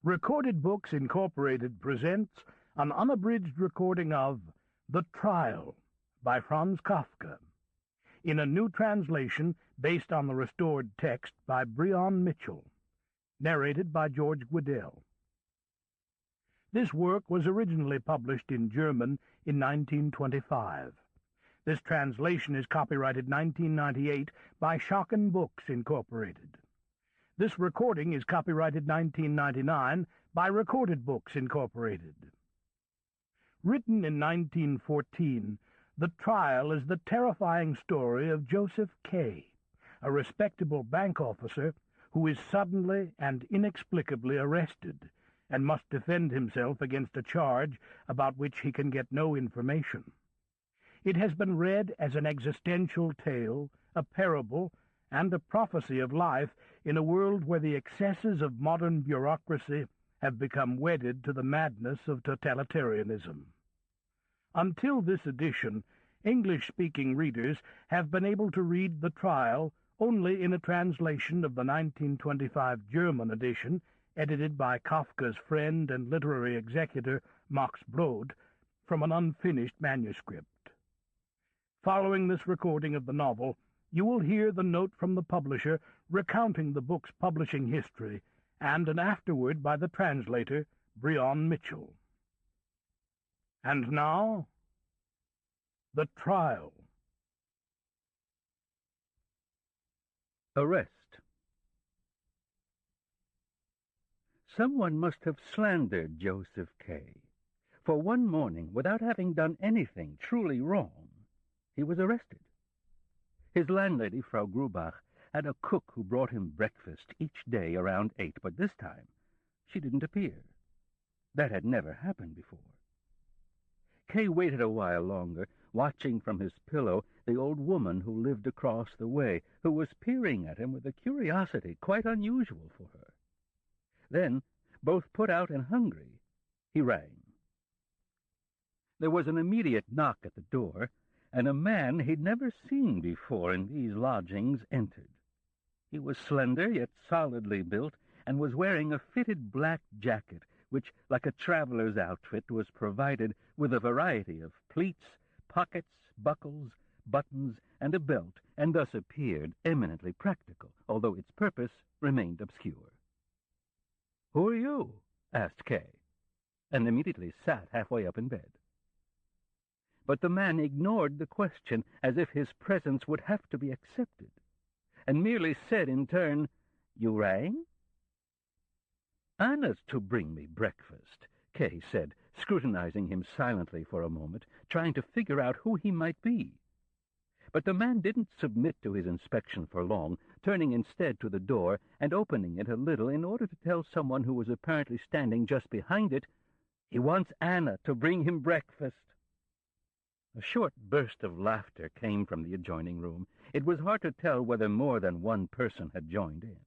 Recorded Books Incorporated presents an unabridged recording of The Trial by Franz Kafka, in a new translation based on the restored text by Breon Mitchell, narrated by George Guidell. This work was originally published in German in 1925. This translation is copyrighted 1998 by Schocken Books Incorporated. This recording is copyrighted 1999 by Recorded Books Incorporated. Written in 1914, The Trial is the terrifying story of Josef K, a respectable bank officer who is suddenly and inexplicably arrested and must defend himself against a charge about which he can get no information. It has been read as an existential tale, a parable, and a prophecy of life in a world where the excesses of modern bureaucracy have become wedded to the madness of totalitarianism. Until this edition, English-speaking readers have been able to read The Trial only in a translation of the 1925 German edition, edited by Kafka's friend and literary executor Max Brod, from an unfinished manuscript. Following this recording of the novel, you will hear the note from the publisher recounting the book's publishing history, and an afterword by the translator, Breon Mitchell. And now, The Trial. Arrest. Someone must have slandered Josef K, for one morning, without having done anything truly wrong, he was arrested. His landlady, Frau Grubach, had a cook who brought him breakfast each day around 8, but this time she didn't appear. That had never happened before. Kay waited a while longer, watching from his pillow the old woman who lived across the way, who was peering at him with a curiosity quite unusual for her. Then, both put out and hungry, he rang. There was an immediate knock at the door, and a man he'd never seen before in these lodgings entered. He was slender, yet solidly built, and was wearing a fitted black jacket, which, like a traveler's outfit, was provided with a variety of pleats, pockets, buckles, buttons, and a belt, and thus appeared eminently practical, although its purpose remained obscure. "Who are you?" asked Kay, and immediately sat halfway up in bed. But the man ignored the question as if his presence would have to be accepted, and merely said in turn, "You rang?" "Anna's to bring me breakfast," Kay said, scrutinizing him silently for a moment, trying to figure out who he might be. But the man didn't submit to his inspection for long, turning instead to the door and opening it a little in order to tell someone who was apparently standing just behind it, "He wants Anna to bring him breakfast." A short burst of laughter came from the adjoining room. It was hard to tell whether more than one person had joined in.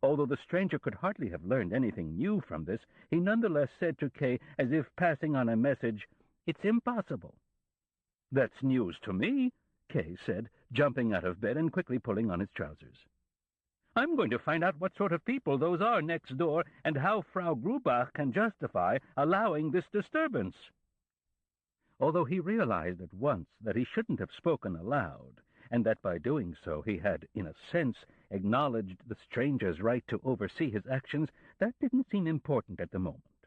Although the stranger could hardly have learned anything new from this, he nonetheless said to Kay, as if passing on a message, "It's impossible." "That's news to me," Kay said, jumping out of bed and quickly pulling on his trousers. "I'm going to find out what sort of people those are next door, and how Frau Grubach can justify allowing this disturbance." Although he realized at once that he shouldn't have spoken aloud, and that by doing so he had, in a sense, acknowledged the stranger's right to oversee his actions, that didn't seem important at the moment.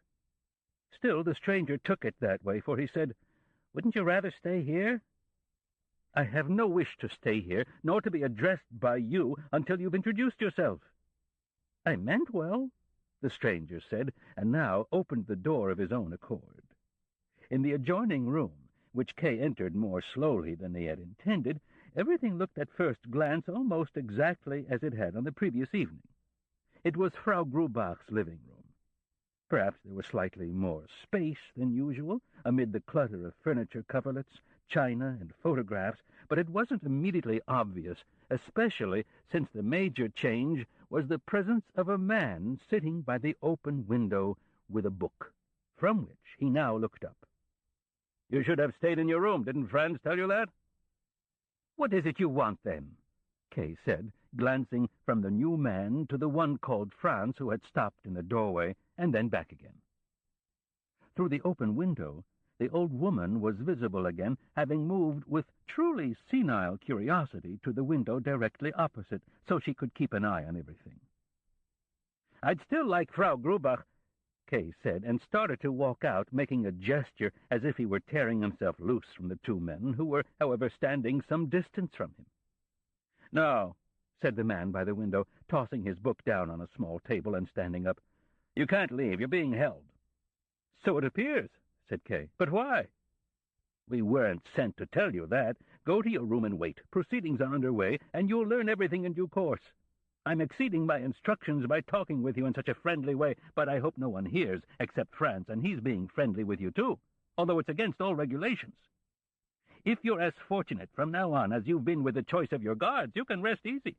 Still, the stranger took it that way, for he said, "Wouldn't you rather stay here?" "I have no wish to stay here, nor to be addressed by you until you've introduced yourself." "I meant well," the stranger said, and now opened the door of his own accord. In the adjoining room, which Kay entered more slowly than he had intended, everything looked at first glance almost exactly as it had on the previous evening. It was Frau Grubach's living room. Perhaps there was slightly more space than usual amid the clutter of furniture coverlets, china, and photographs, but it wasn't immediately obvious, especially since the major change was the presence of a man sitting by the open window with a book, from which he now looked up. "You should have stayed in your room, didn't Franz tell you that?" "What is it you want, then?" Kay said, glancing from the new man to the one called Franz who had stopped in the doorway and then back again. Through the open window, the old woman was visible again, having moved with truly senile curiosity to the window directly opposite, so she could keep an eye on everything. "I'd still like Frau Grubach," Kay said, and started to walk out, making a gesture as if he were tearing himself loose from the two men, who were, however, standing some distance from him. "No," said the man by the window, tossing his book down on a small table and standing up. "You can't leave. You're being held." "So it appears," said Kay. "But why?" "We weren't sent to tell you that. Go to your room and wait. Proceedings are underway, and you'll learn everything in due course. I'm exceeding my instructions by talking with you in such a friendly way, but I hope no one hears, except Franz, and he's being friendly with you too, although it's against all regulations. If you're as fortunate from now on as you've been with the choice of your guards, you can rest easy."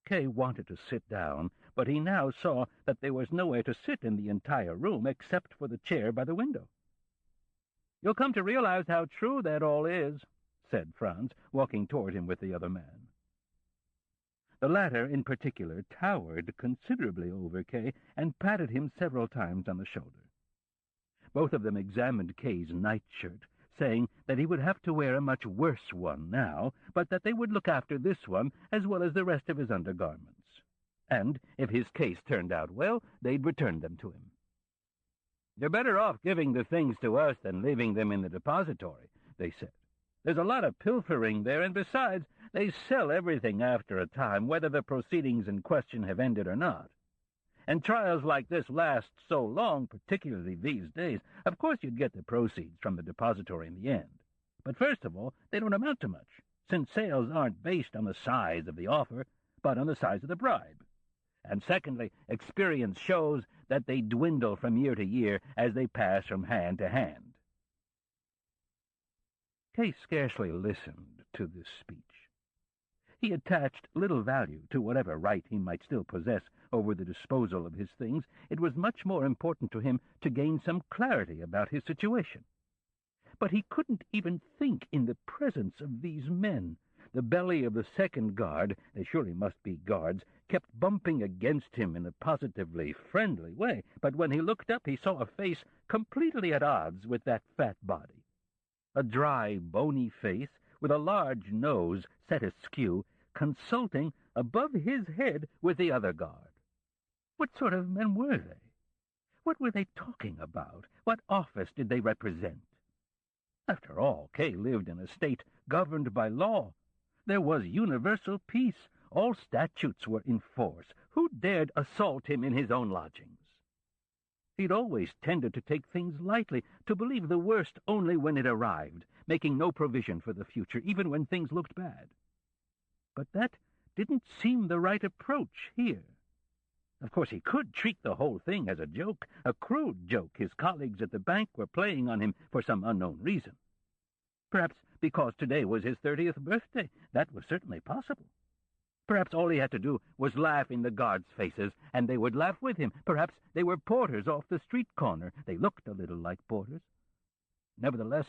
Kay wanted to sit down, but he now saw that there was nowhere to sit in the entire room except for the chair by the window. "You'll come to realize how true that all is," said Franz, walking toward him with the other man. The latter, in particular, towered considerably over Kay and patted him several times on the shoulder. Both of them examined Kay's nightshirt, saying that he would have to wear a much worse one now, but that they would look after this one as well as the rest of his undergarments. And, if his case turned out well, they'd return them to him. "You're better off giving the things to us than leaving them in the depository," they said. "There's a lot of pilfering there, and besides, they sell everything after a time, whether the proceedings in question have ended or not. And trials like this last so long, particularly these days. Of course you'd get the proceeds from the depository in the end. But first of all, they don't amount to much, since sales aren't based on the size of the offer, but on the size of the bribe. And secondly, experience shows that they dwindle from year to year as they pass from hand to hand." Kay scarcely listened to this speech. He attached little value to whatever right he might still possess over the disposal of his things. It was much more important to him to gain some clarity about his situation. But he couldn't even think in the presence of these men. The belly of the second guard, they surely must be guards, kept bumping against him in a positively friendly way, but when he looked up he saw a face completely at odds with that fat body. A dry, bony face, with a large nose set askew, consulting above his head with the other guard. What sort of men were they? What were they talking about? What office did they represent? After all, Kay lived in a state governed by law. There was universal peace. All statutes were in force. Who dared assault him in his own lodgings? He'd always tended to take things lightly, to believe the worst only when it arrived, making no provision for the future, even when things looked bad. But that didn't seem the right approach here. Of course, he could treat the whole thing as a joke, a crude joke his colleagues at the bank were playing on him for some unknown reason. Perhaps because today was his 30th birthday. That was certainly possible. Perhaps all he had to do was laugh in the guards' faces, and they would laugh with him. Perhaps they were porters off the street corner. They looked a little like porters. Nevertheless,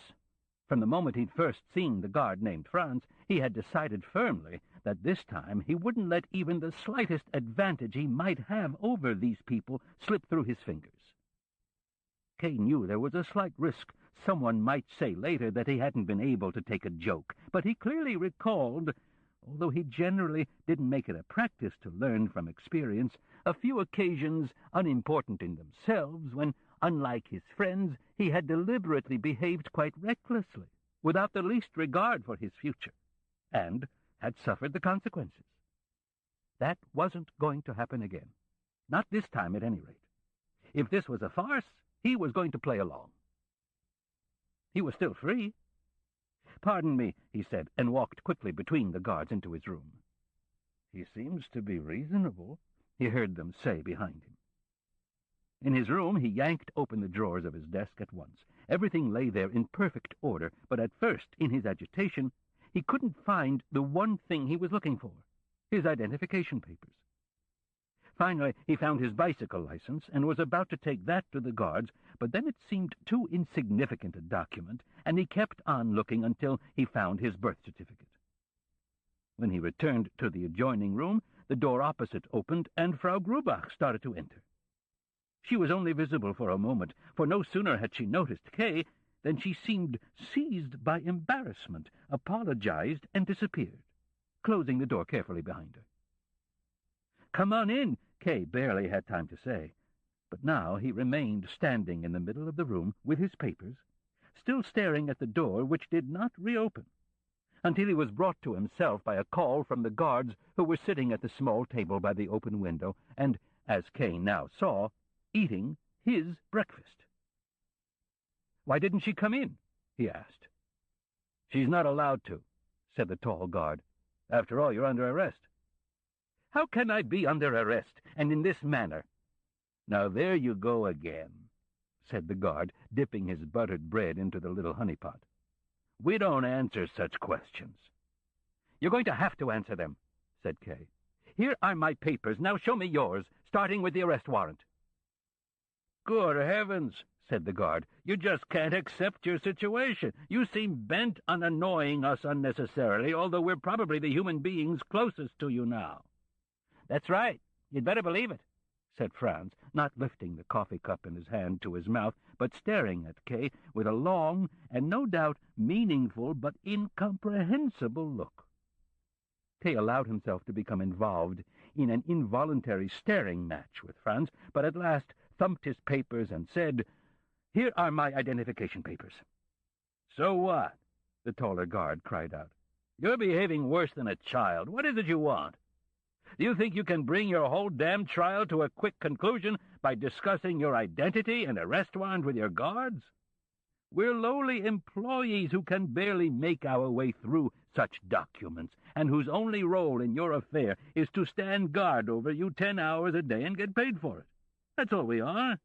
from the moment he'd first seen the guard named Franz, he had decided firmly that this time he wouldn't let even the slightest advantage he might have over these people slip through his fingers. Kay knew there was a slight risk someone might say later that he hadn't been able to take a joke, but he clearly recalled, although he generally didn't make it a practice to learn from experience, a few occasions unimportant in themselves when, unlike his friends, he had deliberately behaved quite recklessly, without the least regard for his future, and had suffered the consequences. That wasn't going to happen again. Not this time, at any rate. If this was a farce, he was going to play along. He was still free. "Pardon me," he said, and walked quickly between the guards into his room. "He seems to be reasonable," he heard them say behind him. In his room he yanked open the drawers of his desk at once. Everything lay there in perfect order, but at first, in his agitation, he couldn't find the one thing he was looking for, his identification papers. Finally, he found his bicycle license and was about to take that to the guards, but then it seemed too insignificant a document, and he kept on looking until he found his birth certificate. When he returned to the adjoining room, the door opposite opened, and Frau Grubach started to enter. She was only visible for a moment, for no sooner had she noticed Kay than she seemed seized by embarrassment, apologized, and disappeared, closing the door carefully behind her. "Come on in," Kay barely had time to say, but now he remained standing in the middle of the room with his papers, still staring at the door which did not reopen, until he was brought to himself by a call from the guards who were sitting at the small table by the open window and, as Kay now saw, eating his breakfast. "Why didn't she come in?" he asked. "She's not allowed to," said the tall guard. "After all, you're under arrest." "How can I be under arrest, and in this manner?" "Now there you go again," said the guard, dipping his buttered bread into the little honey pot. "We don't answer such questions." "You're going to have to answer them," said Kay. "Here are my papers. Now show me yours, starting with the arrest warrant." "Good heavens," said the guard. "You just can't accept your situation. You seem bent on annoying us unnecessarily, although we're probably the human beings closest to you now." "That's right. You'd better believe it," said Franz, not lifting the coffee cup in his hand to his mouth, but staring at Kay with a long and no doubt meaningful but incomprehensible look. Kay allowed himself to become involved in an involuntary staring match with Franz, but at last thumped his papers and said, "Here are my identification papers." "So what?" the taller guard cried out. "You're behaving worse than a child. What is it you want? Do you think you can bring your whole damn trial to a quick conclusion by discussing your identity and arrest warrant with your guards? We're lowly employees who can barely make our way through such documents, and whose only role in your affair is to stand guard over you 10 hours a day and get paid for it. That's all we are.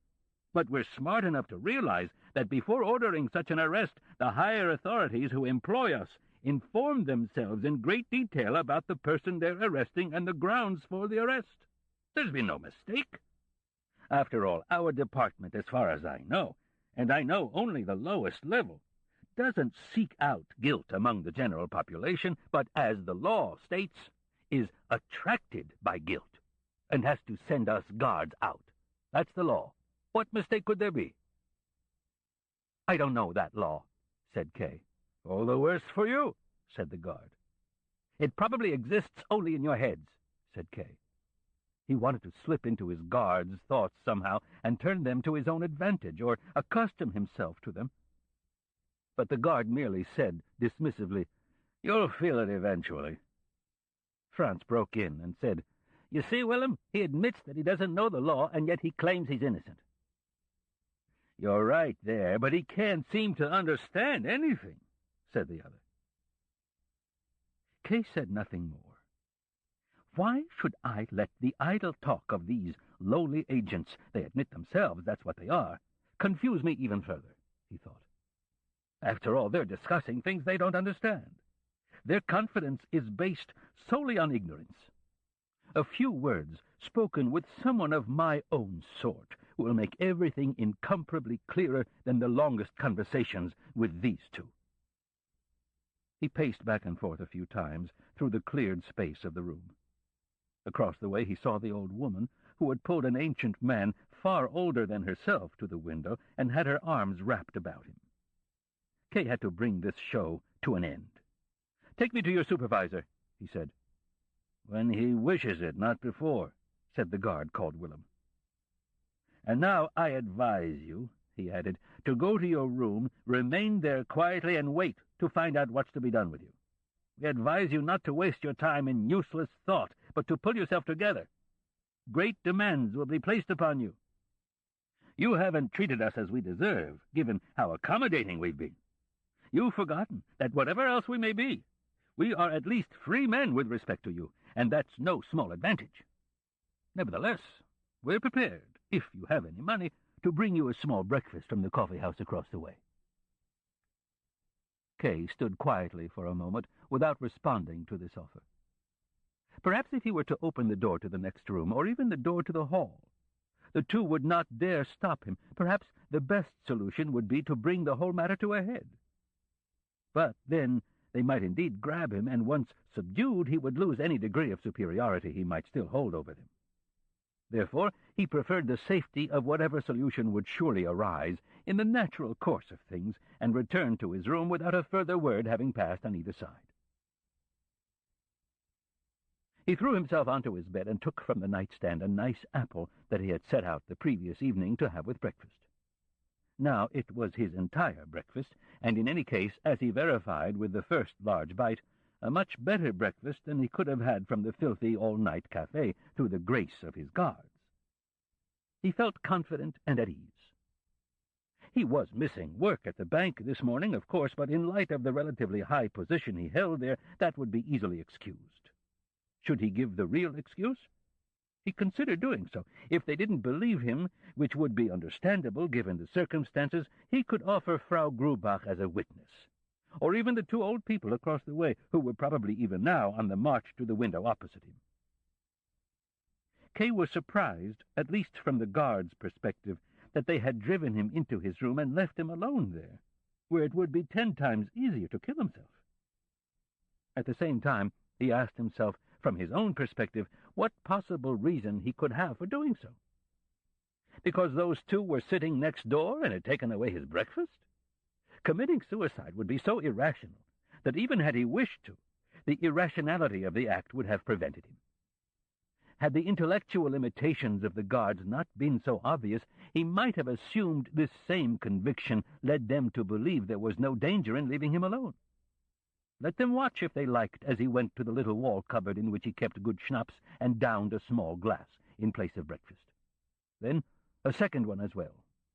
But we're smart enough to realize that before ordering such an arrest, the higher authorities who employ us inform themselves in great detail about the person they're arresting and the grounds for the arrest. There's been no mistake. After all, our department, as far as I know, and I know only the lowest level, doesn't seek out guilt among the general population, but, as the law states, is attracted by guilt, and has to send us guards out. That's the law. What mistake could there be?" "I don't know that law," said Kay. "All the worse for you," said the guard. "It probably exists only in your heads," said Kay. He wanted to slip into his guard's thoughts somehow and turn them to his own advantage, or accustom himself to them. But the guard merely said dismissively, "You'll feel it eventually." Franz broke in and said, "You see, Willem, he admits that he doesn't know the law, and yet he claims he's innocent." "You're right there, but he can't seem to understand anything," said the other. Kay said nothing more. Why should I let the idle talk of these lowly agents, they admit themselves that's what they are, confuse me even further, he thought. After all, they're discussing things they don't understand. Their confidence is based solely on ignorance. A few words spoken with someone of my own sort will make everything incomparably clearer than the longest conversations with these two. He paced back and forth a few times through the cleared space of the room. Across the way he saw the old woman, who had pulled an ancient man far older than herself to the window and had her arms wrapped about him. Kay had to bring this show to an end. "Take me to your supervisor," he said. "When he wishes it, not before," said the guard called Willem. "And now I advise you," he added, "to go to your room, remain there quietly, and wait to find out what's to be done with you. We advise you not to waste your time in useless thought, but to pull yourself together. Great demands will be placed upon you. You haven't treated us as we deserve, given how accommodating we've been. You've forgotten that whatever else we may be, we are at least free men with respect to you, and that's no small advantage. Nevertheless, we're prepared, if you have any money, to bring you a small breakfast from the coffee-house across the way." Kay stood quietly for a moment without responding to this offer. Perhaps if he were to open the door to the next room, or even the door to the hall, the two would not dare stop him. Perhaps the best solution would be to bring the whole matter to a head. But then They might indeed grab him, and once subdued, he would lose any degree of superiority he might still hold over them. Therefore, he preferred the safety of whatever solution would surely arise in the natural course of things, and returned to his room without a further word having passed on either side. He threw himself onto his bed and took from the nightstand a nice apple that he had set out the previous evening to have with breakfast. Now it was his entire breakfast, and in any case, as he verified with the first large bite, a much better breakfast than he could have had from the filthy all-night café through the grace of his guards. He felt confident and at ease. He was missing work at the bank this morning, of course, but in light of the relatively high position he held there, that would be easily excused. Should he give the real excuse? He considered doing so. If they didn't believe him, which would be understandable given the circumstances, he could offer Frau Grubach as a witness, or even the two old people across the way, who were probably even now on the march to the window opposite him. Kay was surprised, at least from the guard's perspective, that they had driven him into his room and left him alone there, where it would be 10 times easier to kill himself. At the same time, he asked himself, from his own perspective, what possible reason he could have for doing so. Because those two were sitting next door and had taken away his breakfast? Committing suicide would be so irrational that even had he wished to, the irrationality of the act would have prevented him. Had the intellectual limitations of the guards not been so obvious, he might have assumed this same conviction led them to believe there was no danger in leaving him alone. Let them watch if they liked as he went to the little wall cupboard in which he kept good schnapps and downed a small glass in place of breakfast. Then a second one as well,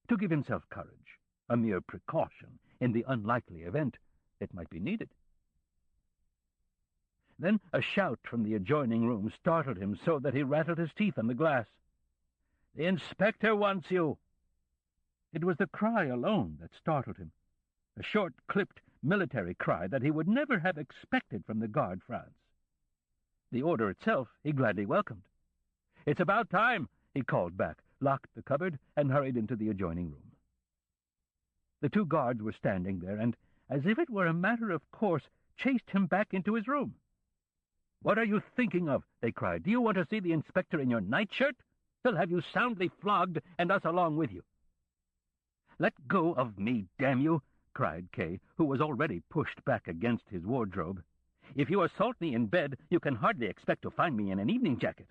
to give himself courage, a mere precaution in the unlikely event it might be needed. Then a shout from the adjoining room startled him so that he rattled his teeth on the glass. "The inspector wants you!" It was the cry alone that startled him, a short, clipped, military cry that he would never have expected from the guard Franz. The order itself he gladly welcomed. "It's about time," he called back, locked the cupboard, and hurried into the adjoining room. The two guards were standing there, and, as if it were a matter of course, chased him back into his room. "What are you thinking of?" they cried. "Do you want to see the inspector in your nightshirt? He'll have you soundly flogged, and us along with you." "Let go of me, damn you!" cried Kay, who was already pushed back against his wardrobe. "If you assault me in bed, you can hardly expect to find me in an evening jacket."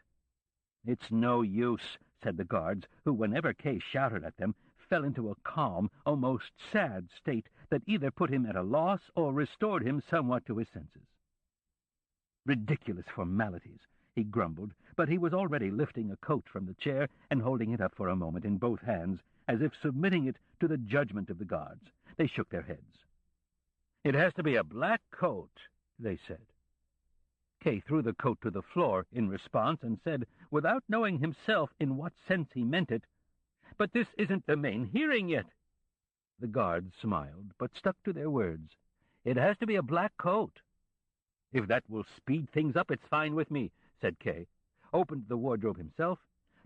"It's no use," said the guards, who, whenever Kay shouted at them, fell into a calm, almost sad state that either put him at a loss or restored him somewhat to his senses. "Ridiculous formalities," he grumbled, but he was already lifting a coat from the chair and holding it up for a moment in both hands, as if submitting it to the judgment of the guards. They shook their heads. "It has to be a black coat," they said. Kay threw the coat to the floor in response and said, without knowing himself in what sense he meant it, "But this isn't the main hearing yet." The guards smiled, but stuck to their words. "It has to be a black coat." "If that will speed things up, it's fine with me," said Kay, opened the wardrobe himself,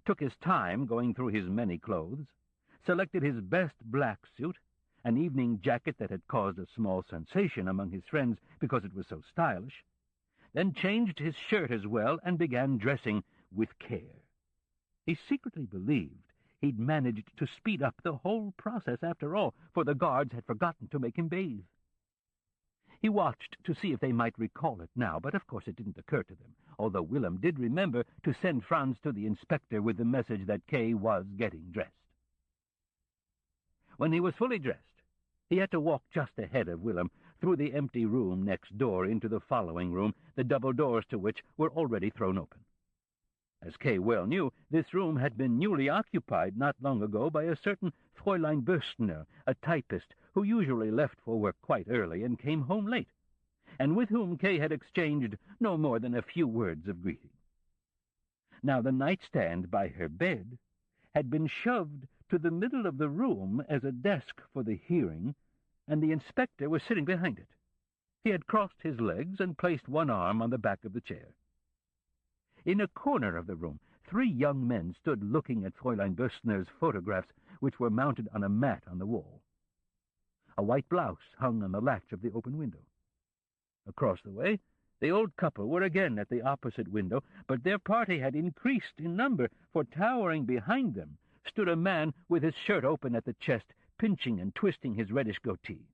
took his time going through his many clothes, selected his best black suit, an evening jacket that had caused a small sensation among his friends because it was so stylish, then changed his shirt as well and began dressing with care. He secretly believed he'd managed to speed up the whole process after all, for the guards had forgotten to make him bathe. He watched to see if they might recall it now, but of course it didn't occur to them, although Willem did remember to send Franz to the inspector with the message that Kay was getting dressed. When he was fully dressed, he had to walk just ahead of Willem through the empty room next door into the following room, the double doors to which were already thrown open. As Kay well knew, this room had been newly occupied not long ago by a certain Fräulein Bürstner, a typist who usually left for work quite early and came home late, and with whom Kay had exchanged no more than a few words of greeting. Now the nightstand by her bed had been shoved to the middle of the room as a desk for the hearing, and the inspector was sitting behind it. He had crossed his legs and placed one arm on the back of the chair. In a corner of the room, 3 young men stood looking at Fräulein Bürstner's photographs, which were mounted on a mat on the wall. A white blouse hung on the latch of the open window. Across the way, the old couple were again at the opposite window, but their party had increased in number, for towering behind them stood a man with his shirt open at the chest, pinching and twisting his reddish goatee.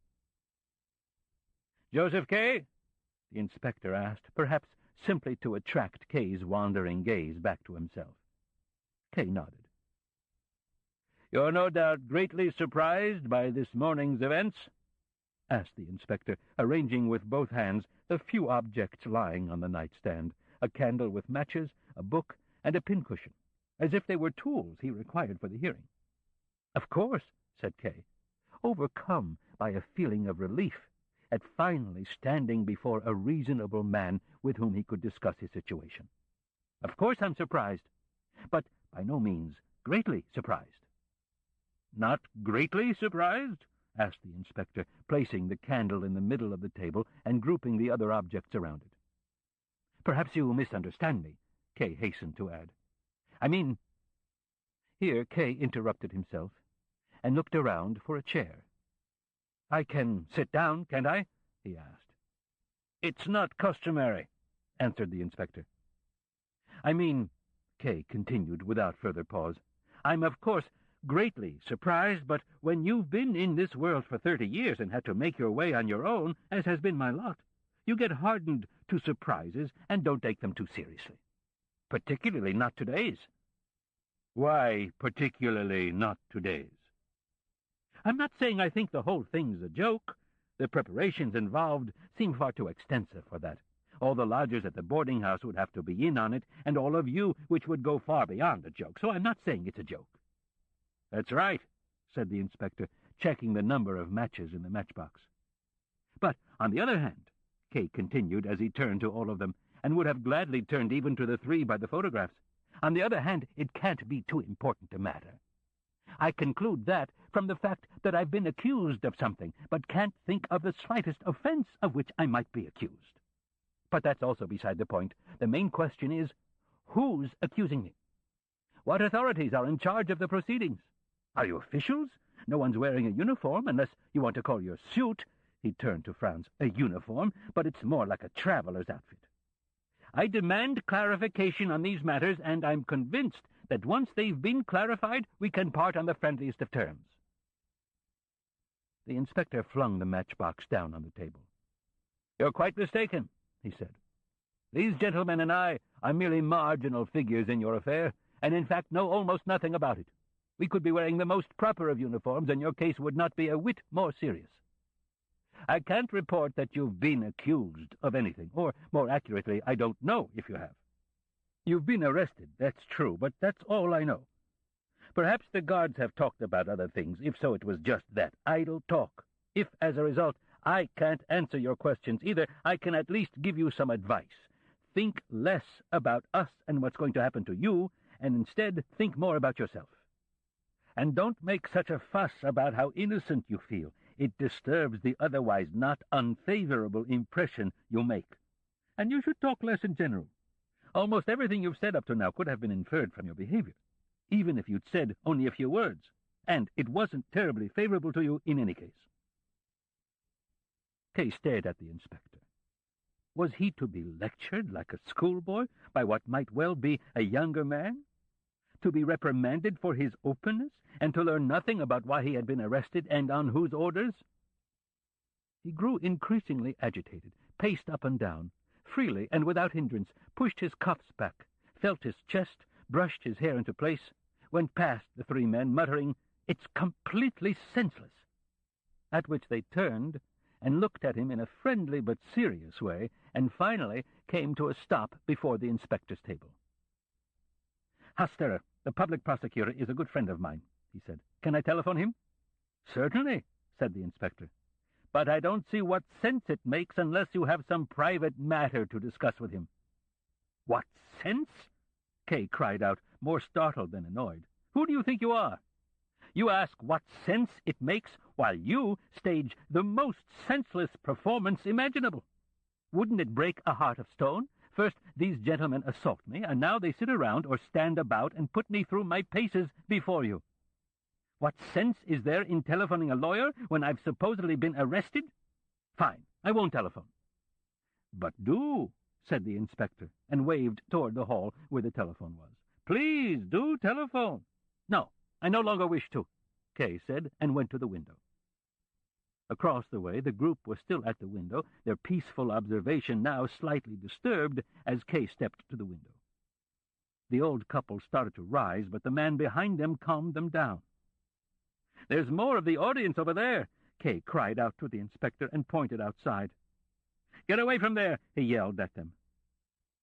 "Josef K?" the inspector asked, perhaps simply to attract K's wandering gaze back to himself. K nodded. "You're no doubt greatly surprised by this morning's events?" asked the inspector, arranging with both hands the few objects lying on the nightstand, a candle with matches, a book, and a pincushion, as if they were tools he required for the hearing. "Of course," said Kay, overcome by a feeling of relief at finally standing before a reasonable man with whom he could discuss his situation. "Of course I'm surprised, but by no means greatly surprised." "Not greatly surprised?" asked the inspector, placing the candle in the middle of the table and grouping the other objects around it. "Perhaps you misunderstand me," Kay hastened to add. "I mean—" Here Kay interrupted himself and looked around for a chair. "I can sit down, can't I?" he asked. "It's not customary," answered the inspector. "I mean," Kay continued without further pause, "I'm of course greatly surprised, but when you've been in this world for 30 years and had to make your way on your own, as has been my lot, you get hardened to surprises and don't take them too seriously. Particularly not today's." "Why particularly not today's?" "I'm not saying I think the whole thing's a joke. The preparations involved seem far too extensive for that. All the lodgers at the boarding-house would have to be in on it, and all of you, which would go far beyond a joke. So I'm not saying it's a joke." "That's right," said the inspector, checking the number of matches in the matchbox. "But, on the other hand," Kay continued as he turned to all of them, and would have gladly turned even to the 3 by the photographs, "on the other hand, it can't be too important a matter. I conclude that from the fact that I've been accused of something, but can't think of the slightest offense of which I might be accused. But that's also beside the point. The main question is, who's accusing me? What authorities are in charge of the proceedings? Are you officials? No one's wearing a uniform, unless you want to call your suit," he turned to Franz, "a uniform, but it's more like a traveler's outfit. I demand clarification on these matters, and I'm convinced that once they've been clarified, we can part on the friendliest of terms." The inspector flung the matchbox down on the table. "You're quite mistaken," he said. "These gentlemen and I are merely marginal figures in your affair, and in fact know almost nothing about it. We could be wearing the most proper of uniforms, and your case would not be a whit more serious. I can't report that you've been accused of anything, or, more accurately, I don't know if you have. You've been arrested, that's true, but that's all I know. Perhaps the guards have talked about other things. If so, it was just that, idle talk. If, as a result, I can't answer your questions either, I can at least give you some advice. Think less about us and what's going to happen to you, and instead think more about yourself. And don't make such a fuss about how innocent you feel. It disturbs the otherwise not unfavorable impression you make. And you should talk less in general. Almost everything you've said up to now could have been inferred from your behavior, even if you'd said only a few words, and it wasn't terribly favorable to you in any case." Kay stared at the inspector. Was he to be lectured like a schoolboy by what might well be a younger man? To be reprimanded for his openness, and to learn nothing about why he had been arrested and on whose orders? He grew increasingly agitated, paced up and down, freely and without hindrance, pushed his cuffs back, felt his chest, brushed his hair into place, went past the 3 men, muttering, "It's completely senseless," at which they turned and looked at him in a friendly but serious way, and finally came to a stop before the inspector's table. "Hasterer, the public prosecutor, is a good friend of mine," he said. "Can I telephone him?" "Certainly," said the inspector. "But I don't see what sense it makes unless you have some private matter to discuss with him." "What sense?" Kay cried out, more startled than annoyed. "Who do you think you are? You ask what sense it makes while you stage the most senseless performance imaginable. Wouldn't it break a heart of stone? First these gentlemen assault me, and now they sit around or stand about and put me through my paces before you. What sense is there in telephoning a lawyer when I've supposedly been arrested? Fine, I won't telephone. "But do," said the inspector, and waved toward the hall where the telephone was. "Please do telephone." "No, I no longer wish to," Kay said, and went to the window. Across the way, the group was still at the window, their peaceful observation now slightly disturbed as Kay stepped to the window. The old couple started to rise, but the man behind them calmed them down. "There's more of the audience over there," Kay cried out to the inspector and pointed outside. "Get away from there," he yelled at them.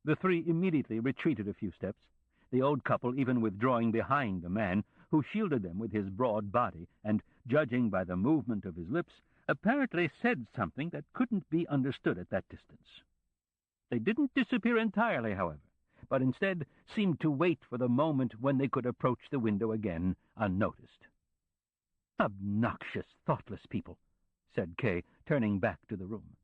The three immediately retreated a few steps, the old couple even withdrawing behind the man, who shielded them with his broad body and, judging by the movement of his lips, apparently said something that couldn't be understood at that distance. They didn't disappear entirely, however, but instead seemed to wait for the moment when they could approach the window again unnoticed. "Obnoxious, thoughtless people," said Kay, turning back to the room.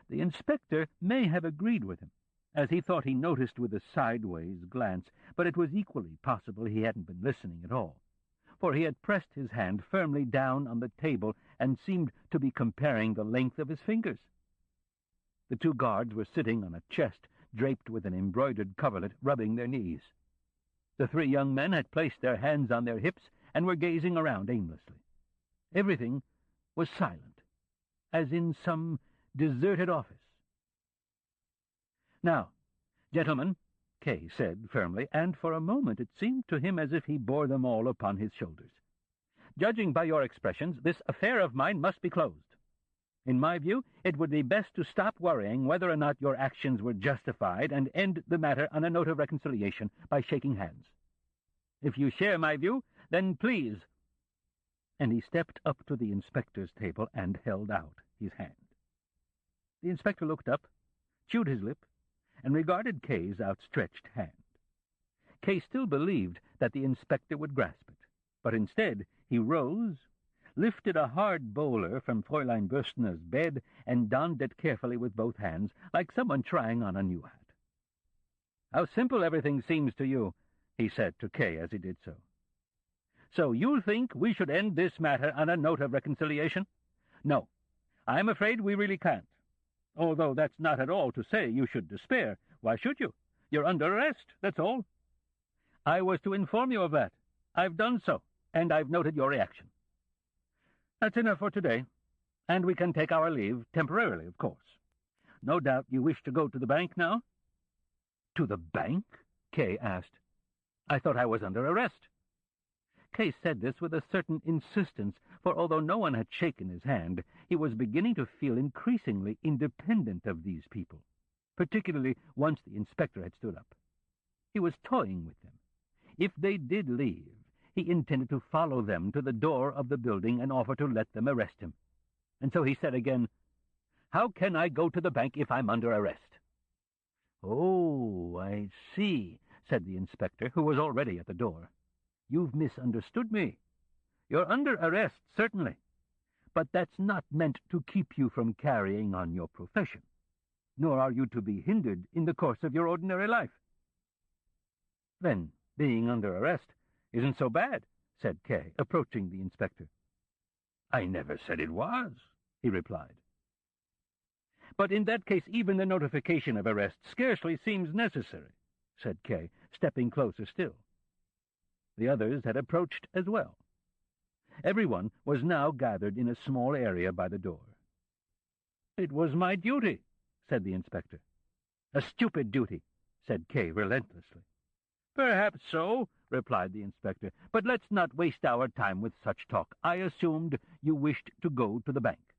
The inspector may have agreed with him, as he thought he noticed with a sideways glance, but it was equally possible he hadn't been listening at all, for he had pressed his hand firmly down on the table and seemed to be comparing the length of his fingers. The two guards were sitting on a chest draped with an embroidered coverlet, rubbing their knees. The three young men had placed their hands on their hips and were gazing around aimlessly. Everything was silent, as in some deserted office. "Now, gentlemen," Kay said firmly, and for a moment it seemed to him as if he bore them all upon his shoulders. "Judging by your expressions, this affair of mine must be closed. In my view, it would be best to stop worrying whether or not your actions were justified and end the matter on a note of reconciliation by shaking hands. If you share my view, then please—" And he stepped up to the inspector's table and held out his hand. The inspector looked up, chewed his lip, and regarded Kay's outstretched hand. Kay still believed that the inspector would grasp it, but instead he rose, lifted a hard bowler from Fräulein Bürstner's bed, and donned it carefully with both hands, like someone trying on a new hat. "How simple everything seems to you," he said to Kay as he did so. "So you think we should end this matter on a note of reconciliation? No, I'm afraid we really can't. Although that's not at all to say you should despair. Why should you? You're under arrest, that's all. I was to inform you of that. I've done so, and I've noted your reaction. That's enough for today, and we can take our leave, temporarily, of course. No doubt you wish to go to the bank now?" "To the bank?" Kay asked. "I thought I was under arrest." Kay said this with a certain insistence, for although no one had shaken his hand, he was beginning to feel increasingly independent of these people, particularly once the inspector had stood up. He was toying with them. If they did leave, he intended to follow them to the door of the building and offer to let them arrest him. And so he said again, "How can I go to the bank if I'm under arrest?" "Oh, I see," said the inspector, who was already at the door. "You've misunderstood me. You're under arrest, certainly, but that's not meant to keep you from carrying on your profession, nor are you to be hindered in the course of your ordinary life." "Then being under arrest isn't so bad," said Kay, approaching the inspector. "I never said it was," he replied. "But in that case even the notification of arrest scarcely seems necessary," said Kay, stepping closer still. The others had approached as well. Everyone was now gathered in a small area by the door. "It was my duty," said the inspector. "A stupid duty," said Kay relentlessly. "Perhaps so," replied the inspector, "but let's not waste our time with such talk. I assumed you wished to go to the bank.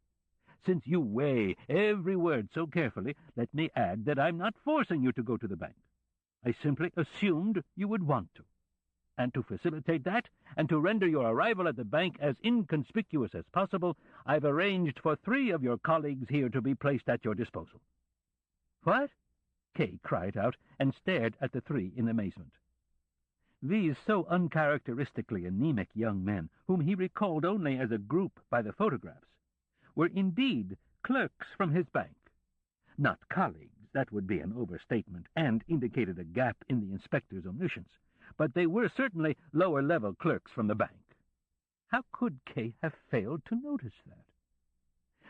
Since you weigh every word so carefully, let me add that I'm not forcing you to go to the bank. I simply assumed you would want to. And to facilitate that, and to render your arrival at the bank as inconspicuous as possible, I've arranged for 3 of your colleagues here to be placed at your disposal." "What?" Kay cried out, and stared at the 3 in amazement. These so uncharacteristically anemic young men, whom he recalled only as a group by the photographs, were indeed clerks from his bank. Not colleagues, that would be an overstatement, and indicated a gap in the inspector's omniscience, but they were certainly lower-level clerks from the bank. How could Kay have failed to notice that?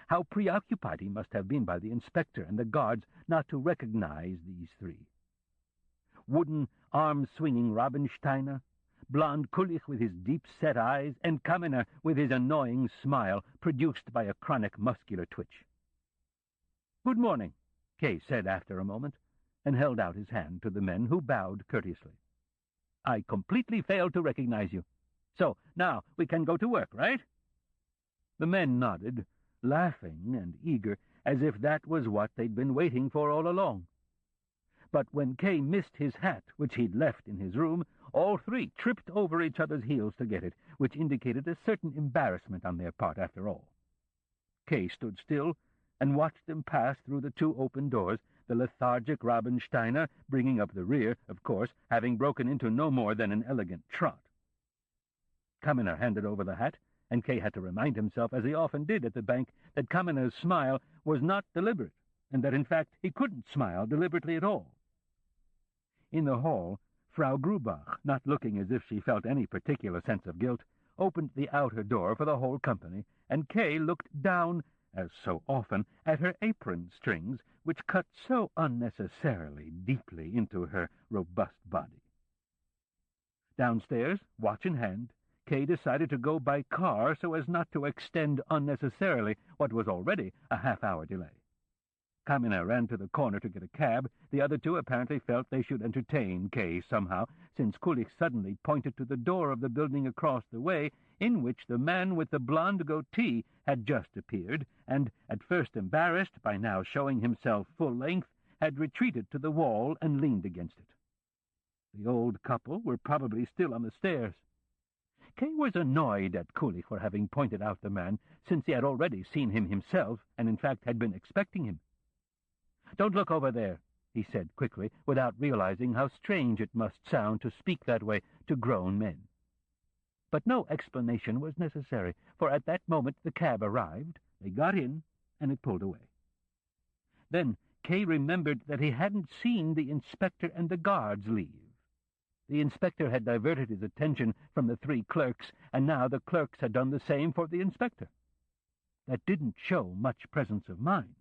How preoccupied he must have been by the inspector and the guards not to recognize these three. Wooden, arm-swinging Rabensteiner, blond Kulich with his deep-set eyes, and Kaminer with his annoying smile produced by a chronic muscular twitch. "Good morning," Kay said after a moment, and held out his hand to the men, who bowed courteously. "I completely failed to recognize you. So, now we can go to work, right?" The men nodded, laughing and eager, as if that was what they'd been waiting for all along. But when Kay missed his hat, which he'd left in his room, all three tripped over each other's heels to get it, which indicated a certain embarrassment on their part after all. Kay stood still and watched them pass through the two open doors, the lethargic Rabensteiner bringing up the rear, of course, having broken into no more than an elegant trot. Kaminer handed over the hat, and Kay had to remind himself, as he often did at the bank, that Kaminer's smile was not deliberate, and that, in fact, he couldn't smile deliberately at all. In the hall, Frau Grubach, not looking as if she felt any particular sense of guilt, opened the outer door for the whole company, and Kay looked down, as so often, at her apron strings, which cut so unnecessarily deeply into her robust body. Downstairs, watch in hand, Kay decided to go by car so as not to extend unnecessarily what was already a half-hour delay. Kaminer ran to the corner to get a cab. The other two apparently felt they should entertain Kay somehow, since Kulich suddenly pointed to the door of the building across the way, in which the man with the blonde goatee had just appeared, and, at first embarrassed by now showing himself full length, had retreated to the wall and leaned against it. The old couple were probably still on the stairs. Kay was annoyed at Kulich for having pointed out the man, since he had already seen him himself, and in fact had been expecting him. "Don't look over there," he said quickly, without realizing how strange it must sound to speak that way to grown men. But no explanation was necessary, for at that moment the cab arrived, they got in, and it pulled away. Then Kay remembered that he hadn't seen the inspector and the guards leave. The inspector had diverted his attention from the three clerks, and now the clerks had done the same for the inspector. That didn't show much presence of mind,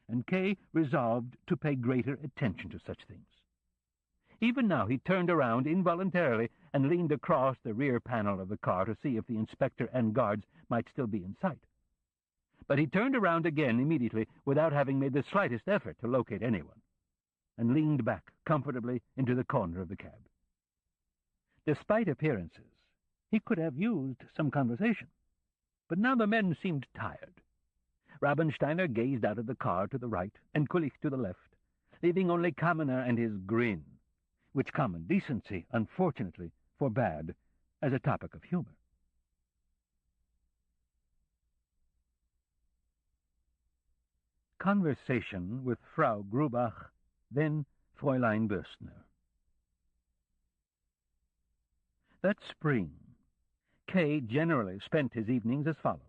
and Kay resolved to pay greater attention to such things. Even now he turned around involuntarily and leaned across the rear panel of the car to see if the inspector and guards might still be in sight. But he turned around again immediately without having made the slightest effort to locate anyone, and leaned back comfortably into the corner of the cab. Despite appearances, he could have used some conversation, but now the men seemed tired. Rabensteiner gazed out of the car to the right, and Kulich to the left, leaving only Kaminer and his grin, which common decency, unfortunately, forbade as a topic of humor. Conversation with Frau Grubach, then Fräulein Bürstner. That spring, Kay generally spent his evenings as follows.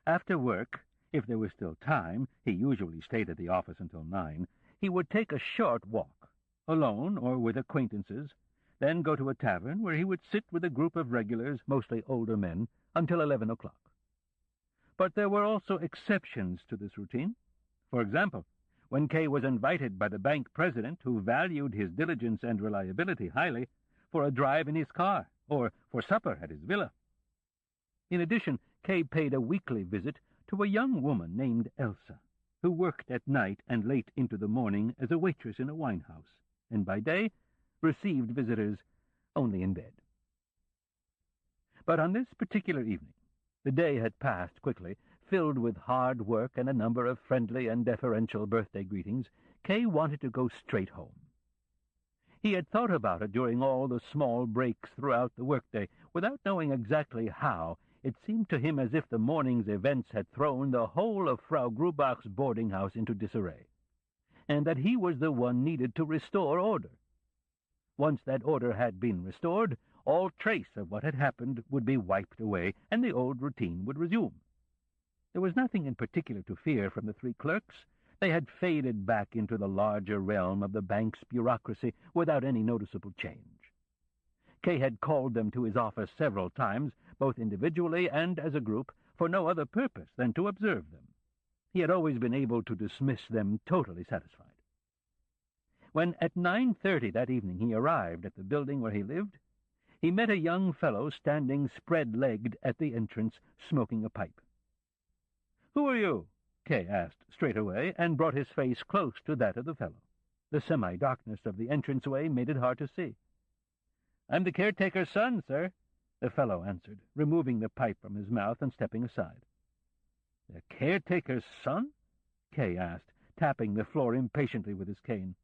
After work, if there was still time, he usually stayed at the office until 9, he would take a short walk, alone or with acquaintances, then go to a tavern where he would sit with a group of regulars, mostly older men, until 11 o'clock. But there were also exceptions to this routine. For example, when Kay was invited by the bank president, who valued his diligence and reliability highly, for a drive in his car, or for supper at his villa. In addition, Kay paid a weekly visit to a young woman named Elsa, who worked at night and late into the morning as a waitress in a wine-house, and by day received visitors only in bed. But on this particular evening, the day had passed quickly, filled with hard work and a number of friendly and deferential birthday greetings. Kay wanted to go straight home. He had thought about it during all the small breaks throughout the workday. Without knowing exactly how, it seemed to him as if the morning's events had thrown the whole of Frau Grubach's boarding-house into disarray, and that he was the one needed to restore order. Once that order had been restored, all trace of what had happened would be wiped away, and the old routine would resume. There was nothing in particular to fear from the three clerks. They had faded back into the larger realm of the bank's bureaucracy without any noticeable change. Kay had called them to his office several times, both individually and as a group, for no other purpose than to observe them. He had always been able to dismiss them totally satisfied. When at 9:30 that evening he arrived at the building where he lived, he met a young fellow standing spread-legged at the entrance, smoking a pipe. "Who are you?" Kay asked straight away, and brought his face close to that of the fellow. The semi-darkness of the entranceway made it hard to see. "I'm the caretaker's son, sir," the fellow answered, removing the pipe from his mouth and stepping aside. "The caretaker's son?" Kay asked, tapping the floor impatiently with his cane.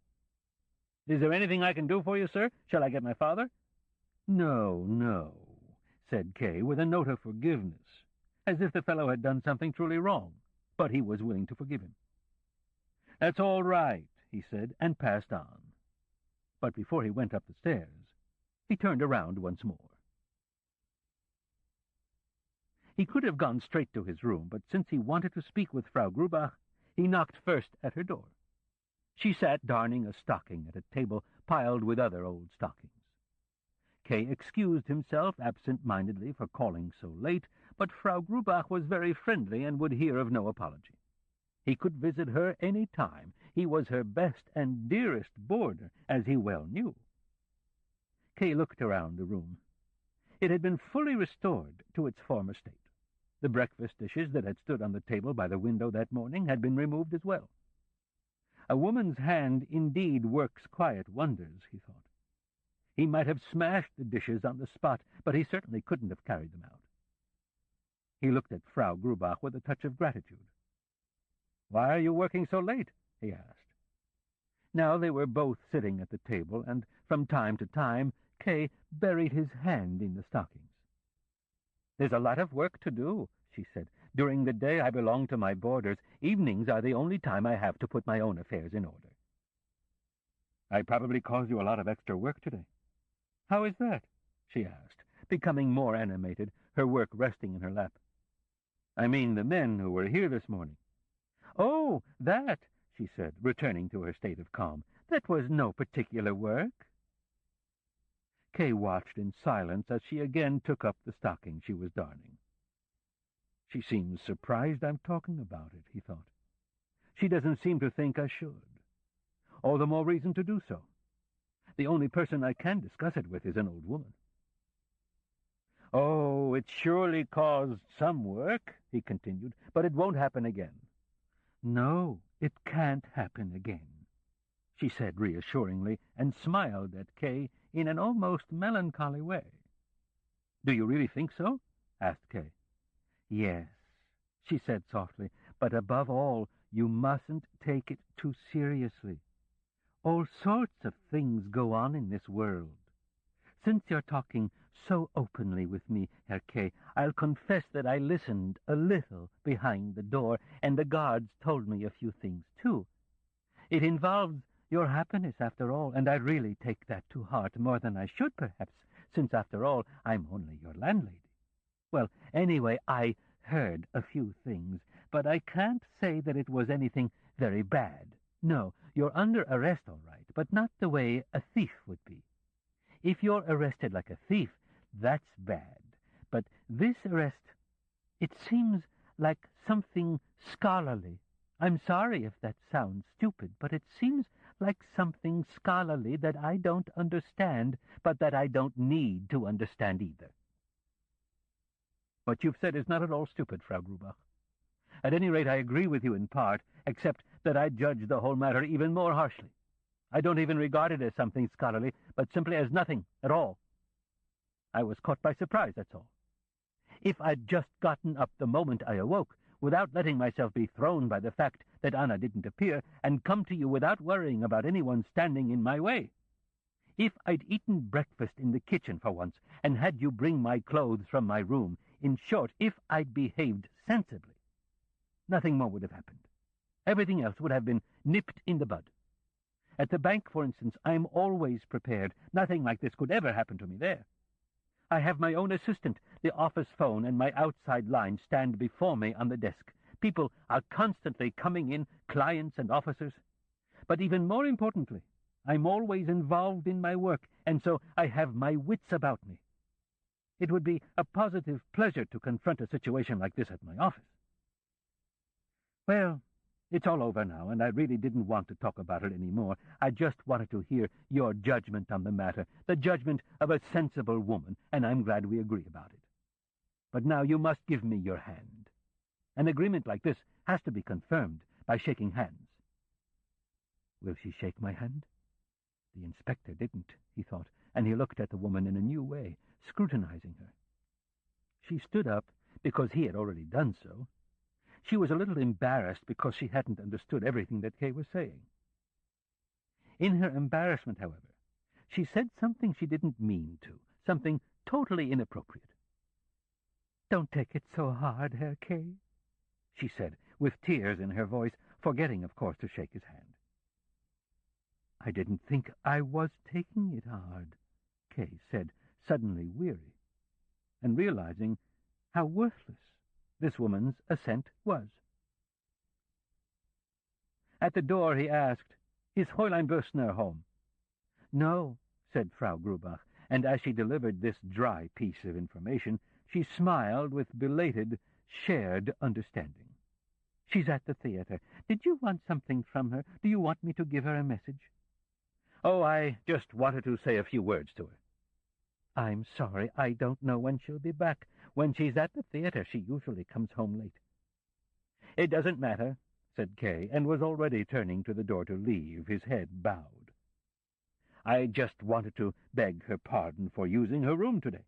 "Is there anything I can do for you, sir? Shall I get my father?" "No, no," said Kay, with a note of forgiveness, as if the fellow had done something truly wrong, but he was willing to forgive him. "That's all right," he said, and passed on. But before he went up the stairs, he turned around once more. He could have gone straight to his room, but since he wanted to speak with Frau Grubach, he knocked first at her door. She sat darning a stocking at a table piled with other old stockings. Kay excused himself absent-mindedly for calling so late, but Frau Grubach was very friendly and would hear of no apology. He could visit her any time. He was her best and dearest boarder, as he well knew. Kay looked around the room. It had been fully restored to its former state. The breakfast dishes that had stood on the table by the window that morning had been removed as well. A woman's hand indeed works quiet wonders, he thought. He might have smashed the dishes on the spot, but he certainly couldn't have carried them out. He looked at Frau Grubach with a touch of gratitude. "Why are you working so late?" he asked. Now they were both sitting at the table, and from time to time Kay buried his hand in the stockings. "There's a lot of work to do," she said. "During the day I belong to my boarders. Evenings are the only time I have to put my own affairs in order." "I probably caused you a lot of extra work today." "How is that?" she asked, becoming more animated, her work resting in her lap. "I mean the men who were here this morning." "Oh, that," she said, returning to her state of calm. "That was no particular work." Kay watched in silence as she again took up the stocking she was darning. "She seems surprised I'm talking about it," he thought. "She doesn't seem to think I should. All the more reason to do so. The only person I can discuss it with is an old woman." "Oh, it surely caused some work," he continued, "but it won't happen again." "No, it can't happen again," she said reassuringly, and smiled at Kay in an almost melancholy way. "Do you really think so?" asked Kay. "Yes," she said softly, "but above all, you mustn't take it too seriously. All sorts of things go on in this world. Since you're talking so openly with me, Herr Kay, I'll confess that I listened a little behind the door, and the guards told me a few things, too. It involves your happiness, after all, and I really take that to heart more than I should, perhaps, since, after all, I'm only your landlady. Well, anyway, I heard a few things, but I can't say that it was anything very bad. No, you're under arrest, all right, but not the way a thief would be. If you're arrested like a thief, that's bad. But this arrest, it seems like something scholarly. I'm sorry if that sounds stupid, but it seems like something scholarly that I don't understand, but that I don't need to understand either." "What you've said is not at all stupid, Frau Grubach. At any rate, I agree with you in part, except that I judge the whole matter even more harshly. I don't even regard it as something scholarly, but simply as nothing at all. I was caught by surprise, that's all. If I'd just gotten up the moment I awoke, without letting myself be thrown by the fact that Anna didn't appear, and come to you without worrying about anyone standing in my way. If I'd eaten breakfast in the kitchen for once, and had you bring my clothes from my room, in short, if I'd behaved sensibly, nothing more would have happened. Everything else would have been nipped in the bud. At the bank, for instance, I'm always prepared. Nothing like this could ever happen to me there. I have my own assistant. The office phone and my outside line stand before me on the desk. People are constantly coming in, clients and officers. But even more importantly, I'm always involved in my work, and so I have my wits about me. It would be a positive pleasure to confront a situation like this at my office. Well, it's all over now, and I really didn't want to talk about it anymore. I just wanted to hear your judgment on the matter, the judgment of a sensible woman, and I'm glad we agree about it. But now you must give me your hand. An agreement like this has to be confirmed by shaking hands. Will she shake my hand? The inspector didn't, he thought, and he looked at the woman in a new way, scrutinizing her. She stood up because he had already done so. She was a little embarrassed because she hadn't understood everything that Kay was saying. In her embarrassment, however, she said something she didn't mean to, something totally inappropriate. "Don't take it so hard, Herr Kay," she said, with tears in her voice, forgetting, of course, to shake his hand. "I didn't think I was taking it hard," Kay said, suddenly weary, and realizing how worthless this woman's assent was. At the door he asked, "Is Fräulein Bössner home?" "No," said Frau Grubach, and as she delivered this dry piece of information, she smiled with belated, shared understanding. "She's at the theater. Did you want something from her? Do you want me to give her a message?" "Oh, I just wanted to say a few words to her." "I'm sorry, I don't know when she'll be back. When she's at the theater, she usually comes home late." "It doesn't matter," said Kay, and was already turning to the door to leave, his head bowed. "I just wanted to beg her pardon for using her room today."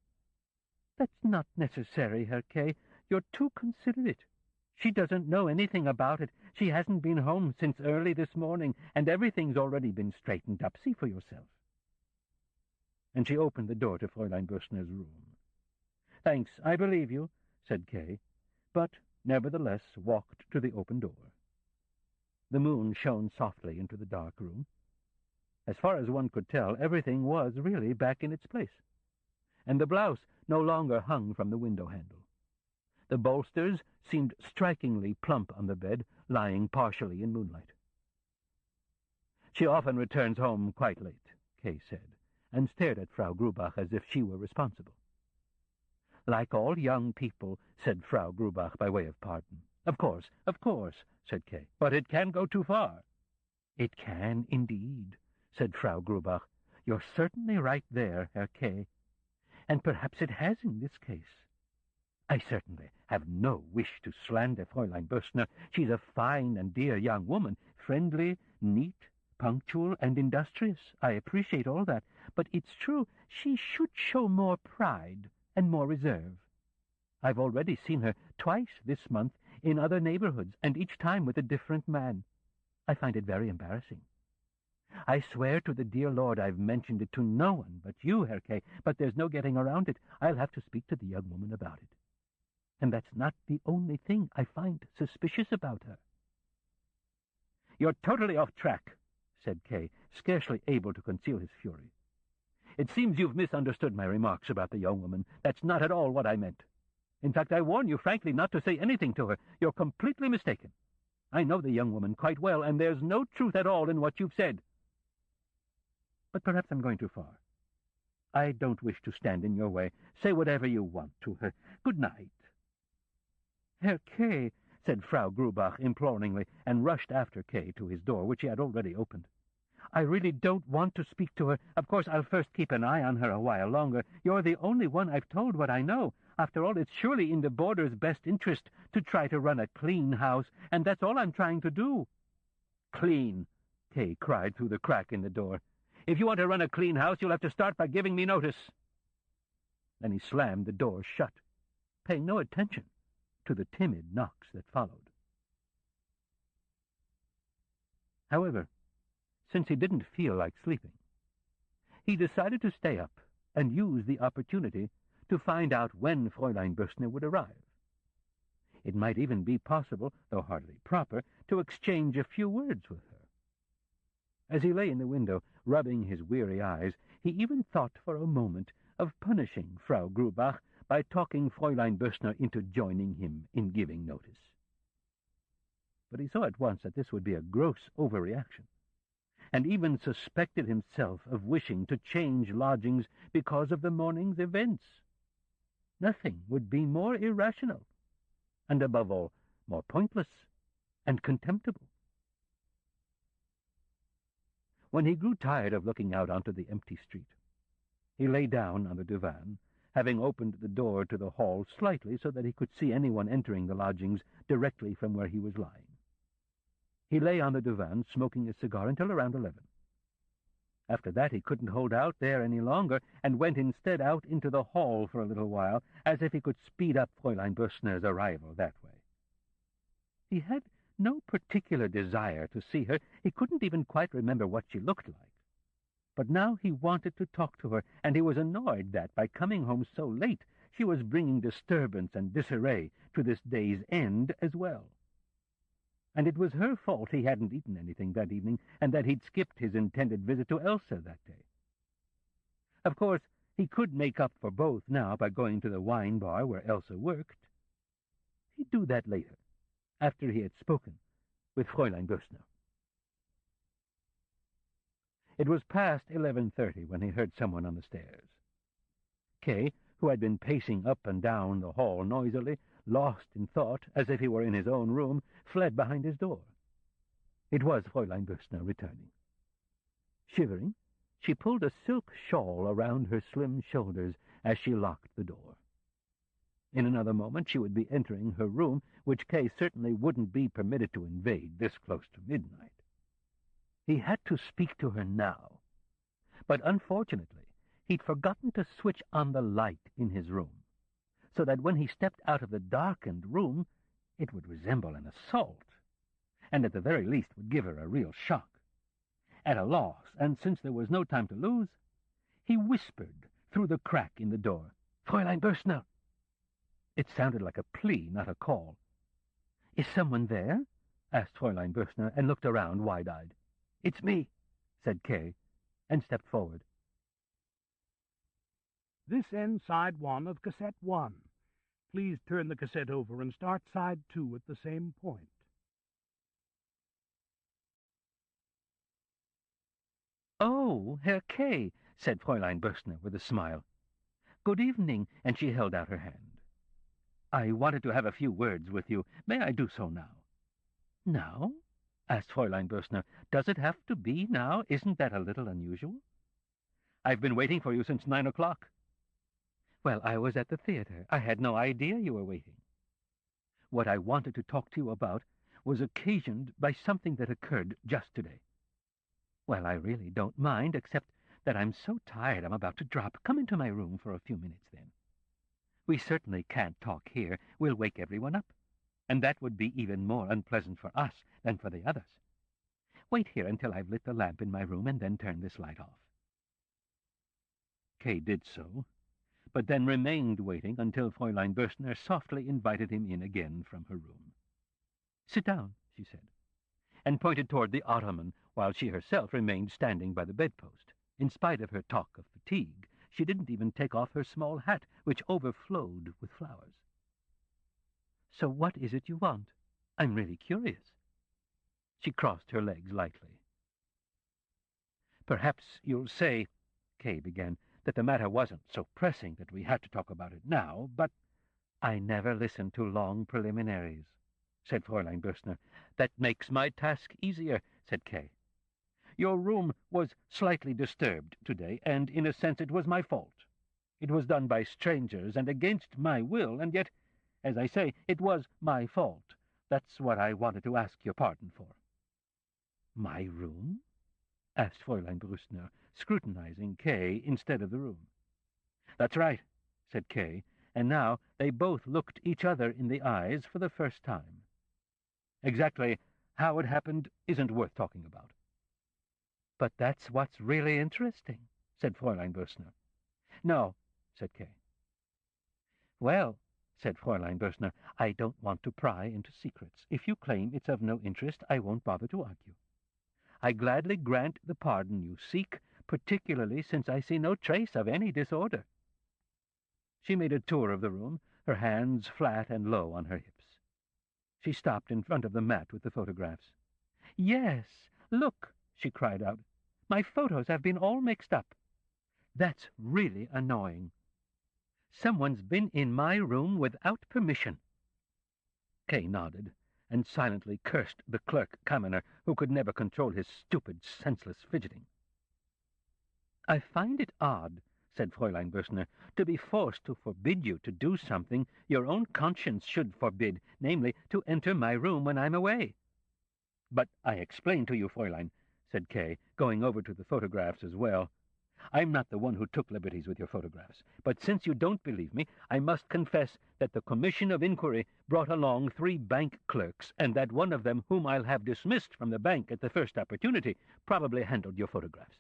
"That's not necessary, Herr Kay. You're too considerate. She doesn't know anything about it. She hasn't been home since early this morning, and everything's already been straightened up. See for yourself." And she opened the door to Fräulein Bössner's room. "Thanks, I believe you," said Kay, but nevertheless walked to the open door. The moon shone softly into the dark room. As far as one could tell, everything was really back in its place, and the blouse no longer hung from the window handle. The bolsters seemed strikingly plump on the bed, lying partially in moonlight. "She often returns home quite late," Kay said, and stared at Frau Grubach as if she were responsible. "Like all young people," said Frau Grubach by way of pardon. Of course," said Kay, "but it can go too far." "It can, indeed," said Frau Grubach. "You're certainly right there, Herr Kay. And perhaps it has in this case. I certainly have no wish to slander Fräulein Bössner. She's a fine and dear young woman, friendly, neat, punctual, and industrious. I appreciate all that. But it's true, she should show more pride and more reserve. I've already seen her twice this month in other neighborhoods, and each time with a different man. I find it very embarrassing. I swear to the dear Lord I've mentioned it to no one but you, Herr Kay, but there's no getting around it. I'll have to speak to the young woman about it. And that's not the only thing I find suspicious about her." "You're totally off track," said Kay, scarcely able to conceal his fury. "It seems you've misunderstood my remarks about the young woman. That's not at all what I meant. In fact, I warn you frankly not to say anything to her. You're completely mistaken. I know the young woman quite well, and there's no truth at all in what you've said. But perhaps I'm going too far. I don't wish to stand in your way. Say whatever you want to her. Good night." "Herr Kay," said Frau Grubach imploringly, and rushed after Kay to his door, which he had already opened. "I really don't want to speak to her. Of course, I'll first keep an eye on her a while longer. You're the only one I've told what I know. After all, it's surely in the boarder's best interest to try to run a clean house, and that's all I'm trying to do." "Clean," Kay cried through the crack in the door. "If you want to run a clean house, you'll have to start by giving me notice." Then he slammed the door shut, paying no attention to the timid knocks that followed. However, since he didn't feel like sleeping, he decided to stay up and use the opportunity to find out when Fräulein Bössner would arrive. It might even be possible, though hardly proper, to exchange a few words with her. As he lay in the window, rubbing his weary eyes, he even thought for a moment of punishing Frau Grubach by talking Fräulein Bössner into joining him in giving notice. But he saw at once that this would be a gross overreaction, and even suspected himself of wishing to change lodgings because of the morning's events. Nothing would be more irrational, and above all, more pointless and contemptible. When he grew tired of looking out onto the empty street, he lay down on the divan, having opened the door to the hall slightly so that he could see anyone entering the lodgings directly from where he was lying. He lay on the divan, smoking a cigar until around 11. After that he couldn't hold out there any longer, and went instead out into the hall for a little while, as if he could speed up Fräulein Bürstner's arrival that way. He had no particular desire to see her. He couldn't even quite remember what she looked like. But now he wanted to talk to her, and he was annoyed that, by coming home so late, she was bringing disturbance and disarray to this day's end as well. And it was her fault he hadn't eaten anything that evening, and that he'd skipped his intended visit to Elsa that day. Of course, he could make up for both now by going to the wine bar where Elsa worked. He'd do that later, after he had spoken with Fräulein Bürstner. It was past 11:30 when he heard someone on the stairs. Kay, who had been pacing up and down the hall noisily, lost in thought, as if he were in his own room, fled behind his door. It was Fräulein Bürstner returning. Shivering, she pulled a silk shawl around her slim shoulders as she locked the door. In another moment she would be entering her room, which Kay certainly wouldn't be permitted to invade this close to midnight. He had to speak to her now, but unfortunately he'd forgotten to switch on the light in his room, so that when he stepped out of the darkened room, it would resemble an assault, and at the very least would give her a real shock. At a loss, and since there was no time to lose, he whispered through the crack in the door, "Fräulein Bürstner!" It sounded like a plea, not a call. "Is someone there?" asked Fräulein Bürstner, and looked around wide-eyed. "It's me," said Kay, and stepped forward. This ends side 1 of cassette 1. Please turn the cassette over and start side 2 at the same point. "Oh, Herr Kay," said Fräulein Bürstner with a smile. "Good evening," and she held out her hand. "I wanted to have a few words with you. May I do so now?" "Now?" asked Fräulein Bürstner. "Does it have to be now? Isn't that a little unusual?" "I've been waiting for you since 9 o'clock. "Well, I was at the theater. I had no idea you were waiting. What I wanted to talk to you about was occasioned by something that occurred just today." "Well, I really don't mind, except that I'm so tired I'm about to drop. Come into my room for a few minutes, then. We certainly can't talk here. We'll wake everyone up, and that would be even more unpleasant for us than for the others. Wait here until I've lit the lamp in my room, and then turn this light off." Kay did so, but then remained waiting until Fräulein Bürstner softly invited him in again from her room. "Sit down," she said, and pointed toward the ottoman, while she herself remained standing by the bedpost. In spite of her talk of fatigue, she didn't even take off her small hat, which overflowed with flowers. "So what is it you want? I'm really curious." She crossed her legs lightly. "Perhaps you'll say," Kay began, "that the matter wasn't so pressing that we had to talk about it now, but—" "I never listen to long preliminaries," said Fräulein Bürstner. "That makes my task easier," said Kay. "Your room was slightly disturbed today, and in a sense it was my fault. It was done by strangers and against my will, and yet, as I say, it was my fault. That's what I wanted to ask your pardon for." "My room?" asked Fräulein Bürstner, scrutinizing Kay instead of the room. "That's right," said Kay, and now they both looked each other in the eyes for the first time. "Exactly how it happened isn't worth talking about." "But that's what's really interesting," said Fräulein Bürstner. "No," said Kay. "Well," said Fräulein Bürstner, "I don't want to pry into secrets. If you claim it's of no interest, I won't bother to argue. I gladly grant the pardon you seek, particularly since I see no trace of any disorder." She made a tour of the room, her hands flat and low on her hips. She stopped in front of the mat with the photographs. "Yes, look," she cried out. "My photos have been all mixed up. That's really annoying." Someone's been in my room without permission. Kay nodded, and silently cursed the clerk commoner who could never control his stupid, senseless fidgeting. "I find it odd," said Fräulein Bürstner, "to be forced to forbid you to do something your own conscience should forbid, namely, to enter my room when I'm away." "But I explained to you, Fräulein," said Kay, going over to the photographs as well. "I'm not the one who took liberties with your photographs, but since you don't believe me, I must confess that the Commission of Inquiry brought along 3 bank clerks, and that one of them, whom I'll have dismissed from the bank at the first opportunity, probably handled your photographs."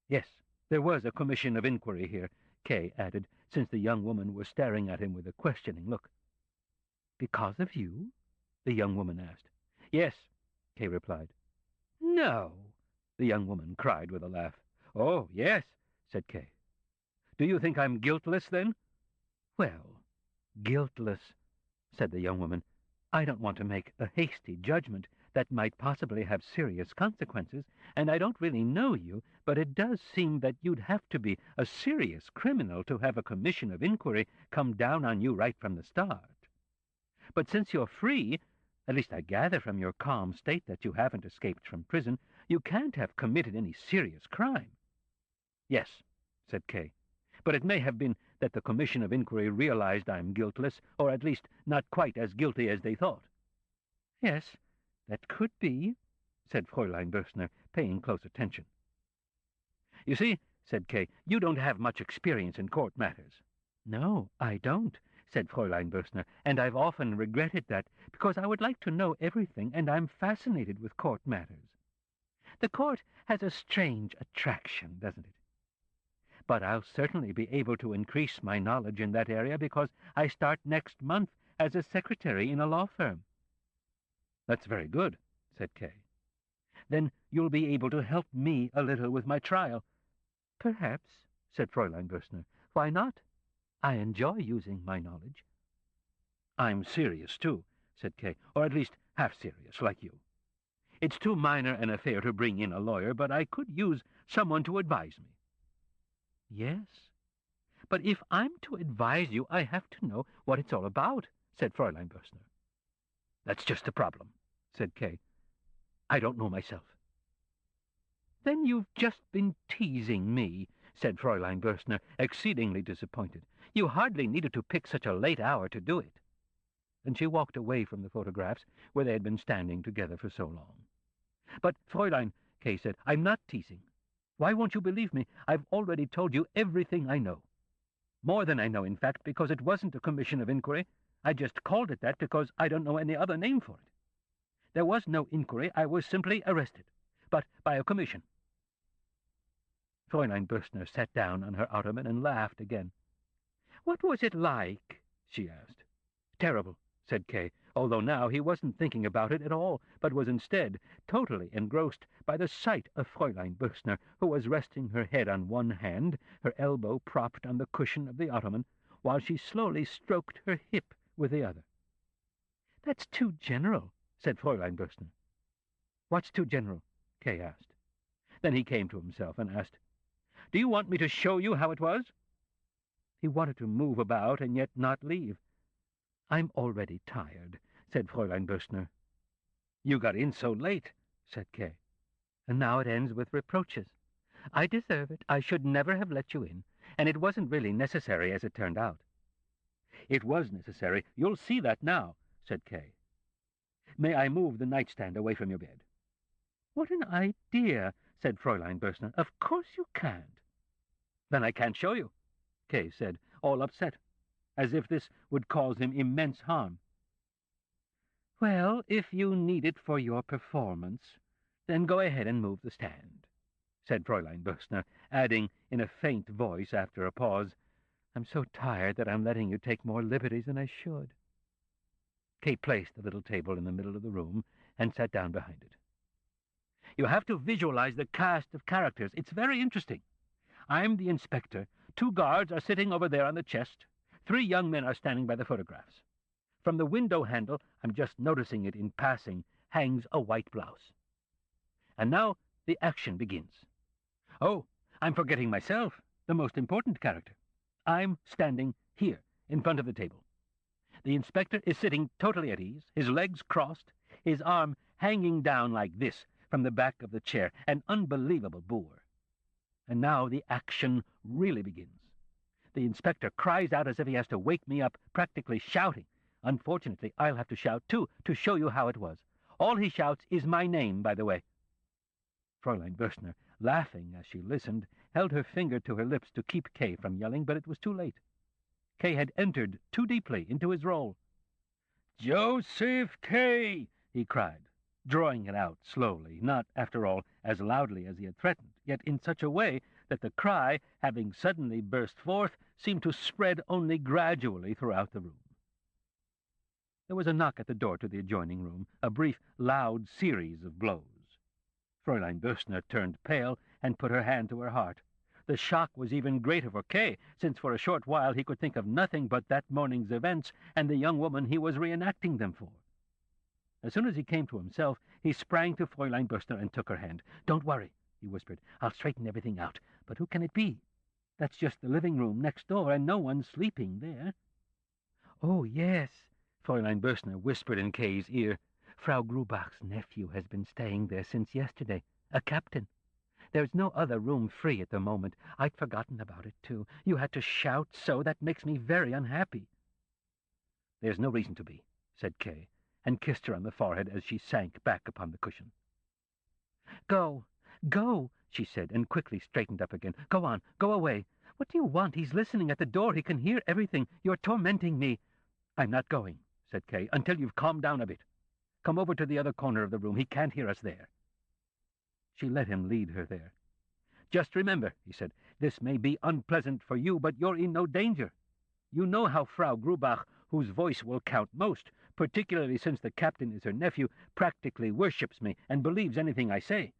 "Yes, there was a Commission of Inquiry here," Kay added, since the young woman was staring at him with a questioning look. "Because of you?" the young woman asked. "Yes," Kay replied. "No," the young woman cried with a laugh. "Oh, yes," said Kay. "Do you think I'm guiltless, then?" "Well, guiltless," said the young woman. "I don't want to make a hasty judgment that might possibly have serious consequences, and I don't really know you, but it does seem that you'd have to be a serious criminal to have a commission of inquiry come down on you right from the start. But since you're free, at least I gather from your calm state that you haven't escaped from prison, you can't have committed any serious crime." "Yes," said Kay, "but it may have been that the Commission of Inquiry realized I'm guiltless, or at least not quite as guilty as they thought." "Yes, that could be," said Fräulein Bürstner, paying close attention. "You see," said Kay, "you don't have much experience in court matters." "No, I don't," said Fräulein Bürstner, "and I've often regretted that, because I would like to know everything, and I'm fascinated with court matters. The court has a strange attraction, doesn't it? But I'll certainly be able to increase my knowledge in that area because I start next month as a secretary in a law firm." "That's very good," said Kay. "Then you'll be able to help me a little with my trial." "Perhaps," said Fräulein Bürstner. "Why not? I enjoy using my knowledge." "I'm serious, too," said Kay, "or at least half-serious, like you. It's too minor an affair to bring in a lawyer, but I could use someone to advise me." "Yes, but if I'm to advise you, I have to know what it's all about," said Fräulein Bürstner. "That's just the problem," said Kay. "I don't know myself." "Then you've just been teasing me," said Fräulein Bürstner, exceedingly disappointed. "You hardly needed to pick such a late hour to do it." And she walked away from the photographs where they had been standing together for so long. "But, Fräulein," Kay said, "I'm not teasing. Why won't you believe me? I've already told you everything I know. More than I know, in fact, because it wasn't a commission of inquiry. I just called it that because I don't know any other name for it. There was no inquiry. I was simply arrested, but by a commission." Fräulein Bürstner sat down on her ottoman and laughed again. "What was it like?" she asked. "Terrible," said Kay, although now he wasn't thinking about it at all, but was instead totally engrossed by the sight of Fräulein Bürstner, who was resting her head on one hand, her elbow propped on the cushion of the ottoman, while she slowly stroked her hip with the other. "That's too general," said Fräulein Bürstner. "What's too general?" Kay asked. Then he came to himself and asked, "Do you want me to show you how it was?" He wanted to move about and yet not leave. "I'm already tired," said Fräulein Bürstner. "You got in so late," said Kay. "And now it ends with reproaches. I deserve it. I should never have let you in, and it wasn't really necessary as it turned out." "It was necessary. You'll see that now," said Kay. "May I move the nightstand away from your bed?" "What an idea," said Fräulein Bürstner. "Of course you can't." "Then I can't show you," Kay said, all upset, as if this would cause him immense harm. "Well, if you need it for your performance, then go ahead and move the stand," said Fräulein Bürstner, adding in a faint voice after a pause, "I'm so tired that I'm letting you take more liberties than I should." Kay placed the little table in the middle of the room and sat down behind it. "You have to visualize the cast of characters. It's very interesting. I'm the inspector. 2 guards are sitting over there on the chest. 3 young men are standing by the photographs. From the window handle, I'm just noticing it in passing, hangs a white blouse. And now the action begins. Oh, I'm forgetting myself, the most important character. I'm standing here, in front of the table. The inspector is sitting totally at ease, his legs crossed, his arm hanging down like this from the back of the chair, an unbelievable bore. And now the action really begins. The inspector cries out as if he has to wake me up, practically shouting. Unfortunately, I'll have to shout, too, to show you how it was. All he shouts is my name, by the way. Fräulein Bürstner, laughing as she listened, held her finger to her lips to keep Kay from yelling, but it was too late. Kay had entered too deeply into his role. "Josef K!" he cried, drawing it out slowly, not, after all, as loudly as he had threatened, yet in such a way that the cry, having suddenly burst forth, seemed to spread only gradually throughout the room. There was a knock at the door to the adjoining room, a brief, loud series of blows. Fräulein Bürstner turned pale and put her hand to her heart. The shock was even greater for Kay, since for a short while he could think of nothing but that morning's events and the young woman he was reenacting them for. As soon as he came to himself, he sprang to Fräulein Bürstner and took her hand. "Don't worry," he whispered. "I'll straighten everything out. But who can it be? That's just the living room next door, and no one's sleeping there." "Oh, yes," Fräulein Bürstner whispered in Kay's ear. "Frau Grubach's nephew has been staying there since yesterday, a captain. There's no other room free at the moment. I'd forgotten about it, too. You had to shout so. That makes me very unhappy." "There's no reason to be," said Kay, and kissed her on the forehead as she sank back upon the cushion. "Go, go," she said, and quickly straightened up again. "Go on, go away. What do you want? He's listening at the door. He can hear everything. You're tormenting me." "I'm not going," said Kay, "until you've calmed down a bit. Come over to the other corner of the room. He can't hear us there." She let him lead her there. "Just remember," he said, "this may be unpleasant for you, but you're in no danger. You know how Frau Grubach, whose voice will count most, particularly since the captain is her nephew, practically worships me and believes anything I say.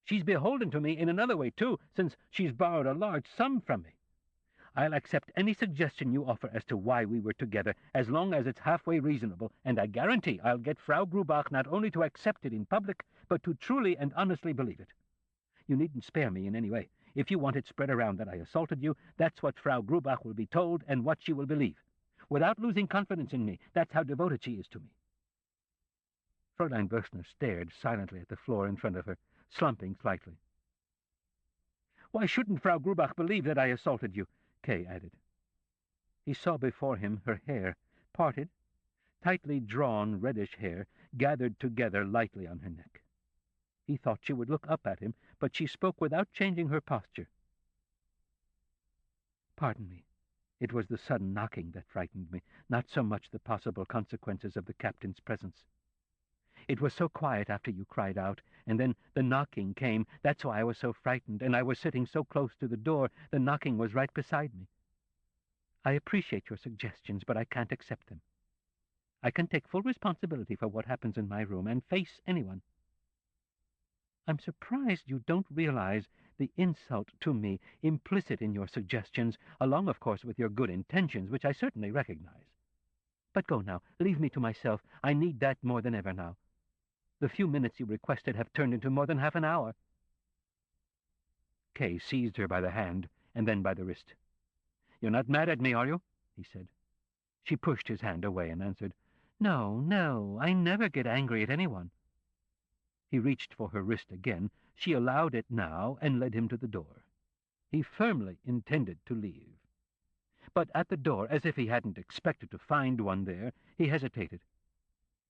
She's beholden to me in another way, too, since she's borrowed a large sum from me. I'll accept any suggestion you offer as to why we were together, as long as it's halfway reasonable, and I guarantee I'll get Frau Grubach not only to accept it in public, but to truly and honestly believe it. You needn't spare me in any way. If you want it spread around that I assaulted you, that's what Frau Grubach will be told and what she will believe. Without losing confidence in me, that's how devoted she is to me." Fräulein Bürstner stared silently at the floor in front of her, slumping slightly. "Why shouldn't Frau Grubach believe that I assaulted you?" Kay added. He saw before him her hair, parted, tightly drawn reddish hair, gathered together lightly on her neck. He thought she would look up at him, but she spoke without changing her posture. "Pardon me. It was the sudden knocking that frightened me, not so much the possible consequences of the captain's presence. It was so quiet after you cried out, and then the knocking came. That's why I was so frightened, and I was sitting so close to the door. The knocking was right beside me. I appreciate your suggestions, but I can't accept them. I can take full responsibility for what happens in my room and face anyone. I'm surprised you don't realize the insult to me implicit in your suggestions, along, of course, with your good intentions, which I certainly recognize. But go now. Leave me to myself. I need that more than ever now. The few minutes you requested have turned into more than half an hour." Kay seized her by the hand and then by the wrist. "You're not mad at me, are you?" he said. She pushed his hand away and answered, "No, no, I never get angry at anyone." He reached for her wrist again. She allowed it now and led him to the door. He firmly intended to leave. But at the door, as if he hadn't expected to find one there, he hesitated.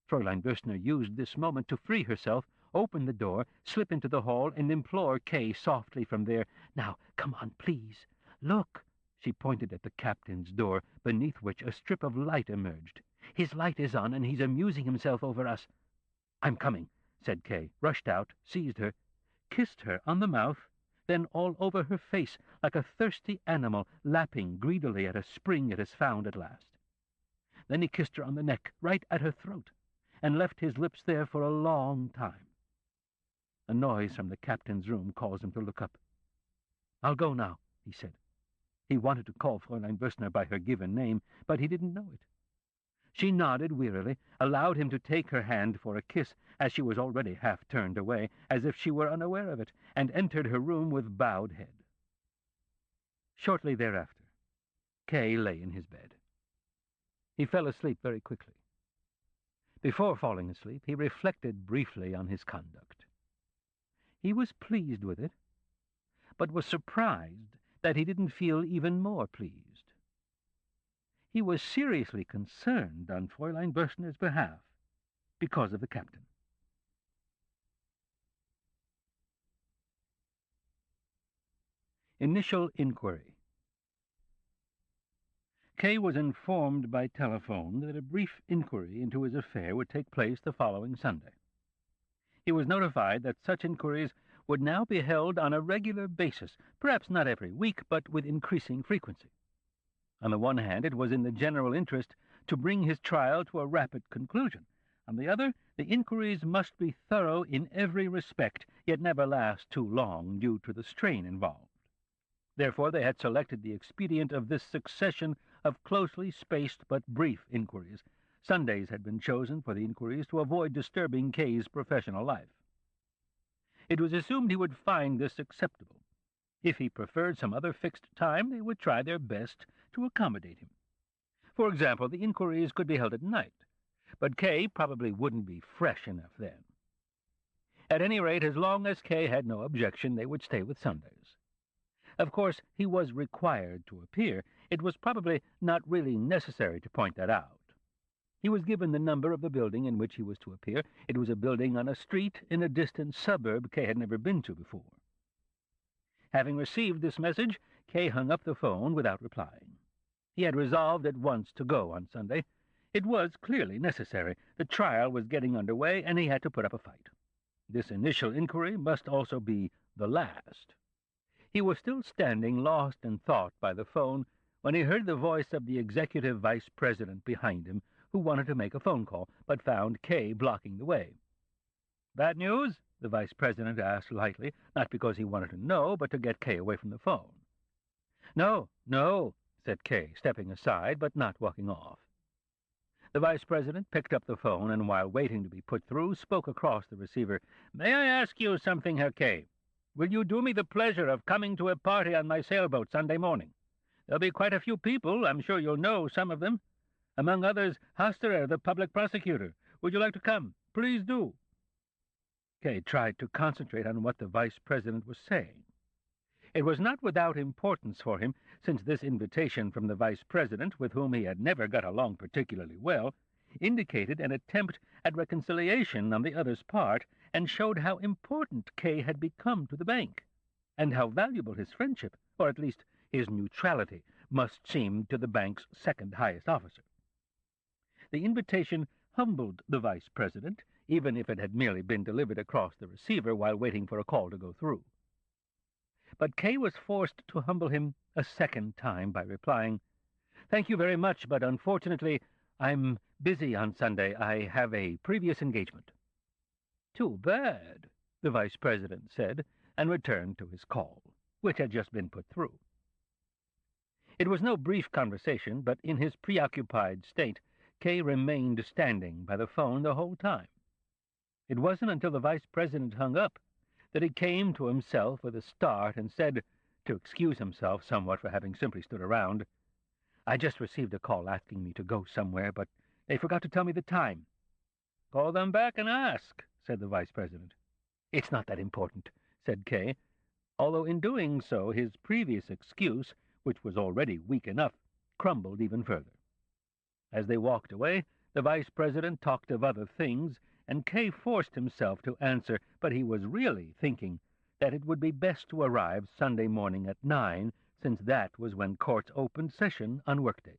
Fräulein Bürstner used this moment to free herself, open the door, slip into the hall, and implore Kay softly from there, "Now, come on, please. Look." She pointed at the captain's door, beneath which a strip of light emerged. "His light is on, and he's amusing himself over us." "I'm coming," said Kay, rushed out, seized her, kissed her on the mouth, then all over her face, like a thirsty animal lapping greedily at a spring it has found at last. Then he kissed her on the neck, right at her throat, and left his lips there for a long time. A noise from the captain's room caused him to look up. "I'll go now," he said. He wanted to call Fräulein Bürstner by her given name, but he didn't know it. She nodded wearily, allowed him to take her hand for a kiss, as she was already half turned away, as if she were unaware of it, and entered her room with bowed head. Shortly thereafter, Kay lay in his bed. He fell asleep very quickly. Before falling asleep, he reflected briefly on his conduct. He was pleased with it, but was surprised that he didn't feel even more pleased. He was seriously concerned on Fräulein Böschner's behalf because of the captain. Initial inquiry. Kay was informed by telephone that a brief inquiry into his affair would take place the following Sunday. He was notified that such inquiries would now be held on a regular basis, perhaps not every week, but with increasing frequency. On the one hand, it was in the general interest to bring his trial to a rapid conclusion. On the other, the inquiries must be thorough in every respect, yet never last too long due to the strain involved. Therefore, they had selected the expedient of this succession of closely spaced but brief inquiries. Sundays had been chosen for the inquiries to avoid disturbing Kay's professional life. It was assumed he would find this acceptable. If he preferred some other fixed time, they would try their best to accommodate him. For example, the inquiries could be held at night, but Kay probably wouldn't be fresh enough then. At any rate, as long as Kay had no objection, they would stay with Sundays. Of course, he was required to appear. It was probably not really necessary to point that out. He was given the number of the building in which he was to appear. It was a building on a street in a distant suburb Kay had never been to before. Having received this message, Kay hung up the phone without replying. He had resolved at once to go on Sunday. It was clearly necessary. The trial was getting under way, and he had to put up a fight. This initial inquiry must also be the last. He was still standing lost in thought by the phone when he heard the voice of the executive vice president behind him, who wanted to make a phone call, but found Kay blocking the way. "Bad news?" the vice president asked lightly, not because he wanted to know, but to get Kay away from the phone. No, said Kay, stepping aside, but not walking off. The vice president picked up the phone and, while waiting to be put through, spoke across the receiver. "May I ask you something, Herr Kay? Will you do me the pleasure of coming to a party on my sailboat Sunday morning? There'll be quite a few people. I'm sure you'll know some of them. Among others, Hasterer, the public prosecutor. Would you like to come? Please do." Kay tried to concentrate on what the vice president was saying. It was not without importance for him, since this invitation from the vice president, with whom he had never got along particularly well, indicated an attempt at reconciliation on the other's part, and showed how important Kay had become to the bank, and how valuable his friendship, or at least his neutrality, must seem to the bank's second-highest officer. The invitation humbled the vice president, even if it had merely been delivered across the receiver while waiting for a call to go through. But Kay was forced to humble him a second time by replying, "Thank you very much, but unfortunately I'm busy on Sunday. I have a previous engagement." "Too bad," the vice president said, and returned to his call, which had just been put through. It was no brief conversation, but in his preoccupied state, Kay remained standing by the phone the whole time. It wasn't until the vice president hung up that he came to himself with a start and said, to excuse himself somewhat for having simply stood around, "I just received a call asking me to go somewhere, but they forgot to tell me the time." "Call them back and ask," said the vice president. "It's not that important," said Kay, although in doing so his previous excuse, which was already weak enough, crumbled even further. As they walked away, the vice president talked of other things, and Kay forced himself to answer, but he was really thinking that it would be best to arrive Sunday morning at 9, since that was when courts opened session on workdays.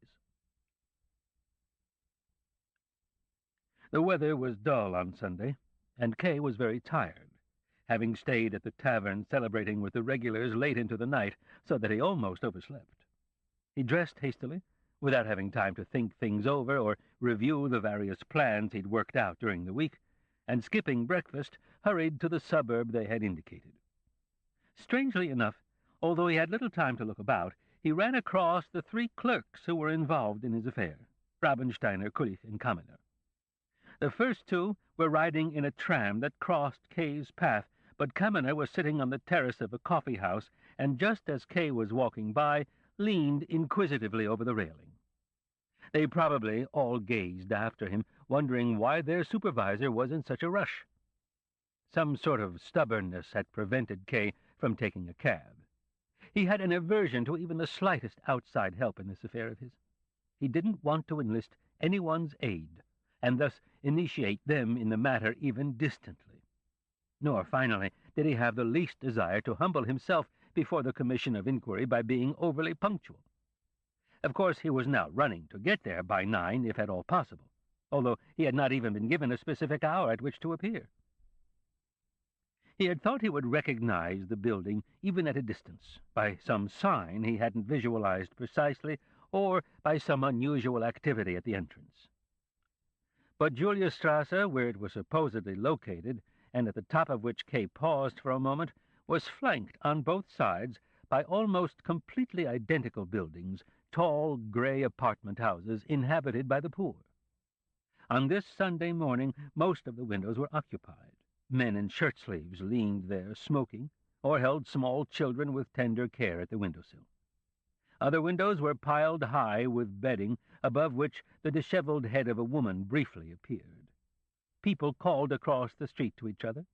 The weather was dull on Sunday, and Kay was very tired, having stayed at the tavern celebrating with the regulars late into the night, so that he almost overslept. He dressed hastily, without having time to think things over or review the various plans he'd worked out during the week, and skipping breakfast, hurried to the suburb they had indicated. Strangely enough, although he had little time to look about, he ran across the 3 clerks who were involved in his affair, Rabensteiner, Kulich, and Kaminer. The first 2 were riding in a tram that crossed Kay's path, but Kaminer was sitting on the terrace of a coffee-house, and just as Kay was walking by, leaned inquisitively over the railing. They probably all gazed after him, wondering why their supervisor was in such a rush. Some sort of stubbornness had prevented Kay from taking a cab. He had an aversion to even the slightest outside help in this affair of his. He didn't want to enlist anyone's aid, and thus initiate them in the matter even distantly. Nor, finally, did he have the least desire to humble himself before the Commission of Inquiry by being overly punctual. Of course, he was now running to get there by 9, if at all possible, although he had not even been given a specific hour at which to appear. He had thought he would recognize the building, even at a distance, by some sign he hadn't visualized precisely, or by some unusual activity at the entrance. But Juliusstrasse, where it was supposedly located, and at the top of which Kay paused for a moment, was flanked on both sides by almost completely identical buildings, tall, gray apartment houses inhabited by the poor. On this Sunday morning, most of the windows were occupied. Men in shirt-sleeves leaned there, smoking, or held small children with tender care at the windowsill. Other windows were piled high with bedding, above which the disheveled head of a woman briefly appeared. People called across the street to each other.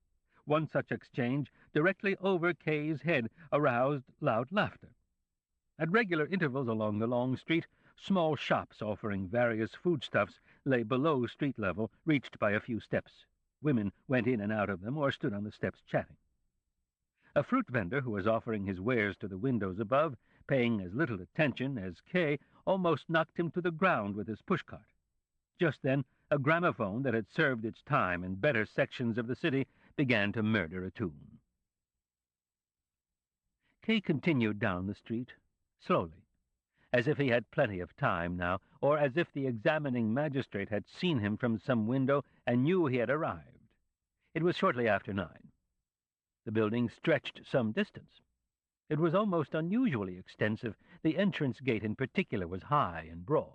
One such exchange, directly over Kay's head, aroused loud laughter. At regular intervals along the long street, small shops offering various foodstuffs lay below street level, reached by a few steps. Women went in and out of them or stood on the steps chatting. A fruit vendor who was offering his wares to the windows above, paying as little attention as Kay, almost knocked him to the ground with his pushcart. Just then, a gramophone that had served its time in better sections of the city began to murder a tune. Kay continued down the street, slowly, as if he had plenty of time now, or as if the examining magistrate had seen him from some window and knew he had arrived. It was shortly after 9. The building stretched some distance. It was almost unusually extensive. The entrance gate in particular was high and broad.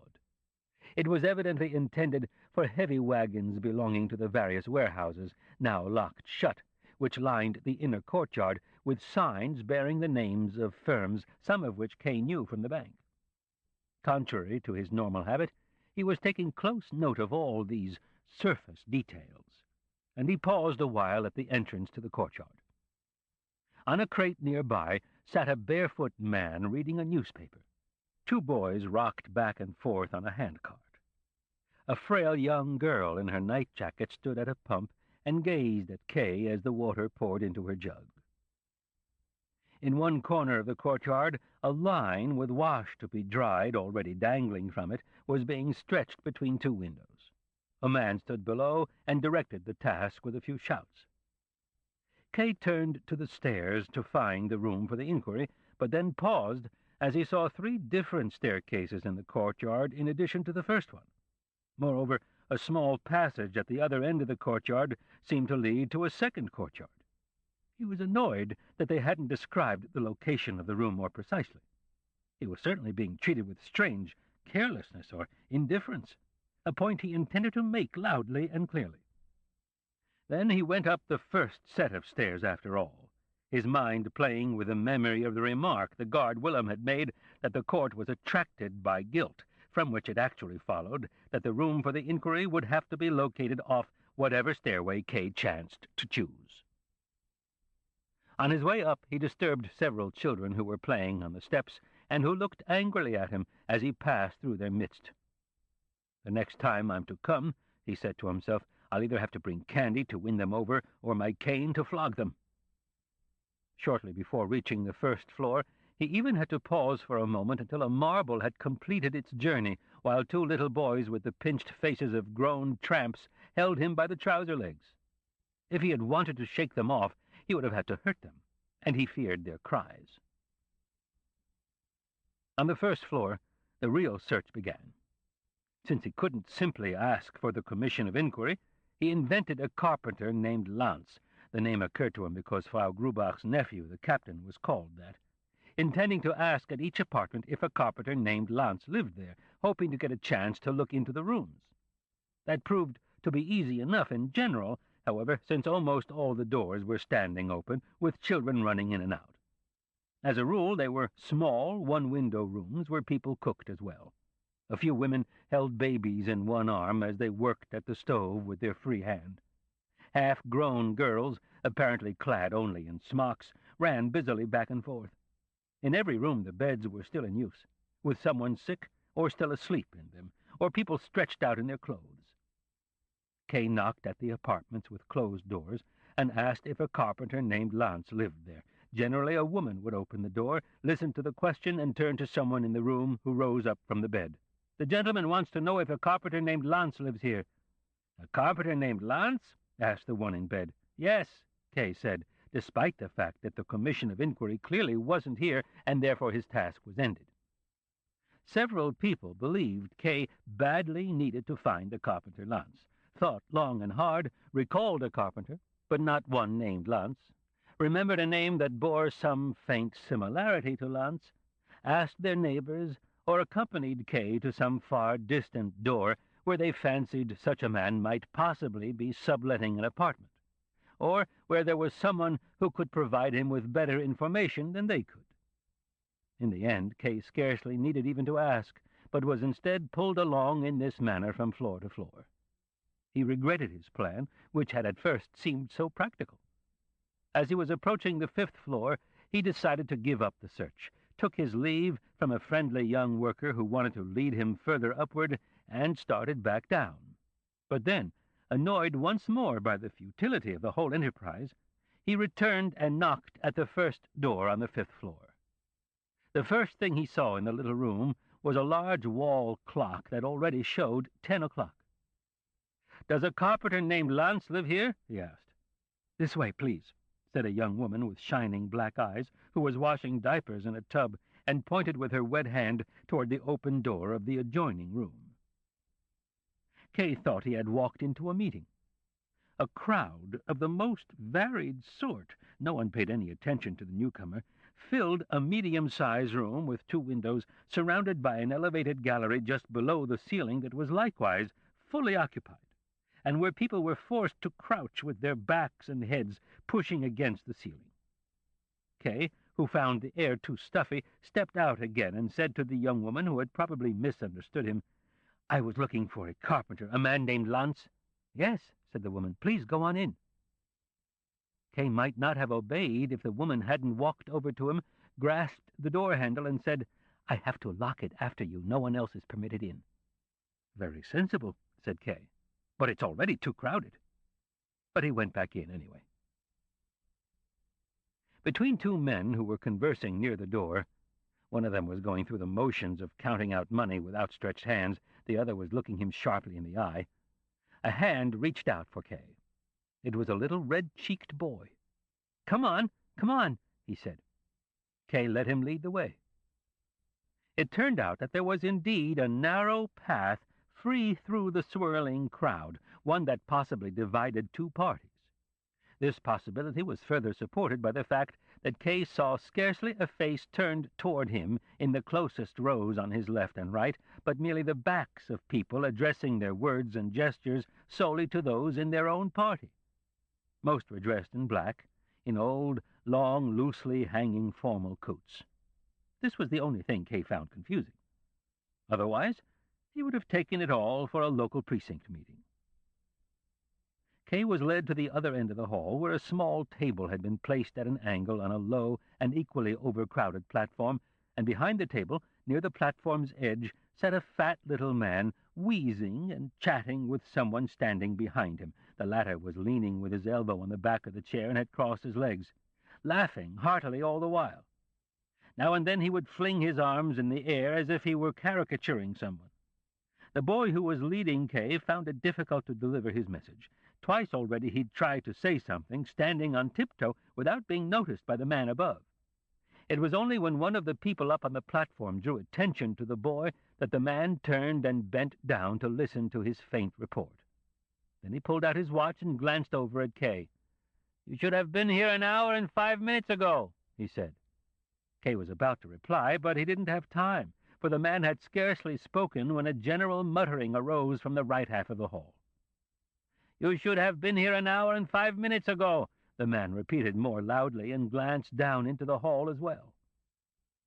It was evidently intended for heavy wagons belonging to the various warehouses, now locked shut, which lined the inner courtyard with signs bearing the names of firms, some of which Kay knew from the bank. Contrary to his normal habit, he was taking close note of all these surface details, and he paused a while at the entrance to the courtyard. On a crate nearby sat a barefoot man reading a newspaper. 2 boys rocked back and forth on a handcart. A frail young girl in her night jacket stood at a pump and gazed at Kay as the water poured into her jug. In one corner of the courtyard, a line with wash to be dried already dangling from it was being stretched between 2 windows. A man stood below and directed the task with a few shouts. Kay turned to the stairs to find the room for the inquiry, but then paused as he saw 3 different staircases in the courtyard in addition to the first one. Moreover, a small passage at the other end of the courtyard seemed to lead to a second courtyard. He was annoyed that they hadn't described the location of the room more precisely. He was certainly being treated with strange carelessness or indifference, a point he intended to make loudly and clearly. Then he went up the first set of stairs after all, his mind playing with the memory of the remark the guard Willem had made that the court was attracted by guilt, from which it actually followed that the room for the inquiry would have to be located off whatever stairway Kay chanced to choose. On his way up, he disturbed several children who were playing on the steps and who looked angrily at him as he passed through their midst. "The next time I'm to come," he said to himself, "I'll either have to bring candy to win them over or my cane to flog them." Shortly before reaching the first floor, he even had to pause for a moment until a marble had completed its journey, while 2 little boys with the pinched faces of grown tramps held him by the trouser legs. If he had wanted to shake them off, he would have had to hurt them, and he feared their cries. On the first floor, the real search began. Since he couldn't simply ask for the Commission of Inquiry, he invented a carpenter named Lance. The name occurred to him because Frau Grubach's nephew, the captain, was called that, intending to ask at each apartment if a carpenter named Lance lived there, hoping to get a chance to look into the rooms. That proved to be easy enough in general, however, since almost all the doors were standing open, with children running in and out. As a rule, they were small, one-window rooms where people cooked as well. A few women held babies in one arm as they worked at the stove with their free hand. Half-grown girls, apparently clad only in smocks, ran busily back and forth. In every room the beds were still in use, with someone sick or still asleep in them, or people stretched out in their clothes. Kay knocked at the apartments with closed doors and asked if a carpenter named Lance lived there. Generally, a woman would open the door, listen to the question, and turn to someone in the room who rose up from the bed. "The gentleman wants to know if a carpenter named Lance lives here." "A carpenter named Lance?" asked the one in bed. "Yes," Kay said, despite the fact that the commission of inquiry clearly wasn't here, and therefore his task was ended. Several people believed Kay badly needed to find the carpenter Lance, thought long and hard, recalled a carpenter, but not one named Lance, remembered a name that bore some faint similarity to Lance, asked their neighbors, or accompanied Kay to some far-distant door where they fancied such a man might possibly be subletting an apartment, or where there was someone who could provide him with better information than they could. In the end, Kay scarcely needed even to ask, but was instead pulled along in this manner from floor to floor. He regretted his plan, which had at first seemed so practical. As he was approaching the 5th floor, he decided to give up the search, took his leave from a friendly young worker who wanted to lead him further upward, and started back down. But then, annoyed once more by the futility of the whole enterprise, he returned and knocked at the first door on the 5th floor. The first thing he saw in the little room was a large wall clock that already showed 10 o'clock. "Does a carpenter named Lance live here?" he asked. "This way, please," said a young woman with shining black eyes, who was washing diapers in a tub, and pointed with her wet hand toward the open door of the adjoining room. Kay thought he had walked into a meeting. A crowd of the most varied sort, no one paid any attention to the newcomer, filled a medium-sized room with 2 windows, surrounded by an elevated gallery just below the ceiling that was likewise fully occupied, and where people were forced to crouch with their backs and heads pushing against the ceiling. Kay, who found the air too stuffy, stepped out again and said to the young woman, who had probably misunderstood him, "I was looking for a carpenter, a man named Lance." "Yes," said the woman. "Please go on in." Kay might not have obeyed if the woman hadn't walked over to him, grasped the door handle, and said, "I have to lock it after you. No one else is permitted in." "Very sensible," said Kay, "but it's already too crowded." But he went back in anyway. Between 2 men who were conversing near the door, one of them was going through the motions of counting out money with outstretched hands, the other was looking him sharply in the eye, a hand reached out for Kay. It was a little red-cheeked boy. Come on," he said. Kay let him lead the way. It turned out that there was indeed a narrow path free through the swirling crowd, one that possibly divided 2 parties. This possibility was further supported by the fact that Kay saw scarcely a face turned toward him in the closest rows on his left and right, but merely the backs of people addressing their words and gestures solely to those in their own party. Most were dressed in black, in old, long, loosely hanging formal coats. This was the only thing Kay found confusing. Otherwise, he would have taken it all for a local precinct meeting. Kay was led to the other end of the hall, where a small table had been placed at an angle on a low and equally overcrowded platform, and behind the table, near the platform's edge, sat a fat little man, wheezing and chatting with someone standing behind him. The latter was leaning with his elbow on the back of the chair and had crossed his legs, laughing heartily all the while. Now and then he would fling his arms in the air as if he were caricaturing someone. The boy who was leading Kay found it difficult to deliver his message. Twice already he'd tried to say something, standing on tiptoe, without being noticed by the man above. It was only when one of the people up on the platform drew attention to the boy that the man turned and bent down to listen to his faint report. Then he pulled out his watch and glanced over at Kay. "You should have been here an hour and 5 minutes ago," he said. Kay was about to reply, but he didn't have time, for the man had scarcely spoken when a general muttering arose from the right half of the hall. "You should have been here an hour and 5 minutes ago," the man repeated more loudly, and glanced down into the hall as well.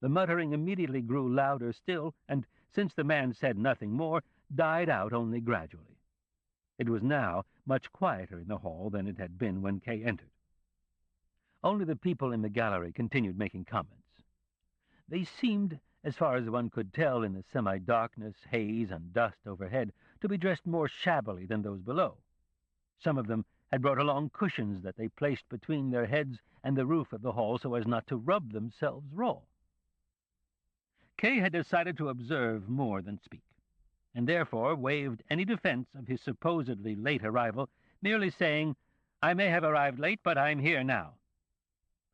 The muttering immediately grew louder still, and, since the man said nothing more, died out only gradually. It was now much quieter in the hall than it had been when Kay entered. Only the people in the gallery continued making comments. They seemed, as far as one could tell in the semi-darkness, haze, and dust overhead, to be dressed more shabbily than those below. Some of them had brought along cushions that they placed between their heads and the roof of the hall so as not to rub themselves raw. Kay had decided to observe more than speak, and therefore waived any defense of his supposedly late arrival, merely saying, "I may have arrived late, but I'm here now."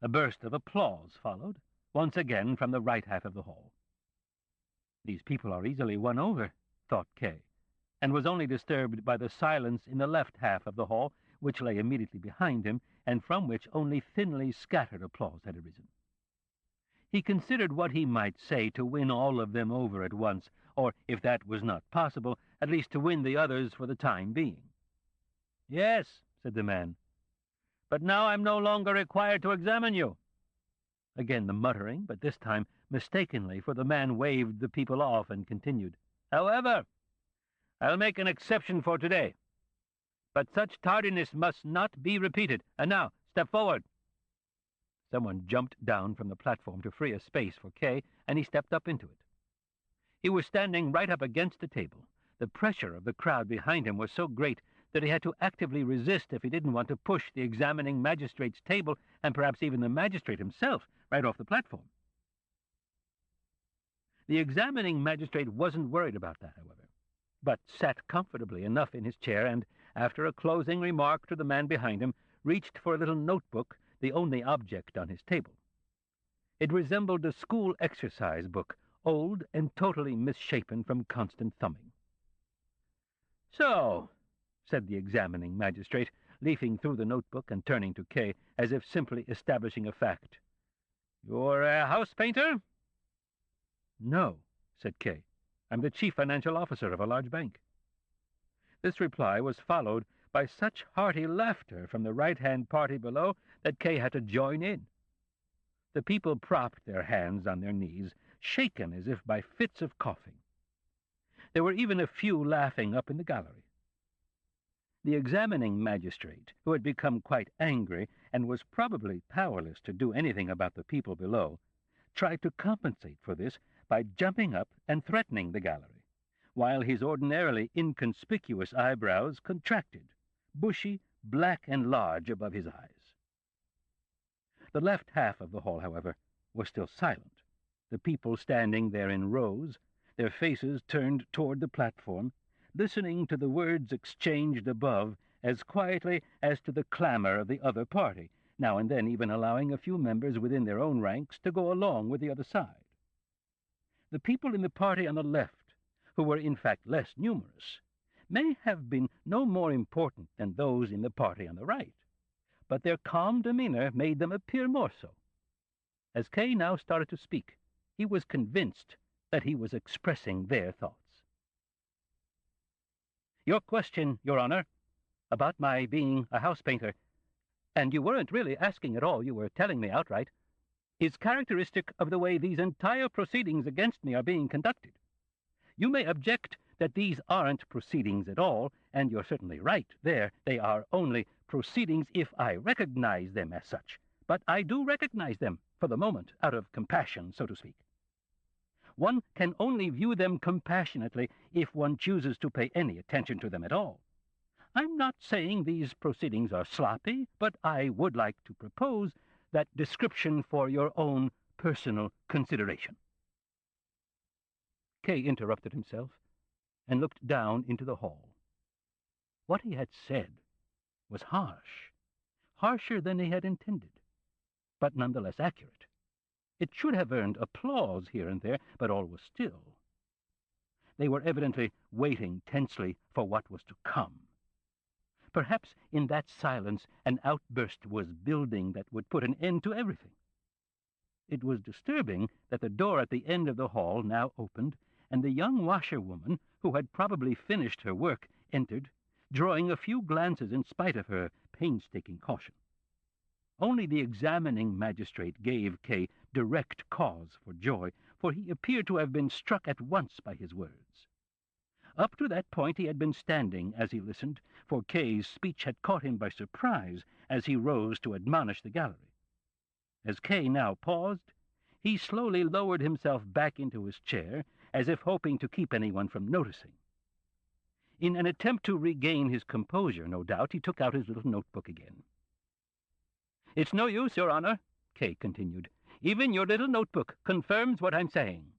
A burst of applause followed, once again from the right half of the hall. These people are easily won over, thought Kay, and was only disturbed by the silence in the left half of the hall, which lay immediately behind him, and from which only thinly scattered applause had arisen. He considered what he might say to win all of them over at once, or, if that was not possible, at least to win the others for the time being. "Yes," said the man, "but now I'm no longer required to examine you." Again the muttering, but this time mistakenly, for the man waved the people off and continued, "However, I'll make an exception for today. But such tardiness must not be repeated. And now, step forward." Someone jumped down from the platform to free a space for Kay, and he stepped up into it. He was standing right up against the table. The pressure of the crowd behind him was so great that he had to actively resist if he didn't want to push the examining magistrate's table, and perhaps even the magistrate himself, right off the platform. The examining magistrate wasn't worried about that, however, but sat comfortably enough in his chair and, after a closing remark to the man behind him, reached for a little notebook, the only object on his table. It resembled a school exercise book, old and totally misshapen from constant thumbing. "So," said the examining magistrate, leafing through the notebook and turning to Kay, as if simply establishing a fact, "you're a house painter?" "No," said Kay. "I'm the chief financial officer of a large bank." This reply was followed by such hearty laughter from the right-hand party below that Kay had to join in. The people propped their hands on their knees, shaken as if by fits of coughing. There were even a few laughing up in the gallery. The examining magistrate, who had become quite angry and was probably powerless to do anything about the people below, tried to compensate for this by jumping up and threatening the gallery, while his ordinarily inconspicuous eyebrows contracted, bushy, black, and large above his eyes. The left half of the hall, however, was still silent, the people standing there in rows, their faces turned toward the platform, listening to the words exchanged above as quietly as to the clamor of the other party, now and then even allowing a few members within their own ranks to go along with the other side. The people in the party on the left, who were in fact less numerous, may have been no more important than those in the party on the right, but their calm demeanor made them appear more so. As Kay now started to speak, he was convinced that he was expressing their thoughts. "Your question, Your Honor, about my being a house painter, and you weren't really asking at all, you were telling me outright, is characteristic of the way these entire proceedings against me are being conducted. You may object that these aren't proceedings at all, and you're certainly right there. They are only proceedings if I recognize them as such. But I do recognize them, for the moment, out of compassion, so to speak. One can only view them compassionately if one chooses to pay any attention to them at all. I'm not saying these proceedings are sloppy, but I would like to propose that description for your own personal consideration." Kay interrupted himself and looked down into the hall. What he had said was harsh, harsher than he had intended, but nonetheless accurate. It should have earned applause here and there, but all was still. They were evidently waiting tensely for what was to come. Perhaps in that silence an outburst was building that would put an end to everything. It was disturbing that the door at the end of the hall now opened, and the young washerwoman, who had probably finished her work, entered, drawing a few glances in spite of her painstaking caution. Only the examining magistrate gave Kay direct cause for joy, for he appeared to have been struck at once by his words. Up to that point he had been standing as he listened, for Kay's speech had caught him by surprise as he rose to admonish the gallery. As Kay now paused, he slowly lowered himself back into his chair, as if hoping to keep anyone from noticing. In an attempt to regain his composure, no doubt, he took out his little notebook again. "It's no use, Your Honor," Kay continued. "Even your little notebook confirms what I'm saying."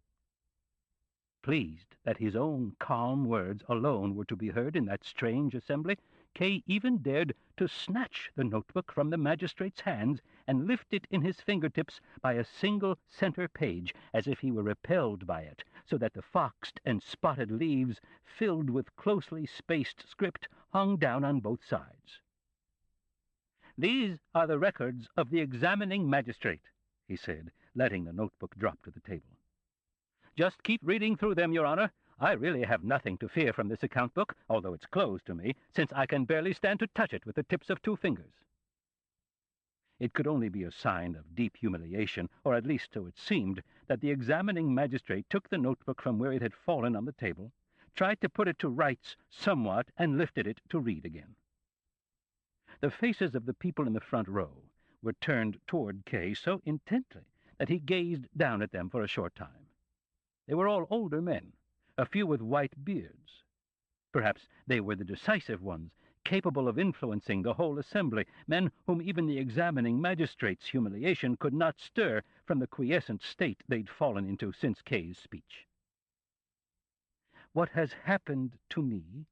Pleased that his own calm words alone were to be heard in that strange assembly, Kay even dared to snatch the notebook from the magistrate's hands and lift it in his fingertips by a single center page, as if he were repelled by it, so that the foxed and spotted leaves, filled with closely spaced script, hung down on both sides. "These are the records of the examining magistrate," he said, letting the notebook drop to the table. "Just keep reading through them, Your Honor. I really have nothing to fear from this account book, although it's closed to me, since I can barely stand to touch it with the tips of 2 fingers." It could only be a sign of deep humiliation, or at least so it seemed, that the examining magistrate took the notebook from where it had fallen on the table, tried to put it to rights somewhat, and lifted it to read again. The faces of the people in the front row were turned toward Kay so intently that he gazed down at them for a short time. They were all older men, a few with white beards. Perhaps they were the decisive ones, capable of influencing the whole assembly, men whom even the examining magistrate's humiliation could not stir from the quiescent state they'd fallen into since Kay's speech. "What has happened to me,"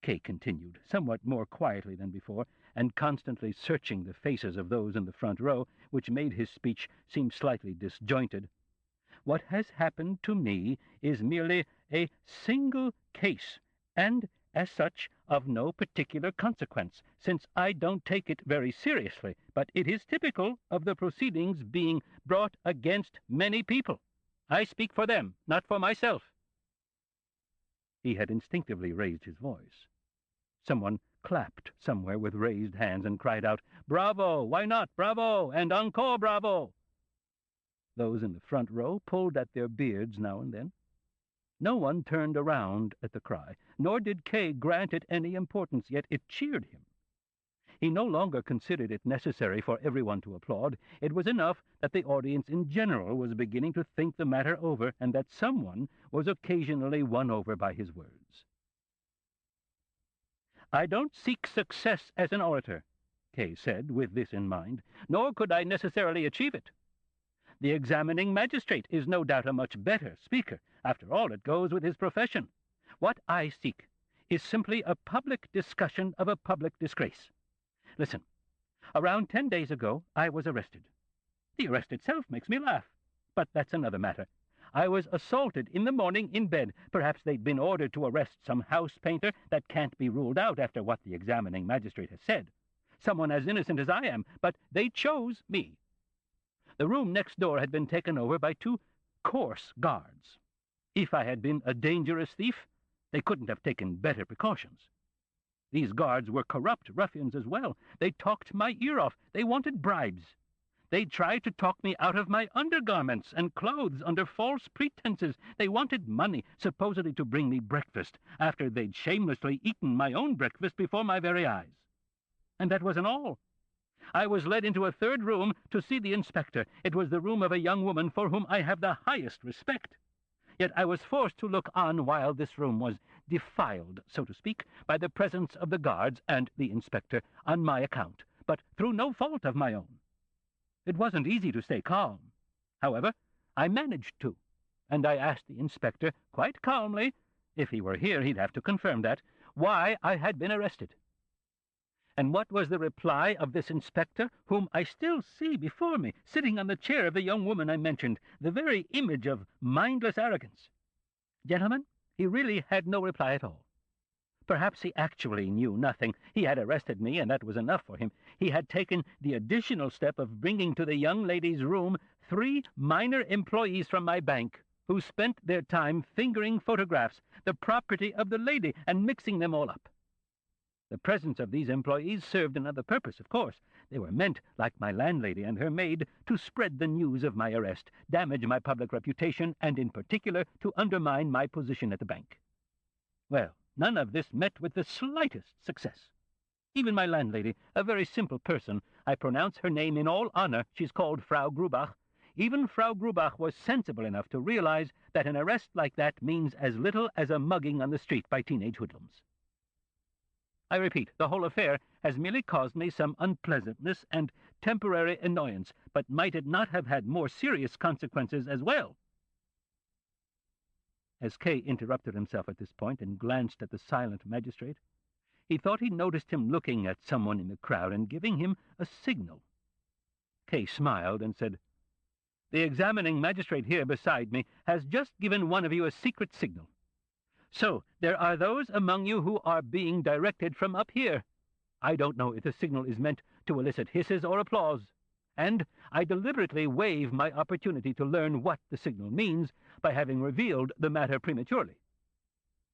Kay continued, somewhat more quietly than before, and constantly searching the faces of those in the front row, which made his speech seem slightly disjointed, "what has happened to me is merely a single case, and, as such, of no particular consequence, since I don't take it very seriously, but it is typical of the proceedings being brought against many people. I speak for them, not for myself." He had instinctively raised his voice. Someone clapped somewhere with raised hands and cried out, "Bravo! Why not? Bravo! And encore bravo!" Those in the front row pulled at their beards now and then. No one turned around at the cry, nor did Kay grant it any importance, yet it cheered him. He no longer considered it necessary for everyone to applaud. It was enough that the audience in general was beginning to think the matter over, and that someone was occasionally won over by his words. "I don't seek success as an orator," Kay said, with this in mind, "nor could I necessarily achieve it. The examining magistrate is no doubt a much better speaker. After all, it goes with his profession. What I seek is simply a public discussion of a public disgrace. Listen, around 10 days ago, I was arrested. The arrest itself makes me laugh, but that's another matter. I was assaulted in the morning in bed. Perhaps they'd been ordered to arrest some house painter. That can't be ruled out after what the examining magistrate has said. Someone as innocent as I am, but they chose me. The room next door had been taken over by 2 coarse guards. If I had been a dangerous thief, they couldn't have taken better precautions. These guards were corrupt ruffians as well. They talked my ear off. They wanted bribes. They tried to talk me out of my undergarments and clothes under false pretenses. They wanted money, supposedly to bring me breakfast, after they'd shamelessly eaten my own breakfast before my very eyes. And that wasn't all. I was led into a 3rd room to see the inspector. It was the room of a young woman for whom I have the highest respect. Yet I was forced to look on while this room was defiled, so to speak, by the presence of the guards and the inspector on my account, but through no fault of my own. It wasn't easy to stay calm. However, I managed to, and I asked the inspector quite calmly, if he were here he'd have to confirm that, why I had been arrested. And what was the reply of this inspector, whom I still see before me, sitting on the chair of the young woman I mentioned, the very image of mindless arrogance? Gentlemen, he really had no reply at all. Perhaps he actually knew nothing. He had arrested me, and that was enough for him. He had taken the additional step of bringing to the young lady's room 3 minor employees from my bank, who spent their time fingering photographs, the property of the lady, and mixing them all up. The presence of these employees served another purpose, of course. They were meant, like my landlady and her maid, to spread the news of my arrest, damage my public reputation, and in particular to undermine my position at the bank. Well, none of this met with the slightest success. Even my landlady, a very simple person, I pronounce her name in all honor, she's called Frau Grubach, even Frau Grubach was sensible enough to realize that an arrest like that means as little as a mugging on the street by teenage hoodlums. I repeat, the whole affair has merely caused me some unpleasantness and temporary annoyance, but might it not have had more serious consequences as well? As Kay interrupted himself at this point and glanced at the silent magistrate, he thought he noticed him looking at someone in the crowd and giving him a signal. Kay smiled and said, "The examining magistrate here beside me has just given one of you a secret signal. So, there are those among you who are being directed from up here. I don't know if the signal is meant to elicit hisses or applause, and I deliberately waive my opportunity to learn what the signal means by having revealed the matter prematurely.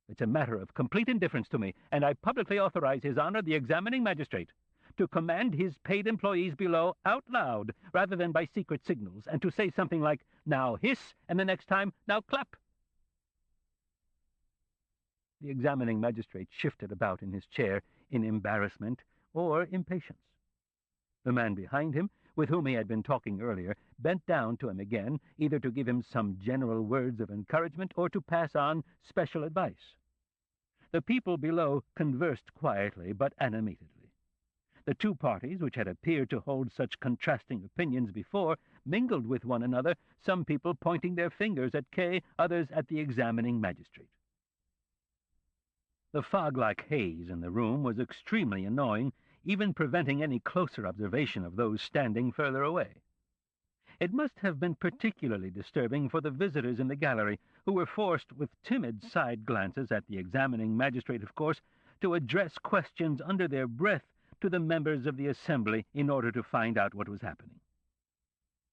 It's a matter of complete indifference to me, and I publicly authorize His Honor the examining magistrate to command his paid employees below out loud rather than by secret signals, and to say something like, 'Now hiss,' and the next time, 'Now clap.'" The examining magistrate shifted about in his chair in embarrassment or impatience. The man behind him, with whom he had been talking earlier, bent down to him again, either to give him some general words of encouragement or to pass on special advice. The people below conversed quietly but animatedly. The two parties, which had appeared to hold such contrasting opinions before, mingled with one another, some people pointing their fingers at Kay, others at the examining magistrate. The fog-like haze in the room was extremely annoying, even preventing any closer observation of those standing further away. It must have been particularly disturbing for the visitors in the gallery, who were forced, with timid side glances at the examining magistrate, of course, to address questions under their breath to the members of the assembly in order to find out what was happening.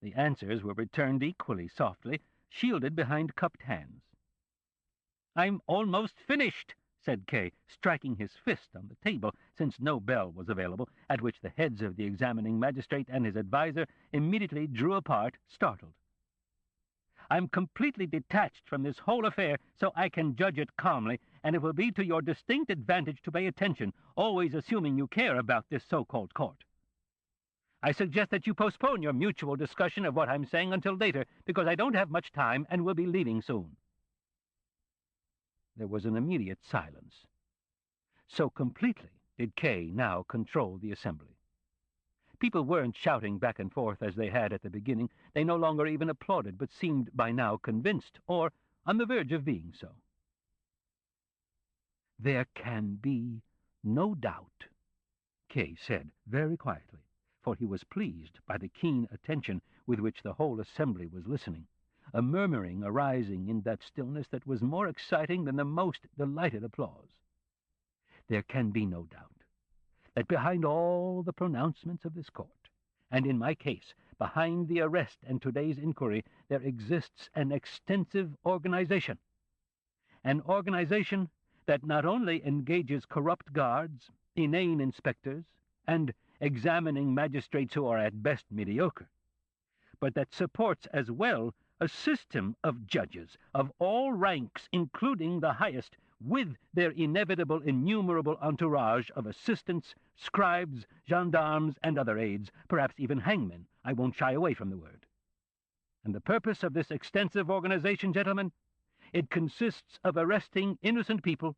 The answers were returned equally softly, shielded behind cupped hands. "I'm almost finished," said Kay, striking his fist on the table, since no bell was available, at which the heads of the examining magistrate and his adviser immediately drew apart, startled. "I'm completely detached from this whole affair, so I can judge it calmly, and it will be to your distinct advantage to pay attention, always assuming you care about this so-called court. I suggest that you postpone your mutual discussion of what I'm saying until later, because I don't have much time and will be leaving soon." There was an immediate silence. So completely did Kay now control the assembly. People weren't shouting back and forth as they had at the beginning. They no longer even applauded, but seemed by now convinced, or on the verge of being so. "There can be no doubt," Kay said very quietly, for he was pleased by the keen attention with which the whole assembly was listening, a murmuring arising in that stillness that was more exciting than the most delighted applause. "There can be no doubt that behind all the pronouncements of this court, and in my case, behind the arrest and today's inquiry, there exists an extensive organization. An organization that not only engages corrupt guards, inane inspectors, and examining magistrates who are at best mediocre, but that supports as well a system of judges of all ranks, including the highest, with their inevitable innumerable entourage of assistants, scribes, gendarmes, and other aides, perhaps even hangmen. I won't shy away from the word. And the purpose of this extensive organization, gentlemen, it consists of arresting innocent people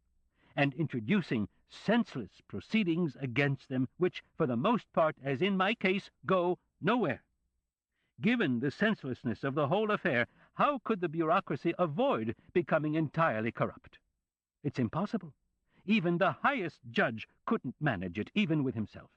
and introducing senseless proceedings against them, which, for the most part, as in my case, go nowhere. Given the senselessness of the whole affair, how could the bureaucracy avoid becoming entirely corrupt? It's impossible. Even the highest judge couldn't manage it, even with himself.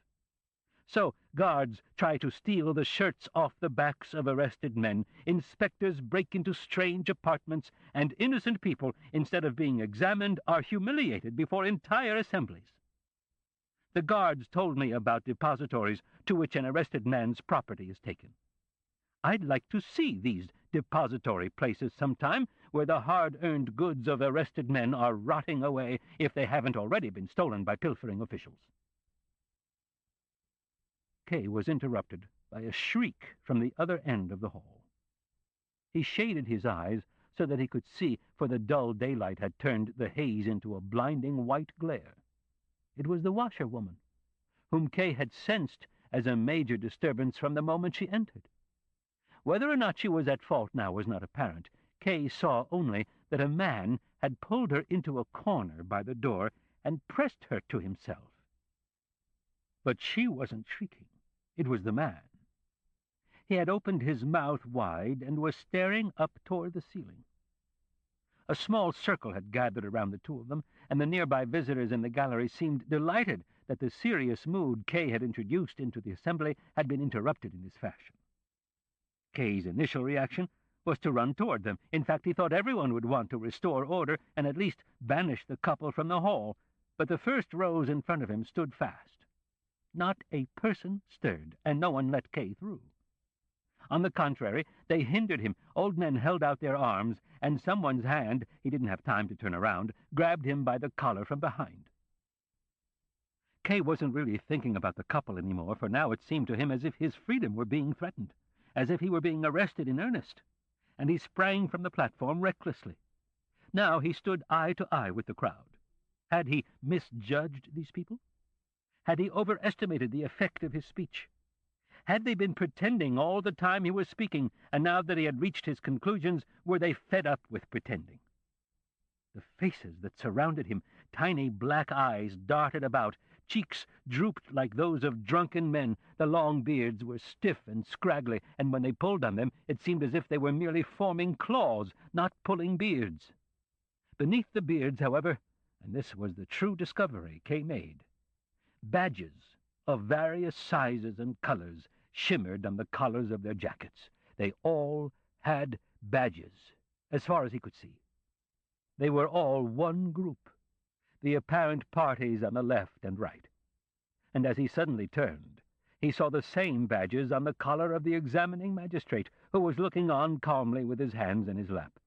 So guards try to steal the shirts off the backs of arrested men, inspectors break into strange apartments, and innocent people, instead of being examined, are humiliated before entire assemblies. The guards told me about depositories to which an arrested man's property is taken. I'd like to see these depository places sometime, where the hard-earned goods of arrested men are rotting away if they haven't already been stolen by pilfering officials. Kay was interrupted by a shriek from the other end of the hall. He shaded his eyes so that he could see, for the dull daylight had turned the haze into a blinding white glare. It was the washerwoman, whom Kay had sensed as a major disturbance from the moment she entered. Whether or not she was at fault now was not apparent. Kay saw only that a man had pulled her into a corner by the door and pressed her to himself. But she wasn't shrieking. It was the man. He had opened his mouth wide and was staring up toward the ceiling. A small circle had gathered around the two of them, and the nearby visitors in the gallery seemed delighted that the serious mood Kay had introduced into the assembly had been interrupted in this fashion. Kay's initial reaction was to run toward them. In fact, he thought everyone would want to restore order and at least banish the couple from the hall, but the first rows in front of him stood fast. Not a person stirred, and no one let Kay through. On the contrary, they hindered him. Old men held out their arms, and someone's hand, he didn't have time to turn around, grabbed him by the collar from behind. Kay wasn't really thinking about the couple anymore, for now it seemed to him as if his freedom were being threatened, as if he were being arrested in earnest, and he sprang from the platform recklessly. Now he stood eye to eye with the crowd. Had he misjudged these people? Had he overestimated the effect of his speech? Had they been pretending all the time he was speaking, and now that he had reached his conclusions, were they fed up with pretending? The faces that surrounded him, tiny black eyes darted about, cheeks drooped like those of drunken men, the long beards were stiff and scraggly, and when they pulled on them, it seemed as if they were merely forming claws, not pulling beards. Beneath the beards, however, and this was the true discovery Kay made, badges of various sizes and colors shimmered on the collars of their jackets. They all had badges, as far as he could see. They were all one group, the apparent parties on the left and right. And as he suddenly turned, he saw the same badges on the collar of the examining magistrate, who was looking on calmly with his hands in his lap.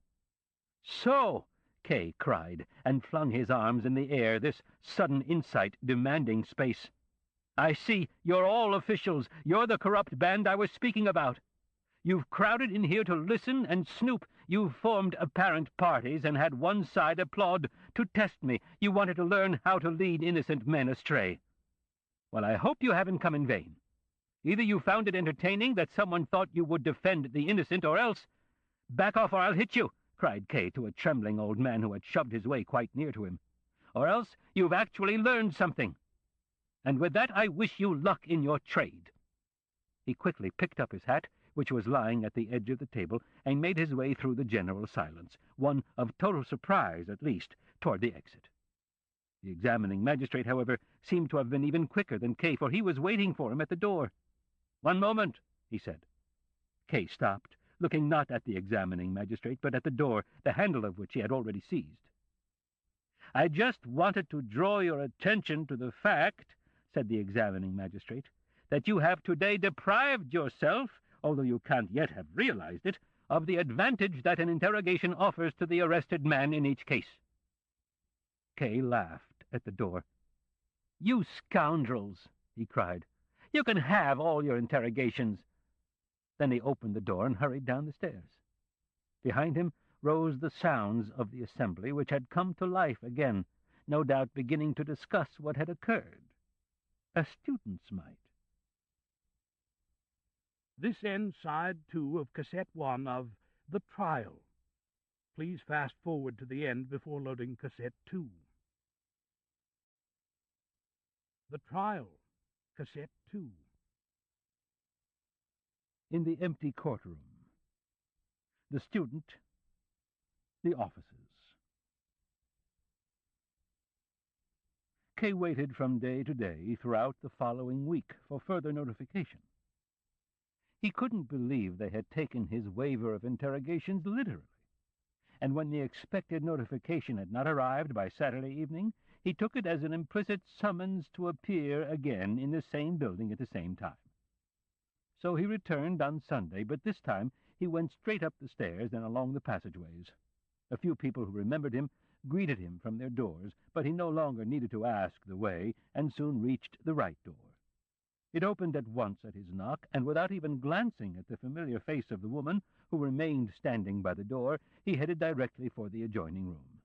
"So!" Kay cried, and flung his arms in the air, this sudden insight demanding space. "I see, you're all officials. You're the corrupt band I was speaking about. You've crowded in here to listen and snoop. You've formed apparent parties and had one side applaud to test me. You wanted to learn how to lead innocent men astray. Well, I hope you haven't come in vain. Either you found it entertaining that someone thought you would defend the innocent, or else— Back off or I'll hit you!" cried Kay to a trembling old man who had shoved his way quite near to him. "Or else you've actually learned something. And with that I wish you luck in your trade." He quickly picked up his hat, which was lying at the edge of the table, and made his way through the general silence, one of total surprise at least, toward the exit. The examining magistrate, however, seemed to have been even quicker than Kay, for he was waiting for him at the door. "One moment," he said. Kay stopped, looking not at the examining magistrate, but at the door, the handle of which he had already seized. "I just wanted to draw your attention to the fact," said the examining magistrate, "that you have today deprived yourself, although you can't yet have realized it, of the advantage that an interrogation offers to the arrested man in each case." Kay laughed at the door. "You scoundrels!" he cried. "You can have all your interrogations." Then he opened the door and hurried down the stairs. Behind him rose the sounds of the assembly, which had come to life again, no doubt beginning to discuss what had occurred, as students might. This ends Side 2 of Cassette 1 of The Trial. Please fast forward to the end before loading Cassette 2. The Trial, Cassette 2. In the empty courtroom, the student, the officers. Kay waited from day to day throughout the following week for further notification. He couldn't believe they had taken his waiver of interrogations literally, and when the expected notification had not arrived by Saturday evening, he took it as an implicit summons to appear again in the same building at the same time. So he returned on Sunday, but this time he went straight up the stairs and along the passageways. A few people who remembered him greeted him from their doors, but he no longer needed to ask the way, and soon reached the right door. It opened at once at his knock, and without even glancing at the familiar face of the woman, who remained standing by the door, he headed directly for the adjoining room.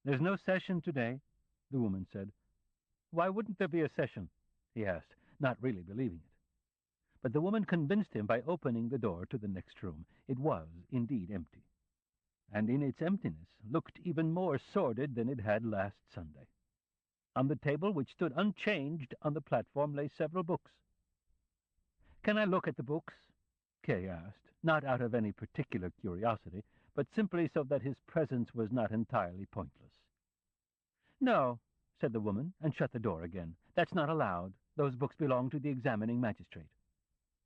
"There's no session today," the woman said. "Why wouldn't there be a session?" he asked, not really believing it. But the woman convinced him by opening the door to the next room. It was indeed empty, and in its emptiness looked even more sordid than it had last Sunday. On the table, which stood unchanged on the platform, lay several books. "Can I look at the books?" Kay asked, not out of any particular curiosity, but simply so that his presence was not entirely pointless. "No," said the woman, and shut the door again. "That's not allowed. Those books belong to the examining magistrate."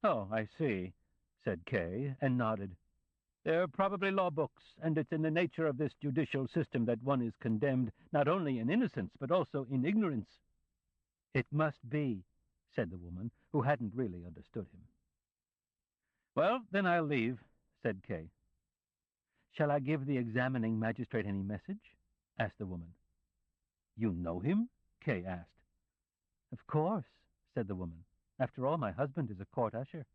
"Oh, I see," said Kay, and nodded. "They're probably law books, and it's in the nature of this judicial system that one is condemned not only in innocence, but also in ignorance." "It must be," said the woman, who hadn't really understood him. "Well, then I'll leave," said Kay. "Shall I give the examining magistrate any message?" asked the woman. "You know him?" Kay asked. "Of course," said the woman. "After all, my husband is a court usher."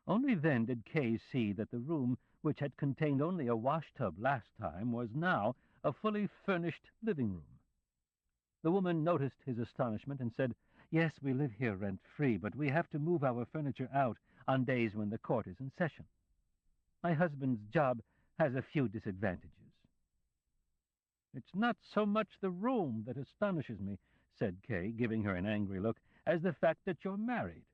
Only then did Kay see that the room, which had contained only a washtub last time, was now a fully furnished living room. The woman noticed his astonishment and said, "Yes, we live here rent-free, but we have to move our furniture out on days when the court is in session. My husband's job has a few disadvantages." "It's not so much the room that astonishes me," said Kay, giving her an angry look, "as the fact that you're married."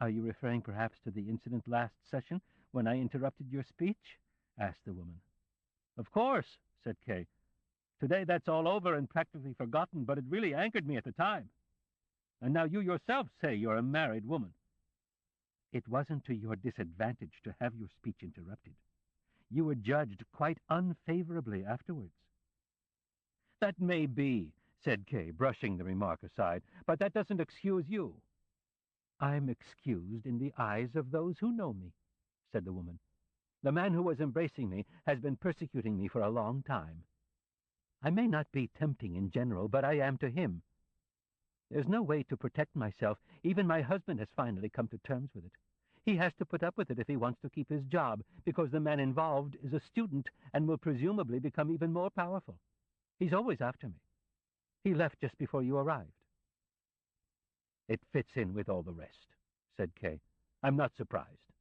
"Are you referring perhaps to the incident last session when I interrupted your speech?" asked the woman. "Of course," said Kay. "Today that's all over and practically forgotten, but it really angered me at the time. And now you yourself say you're a married woman." "It wasn't to your disadvantage to have your speech interrupted. You were judged quite unfavorably afterwards." "That may be," said Kay, brushing the remark aside, "but that doesn't excuse you." "I'm excused in the eyes of those who know me," said the woman. "The man who was embracing me has been persecuting me for a long time. I may not be tempting in general, but I am to him. There's no way to protect myself. Even my husband has finally come to terms with it. He has to put up with it if he wants to keep his job, because the man involved is a student and will presumably become even more powerful. He's always after me. He left just before you arrived." "It fits in with all the rest," said Kay. "I'm not surprised."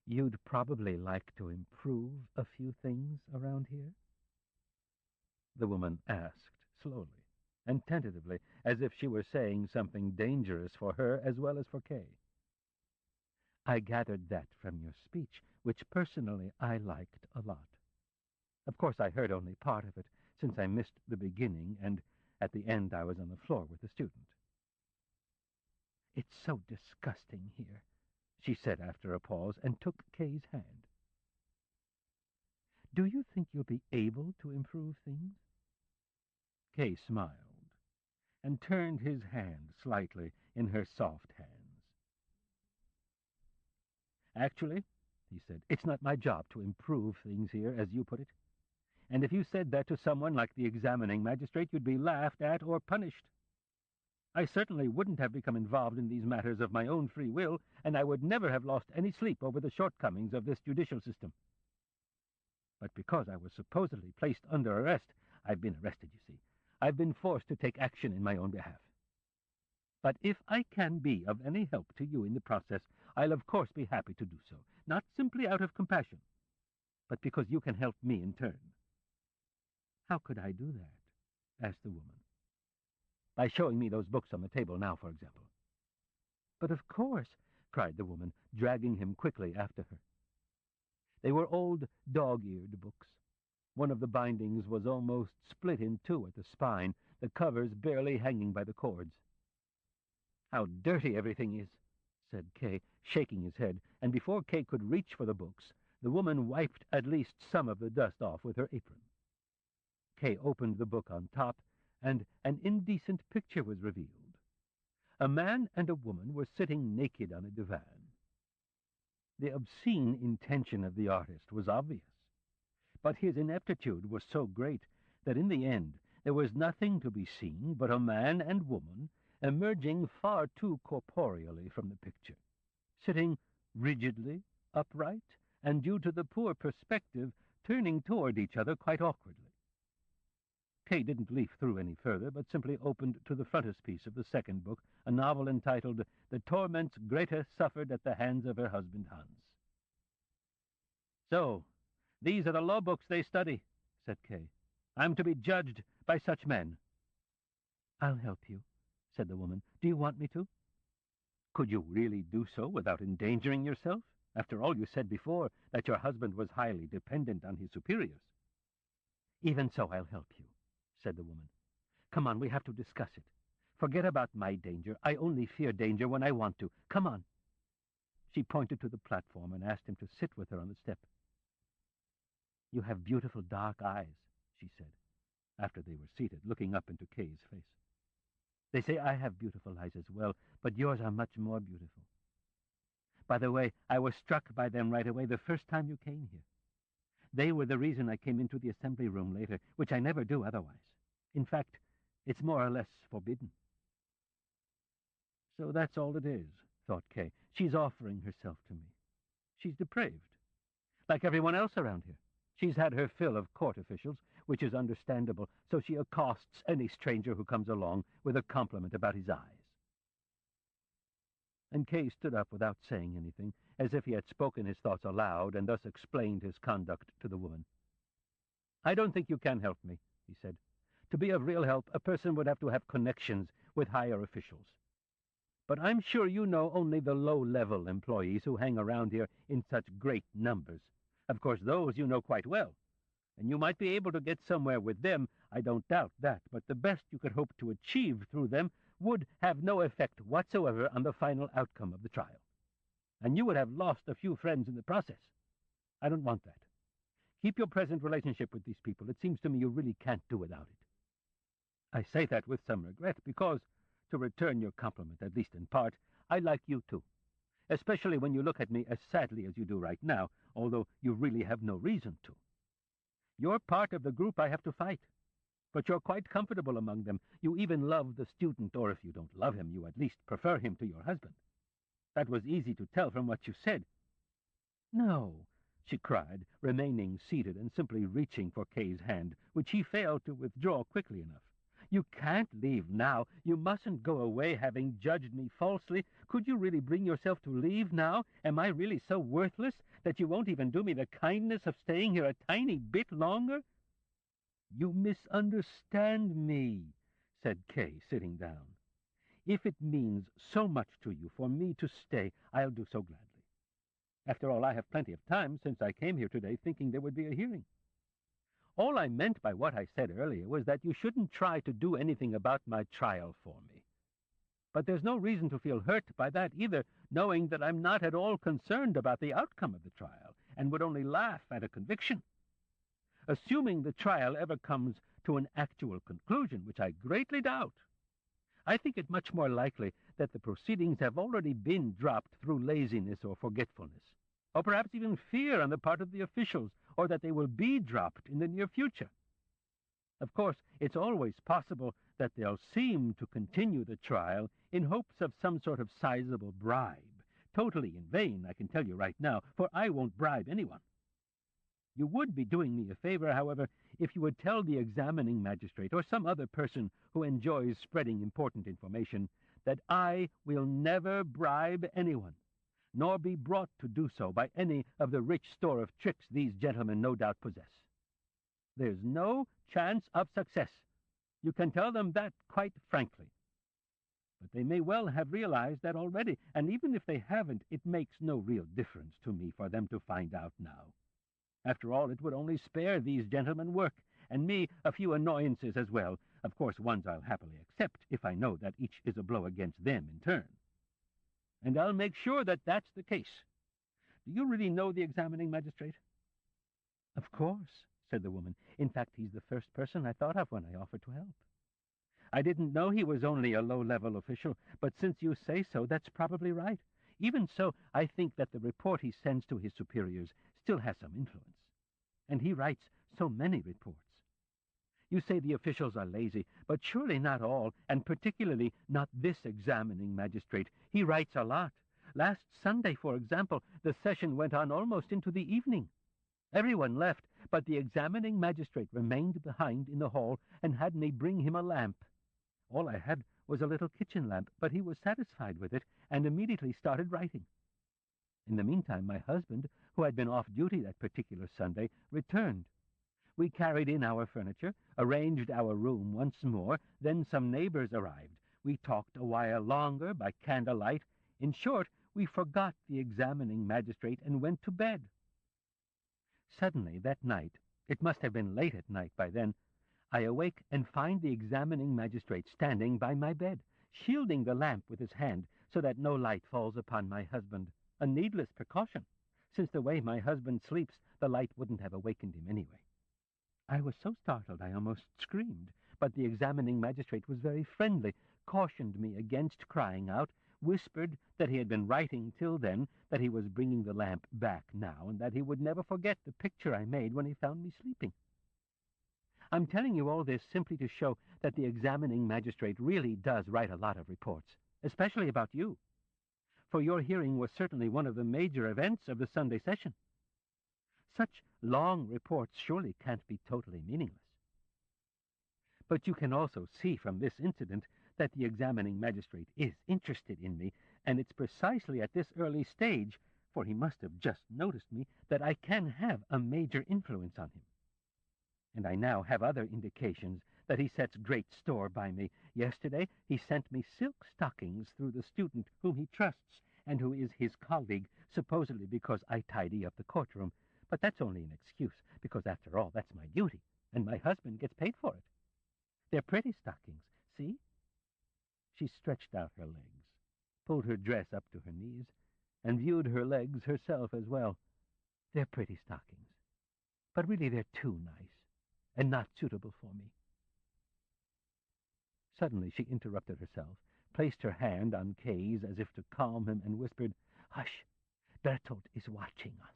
"You'd probably like to improve a few things around here?" the woman asked, slowly and tentatively, as if she were saying something dangerous for her as well as for Kay. "I gathered that from your speech, which personally I liked a lot. Of course, I heard only part of it, since I missed the beginning, and at the end I was on the floor with the student." "It's so disgusting here," she said after a pause, and took Kay's hand. "Do you think you'll be able to improve things?" Kay smiled and turned his hand slightly in her soft hands. "Actually," he said, "it's not my job to improve things here, as you put it. And if you said that to someone like the examining magistrate, you'd be laughed at or punished. I certainly wouldn't have become involved in these matters of my own free will, and I would never have lost any sleep over the shortcomings of this judicial system. But because I was supposedly placed under arrest, I've been arrested, you see. I've been forced to take action in my own behalf. But if I can be of any help to you in the process, I'll of course be happy to do so, not simply out of compassion, but because you can help me in turn." "How could I do that?" asked the woman. "By showing me those books on the table now, for example." "But of course," cried the woman, dragging him quickly after her. They were old dog-eared books. One of the bindings was almost split in two at the spine, the covers barely hanging by the cords. "How dirty everything is," said Kay, shaking his head, and before Kay could reach for the books, the woman wiped at least some of the dust off with her apron. Kay opened the book on top, and an indecent picture was revealed. A man and a woman were sitting naked on a divan. The obscene intention of the artist was obvious, but his ineptitude was so great that in the end there was nothing to be seen but a man and woman emerging far too corporeally from the picture, sitting rigidly upright, and due to the poor perspective, turning toward each other quite awkwardly. Kay didn't leaf through any further, but simply opened to the frontispiece of the second book, a novel entitled The Torments Greta Suffered at the Hands of Her Husband Hans. "So, these are the law books they study," said Kay. "I'm to be judged by such men." "I'll help you," said the woman. "Do you want me to?" "Could you really do so without endangering yourself? After all, you said before that your husband was highly dependent on his superiors." "Even so, I'll help you," said the woman. "Come on, we have to discuss it. Forget about my danger. I only fear danger when I want to. Come on." She pointed to the platform and asked him to sit with her on the step. "You have beautiful dark eyes," she said, after they were seated, looking up into Kay's face. "They say I have beautiful eyes as well, but yours are much more beautiful. By the way, I was struck by them right away the first time you came here. They were the reason I came into the assembly room later, which I never do otherwise. In fact, it's more or less forbidden." "So that's all it is," thought Kay. "She's offering herself to me. She's depraved, like everyone else around here. She's had her fill of court officials, which is understandable, so she accosts any stranger who comes along with a compliment about his eyes." And Kay stood up without saying anything, as if he had spoken his thoughts aloud and thus explained his conduct to the woman. "I don't think you can help me," he said. "To be of real help, a person would have to have connections with higher officials. But I'm sure you know only the low-level employees who hang around here in such great numbers. Of course, those you know quite well, and you might be able to get somewhere with them, I don't doubt that, but the best you could hope to achieve through them would have no effect whatsoever on the final outcome of the trial. And you would have lost a few friends in the process. I don't want that. Keep your present relationship with these people. It seems to me you really can't do without it. I say that with some regret because, to return your compliment, at least in part, I like you too, especially when you look at me as sadly as you do right now, although you really have no reason to. You're part of the group I have to fight, but you're quite comfortable among them. You even love the student, or if you don't love him, you at least prefer him to your husband. That was easy to tell from what you said." "No," she cried, remaining seated and simply reaching for Kay's hand, which he failed to withdraw quickly enough. "You can't leave now. You mustn't go away having judged me falsely. Could you really bring yourself to leave now? Am I really so worthless that you won't even do me the kindness of staying here a tiny bit longer?" "You misunderstand me," said Kay, sitting down. "If it means so much to you for me to stay, I'll do so gladly. After all, I have plenty of time since I came here today thinking there would be a hearing. All I meant by what I said earlier was that you shouldn't try to do anything about my trial for me. But there's no reason to feel hurt by that either, knowing that I'm not at all concerned about the outcome of the trial and would only laugh at a conviction. Assuming the trial ever comes to an actual conclusion, which I greatly doubt, I think it much more likely that the proceedings have already been dropped through laziness or forgetfulness, or perhaps even fear on the part of the officials, or that they will be dropped in the near future. Of course, it's always possible that they'll seem to continue the trial in hopes of some sort of sizable bribe. Totally in vain, I can tell you right now, for I won't bribe anyone. You would be doing me a favor, however, if you would tell the examining magistrate or some other person who enjoys spreading important information that I will never bribe anyone, nor be brought to do so by any of the rich store of tricks these gentlemen no doubt possess. There's no chance of success. You can tell them that quite frankly. But they may well have realized that already, and even if they haven't, it makes no real difference to me for them to find out now. After all, it would only spare these gentlemen work, and me a few annoyances as well, of course ones I'll happily accept if I know that each is a blow against them in turn. And I'll make sure that that's the case. Do you really know the examining magistrate?" "Of course," said the woman. "In fact, he's the first person I thought of when I offered to help. I didn't know he was only a low-level official, but since you say so, that's probably right. Even so, I think that the report he sends to his superiors still has some influence. And he writes so many reports. You say the officials are lazy, but surely not all, and particularly not this examining magistrate. He writes a lot. Last Sunday, for example, the session went on almost into the evening. Everyone left, but the examining magistrate remained behind in the hall and had me bring him a lamp. All I had was a little kitchen lamp, but he was satisfied with it and immediately started writing. In the meantime, my husband, who had been off duty that particular Sunday, returned. We carried in our furniture, arranged our room once more, then some neighbors arrived. We talked a while longer by candlelight. In short, we forgot the examining magistrate and went to bed. Suddenly, that night, it must have been late at night by then, I awake and find the examining magistrate standing by my bed, shielding the lamp with his hand so that no light falls upon my husband. A needless precaution, since the way my husband sleeps, the light wouldn't have awakened him anyway. I was so startled I almost screamed, but the examining magistrate was very friendly, cautioned me against crying out, whispered that he had been writing till then, that he was bringing the lamp back now, and that he would never forget the picture I made when he found me sleeping. I'm telling you all this simply to show that the examining magistrate really does write a lot of reports, especially about you. For your hearing was certainly one of the major events of the Sunday session. Such long reports surely can't be totally meaningless. But you can also see from this incident that the examining magistrate is interested in me, and it's precisely at this early stage, for he must have just noticed me, that I can have a major influence on him. And I now have other indications that he sets great store by me. Yesterday he sent me silk stockings through the student whom he trusts and who is his colleague, supposedly because I tidy up the courtroom. But that's only an excuse, because after all, that's my duty, and my husband gets paid for it. They're pretty stockings, see? She stretched out her legs, pulled her dress up to her knees, and viewed her legs herself as well. They're pretty stockings, but really they're too nice, and not suitable for me. Suddenly she interrupted herself, placed her hand on Kay's as if to calm him, and whispered, "Hush, Bertolt is watching us."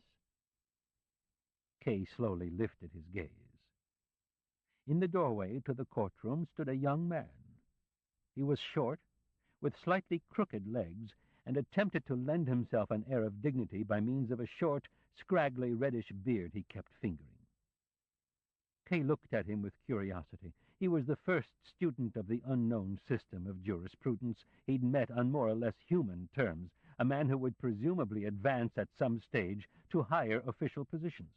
Kay slowly lifted his gaze. In the doorway to the courtroom stood a young man. He was short, with slightly crooked legs, and attempted to lend himself an air of dignity by means of a short, scraggly reddish beard he kept fingering. Kay looked at him with curiosity. He was the first student of the unknown system of jurisprudence he'd met on more or less human terms, a man who would presumably advance at some stage to higher official positions.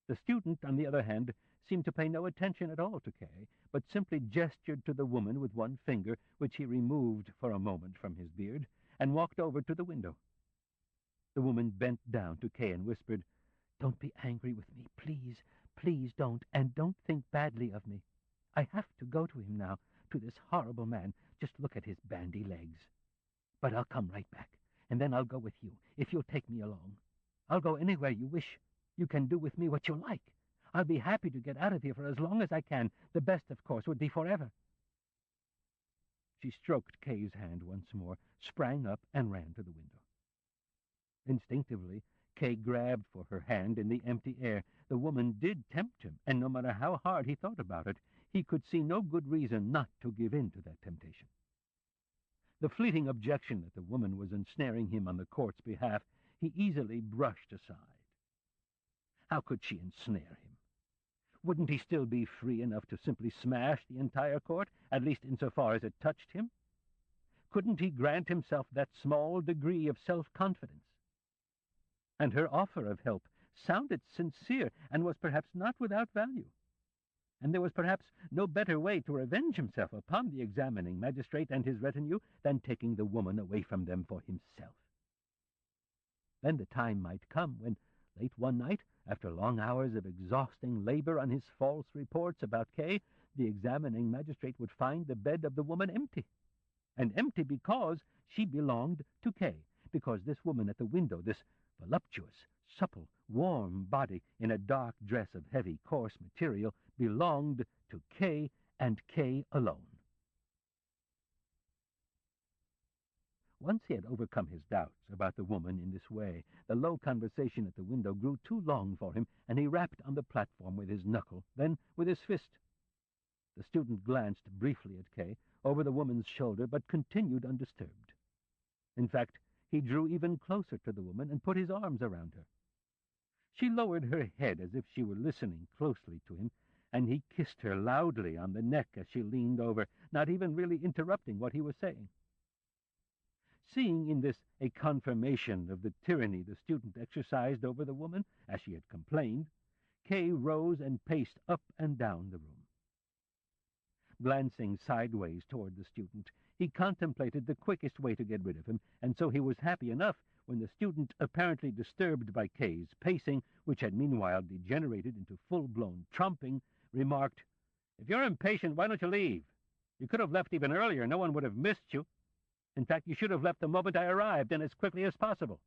The student, on the other hand, seemed to pay no attention at all to Kay, but simply gestured to the woman with one finger, which he removed for a moment from his beard, and walked over to the window. The woman bent down to Kay and whispered, "Don't be angry with me, please. Please don't, and don't think badly of me. I have to go to him now, to this horrible man. Just look at his bandy legs. But I'll come right back, and then I'll go with you, if you'll take me along. I'll go anywhere you wish. You can do with me what you like. I'll be happy to get out of here for as long as I can. The best, of course, would be forever." She stroked Kay's hand once more, sprang up, and ran to the window. Instinctively, Kay grabbed for her hand in the empty air. The woman did tempt him, and no matter how hard he thought about it, he could see no good reason not to give in to that temptation. The fleeting objection that the woman was ensnaring him on the court's behalf he easily brushed aside. How could she ensnare him? Wouldn't he still be free enough to simply smash the entire court, at least insofar as it touched him? Couldn't he grant himself that small degree of self-confidence? And her offer of help sounded sincere and was perhaps not without value. And there was perhaps no better way to revenge himself upon the examining magistrate and his retinue than taking the woman away from them for himself. Then the time might come when, late one night, after long hours of exhausting labor on his false reports about Kay, the examining magistrate would find the bed of the woman empty. And empty because she belonged to Kay, because this woman at the window, this voluptuous, supple, warm body in a dark dress of heavy, coarse material, belonged to Kay and Kay alone. Once he had overcome his doubts about the woman in this way, the low conversation at the window grew too long for him, and he rapped on the platform with his knuckle, then with his fist. The student glanced briefly at Kay over the woman's shoulder, but continued undisturbed. In fact, he drew even closer to the woman and put his arms around her. She lowered her head as if she were listening closely to him, and he kissed her loudly on the neck as she leaned over, not even really interrupting what he was saying. Seeing in this a confirmation of the tyranny the student exercised over the woman, as she had complained, Kay rose and paced up and down the room. Glancing sideways toward the student, he contemplated the quickest way to get rid of him, and so he was happy enough when the student, apparently disturbed by Kay's pacing, which had meanwhile degenerated into full-blown tromping, remarked, "If you're impatient, why don't you leave? You could have left even earlier. No one would have missed you. In fact, you should have left the moment I arrived, and as quickly as possible."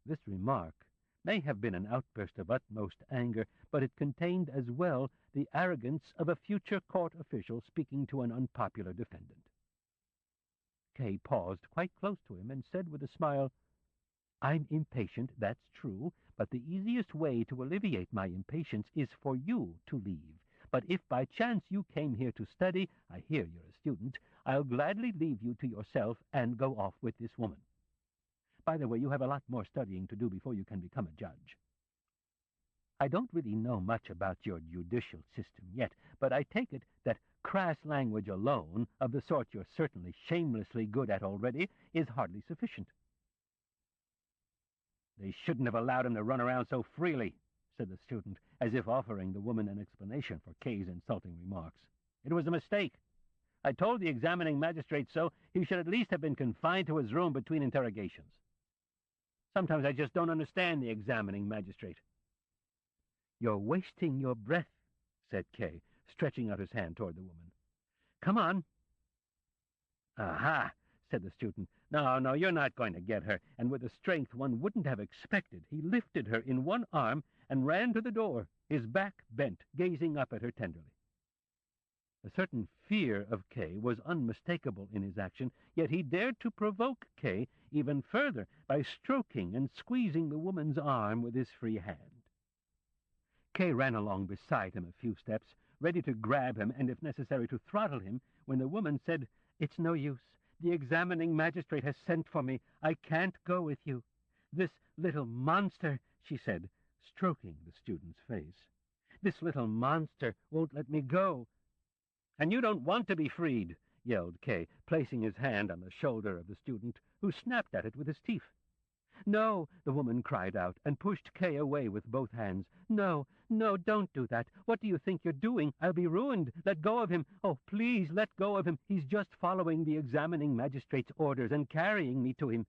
This remark may have been an outburst of utmost anger, but it contained as well the arrogance of a future court official speaking to an unpopular defendant. Kay paused quite close to him and said with a smile, "I'm impatient, that's true, but the easiest way to alleviate my impatience is for you to leave. But if by chance you came here to study, I hear you're a student, I'll gladly leave you to yourself and go off with this woman. By the way, you have a lot more studying to do before you can become a judge. I don't really know much about your judicial system yet, but I take it that crass language alone, of the sort you're certainly shamelessly good at already, is hardly sufficient." "They shouldn't have allowed him to run around so freely," said the student, as if offering the woman an explanation for Kay's insulting remarks. "It was a mistake. I told the examining magistrate so. He should at least have been confined to his room between interrogations. Sometimes I just don't understand the examining magistrate." "You're wasting your breath," said Kay, stretching out his hand toward the woman. "Come on." "Aha," said the student. No, you're not going to get her." And with a strength one wouldn't have expected, he lifted her in one arm and ran to the door, his back bent, gazing up at her tenderly. A certain fear of Kay was unmistakable in his action, yet he dared to provoke Kay even further by stroking and squeezing the woman's arm with his free hand. Kay ran along beside him a few steps, ready to grab him and, if necessary, to throttle him, when the woman said, "It's no use. The examining magistrate has sent for me. I can't go with you. This little monster," she said, stroking the student's face, "this little monster won't let me go." "And you don't want to be freed," yelled Kay, placing his hand on the shoulder of the student, who snapped at it with his teeth. "No," the woman cried out, and pushed Kay away with both hands. No, don't do that. What do you think you're doing? I'll be ruined. Let go of him. Oh, please, let go of him. He's just following the examining magistrate's orders and carrying me to him."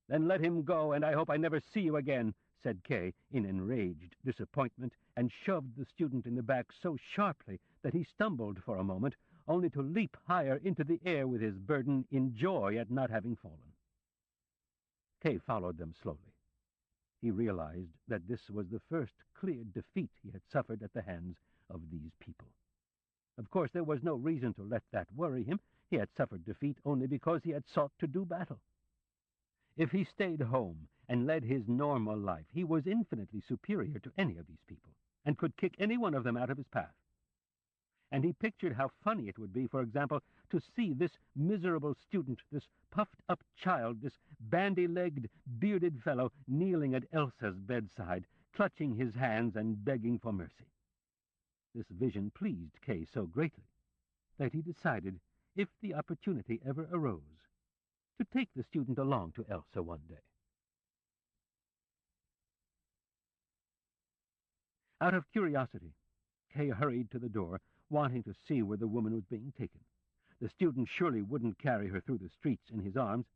"Then let him go, and I hope I never see you again," said Kay in enraged disappointment, and shoved the student in the back so sharply that he stumbled for a moment, only to leap higher into the air with his burden in joy at not having fallen. Kay followed them slowly. He realized that this was the first clear defeat he had suffered at the hands of these people. Of course, there was no reason to let that worry him. He had suffered defeat only because he had sought to do battle. If he stayed home and led his normal life, he was infinitely superior to any of these people, and could kick any one of them out of his path. And he pictured how funny it would be, for example, to see this miserable student, this puffed-up child, this bandy-legged, bearded fellow kneeling at Elsa's bedside, clutching his hands and begging for mercy. This vision pleased Kay so greatly that he decided, if the opportunity ever arose, to take the student along to Elsa one day. Out of curiosity, Kay hurried to the door, wanting to see where the woman was being taken. The student surely wouldn't carry her through the streets in his arms.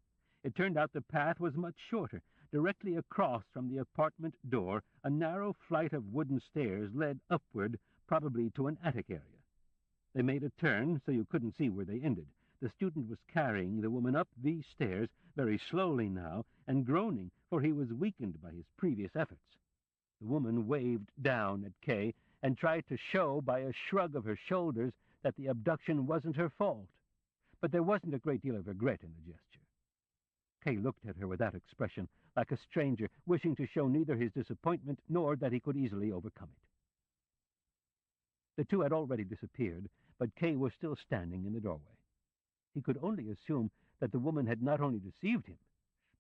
It turned out the path was much shorter. Directly across from the apartment door, a narrow flight of wooden stairs led upward, probably to an attic area. They made a turn, so you couldn't see where they ended. The student was carrying the woman up these stairs, very slowly now, and groaning, for he was weakened by his previous efforts. The woman waved down at Kay and tried to show by a shrug of her shoulders that the abduction wasn't her fault. but there wasn't a great deal of regret in the gesture. Kay looked at her with that expression, like a stranger wishing to show neither his disappointment nor that he could easily overcome it. The two had already disappeared, but Kay was still standing in the doorway. He could only assume that the woman had not only deceived him,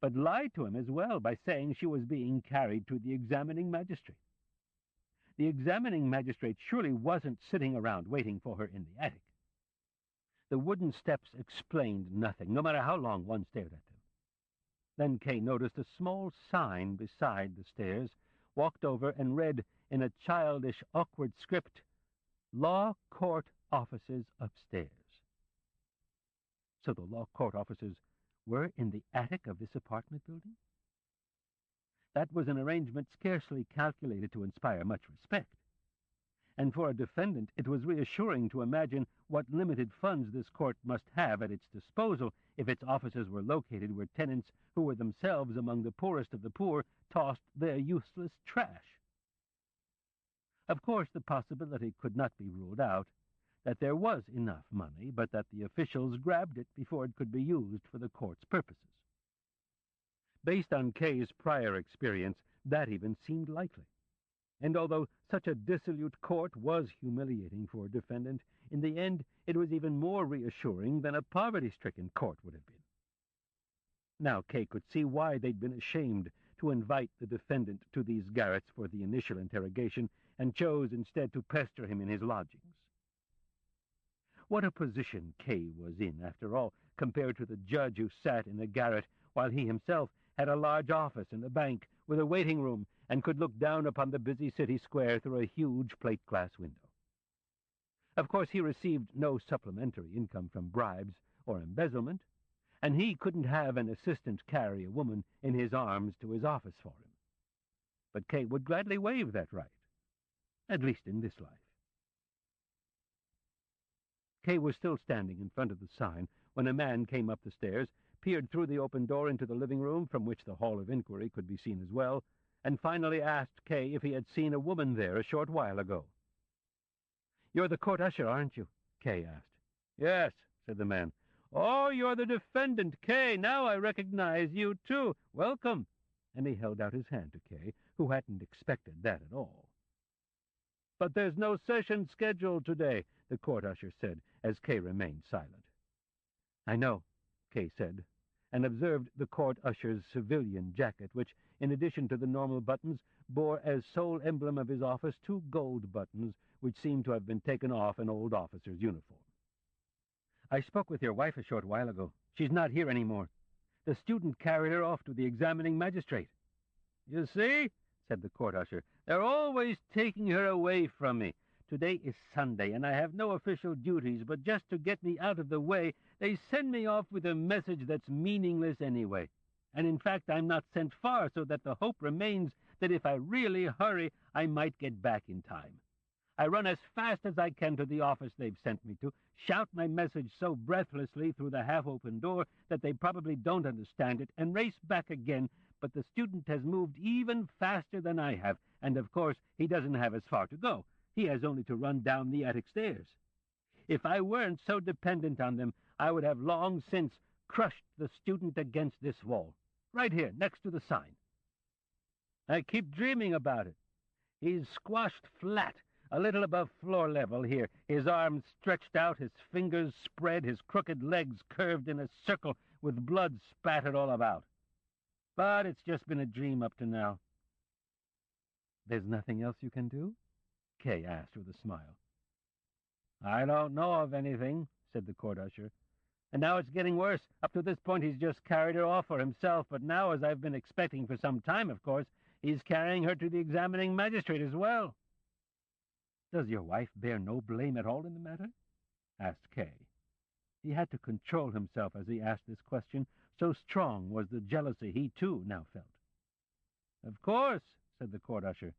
but lied to him as well by saying she was being carried to the examining magistrate. The examining magistrate surely wasn't sitting around waiting for her in the attic. The wooden steps explained nothing, no matter how long one stared at them. Then Kay noticed a small sign beside the stairs, walked over and read in a childish, awkward script, "Law Court Offices Upstairs." So the law court offices were in the attic of this apartment building? That was an arrangement scarcely calculated to inspire much respect. And for a defendant, it was reassuring to imagine what limited funds this court must have at its disposal if its offices were located where tenants who were themselves among the poorest of the poor tossed their useless trash. Of course, the possibility could not be ruled out that there was enough money, but that the officials grabbed it before it could be used for the court's purposes. Based on Kay's prior experience, that even seemed likely. And although such a dissolute court was humiliating for a defendant, in the end it was even more reassuring than a poverty-stricken court would have been. Now Kay could see why they'd been ashamed to invite the defendant to these garrets for the initial interrogation, and chose instead to pester him in his lodgings. What a position Kay was in, after all, compared to the judge who sat in a garret while he himself had a large office in a bank with a waiting room and could look down upon the busy city square through a huge plate-glass window. Of course, he received no supplementary income from bribes or embezzlement, and he couldn't have an assistant carry a woman in his arms to his office for him. But Kay would gladly waive that right, at least in this life. Kay was still standing in front of the sign when a man came up the stairs, peered through the open door into the living room, from which the hall of inquiry could be seen as well, and finally asked Kay if he had seen a woman there a short while ago. "You're the court usher, aren't you?" Kay asked. "Yes," said the man. "Oh, you're the defendant, Kay. Now I recognize you, too. Welcome." And he held out his hand to Kay, who hadn't expected that at all. "But there's no session scheduled today," the court usher said, as Kay remained silent. "I know," Kay said, and observed the court usher's civilian jacket, which, in addition to the normal buttons, bore as sole emblem of his office 2 gold buttons, which seemed to have been taken off an old officer's uniform. "I spoke with your wife a short while ago. She's not here anymore. The student carried her off to the examining magistrate." "You see," said the court usher, "they're always taking her away from me. Today is Sunday, and I have no official duties, but just to get me out of the way, they send me off with a message that's meaningless anyway. And in fact, I'm not sent far, so that the hope remains that if I really hurry, I might get back in time. I run as fast as I can to the office they've sent me to, shout my message so breathlessly through the half-open door that they probably don't understand it, and race back again, but the student has moved even faster than I have, and of course he doesn't have as far to go. He has only to run down the attic stairs. If I weren't so dependent on them, I would have long since crushed the student against this wall, right here, next to the sign. I keep dreaming about it. He's squashed flat, a little above floor level here, his arms stretched out, his fingers spread, his crooked legs curved in a circle with blood spattered all about. But it's just been a dream up to now." "There's nothing else you can do?" Kay asked with a smile. "I don't know of anything," said the court usher. "And now it's getting worse. Up to this point he's just carried her off for himself, but now, as I've been expecting for some time, of course, he's carrying her to the examining magistrate as well." "Does your wife bear no blame at all in the matter?" asked Kay. He had to control himself as he asked this question, so strong was the jealousy he, too, now felt. "Of course," said the court usher.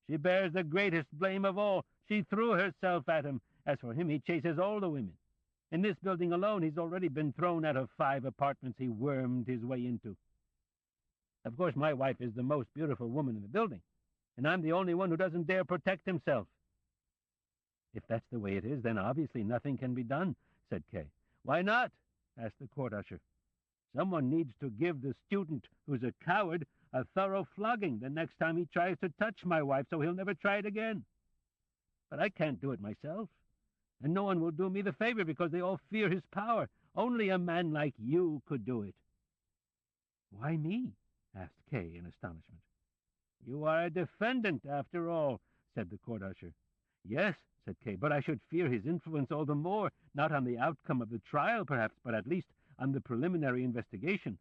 "She bears the greatest blame of all. She threw herself at him. As for him, he chases all the women. In this building alone, he's already been thrown out of 5 apartments he wormed his way into. Of course, my wife is the most beautiful woman in the building, and I'm the only one who doesn't dare protect himself." "If that's the way it is, then obviously nothing can be done," said Kay. "Why not?" asked the court usher. "Someone needs to give the student who's a coward a thorough flogging the next time he tries to touch my wife, so he'll never try it again. But I can't do it myself, and no one will do me the favor because they all fear his power. Only a man like you could do it." "Why me?" asked Kay in astonishment. "You are a defendant, after all," said the court usher. "Yes," said Kay, "but I should fear his influence all the more, not on the outcome of the trial, perhaps, but at least on the preliminary investigation."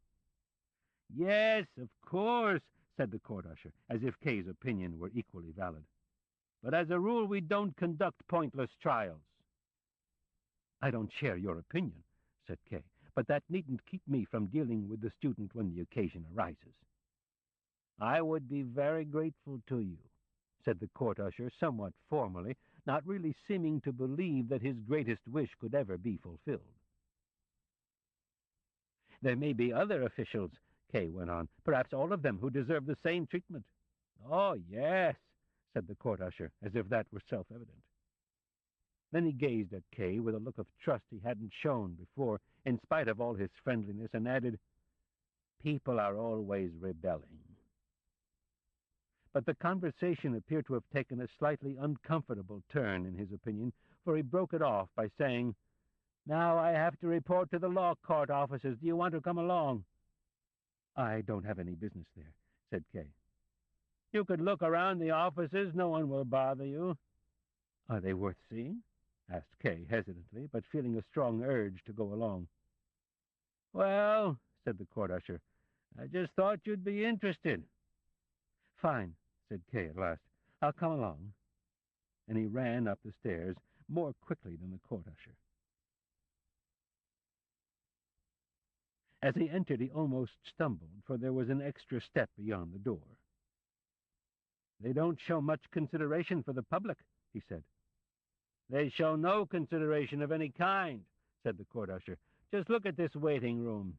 "Yes, of course," said the court usher, as if Kay's opinion were equally valid. "But as a rule we don't conduct pointless trials." "I don't share your opinion," said Kay, "but that needn't keep me from dealing with the student when the occasion arises." "I would be very grateful to you," said the court usher somewhat formally, not really seeming to believe that his greatest wish could ever be fulfilled. "There may be other officials," Kay went on, "perhaps all of them, who deserve the same treatment." "Oh, yes," said the court usher, as if that were self-evident. Then he gazed at Kay with a look of trust he hadn't shown before, in spite of all his friendliness, and added, "People are always rebelling." But the conversation appeared to have taken a slightly uncomfortable turn, in his opinion, for he broke it off by saying, "Now I have to report to the law court officers. Do you want to come along?" "I don't have any business there," said Kay. "You could look around the offices. No one will bother you." "Are they worth seeing?" asked Kay hesitantly, but feeling a strong urge to go along. "Well," said the court usher, "I just thought you'd be interested." "Fine," said Kay at last. "I'll come along." And he ran up the stairs more quickly than the court usher. As he entered, he almost stumbled, for there was an extra step beyond the door. "They don't show much consideration for the public," he said. "They show no consideration of any kind," said the court usher. "Just look at this waiting room."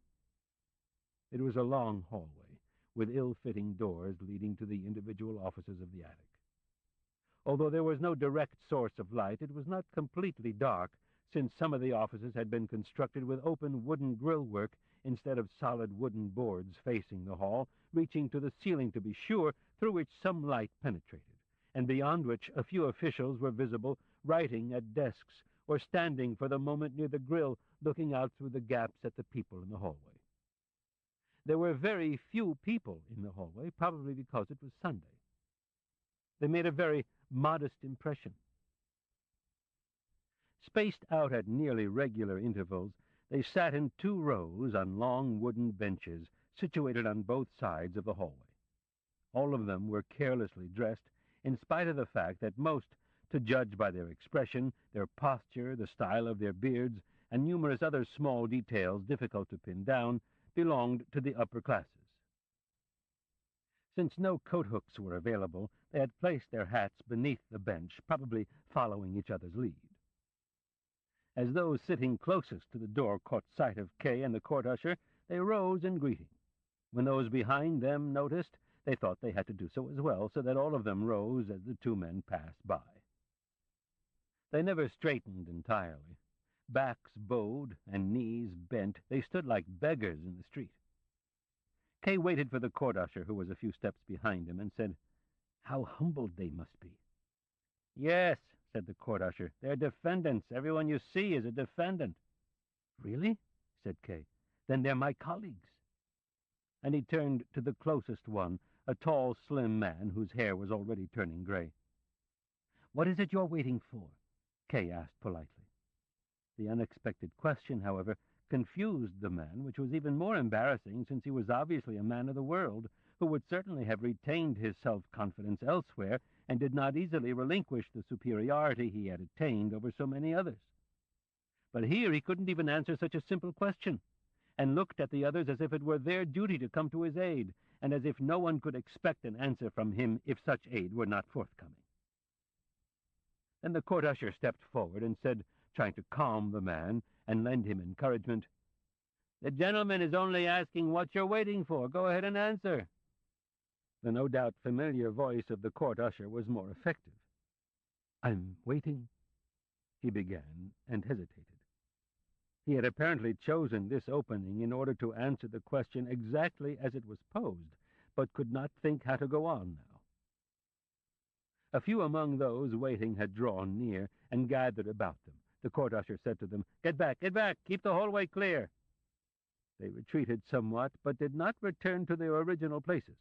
It was a long hallway, with ill-fitting doors leading to the individual offices of the attic. Although there was no direct source of light, it was not completely dark, since some of the offices had been constructed with open wooden grillwork instead of solid wooden boards facing the hall, reaching to the ceiling, to be sure, through which some light penetrated, and beyond which a few officials were visible, writing at desks, or standing for the moment near the grill, looking out through the gaps at the people in the hallway. There were very few people in the hallway, probably because it was Sunday. They made a very modest impression. Spaced out at nearly regular intervals, they sat in 2 rows on long wooden benches situated on both sides of the hallway. All of them were carelessly dressed, in spite of the fact that most, to judge by their expression, their posture, the style of their beards, and numerous other small details difficult to pin down, belonged to the upper classes. Since no coat hooks were available, they had placed their hats beneath the bench, probably following each other's lead. As those sitting closest to the door caught sight of Kay and the court usher, they rose in greeting. When those behind them noticed, they thought they had to do so as well, so that all of them rose as the 2 men passed by. They never straightened entirely. Backs bowed and knees bent, they stood like beggars in the street. Kay waited for the court usher, who was a few steps behind him, and said, "How humbled they must be." "Yes," said the court usher, "they're defendants. Everyone you see is a defendant." "Really?" said Kay. "Then they're my colleagues." And he turned to the closest one, a tall, slim man whose hair was already turning gray. "What is it you're waiting for?" Kay asked politely. The unexpected question, however, confused the man, which was even more embarrassing since he was obviously a man of the world, who would certainly have retained his self-confidence elsewhere and did not easily relinquish the superiority he had attained over so many others. But here he couldn't even answer such a simple question, and looked at the others as if it were their duty to come to his aid, and as if no one could expect an answer from him if such aid were not forthcoming. Then the court usher stepped forward and said, trying to calm the man and lend him encouragement, "The gentleman is only asking what you're waiting for. Go ahead and answer." The no doubt familiar voice of the court usher was more effective. "I'm waiting," he began, and hesitated. He had apparently chosen this opening in order to answer the question exactly as it was posed, but could not think how to go on now. A few among those waiting had drawn near and gathered about them. The court usher said to them, "Get back, keep the hallway clear." They retreated somewhat, but did not return to their original places.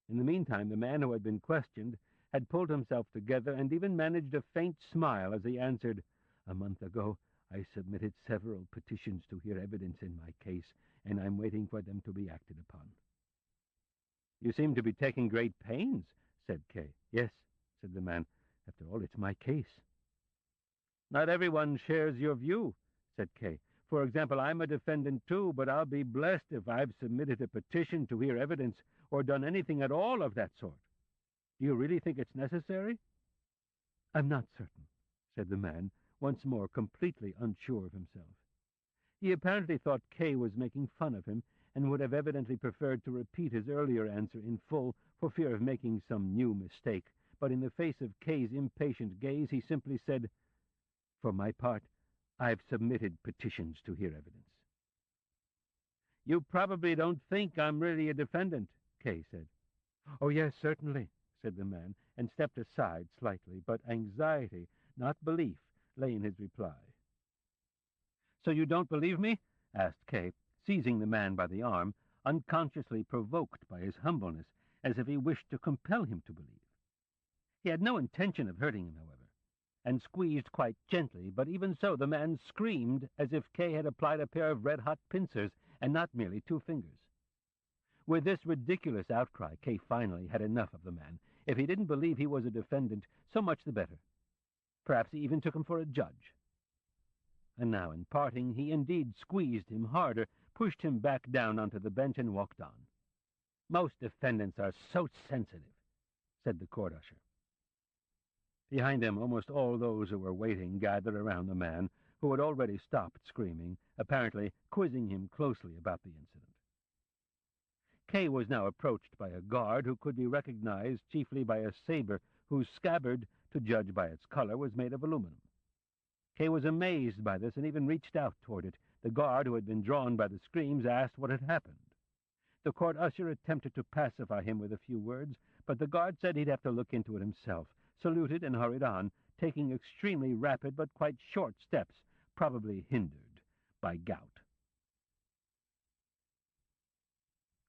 In the meantime, the man who had been questioned had pulled himself together and even managed a faint smile as he answered, "A month ago, I submitted several petitions to hear evidence in my case, and I'm waiting for them to be acted upon." "You seem to be taking great pains," said Kay. "Yes," said the man. "After all, it's my case." "Not everyone shares your view," said Kay. "For example, I'm a defendant too, but I'll be blessed if I've submitted a petition to hear evidence or done anything at all of that sort. Do you really think it's necessary?" "I'm not certain," said the man, once more completely unsure of himself. He apparently thought Kay was making fun of him, and would have evidently preferred to repeat his earlier answer in full for fear of making some new mistake, but in the face of Kay's impatient gaze he simply said, "For my part, I've submitted petitions to hear evidence." "You probably don't think I'm really a defendant," Kay said. "Oh, yes, certainly," said the man, and stepped aside slightly, but anxiety, not belief, lay in his reply. "So you don't believe me?" asked Kay, seizing the man by the arm, unconsciously provoked by his humbleness, as if he wished to compel him to believe. He had no intention of hurting him, however, and squeezed quite gently, but even so the man screamed as if Kay had applied a pair of red-hot pincers and not merely 2 fingers. With this ridiculous outcry, Kay finally had enough of the man. If he didn't believe he was a defendant, so much the better. Perhaps he even took him for a judge. And now, in parting, he indeed squeezed him harder, pushed him back down onto the bench, and walked on. "Most defendants are so sensitive," said the court usher. Behind him, almost all those who were waiting gathered around the man, who had already stopped screaming, apparently quizzing him closely about the incident. Kay was now approached by a guard who could be recognized chiefly by a saber whose scabbard, to judge by its color, was made of aluminum. Kay was amazed by this and even reached out toward it. The guard, who had been drawn by the screams, asked what had happened. The court usher attempted to pacify him with a few words, but the guard said he'd have to look into it himself, saluted and hurried on, taking extremely rapid but quite short steps, probably hindered by gout.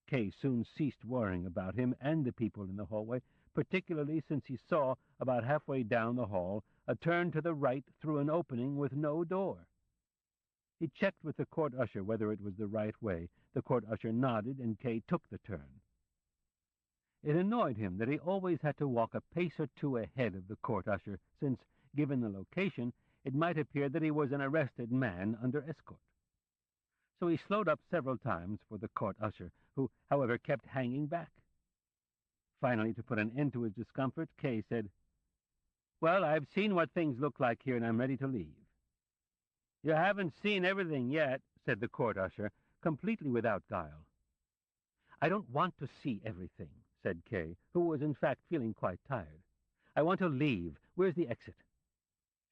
Kay soon ceased worrying about him and the people in the hallway, particularly since he saw, about halfway down the hall, a turn to the right through an opening with no door. He checked with the court usher whether it was the right way. The court usher nodded, and Kay took the turn. It annoyed him that he always had to walk a pace or 2 ahead of the court usher, since, given the location, it might appear that he was an arrested man under escort. So he slowed up several times for the court usher, who, however, kept hanging back. Finally, to put an end to his discomfort, Kay said, "Well, I've seen what things look like here, and I'm ready to leave." "You haven't seen everything yet," said the court usher, completely without guile. "I don't want to see everything," said Kay, who was in fact feeling quite tired. "I want to leave. Where's the exit?"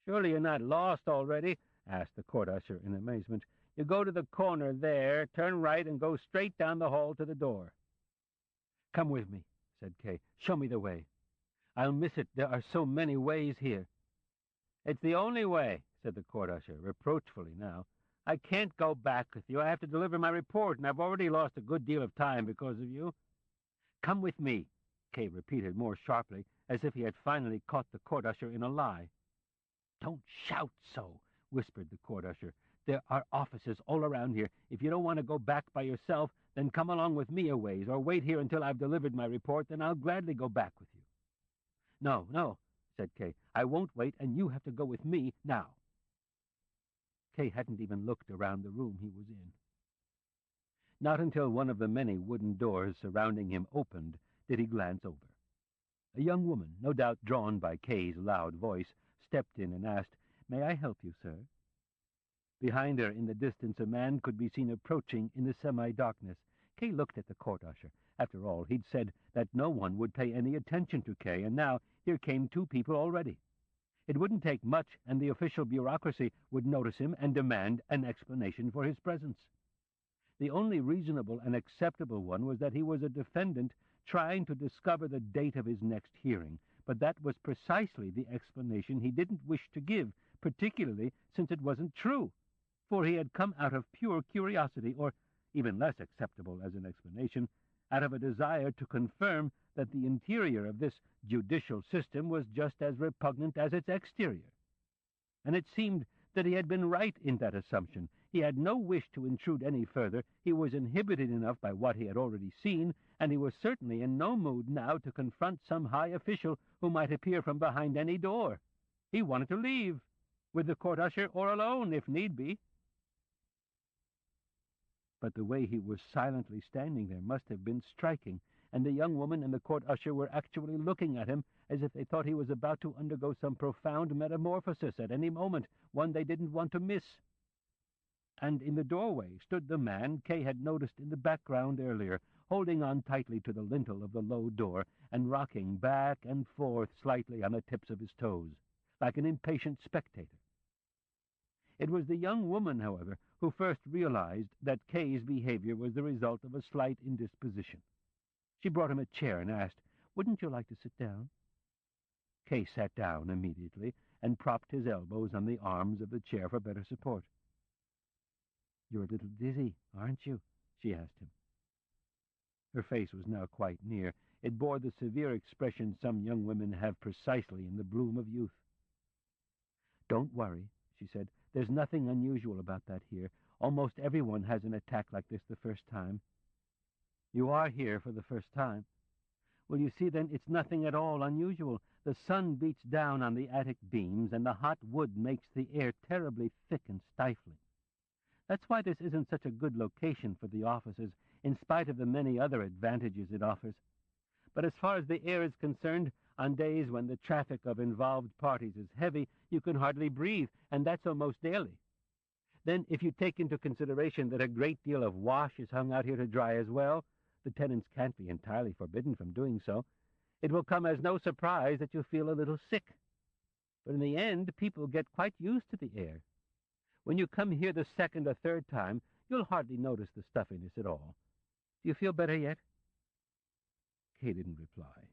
"Surely you're not lost already?" asked the court usher in amazement. "You go to the corner there, turn right, and go straight down the hall to the door." "Come with me," said Kay. "Show me the way. I'll miss it. There are so many ways here." "It's the only way," said the court usher, reproachfully now. "I can't go back with you. I have to deliver my report, and I've already lost a good deal of time because of you." "Come with me," Kay repeated more sharply, as if he had finally caught the court usher in a lie. "Don't shout so," whispered the court usher. "There are offices all around here. If you don't want to go back by yourself, then come along with me a ways, or wait here until I've delivered my report, then I'll gladly go back with you." "No, no," said Kay. "I won't wait, and you have to go with me now." Kay hadn't even looked around the room he was in. Not until one of the many wooden doors surrounding him opened did he glance over. A young woman, no doubt drawn by Kay's loud voice, stepped in and asked, "May I help you, sir?" Behind her, in the distance, a man could be seen approaching in the semi-darkness. Kay looked at the court usher. After all, he'd said that no one would pay any attention to Kay, and now here came 2 people already. It wouldn't take much, and the official bureaucracy would notice him and demand an explanation for his presence. The only reasonable and acceptable one was that he was a defendant trying to discover the date of his next hearing, but that was precisely the explanation he didn't wish to give, particularly since it wasn't true, for he had come out of pure curiosity, or, even less acceptable as an explanation, out of a desire to confirm that the interior of this judicial system was just as repugnant as its exterior. And it seemed that he had been right in that assumption. He had no wish to intrude any further. He was inhibited enough by what he had already seen, and he was certainly in no mood now to confront some high official who might appear from behind any door. He wanted to leave, with the court usher or alone, if need be. But the way he was silently standing there must have been striking, and the young woman and the court usher were actually looking at him as if they thought he was about to undergo some profound metamorphosis at any moment, one they didn't want to miss. And in the doorway stood the man Kay had noticed in the background earlier, holding on tightly to the lintel of the low door and rocking back and forth slightly on the tips of his toes, like an impatient spectator. It was the young woman, however, who first realized that Kay's behavior was the result of a slight indisposition. She brought him a chair and asked, "Wouldn't you like to sit down?" Kay sat down immediately and propped his elbows on the arms of the chair for better support. "You're a little dizzy, aren't you?" she asked him. Her face was now quite near. It bore the severe expression some young women have precisely in the bloom of youth. "Don't worry," she said. "There's nothing unusual about that here. Almost everyone has an attack like this the first time." "You are here for the first time?" "Well, you see, then, it's nothing at all unusual. The sun beats down on the attic beams, and the hot wood makes the air terribly thick and stifling. That's why this isn't such a good location for the offices, in spite of the many other advantages it offers. But as far as the air is concerned, on days when the traffic of involved parties is heavy, you can hardly breathe, and that's almost daily. Then, if you take into consideration that a great deal of wash is hung out here to dry as well, the tenants can't be entirely forbidden from doing so, it will come as no surprise that you feel a little sick. But in the end, people get quite used to the air. When you come here the second or third time, you'll hardly notice the stuffiness at all. Do you feel better yet?" Kay didn't reply.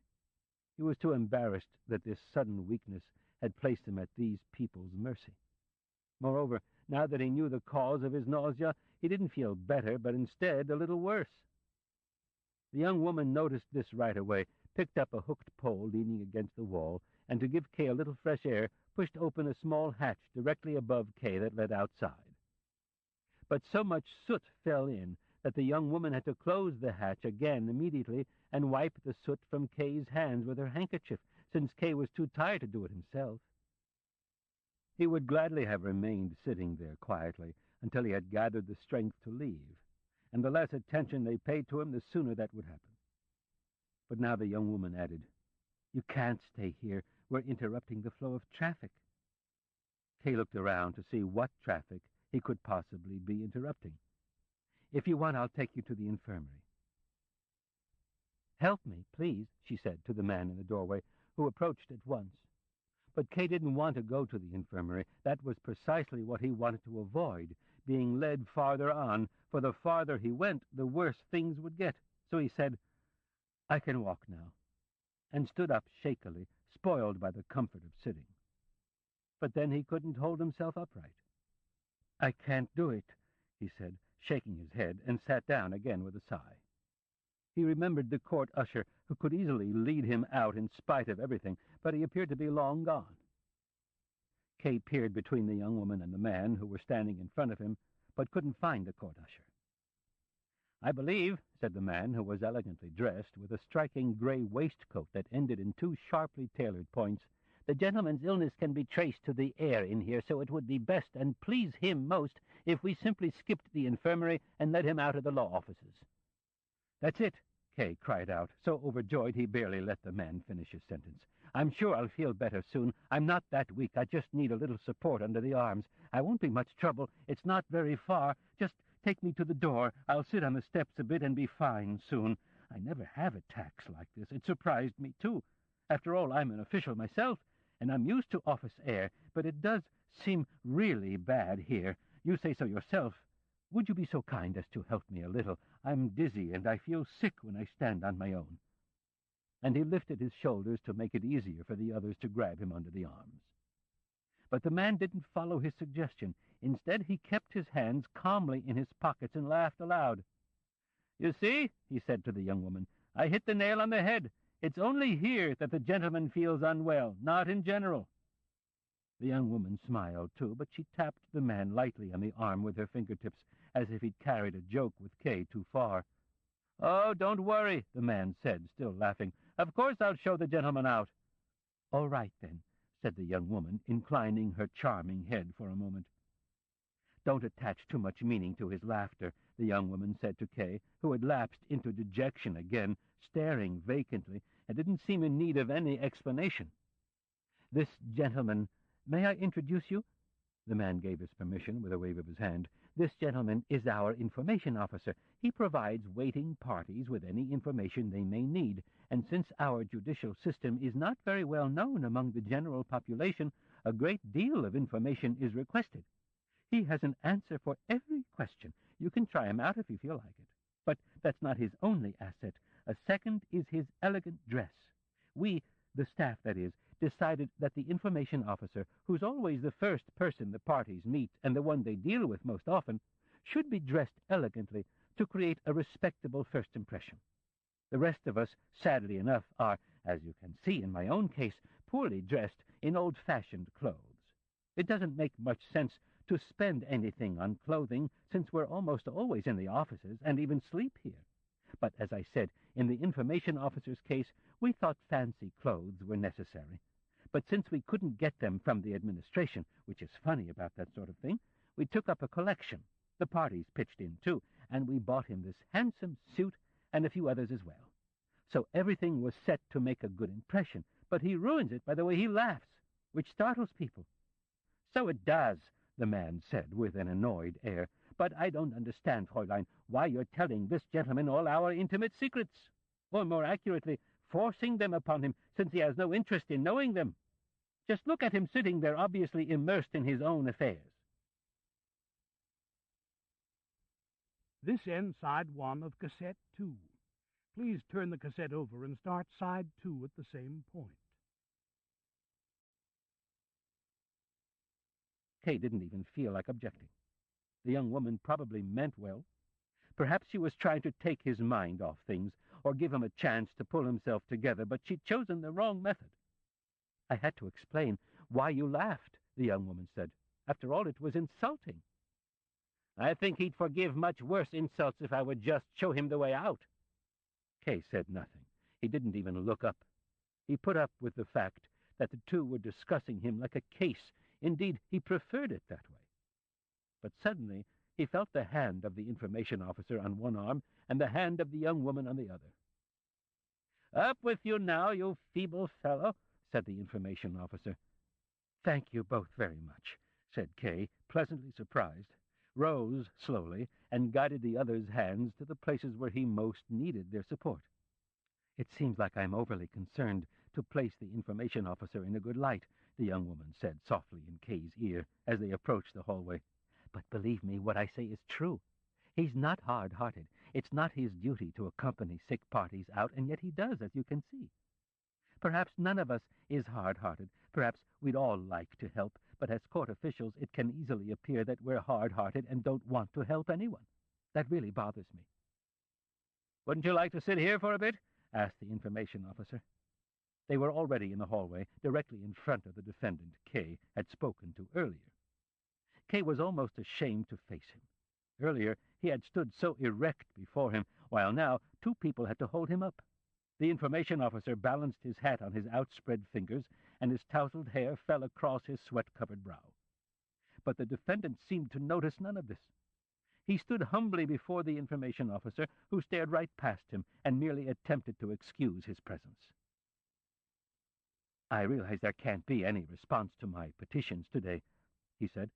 He was too embarrassed that this sudden weakness had placed him at these people's mercy. Moreover, now that he knew the cause of his nausea, he didn't feel better, but instead a little worse. The young woman noticed this right away, picked up a hooked pole leaning against the wall, and to give Kay a little fresh air, pushed open a small hatch directly above Kay that led outside. But so much soot fell in that the young woman had to close the hatch again immediately and wipe the soot from Kay's hands with her handkerchief, since Kay was too tired to do it himself. He would gladly have remained sitting there quietly until he had gathered the strength to leave, and the less attention they paid to him, the sooner that would happen. But now the young woman added, "You can't stay here. We're interrupting the flow of traffic." Kay looked around to see what traffic he could possibly be interrupting. "If you want, I'll take you to the infirmary." "Help me, please," she said to the man in the doorway, who approached at once. But Kay didn't want to go to the infirmary. That was precisely what he wanted to avoid, being led farther on, for the farther he went, the worse things would get. So he said, "I can walk now," and stood up shakily, spoiled by the comfort of sitting. But then he couldn't hold himself upright. "I can't do it," he said, shaking his head, and sat down again with a sigh. He remembered the court usher, who could easily lead him out in spite of everything, but he appeared to be long gone. Kay peered between the young woman and the man who were standing in front of him, but couldn't find the court usher. "I believe," said the man, who was elegantly dressed, with a striking gray waistcoat that ended in two sharply tailored points, "the gentleman's illness can be traced to the air in here, so it would be best, and please him most, if we simply skipped the infirmary and led him out of the law offices." "That's it," Kay cried out, so overjoyed he barely let the man finish his sentence. "I'm sure I'll feel better soon. I'm not that weak. I just need a little support under the arms. I won't be much trouble. It's not very far. Just take me to the door. I'll sit on the steps a bit and be fine soon. I never have attacks like this. It surprised me, too. After all, I'm an official myself, and I'm used to office air, but it does seem really bad here. You say so yourself. Would you be so kind as to help me a little? I'm dizzy, and I feel sick when I stand on my own." And he lifted his shoulders to make it easier for the others to grab him under the arms. But the man didn't follow his suggestion. Instead, he kept his hands calmly in his pockets and laughed aloud. "You see," he said to the young woman, "I hit the nail on the head. It's only here that the gentleman feels unwell, not in general." The young woman smiled, too, but she tapped the man lightly on the arm with her fingertips, as if he'd carried a joke with Kay too far. "Oh, don't worry," the man said, still laughing. "Of course I'll show the gentleman out." "All right, then," said the young woman, inclining her charming head for a moment. "Don't attach too much meaning to his laughter," the young woman said to Kay, who had lapsed into dejection again, staring vacantly, and didn't seem in need of any explanation. "This gentleman, may I introduce you?" The man gave his permission with a wave of his hand. "This gentleman is our information officer. He provides waiting parties with any information they may need, and since our judicial system is not very well known among the general population, a great deal of information is requested. He has an answer for every question. You can try him out if you feel like it. But that's not his only asset. A second is his elegant dress. We, the staff that is, decided that the information officer, who's always the first person the parties meet and the one they deal with most often, should be dressed elegantly to create a respectable first impression. The rest of us, sadly enough, are, as you can see in my own case, poorly dressed in old-fashioned clothes. It doesn't make much sense to spend anything on clothing, since we're almost always in the offices and even sleep here. But as I said, in the information officer's case, we thought fancy clothes were necessary. But since we couldn't get them from the administration, which is funny about that sort of thing, we took up a collection. The parties pitched in, too, and we bought him this handsome suit and a few others as well. So everything was set to make a good impression, but he ruins it by the way he laughs, which startles people. "So it does," the man said with an annoyed air. "But I don't understand, Fräulein, why you're telling this gentleman all our intimate secrets, or more accurately, forcing them upon him, since he has no interest in knowing them. Just look at him sitting there, obviously immersed in his own affairs." This ends side 1 of cassette 2. Please turn the cassette over and start side 2 at the same point. Kay didn't even feel like objecting. The young woman probably meant well. Perhaps she was trying to take his mind off things, or give him a chance to pull himself together, but she'd chosen the wrong method. "I had to explain why you laughed," the young woman said. "After all, it was insulting." "I think he'd forgive much worse insults if I would just show him the way out." Kay said nothing. He didn't even look up. He put up with the fact that the two were discussing him like a case. Indeed, he preferred it that way. But suddenly he felt the hand of the information officer on one arm and the hand of the young woman on the other. "Up with you now, you feeble fellow," said the information officer. "Thank you both very much," said Kay, pleasantly surprised, rose slowly, and guided the other's hands to the places where he most needed their support. "It seems like I'm overly concerned to place the information officer in a good light," the young woman said softly in Kay's ear as they approached the hallway. "But believe me, what I say is true. He's not hard-hearted. It's not his duty to accompany sick parties out, and yet he does, as you can see. Perhaps none of us is hard-hearted. Perhaps we'd all like to help, but as court officials it can easily appear that we're hard-hearted and don't want to help anyone. That really bothers me." "Wouldn't you like to sit here for a bit?" asked the information officer. They were already in the hallway, directly in front of the defendant Kay had spoken to earlier. Kay was almost ashamed to face him. Earlier he had stood so erect before him, while now 2 people had to hold him up. The information officer balanced his hat on his outspread fingers, and his tousled hair fell across his sweat-covered brow. But the defendant seemed to notice none of this. He stood humbly before the information officer, who stared right past him and merely attempted to excuse his presence. "I realize there can't be any response to my petitions today," he said,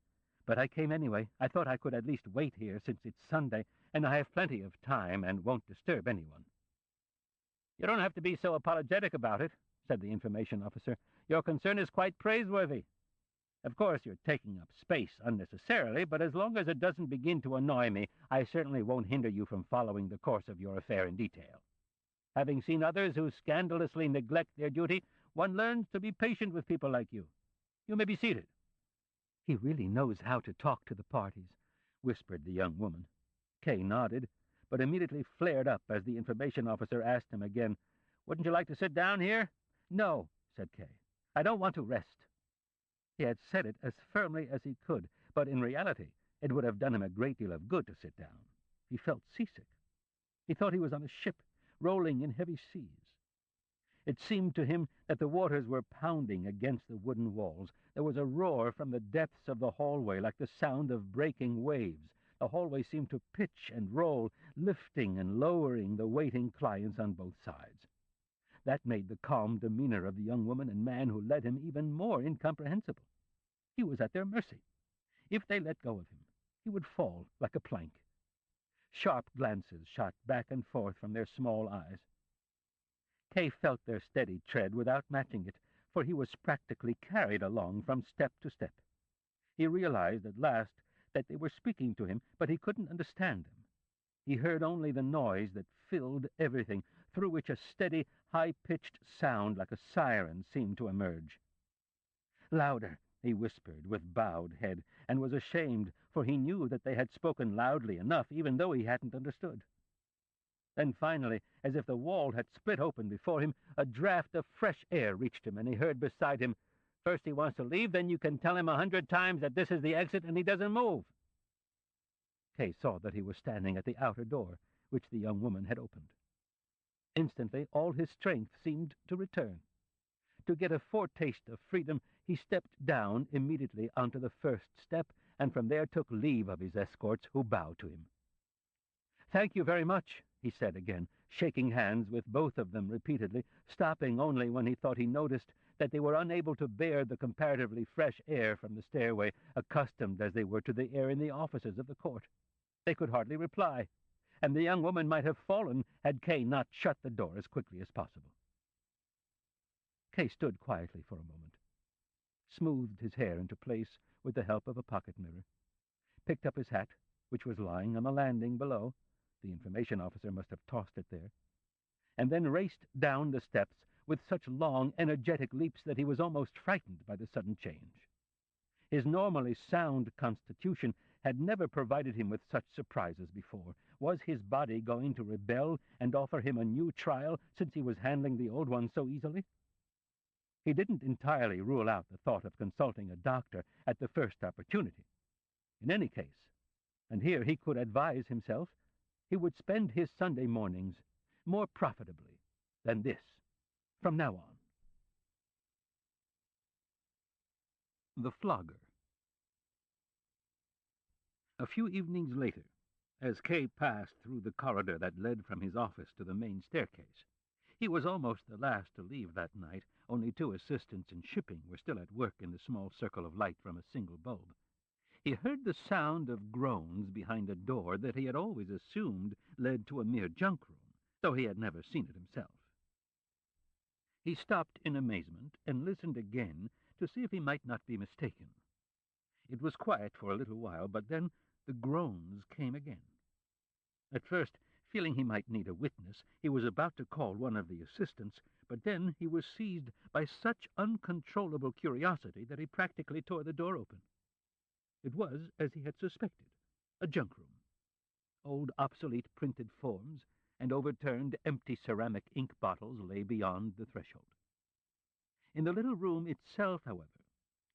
"but I came anyway. I thought I could at least wait here since it's Sunday, and I have plenty of time and won't disturb anyone." "You don't have to be so apologetic about it," said the information officer. "Your concern is quite praiseworthy. Of course, you're taking up space unnecessarily, but as long as it doesn't begin to annoy me, I certainly won't hinder you from following the course of your affair in detail. Having seen others who scandalously neglect their duty, one learns to be patient with people like you. You may be seated." "He really knows how to talk to the parties," whispered the young woman. Kay nodded, but immediately flared up as the information officer asked him again, "Wouldn't you like to sit down here?" "No," said Kay. "I don't want to rest." He had said it as firmly as he could, but in reality it would have done him a great deal of good to sit down. He felt seasick. He thought he was on a ship, rolling in heavy seas. It seemed to him that the waters were pounding against the wooden walls. There was a roar from the depths of the hallway like the sound of breaking waves. The hallway seemed to pitch and roll, lifting and lowering the waiting clients on both sides. That made the calm demeanor of the young woman and man who led him even more incomprehensible. He was at their mercy. If they let go of him, he would fall like a plank. Sharp glances shot back and forth from their small eyes. Kay felt their steady tread without matching it, for he was practically carried along from step to step. He realized at last that they were speaking to him, but he couldn't understand them. He heard only the noise that filled everything, through which a steady, high-pitched sound like a siren seemed to emerge. "Louder," he whispered with bowed head, and was ashamed, for he knew that they had spoken loudly enough, even though he hadn't understood. Then finally, as if the wall had split open before him, a draught of fresh air reached him, and he heard beside him, "First he wants to leave, then you can tell him 100 times that this is the exit, and he doesn't move." Kay saw that he was standing at the outer door, which the young woman had opened. Instantly, all his strength seemed to return. To get a foretaste of freedom, he stepped down immediately onto the first step, and from there took leave of his escorts, who bowed to him. "Thank you very much," he said again, shaking hands with both of them repeatedly, stopping only when he thought he noticed that they were unable to bear the comparatively fresh air from the stairway, accustomed as they were to the air in the offices of the court. They could hardly reply, and the young woman might have fallen had Kay not shut the door as quickly as possible. Kay stood quietly for a moment, smoothed his hair into place with the help of a pocket mirror, picked up his hat, which was lying on the landing below — the information officer must have tossed it there — and then raced down the steps with such long, energetic leaps that he was almost frightened by the sudden change. His normally sound constitution had never provided him with such surprises before. Was his body going to rebel and offer him a new trial, since he was handling the old one so easily? He didn't entirely rule out the thought of consulting a doctor at the first opportunity. In any case, and here he could advise himself, he would spend his Sunday mornings more profitably than this from now on. The Flogger. A few evenings later, as Kay passed through the corridor that led from his office to the main staircase — he was almost the last to leave that night, only 2 assistants in shipping were still at work in the small circle of light from a single bulb — he heard the sound of groans behind a door that he had always assumed led to a mere junk room, though he had never seen it himself. He stopped in amazement and listened again to see if he might not be mistaken. It was quiet for a little while, but then the groans came again. At first, feeling he might need a witness, he was about to call one of the assistants, but then he was seized by such uncontrollable curiosity that he practically tore the door open. It was, as he had suspected, a junk room. Old obsolete printed forms and overturned empty ceramic ink bottles lay beyond the threshold. In the little room itself, however,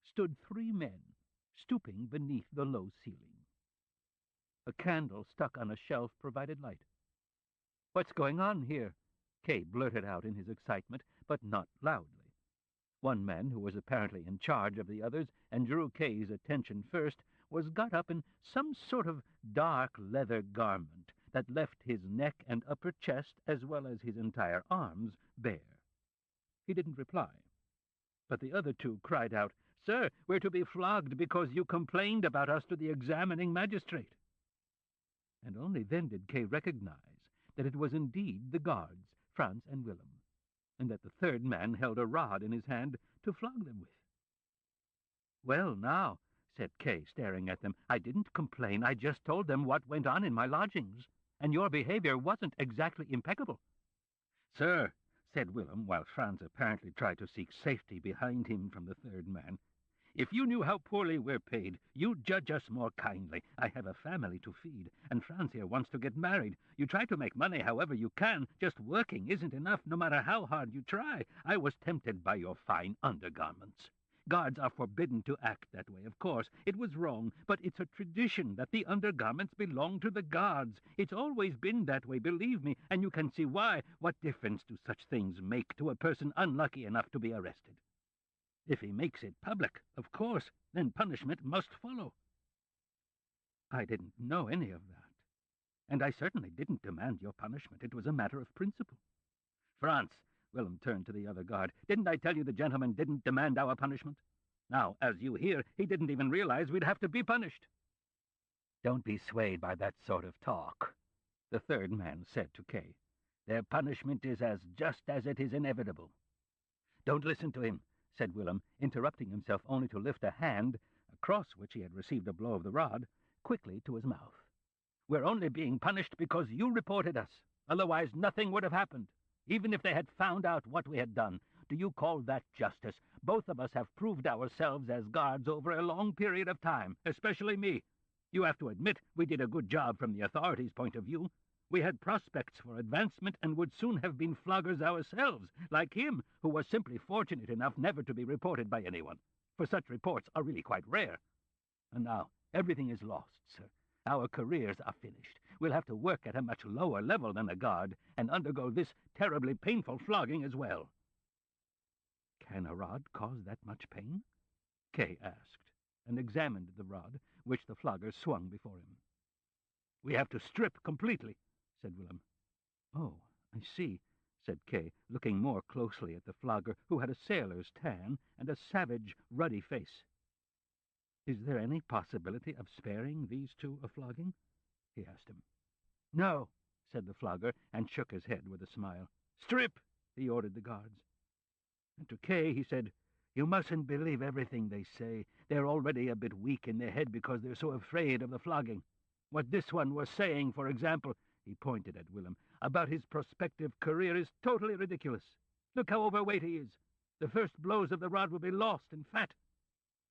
stood 3 men, stooping beneath the low ceiling. A candle stuck on a shelf provided light. "What's going on here?" Kay blurted out in his excitement, but not loudly. One man, who was apparently in charge of the others and drew Kay's attention first, was got up in some sort of dark leather garment that left his neck and upper chest, as well as his entire arms, bare. He didn't reply, but the other 2 cried out, "Sir, we're to be flogged because you complained about us to the examining magistrate." And only then did Kay recognize that it was indeed the guards, Franz and Willem, and that the third man held a rod in his hand to flog them with. "Well, now," said Kay, staring at them, "I didn't complain. I just told them what went on in my lodgings, and your behavior wasn't exactly impeccable." "Sir," said Willem, while Franz apparently tried to seek safety behind him from the third man, "if you knew how poorly we're paid, you'd judge us more kindly. I have a family to feed, and Franz here wants to get married. You try to make money however you can. Just working isn't enough, no matter how hard you try. I was tempted by your fine undergarments. Guards are forbidden to act that way, of course. It was wrong, but it's a tradition that the undergarments belong to the guards. It's always been that way, believe me, and you can see why. What difference do such things make to a person unlucky enough to be arrested? If he makes it public, of course, then punishment must follow." "I didn't know any of that, and I certainly didn't demand your punishment. It was a matter of principle." "Franz," Willem turned to the other guard, "didn't I tell you the gentleman didn't demand our punishment? Now, as you hear, he didn't even realize we'd have to be punished." "Don't be swayed by that sort of talk," the third man said to Kay. "Their punishment is as just as it is inevitable." "Don't listen to him," said Willem, interrupting himself only to lift a hand, across which he had received a blow of the rod, quickly to his mouth. "We're only being punished because you reported us. Otherwise nothing would have happened, even if they had found out what we had done. Do you call that justice? Both of us have proved ourselves as guards over a long period of time, especially me. You have to admit we did a good job from the authorities' point of view. We had prospects for advancement and would soon have been floggers ourselves, like him, who was simply fortunate enough never to be reported by anyone, for such reports are really quite rare. And now everything is lost, sir. Our careers are finished. We'll have to work at a much lower level than a guard, and undergo this terribly painful flogging as well." "Can a rod cause that much pain?" Kay asked, and examined the rod, which the flogger swung before him. "We have to strip completely," said Willem. "Oh, I see," said Kay, looking more closely at the flogger, who had a sailor's tan and a savage, ruddy face. "Is there any possibility of sparing these two a flogging?" he asked him. "No," said the flogger, and shook his head with a smile. "Strip," he ordered the guards. And to Kay he said, "You mustn't believe everything they say. They're already a bit weak in their head because they're so afraid of the flogging. What this one was saying, for example," he pointed at Willem, "about his prospective career is totally ridiculous. Look how overweight he is. The first blows of the rod will be lost and fat.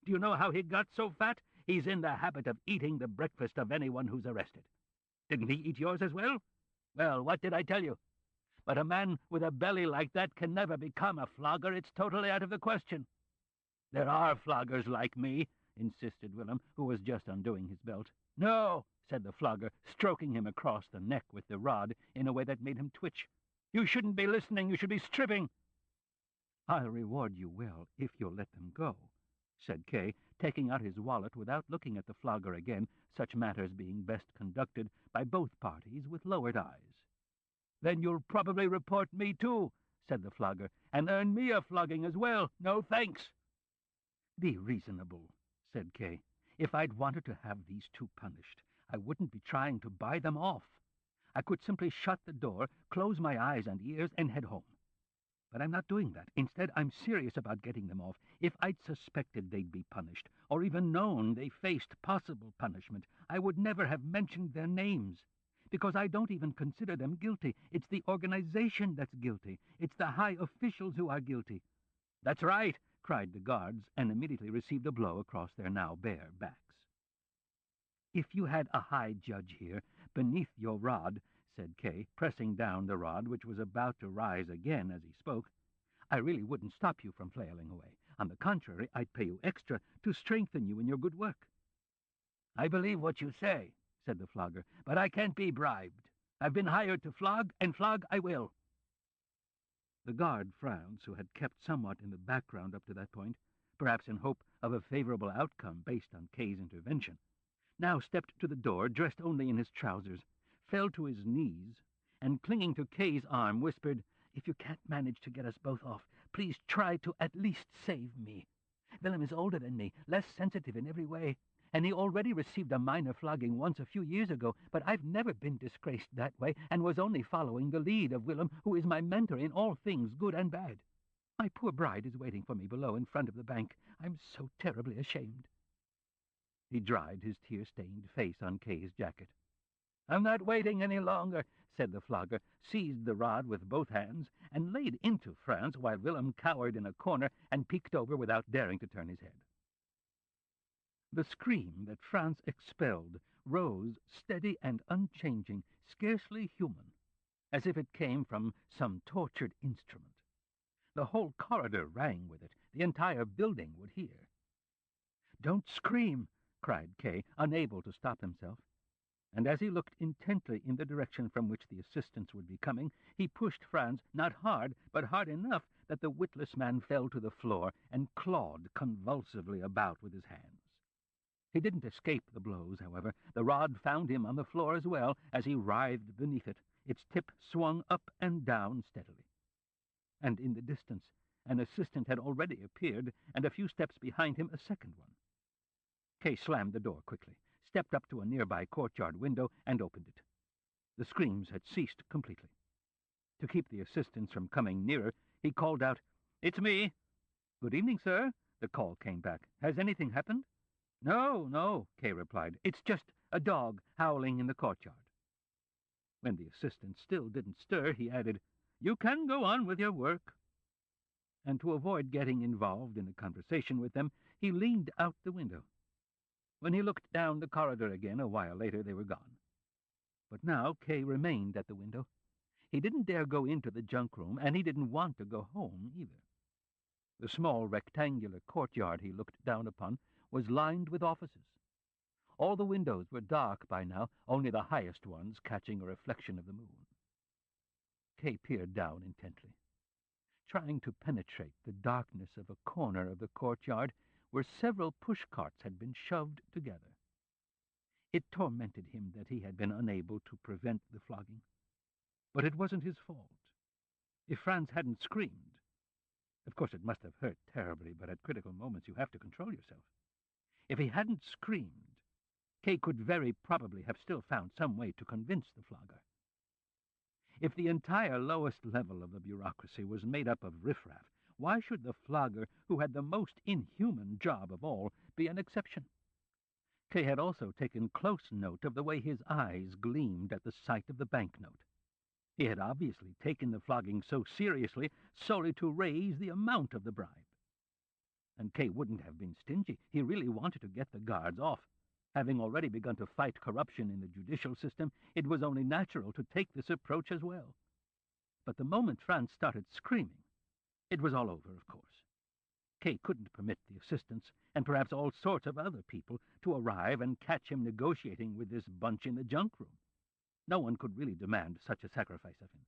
Do you know how he got so fat? He's in the habit of eating the breakfast of anyone who's arrested. Didn't he eat yours as well? Well, what did I tell you? But a man with a belly like that can never become a flogger. It's totally out of the question." "There are floggers like me," insisted Willem, who was just undoing his belt. "No," said the flogger, stroking him across the neck with the rod in a way that made him twitch. "You shouldn't be listening. You should be stripping." "I'll reward you well if you'll let them go," said Kay, taking out his wallet without looking at the flogger again, such matters being best conducted by both parties with lowered eyes. "Then you'll probably report me too," said the flogger, "and earn me a flogging as well. No thanks." "Be reasonable," said Kay. "If I'd wanted to have these two punished, I wouldn't be trying to buy them off. I could simply shut the door, close my eyes and ears, and head home. But I'm not doing that. Instead, I'm serious about getting them off. If I'd suspected they'd be punished, or even known they faced possible punishment, I would never have mentioned their names, because I don't even consider them guilty. It's the organization that's guilty. It's the high officials who are guilty." "That's right," cried the guards, and immediately received a blow across their now bare backs. "If you had a high judge here, beneath your rod," said Kay, pressing down the rod, which was about to rise again as he spoke, "I really wouldn't stop you from flailing away. On the contrary, I'd pay you extra to strengthen you in your good work." "I believe what you say," said the flogger, "but I can't be bribed. I've been hired to flog, and flog I will." The guard Franz, who had kept somewhat in the background up to that point, perhaps in hope of a favorable outcome based on Kay's intervention, now stepped to the door, dressed only in his trousers, fell to his knees, and clinging to Kay's arm, whispered, "If you can't manage to get us both off, please try to at least save me. Willem is older than me, less sensitive in every way, and he already received a minor flogging once a few years ago, but I've never been disgraced that way, and was only following the lead of Willem, who is my mentor in all things good and bad. My poor bride is waiting for me below in front of the bank. I'm so terribly ashamed." He dried his tear-stained face on Kay's jacket. "I'm not waiting any longer," said the flogger, seized the rod with both hands, and laid into Franz while Willem cowered in a corner and peeked over without daring to turn his head. The scream that Franz expelled rose steady and unchanging, scarcely human, as if it came from some tortured instrument. The whole corridor rang with it. The entire building would hear. "Don't scream!" cried Kay, unable to stop himself. And as he looked intently in the direction from which the assistants would be coming, he pushed Franz, not hard, but hard enough that the witless man fell to the floor and clawed convulsively about with his hands. He didn't escape the blows, however. The rod found him on the floor as well as he writhed beneath it. Its tip swung up and down steadily. And in the distance, an assistant had already appeared, and a few steps behind him a second one. Kay slammed the door quickly, stepped up to a nearby courtyard window, and opened it. The screams had ceased completely. To keep the assistants from coming nearer, he called out, "It's me." "Good evening, sir," the call came back. "Has anything happened?" "No, no," Kay replied. "It's just a dog howling in the courtyard." When the assistant still didn't stir, he added, "You can go on with your work." And to avoid getting involved in a conversation with them, he leaned out the window. When he looked down the corridor again a while later, they were gone. But now Kay remained at the window. He didn't dare go into the junk room, and he didn't want to go home either. The small rectangular courtyard he looked down upon was lined with offices. All the windows were dark by now, only the highest ones catching a reflection of the moon. Kay peered down intently. Trying to penetrate the darkness of a corner of the courtyard where several push-carts had been shoved together. It tormented him that he had been unable to prevent the flogging. But it wasn't his fault. If Franz hadn't screamed— of course it must have hurt terribly, but at critical moments you have to control yourself. If he hadn't screamed, Kay could very probably have still found some way to convince the flogger. If the entire lowest level of the bureaucracy was made up of riffraff, why should the flogger, who had the most inhuman job of all, be an exception? Kay had also taken close note of the way his eyes gleamed at the sight of the banknote. He had obviously taken the flogging so seriously solely to raise the amount of the bribe. And Kay wouldn't have been stingy. He really wanted to get the guards off. Having already begun to fight corruption in the judicial system, it was only natural to take this approach as well. But the moment Franz started screaming, it was all over, of course. Kay couldn't permit the assistants, and perhaps all sorts of other people, to arrive and catch him negotiating with this bunch in the junk room. No one could really demand such a sacrifice of him.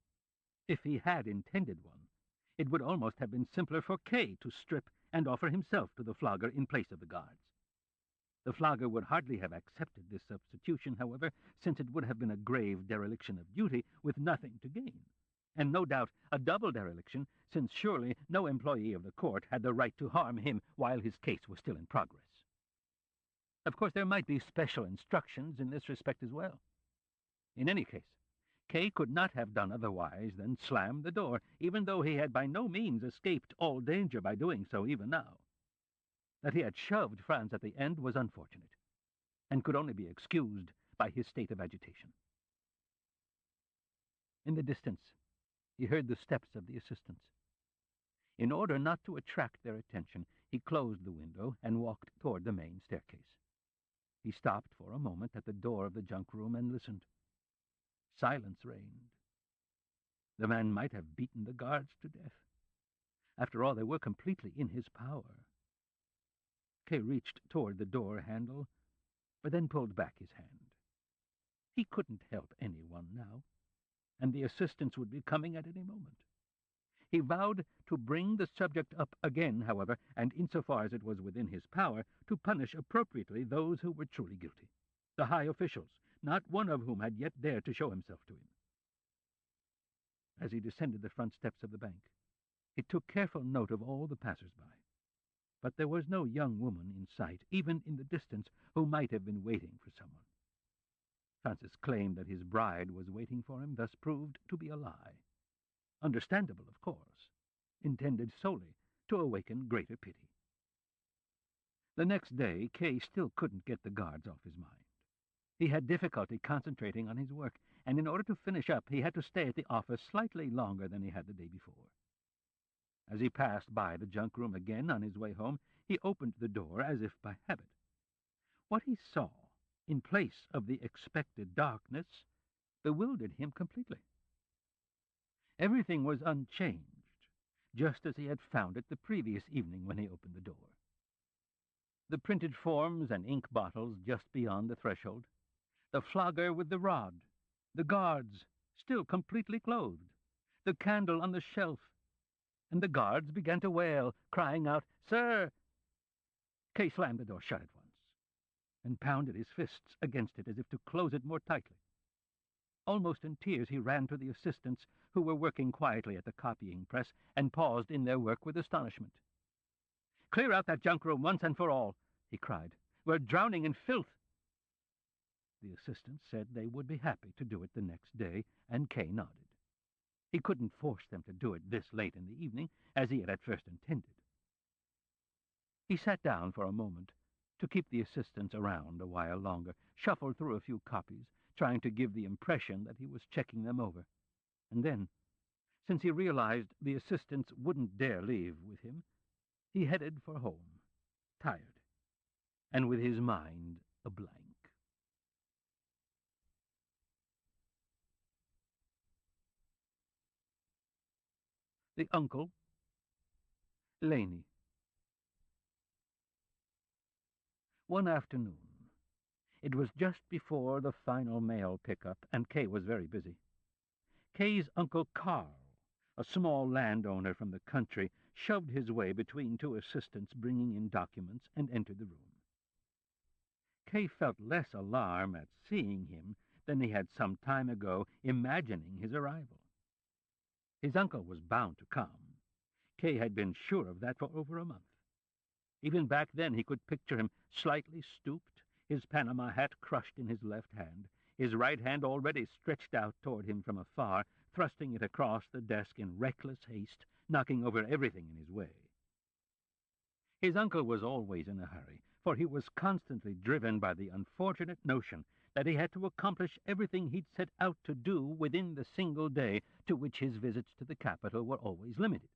If he had intended one, it would almost have been simpler for Kay to strip and offer himself to the flogger in place of the guards. The flogger would hardly have accepted this substitution, however, since it would have been a grave dereliction of duty with nothing to gain. And no doubt a double dereliction, since surely no employee of the court had the right to harm him while his case was still in progress. Of course, there might be special instructions in this respect as well. In any case, Kay could not have done otherwise than slam the door, even though he had by no means escaped all danger by doing so even now. That he had shoved Franz at the end was unfortunate, and could only be excused by his state of agitation. In the distance, he heard the steps of the assistants. In order not to attract their attention, he closed the window and walked toward the main staircase. He stopped for a moment at the door of the junk room and listened. Silence reigned. The man might have beaten the guards to death. After all, they were completely in his power. Kay reached toward the door handle, but then pulled back his hand. He couldn't help anyone now, and the assistants would be coming at any moment. He vowed to bring the subject up again, however, and insofar as it was within his power, to punish appropriately those who were truly guilty, the high officials, not one of whom had yet dared to show himself to him. As he descended the front steps of the bank, he took careful note of all the passers-by. but there was no young woman in sight, even in the distance, who might have been waiting for someone. Francis claimed that his bride was waiting for him, thus proved to be a lie. Understandable, of course, intended solely to awaken greater pity. The next day, Kay still couldn't get the guards off his mind. He had difficulty concentrating on his work, and in order to finish up, he had to stay at the office slightly longer than he had the day before. As he passed by the junk room again on his way home, he opened the door as if by habit. What he saw, in place of the expected darkness, bewildered him completely. Everything was unchanged, just as he had found it the previous evening when he opened the door. The printed forms and ink bottles just beyond the threshold, the flogger with the rod, the guards still completely clothed, the candle on the shelf, and the guards began to wail, crying out, "Sir!" Kay slammed the door shut at once, and pounded his fists against it as if to close it more tightly. Almost in tears, he ran to the assistants who were working quietly at the copying press and paused in their work with astonishment. "Clear out that junk room once and for all," he cried. "We're drowning in filth." The assistants said they would be happy to do it the next day, and Kay nodded. He couldn't force them to do it this late in the evening, as he had at first intended. He sat down for a moment to keep the assistants around a while longer, shuffled through a few copies, trying to give the impression that he was checking them over. And then, since he realized the assistants wouldn't dare leave with him, he headed for home, tired, and with his mind a blank. The uncle, Laney. One afternoon, it was just before the final mail pickup, and Kay was very busy. Kay's Uncle Carl, a small landowner from the country, shoved his way between two assistants bringing in documents and entered the room. Kay felt less alarm at seeing him than he had some time ago imagining his arrival. His uncle was bound to come. Kay had been sure of that for over a month. Even back then he could picture him slightly stooped, his Panama hat crushed in his left hand, his right hand already stretched out toward him from afar, thrusting it across the desk in reckless haste, knocking over everything in his way. His uncle was always in a hurry, for he was constantly driven by the unfortunate notion that he had to accomplish everything he'd set out to do within the single day to which his visits to the capital were always limited.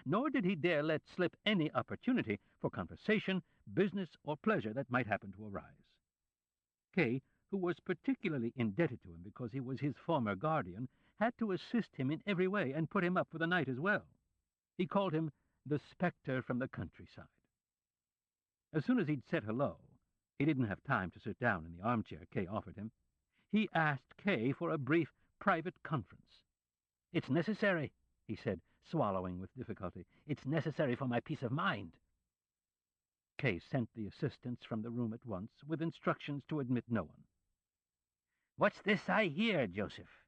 Nor did he dare let slip any opportunity for conversation, business, or pleasure that might happen to arise. Kay, who was particularly indebted to him because he was his former guardian, had to assist him in every way and put him up for the night as well. He called him the spectre from the countryside. As soon as he'd said hello, he didn't have time to sit down in the armchair Kay offered him. He asked Kay for a brief private conference. "It's necessary," he said, swallowing with difficulty. "It's necessary for my peace of mind." Kay sent the assistants from the room at once, with instructions to admit no one. "What's this I hear, Joseph?"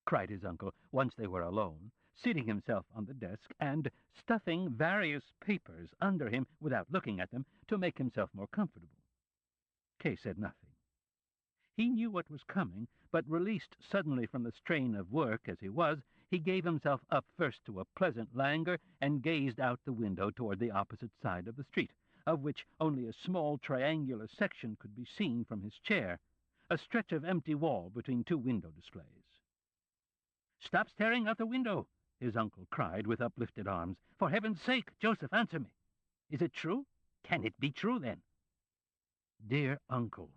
cried his uncle, once they were alone, seating himself on the desk and stuffing various papers under him without looking at them to make himself more comfortable. Kay said nothing. He knew what was coming, but released suddenly from the strain of work as he was, he gave himself up first to a pleasant languor and gazed out the window toward the opposite side of the street, of which only a small triangular section could be seen from his chair, a stretch of empty wall between two window displays. "Stop staring out the window," his uncle cried with uplifted arms. "For heaven's sake, Joseph, answer me. Is it true? Can it be true, then?" "Dear uncle,"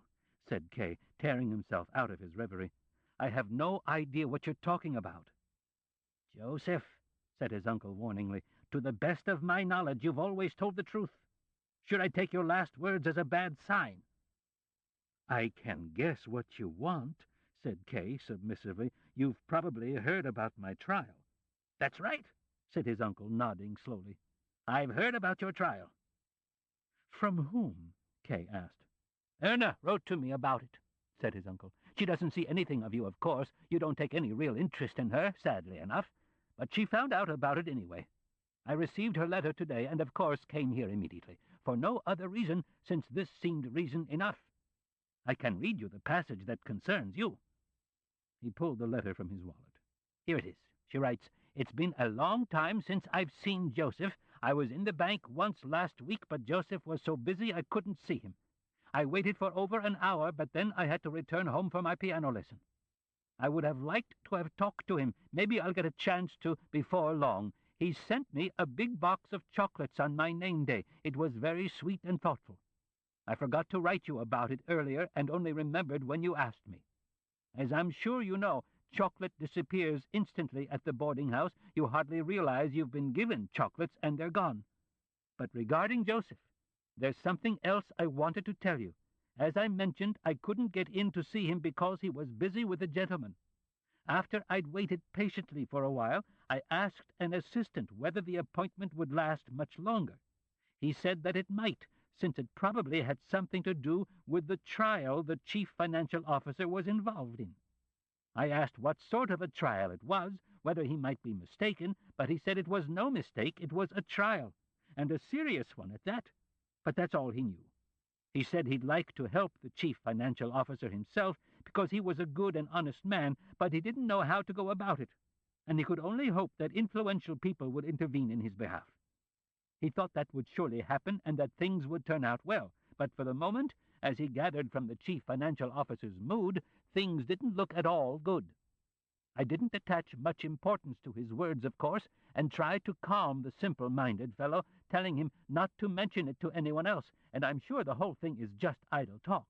said Kay, tearing himself out of his reverie, "I have no idea what you're talking about." "Joseph," said his uncle warningly, "to the best of my knowledge, you've always told the truth. Should I take your last words as a bad sign?" "I can guess what you want," said Kay submissively. "You've probably heard about my trial." "That's right," said his uncle, nodding slowly. "I've heard about your trial." "From whom?" Kay asked. "Erna wrote to me about it," said his uncle. "She doesn't see anything of you, of course. You don't take any real interest in her, sadly enough. But she found out about it anyway. I received her letter today, and of course came here immediately, for no other reason, since this seemed reason enough. I can read you the passage that concerns you." He pulled the letter from his wallet. "Here it is." She writes, "It's been a long time since I've seen Joseph. I was in the bank once last week, but Joseph was so busy I couldn't see him. I waited for over an hour, but then I had to return home for my piano lesson. I would have liked to have talked to him. Maybe I'll get a chance to before long. He sent me a big box of chocolates on my name day. It was very sweet and thoughtful. I forgot to write you about it earlier and only remembered when you asked me. As I'm sure you know, chocolate disappears instantly at the boarding house. You hardly realize you've been given chocolates and they're gone. But regarding Joseph, there's something else I wanted to tell you. As I mentioned, I couldn't get in to see him because he was busy with a gentleman. After I'd waited patiently for a while, I asked an assistant whether the appointment would last much longer. He said that it might, since it probably had something to do with the trial the chief financial officer was involved in. I asked what sort of a trial it was, whether he might be mistaken, but he said it was no mistake, it was a trial, and a serious one at that. But that's all he knew. He said he'd like to help the chief financial officer himself because he was a good and honest man, but he didn't know how to go about it, and he could only hope that influential people would intervene in his behalf. He thought that would surely happen and that things would turn out well, but for the moment, as he gathered from the chief financial officer's mood, things didn't look at all good. I didn't attach much importance to his words, of course, and tried to calm the simple-minded fellow, telling him not to mention it to anyone else, and I'm sure the whole thing is just idle talk.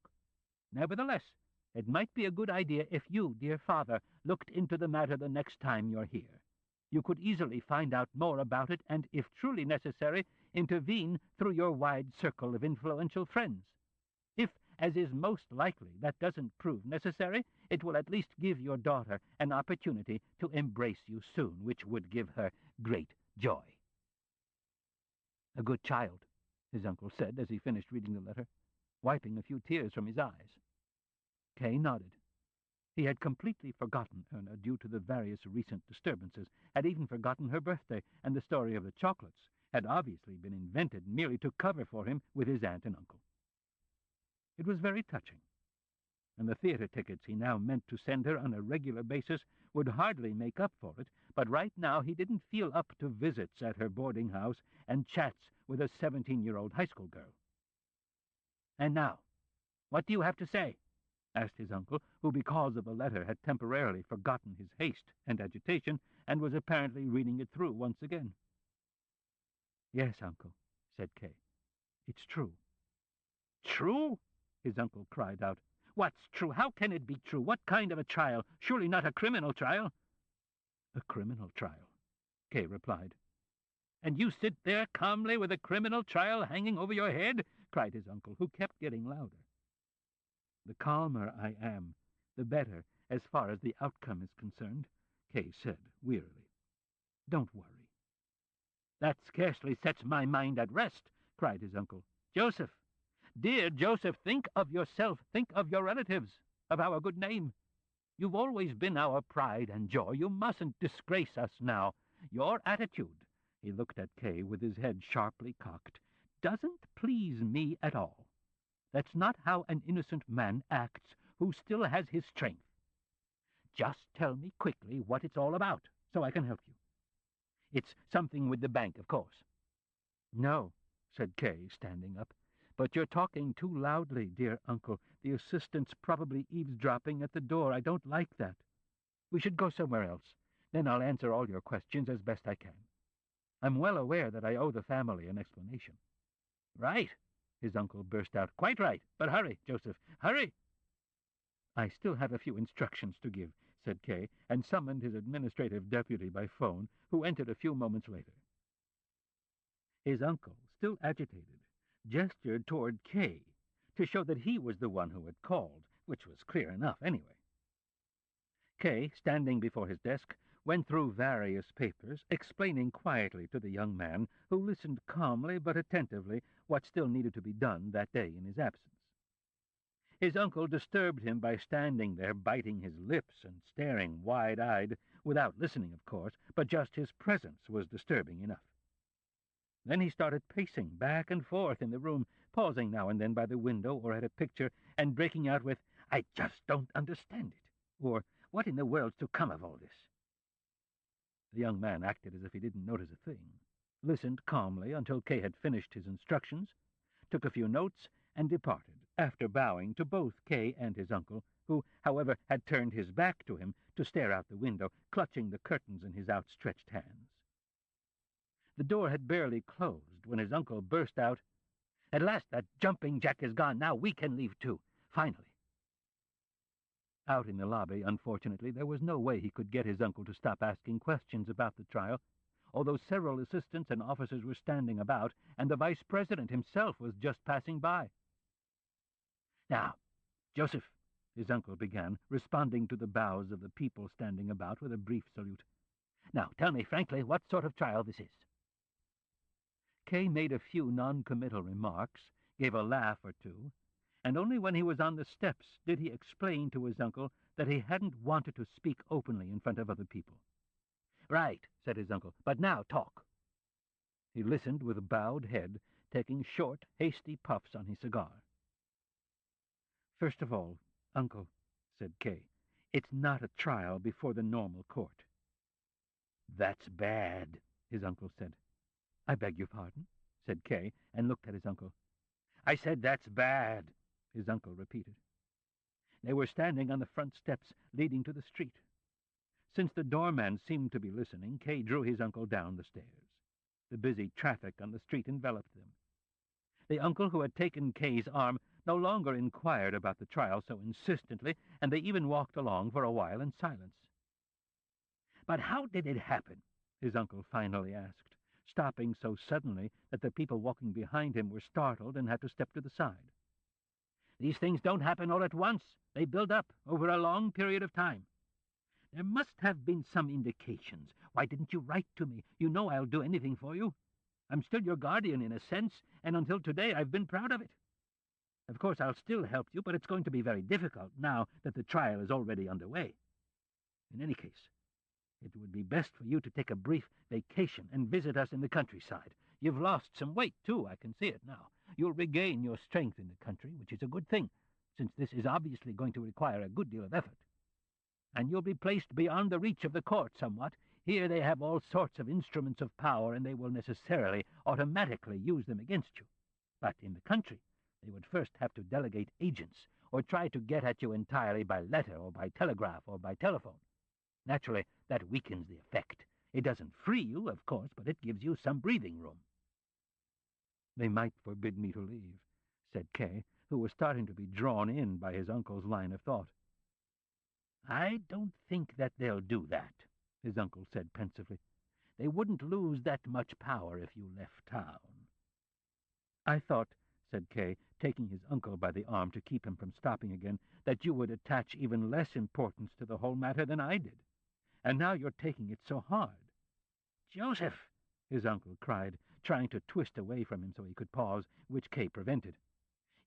Nevertheless, it might be a good idea if you, dear father, looked into the matter the next time you're here. You could easily find out more about it and, if truly necessary, intervene through your wide circle of influential friends. If, as is most likely, that doesn't prove necessary, it will at least give your daughter an opportunity to embrace you soon, which would give her great joy." "A good child," his uncle said as he finished reading the letter, wiping a few tears from his eyes. Kay nodded. He had completely forgotten Erna due to the various recent disturbances, had even forgotten her birthday, and the story of the chocolates had obviously been invented merely to cover for him with his aunt and uncle. It was very touching, and the theater tickets he now meant to send her on a regular basis would hardly make up for it, but right now he didn't feel up to visits at her boarding house and chats with a 17-year-old high school girl. "And now, what do you have to say?" asked his uncle, who because of the letter had temporarily forgotten his haste and agitation, and was apparently reading it through once again. "Yes, uncle," said Kay. "It's true." "True?" his uncle cried out. "What's true? How can it be true? What kind of a trial? Surely not a criminal trial?" "A criminal trial," Kay replied. "And you sit there calmly with a criminal trial hanging over your head?" cried his uncle, who kept getting louder. "The calmer I am, the better, as far as the outcome is concerned," Kay said wearily. "Don't worry." "That scarcely sets my mind at rest," cried his uncle. "Joseph, dear Joseph, think of yourself, think of your relatives, of our good name. You've always been our pride and joy. You mustn't disgrace us now. Your attitude," he looked at Kay with his head sharply cocked, "doesn't please me at all. That's not how an innocent man acts who still has his strength. Just tell me quickly what it's all about, so I can help you. It's something with the bank, of course." "No," said Kay, standing up. "But you're talking too loudly, dear uncle. The assistant's probably eavesdropping at the door. I don't like that. We should go somewhere else. Then I'll answer all your questions as best I can. I'm well aware that I owe the family an explanation." "Right," his uncle burst out. "Quite right. But hurry, Joseph, hurry." "I still have a few instructions to give," said Kay, and summoned his administrative deputy by phone, who entered a few moments later. His uncle, still agitated, gestured toward Kay to show that he was the one who had called, which was clear enough anyway. Kay, standing before his desk, went through various papers, explaining quietly to the young man, who listened calmly but attentively, what still needed to be done that day in his absence. His uncle disturbed him by standing there, biting his lips and staring wide-eyed, without listening, of course, but just his presence was disturbing enough. Then he started pacing back and forth in the room, pausing now and then by the window or at a picture, and breaking out with, "I just don't understand it," or "What in the world's to come of all this?" The young man acted as if he didn't notice a thing, listened calmly until Kay had finished his instructions, took a few notes, and departed, after bowing to both Kay and his uncle, who, however, had turned his back to him to stare out the window, clutching the curtains in his outstretched hands. The door had barely closed when his uncle burst out, "At last that jumping jack is gone. Now we can leave too, finally." Out in the lobby, unfortunately, there was no way he could get his uncle to stop asking questions about the trial, although several assistants and officers were standing about, and the vice president himself was just passing by. "Now, Joseph," his uncle began, responding to the bows of the people standing about with a brief salute, "now tell me frankly what sort of trial this is." Kay made a few non-committal remarks, gave a laugh or two, and only when he was on the steps did he explain to his uncle that he hadn't wanted to speak openly in front of other people. "Right," said his uncle, "but now talk." He listened with bowed head, taking short, hasty puffs on his cigar. "First of all, Uncle," said Kay, "it's not a trial before the normal court." "That's bad," his uncle said. "I beg your pardon?" said Kay, and looked at his uncle. "I said that's bad," his uncle repeated. They were standing on the front steps leading to the street. Since the doorman seemed to be listening, Kay drew his uncle down the stairs. The busy traffic on the street enveloped them. The uncle who had taken Kay's arm no longer inquired about the trial so insistently, and they even walked along for a while in silence. "But how did it happen?" his uncle finally asked, stopping so suddenly that the people walking behind him were startled and had to step to the side. "These things don't happen all at once. They build up over a long period of time. There must have been some indications. Why didn't you write to me? You know I'll do anything for you. I'm still your guardian in a sense, and until today I've been proud of it. Of course I'll still help you, but it's going to be very difficult now that the trial is already underway. In any case, it would be best for you to take a brief vacation and visit us in the countryside. You've lost some weight, too, I can see it now. You'll regain your strength in the country, which is a good thing, since this is obviously going to require a good deal of effort. And you'll be placed beyond the reach of the court somewhat. Here they have all sorts of instruments of power, and they will necessarily, automatically use them against you. But in the country, they would first have to delegate agents, or try to get at you entirely by letter, or by telegraph, or by telephone. Naturally, that weakens the effect. It doesn't free you, of course, but it gives you some breathing room." "They might forbid me to leave," said Kay, who was starting to be drawn in by his uncle's line of thought. "I don't think that they'll do that," his uncle said pensively. "They wouldn't lose that much power if you left town." "I thought," said Kay, taking his uncle by the arm to keep him from stopping again, "that you would attach even less importance to the whole matter than I did. And now you're taking it so hard." "Joseph!" his uncle cried, trying to twist away from him so he could pause, which Kay prevented.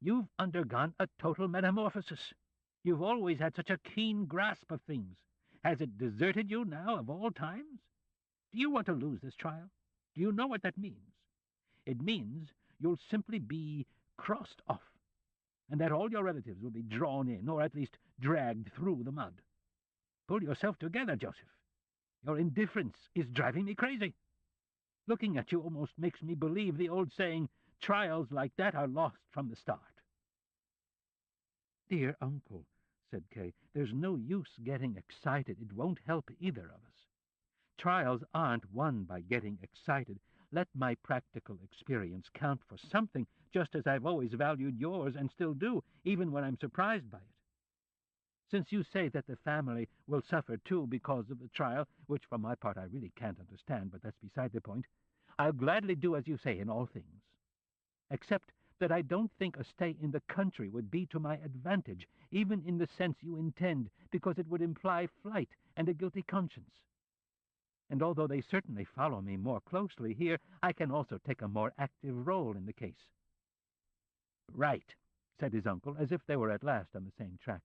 "You've undergone a total metamorphosis. You've always had such a keen grasp of things. Has it deserted you now of all times? Do you want to lose this trial? Do you know what that means? It means you'll simply be crossed off, and that all your relatives will be drawn in, or at least dragged through the mud. Pull yourself together, Joseph. Your indifference is driving me crazy. Looking at you almost makes me believe the old saying, 'Trials like that are lost from the start.'" "Dear uncle," said Kay, "there's no use getting excited. It won't help either of us. Trials aren't won by getting excited. Let my practical experience count for something, just as I've always valued yours and still do, even when I'm surprised by it. Since you say that the family will suffer too because of the trial, which for my part I really can't understand, but that's beside the point, I'll gladly do as you say in all things. Except that I don't think a stay in the country would be to my advantage, even in the sense you intend, because it would imply flight and a guilty conscience. And although they certainly follow me more closely here, I can also take a more active role in the case." "Right," said his uncle, as if they were at last on the same track.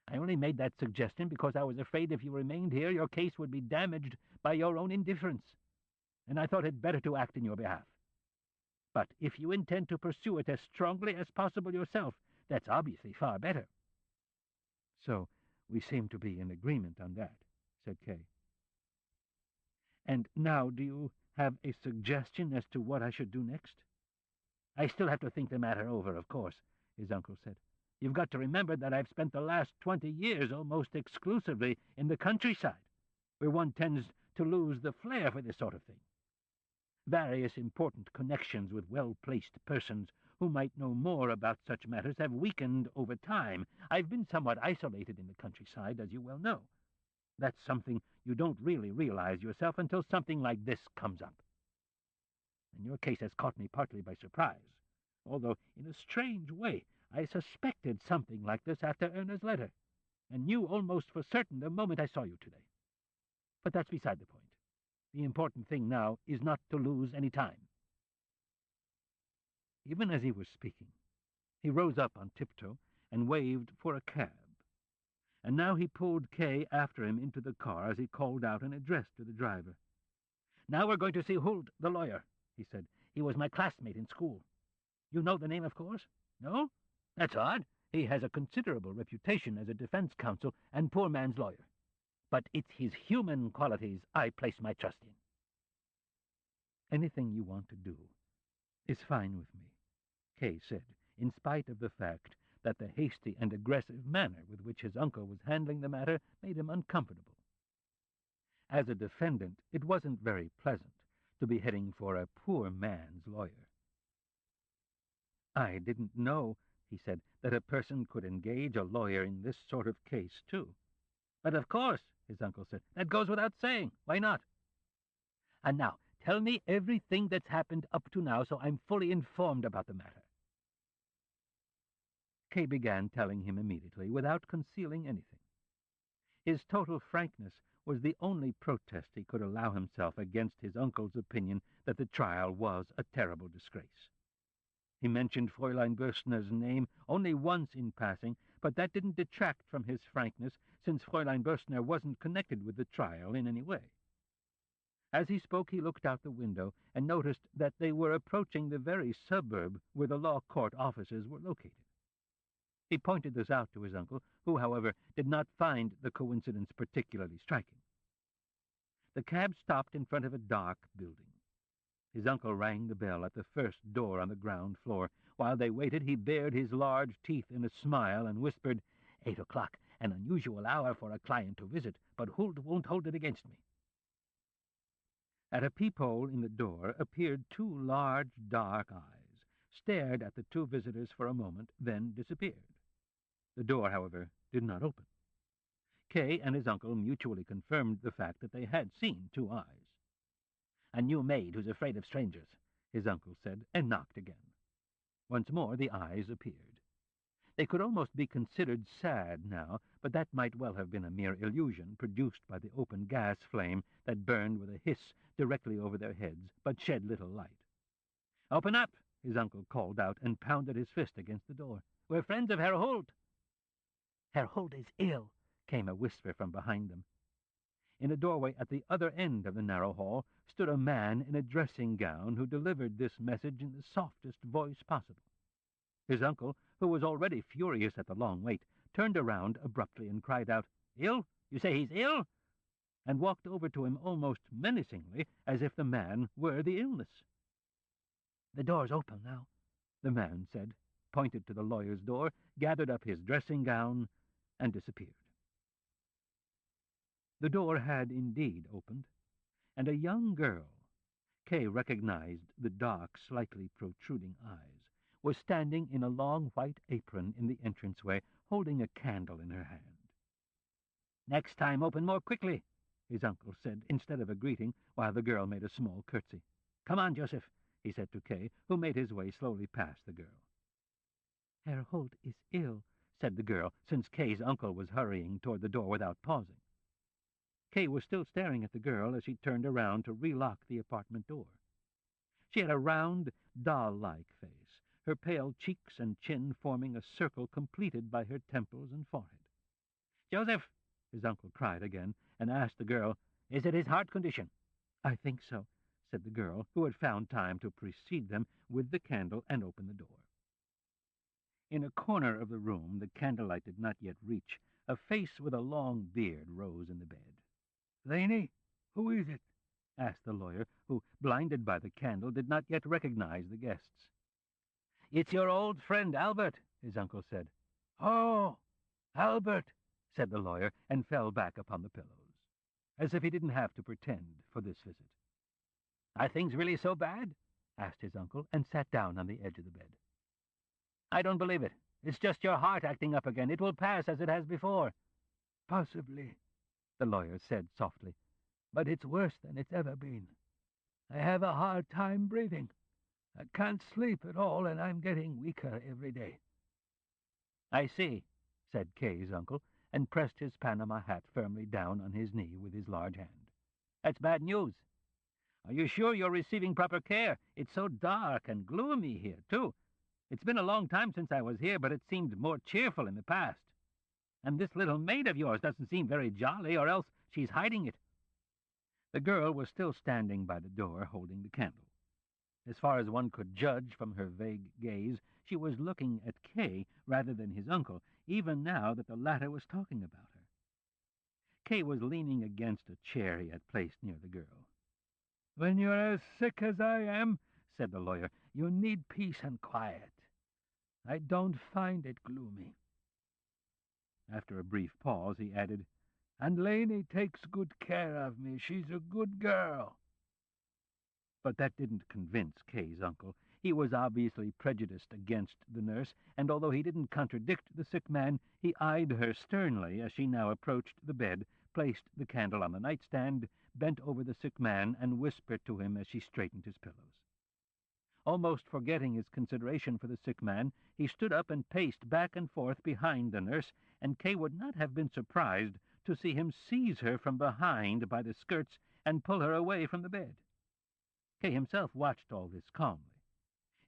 "I only made that suggestion because I was afraid if you remained here your case would be damaged by your own indifference, and I thought it better to act in your behalf. But if you intend to pursue it as strongly as possible yourself, that's obviously far better." "So we seem to be in agreement on that," said Kay. "And now do you have a suggestion as to what I should do next?" "I still have to think the matter over, of course," his uncle said. "You've got to remember that I've spent the last 20 years almost exclusively in the countryside, where one tends to lose the flair for this sort of thing. Various important connections with well-placed persons who might know more about such matters have weakened over time. I've been somewhat isolated in the countryside, as you well know. That's something you don't really realize yourself until something like this comes up. And your case has caught me partly by surprise, although in a strange way I suspected something like this after Erna's letter, and knew almost for certain the moment I saw you today. But that's beside the point. The important thing now is not to lose any time." Even as he was speaking, he rose up on tiptoe and waved for a cab, and now he pulled Kay after him into the car as he called out an address to the driver. "Now we're going to see Huld, the lawyer," he said. "He was my classmate in school. You know the name, of course? No? That's odd. He has a considerable reputation as a defense counsel and poor man's lawyer. But it's his human qualities I place my trust in." "Anything you want to do is fine with me," Kay said, in spite of the fact that the hasty and aggressive manner with which his uncle was handling the matter made him uncomfortable. As a defendant, it wasn't very pleasant to be heading for a poor man's lawyer. "I didn't know," he said, "that a person could engage a lawyer in this sort of case, too." "But of course," his uncle said. "That goes without saying. Why not? And now, tell me everything that's happened up to now so I'm fully informed about the matter." Kay began telling him immediately, without concealing anything. His total frankness was the only protest he could allow himself against his uncle's opinion that the trial was a terrible disgrace. He mentioned Fräulein Bürstner's name only once in passing, but that didn't detract from his frankness, since Fräulein Bürstner wasn't connected with the trial in any way. As he spoke, he looked out the window and noticed that they were approaching the very suburb where the law court offices were located. He pointed this out to his uncle, who, however, did not find the coincidence particularly striking. The cab stopped in front of a dark building. His uncle rang the bell at the first door on the ground floor. While they waited, he bared his large teeth in a smile and whispered, 8 o'clock, an unusual hour for a client to visit, but Huld won't hold it against me." At a peephole in the door appeared 2 large, dark eyes, stared at the 2 visitors for a moment, then disappeared. The door, however, did not open. Kay and his uncle mutually confirmed the fact that they had seen 2 eyes. "A new maid who's afraid of strangers," his uncle said, and knocked again. Once more the eyes appeared. They could almost be considered sad now, but that might well have been a mere illusion produced by the open gas flame that burned with a hiss directly over their heads, but shed little light. "Open up!" his uncle called out, and pounded his fist against the door. "We're friends of Herr Huld." "Herr Huld is ill," came a whisper from behind them. In a doorway at the other end of the narrow hall stood a man in a dressing-gown who delivered this message in the softest voice possible. His uncle, who was already furious at the long wait, turned around abruptly and cried out, "Ill? You say he's ill?" and walked over to him almost menacingly, as if the man were the illness. "The door's open now," the man said, pointed to the lawyer's door, gathered up his dressing-gown, and disappeared. The door had indeed opened, and a young girl, Kay recognized the dark, slightly protruding eyes, was standing in a long white apron in the entranceway, holding a candle in her hand. "Next time open more quickly," his uncle said, instead of a greeting, while the girl made a small curtsy. "Come on, Joseph," he said to Kay, who made his way slowly past the girl. "Herr Huld is ill," said the girl, since Kay's uncle was hurrying toward the door without pausing. Kay was still staring at the girl as she turned around to relock the apartment door. She had a round, doll-like face, her pale cheeks and chin forming a circle completed by her temples and forehead. "Joseph," his uncle cried again, and asked the girl, "Is it his heart condition?" "I think so," said the girl, who had found time to precede them with the candle and open the door. In a corner of the room the candlelight did not yet reach. A face with a long beard rose in the bed. "Laney, who is it?" asked the lawyer, who, blinded by the candle, did not yet recognize the guests. "It's your old friend, Albert," his uncle said. "Oh, Albert," said the lawyer, and fell back upon the pillows, as if he didn't have to pretend for this visit. "Are things really so bad?" asked his uncle, and sat down on the edge of the bed. "I don't believe it. It's just your heart acting up again. It will pass as it has before." "Possibly," the lawyer said softly, "but it's worse than it's ever been. I have a hard time breathing. I can't sleep at all, and I'm getting weaker every day." "I see," said Kay's uncle, and pressed his Panama hat firmly down on his knee with his large hand. "That's bad news. Are you sure you're receiving proper care? It's so dark and gloomy here, too. It's been a long time since I was here, but it seemed more cheerful in the past. And this little maid of yours doesn't seem very jolly, or else she's hiding it." The girl was still standing by the door, holding the candle. As far as one could judge from her vague gaze, she was looking at Kay rather than his uncle, even now that the latter was talking about her. Kay was leaning against a chair he had placed near the girl. "When you're as sick as I am," said the lawyer, "you need peace and quiet. I don't find it gloomy." After a brief pause, he added, "And Laney takes good care of me. She's a good girl." But that didn't convince Kay's uncle. He was obviously prejudiced against the nurse, and although he didn't contradict the sick man, he eyed her sternly as she now approached the bed, placed the candle on the nightstand, bent over the sick man, and whispered to him as she straightened his pillows. Almost forgetting his consideration for the sick man, he stood up and paced back and forth behind the nurse, and Kay would not have been surprised to see him seize her from behind by the skirts and pull her away from the bed. Kay himself watched all this calmly.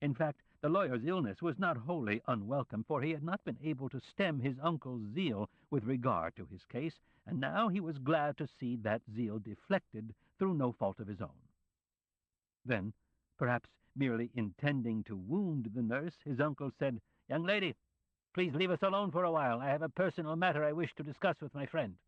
In fact, the lawyer's illness was not wholly unwelcome, for he had not been able to stem his uncle's zeal with regard to his case, and now he was glad to see that zeal deflected through no fault of his own. Then, perhaps merely intending to wound the nurse, his uncle said, "Young lady, please leave us alone for a while. I have a personal matter I wish to discuss with my friend."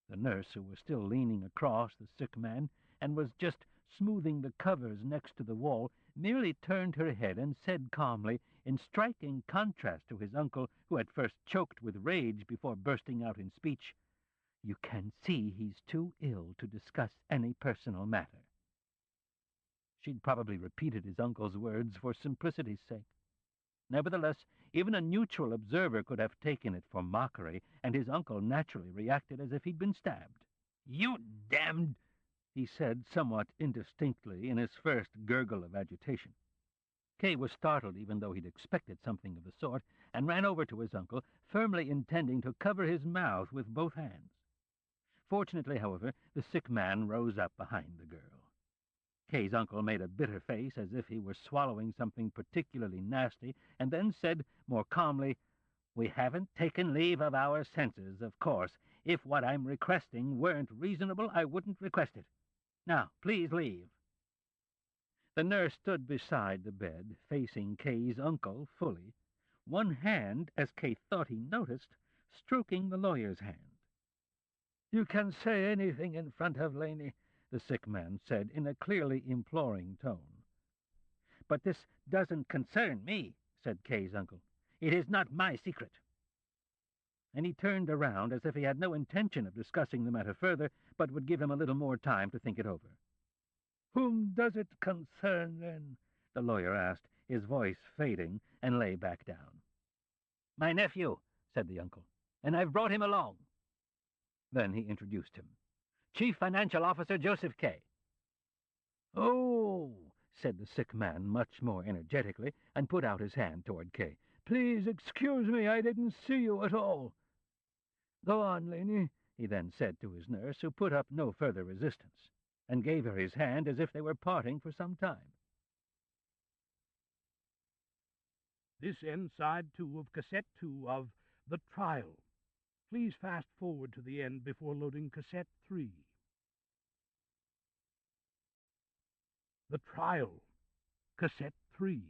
The nurse, who was still leaning across the sick man and was just smoothing the covers next to the wall, merely turned her head and said calmly, in striking contrast to his uncle, who had first choked with rage before bursting out in speech, "You can see he's too ill to discuss any personal matter." She'd probably repeated his uncle's words for simplicity's sake. Nevertheless, even a neutral observer could have taken it for mockery, and his uncle naturally reacted as if he'd been stabbed. "You damned—" he said somewhat indistinctly in his first gurgle of agitation. Kay was startled, even though he'd expected something of the sort, and ran over to his uncle, firmly intending to cover his mouth with both hands. Fortunately, however, the sick man rose up behind the girl. Kay's uncle made a bitter face, as if he were swallowing something particularly nasty, and then said more calmly, "We haven't taken leave of our senses, of course. If what I'm requesting weren't reasonable, I wouldn't request it. Now, please leave." The nurse stood beside the bed, facing Kay's uncle fully, one hand, as Kay thought he noticed, stroking the lawyer's hand. "You can say anything in front of Laney," the sick man said in a clearly imploring tone. "But this doesn't concern me," said Kay's uncle. "It is not my secret." And he turned around as if he had no intention of discussing the matter further, but would give him a little more time to think it over. "Whom does it concern, then?" the lawyer asked, his voice fading, and lay back down. "My nephew," said the uncle, "and I've brought him along." Then he introduced him. "Chief Financial Officer Josef K." "Oh," said the sick man much more energetically, and put out his hand toward Kay. "Please excuse me, I didn't see you at all." "Go on, Laney," he then said to his nurse, who put up no further resistance, and gave her his hand as if they were parting for some time. This ends side 2 of cassette 2 of The Trial. Please fast forward to the end before loading cassette 3. The Trial, Cassette 3.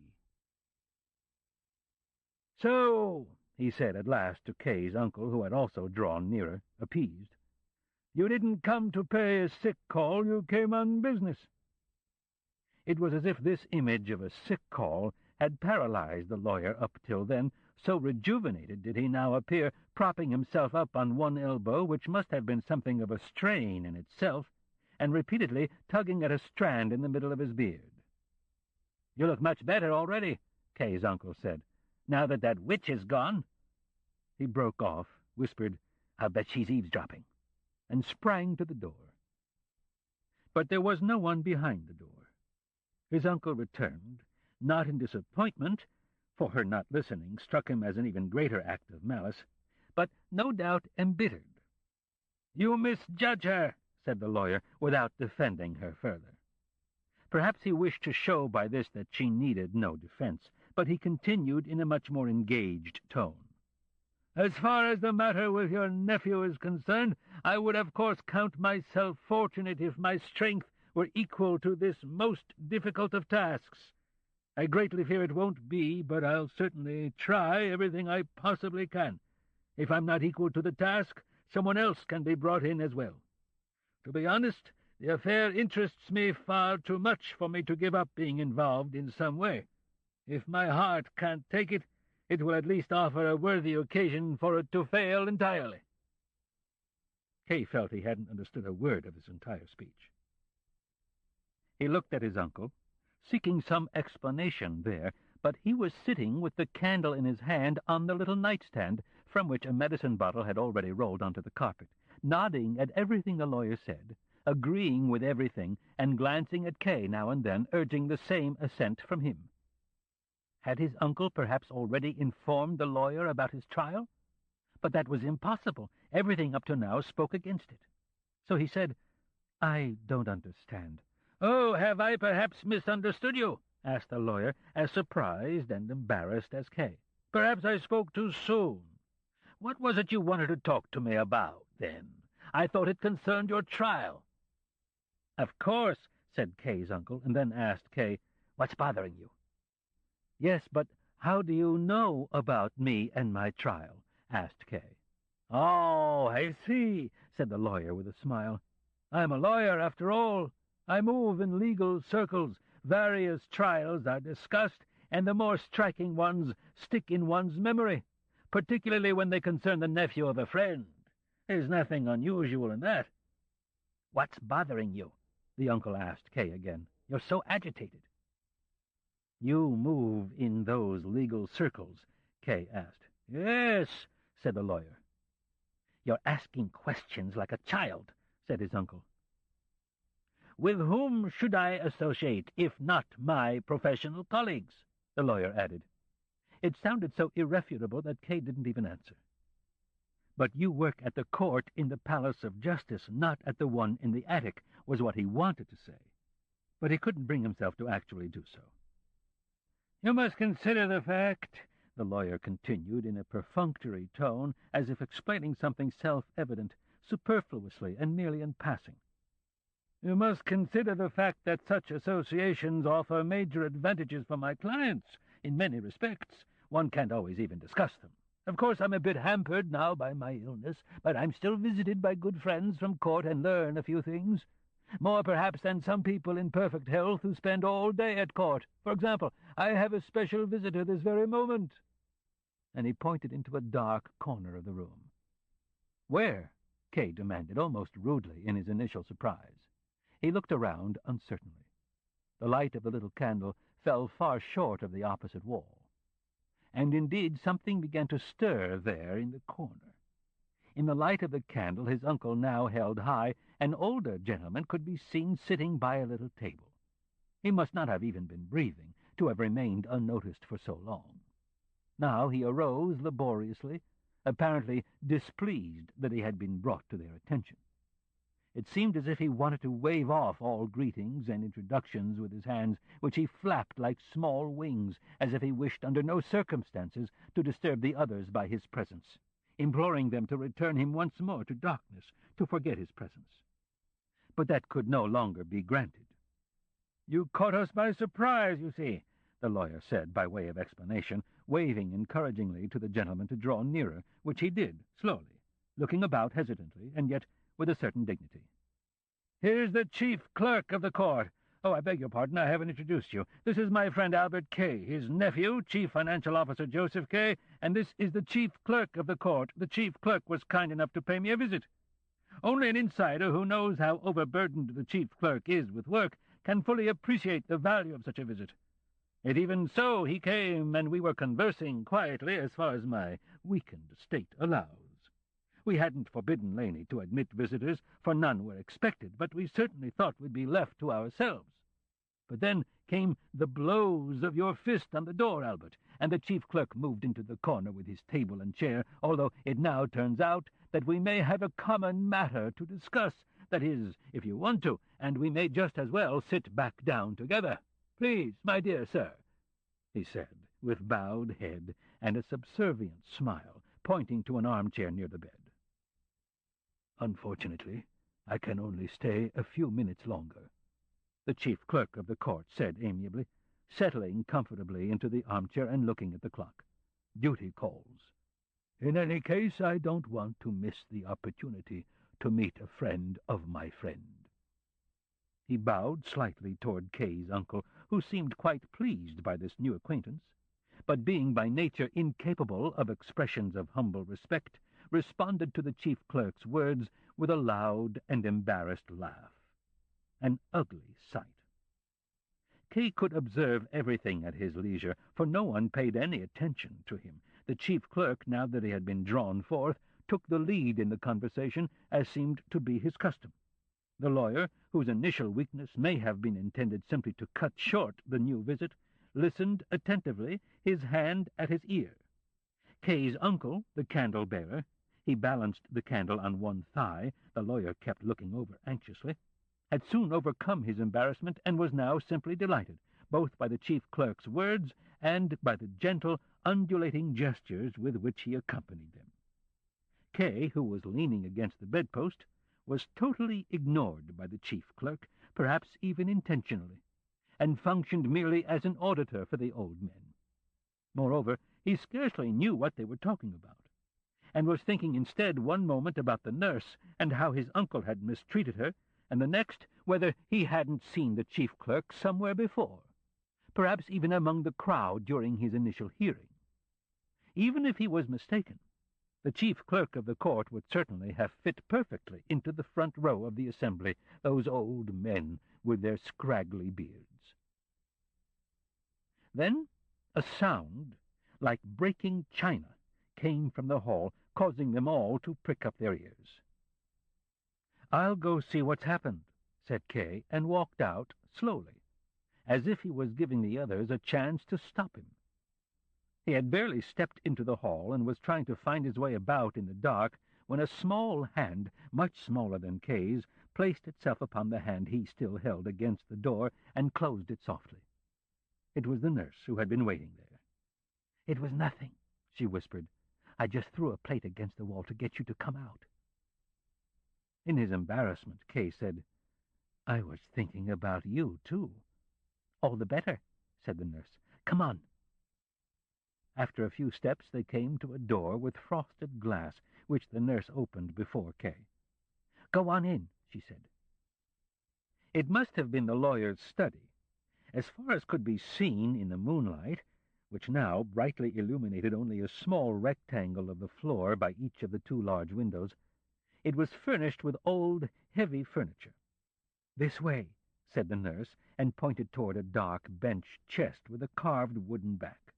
"So," he said at last to Kay's uncle, who had also drawn nearer, appeased, "you didn't come to pay a sick call, you came on business." It was as if this image of a sick call had paralyzed the lawyer up till then, so rejuvenated did he now appear, propping himself up on one elbow, which must have been something of a strain in itself, and repeatedly tugging at a strand in the middle of his beard. "You look much better already," Kay's uncle said, "now that that witch is gone." He broke off, whispered, "I'll bet she's eavesdropping," and sprang to the door. But there was no one behind the door. His uncle returned, not in disappointment, for her not listening struck him as an even greater act of malice, but no doubt embittered. "You misjudge her," said the lawyer, without defending her further. Perhaps he wished to show by this that she needed no defense, but he continued in a much more engaged tone. "As far as the matter with your nephew is concerned, I would of course count myself fortunate if my strength were equal to this most difficult of tasks. I greatly fear it won't be, but I'll certainly try everything I possibly can. If I'm not equal to the task, someone else can be brought in as well. To be honest, the affair interests me far too much for me to give up being involved in some way. If my heart can't take it, it will at least offer a worthy occasion for it to fail entirely." Kay felt he hadn't understood a word of his entire speech. He looked at his uncle, seeking some explanation there, but he was sitting with the candle in his hand on the little nightstand, from which a medicine bottle had already rolled onto the carpet, nodding at everything the lawyer said, agreeing with everything, and glancing at Kay now and then, urging the same assent from him. Had his uncle perhaps already informed the lawyer about his trial? But that was impossible. Everything up to now spoke against it. So he said, "I don't understand." "Oh, have I perhaps misunderstood you?" asked the lawyer, as surprised and embarrassed as Kay. "Perhaps I spoke too soon. What was it you wanted to talk to me about, then? I thought it concerned your trial." "Of course," said Kay's uncle, and then asked Kay, "What's bothering you?" "Yes, but how do you know about me and my trial?" asked Kay. "Oh, I see," said the lawyer with a smile. "I'm a lawyer, after all. I move in legal circles. Various trials are discussed, and the more striking ones stick in one's memory, particularly when they concern the nephew of a friend. There's nothing unusual in that." "What's bothering you?" the uncle asked Kay again. "You're so agitated." "You move in those legal circles?" Kay asked. "Yes," said the lawyer. "You're asking questions like a child," said his uncle. "With whom should I associate, if not my professional colleagues?" the lawyer added. It sounded so irrefutable that Kay didn't even answer. "But you work at the court in the Palace of Justice, not at the one in the attic," was what he wanted to say, but he couldn't bring himself to actually do so. "You must consider the fact," the lawyer continued in a perfunctory tone, as if explaining something self-evident, superfluously and merely in passing. "You must consider the fact that such associations offer major advantages for my clients, in many respects. One can't always even discuss them. Of course, I'm a bit hampered now by my illness, but I'm still visited by good friends from court and learn a few things. More, perhaps, than some people in perfect health who spend all day at court. For example, I have a special visitor this very moment." And he pointed into a dark corner of the room. "Where?" Kay demanded, almost rudely, in his initial surprise. He looked around uncertainly. The light of the little candle fell far short of the opposite wall. And indeed something began to stir there in the corner. In the light of the candle his uncle now held high, an older gentleman could be seen sitting by a little table. He must not have even been breathing, to have remained unnoticed for so long. Now he arose laboriously, apparently displeased that he had been brought to their attention. It seemed as if he wanted to wave off all greetings and introductions with his hands, which he flapped like small wings, as if he wished under no circumstances to disturb the others by his presence, imploring them to return him once more to darkness, to forget his presence. But that could no longer be granted. "You caught us by surprise, you see," the lawyer said by way of explanation, waving encouragingly to the gentleman to draw nearer, which he did, slowly, looking about hesitantly, and yet with a certain dignity. "Here's the chief clerk of the court. Oh, I beg your pardon, I haven't introduced you. This is my friend Albert K., his nephew, Chief Financial Officer Joseph K., and this is the chief clerk of the court. The chief clerk was kind enough to pay me a visit. Only an insider who knows how overburdened the chief clerk is with work can fully appreciate the value of such a visit. Yet even so he came, and we were conversing quietly as far as my weakened state allows. We hadn't forbidden Laney to admit visitors, for none were expected, but we certainly thought we'd be left to ourselves. But then came the blows of your fist on the door, Albert, and the chief clerk moved into the corner with his table and chair, although it now turns out that we may have a common matter to discuss, that is, if you want to, and we may just as well sit back down together. Please, my dear sir," he said, with bowed head and a subservient smile, pointing to an armchair near the bed. "Unfortunately, I can only stay a few minutes longer," the chief clerk of the court said amiably, settling comfortably into the armchair and looking at the clock. "Duty calls. In any case, I don't want to miss the opportunity to meet a friend of my friend." He bowed slightly toward Kay's uncle, who seemed quite pleased by this new acquaintance, but being by nature incapable of expressions of humble respect, responded to the chief clerk's words with a loud and embarrassed laugh. An ugly sight. Kay could observe everything at his leisure, for no one paid any attention to him. The chief clerk, now that he had been drawn forth, took the lead in the conversation, as seemed to be his custom. The lawyer, whose initial weakness may have been intended simply to cut short the new visit, listened attentively, his hand at his ear. Kay's uncle, the candle-bearer, he balanced the candle on one thigh, the lawyer kept looking over anxiously, had soon overcome his embarrassment and was now simply delighted, both by the chief clerk's words and by the gentle, undulating gestures with which he accompanied them. Kay, who was leaning against the bedpost, was totally ignored by the chief clerk, perhaps even intentionally, and functioned merely as an auditor for the old men. Moreover, he scarcely knew what they were talking about, and was thinking instead one moment about the nurse and how his uncle had mistreated her, and the next whether he hadn't seen the chief clerk somewhere before, perhaps even among the crowd during his initial hearing. Even if he was mistaken, the chief clerk of the court would certainly have fit perfectly into the front row of the assembly, those old men with their scraggly beards. Then a sound like breaking china came from the hall, causing them all to prick up their ears. "I'll go see what's happened," said Kay, and walked out slowly, as if he was giving the others a chance to stop him. He had barely stepped into the hall and was trying to find his way about in the dark when a small hand, much smaller than Kay's, placed itself upon the hand he still held against the door and closed it softly. It was the nurse who had been waiting there. "It was nothing," she whispered. "I just threw a plate against the wall to get you to come out." In his embarrassment, Kay said, "I was thinking about you, too." "All the better," said the nurse. "Come on." After a few steps they came to a door with frosted glass, which the nurse opened before Kay. "Go on in," she said. It must have been the lawyer's study. As far as could be seen in the moonlight, which now brightly illuminated only a small rectangle of the floor by each of the two large windows, it was furnished with old, heavy furniture. "This way," said the nurse, and pointed toward a dark bench chest with a carved wooden back.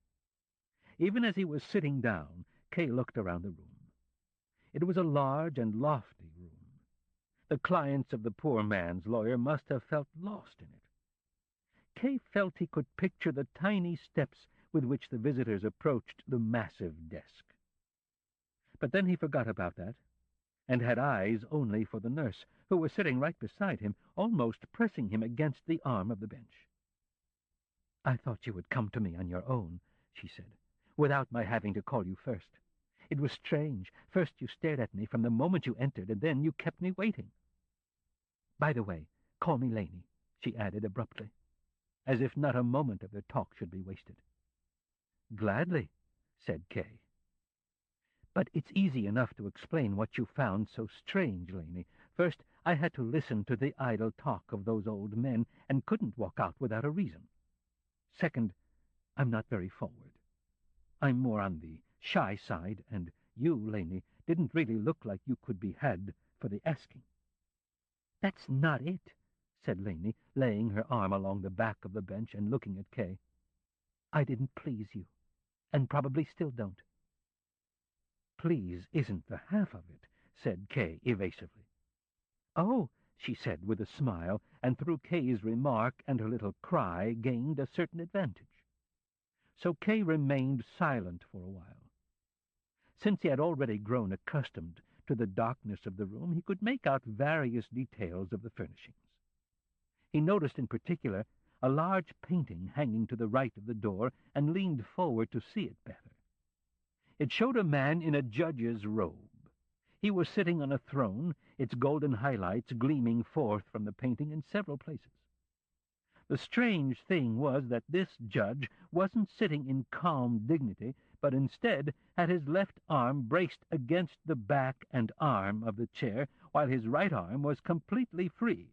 Even as he was sitting down, Kay looked around the room. It was a large and lofty room. The clients of the poor man's lawyer must have felt lost in it. Kay felt he could picture the tiny steps with which the visitors approached the massive desk. But then he forgot about that, and had eyes only for the nurse, who was sitting right beside him, almost pressing him against the arm of the bench. "I thought you would come to me on your own," she said, "without my having to call you first. It was strange. First you stared at me from the moment you entered, and then you kept me waiting. By the way, call me Laney," she added abruptly. as if not a moment of their talk should be wasted. "Gladly," said Kay. "But it's easy enough to explain what you found so strange, Laney. First, I had to listen to the idle talk of those old men, and couldn't walk out without a reason. Second, I'm not very forward. I'm more on the shy side, and you, Laney, didn't really look like you could be had for the asking." "That's not it," said Laney, laying her arm along the back of the bench and looking at Kay. "I didn't please you, and probably still don't." "Please isn't the half of it," said Kay evasively. "Oh," she said with a smile, and through Kay's remark and her little cry gained a certain advantage. So Kay remained silent for a while. Since he had already grown accustomed to the darkness of the room, he could make out various details of the furnishings. He noticed in particular a large painting hanging to the right of the door, and leaned forward to see it better. It showed a man in a judge's robe. He was sitting on a throne, its golden highlights gleaming forth from the painting in several places. The strange thing was that this judge wasn't sitting in calm dignity, but instead had his left arm braced against the back and arm of the chair, while his right arm was completely free,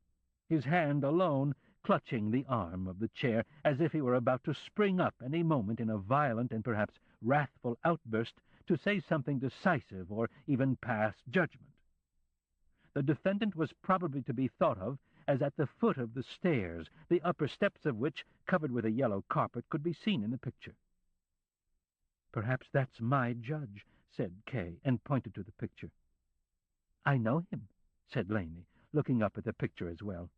his hand alone clutching the arm of the chair, as if he were about to spring up any moment in a violent and perhaps wrathful outburst to say something decisive or even pass judgment. The defendant was probably to be thought of as at the foot of the stairs, the upper steps of which, covered with a yellow carpet, could be seen in the picture. "Perhaps that's my judge," said Kay, and pointed to the picture. "I know him," said Laney, looking up at the picture as well.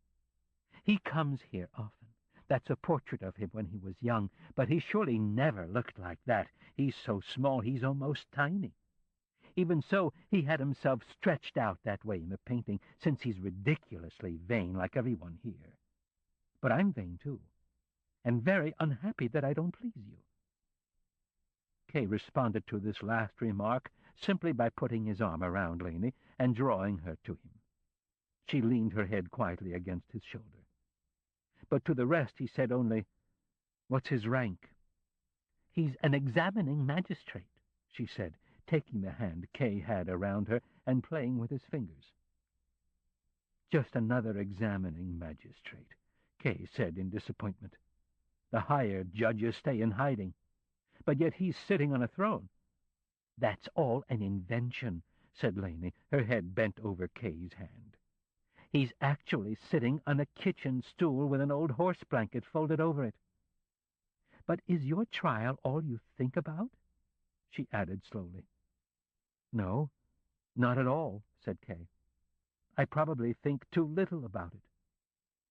"He comes here often. That's a portrait of him when he was young, but he surely never looked like that. He's so small he's almost tiny. Even so, he had himself stretched out that way in the painting, since he's ridiculously vain like everyone here. But I'm vain too, and very unhappy that I don't please you." Kay responded to this last remark simply by putting his arm around Laney and drawing her to him. She leaned her head quietly against his shoulder. But to the rest he said only, "What's his rank?" "He's an examining magistrate," she said, taking the hand Kay had around her and playing with his fingers. "Just another examining magistrate," Kay said in disappointment. "The higher judges stay in hiding. But yet he's sitting on a throne." "That's all an invention," said Laney, her head bent over Kay's hand. "He's actually sitting on a kitchen stool with an old horse blanket folded over it. But is your trial all you think about?" she added slowly. "No, not at all," said Kay. "I probably think too little about it."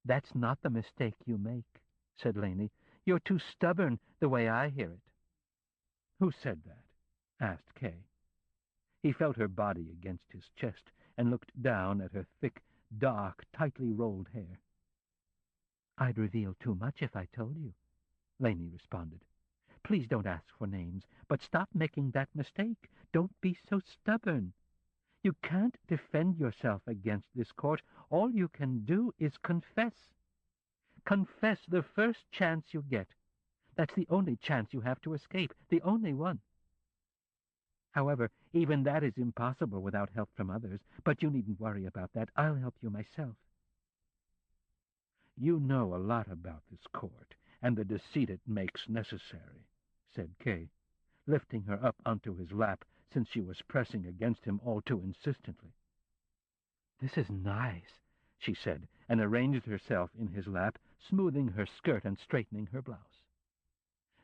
"That's not the mistake you make," said Laney. "You're too stubborn, the way I hear it." "Who said that?" asked Kay. He felt her body against his chest and looked down at her thick, dark, tightly rolled hair. "I'd reveal too much if I told you," Laney responded. "Please don't ask for names, but stop making that mistake. Don't be so stubborn. You can't defend yourself against this court. All you can do is confess. Confess the first chance you get. That's the only chance you have to escape, the only one. However, even that is impossible without help from others, but you needn't worry about that. I'll help you myself." "You know a lot about this court, and the deceit it makes necessary," said Kay, lifting her up onto his lap, since she was pressing against him all too insistently. "This is nice," she said, and arranged herself in his lap, smoothing her skirt and straightening her blouse.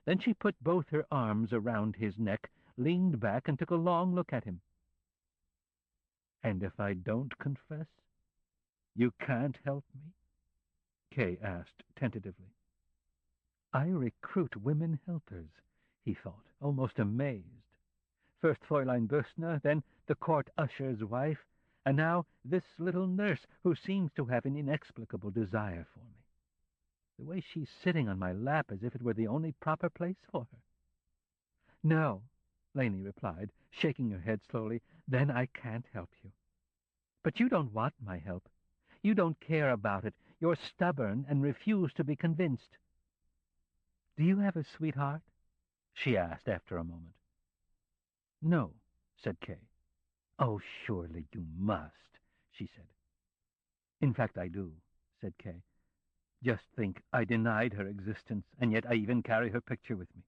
Then she put both her arms around his neck, leaned back, and took a long look at him. "And if I don't confess, you can't help me?" Kay asked tentatively. "I recruit women helpers," he thought, almost amazed. "First Fräulein Bürstner, then the court usher's wife, and now this little nurse who seems to have an inexplicable desire for me. The way she's sitting on my lap as if it were the only proper place for her." "No," Laney replied, shaking her head slowly, "then I can't help you. But you don't want my help. You don't care about it. You're stubborn and refuse to be convinced. "Do you have a sweetheart?" she asked after a moment. "No," said Kay. "Oh, surely you must," she said. "In fact, I do," said Kay. "Just think, I denied her existence, and yet I even carry her picture with me."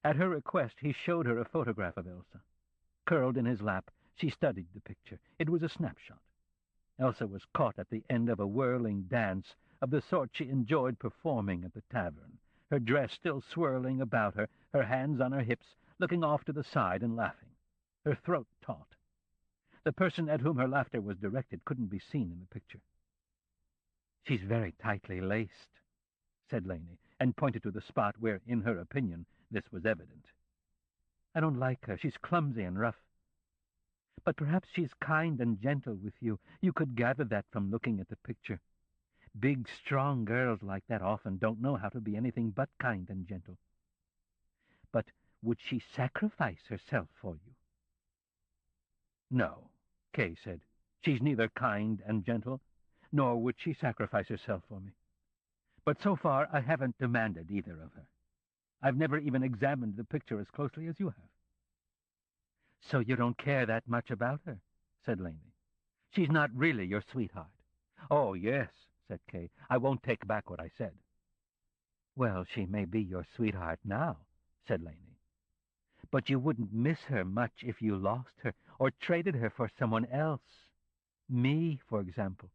At her request, he showed her a photograph of Elsa. Curled in his lap, she studied the picture. It was a snapshot. Elsa was caught at the end of a whirling dance of the sort she enjoyed performing at the tavern, her dress still swirling about her, her hands on her hips, looking off to the side and laughing, her throat taut. The person at whom her laughter was directed couldn't be seen in the picture. "She's very tightly laced," said Laney, and pointed to the spot where, in her opinion, this was evident. "I don't like her. She's clumsy and rough. But perhaps she's kind and gentle with you. You could gather that from looking at the picture. Big, strong girls like that often don't know how to be anything but kind and gentle. But would she sacrifice herself for you?" "No," Kay said. "She's neither kind and gentle, nor would she sacrifice herself for me. But so far I haven't demanded either of her. I've never even examined the picture as closely as you have." "So you don't care that much about her?" said Laney. "She's not really your sweetheart?" "Oh, yes," said Kay. "I won't take back what I said." "Well, she may be your sweetheart now," said Laney. "But you wouldn't miss her much if you lost her, or traded her for someone else. Me, for example."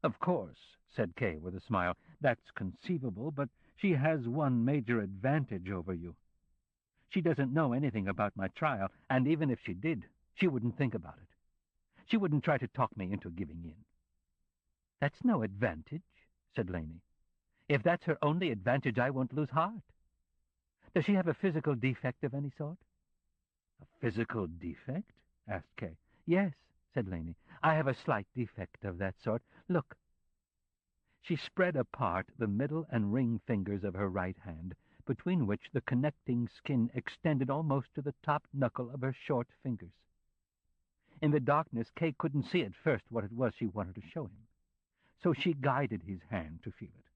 "Of course," said Kay with a smile. "That's conceivable, but she has one major advantage over you. She doesn't know anything about my trial, and even if she did, she wouldn't think about it. She wouldn't try to talk me into giving in." "That's no advantage," said Laney. "If that's her only advantage, I won't lose heart. Does she have a physical defect of any sort?" "A physical defect?" asked Kay. "Yes," said Laney. "I have a slight defect of that sort. Look." She spread apart the middle and ring fingers of her right hand, between which the connecting skin extended almost to the top knuckle of her short fingers. In the darkness, Kay couldn't see at first what it was she wanted to show him, so she guided his hand to feel it.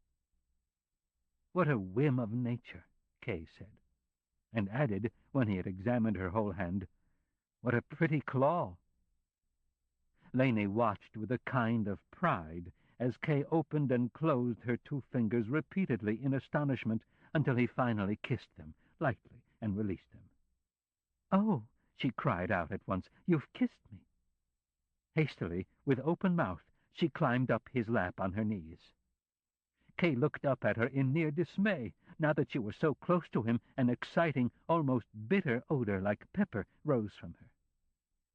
"What a whim of nature," Kay said, and added, when he had examined her whole hand, "What a pretty claw." Laney watched with a kind of pride as Kay opened and closed her two fingers repeatedly in astonishment until he finally kissed them, lightly, and released them. "Oh," she cried out at once, "you've kissed me." Hastily, with open mouth, she climbed up his lap on her knees. Kay looked up at her in near dismay. Now that she was so close to him, an exciting, almost bitter odor like pepper rose from her.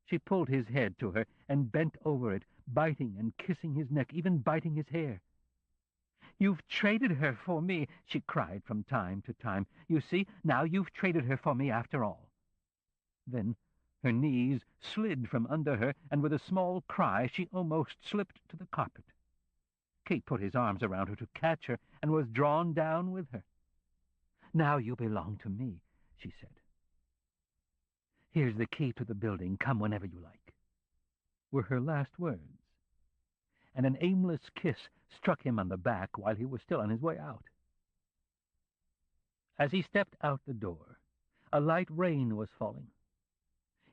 She pulled his head to her and bent over it, biting and kissing his neck, even biting his hair. "You've traded her for me," she cried from time to time. "You see, now you've traded her for me after all." Then her knees slid from under her, and with a small cry she almost slipped to the carpet. Kay put his arms around her to catch her, and was drawn down with her. "Now you belong to me," she said. "Here's the key to the building. Come whenever you like," were her last words, and an aimless kiss struck him on the back while he was still on his way out. As he stepped out the door, a light rain was falling.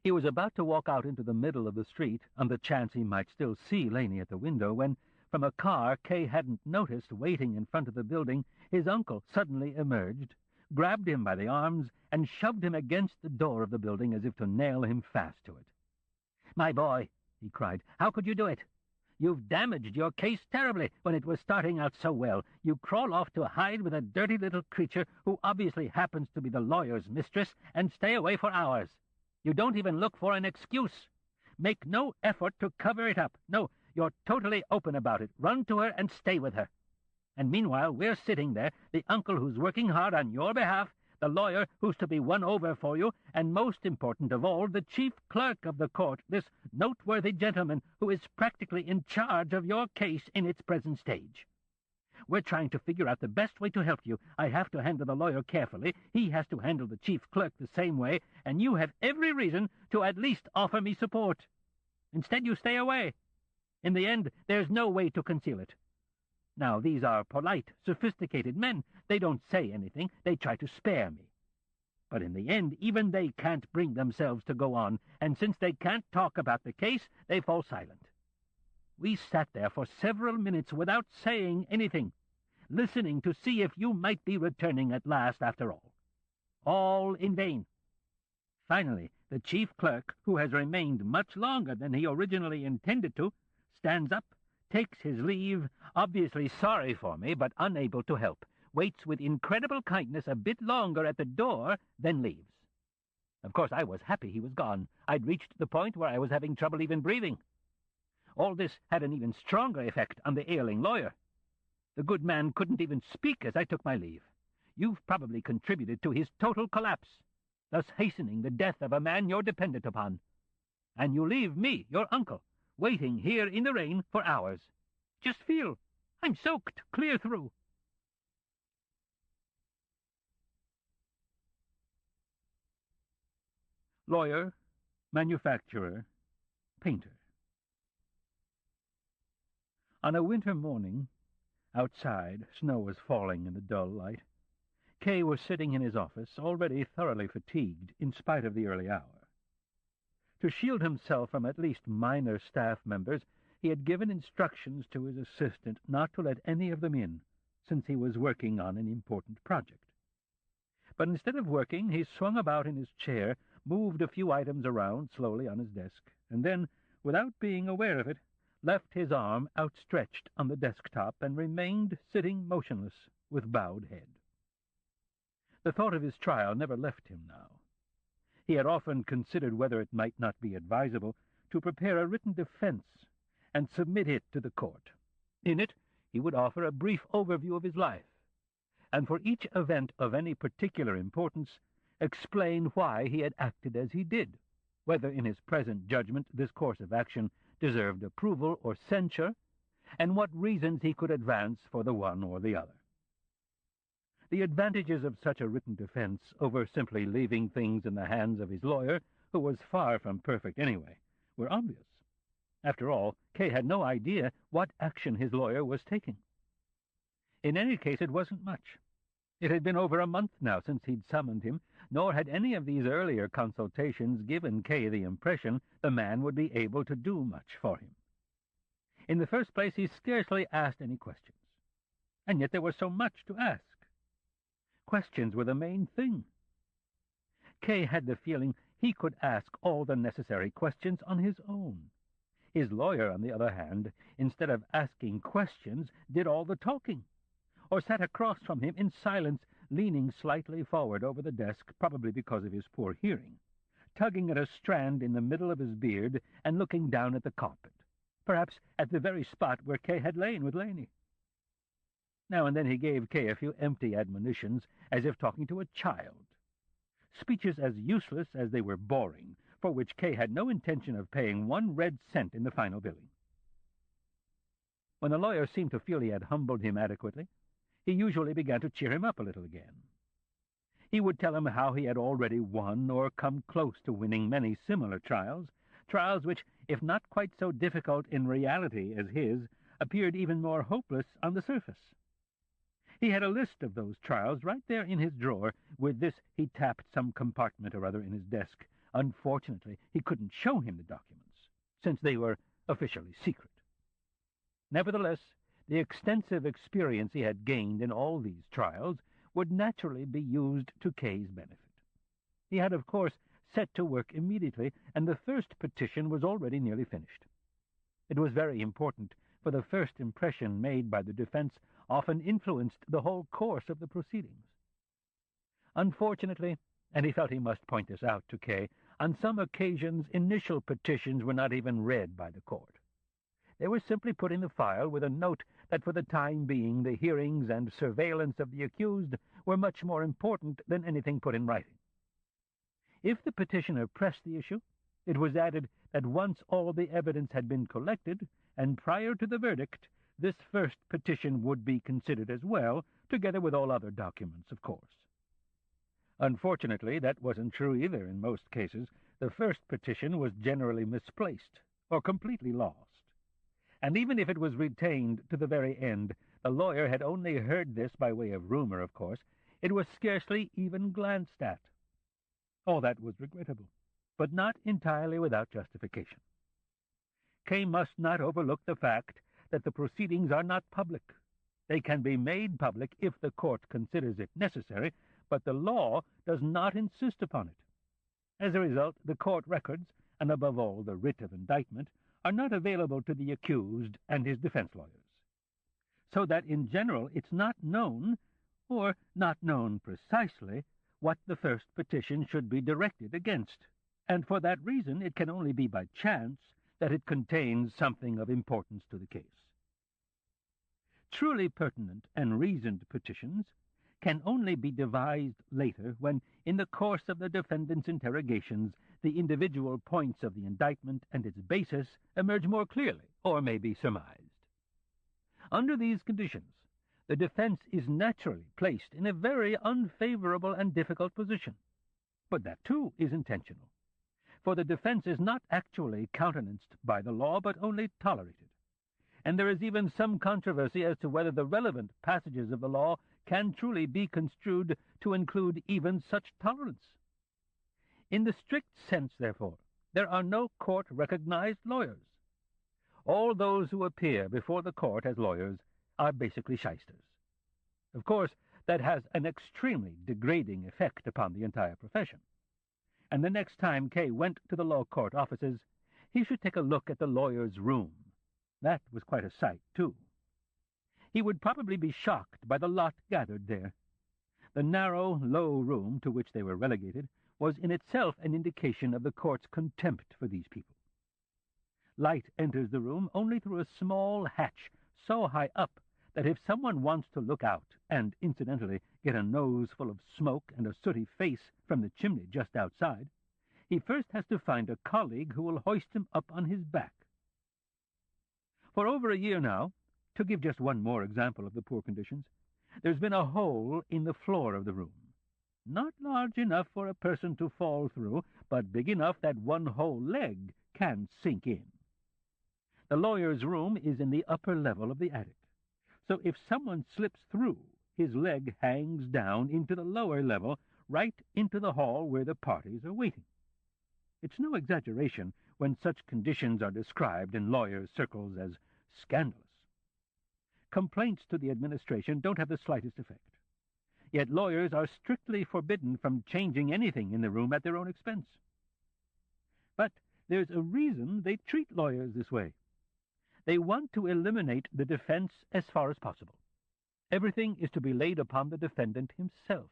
He was about to walk out into the middle of the street on the chance he might still see Laney at the window when, from a car Kay hadn't noticed waiting in front of the building, his uncle suddenly emerged, grabbed him by the arms, and shoved him against the door of the building as if to nail him fast to it. "My boy," he cried, "how could you do it? You've damaged your case terribly when it was starting out so well. You crawl off to hide with a dirty little creature who obviously happens to be the lawyer's mistress and stay away for hours. You don't even look for an excuse. Make no effort to cover it up. No, you're totally open about it. Run to her and stay with her. And meanwhile we're sitting there, the uncle who's working hard on your behalf, the lawyer who's to be won over for you, and most important of all, the chief clerk of the court, this noteworthy gentleman who is practically in charge of your case in its present stage. We're trying to figure out the best way to help you. I have to handle the lawyer carefully. He has to handle the chief clerk the same way, and you have every reason to at least offer me support. Instead, you stay away. In the end, there's no way to conceal it. Now, these are polite, sophisticated men. They don't say anything. They try to spare me. But in the end, even they can't bring themselves to go on, and since they can't talk about the case, they fall silent. We sat there for several minutes without saying anything, listening to see if you might be returning at last after all. All in vain. Finally, the chief clerk, who has remained much longer than he originally intended to, stands up, takes his leave, obviously sorry for me, but unable to help, waits with incredible kindness a bit longer at the door, then leaves. Of course, I was happy he was gone. I'd reached the point where I was having trouble even breathing. All this had an even stronger effect on the ailing lawyer. The good man couldn't even speak as I took my leave. You've probably contributed to his total collapse, thus hastening the death of a man you're dependent upon. And you leave me, your uncle, waiting here in the rain for hours. Just feel, I'm soaked clear through. Lawyer, manufacturer, painter. On a winter morning, outside, snow was falling in the dull light. Kay was sitting in his office, already thoroughly fatigued in spite of the early hour. To shield himself from at least minor staff members, he had given instructions to his assistant not to let any of them in, since he was working on an important project. But instead of working, he swung about in his chair, moved a few items around slowly on his desk, and then, without being aware of it, left his arm outstretched on the desktop and remained sitting motionless with bowed head. The thought of his trial never left him now. He had often considered whether it might not be advisable to prepare a written defense and submit it to the court. In it, he would offer a brief overview of his life, and for each event of any particular importance, explain why he had acted as he did, whether in his present judgment this course of action deserved approval or censure, and what reasons he could advance for the one or the other. The advantages of such a written defense over simply leaving things in the hands of his lawyer, who was far from perfect anyway, were obvious. After all, Kay had no idea what action his lawyer was taking. In any case, it wasn't much. It had been over a month now since he'd summoned him, nor had any of these earlier consultations given Kay the impression the man would be able to do much for him. In the first place, he scarcely asked any questions. And yet there was so much to ask. Questions were the main thing. Kay had the feeling he could ask all the necessary questions on his own. His lawyer, on the other hand, instead of asking questions, did all the talking, or sat across from him in silence, leaning slightly forward over the desk, probably because of his poor hearing, tugging at a strand in the middle of his beard and looking down at the carpet, perhaps at the very spot where Kay had lain with Laney. Now and then he gave Kay a few empty admonitions, as if talking to a child, speeches as useless as they were boring, for which Kay had no intention of paying 1 red cent in the final billing. When the lawyer seemed to feel he had humbled him adequately, he usually began to cheer him up a little again. He would tell him how he had already won or come close to winning many similar trials which, if not quite so difficult in reality as his, appeared even more hopeless on the surface. He had a list of those trials right there in his drawer. With this, he tapped some compartment or other in his desk. Unfortunately, he couldn't show him the documents, since they were officially secret. Nevertheless, the extensive experience he had gained in all these trials would naturally be used to Kay's benefit. He had, of course, set to work immediately, and the first petition was already nearly finished. It was very important, for the first impression made by the defense often influenced the whole course of the proceedings. Unfortunately, and he felt he must point this out to Kay, on some occasions initial petitions were not even read by the court. They were simply put in the file with a note that for the time being the hearings and surveillance of the accused were much more important than anything put in writing. If the petitioner pressed the issue, it was added that once all the evidence had been collected, and prior to the verdict, this first petition would be considered as well, together with all other documents, of course. Unfortunately, that wasn't true either in most cases. The first petition was generally misplaced, or completely lost. And even if it was retained to the very end, The lawyer had only heard this by way of rumor, of course. It was scarcely even glanced at. All that was regrettable, but not entirely without justification. Kay must not overlook the fact that the proceedings are not public. They can be made public if the court considers it necessary, but the law does not insist upon it. As a result, the court records, and above all the writ of indictment, are not available to the accused and his defense lawyers. So that in general it's not known, or not known precisely, what the first petition should be directed against, and for that reason it can only be by chance that it contains something of importance to the case. Truly pertinent and reasoned petitions can only be devised later when, in the course of the defendant's interrogations, the individual points of the indictment and its basis emerge more clearly, or may be surmised. Under these conditions, the defense is naturally placed in a very unfavorable and difficult position. But that, too, is intentional, for the defense is not actually countenanced by the law, but only tolerated. And there is even some controversy as to whether the relevant passages of the law can truly be construed to include even such tolerance. In the strict sense, therefore, there are no court-recognized lawyers. All those who appear before the court as lawyers are basically shysters. Of course, that has an extremely degrading effect upon the entire profession. And the next time Kay went to the law court offices, he should take a look at the lawyer's room. That was quite a sight, too. He would probably be shocked by the lot gathered there. The narrow, low room to which they were relegated was in itself an indication of the court's contempt for these people. Light enters the room only through a small hatch so high up that if someone wants to look out and, incidentally, get a nose full of smoke and a sooty face from the chimney just outside, he first has to find a colleague who will hoist him up on his back. For over a year now, to give just one more example of the poor conditions, there's been a hole in the floor of the room. Not large enough for a person to fall through, but big enough that one whole leg can sink in. The lawyer's room is in the upper level of the attic, so if someone slips through, his leg hangs down into the lower level, right into the hall where the parties are waiting. It's no exaggeration when such conditions are described in lawyers' circles as scandalous. Complaints to the administration don't have the slightest effect. Yet lawyers are strictly forbidden from changing anything in the room at their own expense. But there's a reason they treat lawyers this way. They want to eliminate the defense as far as possible. Everything is to be laid upon the defendant himself.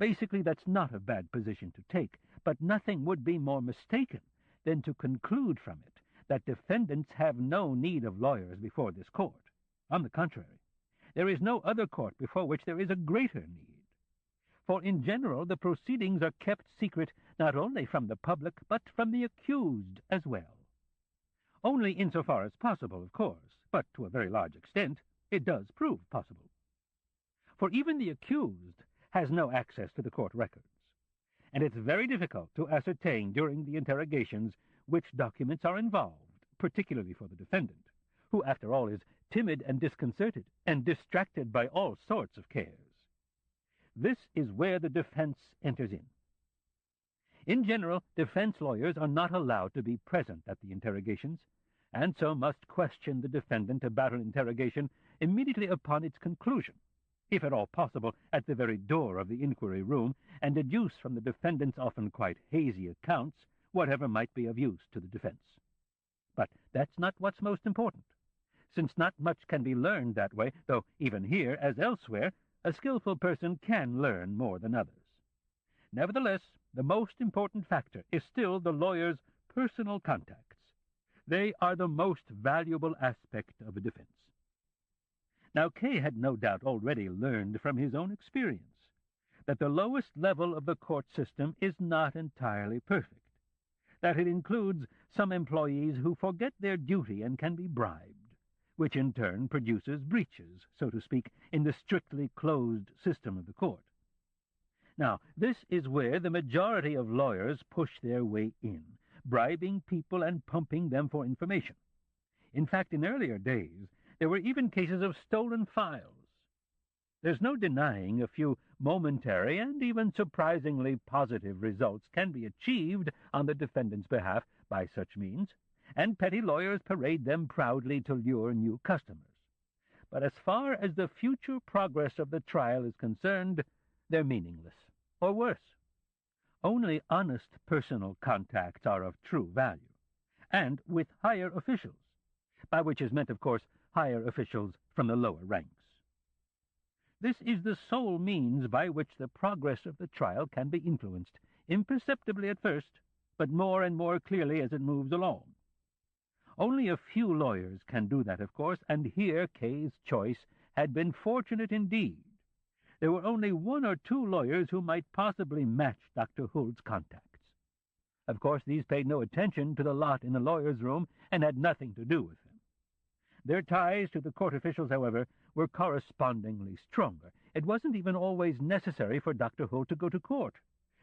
Basically, that's not a bad position to take, but nothing would be more mistaken than to conclude from it that defendants have no need of lawyers before this court. On the contrary, there is no other court before which there is a greater need. For in general, the proceedings are kept secret not only from the public, but from the accused as well. Only insofar as possible, of course, but to a very large extent, it does prove possible. For even the accused has no access to the court records, and it's very difficult to ascertain during the interrogations which documents are involved, particularly for the defendant, who, after all, is timid and disconcerted and distracted by all sorts of cares. This is where the defense enters in. In general, defense lawyers are not allowed to be present at the interrogations, and so must question the defendant about an interrogation immediately upon its conclusion, if at all possible at the very door of the inquiry room, and deduce from the defendant's often quite hazy accounts whatever might be of use to the defense. But that's not what's most important, since not much can be learned that way, though even here, as elsewhere, a skillful person can learn more than others. Nevertheless, the most important factor is still the lawyer's personal contacts. They are the most valuable aspect of a defense. Now, Kay had no doubt already learned from his own experience that the lowest level of the court system is not entirely perfect, that it includes some employees who forget their duty and can be bribed, which in turn produces breaches, so to speak, in the strictly closed system of the court. Now, this is where the majority of lawyers push their way in, bribing people and pumping them for information. In fact, in earlier days, There were even cases of stolen files. There's no denying a few momentary and even surprisingly positive results can be achieved on the defendant's behalf by such means, and petty lawyers parade them proudly to lure new customers. But as far as the future progress of the trial is concerned, they're meaningless, or worse. Only honest personal contacts are of true value, and with higher officials, by which is meant, of course, higher officials from the lower ranks. This is the sole means by which the progress of the trial can be influenced, imperceptibly at first, but more and more clearly as it moves along. Only a few lawyers can do that, of course, and here K's choice had been fortunate indeed. There were only one or two lawyers who might possibly match Dr. Huld's contacts. Of course, these paid no attention to the lot in the lawyer's room and had nothing to do with him. Their ties to the court officials, however, were correspondingly stronger. It wasn't even always necessary for Dr. Huld to go to court,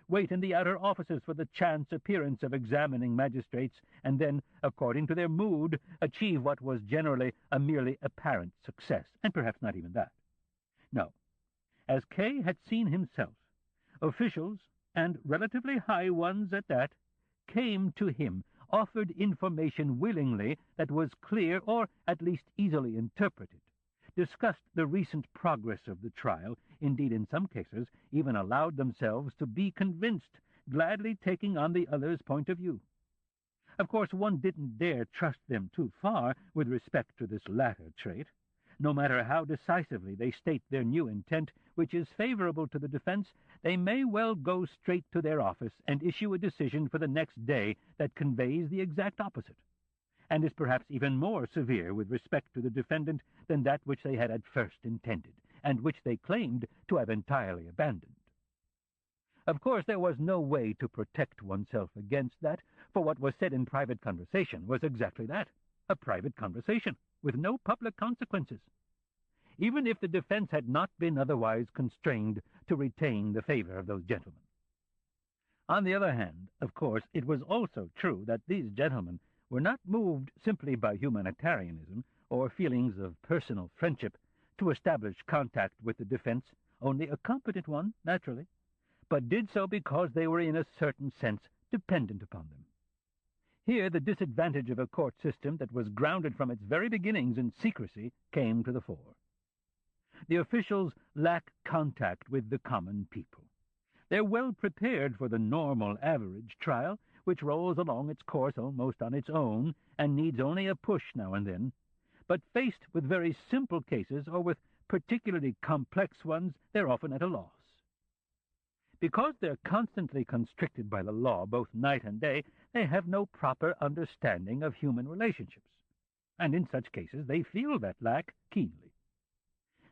wait in the outer offices for the chance appearance of examining magistrates, and then, according to their mood, achieve what was generally a merely apparent success, and perhaps not even that. No. As K had seen himself, officials, and relatively high ones at that, came to him, offered information willingly that was clear or at least easily interpreted, discussed the recent progress of the trial, indeed in some cases even allowed themselves to be convinced, gladly taking on the other's point of view. Of course, one didn't dare trust them too far with respect to this latter trait. No matter how decisively they state their new intent, which is favorable to the defense, they may well go straight to their office and issue a decision for the next day that conveys the exact opposite, and is perhaps even more severe with respect to the defendant than that which they had at first intended, and which they claimed to have entirely abandoned. Of course, there was no way to protect oneself against that, for what was said in private conversation was exactly that, a private conversation, with no public consequences, even if the defense had not been otherwise constrained to retain the favor of those gentlemen. On the other hand, of course, it was also true that these gentlemen were not moved simply by humanitarianism or feelings of personal friendship to establish contact with the defense, only a competent one, naturally, but did so because they were in a certain sense dependent upon them. Here the disadvantage of a court system that was grounded from its very beginnings in secrecy came to the fore. The officials lack contact with the common people. They're well prepared for the normal average trial, which rolls along its course almost on its own and needs only a push now and then. But faced with very simple cases or with particularly complex ones, they're often at a loss. Because they're constantly constricted by the law both night and day, they have no proper understanding of human relationships, and in such cases they feel that lack keenly.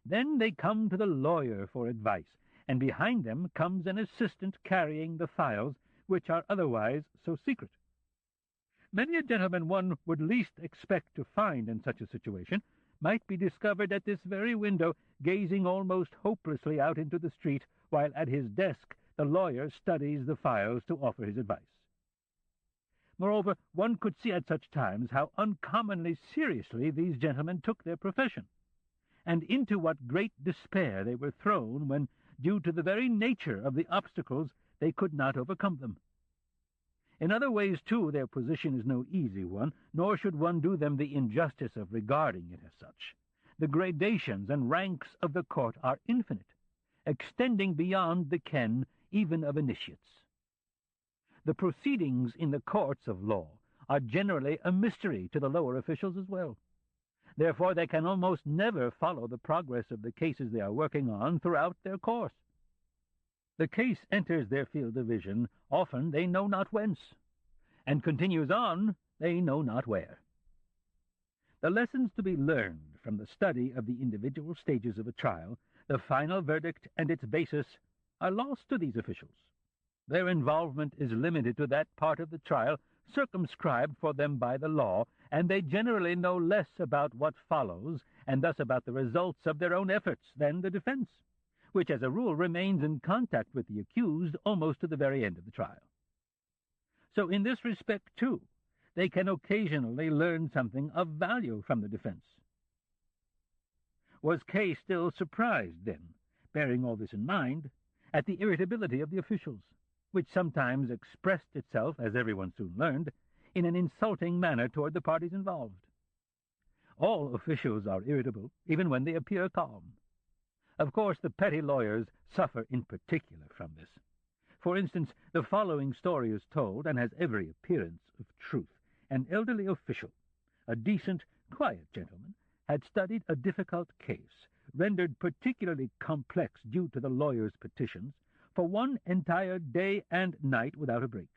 Then they come to the lawyer for advice, and behind them comes an assistant carrying the files, which are otherwise so secret. Many a gentleman one would least expect to find in such a situation might be discovered at this very window, gazing almost hopelessly out into the street, while at his desk the lawyer studies the files to offer his advice. Moreover, one could see at such times how uncommonly seriously these gentlemen took their profession, and into what great despair they were thrown when, due to the very nature of the obstacles, they could not overcome them. In other ways, too, their position is no easy one, nor should one do them the injustice of regarding it as such. The gradations and ranks of the court are infinite, extending beyond the ken even of initiates. The proceedings in the courts of law are generally a mystery to the lower officials as well. Therefore, they can almost never follow the progress of the cases they are working on throughout their course. The case enters their field of vision, often they know not whence, and continues on they know not where. The lessons to be learned from the study of the individual stages of a trial, the final verdict and its basis, are lost to these officials. Their involvement is limited to that part of the trial circumscribed for them by the law, and they generally know less about what follows, and thus about the results of their own efforts, than the defense, which as a rule remains in contact with the accused almost to the very end of the trial. So in this respect, too, they can occasionally learn something of value from the defense. Was Kay still surprised, then, bearing all this in mind, at the irritability of the officials, which sometimes expressed itself, as everyone soon learned, in an insulting manner toward the parties involved? All officials are irritable, even when they appear calm. Of course, the petty lawyers suffer in particular from this. For instance, the following story is told, and has every appearance of truth. An elderly official, a decent, quiet gentleman, had studied a difficult case, rendered particularly complex due to the lawyer's petitions, for one entire day and night without a break.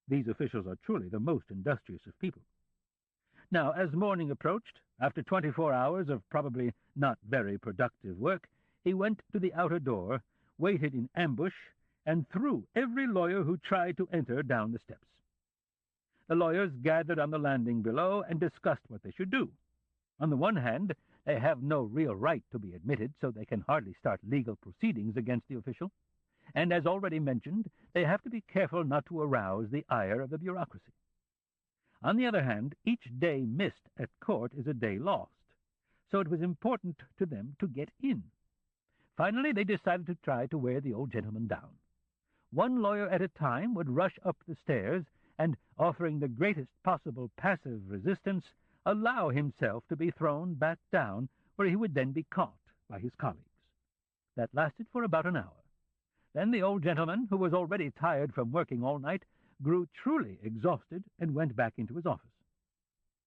These officials are truly the most industrious of people. Now, as morning approached, after 24 hours of probably not very productive work, he went to the outer door, waited in ambush, and threw every lawyer who tried to enter down the steps. The lawyers gathered on the landing below and discussed what they should do. On the one hand, they have no real right to be admitted, so they can hardly start legal proceedings against the official. And as already mentioned, they have to be careful not to arouse the ire of the bureaucracy. On the other hand, each day missed at court is a day lost, so it was important to them to get in. Finally, they decided to try to wear the old gentleman down. One lawyer at a time would rush up the stairs and, offering the greatest possible passive resistance, allow himself to be thrown back down, where he would then be caught by his colleagues. That lasted for about an hour. Then the old gentleman, who was already tired from working all night, grew truly exhausted and went back into his office.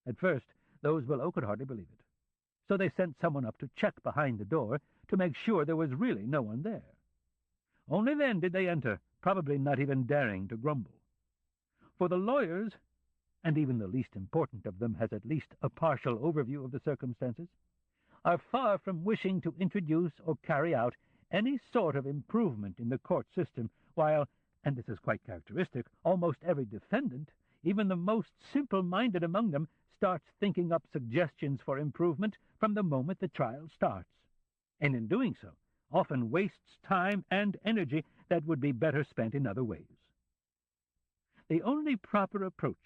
At first, those below could hardly believe it, so they sent someone up to check behind the door to make sure there was really no one there. Only then did they enter, probably not even daring to grumble. For the lawyers, and even the least important of them has at least a partial overview of the circumstances, are far from wishing to introduce or carry out any sort of improvement in the court system, while, and this is quite characteristic, almost every defendant, even the most simple-minded among them, starts thinking up suggestions for improvement from the moment the trial starts, and in doing so often wastes time and energy that would be better spent in other ways. The only proper approach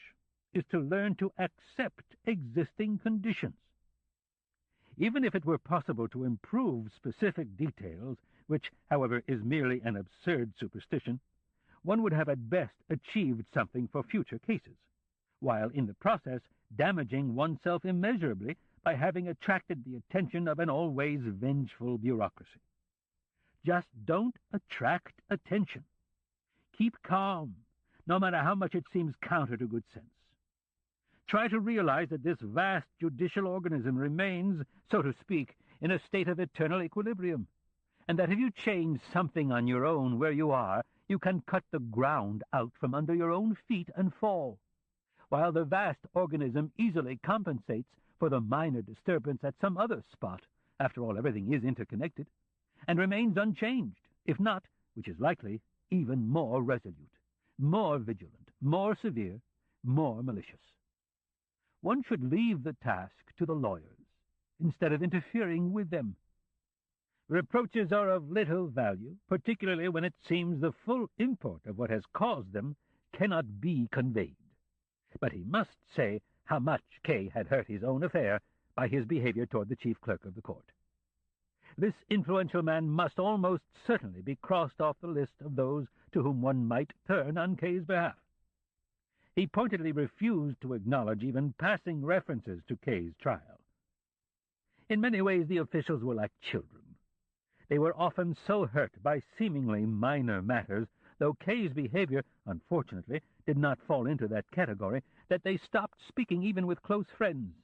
is to learn to accept existing conditions. Even if it were possible to improve specific details, which, however, is merely an absurd superstition, one would have at best achieved something for future cases, while in the process damaging oneself immeasurably by having attracted the attention of an always vengeful bureaucracy. Just don't attract attention. Keep calm, no matter how much it seems counter to good sense. Try to realize that this vast judicial organism remains, so to speak, in a state of eternal equilibrium, and that if you change something on your own where you are, you can cut the ground out from under your own feet and fall, while the vast organism easily compensates for the minor disturbance at some other spot. After all, everything is interconnected, and remains unchanged, if not, which is likely, even more resolute, more vigilant, more severe, more malicious. One should leave the task to the lawyers, instead of interfering with them. Reproaches are of little value, particularly when it seems the full import of what has caused them cannot be conveyed. But he must say how much Kay had hurt his own affair by his behavior toward the chief clerk of the court. This influential man must almost certainly be crossed off the list of those to whom one might turn on Kay's behalf. He pointedly refused to acknowledge even passing references to Kay's trial. In many ways, the officials were like children. They were often so hurt by seemingly minor matters, though Kay's behavior, unfortunately, did not fall into that category, that they stopped speaking even with close friends,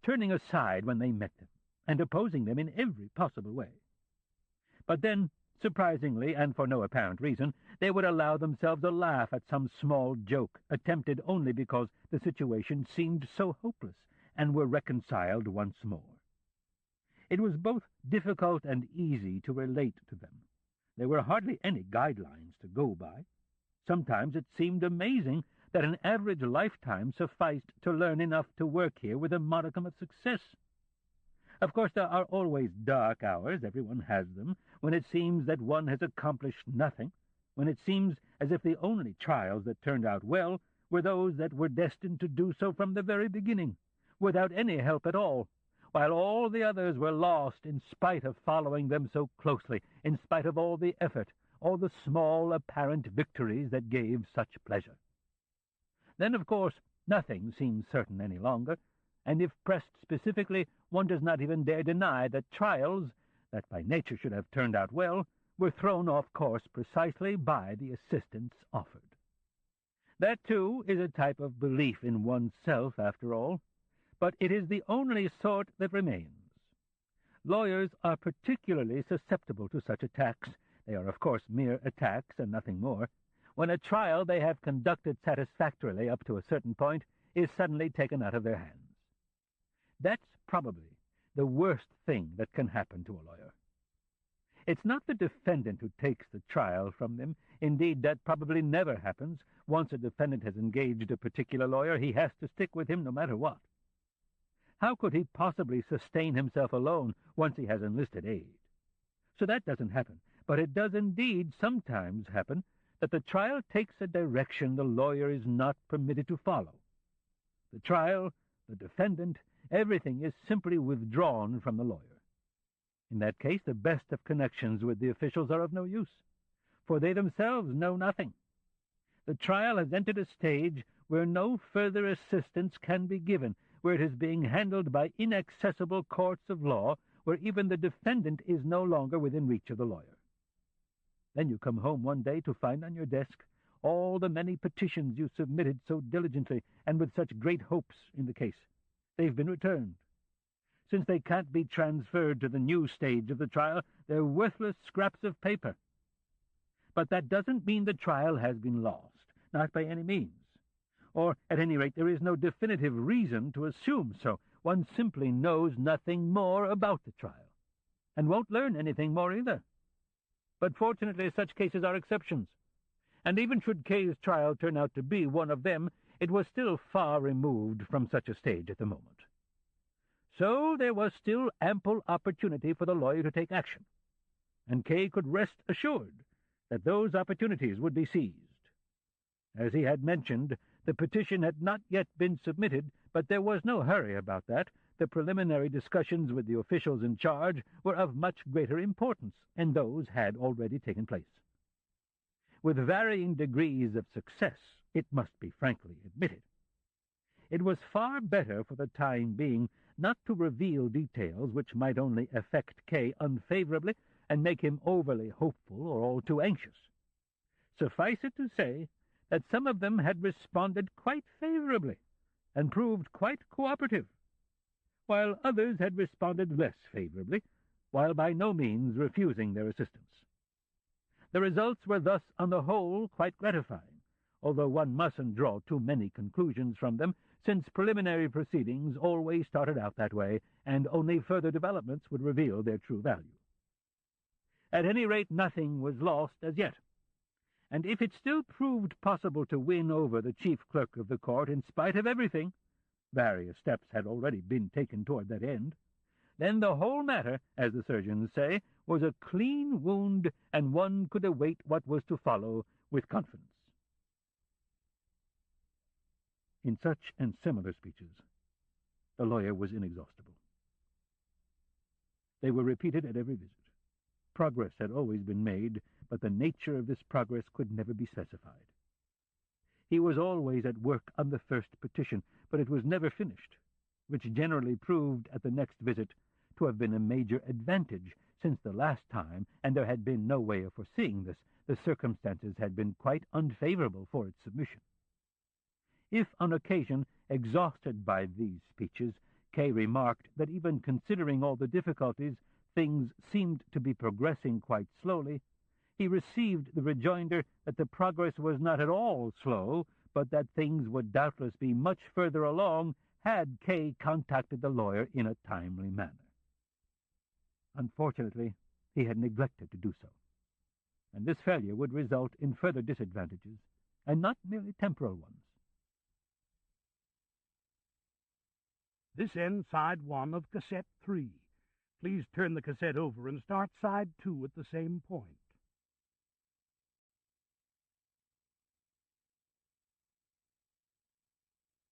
turning aside when they met them, and opposing them in every possible way. But then, surprisingly, and for no apparent reason, they would allow themselves a laugh at some small joke, attempted only because the situation seemed so hopeless, and were reconciled once more. It was both difficult and easy to relate to them. There were hardly any guidelines to go by. Sometimes it seemed amazing that an average lifetime sufficed to learn enough to work here with a modicum of success. Of course, there are always dark hours, everyone has them, when it seems that one has accomplished nothing, when it seems as if the only trials that turned out well were those that were destined to do so from the very beginning, without any help at all, while all the others were lost in spite of following them so closely, in spite of all the effort, all the small apparent victories that gave such pleasure. Then, of course, nothing seems certain any longer, and if pressed specifically, one does not even dare deny that trials, that by nature should have turned out well, were thrown off course precisely by the assistance offered. That, too, is a type of belief in oneself, after all, but it is the only sort that remains. Lawyers are particularly susceptible to such attacks. They are, of course, mere attacks and nothing more, when a trial they have conducted satisfactorily up to a certain point is suddenly taken out of their hands. That's probably the worst thing that can happen to a lawyer. It's not the defendant who takes the trial from them. Indeed, that probably never happens. Once a defendant has engaged a particular lawyer, he has to stick with him no matter what. How could he possibly sustain himself alone once he has enlisted aid? So that doesn't happen. But it does indeed sometimes happen that the trial takes a direction the lawyer is not permitted to follow. The trial, the defendant, everything is simply withdrawn from the lawyer. In that case, the best of connections with the officials are of no use, for they themselves know nothing. The trial has entered a stage where no further assistance can be given, where it is being handled by inaccessible courts of law, where even the defendant is no longer within reach of the lawyer. Then you come home one day to find on your desk all the many petitions you submitted so diligently and with such great hopes in the case. They've been returned. Since they can't be transferred to the new stage of the trial, they're worthless scraps of paper. But that doesn't mean the trial has been lost, not by any means. Or, at any rate, there is no definitive reason to assume so. One simply knows nothing more about the trial, and won't learn anything more either. But fortunately, such cases are exceptions. And even should K's trial turn out to be one of them, it was still far removed from such a stage at the moment. So there was still ample opportunity for the lawyer to take action, and K could rest assured that those opportunities would be seized. As he had mentioned, the petition had not yet been submitted, but there was no hurry about that. The preliminary discussions with the officials in charge were of much greater importance, and those had already taken place. With varying degrees of success, it must be frankly admitted. It was far better for the time being not to reveal details which might only affect K unfavorably and make him overly hopeful or all too anxious. Suffice it to say that some of them had responded quite favorably and proved quite cooperative, while others had responded less favorably, while by no means refusing their assistance. The results were thus, on the whole, quite gratifying, although one mustn't draw too many conclusions from them, since preliminary proceedings always started out that way, and only further developments would reveal their true value. At any rate, nothing was lost as yet, and if it still proved possible to win over the chief clerk of the court in spite of everything, various steps had already been taken toward that end, then the whole matter, as the surgeons say, was a clean wound, and one could await what was to follow with confidence. In such and similar speeches, the lawyer was inexhaustible. They were repeated at every visit. Progress had always been made, but the nature of this progress could never be specified. He was always at work on the first petition, but it was never finished, which generally proved at the next visit to have been a major advantage, since the last time, and there had been no way of foreseeing this, the circumstances had been quite unfavorable for its submission. If, on occasion, exhausted by these speeches, K remarked that even considering all the difficulties, things seemed to be progressing quite slowly, he received the rejoinder that the progress was not at all slow, but that things would doubtless be much further along had K contacted the lawyer in a timely manner. Unfortunately, he had neglected to do so, and this failure would result in further disadvantages, and not merely temporal ones. This ends side 1 of cassette 3. Please turn the cassette over and start side 2 at the same point.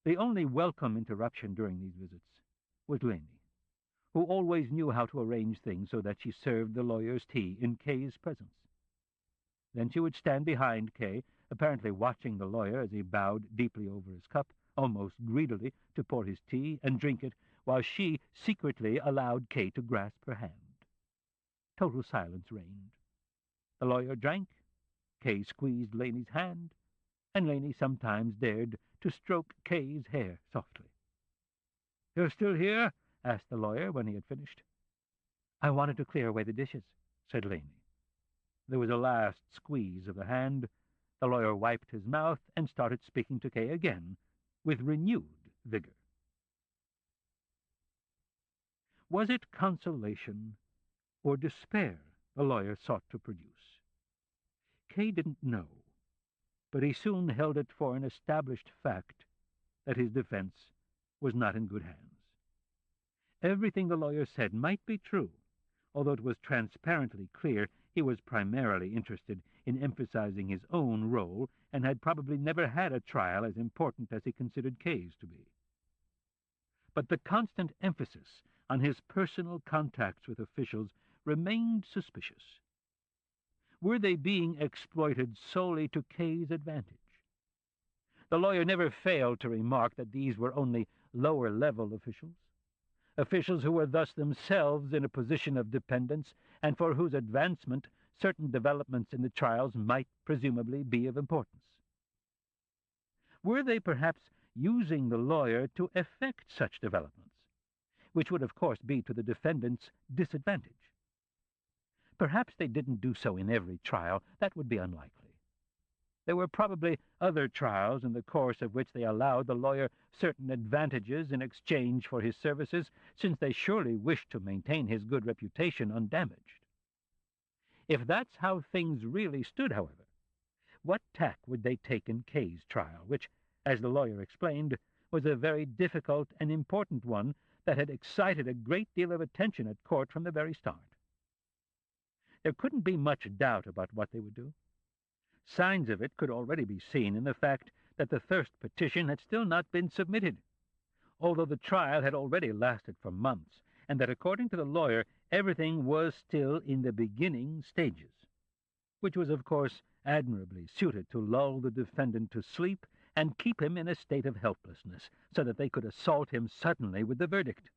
The only welcome interruption during these visits was Laney. who always knew how to arrange things so that she served the lawyer's tea in Kay's presence. Then she would stand behind Kay, apparently watching the lawyer as he bowed deeply over his cup, almost greedily, to pour his tea and drink it, while she secretly allowed Kay to grasp her hand. Total silence reigned. The lawyer drank, Kay squeezed Laney's hand, and Laney sometimes dared to stroke Kay's hair softly. "You're still here?" asked the lawyer when he had finished. "I wanted to clear away the dishes," said Laney. There was a last squeeze of the hand. The lawyer wiped his mouth and started speaking to Kay again, with renewed vigor. Was it consolation or despair the lawyer sought to produce? Kay didn't know, but he soon held it for an established fact that his defense was not in good hands. Everything the lawyer said might be true, although it was transparently clear he was primarily interested in emphasizing his own role and had probably never had a trial as important as he considered Kay's to be. But the constant emphasis on his personal contacts with officials remained suspicious. Were they being exploited solely to Kay's advantage? The lawyer never failed to remark that these were only lower-level officials who were thus themselves in a position of dependence and for whose advancement certain developments in the trials might presumably be of importance. Were they perhaps using the lawyer to effect such developments, which would of course be to the defendant's disadvantage? Perhaps they didn't do so in every trial. That would be unlikely. There were probably other trials in the course of which they allowed the lawyer certain advantages in exchange for his services, since they surely wished to maintain his good reputation undamaged. If that's how things really stood, however, what tack would they take in Kay's trial, which, as the lawyer explained, was a very difficult and important one that had excited a great deal of attention at court from the very start? There couldn't be much doubt about what they would do. Signs of it could already be seen in the fact that the thirst petition had still not been submitted, although the trial had already lasted for months, and that, according to the lawyer, everything was still in the beginning stages, which was, of course, admirably suited to lull the defendant to sleep and keep him in a state of helplessness, so that they could assault him suddenly with the verdict,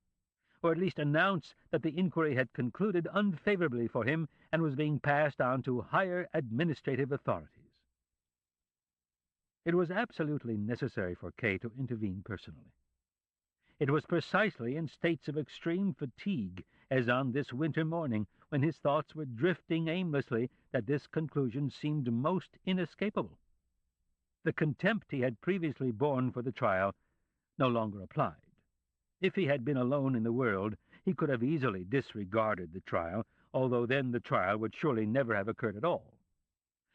or at least announce that the inquiry had concluded unfavorably for him and was being passed on to higher administrative authorities. It was absolutely necessary for Kay to intervene personally. It was precisely in states of extreme fatigue, as on this winter morning, when his thoughts were drifting aimlessly, that this conclusion seemed most inescapable. The contempt he had previously borne for the trial no longer applied. If he had been alone in the world, he could have easily disregarded the trial, although then the trial would surely never have occurred at all.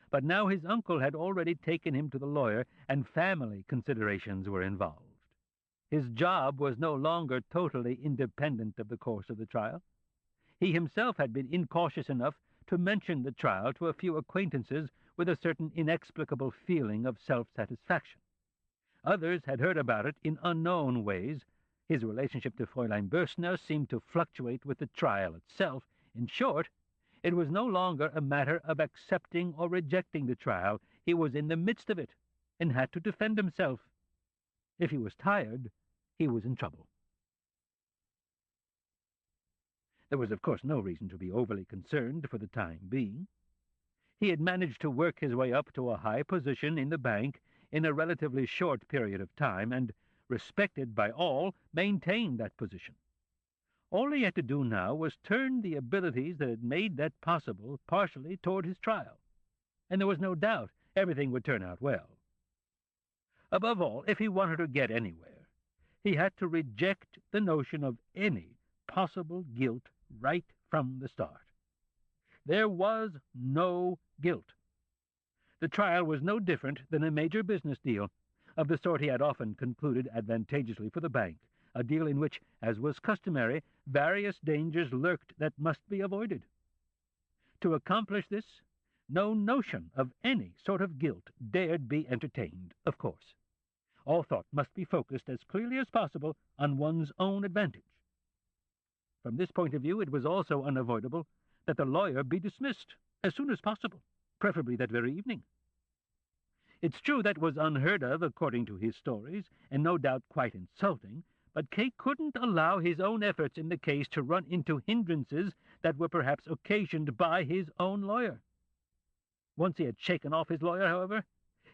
But now his uncle had already taken him to the lawyer, and family considerations were involved. His job was no longer totally independent of the course of the trial. He himself had been incautious enough to mention the trial to a few acquaintances with a certain inexplicable feeling of self-satisfaction. Others had heard about it in unknown ways. His relationship to Fräulein Börsner seemed to fluctuate with the trial itself. In short, it was no longer a matter of accepting or rejecting the trial. He was in the midst of it, and had to defend himself. If he was tired, he was in trouble. There was, of course, no reason to be overly concerned for the time being. He had managed to work his way up to a high position in the bank in a relatively short period of time, and, respected by all, maintained that position. All he had to do now was turn the abilities that had made that possible partially toward his trial, and there was no doubt everything would turn out well. Above all, if he wanted to get anywhere, he had to reject the notion of any possible guilt right from the start. There was no guilt. The trial was no different than a major business deal, of the sort he had often concluded advantageously for the bank, a deal in which, as was customary, various dangers lurked that must be avoided. To accomplish this, no notion of any sort of guilt dared be entertained, of course. All thought must be focused as clearly as possible on one's own advantage. From this point of view, it was also unavoidable that the lawyer be dismissed as soon as possible, preferably that very evening. It's true that was unheard of, according to his stories, and no doubt quite insulting, but Kay couldn't allow his own efforts in the case to run into hindrances that were perhaps occasioned by his own lawyer. Once he had shaken off his lawyer, however,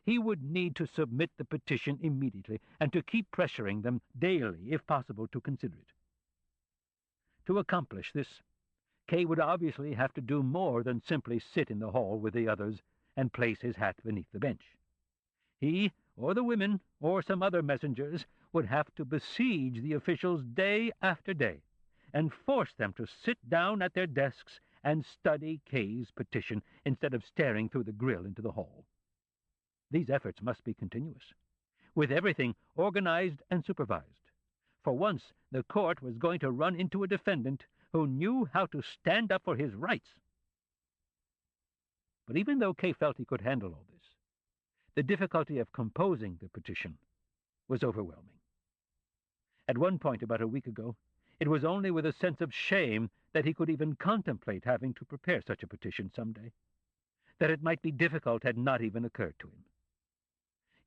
he would need to submit the petition immediately, and to keep pressuring them daily, if possible, to consider it. To accomplish this, Kay would obviously have to do more than simply sit in the hall with the others and place his hat beneath the bench. He, or the women, or some other messengers, would have to besiege the officials day after day, and force them to sit down at their desks and study Kay's petition instead of staring through the grill into the hall. These efforts must be continuous, with everything organized and supervised. For once, the court was going to run into a defendant who knew how to stand up for his rights. But even though Kay felt he could handle all this, the difficulty of composing the petition was overwhelming. At one point about a week ago, it was only with a sense of shame that he could even contemplate having to prepare such a petition someday. That it might be difficult had not even occurred to him.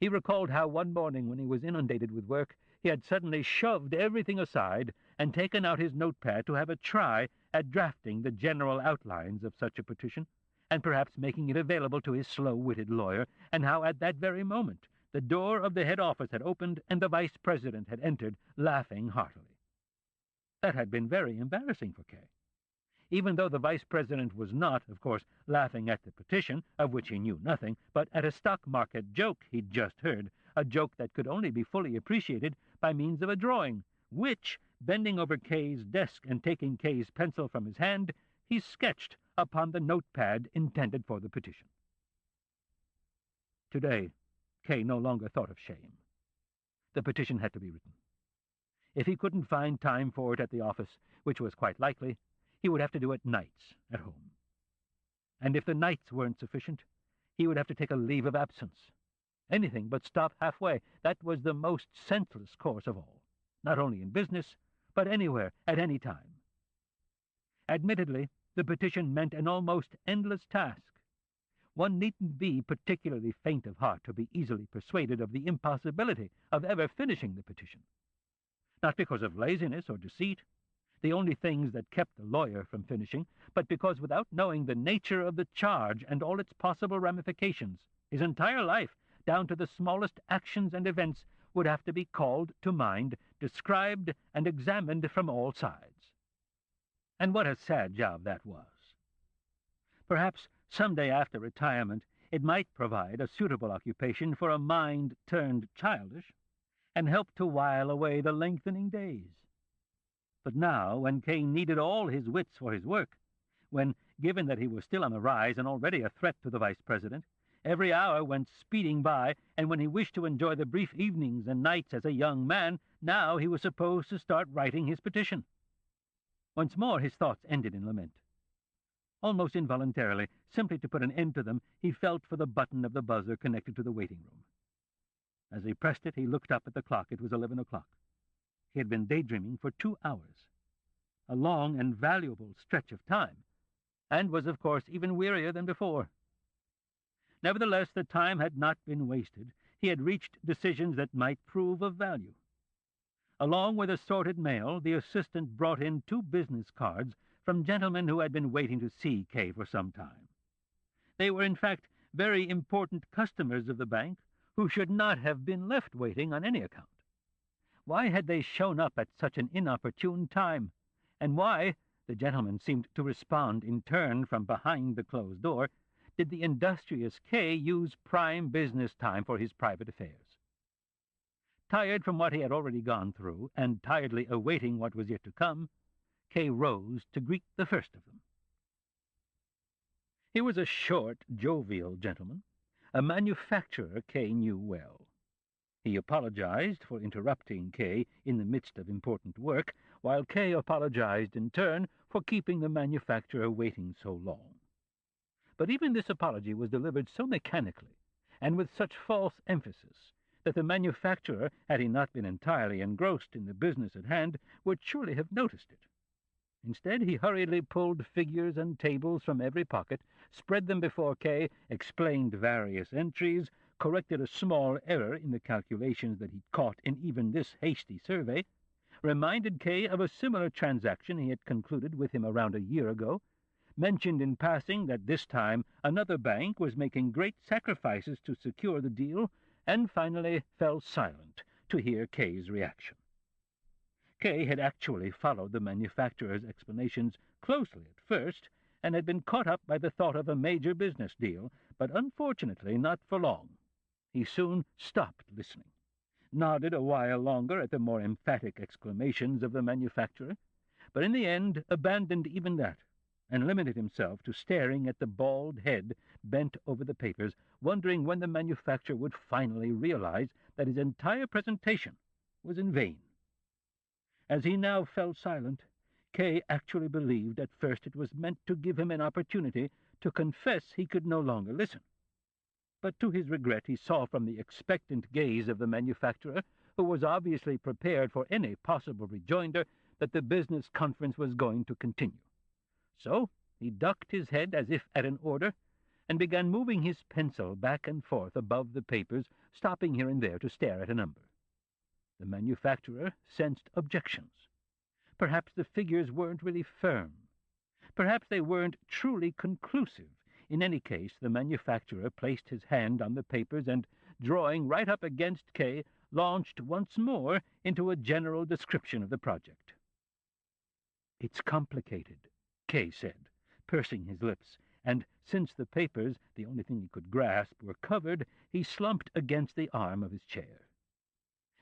He recalled how one morning when he was inundated with work, he had suddenly shoved everything aside and taken out his notepad to have a try at drafting the general outlines of such a petition, and perhaps making it available to his slow-witted lawyer, and how at that very moment the door of the head office had opened and the vice president had entered, laughing heartily. That had been very embarrassing for Kay. Even though the vice president was not, of course, laughing at the petition, of which he knew nothing, but at a stock market joke he'd just heard, a joke that could only be fully appreciated by means of a drawing, which, bending over Kay's desk and taking Kay's pencil from his hand, he sketched upon the notepad intended for the petition. Today, Kay no longer thought of shame. The petition had to be written. If he couldn't find time for it at the office, which was quite likely, he would have to do it nights at home. And if the nights weren't sufficient, he would have to take a leave of absence. Anything but stop halfway. That was the most senseless course of all, not only in business, but anywhere, at any time. Admittedly, the petition meant an almost endless task. One needn't be particularly faint of heart to be easily persuaded of the impossibility of ever finishing the petition. Not because of laziness or deceit, the only things that kept the lawyer from finishing, but because without knowing the nature of the charge and all its possible ramifications, his entire life, down to the smallest actions and events, would have to be called to mind, described, and examined from all sides. And what a sad job that was. Perhaps someday after retirement it might provide a suitable occupation for a mind turned childish, and help to while away the lengthening days. But now, when Kay needed all his wits for his work, when, given that he was still on the rise and already a threat to the vice president, every hour went speeding by, and when he wished to enjoy the brief evenings and nights as a young man, now he was supposed to start writing his petition. Once more his thoughts ended in lament. Almost involuntarily, simply to put an end to them, he felt for the button of the buzzer connected to the waiting room. As he pressed it, he looked up at the clock. It was 11 o'clock. He had been daydreaming for 2 hours, a long and valuable stretch of time, and was, of course, even wearier than before. Nevertheless, the time had not been wasted. He had reached decisions that might prove of value. Along with assorted mail, the assistant brought in 2 business cards from gentlemen who had been waiting to see Kay for some time. They were, in fact, very important customers of the bank who should not have been left waiting on any account. Why had they shown up at such an inopportune time? And why, the gentlemen seemed to respond in turn from behind the closed door, did the industrious Kay use prime business time for his private affairs? Tired from what he had already gone through, and tiredly awaiting what was yet to come, Kay rose to greet the first of them. He was a short, jovial gentleman, a manufacturer Kay knew well. He apologized for interrupting Kay in the midst of important work, while Kay apologized in turn for keeping the manufacturer waiting so long. But even this apology was delivered so mechanically, and with such false emphasis, that the manufacturer, had he not been entirely engrossed in the business at hand, would surely have noticed it. Instead, he hurriedly pulled figures and tables from every pocket, spread them before Kay, explained various entries, corrected a small error in the calculations that he'd caught in even this hasty survey, reminded Kay of a similar transaction he had concluded with him around a year ago, mentioned in passing that this time another bank was making great sacrifices to secure the deal, and finally fell silent to hear Kay's reaction. Kay had actually followed the manufacturer's explanations closely at first, and had been caught up by the thought of a major business deal, but unfortunately not for long. He soon stopped listening, nodded a while longer at the more emphatic exclamations of the manufacturer, but in the end abandoned even that, and limited himself to staring at the bald head bent over the papers, wondering when the manufacturer would finally realize that his entire presentation was in vain. As he now fell silent, Kay actually believed at first it was meant to give him an opportunity to confess he could no longer listen. But to his regret he saw from the expectant gaze of the manufacturer, who was obviously prepared for any possible rejoinder, that the business conference was going to continue. So he ducked his head as if at an order, and began moving his pencil back and forth above the papers, stopping here and there to stare at a number. The manufacturer sensed objections. Perhaps the figures weren't really firm. Perhaps they weren't truly conclusive. In any case, the manufacturer placed his hand on the papers and, drawing right up against Kay, launched once more into a general description of the project. "It's complicated," Kay said, pursing his lips, and since the papers, the only thing he could grasp, were covered, he slumped against the arm of his chair.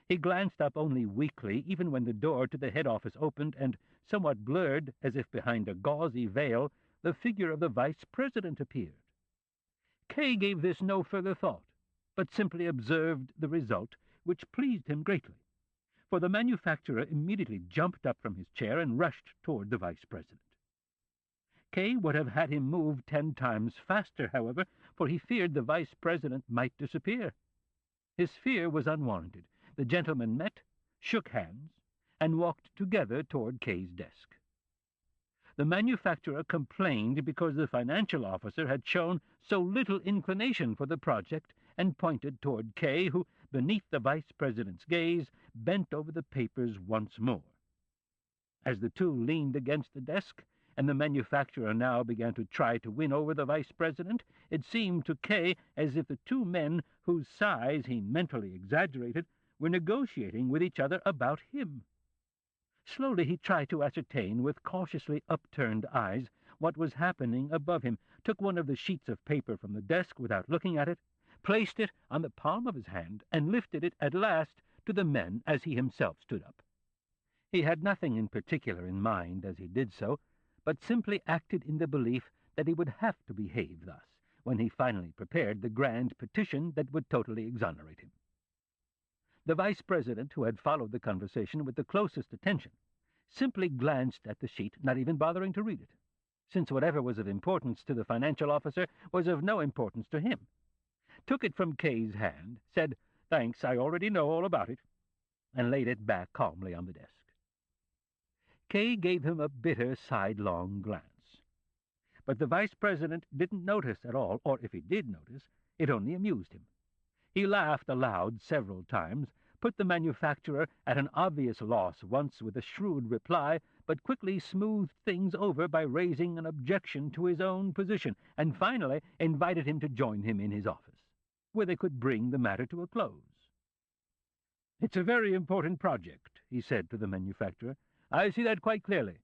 He glanced up only weakly, even when the door to the head office opened, and, somewhat blurred, as if behind a gauzy veil, the figure of the vice president appeared. Kay gave this no further thought, but simply observed the result, which pleased him greatly, for the manufacturer immediately jumped up from his chair and rushed toward the vice president. Kay would have had him move 10 times faster, however, for he feared the vice president might disappear. His fear was unwarranted. The gentlemen met, shook hands, and walked together toward Kay's desk. The manufacturer complained because the financial officer had shown so little inclination for the project, and pointed toward Kay, who, beneath the vice president's gaze, bent over the papers once more. As the two leaned against the desk, and the manufacturer now began to try to win over the vice president, it seemed to Kay as if the two men, whose size he mentally exaggerated, were negotiating with each other about him. Slowly he tried to ascertain, with cautiously upturned eyes, what was happening above him, took one of the sheets of paper from the desk without looking at it, placed it on the palm of his hand, and lifted it at last to the men as he himself stood up. He had nothing in particular in mind as he did so, but simply acted in the belief that he would have to behave thus when he finally prepared the grand petition that would totally exonerate him. The vice president, who had followed the conversation with the closest attention, simply glanced at the sheet, not even bothering to read it, since whatever was of importance to the financial officer was of no importance to him, took it from Kay's hand, said, "Thanks, I already know all about it," and laid it back calmly on the desk. Kay gave him a bitter sidelong glance. But the vice president didn't notice at all, or if he did notice, it only amused him. He laughed aloud several times, put the manufacturer at an obvious loss once with a shrewd reply, but quickly smoothed things over by raising an objection to his own position, and finally invited him to join him in his office, where they could bring the matter to a close. "It's a very important project," he said to the manufacturer. "I see that quite clearly,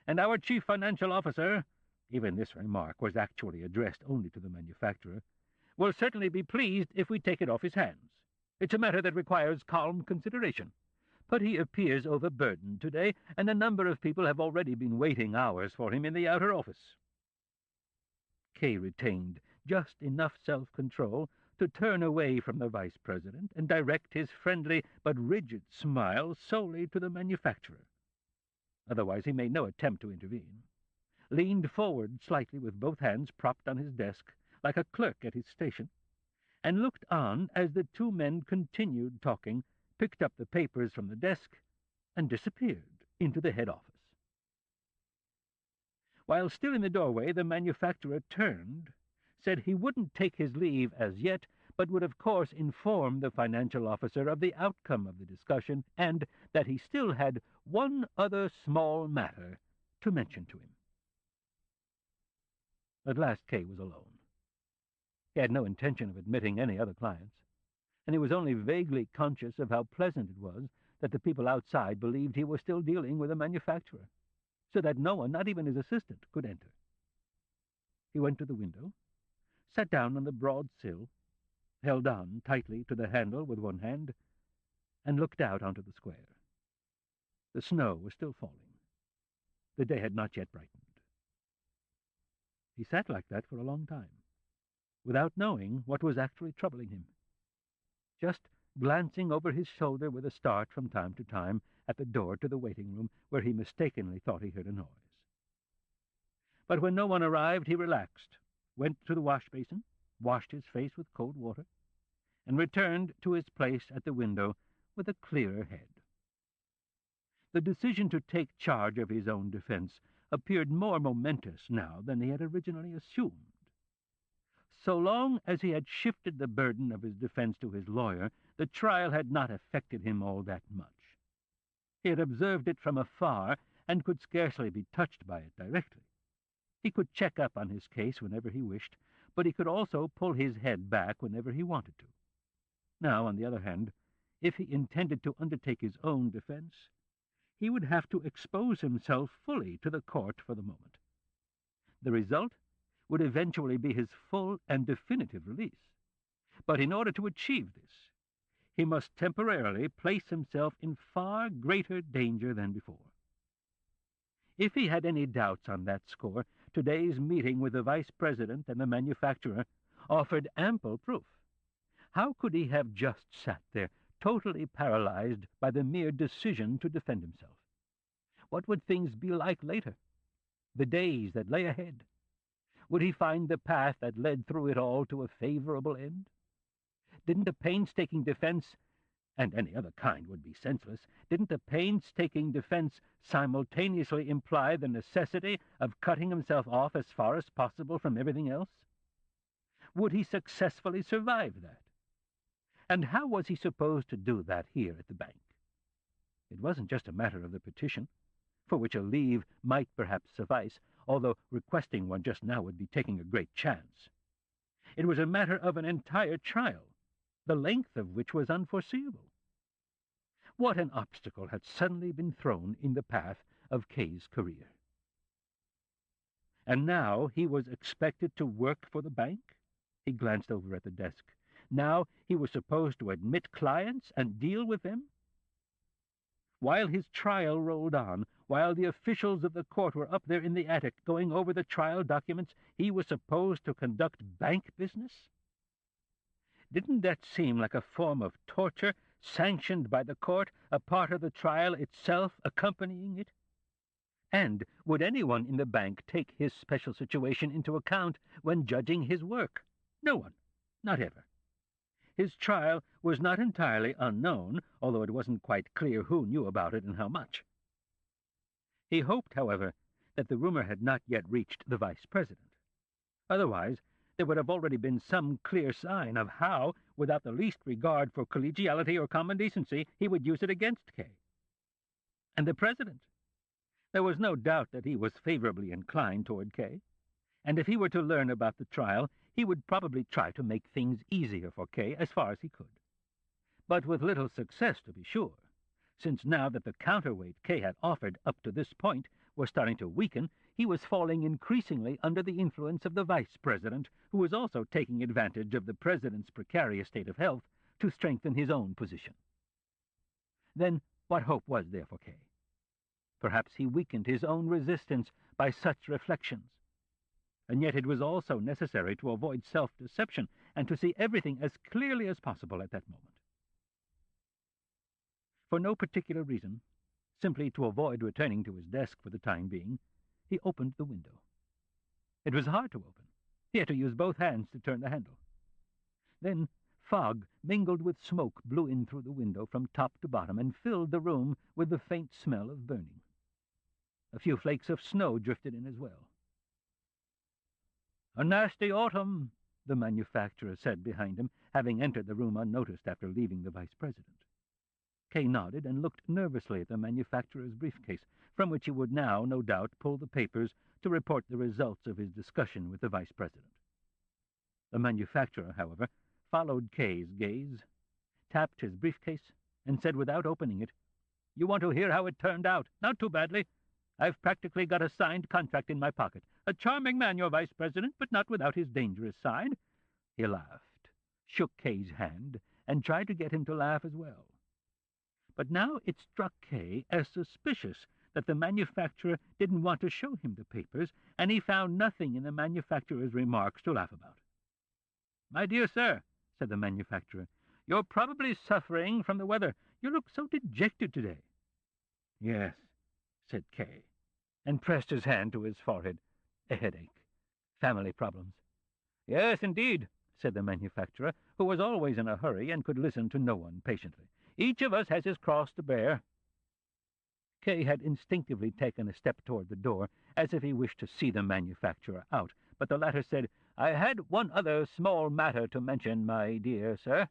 and our chief financial officer," even this remark was actually addressed only to the manufacturer, "will certainly be pleased if we take it off his hands. It's a matter that requires calm consideration. But he appears overburdened today, and a number of people have already been waiting hours for him in the outer office." Kay retained just enough self-control to turn away from the vice president and direct his friendly but rigid smile solely to the manufacturer. Otherwise he made no attempt to intervene, leaned forward slightly with both hands propped on his desk, like a clerk at his station, and looked on as the two men continued talking, picked up the papers from the desk, and disappeared into the head office. While still in the doorway, the manufacturer turned, said he wouldn't take his leave as yet, but would of course inform the financial officer of the outcome of the discussion, and that he still had one other small matter to mention to him. At last Kay was alone. He had no intention of admitting any other clients, and he was only vaguely conscious of how pleasant it was that the people outside believed he was still dealing with a manufacturer, so that no one, not even his assistant, could enter. He went to the window, sat down on the broad sill, held on tightly to the handle with one hand, and looked out onto the square. The snow was still falling. The day had not yet brightened. He sat like that for a long time, without knowing what was actually troubling him, just glancing over his shoulder with a start from time to time at the door to the waiting room, where he mistakenly thought he heard a noise. But when no one arrived, he relaxed, went to the wash-basin, washed his face with cold water, and returned to his place at the window with a clearer head. The decision to take charge of his own defense appeared more momentous now than he had originally assumed. So long as he had shifted the burden of his defense to his lawyer, the trial had not affected him all that much. He had observed it from afar and could scarcely be touched by it directly. He could check up on his case whenever he wished, but he could also pull his head back whenever he wanted to. Now, on the other hand, if he intended to undertake his own defense, he would have to expose himself fully to the court for the moment. The result would eventually be his full and definitive release. But in order to achieve this, he must temporarily place himself in far greater danger than before. If he had any doubts on that score, today's meeting with the vice president and the manufacturer offered ample proof. How could he have just sat there, totally paralyzed by the mere decision to defend himself? What would things be like later? The days that lay ahead? Would he find the path that led through it all to a favorable end? Didn't a painstaking defense, and any other kind would be senseless, didn't a painstaking defense simultaneously imply the necessity of cutting himself off as far as possible from everything else? Would he successfully survive that? And how was he supposed to do that here at the bank? It wasn't just a matter of the petition, for which a leave might perhaps suffice, although requesting one just now would be taking a great chance. It was a matter of an entire trial, the length of which was unforeseeable. What an obstacle had suddenly been thrown in the path of Kay's career. And now he was expected to work for the bank? He glanced over at the desk. Now he was supposed to admit clients and deal with them? While his trial rolled on, while the officials of the court were up there in the attic going over the trial documents, he was supposed to conduct bank business? Didn't that seem like a form of torture sanctioned by the court, a part of the trial itself accompanying it? And would anyone in the bank take his special situation into account when judging his work? No one, not ever. His trial was not entirely unknown, although it wasn't quite clear who knew about it and how much. He hoped, however, that the rumor had not yet reached the vice president. Otherwise, there would have already been some clear sign of how, without the least regard for collegiality or common decency, he would use it against Kay. And the president? There was no doubt that he was favorably inclined toward Kay, and if he were to learn about the trial, he would probably try to make things easier for Kay as far as he could. But with little success, to be sure, since now that the counterweight Kay had offered up to this point was starting to weaken, he was falling increasingly under the influence of the vice president, who was also taking advantage of the president's precarious state of health to strengthen his own position. Then what hope was there for Kay? Perhaps he weakened his own resistance by such reflections. And yet it was also necessary to avoid self-deception and to see everything as clearly as possible at that moment. For no particular reason, simply to avoid returning to his desk for the time being, he opened the window. It was hard to open. He had to use both hands to turn the handle. Then fog mingled with smoke blew in through the window from top to bottom and filled the room with the faint smell of burning. A few flakes of snow drifted in as well. "A nasty autumn," the manufacturer said behind him, having entered the room unnoticed after leaving the vice president. Kay nodded and looked nervously at the manufacturer's briefcase, from which he would now, no doubt, pull the papers to report the results of his discussion with the vice president. The manufacturer, however, followed Kay's gaze, tapped his briefcase, and said without opening it, "You want to hear how it turned out? Not too badly. I've practically got a signed contract in my pocket. A charming man, your vice president, but not without his dangerous side." He laughed, shook Kay's hand, and tried to get him to laugh as well. But now it struck Kay as suspicious that the manufacturer didn't want to show him the papers, and he found nothing in the manufacturer's remarks to laugh about. "My dear sir," said the manufacturer, "you're probably suffering from the weather. You look so dejected today." "Yes," said Kay, and pressed his hand to his forehead. "A headache. Family problems." "Yes, indeed," said the manufacturer, who was always in a hurry and could listen to no one patiently. "Each of us has his cross to bear." Kay had instinctively taken a step toward the door, as if he wished to see the manufacturer out, but the latter said, "I had one other small matter to mention, my dear sir.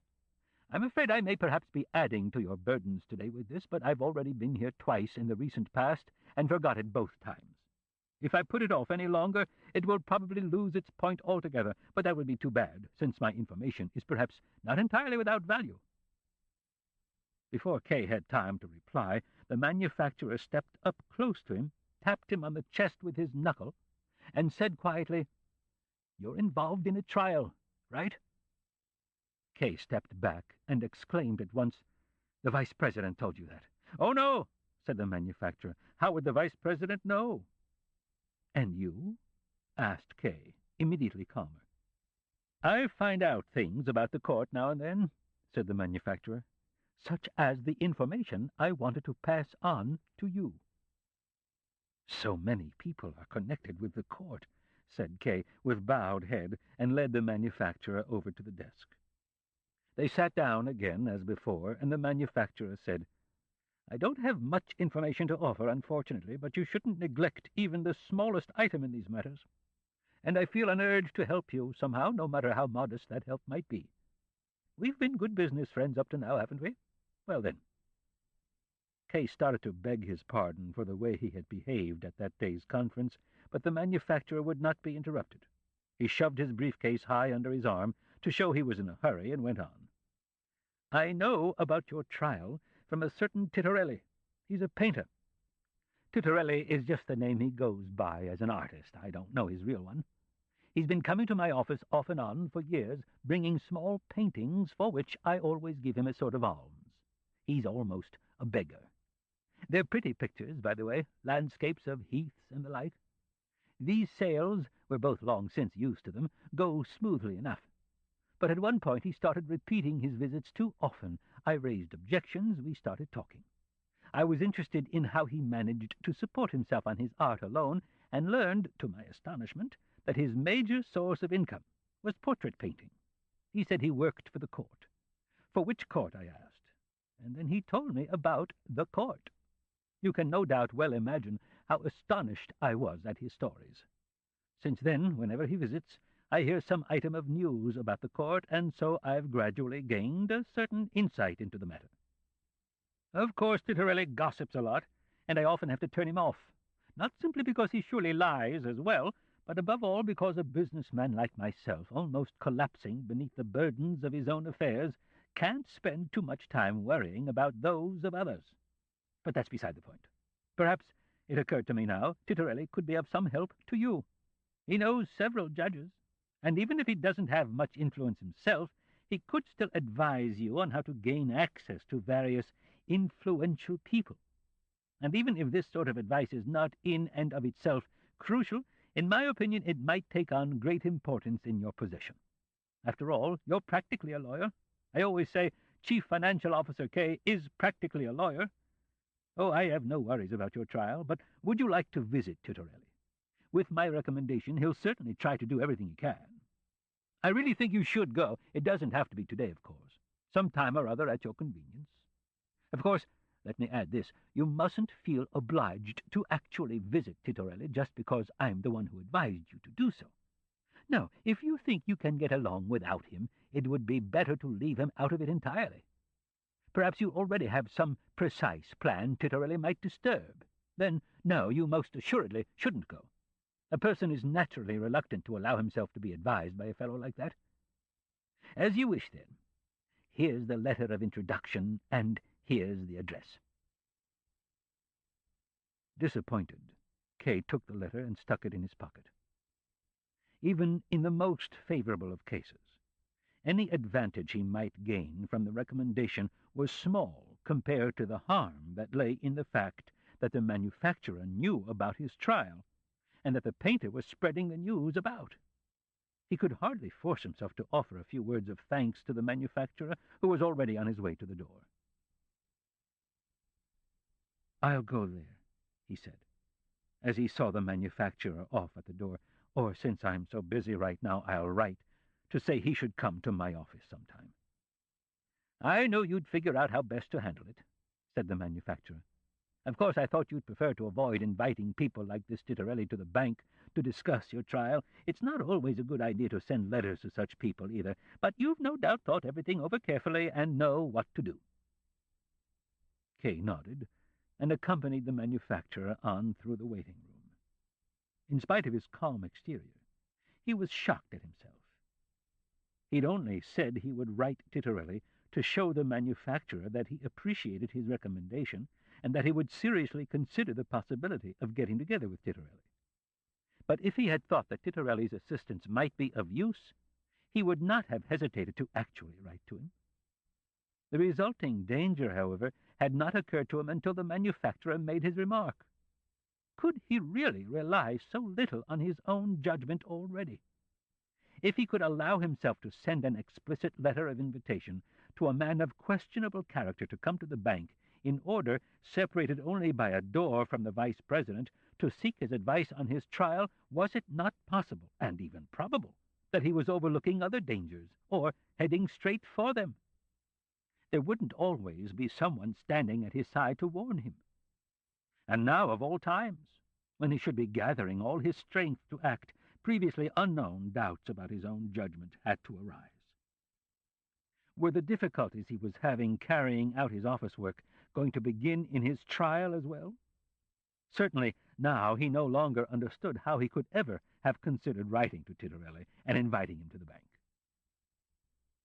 I'm afraid I may perhaps be adding to your burdens today with this, but I've already been here twice in the recent past and forgot it both times. If I put it off any longer, it will probably lose its point altogether, but that would be too bad, since my information is perhaps not entirely without value." Before Kay had time to reply, the manufacturer stepped up close to him, tapped him on the chest with his knuckle, and said quietly, "You're involved in a trial, right?" Kay stepped back and exclaimed at once, "The vice president told you that." "Oh, no," said the manufacturer. "How would the vice president know?" "And you?" asked Kay, immediately calmer. "I find out things about the court now and then," said the manufacturer, "such as the information I wanted to pass on to you." "So many people are connected with the court," said Kay, with bowed head, and led the manufacturer over to the desk. They sat down again as before, and the manufacturer said, "I don't have much information to offer, unfortunately, but you shouldn't neglect even the smallest item in these matters. And I feel an urge to help you somehow, no matter how modest that help might be. We've been good business friends up to now, haven't we? Well, then." Kay started to beg his pardon for the way he had behaved at that day's conference, but the manufacturer would not be interrupted. He shoved his briefcase high under his arm to show he was in a hurry, and went on. "I know about your trial from a certain Titorelli. He's a painter. Titorelli is just the name he goes by as an artist. I don't know his real one. He's been coming to my office off and on for years, bringing small paintings for which I always give him a sort of alms. He's almost a beggar. They're pretty pictures, by the way, landscapes of heaths and the like. These sales, we're both long since used to them, go smoothly enough. But at one point he started repeating his visits too often. I raised objections, we started talking. I was interested in how he managed to support himself on his art alone, and learned, to my astonishment, that his major source of income was portrait painting. He said he worked for the court. For which court, I asked, and then he told me about the court. You can no doubt well imagine how astonished I was at his stories. Since then, whenever he visits, I hear some item of news about the court, and so I've gradually gained a certain insight into the matter. Of course, Titorelli gossips a lot, and I often have to turn him off, not simply because he surely lies as well, but above all because a businessman like myself, almost collapsing beneath the burdens of his own affairs, can't spend too much time worrying about those of others. But that's beside the point. Perhaps, it occurred to me now, Titorelli could be of some help to you. He knows several judges, and even if he doesn't have much influence himself, he could still advise you on how to gain access to various influential people. And even if this sort of advice is not in and of itself crucial, in my opinion it might take on great importance in your position. After all, you're practically a lawyer. I always say Chief Financial Officer K is practically a lawyer. Oh, I have no worries about your trial, but would you like to visit Titorelli? With my recommendation, he'll certainly try to do everything he can. I really think you should go. It doesn't have to be today, of course. Some time or other at your convenience. Of course, let me add this, you mustn't feel obliged to actually visit Titorelli just because I'm the one who advised you to do so. No, if you think you can get along without him, it would be better to leave him out of it entirely. Perhaps you already have some precise plan Titterelli might disturb. Then, no, you most assuredly shouldn't go. A person is naturally reluctant to allow himself to be advised by a fellow like that. As you wish, then. Here's the letter of introduction, and here's the address. Disappointed, Kay took the letter and stuck it in his pocket. Even in the most favorable of cases, any advantage he might gain from the recommendation was small compared to the harm that lay in the fact that the manufacturer knew about his trial, and that the painter was spreading the news about. He could hardly force himself to offer a few words of thanks to the manufacturer, who was already on his way to the door. "I'll go there," he said, as he saw the manufacturer off at the door, "or since I'm so busy right now, I'll write to say he should come to my office sometime." "I knew you'd figure out how best to handle it," said the manufacturer. "Of course, I thought you'd prefer to avoid inviting people like this Titterelli to the bank to discuss your trial. It's not always a good idea to send letters to such people, either, but you've no doubt thought everything over carefully and know what to do." Kay nodded and accompanied the manufacturer on through the waiting room. In spite of his calm exterior, he was shocked at himself. He'd only said he would write Titterelli to show the manufacturer that he appreciated his recommendation and that he would seriously consider the possibility of getting together with Titterelli. But if he had thought that Titterelli's assistance might be of use, he would not have hesitated to actually write to him. The resulting danger, however, had not occurred to him until the manufacturer made his remark. Could he really rely so little on his own judgment already? If he could allow himself to send an explicit letter of invitation to a man of questionable character to come to the bank in order, separated only by a door from the vice president, to seek his advice on his trial, was it not possible, and even probable, that he was overlooking other dangers, or heading straight for them? There wouldn't always be someone standing at his side to warn him. And now, of all times, when he should be gathering all his strength to act, previously unknown doubts about his own judgment had to arise. Were the difficulties he was having carrying out his office work going to begin in his trial as well? Certainly, now he no longer understood how he could ever have considered writing to Titterelli and inviting him to the bank.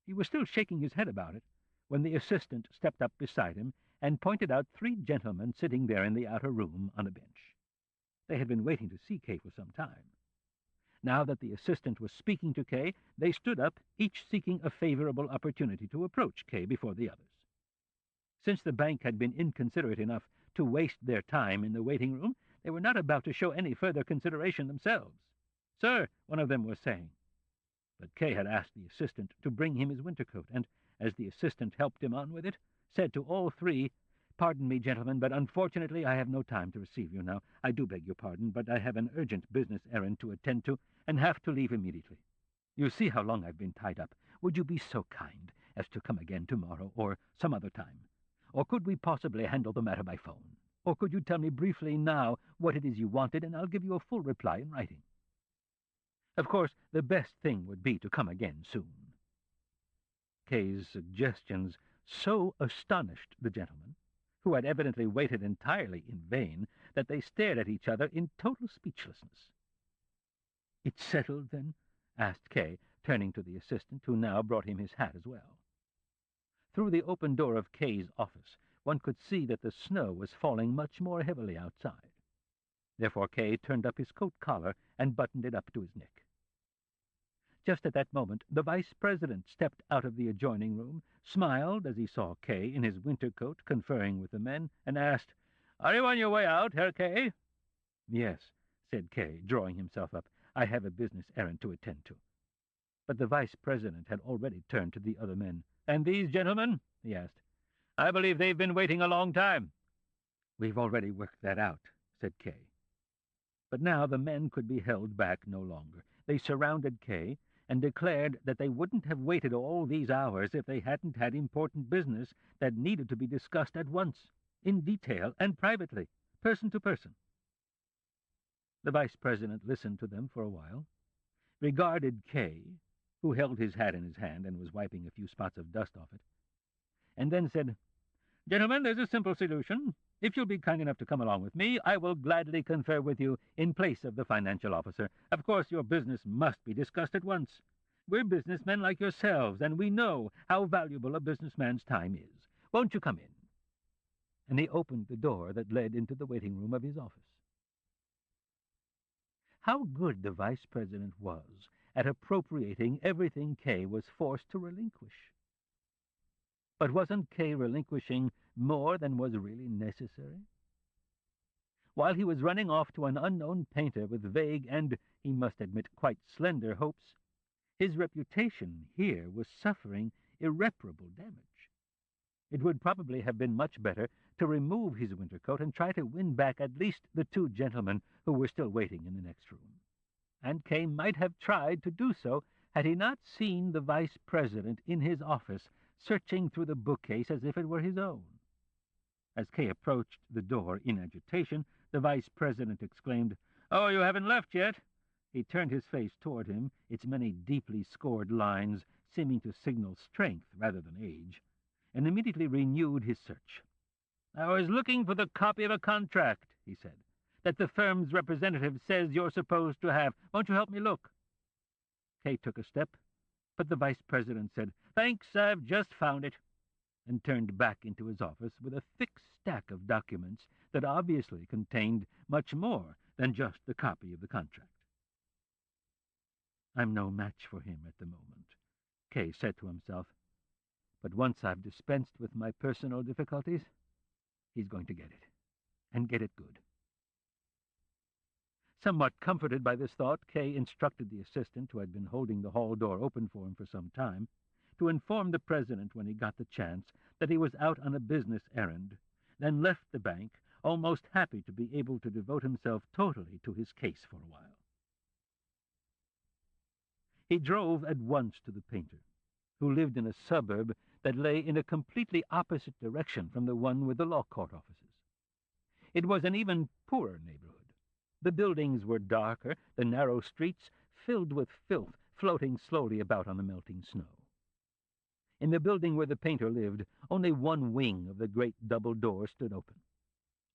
He was still shaking his head about it when the assistant stepped up beside him and pointed out 3 gentlemen sitting there in the outer room on a bench. They had been waiting to see Kay for some time. Now that the assistant was speaking to Kay, they stood up, each seeking a favorable opportunity to approach Kay before the others. Since the bank had been inconsiderate enough to waste their time in the waiting room, they were not about to show any further consideration themselves. "Sir," one of them was saying. But Kay had asked the assistant to bring him his winter coat, and, as the assistant helped him on with it, said to all 3, "Pardon me, gentlemen, but unfortunately I have no time to receive you now. I do beg your pardon, but I have an urgent business errand to attend to, and have to leave immediately. You see how long I've been tied up. Would you be so kind as to come again tomorrow, or some other time? Or could we possibly handle the matter by phone? Or could you tell me briefly now what it is you wanted, and I'll give you a full reply in writing? Of course, the best thing would be to come again soon." Kay's suggestions so astonished the gentlemen, who had evidently waited entirely in vain, that they stared at each other in total speechlessness. "It's settled, then?" asked Kay, turning to the assistant, who now brought him his hat as well. Through the open door of Kay's office, one could see that the snow was falling much more heavily outside. Therefore Kay turned up his coat collar and buttoned it up to his neck. Just at that moment, the vice president stepped out of the adjoining room, smiled as he saw Kay in his winter coat conferring with the men, and asked, "Are you on your way out, Herr Kay?" "Yes," said Kay, drawing himself up. "I have a business errand to attend to." But the vice president had already turned to the other men. "And these gentlemen?" he asked. "I believe they've been waiting a long time." "We've already worked that out," said Kay. But now the men could be held back no longer. They surrounded Kay and declared that they wouldn't have waited all these hours if they hadn't had important business that needed to be discussed at once, in detail and privately, person to person. The vice president listened to them for a while, regarded Kay, who held his hat in his hand and was wiping a few spots of dust off it, and then said, "Gentlemen, there's a simple solution. If you'll be kind enough to come along with me, I will gladly confer with you in place of the financial officer. Of course, your business must be discussed at once. We're businessmen like yourselves, and we know how valuable a businessman's time is. Won't you come in?" And he opened the door that led into the waiting room of his office. How good the vice president was at appropriating everything Kay was forced to relinquish. But wasn't Kay relinquishing more than was really necessary? While he was running off to an unknown painter with vague and, he must admit, quite slender hopes, his reputation here was suffering irreparable damage. It would probably have been much better to remove his winter coat and try to win back at least the two gentlemen who were still waiting in the next room. And Kay might have tried to do so had he not seen the vice president in his office searching through the bookcase as if it were his own. As Kay approached the door in agitation, the vice president exclaimed, "Oh, you haven't left yet?" He turned his face toward him, its many deeply scored lines seeming to signal strength rather than age, and immediately renewed his search. "I was looking for the copy of a contract," he said, "that the firm's representative says you're supposed to have. Won't you help me look?" Kay took a step, but the vice president said, "Thanks, I've just found it," and turned back into his office with a thick stack of documents that obviously contained much more than just the copy of the contract. "I'm no match for him at the moment," Kay said to himself, "but once I've dispensed with my personal difficulties, he's going to get it, and get it good." Somewhat comforted by this thought, Kay instructed the assistant, who had been holding the hall door open for him for some time, to inform the president when he got the chance that he was out on a business errand, then left the bank, almost happy to be able to devote himself totally to his case for a while. He drove at once to the painter, who lived in a suburb that lay in a completely opposite direction from the one with the law court offices. It was an even poorer neighborhood. The buildings were darker, the narrow streets filled with filth floating slowly about on the melting snow. In the building where the painter lived, only one wing of the great double door stood open.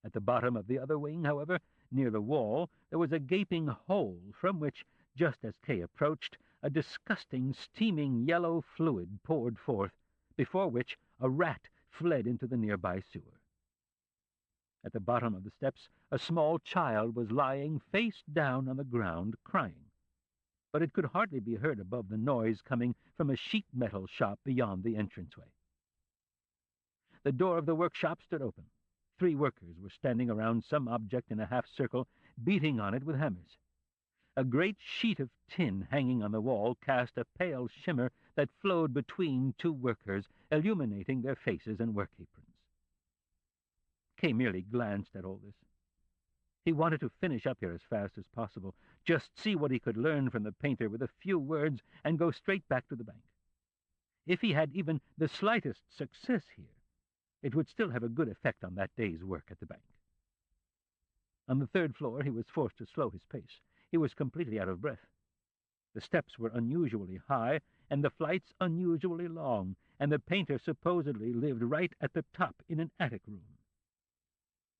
At the bottom of the other wing, however, near the wall, there was a gaping hole from which, just as Kay approached, a disgusting, steaming yellow fluid poured forth, before which a rat fled into the nearby sewer. At the bottom of the steps, a small child was lying face down on the ground, crying, but it could hardly be heard above the noise coming from a sheet metal shop beyond the entranceway. The door of the workshop stood open. 3 workers were standing around some object in a half-circle, beating on it with hammers. A great sheet of tin hanging on the wall cast a pale shimmer that flowed between 2 workers, illuminating their faces and work aprons. Kay merely glanced at all this. He wanted to finish up here as fast as possible, just see what he could learn from the painter with a few words, and go straight back to the bank. If he had even the slightest success here, it would still have a good effect on that day's work at the bank. On the 3rd floor, he was forced to slow his pace. He was completely out of breath. The steps were unusually high, and the flights unusually long, and the painter supposedly lived right at the top in an attic room.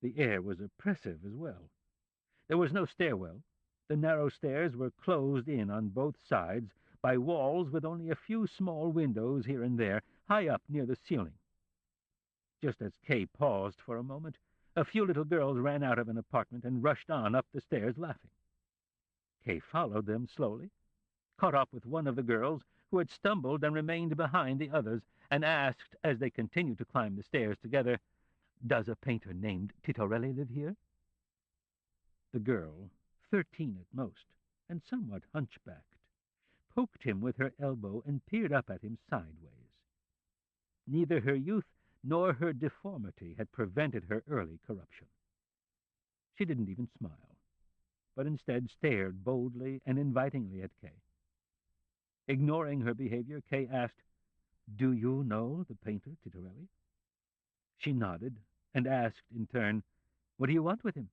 The air was oppressive as well. There was no stairwell. The narrow stairs were closed in on both sides by walls with only a few small windows here and there, high up near the ceiling. Just as Kay paused for a moment, a few little girls ran out of an apartment and rushed on up the stairs laughing. Kay followed them slowly, caught up with one of the girls, who had stumbled and remained behind the others, and asked, as they continued to climb the stairs together, "Does a painter named Titorelli live here?" The girl, 13 at most, and somewhat hunchbacked, poked him with her elbow and peered up at him sideways. Neither her youth nor her deformity had prevented her early corruption. She didn't even smile, but instead stared boldly and invitingly at Kay. Ignoring her behavior, Kay asked, "Do you know the painter Titorelli?" She nodded and asked in turn, "What do you want with him?"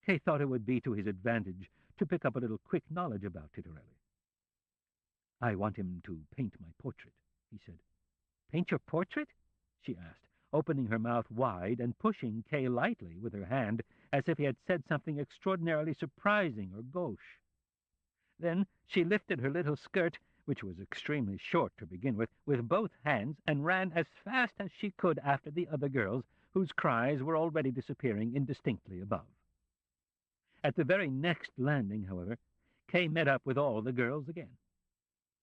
Kay thought it would be to his advantage to pick up a little quick knowledge about Titorelli. "I want him to paint my portrait," he said. "Paint your portrait?" she asked, opening her mouth wide and pushing Kay lightly with her hand as if he had said something extraordinarily surprising or gauche. Then she lifted her little skirt, which was extremely short to begin with both hands, and ran as fast as she could after the other girls, whose cries were already disappearing indistinctly above. At the very next landing, however, Kay met up with all the girls again.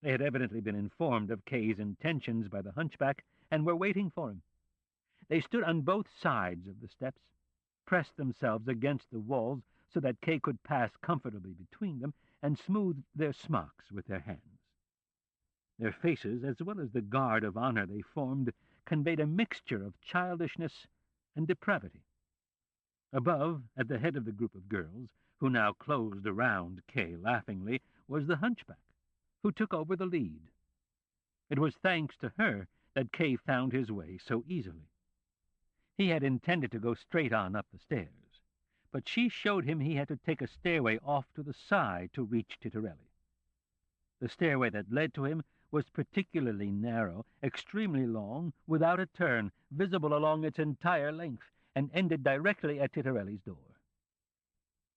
They had evidently been informed of Kay's intentions by the hunchback and were waiting for him. They stood on both sides of the steps, pressed themselves against the walls so that Kay could pass comfortably between them, and smoothed their smocks with their hands. Their faces, as well as the guard of honor they formed, conveyed a mixture of childishness and depravity. Above, at the head of the group of girls, who now closed around Kay laughingly, was the hunchback, who took over the lead. It was thanks to her that Kay found his way so easily. He had intended to go straight on up the stairs, but she showed him he had to take a stairway off to the side to reach Titorelli. The stairway that led to him was particularly narrow, extremely long, without a turn, visible along its entire length, and ended directly at Titorelli's door.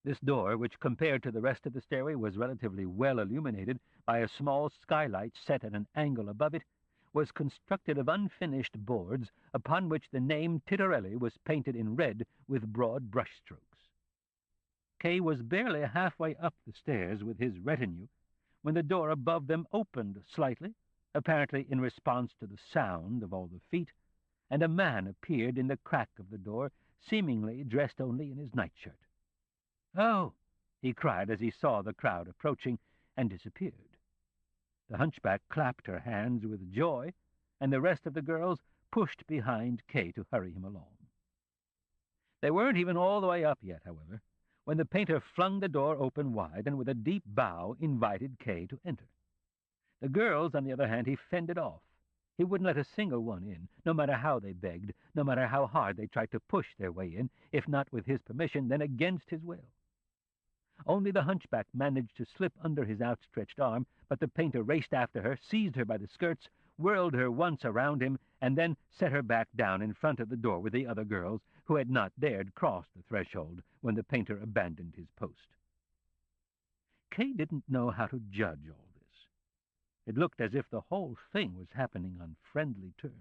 This door, which compared to the rest of the stairway was relatively well illuminated by a small skylight set at an angle above it, was constructed of unfinished boards upon which the name Titorelli was painted in red with broad brushstrokes. Kay was barely halfway up the stairs with his retinue when the door above them opened slightly, apparently in response to the sound of all the feet, and a man appeared in the crack of the door, seemingly dressed only in his nightshirt. "Oh!" he cried as he saw the crowd approaching, and disappeared. The hunchback clapped her hands with joy, and the rest of the girls pushed behind Kay to hurry him along. They weren't even all the way up yet, however, when the painter flung the door open wide and with a deep bow invited Kay to enter. The girls, on the other hand, he fended off. He wouldn't let a single one in, no matter how they begged, no matter how hard they tried to push their way in, if not with his permission, then against his will. Only the hunchback managed to slip under his outstretched arm, but the painter raced after her, seized her by the skirts, whirled her once around him, and then set her back down in front of the door with the other girls, who had not dared cross the threshold when the painter abandoned his post. Kay didn't know how to judge all this. It looked as if the whole thing was happening on friendly terms.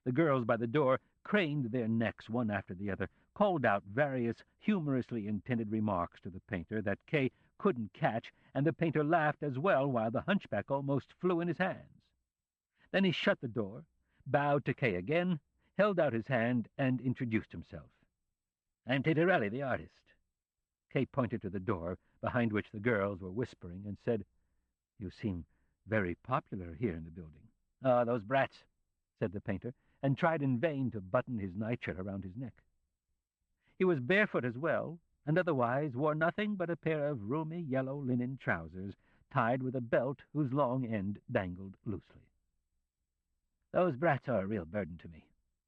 The girls by the door craned their necks one after the other, called out various humorously intended remarks to the painter that Kay couldn't catch, and the painter laughed as well while the hunchback almost flew in his hands. Then he shut the door, bowed to Kay again, held out his hand, and introduced himself. "I'm Titorelli, the artist." Kay pointed to the door, behind which the girls were whispering, and said, "You seem very popular here in the building." "Oh, those brats," said the painter, and tried in vain to button his nightshirt around his neck. He was barefoot as well, and otherwise wore nothing but a pair of roomy yellow linen trousers, tied with a belt whose long end dangled loosely. "Those brats are a real burden to me,"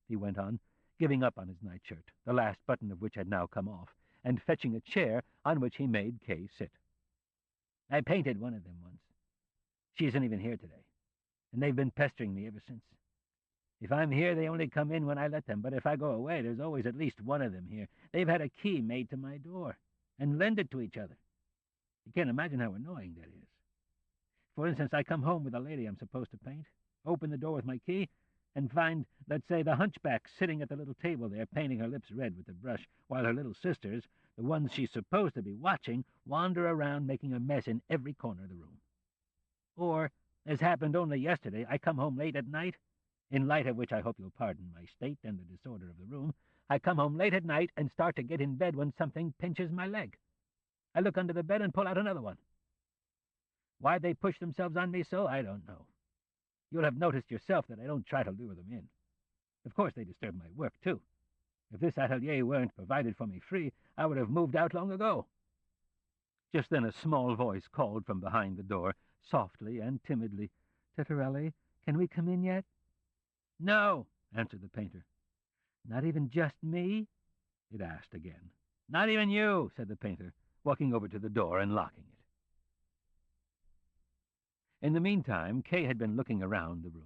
he went on, giving up on his nightshirt, the last button of which had now come off, and fetching a chair on which he made Kay sit. "I painted one of them once. She isn't even here today, and they've been pestering me ever since. If I'm here, they only come in when I let them, but if I go away, there's always at least one of them here. They've had a key made to my door, and lend it to each other. You can't imagine how annoying that is. For instance, I come home with a lady I'm supposed to paint, open the door with my key, and find, let's say, the hunchback sitting at the little table there, painting her lips red with the brush, while her little sisters, the ones she's supposed to be watching, wander around making a mess in every corner of the room. Or, as happened only yesterday, I come home late at night, in light of which I hope you'll pardon my state and the disorder of the room. I come home late at night and start to get in bed when something pinches my leg. I look under the bed and pull out another one. Why they push themselves on me so, I don't know. You'll have noticed yourself that I don't try to lure them in. Of course they disturb my work, too. If this atelier weren't provided for me free, I would have moved out long ago." Just then a small voice called from behind the door, softly and timidly, "Titorelli, can we come in yet?" "No," answered the painter. "Not even just me?" it asked again. "Not even you," said the painter, walking over to the door and locking it. In the meantime, Kay had been looking around the room.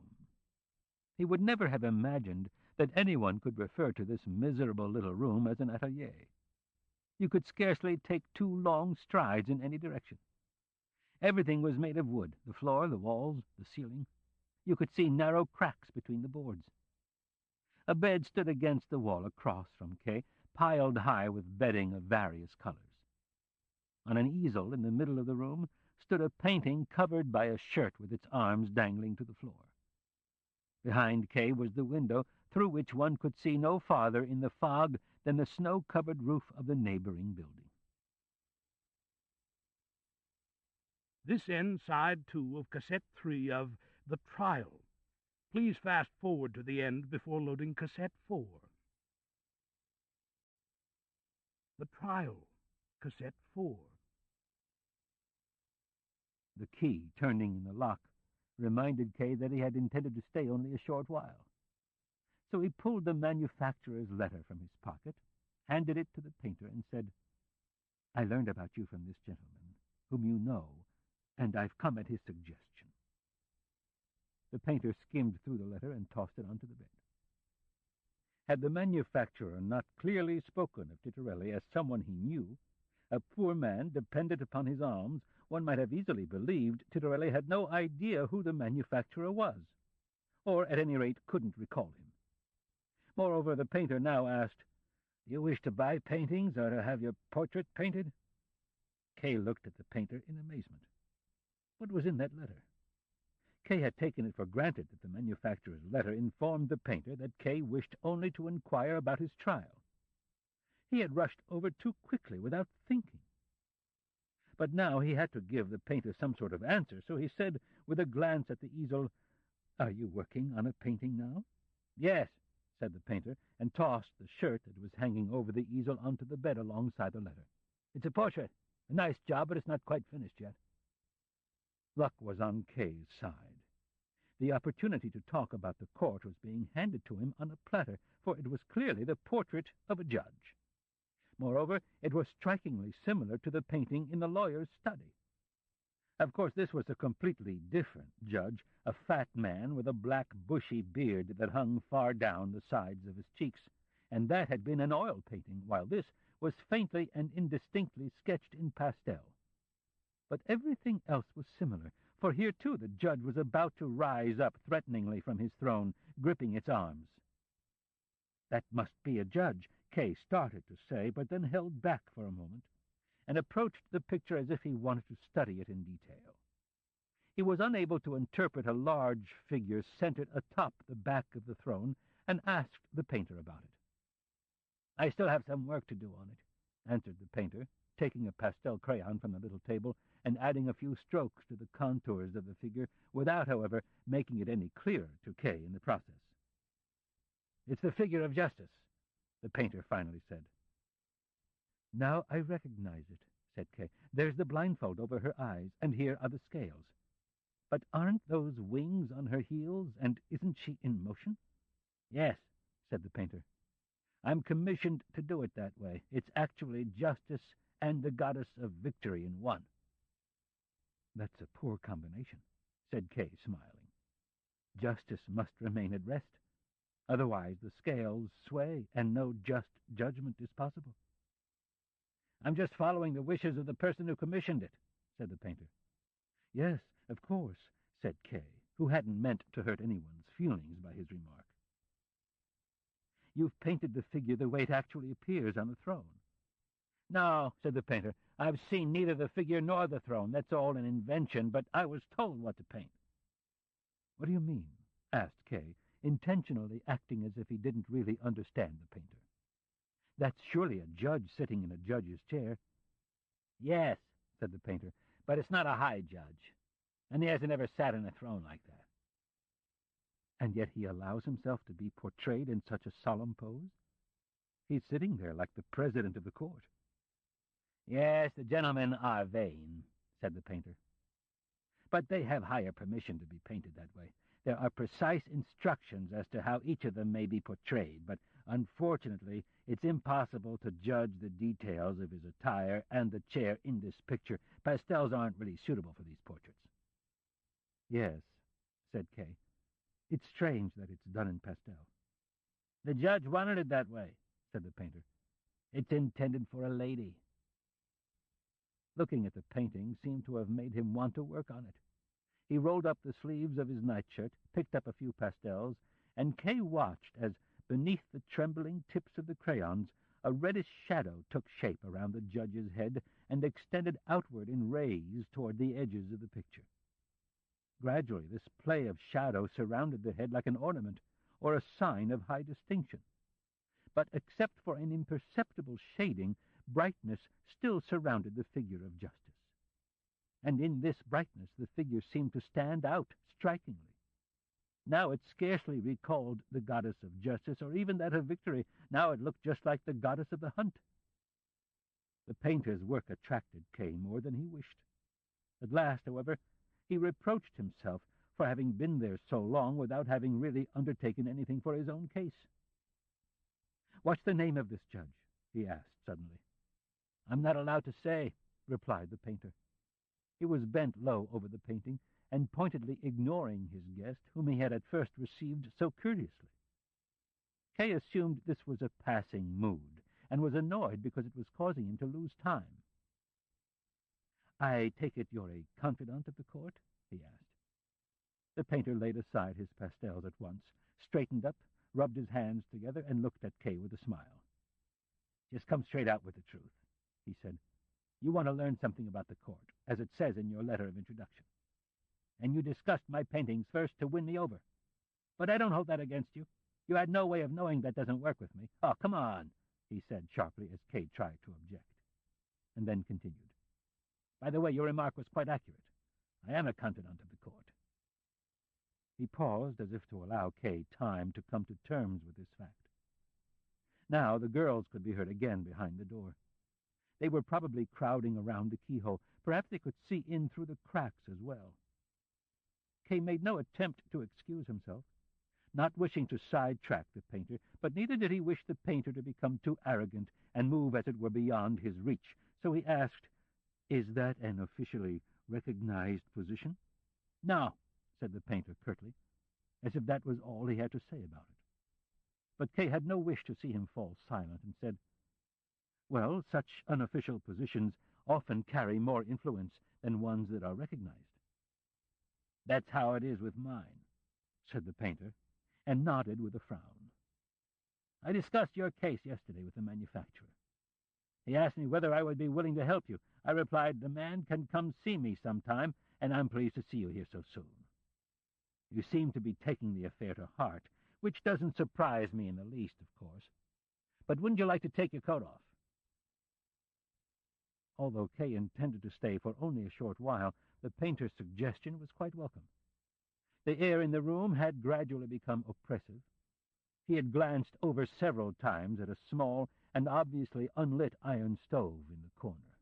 He would never have imagined that anyone could refer to this miserable little room as an atelier. You could scarcely take 2 long strides in any direction. Everything was made of wood, the floor, the walls, the ceiling. You could see narrow cracks between the boards. A bed stood against the wall across from Kay, piled high with bedding of various colors. On an easel in the middle of the room stood a painting covered by a shirt with its arms dangling to the floor. Behind Kay was the window, through which one could see no farther in the fog than the snow-covered roof of the neighboring building. This ends side 2 of cassette 3 of The Trial. Please fast forward to the end before loading cassette 4. The Trial, cassette 4. The key turning in the lock reminded Kay that he had intended to stay only a short while. So he pulled the manufacturer's letter from his pocket, handed it to the painter, and said, "I learned about you from this gentleman, whom you know, and I've come at his suggestion." The painter skimmed through the letter and tossed it onto the bed. Had the manufacturer not clearly spoken of Titorelli as someone he knew, a poor man dependent upon his alms, one might have easily believed Titorelli had no idea who the manufacturer was, or at any rate couldn't recall him. Moreover, the painter now asked, "Do you wish to buy paintings or to have your portrait painted?" Kay looked at the painter in amazement. What was in that letter? Kay had taken it for granted that the manufacturer's letter informed the painter that Kay wished only to inquire about his trial. He had rushed over too quickly without thinking. But now he had to give the painter some sort of answer, so he said, with a glance at the easel, "Are you working on a painting now?" "Yes," said the painter, and tossed the shirt that was hanging over the easel onto the bed alongside the letter. "It's a portrait. A nice job, but it's not quite finished yet." Luck was on Kay's side. The opportunity to talk about the court was being handed to him on a platter, for it was clearly the portrait of a judge. Moreover, it was strikingly similar to the painting in the lawyer's study. Of course, this was a completely different judge, a fat man with a black, bushy beard that hung far down the sides of his cheeks, and that had been an oil painting, while this was faintly and indistinctly sketched in pastel. But everything else was similar, for here, too, the judge was about to rise up threateningly from his throne, gripping its arms. "That must be a judge," Kay started to say, but then held back for a moment, and approached the picture as if he wanted to study it in detail. He was unable to interpret a large figure centered atop the back of the throne, and asked the painter about it. "I still have some work to do on it," answered the painter, taking a pastel crayon from the little table and adding a few strokes to the contours of the figure, without, however, making it any clearer to Kay in the process. "It's the figure of justice," the painter finally said. "Now I recognize it," said Kay. "There's the blindfold over her eyes, and here are the scales. But aren't those wings on her heels, and isn't she in motion?" "Yes," said the painter. "I'm commissioned to do it that way. It's actually justice and the goddess of victory in one." "That's a poor combination," said Kay, smiling. "Justice must remain at rest. Otherwise the scales sway, and no just judgment is possible." "I'm just following the wishes of the person who commissioned it," said the painter. "Yes, of course," said Kay, who hadn't meant to hurt anyone's feelings by his remark. "You've painted the figure the way it actually appears on the throne." "No," said the painter. "I've seen neither the figure nor the throne. That's all an invention, but I was told what to paint." "What do you mean?" asked Kay, intentionally acting as if he didn't really understand the painter. "That's surely a judge sitting in a judge's chair." "Yes," said the painter, "but it's not a high judge, and he hasn't ever sat in a throne like that." "And yet he allows himself to be portrayed in such a solemn pose? He's sitting there like the president of the court." "Yes, the gentlemen are vain," said the painter. "But they have higher permission to be painted that way. There are precise instructions as to how each of them may be portrayed, but unfortunately it's impossible to judge the details of his attire and the chair in this picture. Pastels aren't really suitable for these portraits." Yes, said Kay. It's strange that it's done in pastel. The judge wanted it that way, said the painter. It's intended for a lady. Looking at the painting seemed to have made him want to work on it. He rolled up the sleeves of his nightshirt, picked up a few pastels, and Kay watched as, beneath the trembling tips of the crayons, a reddish shadow took shape around the judge's head and extended outward in rays toward the edges of the picture. Gradually, this play of shadow surrounded the head like an ornament, or a sign of high distinction. But except for an imperceptible shading, brightness still surrounded the figure of justice. And in this brightness the figure seemed to stand out strikingly. Now it scarcely recalled the goddess of justice, or even that of victory. Now it looked just like the goddess of the hunt. The painter's work attracted Kay more than he wished. At last, however, he reproached himself for having been there so long without having really undertaken anything for his own case. "What's the name of this judge?" he asked suddenly. "I'm not allowed to say," replied the painter. He was bent low over the painting, and pointedly ignoring his guest, whom he had at first received so courteously. Kay assumed this was a passing mood, and was annoyed because it was causing him to lose time. "I take it you're a confidant of the court?" he asked. The painter laid aside his pastels at once, straightened up, rubbed his hands together, and looked at Kay with a smile. "Just come straight out with the truth," he said. "You want to learn something about the court, as it says in your letter of introduction. And you discussed my paintings first to win me over. But I don't hold that against you. You had no way of knowing that doesn't work with me. Oh, come on," he said sharply as Kay tried to object, and then continued. "By the way, your remark was quite accurate. I am a confidant of the court." He paused as if to allow Kay time to come to terms with this fact. Now the girls could be heard again behind the door. They were probably crowding around the keyhole. Perhaps they could see in through the cracks as well. Kay made no attempt to excuse himself, not wishing to sidetrack the painter, but neither did he wish the painter to become too arrogant and move as it were beyond his reach. So he asked, "Is that an officially recognized position?" "No," said the painter curtly, as if that was all he had to say about it. But Kay had no wish to see him fall silent, and said, "Well, such unofficial positions often carry more influence than ones that are recognized." "That's how it is with mine," said the painter, and nodded with a frown. "I discussed your case yesterday with the manufacturer. He asked me whether I would be willing to help you. I replied, 'The man can come see me sometime, and I'm pleased to see you here so soon.' You seem to be taking the affair to heart, which doesn't surprise me in the least, of course. But wouldn't you like to take your coat off?" Although Kay intended to stay for only a short while, the painter's suggestion was quite welcome. The air in the room had gradually become oppressive. He had glanced over several times at a small and obviously unlit iron stove in the corner.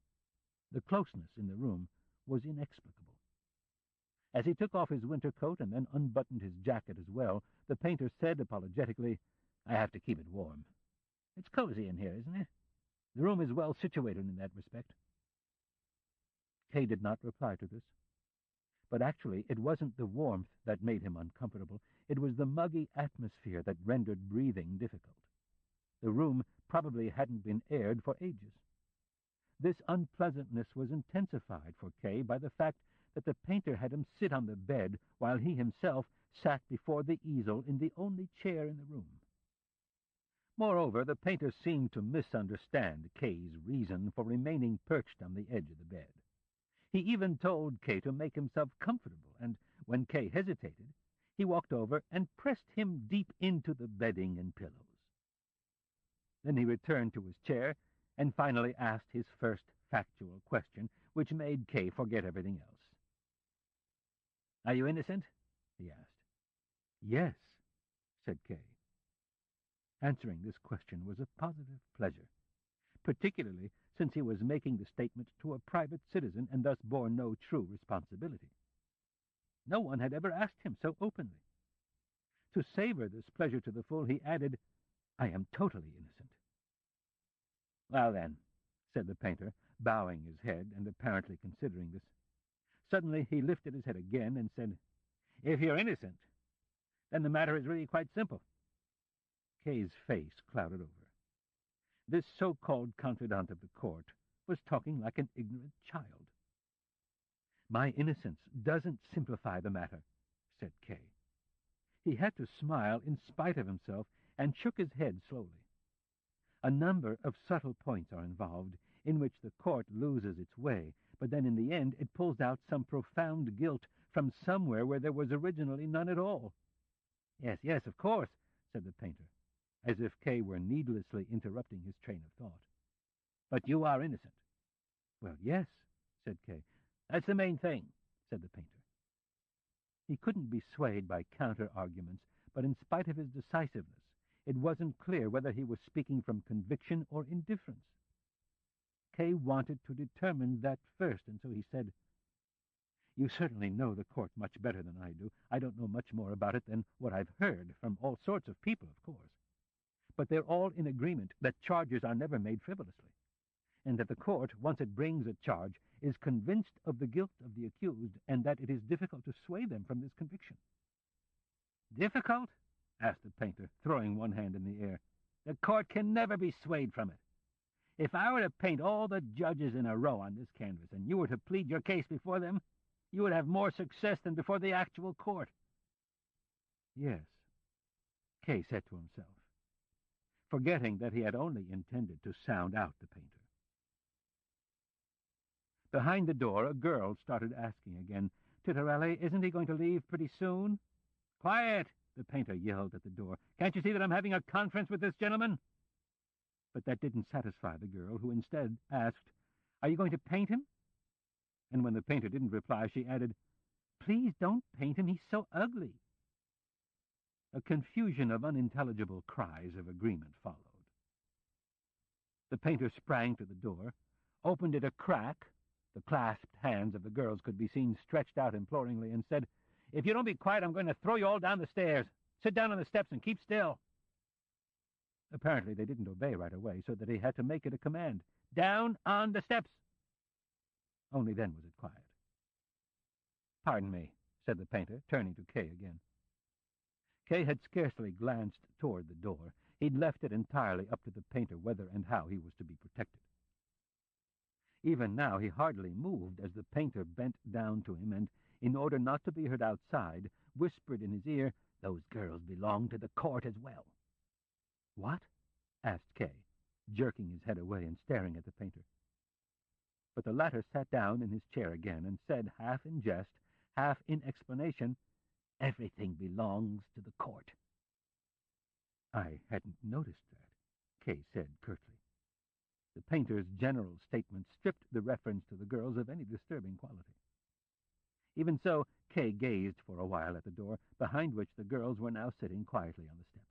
The closeness in the room was inexplicable. As he took off his winter coat and then unbuttoned his jacket as well, the painter said apologetically, "I have to keep it warm. It's cozy in here, isn't it? The room is well situated in that respect." Kay did not reply to this. But actually it wasn't the warmth that made him uncomfortable. It was the muggy atmosphere that rendered breathing difficult. The room probably hadn't been aired for ages. This unpleasantness was intensified for Kay by the fact that the painter had him sit on the bed while he himself sat before the easel in the only chair in the room. Moreover, the painter seemed to misunderstand Kay's reason for remaining perched on the edge of the bed. He even told Kay to make himself comfortable, and when Kay hesitated, he walked over and pressed him deep into the bedding and pillows. Then he returned to his chair and finally asked his first factual question, which made Kay forget everything else. "Are you innocent?" he asked. "Yes," said Kay. Answering this question was a positive pleasure, particularly since he was making the statement to a private citizen and thus bore no true responsibility. No one had ever asked him so openly. To savor this pleasure to the full, he added, "I am totally innocent." "Well, then," said the painter, bowing his head and apparently considering this. Suddenly he lifted his head again and said, If you're innocent, then the matter is really quite simple. Kay's face clouded over. This so-called confidant of the court was talking like an ignorant child. "My innocence doesn't simplify the matter," said Kay. He had to smile in spite of himself and shook his head slowly. A number of subtle points are involved in which the court loses its way, but then in the end it pulls out some profound guilt from somewhere where there was originally none at all. Yes, of course," said the painter, as if Kay were needlessly interrupting his train of thought. "But you are innocent." "Well, yes," said Kay. "That's the main thing," said the painter. He couldn't be swayed by counter-arguments, but in spite of his decisiveness, it wasn't clear whether he was speaking from conviction or indifference. Kay wanted to determine that first, and so he said, "You certainly know the court much better than I do. I don't know much more about it than what I've heard from all sorts of people, of course. But they're all in agreement that charges are never made frivolously, and that the court, once it brings a charge, is convinced of the guilt of the accused, and that it is difficult to sway them from this conviction." "Difficult?" asked the painter, throwing one hand in the air. "The court can never be swayed from it. If I were to paint all the judges in a row on this canvas, and you were to plead your case before them, you would have more success than before the actual court." "Yes," Kay said to himself, forgetting that he had only intended to sound out the painter. Behind the door, a girl started asking again, "Titorelli, isn't he going to leave pretty soon?" "Quiet!" the painter yelled at the door. "Can't you see that I'm having a conference with this gentleman?" But that didn't satisfy the girl, who instead asked, "Are you going to paint him?" And when the painter didn't reply, she added, "Please don't paint him. He's so ugly." A confusion of unintelligible cries of agreement followed. The painter sprang to the door, opened it a crack. The clasped hands of the girls could be seen stretched out imploringly, and said, "If you don't be quiet, I'm going to throw you all down the stairs. Sit down on the steps and keep still." Apparently they didn't obey right away, so that he had to make it a command. "Down on the steps." Only then was it quiet. "Pardon me," said the painter, turning to Kay again. Kay had scarcely glanced toward the door. He'd left it entirely up to the painter whether and how he was to be protected. Even now he hardly moved as the painter bent down to him and, in order not to be heard outside, whispered in his ear, "Those girls belong to the court as well." "What?" asked Kay, jerking his head away and staring at the painter. But the latter sat down in his chair again and said, half in jest, half in explanation, "Everything belongs to the court." "I hadn't noticed that," Kay said curtly. The painter's general statement stripped the reference to the girls of any disturbing quality. Even so, Kay gazed for a while at the door, behind which the girls were now sitting quietly on the steps.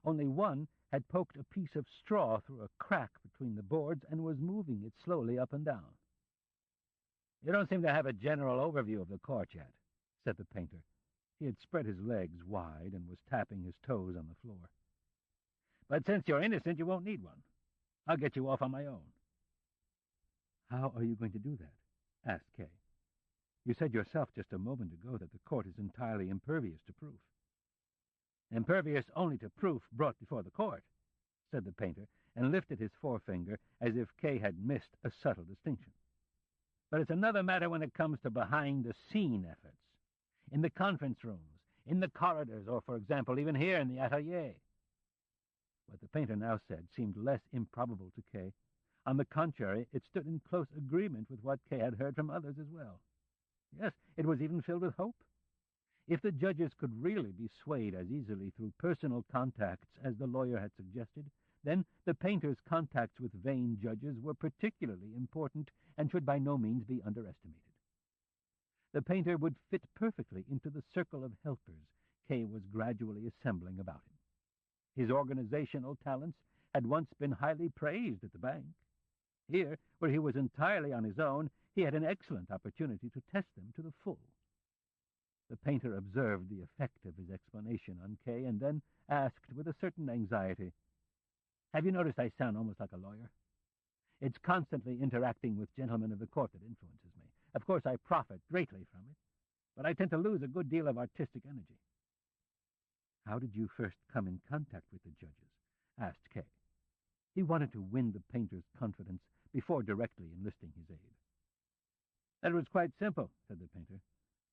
Only one had poked a piece of straw through a crack between the boards and was moving it slowly up and down. "You don't seem to have a general overview of the court yet," said the painter. He had spread his legs wide and was tapping his toes on the floor. "But since you're innocent, you won't need one. I'll get you off on my own." "How are you going to do that?" asked Kay. "You said yourself just a moment ago that the court is entirely impervious to proof." "Impervious only to proof brought before the court," said the painter, and lifted his forefinger as if Kay had missed a subtle distinction. "But it's another matter when it comes to behind-the-scene efforts, in the conference rooms, in the corridors, or, for example, even here in the atelier." What the painter now said seemed less improbable to Kay. On the contrary, it stood in close agreement with what Kay had heard from others as well. Yes, it was even filled with hope. If the judges could really be swayed as easily through personal contacts as the lawyer had suggested, then the painter's contacts with vain judges were particularly important and should by no means be underestimated. The painter would fit perfectly into the circle of helpers Kay was gradually assembling about him. His organizational talents had once been highly praised at the bank. Here, where he was entirely on his own, he had an excellent opportunity to test them to the full. The painter observed the effect of his explanation on Kay and then asked with a certain anxiety, "Have you noticed I sound almost like a lawyer? It's constantly interacting with gentlemen of the court that influences me. Of course, I profit greatly from it. but I tend to lose a good deal of artistic energy. How did you first come in contact with the judges? Asked Kay. He wanted to win the painter's confidence before directly enlisting his aid. That was quite simple, said the painter.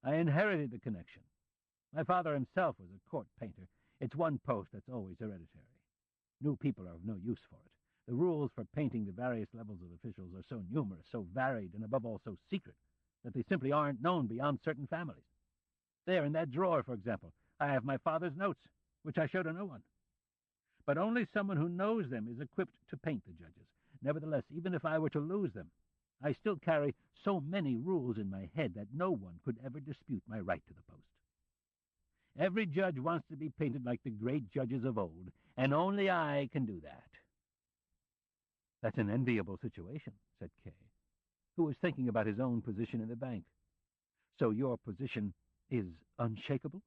I inherited the connection. My father himself was a court painter. It's one post that's always hereditary. New people are of no use for it. The rules for painting the various levels of officials are so numerous, so varied, and above all so secret, that they simply aren't known beyond certain families. There, in that drawer, for example, I have my father's notes, which I show to no one. But only someone who knows them is equipped to paint the judges. Nevertheless, even if I were to lose them, I still carry so many rules in my head that no one could ever dispute my right to the post. Every judge wants to be painted like the great judges of old, and only I can do that. That's an enviable situation, said Kay, who was thinking about his own position in the bank. So your position is unshakable?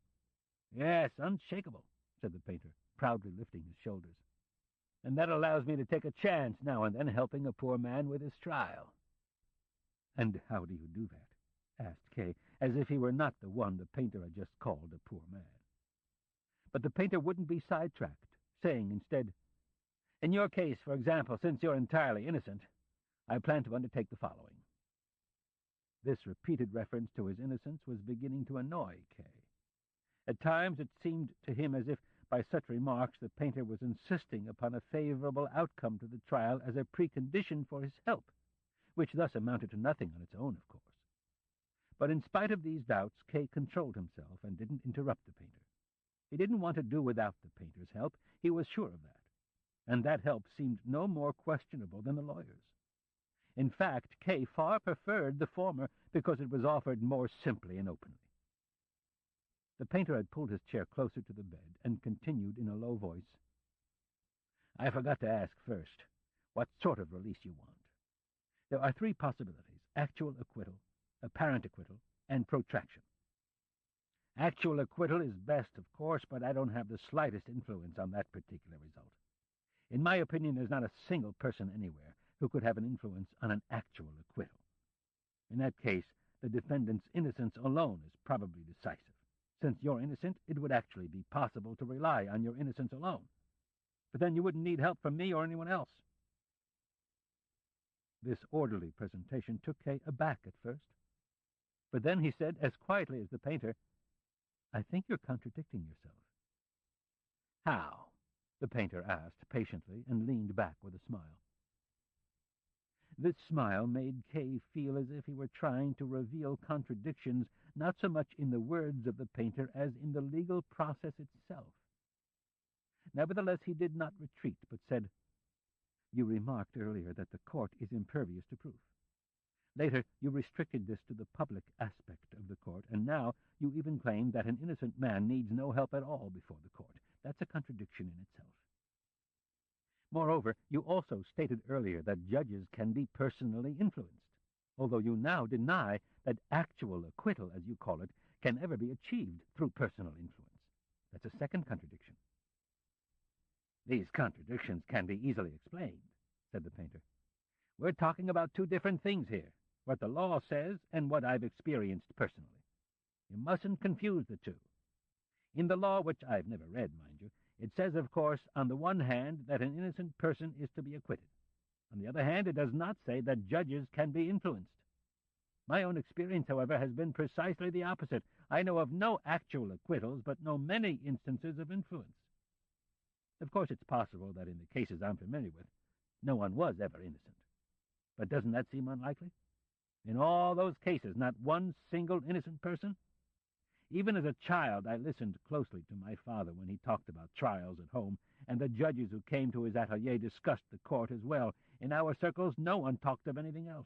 Yes, unshakable, said the painter, proudly lifting his shoulders. And that allows me to take a chance now and then helping a poor man with his trial. And how do you do that? Asked Kay, as if he were not the one the painter had just called a poor man. But the painter wouldn't be sidetracked, saying instead, In your case, for example, since you're entirely innocent, I plan to undertake the following. This repeated reference to his innocence was beginning to annoy Kay. At times it seemed to him as if by such remarks the painter was insisting upon a favorable outcome to the trial as a precondition for his help, which thus amounted to nothing on its own, of course. But in spite of these doubts, Kay controlled himself and didn't interrupt the painter. He didn't want to do without the painter's help, he was sure of that, and that help seemed no more questionable than the lawyer's. In fact, Kay far preferred the former because it was offered more simply and openly. The painter had pulled his chair closer to the bed and continued in a low voice, I forgot to ask first, what sort of release you want? There are three possibilities, actual acquittal, apparent acquittal, and protraction. Actual acquittal is best, of course, but I don't have the slightest influence on that particular result. In my opinion, there's not a single person anywhere who could have an influence on an actual acquittal. In that case, the defendant's innocence alone is probably decisive. Since you're innocent, it would actually be possible to rely on your innocence alone. But then you wouldn't need help from me or anyone else. This orderly presentation took Kay aback at first. But then he said, as quietly as the painter, I think you're contradicting yourself. How? The painter asked patiently and leaned back with a smile. This smile made Kay feel as if he were trying to reveal contradictions not so much in the words of the painter as in the legal process itself. Nevertheless, he did not retreat, but said, You remarked earlier that the court is impervious to proof. Later, you restricted this to the public aspect of the court, and now you even claim that an innocent man needs no help at all before the court. That's a contradiction in itself. Moreover, you also stated earlier that judges can be personally influenced, although you now deny that actual acquittal, as you call it, can ever be achieved through personal influence. That's a second contradiction. These contradictions can be easily explained, said the painter. We're talking about two different things here, what the law says and what I've experienced personally. You mustn't confuse the two. In the law, which I've never read, mind you, it says, of course, on the one hand, that an innocent person is to be acquitted. On the other hand, it does not say that judges can be influenced. My own experience, however, has been precisely the opposite. I know of no actual acquittals, but know many instances of influence. Of course, it's possible that in the cases I'm familiar with, no one was ever innocent. But doesn't that seem unlikely? In all those cases, not one single innocent person? Even as a child, I listened closely to my father when he talked about trials at home, and the judges who came to his atelier discussed the court as well. In our circles, no one talked of anything else.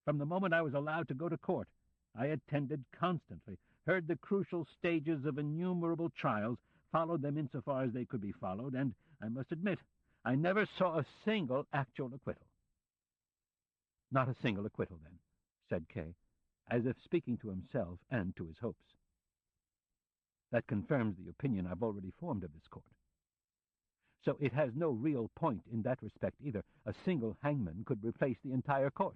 From the moment I was allowed to go to court, I attended constantly, heard the crucial stages of innumerable trials, followed them insofar as they could be followed, and, I must admit, I never saw a single actual acquittal. Not a single acquittal, then, said Kay, as if speaking to himself and to his hopes. That confirms the opinion I've already formed of this court. So it has no real point in that respect either. A single hangman could replace the entire court.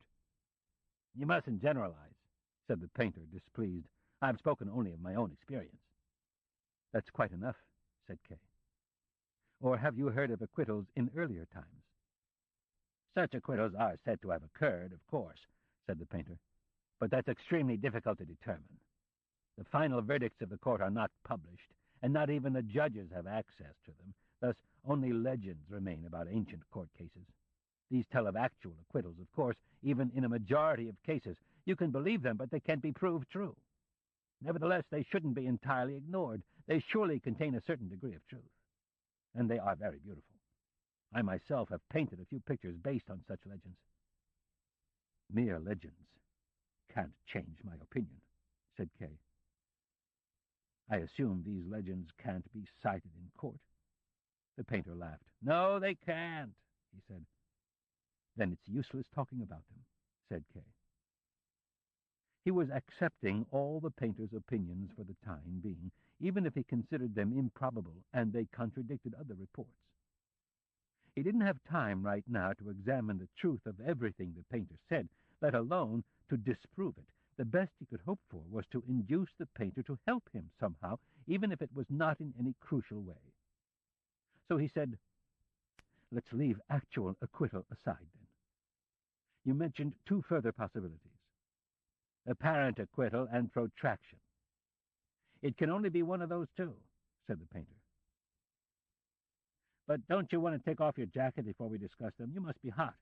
You mustn't generalize, said the painter, displeased. I've spoken only of my own experience. That's quite enough, said Kay. Or have you heard of acquittals in earlier times? Such acquittals are said to have occurred, of course, said the painter, but that's extremely difficult to determine. The final verdicts of the court are not published, and not even the judges have access to them. Thus, only legends remain about ancient court cases. These tell of actual acquittals, of course, even in a majority of cases. You can believe them, but they can't be proved true. Nevertheless, they shouldn't be entirely ignored. They surely contain a certain degree of truth. And they are very beautiful. I myself have painted a few pictures based on such legends. Mere legends can't change my opinion, said Kay. I assume these legends can't be cited in court. The painter laughed. No, they can't, he said. Then it's useless talking about them, said Kay. He was accepting all the painter's opinions for the time being, even if he considered them improbable and they contradicted other reports. He didn't have time right now to examine the truth of everything the painter said, let alone to disprove it. The best he could hope for was to induce the painter to help him somehow, even if it was not in any crucial way. So he said, let's leave actual acquittal aside, then. You mentioned two further possibilities. Apparent acquittal and protraction. It can only be one of those two, said the painter. But don't you want to take off your jacket before we discuss them? You must be hot.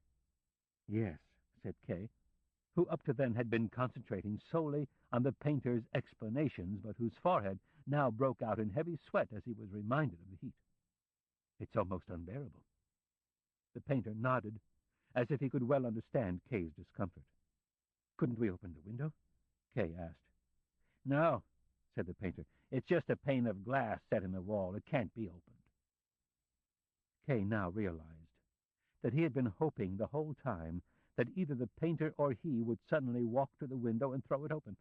Yes, said Kay, who up to then had been concentrating solely on the painter's explanations, but whose forehead now broke out in heavy sweat as he was reminded of the heat. It's almost unbearable. The painter nodded, as if he could well understand Kay's discomfort. Couldn't we open the window? Kay asked. No, said the painter. It's just a pane of glass set in the wall. It can't be opened. Kay now realized that he had been hoping the whole time that either the painter or he would suddenly walk to the window and throw it open.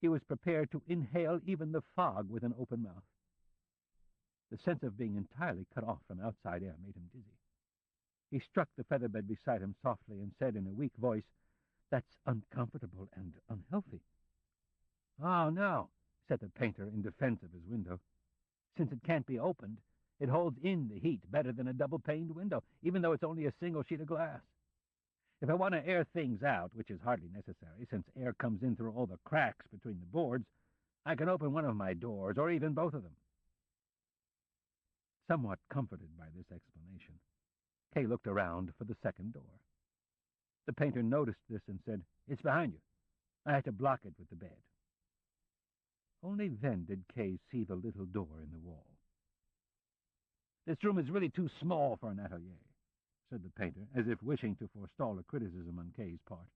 He was prepared to inhale even the fog with an open mouth. The sense of being entirely cut off from outside air made him dizzy. He struck the featherbed beside him softly and said in a weak voice, "That's uncomfortable and unhealthy." "Oh, no," said the painter in defense of his window. "Since it can't be opened, it holds in the heat better than a double-paned window, even though it's only a single sheet of glass. If I want to air things out, which is hardly necessary, since air comes in through all the cracks between the boards, I can open one of my doors, or even both of them." Somewhat comforted by this explanation, Kay looked around for the second door. The painter noticed this and said, "It's behind you. I had to block it with the bed." Only then did Kay see the little door in the wall. "This room is really too small for an atelier," said the painter, as if wishing to forestall a criticism on Kay's part.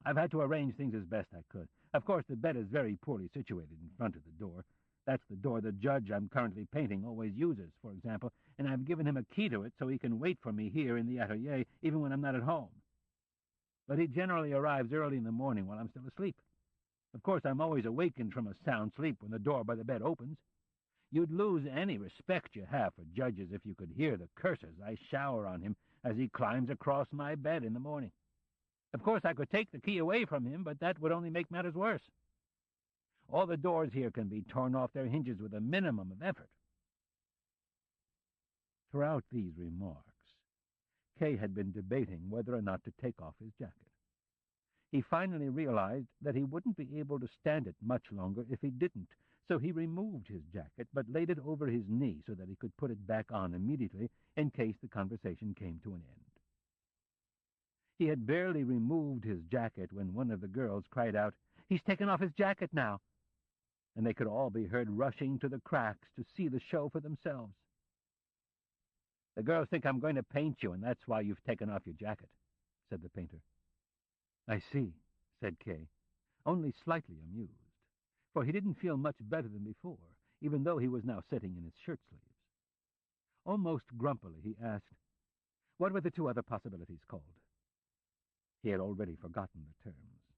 "I've had to arrange things as best I could. Of course, the bed is very poorly situated in front of the door. That's the door the judge I'm currently painting always uses, for example, and I've given him a key to it so he can wait for me here in the atelier, even when I'm not at home. But he generally arrives early in the morning while I'm still asleep. Of course, I'm always awakened from a sound sleep when the door by the bed opens. You'd lose any respect you have for judges if you could hear the curses I shower on him as he climbs across my bed in the morning. Of course, I could take the key away from him, but that would only make matters worse. All the doors here can be torn off their hinges with a minimum of effort." Throughout these remarks, Kay had been debating whether or not to take off his jacket. He finally realized that he wouldn't be able to stand it much longer if he didn't, so he removed his jacket, but laid it over his knee so that he could put it back on immediately in case the conversation came to an end. He had barely removed his jacket when one of the girls cried out, "He's taken off his jacket now!" and they could all be heard rushing to the cracks to see the show for themselves. "The girls think I'm going to paint you, and that's why you've taken off your jacket," said the painter. "I see," said Kay, only slightly amused, for he didn't feel much better than before, even though he was now sitting in his shirt-sleeves. Almost grumpily, he asked, "What were the two other possibilities called?" He had already forgotten the terms.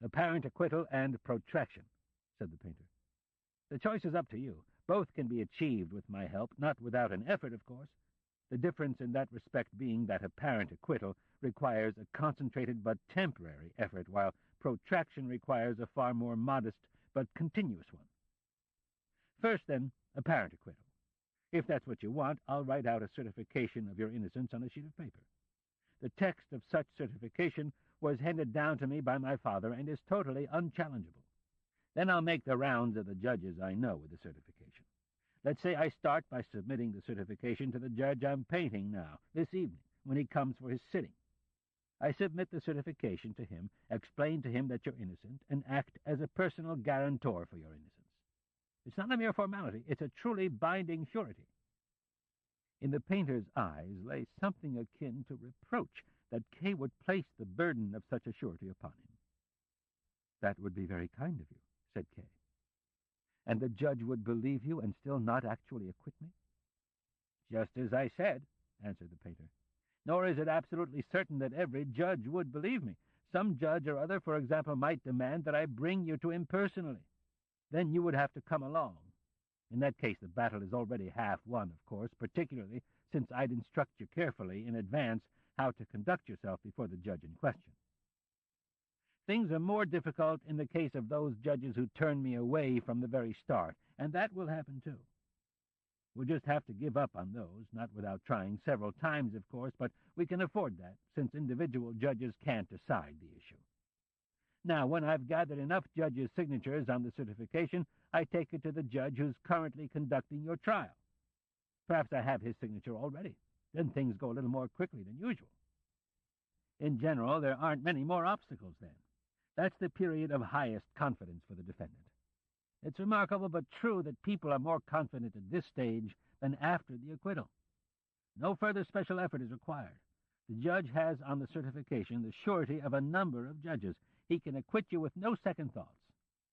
"Apparent acquittal and protraction," said the painter. "The choice is up to you. Both can be achieved with my help, not without an effort, of course. The difference in that respect being that apparent acquittal requires a concentrated but temporary effort, while protraction requires a far more modest but continuous one. First, then, apparent acquittal. If that's what you want, I'll write out a certification of your innocence on a sheet of paper. The text of such certification was handed down to me by my father and is totally unchallengeable. Then I'll make the rounds of the judges I know with the certification. Let's say I start by submitting the certification to the judge I'm painting now, this evening, when he comes for his sitting. I submit the certification to him, explain to him that you're innocent, and act as a personal guarantor for your innocence. It's not a mere formality, it's a truly binding surety. In the painter's eyes lay something akin to reproach that Kay would place the burden of such a surety upon him. "That would be very kind of you," said Kay. "And the judge would believe you and still not actually acquit me?" "Just as I said," answered the painter. "Nor is it absolutely certain that every judge would believe me. Some judge or other, for example, might demand that I bring you to him personally. Then you would have to come along. In that case, the battle is already half won, of course, particularly since I'd instruct you carefully in advance how to conduct yourself before the judge in question. Things are more difficult in the case of those judges who turn me away from the very start, and that will happen too. We'll just have to give up on those, not without trying several times, of course, but we can afford that, since individual judges can't decide the issue. Now, when I've gathered enough judges' signatures on the certification, I take it to the judge who's currently conducting your trial. Perhaps I have his signature already. Then things go a little more quickly than usual. In general, there aren't many more obstacles then. That's the period of highest confidence for the defendant. It's remarkable but true that people are more confident at this stage than after the acquittal. No further special effort is required. The judge has on the certification the surety of a number of judges. He can acquit you with no second thoughts,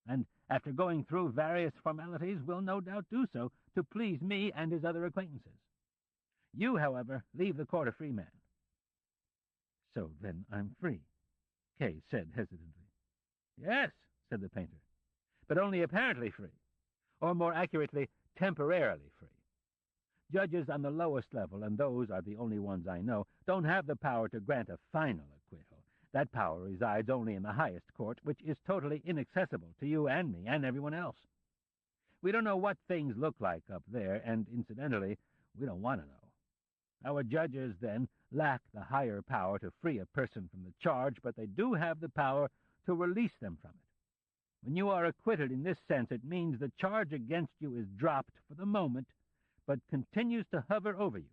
and after going through various formalities will no doubt do so to please me and his other acquaintances. You, however, leave the court a free man." "So then I'm free," Kay said hesitantly. "Yes," said the painter, "but only apparently free, or more accurately, temporarily free. Judges on the lowest level, and those are the only ones I know, don't have the power to grant a final acquittal. That power resides only in the highest court, which is totally inaccessible to you and me and everyone else. We don't know what things look like up there, and incidentally, we don't want to know. Our judges, then, lack the higher power to free a person from the charge, but they do have the power to release them from it. When you are acquitted in this sense, it means the charge against you is dropped for the moment, but continues to hover over you,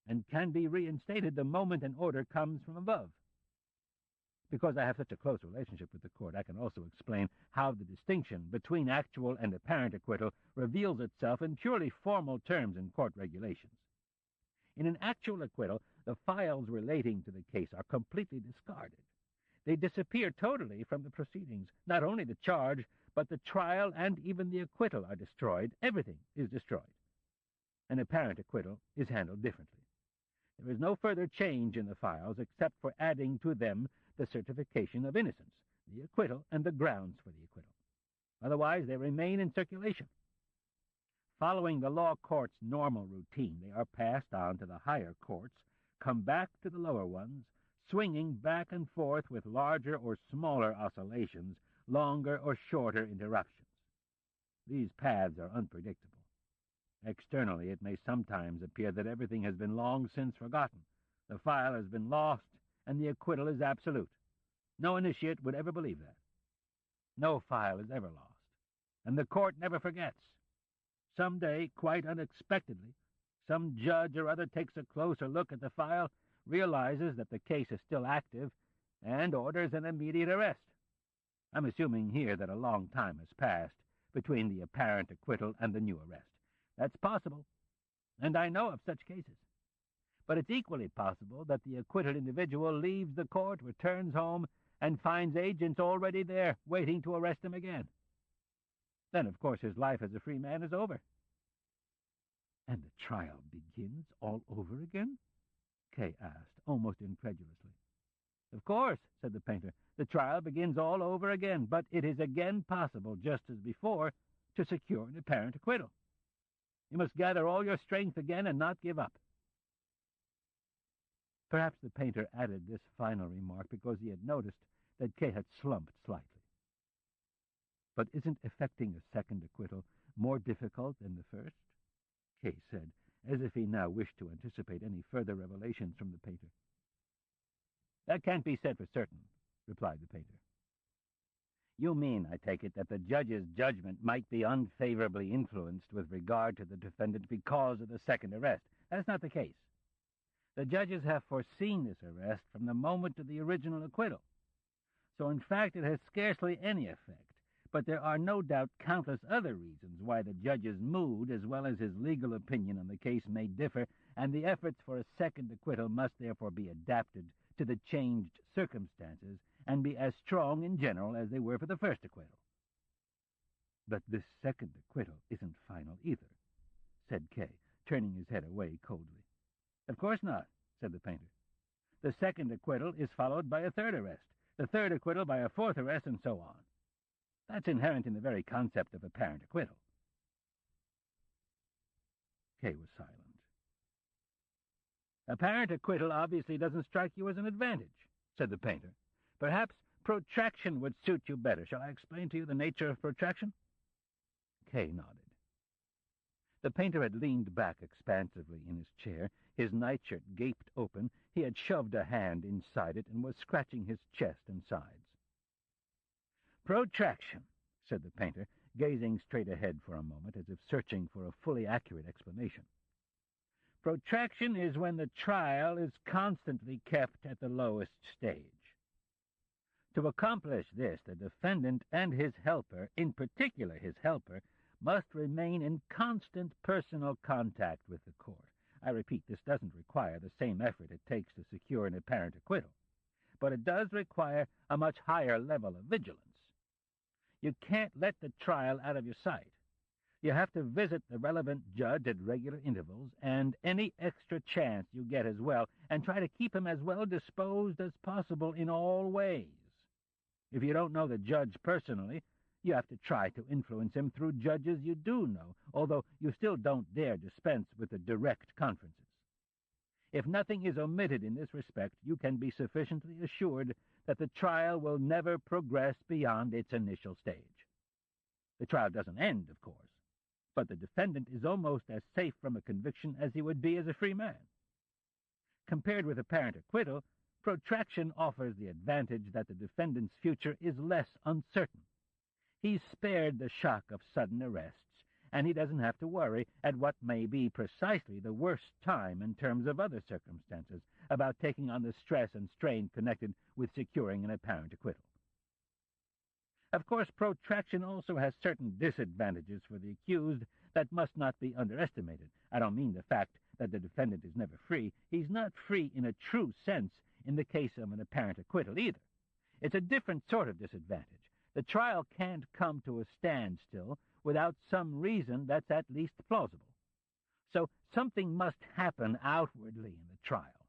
and can be reinstated the moment an order comes from above. Because I have such a close relationship with the court, I can also explain how the distinction between actual and apparent acquittal reveals itself in purely formal terms in court regulations. In an actual acquittal, the files relating to the case are completely discarded. They disappear totally from the proceedings. Not only the charge, but the trial and even the acquittal are destroyed. Everything is destroyed. An apparent acquittal is handled differently. There is no further change in the files except for adding to them the certification of innocence, the acquittal, and the grounds for the acquittal. Otherwise, they remain in circulation. Following the law court's normal routine, they are passed on to the higher courts, come back to the lower ones, swinging back and forth with larger or smaller oscillations, longer or shorter interruptions. These paths are unpredictable. Externally, it may sometimes appear that everything has been long since forgotten. The file has been lost, and the acquittal is absolute. No initiate would ever believe that. No file is ever lost, and the court never forgets. Some day, quite unexpectedly, some judge or other takes a closer look at the file, realizes that the case is still active, and orders an immediate arrest. I'm assuming here that a long time has passed between the apparent acquittal and the new arrest. That's possible, and I know of such cases. But it's equally possible that the acquitted individual leaves the court, returns home, and finds agents already there, waiting to arrest him again. Then, of course, his life as a free man is over. "And the trial begins all over again?" Kay asked, almost incredulously. "Of course," said the painter, "the trial begins all over again, but it is again possible, just as before, to secure an apparent acquittal. You must gather all your strength again and not give up. Perhaps the painter added this final remark because he had noticed that Kay had slumped slightly. "But isn't effecting a second acquittal more difficult than the first?" Kay said, as if he now wished to anticipate any further revelations from the painter. "That can't be said for certain," replied the painter. "You mean, I take it, that the judge's judgment might be unfavorably influenced with regard to the defendant because of the second arrest. That's not the case. The judges have foreseen this arrest from the moment of the original acquittal. So, in fact, it has scarcely any effect. But there are no doubt countless other reasons why the judge's mood, as well as his legal opinion on the case, may differ, and the efforts for a second acquittal must therefore be adapted to the changed circumstances and be as strong in general as they were for the first acquittal." "But this second acquittal isn't final either," said Kay, turning his head away coldly. "Of course not," said the painter. "The second acquittal is followed by a third arrest, the third acquittal by a fourth arrest, and so on. That's inherent in the very concept of apparent acquittal." Kay was silent. "Apparent acquittal obviously doesn't strike you as an advantage," said the painter. "Perhaps protraction would suit you better. Shall I explain to you the nature of protraction?" Kay nodded. The painter had leaned back expansively in his chair, his nightshirt gaped open, he had shoved a hand inside it and was scratching his chest and sides. "Protraction," said the painter, gazing straight ahead for a moment as if searching for a fully accurate explanation. "Protraction is when the trial is constantly kept at the lowest stage. To accomplish this, the defendant and his helper, in particular his helper, must remain in constant personal contact with the court. I repeat, this doesn't require the same effort it takes to secure an apparent acquittal, but it does require a much higher level of vigilance. You can't let the trial out of your sight. You have to visit the relevant judge at regular intervals, and any extra chance you get as well, and try to keep him as well disposed as possible in all ways. If you don't know the judge personally, you have to try to influence him through judges you do know, although you still don't dare dispense with the direct conferences. If nothing is omitted in this respect, you can be sufficiently assured that the trial will never progress beyond its initial stage. The trial doesn't end, of course, but the defendant is almost as safe from a conviction as he would be as a free man. Compared with apparent acquittal, protraction offers the advantage that the defendant's future is less uncertain. He's spared the shock of sudden arrests, and he doesn't have to worry at what may be precisely the worst time in terms of other circumstances about taking on the stress and strain connected with securing an apparent acquittal. Of course, protraction also has certain disadvantages for the accused that must not be underestimated. I don't mean the fact that the defendant is never free. He's not free in a true sense in the case of an apparent acquittal either. It's a different sort of disadvantage. The trial can't come to a standstill without some reason that's at least plausible. So something must happen outwardly in the trial.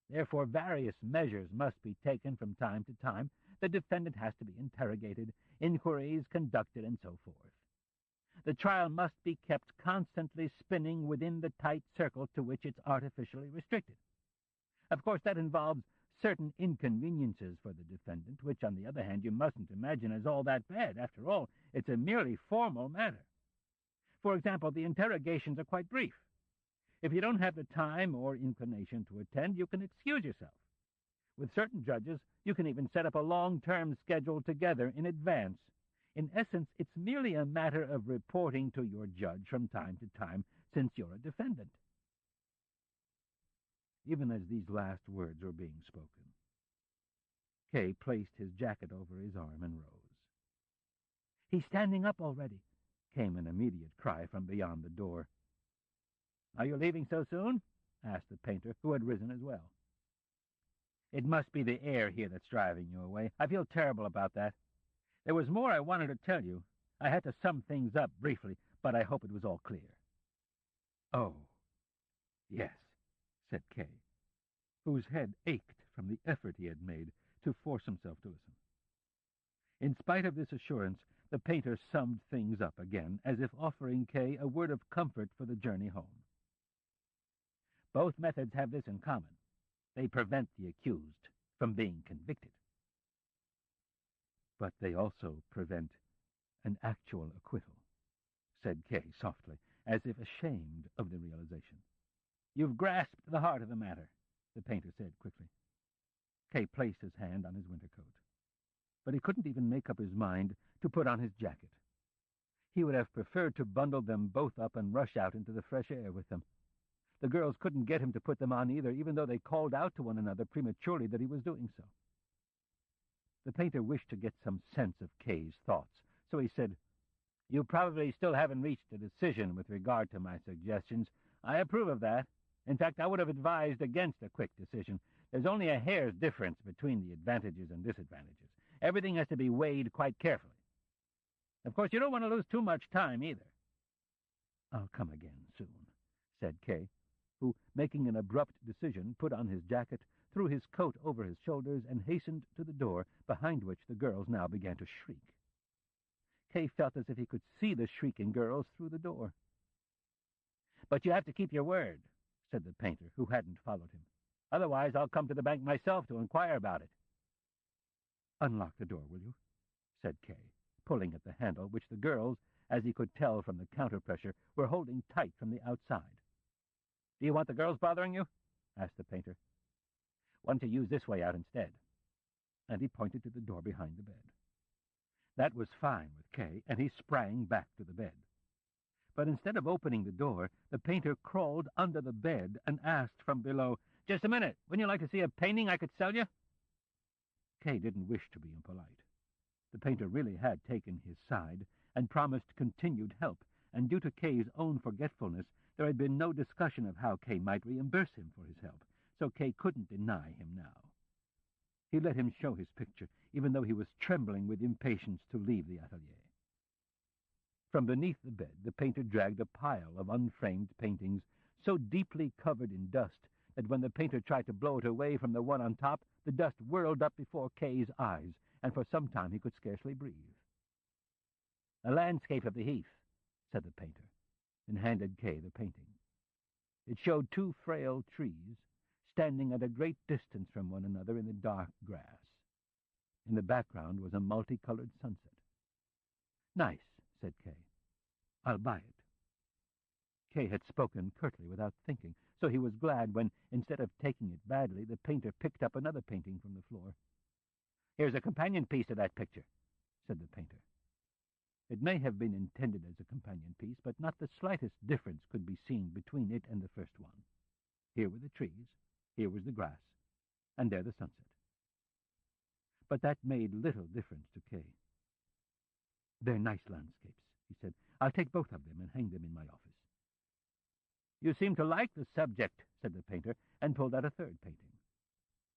Therefore, various measures must be taken from time to time. The defendant has to be interrogated, inquiries conducted, and so forth. The trial must be kept constantly spinning within the tight circle to which it's artificially restricted. Of course, that involves certain inconveniences for the defendant, which, on the other hand, you mustn't imagine as all that bad. After all, it's a merely formal matter. For example, the interrogations are quite brief. If you don't have the time or inclination to attend, you can excuse yourself. With certain judges, you can even set up a long-term schedule together in advance. In essence, it's merely a matter of reporting to your judge from time to time, since you're a defendant. Even as these last words were being spoken, Kay placed his jacket over his arm and rose. "He's standing up already," came an immediate cry from beyond the door. "Are you leaving so soon?" asked the painter, who had risen as well. "It must be the air here that's driving you away. I feel terrible about that. There was more I wanted to tell you. I had to sum things up briefly, but I hope it was all clear." "Oh, yes," said Kay, whose head ached from the effort he had made to force himself to listen. In spite of this assurance, the painter summed things up again, as if offering Kay a word of comfort for the journey home. "Both methods have this in common. They prevent the accused from being convicted. But they also prevent an actual acquittal, said Kay softly, as if ashamed of the realization. You've grasped the heart of the matter, the painter said quickly. Kay placed his hand on his winter coat, but he couldn't even make up his mind to put on his jacket. He would have preferred to bundle them both up and rush out into the fresh air with them. The girls couldn't get him to put them on either, even though they called out to one another prematurely that he was doing so. The painter wished to get some sense of Kay's thoughts, so he said, "You probably still haven't reached a decision with regard to my suggestions. I approve of that. In fact, I would have advised against a quick decision. There's only a hair's difference between the advantages and disadvantages. Everything has to be weighed quite carefully. Of course, you don't want to lose too much time either." "I'll come again soon," said Kay, who, making an abrupt decision, put on his jacket, threw his coat over his shoulders, and hastened to the door, behind which the girls now began to shriek. Kay felt as if he could see the shrieking girls through the door. "But you have to keep your word," said the painter, who hadn't followed him. "Otherwise, I'll come to the bank myself to inquire about it." "Unlock the door, will you?" said Kay, pulling at the handle, which the girls, as he could tell from the counter-pressure, were holding tight from the outside. "Do you want the girls bothering you?" asked the painter. "Why don't you use this way out instead?" And he pointed to the door behind the bed. That was fine with Kay, and he sprang back to the bed. But instead of opening the door, the painter crawled under the bed and asked from below, "Just a minute. Wouldn't you like to see a painting I could sell you?" Kay didn't wish to be impolite. The painter really had taken his side and promised continued help, and due to Kay's own forgetfulness, there had been no discussion of how Kay might reimburse him for his help, so Kay couldn't deny him now. He let him show his picture, even though he was trembling with impatience to leave the atelier. From beneath the bed, the painter dragged a pile of unframed paintings so deeply covered in dust that when the painter tried to blow it away from the one on top, the dust whirled up before Kay's eyes, and for some time he could scarcely breathe. "A landscape of the heath," said the painter, and handed Kay the painting. It showed two frail trees standing at a great distance from one another in the dark grass. In the background was a multicolored sunset. "Nice," said Kay. "I'll buy it." Kay had spoken curtly without thinking, so he was glad when, instead of taking it badly, the painter picked up another painting from the floor. "Here's a companion piece to that picture," said the painter. It may have been intended as a companion piece, but not the slightest difference could be seen between it and the first one. Here were the trees, here was the grass, and there the sunset. But that made little difference to Kay. "They're nice landscapes," he said. "I'll take both of them and hang them in my office." "You seem to like the subject," said the painter, and pulled out a third painting.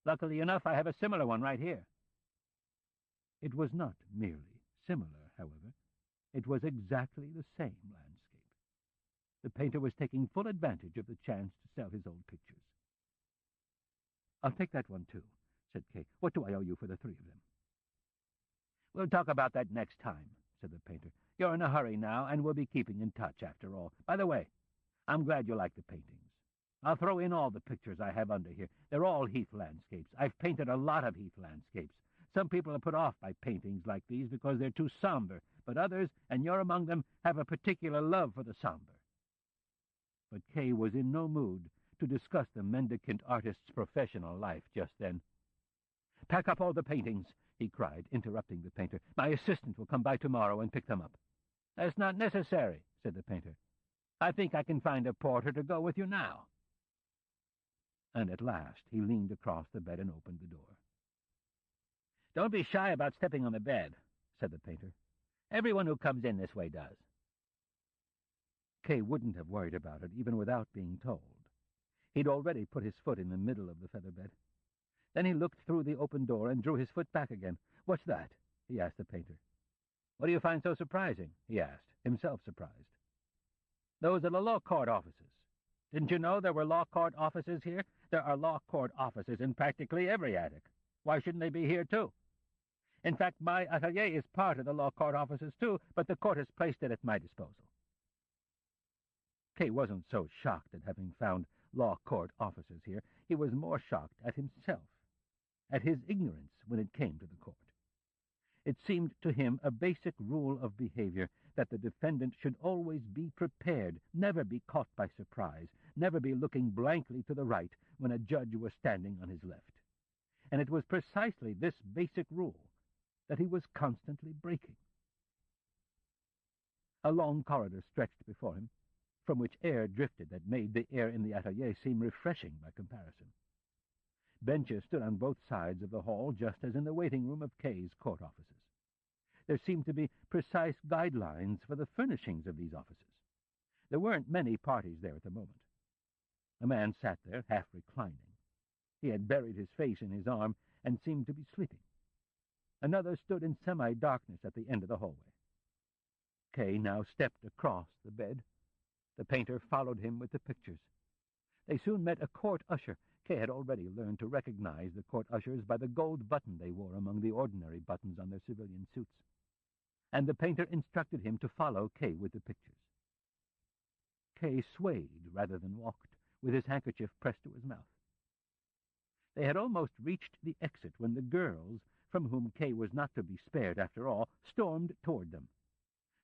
"Luckily enough, I have a similar one right here." It was not merely similar, however. It was exactly the same landscape. The painter was taking full advantage of the chance to sell his old pictures. "I'll take that one, too," said Kay. "What do I owe you for the three of them?" "We'll talk about that next time," said the painter. "You're in a hurry now, and we'll be keeping in touch after all. By the way, I'm glad you like the paintings. I'll throw in all the pictures I have under here. They're all heath landscapes. I've painted a lot of heath landscapes. Some people are put off by paintings like these because they're too somber, but others, and you're among them, have a particular love for the somber." But Kay was in no mood to discuss the mendicant artist's professional life just then. "Pack up all the paintings," he cried, interrupting the painter. "My assistant will come by tomorrow and pick them up." "That's not necessary," said the painter. "I think I can find a porter to go with you now." And at last he leaned across the bed and opened the door. "Don't be shy about stepping on the bed," said the painter. "Everyone who comes in this way does." Kay wouldn't have worried about it, even without being told. He'd already put his foot in the middle of the feather bed. Then he looked through the open door and drew his foot back again. "What's that?" he asked the painter. "What do you find so surprising?" he asked, himself surprised. "Those are the law court offices. Didn't you know there were law court offices here? There are law court offices in practically every attic. Why shouldn't they be here, too? In fact, my atelier is part of the law court offices, too, but the court has placed it at my disposal." Kay wasn't so shocked at having found law court offices here, he was more shocked at himself, at his ignorance when it came to the court. It seemed to him a basic rule of behavior that the defendant should always be prepared, never be caught by surprise, never be looking blankly to the right when a judge was standing on his left. And it was precisely this basic rule that he was constantly breaking. A long corridor stretched before him, from which air drifted that made the air in the atelier seem refreshing by comparison. Benches stood on both sides of the hall, just as in the waiting room of K's court offices. There seemed to be precise guidelines for the furnishings of these offices. There weren't many parties there at the moment. A man sat there, half reclining. He had buried his face in his arm and seemed to be sleeping. Another stood in semi-darkness at the end of the hallway. K now stepped across the bed. The painter followed him with the pictures. They soon met a court usher. Kay had already learned to recognize the court ushers by the gold button they wore among the ordinary buttons on their civilian suits. And the painter instructed him to follow Kay with the pictures. Kay swayed rather than walked, with his handkerchief pressed to his mouth. They had almost reached the exit when the girls, from whom Kay was not to be spared after all, stormed toward them.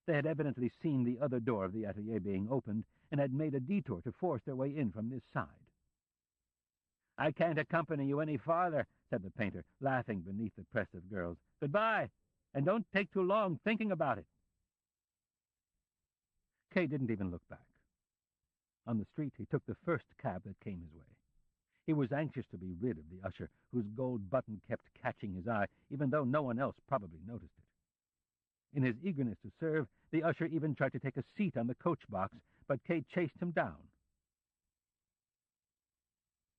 They had evidently seen the other door of the atelier being opened and had made a detour to force their way in from this side. "I can't accompany you any farther," said the painter, laughing beneath the press of girls. "Goodbye, and don't take too long thinking about it." Kay didn't even look back. On the street, he took the first cab that came his way. He was anxious to be rid of the usher, whose gold button kept catching his eye, even though no one else probably noticed it. In his eagerness to serve, the usher even tried to take a seat on the coach box, but Kay chased him down.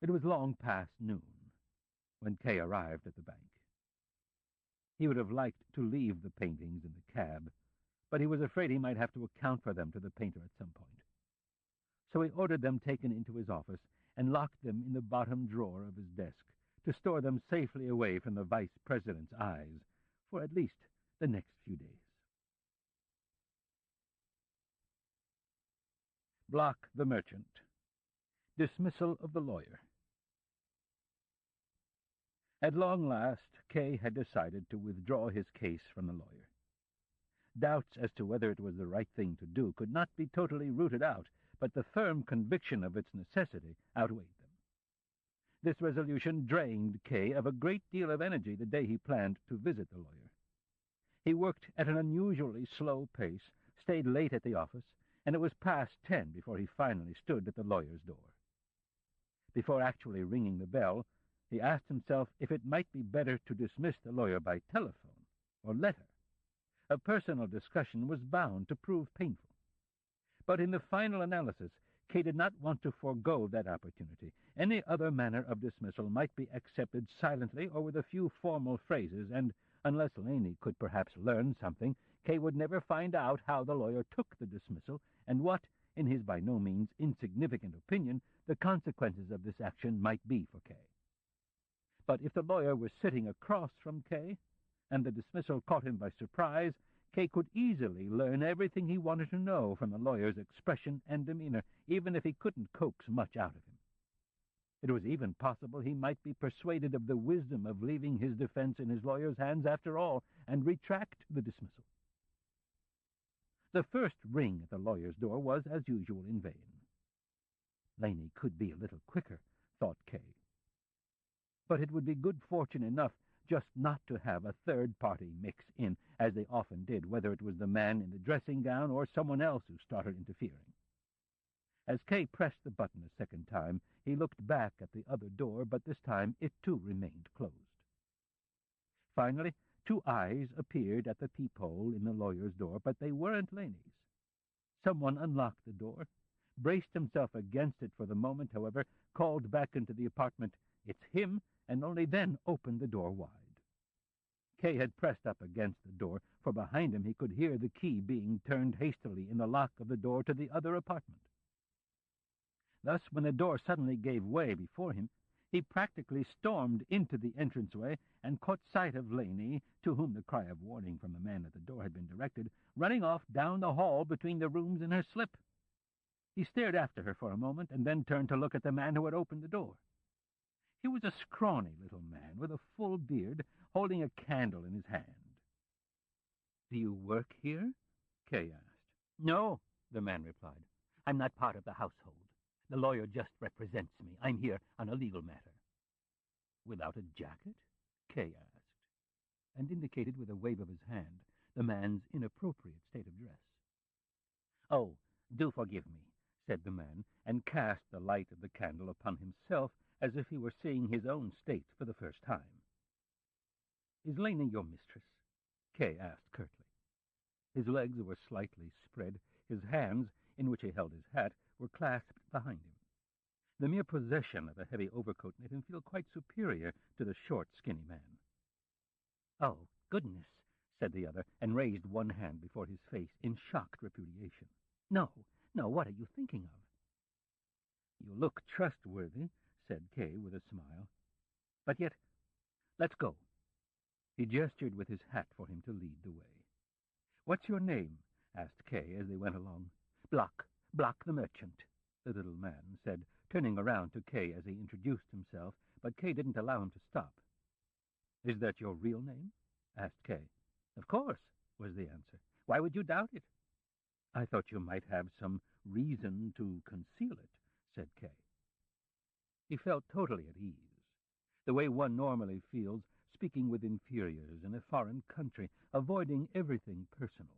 It was long past noon when Kay arrived at the bank. He would have liked to leave the paintings in the cab, but he was afraid he might have to account for them to the painter at some point. So he ordered them taken into his office and locked them in the bottom drawer of his desk to store them safely away from the vice president's eyes for at least the next few days. Block the merchant. Dismissal of the lawyer. At long last, Kay had decided to withdraw his case from the lawyer. Doubts as to whether it was the right thing to do could not be totally rooted out, but the firm conviction of its necessity outweighed them. This resolution drained Kay of a great deal of energy the day he planned to visit the lawyer. He worked at an unusually slow pace, stayed late at the office, and it was past 10 before he finally stood at the lawyer's door. Before actually ringing the bell, he asked himself if it might be better to dismiss the lawyer by telephone or letter. A personal discussion was bound to prove painful. But in the final analysis, Kay did not want to forego that opportunity. Any other manner of dismissal might be accepted silently or with a few formal phrases, and unless Laney could perhaps learn something, Kay would never find out how the lawyer took the dismissal and what, in his by no means insignificant opinion, the consequences of this action might be for Kay. But if the lawyer was sitting across from Kay, and the dismissal caught him by surprise, Kay could easily learn everything he wanted to know from the lawyer's expression and demeanor, even if he couldn't coax much out of him. It was even possible he might be persuaded of the wisdom of leaving his defense in his lawyer's hands after all, and retract the dismissal. The first ring at the lawyer's door was, as usual, in vain. Laney could be a little quicker, thought Kay. But it would be good fortune enough just not to have a third party mix in, as they often did, whether it was the man in the dressing gown or someone else who started interfering. As Kay pressed the button a second time, he looked back at the other door, but this time it too remained closed. Finally, 2 eyes appeared at the peephole in the lawyer's door, but they weren't Laney's. Someone unlocked the door, braced himself against it for the moment, however, called back into the apartment, "It's him," and only then opened the door wide. Kay had pressed up against the door, for behind him he could hear the key being turned hastily in the lock of the door to the other apartment. Thus, when the door suddenly gave way before him, he practically stormed into the entranceway and caught sight of Laney, to whom the cry of warning from the man at the door had been directed, running off down the hall between the rooms in her slip. He stared after her for a moment and then turned to look at the man who had opened the door. He was a scrawny little man with a full beard, holding a candle in his hand. "Do you work here?" Kay asked. "No," the man replied. "I'm not part of the household. The lawyer just represents me. I'm here on a legal matter." "Without a jacket?" Kay asked, and indicated with a wave of his hand the man's inappropriate state of dress. "Oh, do forgive me," said the man, and cast the light of the candle upon himself as if he were seeing his own state for the first time. "Is Laney your mistress?" Kay asked curtly. His legs were slightly spread. His hands, in which he held his hat, were clasped behind him. The mere possession of a heavy overcoat made him feel quite superior to the short, skinny man. "Oh, goodness," said the other, and raised one hand before his face in shocked repudiation. No, what are you thinking of?" "You look trustworthy," said Kay with a smile. "But yet, let's go." He gestured with his hat for him to lead the way. "What's your name?" asked Kay as they went along. Block the merchant," the little man said, turning around to Kay as he introduced himself, but Kay didn't allow him to stop. "Is that your real name?" asked Kay. "Of course," was the answer. "Why would you doubt it?" "I thought you might have some reason to conceal it," said Kay. He felt totally at ease, the way one normally feels speaking with inferiors in a foreign country, avoiding everything personal,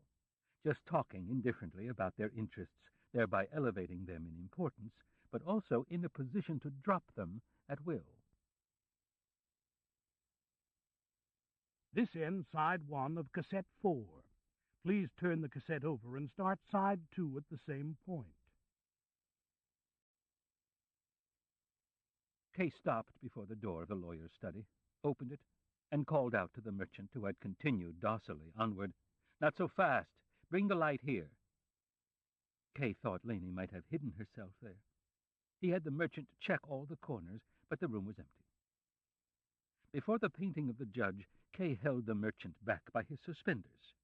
just talking indifferently about their interests, thereby elevating them in importance, but also in a position to drop them at will. This ends side 1 of cassette 4. Please turn the cassette over and start side 2 at the same point. Kay stopped before the door of the lawyer's study, opened it, and called out to the merchant, who had continued docilely onward, "Not so fast! Bring the light here." Kay thought Laney might have hidden herself there. He had the merchant check all the corners, but the room was empty. Before the painting of the judge, Kay held the merchant back by his suspenders.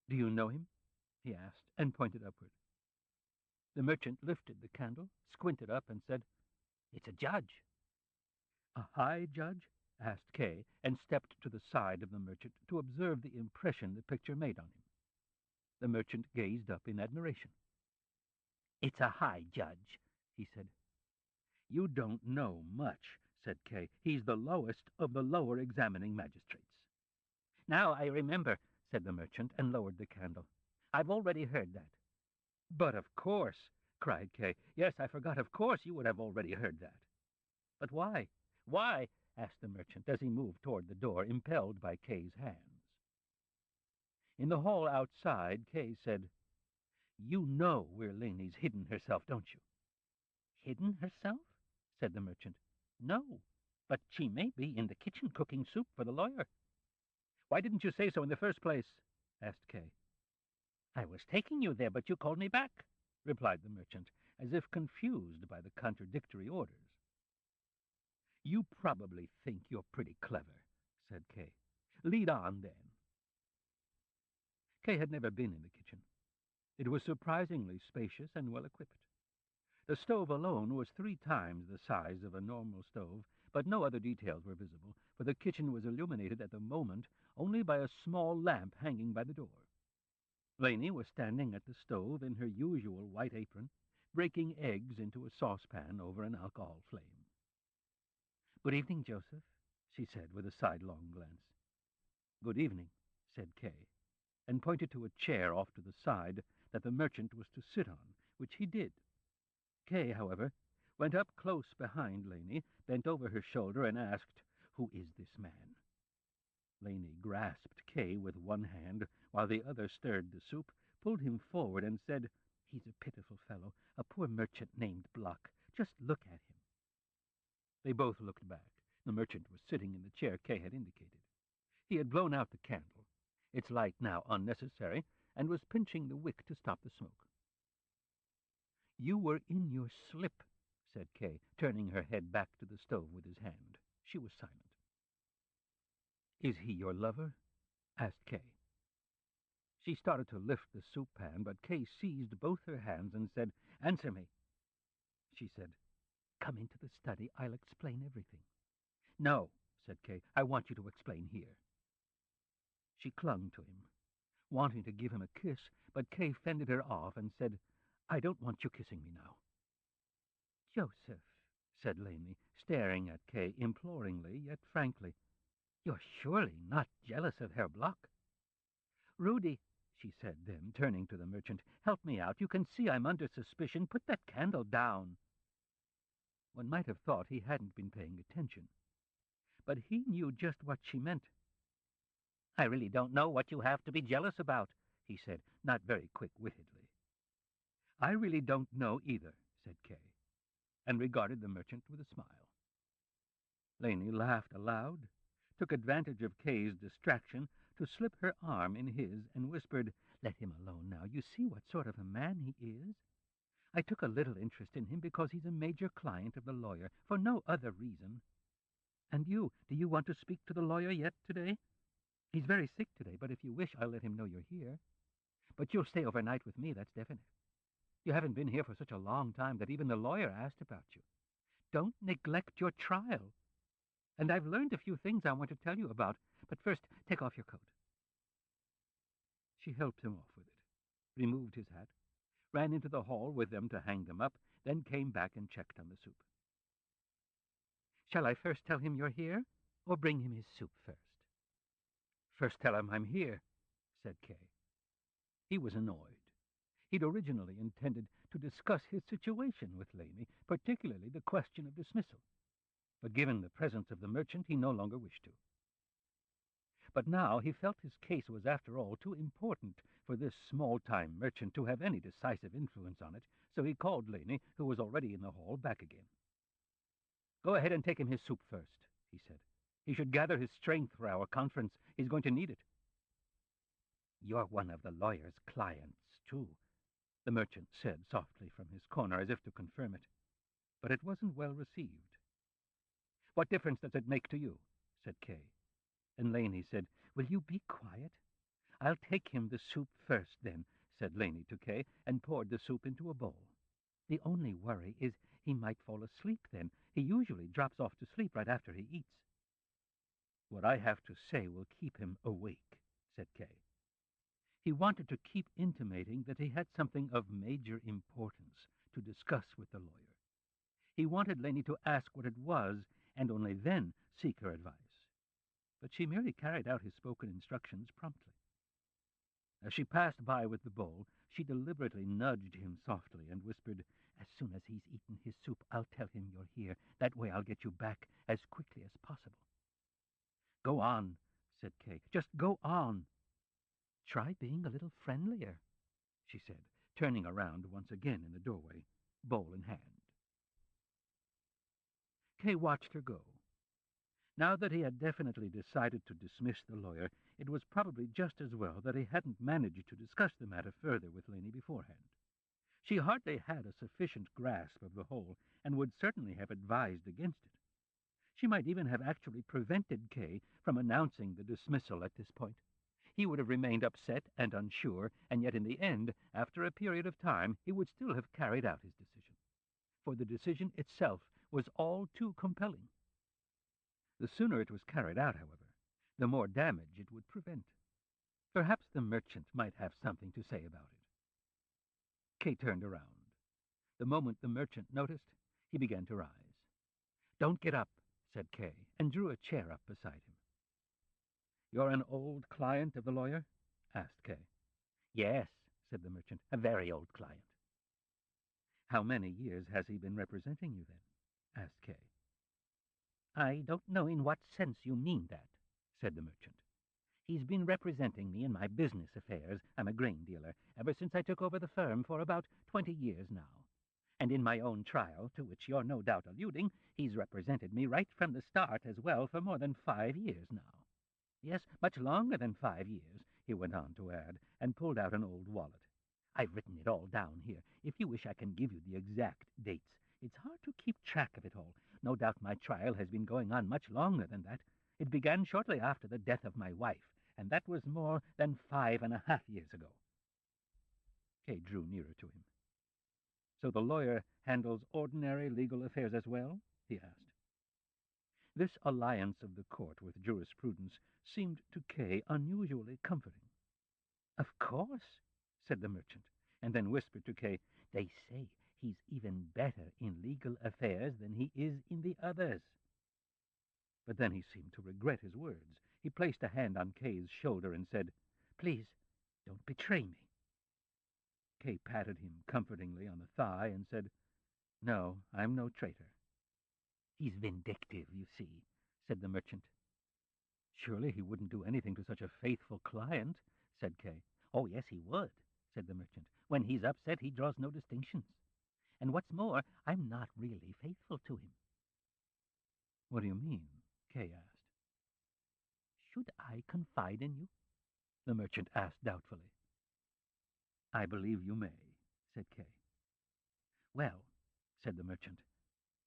"Do you know him?" he asked, and pointed upward. The merchant lifted the candle, squinted up, and said, "It's a judge." "A high judge?" asked Kay, and stepped to the side of the merchant to observe the impression the picture made on him. The merchant gazed up in admiration. "It's a high judge," he said. "You don't know much," said Kay. "He's the lowest of the lower examining magistrates." "Now I remember," said the merchant, and lowered the candle. "I've already heard that." "But of course," cried Kay. "Yes, I forgot. Of course you would have already heard that." "But why? Why?" asked the merchant as he moved toward the door, impelled by Kay's hands. In the hall outside, Kay said, "You know where Laney's hidden herself, don't you?" "Hidden herself?" said the merchant. "No, but she may be in the kitchen cooking soup for the lawyer." "Why didn't you say so in the first place?" asked Kay. "I was taking you there, but you called me back," replied the merchant, as if confused by the contradictory orders. "You probably think you're pretty clever," said Kay. "Lead on, then." Kay had never been in the kitchen. It was surprisingly spacious and well-equipped. The stove alone was 3 times the size of a normal stove, but no other details were visible, for the kitchen was illuminated at the moment only by a small lamp hanging by the door. Laney was standing at the stove in her usual white apron, breaking eggs into a saucepan over an alcohol flame. "Good evening, Joseph," she said with a sidelong glance. "Good evening," said Kay, and pointed to a chair off to the side that the merchant was to sit on, which he did. Kay, however, went up close behind Laney, bent over her shoulder, and asked, "Who is this man?" Laney grasped Kay with one hand, while the other stirred the soup, pulled him forward, and said, "He's a pitiful fellow, a poor merchant named Block. Just look at him." They both looked back. The merchant was sitting in the chair Kay had indicated. He had blown out the candle, its light now unnecessary, and was pinching the wick to stop the smoke. "You were in your slip," said Kay, turning her head back to the stove with his hand. She was silent. "Is he your lover?" asked Kay. She started to lift the soup pan, but Kay seized both her hands and said, "Answer me." She said, "Come into the study. I'll explain everything." "No," said Kay. "I want you to explain here." She clung to him, wanting to give him a kiss, but Kay fended her off and said, "I don't want you kissing me now." "Joseph," said Lainey, staring at Kay imploringly yet frankly, "you're surely not jealous of Herr Bloch?" "Rudy," she said then, turning to the merchant, "help me out. You can see I'm under suspicion. Put that candle down." One might have thought he hadn't been paying attention, but he knew just what she meant. "I really don't know what you have to be jealous about," he said, not very quick-wittedly. "I really don't know either," said Kay, and regarded the merchant with a smile. Lainey laughed aloud, took advantage of Kay's distraction to slip her arm in his, and whispered, "Let him alone now. You see what sort of a man he is. I took a little interest in him because he's a major client of the lawyer, for no other reason. And do you want to speak to the lawyer yet today? He's very sick today, but if you wish, I'll let him know you're here. But you'll stay overnight with me, that's definite. You haven't been here for such a long time that even the lawyer asked about you. Don't neglect your trial. And I've learned a few things I want to tell you about, but first, take off your coat." She helped him off with it, removed his hat, ran into the hall with them to hang them up, then came back and checked on the soup. "Shall I first tell him you're here, or bring him his soup first?" "First tell him I'm here," said Kay. He was annoyed. He'd originally intended to discuss his situation with Lainey, particularly the question of dismissal. But given the presence of the merchant, he no longer wished to. But now he felt his case was, after all, too important for this small-time merchant to have any decisive influence on it, so he called Lainey, who was already in the hall, back again. "Go ahead and take him his soup first," he said. "He should gather his strength for our conference. He's going to need it." "You're one of the lawyer's clients, too," the merchant said softly from his corner, as if to confirm it. But it wasn't well received. "What difference does it make to you?" said Kay. And Lainey said, "Will you be quiet?" "I'll take him the soup first, then," said Lainey to Kay, and poured the soup into a bowl. "The only worry is he might fall asleep then. He usually drops off to sleep right after he eats." "What I have to say will keep him awake," said Kay. He wanted to keep intimating that he had something of major importance to discuss with the lawyer. He wanted Lainey to ask what it was, and only then seek her advice. But she merely carried out his spoken instructions promptly. As she passed by with the bowl, she deliberately nudged him softly and whispered, "As soon as he's eaten his soup, I'll tell him you're here. That way I'll get you back as quickly as possible." "Go on," said Kay. "Just go on." "Try being a little friendlier," she said, turning around once again in the doorway, bowl in hand. Kay watched her go. Now that he had definitely decided to dismiss the lawyer, it was probably just as well that he hadn't managed to discuss the matter further with Lainey beforehand. She hardly had a sufficient grasp of the whole, and would certainly have advised against it. She might even have actually prevented Kay from announcing the dismissal at this point. He would have remained upset and unsure, and yet in the end, after a period of time, he would still have carried out his decision. For the decision itself was all too compelling. The sooner it was carried out, however, the more damage it would prevent. Perhaps the merchant might have something to say about it. Kay turned around. The moment the merchant noticed, he began to rise. "Don't get up," said Kay, and drew a chair up beside him. "You're an old client of the lawyer?" asked Kay. "Yes," said the merchant, "a very old client." "How many years has he been representing you, then?" asked Kay. "I don't know in what sense you mean that," said the merchant. "He's been representing me in my business affairs, I'm a grain dealer, ever since I took over the firm for about 20 years now. And in my own trial, to which you're no doubt alluding, he's represented me right from the start as well for more than 5 years now. Yes, much longer than 5 years," he went on to add, and pulled out an old wallet. "I've written it all down here. If you wish, I can give you the exact dates. It's hard to keep track of it all. No doubt my trial has been going on much longer than that. It began shortly after the death of my wife, and that was more than 5.5 years ago. Kay drew nearer to him. So the lawyer handles ordinary legal affairs as well? He asked. This alliance of the court with jurisprudence seemed to Kay unusually comforting. Of course, said the merchant, and then whispered to Kay, they say he's even better in legal affairs than he is in the others. But then he seemed to regret his words. He placed a hand on Kay's shoulder and said, Please, don't betray me. Kay patted him comfortingly on the thigh and said, No, I'm no traitor. He's vindictive, you see, said the merchant. Surely he wouldn't do anything to such a faithful client, said Kay. Oh, yes, he would, said the merchant. When he's upset, he draws no distinctions. And what's more, I'm not really faithful to him. What do you mean? Kay asked. Should I confide in you? The merchant asked doubtfully. I believe you may, said Kay. Well, said the merchant,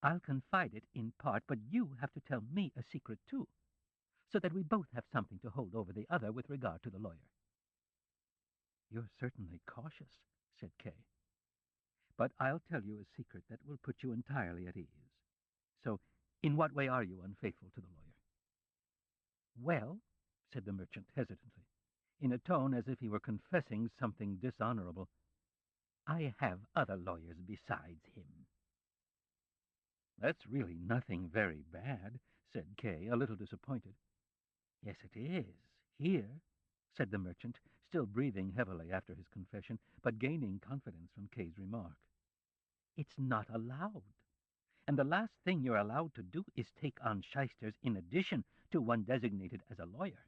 I'll confide it in part, but you have to tell me a secret too, so that we both have something to hold over the other with regard to the lawyer. You're certainly cautious, said Kay. But I'll tell you a secret that will put you entirely at ease. So, in what way are you unfaithful to the lawyer? Well, said the merchant hesitantly, in a tone as if he were confessing something dishonorable, I have other lawyers besides him. That's really nothing very bad, said Kay, a little disappointed. Yes, it is. Here, said the merchant, still breathing heavily after his confession, but gaining confidence from Kay's remark. It's not allowed. And the last thing you're allowed to do is take on shysters in addition to one designated as a lawyer.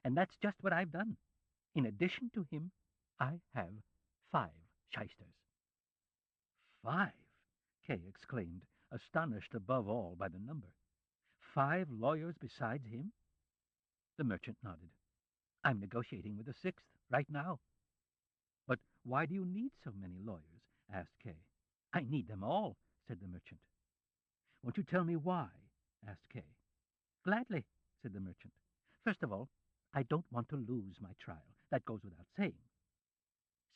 And that's just what I've done. In addition to him, I have 5 shysters. 5? Kay exclaimed, astonished above all by the number. 5 lawyers besides him? The merchant nodded. I'm negotiating with a 6th right now. But why do you need so many lawyers? Asked Kay. I need them all, said the merchant. Won't you tell me why? Asked Kay. Gladly, said the merchant. First of all, I don't want to lose my trial. That goes without saying.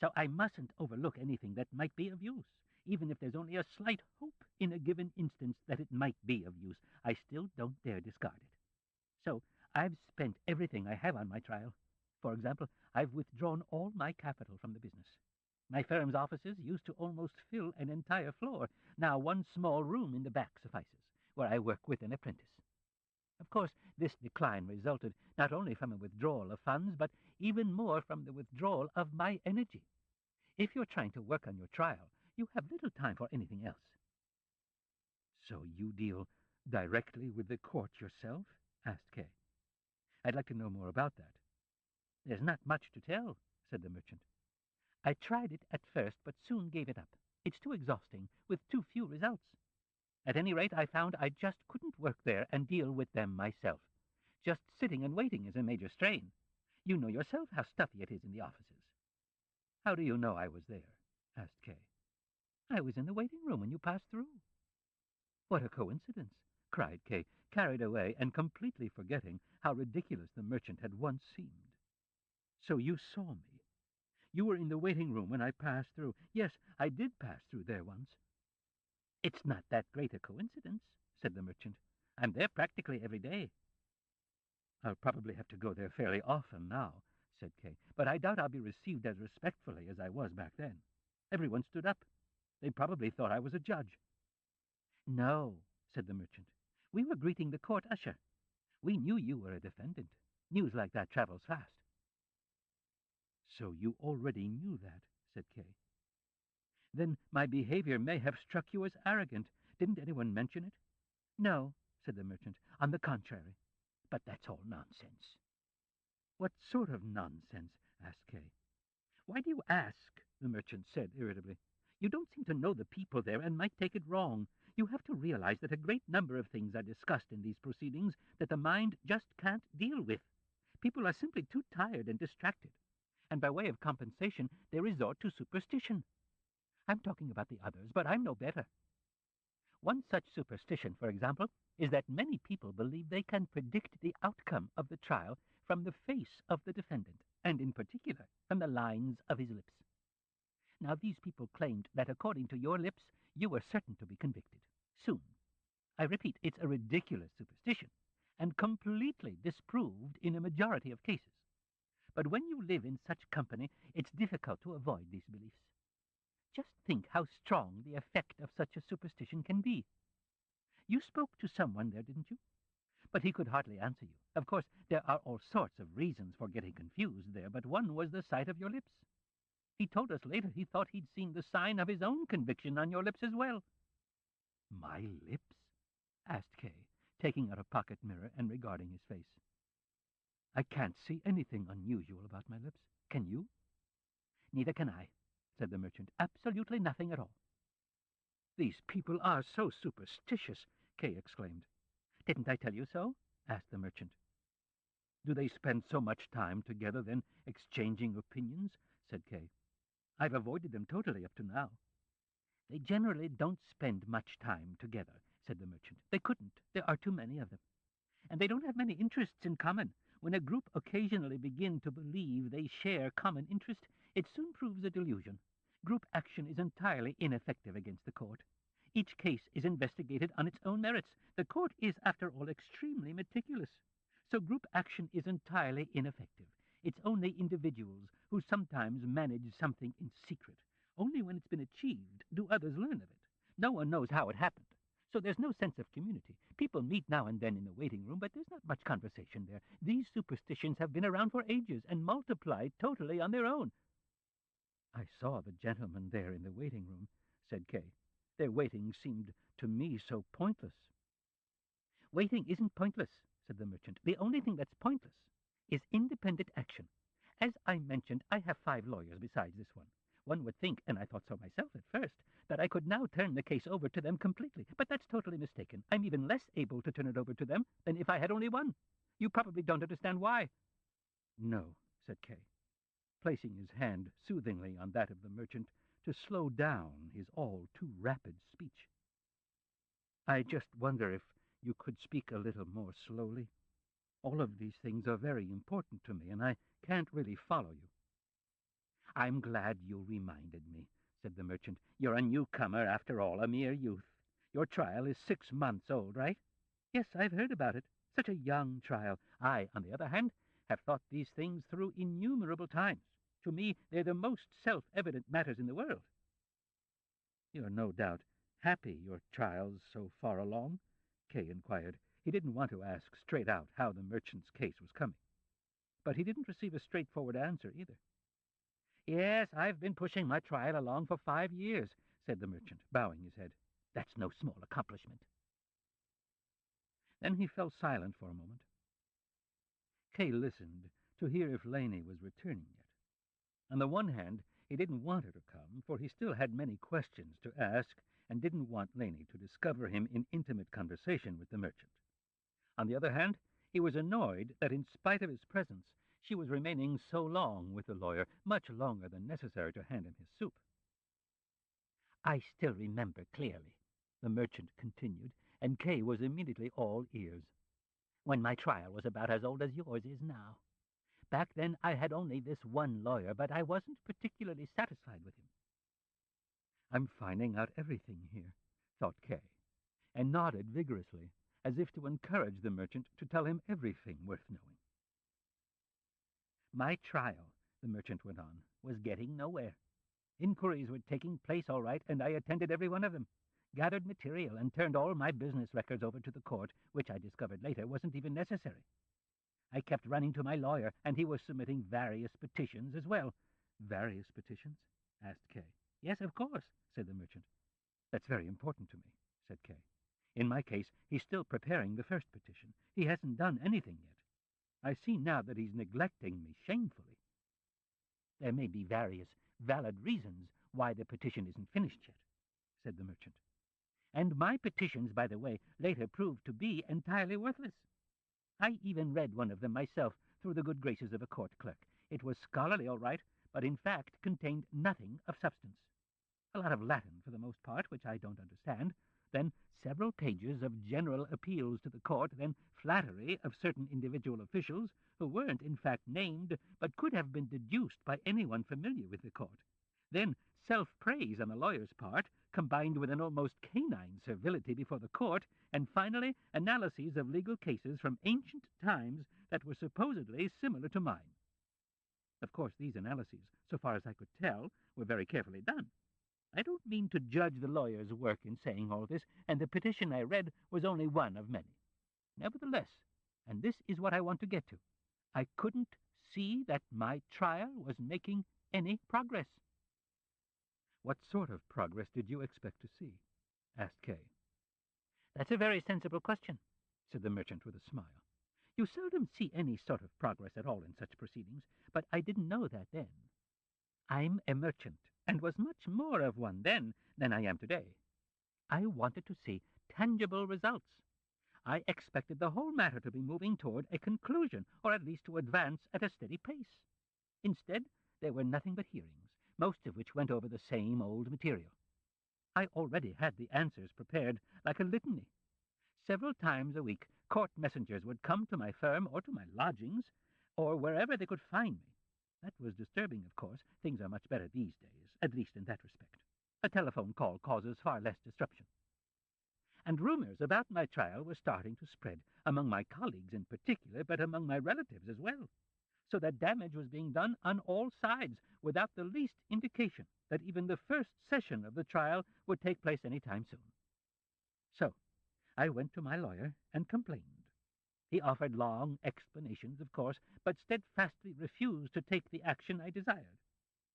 So I mustn't overlook anything that might be of use. Even if there's only a slight hope in a given instance that it might be of use, I still don't dare discard it. So I've spent everything I have on my trial. For example, I've withdrawn all my capital from the business. My firm's offices used to almost fill an entire floor. Now one small room in the back suffices, where I work with an apprentice. Of course, this decline resulted not only from a withdrawal of funds, but even more from the withdrawal of my energy. If you're trying to work on your trial, you have little time for anything else. So you deal directly with the court yourself? Asked Kay. I'd like to know more about that. There's not much to tell, said the merchant. I tried it at first, but soon gave it up. It's too exhausting, with too few results. At any rate, I found I just couldn't work there and deal with them myself. Just sitting and waiting is a major strain. You know yourself how stuffy it is in the offices. How do you know I was there? Asked Kay. I was in the waiting room when you passed through. What a coincidence, cried Kay, carried away and completely forgetting how ridiculous the merchant had once seemed. So you saw me. You were in the waiting room when I passed through. Yes, I did pass through there once. It's not that great a coincidence, said the merchant. I'm there practically every day. I'll probably have to go there fairly often now, said Kay, but I doubt I'll be received as respectfully as I was back then. Everyone stood up. They probably thought I was a judge. No, said the merchant. We were greeting the court usher. We knew you were a defendant. News like that travels fast. So you already knew that, said Kay. Then my behavior may have struck you as arrogant. Didn't anyone mention it? No, said the merchant. On the contrary. But that's all nonsense. What sort of nonsense? Asked Kay. Why do you ask? The merchant said irritably. You don't seem to know the people there and might take it wrong. You have to realize that a great number of things are discussed in these proceedings that the mind just can't deal with. People are simply too tired and distracted. And by way of compensation, they resort to superstition. I'm talking about the others, but I'm no better. One such superstition, for example, is that many people believe they can predict the outcome of the trial from the face of the defendant, and in particular from the lines of his lips. Now these people claimed that according to your lips, you were certain to be convicted. Soon. I repeat, it's a ridiculous superstition, and completely disproved in a majority of cases. But when you live in such company, it's difficult to avoid these beliefs. Just think how strong the effect of such a superstition can be. You spoke to someone there, didn't you? But he could hardly answer you. Of course, there are all sorts of reasons for getting confused there, but one was the sight of your lips. He told us later he thought he'd seen the sign of his own conviction on your lips as well. My lips? Asked Kay, taking out a pocket mirror and regarding his face. I can't see anything unusual about my lips. Can you? Neither can I, said the merchant. Absolutely nothing at all. These people are so superstitious, Kay exclaimed. Didn't I tell you so? Asked the merchant. Do they spend so much time together, then, exchanging opinions? Said Kay. I've avoided them totally up to now. They generally don't spend much time together, said the merchant. They couldn't. There are too many of them. And they don't have many interests in common. When a group occasionally begin to believe they share common interest, it soon proves a delusion. Group action is entirely ineffective against the court. Each case is investigated on its own merits. The court is, after all, extremely meticulous. So group action is entirely ineffective. It's only individuals who sometimes manage something in secret. Only when it's been achieved do others learn of it. No one knows how it happened. So there's no sense of community. People meet now and then in the waiting room, but there's not much conversation there. These superstitions have been around for ages and multiplied totally on their own. I saw the gentlemen there in the waiting room, said Kay. Their waiting seemed to me so pointless. Waiting isn't pointless, said the merchant. The only thing that's pointless is independent action. As I mentioned, I have 5 lawyers besides this one. One would think, and I thought so myself at first, that I could now turn the case over to them completely. But that's totally mistaken. I'm even less able to turn it over to them than if I had only one. You probably don't understand why. No, said Kay, placing his hand soothingly on that of the merchant to slow down his all-too-rapid speech. I just wonder if you could speak a little more slowly. All of these things are very important to me, and I can't really follow you. I'm glad you reminded me, said the merchant. You're a newcomer, after all, a mere youth. Your trial is 6 months old, right? Yes, I've heard about it. Such a young trial. I, on the other hand, have thought these things through innumerable times. To me, they're the most self-evident matters in the world. You're no doubt happy your trial's so far along? Kay inquired. He didn't want to ask straight out how the merchant's case was coming. But he didn't receive a straightforward answer either. Yes, I've been pushing my trial along for 5 years, said the merchant, bowing his head. That's no small accomplishment. Then he fell silent for a moment. Kay listened to hear if Laney was returning yet. On the one hand, he didn't want her to come, for he still had many questions to ask and didn't want Laney to discover him in intimate conversation with the merchant. On the other hand, he was annoyed that in spite of his presence, she was remaining so long with the lawyer, much longer than necessary to hand him his soup. I still remember clearly, the merchant continued, and Kay was immediately all ears, when my trial was about as old as yours is now. Back then I had only this one lawyer, but I wasn't particularly satisfied with him. I'm finding out everything here, thought Kay, and nodded vigorously, as if to encourage the merchant to tell him everything worth knowing. My trial, the merchant went on, was getting nowhere. Inquiries were taking place all right, and I attended every one of them, gathered material, and turned all my business records over to the court, which I discovered later wasn't even necessary. I kept running to my lawyer, and he was submitting various petitions as well. Various petitions? Asked Kay. Yes, of course, said the merchant. That's very important to me, said Kay. In my case, he's still preparing the first petition. He hasn't done anything yet. I see now that he's neglecting me shamefully. There may be various valid reasons why the petition isn't finished yet, said the merchant. And my petitions, by the way, later proved to be entirely worthless. I even read one of them myself through the good graces of a court clerk. It was scholarly, all right, but in fact contained nothing of substance. A lot of Latin, for the most part, which I don't understand, then several pages of general appeals to the court, then flattery of certain individual officials who weren't in fact named, but could have been deduced by anyone familiar with the court, then self-praise on the lawyer's part, combined with an almost canine servility before the court, and finally analyses of legal cases from ancient times that were supposedly similar to mine. Of course, these analyses, so far as I could tell, were very carefully done. I don't mean to judge the lawyer's work in saying all this, and the petition I read was only one of many. Nevertheless, and this is what I want to get to, I couldn't see that my trial was making any progress. What sort of progress did you expect to see? Asked Kay. That's a very sensible question, said the merchant with a smile. You seldom see any sort of progress at all in such proceedings, but I didn't know that then. I'm a merchant, and was much more of one then than I am today. I wanted to see tangible results. I expected the whole matter to be moving toward a conclusion, or at least to advance at a steady pace. Instead, there were nothing but hearings, most of which went over the same old material. I already had the answers prepared like a litany. Several times a week, court messengers would come to my firm or to my lodgings, or wherever they could find me. That was disturbing, of course. Things are much better these days, at least in that respect. A telephone call causes far less disruption. And rumors about my trial were starting to spread, among my colleagues in particular, but among my relatives as well, so that damage was being done on all sides, without the least indication that even the first session of the trial would take place any time soon. So I went to my lawyer and complained. He offered long explanations, of course, but steadfastly refused to take the action I desired.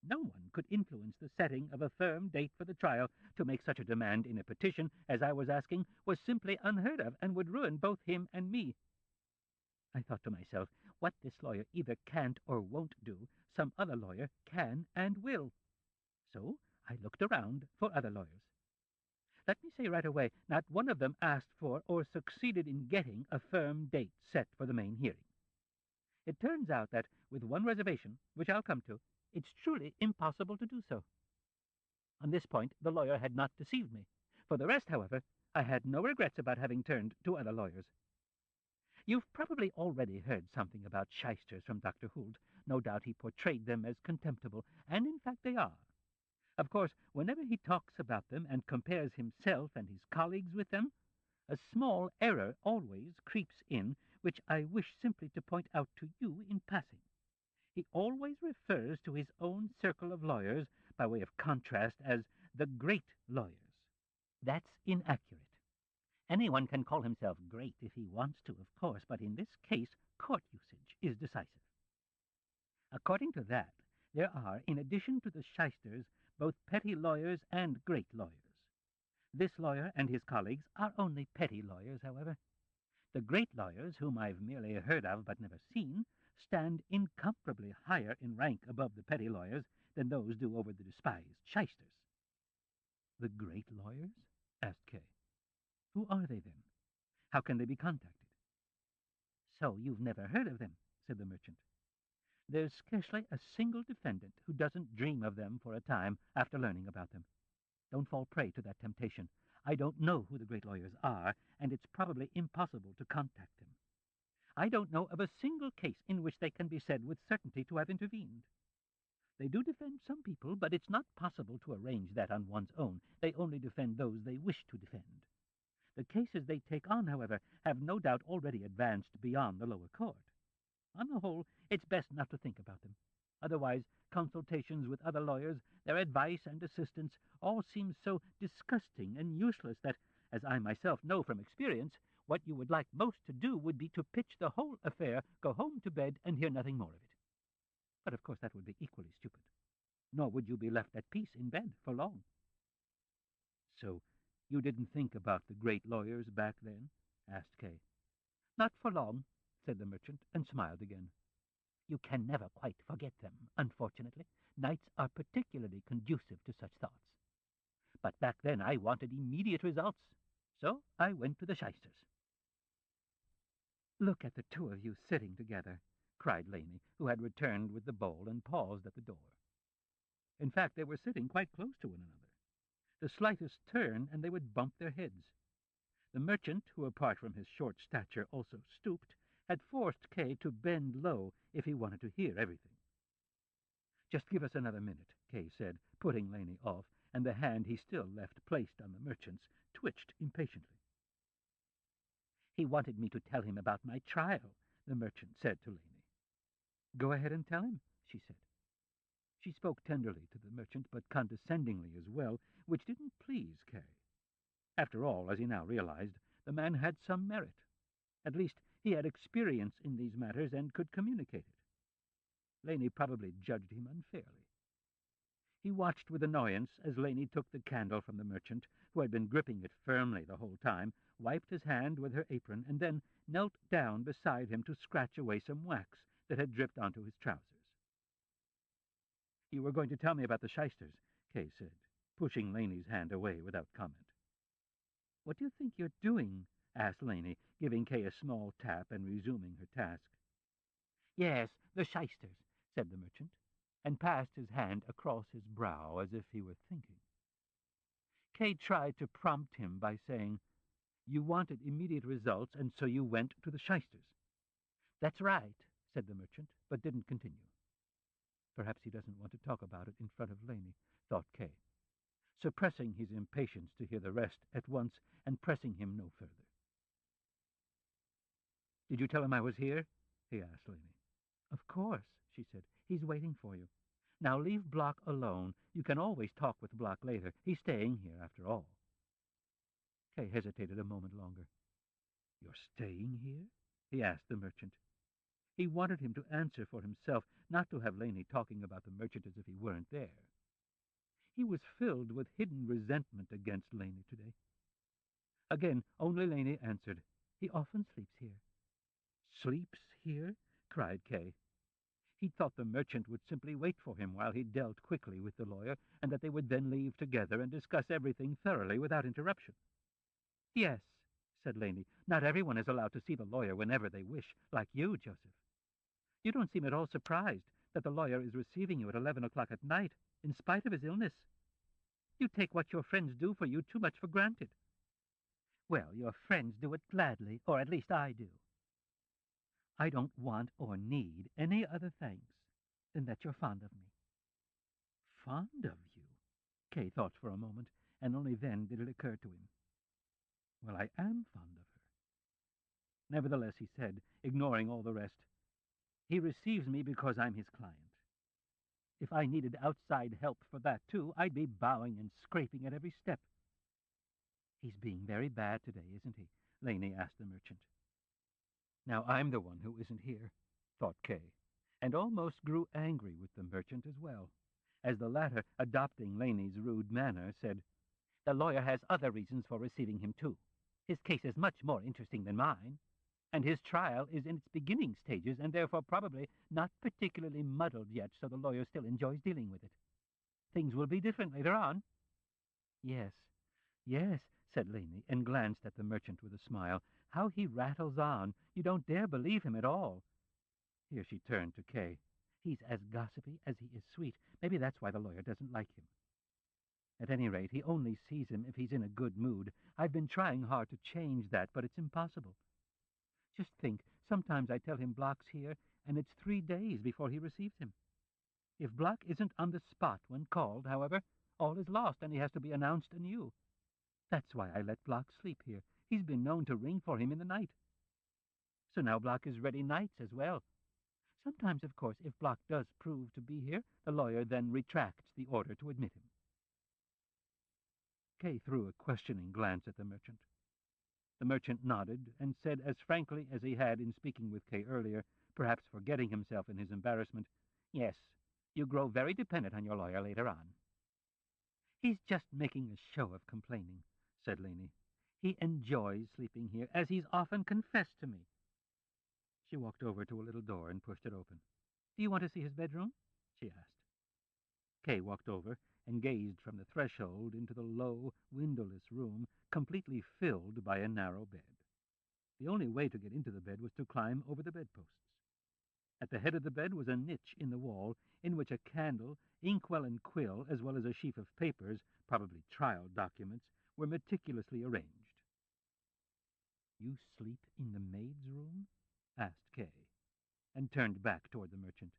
No one could influence the setting of a firm date for the trial. To make such a demand in a petition as I was asking was simply unheard of, and would ruin both him and me. I thought to myself, what this lawyer either can't or won't do, some other lawyer can and will. So I looked around for other lawyers. Let me say right away, not one of them asked for or succeeded in getting a firm date set for the main hearing. It turns out that, with one reservation, which I'll come to, it's truly impossible to do so. On this point, the lawyer had not deceived me. For the rest, however, I had no regrets about having turned to other lawyers. You've probably already heard something about shysters from Dr. Hult. No doubt he portrayed them as contemptible, and in fact they are. Of course, whenever he talks about them and compares himself and his colleagues with them, a small error always creeps in, which I wish simply to point out to you in passing. He always refers to his own circle of lawyers, by way of contrast, as the great lawyers. That's inaccurate. Anyone can call himself great if he wants to, of course, but in this case, court usage is decisive. According to that, there are, in addition to the shysters, both petty lawyers and great lawyers. This lawyer and his colleagues are only petty lawyers, however. The great lawyers, whom I've merely heard of but never seen, stand incomparably higher in rank above the petty lawyers than those do over the despised shysters. The great lawyers? Asked Kay. Who are they, then? How can they be contacted? So you've never heard of them, said the merchant. There's scarcely a single defendant who doesn't dream of them for a time after learning about them. Don't fall prey to that temptation. I don't know who the great lawyers are, and it's probably impossible to contact them. I don't know of a single case in which they can be said with certainty to have intervened. They do defend some people, but it's not possible to arrange that on one's own. They only defend those they wish to defend. The cases they take on, however, have no doubt already advanced beyond the lower court. On the whole, it's best not to think about them. Otherwise, consultations with other lawyers, their advice and assistance, all seem so disgusting and useless that, as I myself know from experience, what you would like most to do would be to pitch the whole affair, go home to bed, and hear nothing more of it. But of course that would be equally stupid. Nor would you be left at peace in bed for long. So you didn't think about the great lawyers back then? Asked Kay. Not for long, said the merchant, and smiled again. You can never quite forget them, unfortunately. Nights are particularly conducive to such thoughts. But back then I wanted immediate results, so I went to the shysters. Look at the two of you sitting together, cried Lamy, who had returned with the bowl and paused at the door. In fact, they were sitting quite close to one another. The slightest turn, and they would bump their heads. The merchant, who apart from his short stature also stooped, had forced Kay to bend low if he wanted to hear everything. "Just give us another minute," Kay said, putting Laney off, and the hand he still left placed on the merchant's twitched impatiently. "He wanted me to tell him about my trial," the merchant said to Laney. "Go ahead and tell him," she said. She spoke tenderly to the merchant, but condescendingly as well, which didn't please Kay. After all, as he now realized, the man had some merit. At least he had experience in these matters and could communicate it. Laney probably judged him unfairly. He watched with annoyance as Laney took the candle from the merchant, who had been gripping it firmly the whole time, wiped his hand with her apron, and then knelt down beside him to scratch away some wax that had dripped onto his trousers. "You were going to tell me about the shysters," Kay said, pushing Laney's hand away without comment. "What do you think you're doing?" asked Laney, giving Kay a small tap and resuming her task. "Yes, the shysters," said the merchant, and passed his hand across his brow as if he were thinking. Kay tried to prompt him by saying, "You wanted immediate results, and so you went to the shysters." "That's right," said the merchant, but didn't continue. Perhaps he doesn't want to talk about it in front of Laney, thought Kay, suppressing his impatience to hear the rest at once and pressing him no further. "Did you tell him I was here?" he asked Laney. "Of course," she said. "He's waiting for you. Now leave Block alone. You can always talk with Block later. He's staying here, after all." Kay hesitated a moment longer. "You're staying here?" he asked the merchant. He wanted him to answer for himself, not to have Laney talking about the merchant as if he weren't there. He was filled with hidden resentment against Laney today. Again, only Laney answered, "He often sleeps here." "Sleeps here?" cried Kay. He thought the merchant would simply wait for him while he dealt quickly with the lawyer, and that they would then leave together and discuss everything thoroughly without interruption. "Yes," said Laney. "Not everyone is allowed to see the lawyer whenever they wish, like you, Joseph. You don't seem at all surprised that the lawyer is receiving you at 11 o'clock at night, in spite of his illness. You take what your friends do for you too much for granted." "Well, your friends do it gladly, or at least I do. I don't want or need any other thanks than that you're fond of me." "Fond of you?" Kay thought for a moment, and only then did it occur to him. "Well, I am fond of her." Nevertheless, he said, ignoring all the rest, "He receives me because I'm his client. If I needed outside help for that, too, I'd be bowing and scraping at every step." "He's being very bad today, isn't he?" Laney asked the merchant. "Now I'm the one who isn't here," thought Kay, and almost grew angry with the merchant as well, as the latter, adopting Laney's rude manner, said, "The lawyer has other reasons for receiving him, too. His case is much more interesting than mine, and his trial is in its beginning stages, and therefore probably not particularly muddled yet, so the lawyer still enjoys dealing with it. Things will be different later on." "Yes, yes," said Laney, and glanced at the merchant with a smile. "How he rattles on! You don't dare believe him at all." Here she turned to Kay. "He's as gossipy as he is sweet. Maybe that's why the lawyer doesn't like him. At any rate, he only sees him if he's in a good mood. I've been trying hard to change that, but it's impossible. Just think, sometimes I tell him Block's here, and it's 3 days before he receives him. If Block isn't on the spot when called, however, all is lost, and he has to be announced anew. That's why I let Block sleep here. He's been known to ring for him in the night. So now Block is ready nights as well. Sometimes, of course, if Block does prove to be here, the lawyer then retracts the order to admit him." Kay threw a questioning glance at the merchant. The merchant nodded and said as frankly as he had in speaking with Kay earlier, perhaps forgetting himself in his embarrassment, "Yes, you grow very dependent on your lawyer later on." "He's just making a show of complaining," said Laney. "He enjoys sleeping here, as he's often confessed to me." She walked over to a little door and pushed it open. "Do you want to see his bedroom?" she asked. Kay walked over and gazed from the threshold into the low, windowless room, completely filled by a narrow bed. The only way to get into the bed was to climb over the bedposts. At the head of the bed was a niche in the wall, in which a candle, inkwell and quill, as well as a sheaf of papers, probably trial documents, were meticulously arranged. "You sleep in the maid's room?" asked Kay, and turned back toward the merchant.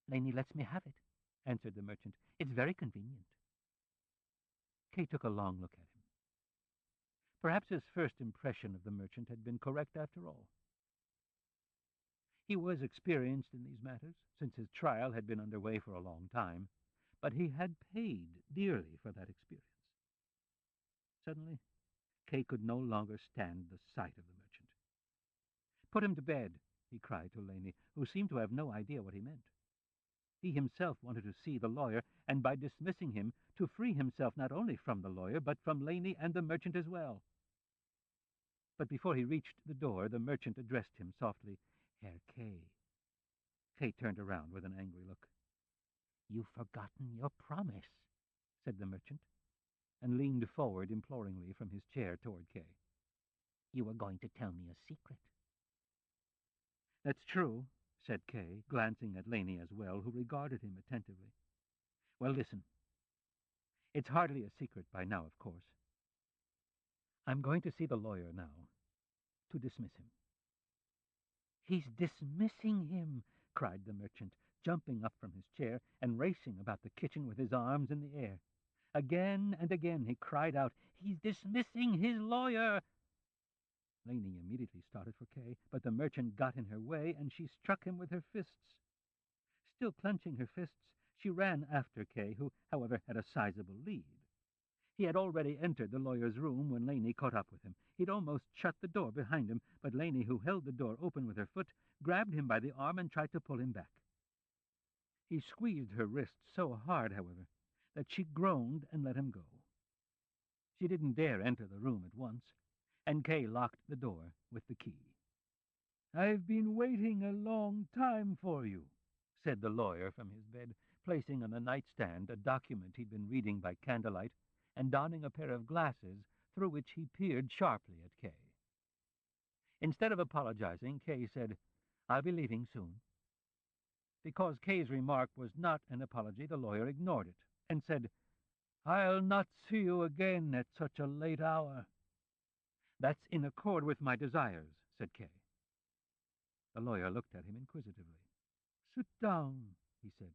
"Laney lets me have it," answered the merchant. "It's very convenient." Kay took a long look at him. Perhaps his first impression of the merchant had been correct after all. He was experienced in these matters, since his trial had been under way for a long time, but he had paid dearly for that experience. Suddenly, Kay could no longer stand the sight of the merchant. "Put him to bed," he cried to Laney, who seemed to have no idea what he meant. He himself wanted to see the lawyer, and by dismissing him, to free himself not only from the lawyer, but from Laney and the merchant as well. But before he reached the door, the merchant addressed him softly. "Herr Kay." Kay turned around with an angry look. "You've forgotten your promise," said the merchant, and leaned forward imploringly from his chair toward Kay. "You were going to tell me a secret." "That's true," said Kay, glancing at Laney as well, who regarded him attentively. "Well, listen. It's hardly a secret by now, of course. I'm going to see the lawyer now, to dismiss him." "He's dismissing him!" cried the merchant, jumping up from his chair and racing about the kitchen with his arms in the air. Again and again he cried out, "He's dismissing his lawyer!" Laney immediately started for Kay, but the merchant got in her way, and she struck him with her fists. Still clenching her fists, she ran after Kay, who, however, had a sizable lead. He had already entered the lawyer's room when Laney caught up with him. He'd almost shut the door behind him, but Laney, who held the door open with her foot, grabbed him by the arm and tried to pull him back. He squeezed her wrist so hard, however, that she groaned and let him go. She didn't dare enter the room at once, and Kay locked the door with the key. "I've been waiting a long time for you," said the lawyer from his bed, placing on the nightstand a document he'd been reading by candlelight, and donning a pair of glasses through which he peered sharply at Kay. Instead of apologizing, Kay said, "I'll be leaving soon." Because Kay's remark was not an apology, the lawyer ignored it and said, "I'll not see you again at such a late hour." "That's in accord with my desires," said Kay. The lawyer looked at him inquisitively. "Sit down," he said.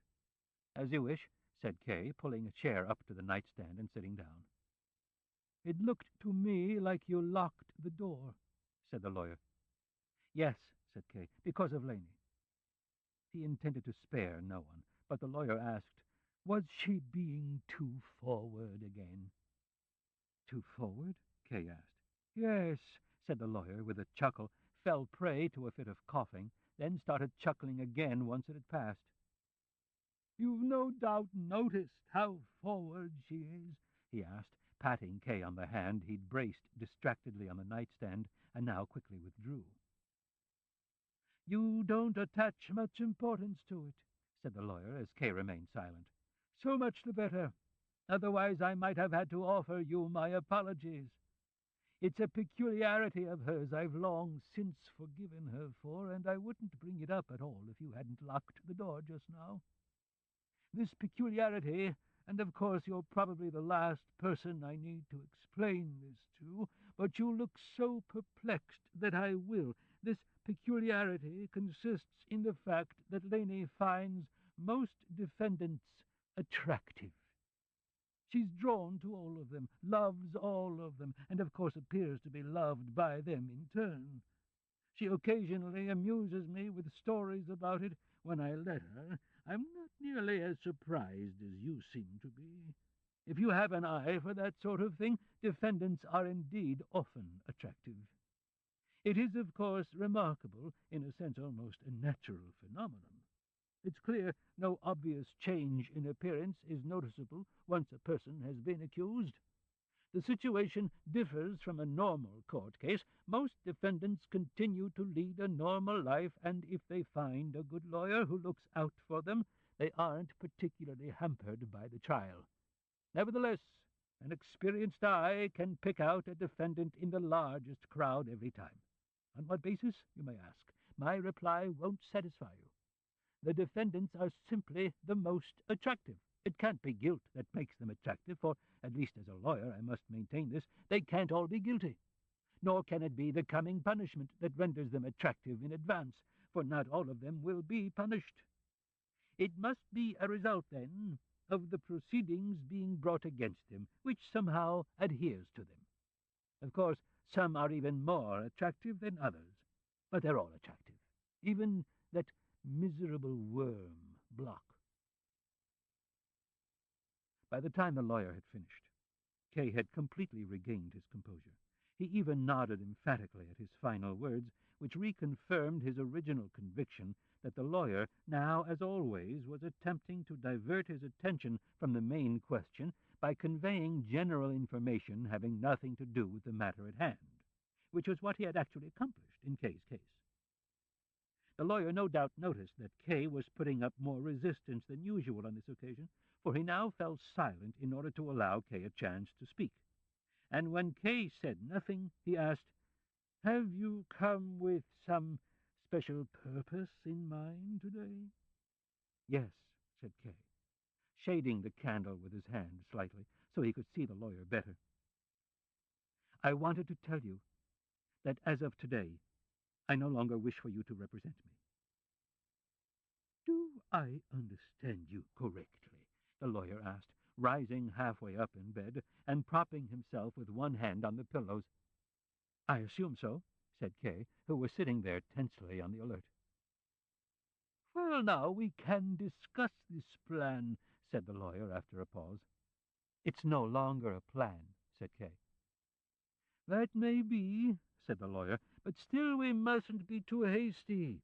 "As you wish," said Kay, pulling a chair up to the nightstand and sitting down. "It looked to me like you locked the door," said the lawyer. "Yes," said Kay, "because of Laney." He intended to spare no one, but the lawyer asked, "Was she being too forward again?" "Too forward?" Kay asked. "Yes," said the lawyer with a chuckle, fell prey to a fit of coughing, then started chuckling again once it had passed. "You've no doubt noticed how forward she is?" he asked, patting Kay on the hand he'd braced distractedly on the nightstand and now quickly withdrew. "You don't attach much importance to it," said the lawyer as Kay remained silent. "So much the better. Otherwise I might have had to offer you my apologies. It's a peculiarity of hers I've long since forgiven her for, and I wouldn't bring it up at all if you hadn't locked the door just now. This peculiarity, and of course you're probably the last person I need to explain this to, but you look so perplexed that I will. This peculiarity consists in the fact that Laney finds most defendants attractive. She's drawn to all of them, loves all of them, and of course appears to be loved by them in turn. She occasionally amuses me with stories about it when I let her. I'm not nearly as surprised as you seem to be. If you have an eye for that sort of thing, defendants are indeed often attractive. It is, of course, remarkable, in a sense almost a natural phenomenon. It's clear no obvious change in appearance is noticeable once a person has been accused. The situation differs from a normal court case. Most defendants continue to lead a normal life, and if they find a good lawyer who looks out for them, they aren't particularly hampered by the trial. Nevertheless, an experienced eye can pick out a defendant in the largest crowd every time. On what basis, you may ask? My reply won't satisfy you. The defendants are simply the most attractive. It can't be guilt that makes them attractive, for, at least as a lawyer, I must maintain this, they can't all be guilty. Nor can it be the coming punishment that renders them attractive in advance, for not all of them will be punished. It must be a result, then, of the proceedings being brought against them, which somehow adheres to them. Of course, some are even more attractive than others, but they're all attractive. Even that miserable worm, Block. By the time the lawyer had finished, Kay had completely regained his composure. He even nodded emphatically at his final words, which reconfirmed his original conviction that the lawyer, now as always, was attempting to divert his attention from the main question by conveying general information having nothing to do with the matter at hand, which was what he had actually accomplished in Kay's case. The lawyer no doubt noticed that Kay was putting up more resistance than usual on this occasion, for he now fell silent in order to allow Kay a chance to speak. And when Kay said nothing, he asked, "Have you come with some special purpose in mind today?" "Yes," said Kay, shading the candle with his hand slightly so he could see the lawyer better. "I wanted to tell you that as of today, I no longer wish for you to represent me." "Do I understand you correctly?" the lawyer asked, rising halfway up in bed and propping himself with one hand on the pillows. "I assume so," said Kay, who was sitting there tensely on the alert. "Well, now we can discuss this plan," said the lawyer after a pause. "It's no longer a plan," said Kay. "That may be," said the lawyer, "but still we mustn't be too hasty."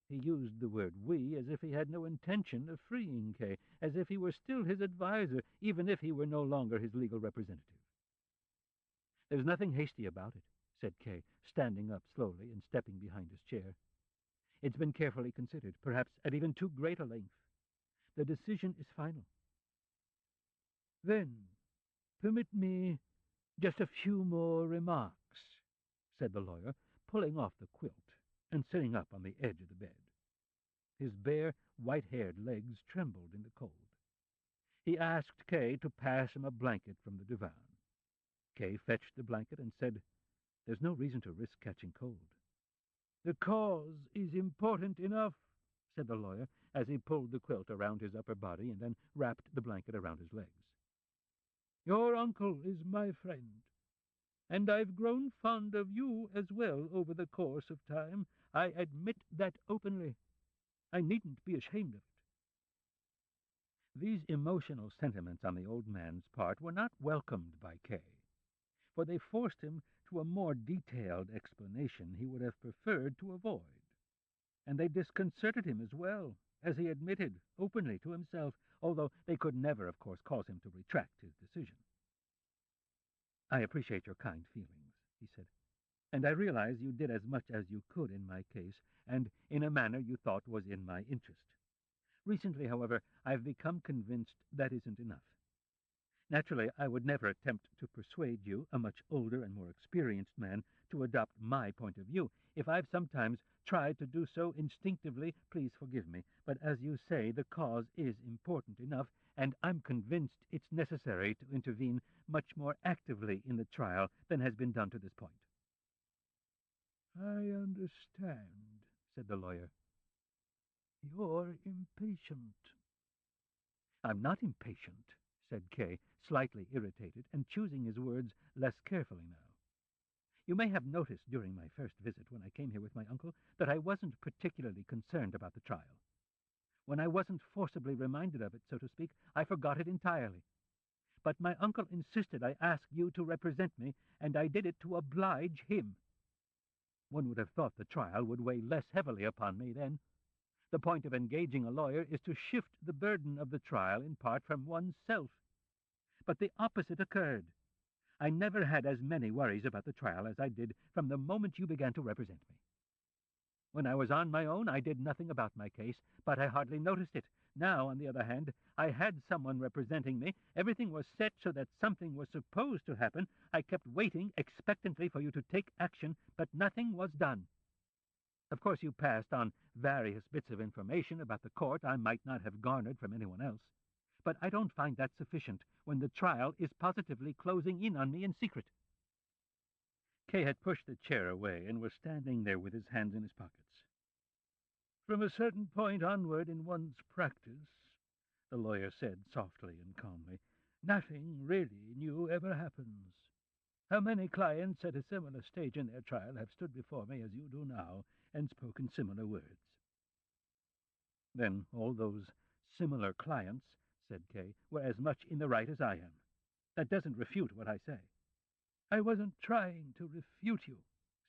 He used the word "we" as if he had no intention of freeing Kay, as if he were still his adviser, even if he were no longer his legal representative. "There's nothing hasty about it," said Kay, standing up slowly and stepping behind his chair. "It's been carefully considered, perhaps at even too great a length. The decision is final." "Then permit me just a few more remarks," said the lawyer, pulling off the quilt and sitting up on the edge of the bed. His bare, white-haired legs trembled in the cold. He asked Kay to pass him a blanket from the divan. Kay fetched the blanket and said, "There's no reason to risk catching cold." "The cause is important enough," said the lawyer, as he pulled the quilt around his upper body and then wrapped the blanket around his legs. "Your uncle is my friend, and I've grown fond of you as well over the course of time. I admit that openly. I needn't be ashamed of it." These emotional sentiments on the old man's part were not welcomed by Kay, for they forced him to a more detailed explanation he would have preferred to avoid, and they disconcerted him as well, as he admitted openly to himself, although they could never, of course, cause him to retract his decision. "I appreciate your kind feelings," he said, "and I realize you did as much as you could in my case, and in a manner you thought was in my interest. Recently, however, I've become convinced that isn't enough. Naturally, I would never attempt to persuade you, a much older and more experienced man, to adopt my point of view. If I've sometimes tried to do so instinctively, please forgive me. But as you say, the cause is important enough, and I'm convinced it's necessary to intervene much more actively in the trial than has been done to this point." "I understand," said the lawyer. "You're impatient." "I'm not impatient," said Kay, slightly irritated, and choosing his words less carefully now. "You may have noticed during my first visit, when I came here with my uncle, that I wasn't particularly concerned about the trial. When I wasn't forcibly reminded of it, so to speak, I forgot it entirely. But my uncle insisted I ask you to represent me, and I did it to oblige him. One would have thought the trial would weigh less heavily upon me then. The point of engaging a lawyer is to shift the burden of the trial in part from oneself. But the opposite occurred. I never had as many worries about the trial as I did from the moment you began to represent me. When I was on my own, I did nothing about my case, but I hardly noticed it. Now, on the other hand, I had someone representing me. Everything was set so that something was supposed to happen. I kept waiting expectantly for you to take action, but nothing was done. Of course, you passed on various bits of information about the court I might not have garnered from anyone else. But I don't find that sufficient when the trial is positively closing in on me in secret." Kay had pushed the chair away and was standing there with his hands in his pockets. "From a certain point onward in one's practice," the lawyer said softly and calmly, "nothing really new ever happens. How many clients at a similar stage in their trial have stood before me as you do now and spoken similar words?" "Then all those similar clients," said Kay, "were as much in the right as I am. That doesn't refute what I say." "I wasn't trying to refute you,"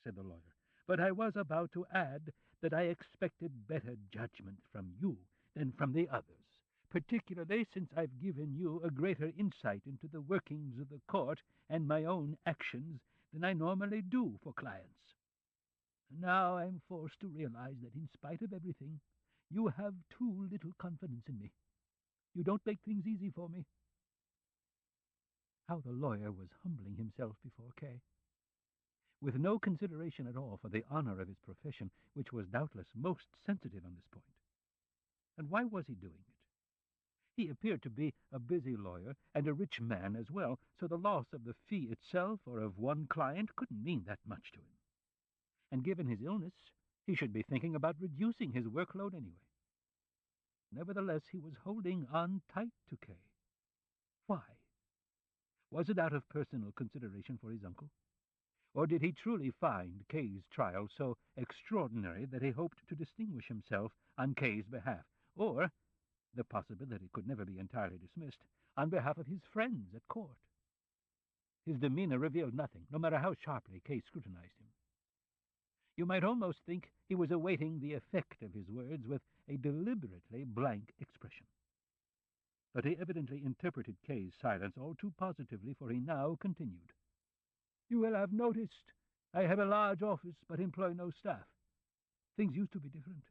said the lawyer, "but I was about to add that I expected better judgment from you than from the others, particularly since I've given you a greater insight into the workings of the court and my own actions than I normally do for clients. And now I'm forced to realize that in spite of everything, you have too little confidence in me. You don't make things easy for me." How the lawyer was humbling himself before Kay, with no consideration at all for the honor of his profession, which was doubtless most sensitive on this point. And why was he doing it? He appeared to be a busy lawyer and a rich man as well, so the loss of the fee itself or of one client couldn't mean that much to him. And given his illness, he should be thinking about reducing his workload anyway. Nevertheless, he was holding on tight to Kay. Why? Was it out of personal consideration for his uncle? Or did he truly find Kay's trial so extraordinary that he hoped to distinguish himself on Kay's behalf? Or, the possibility could never be entirely dismissed, on behalf of his friends at court? His demeanor revealed nothing, no matter how sharply Kay scrutinized him. You might almost think he was awaiting the effect of his words with a deliberately blank expression. But he evidently interpreted Kay's silence all too positively, for he now continued. "You will have noticed I have a large office but employ no staff. Things used to be different.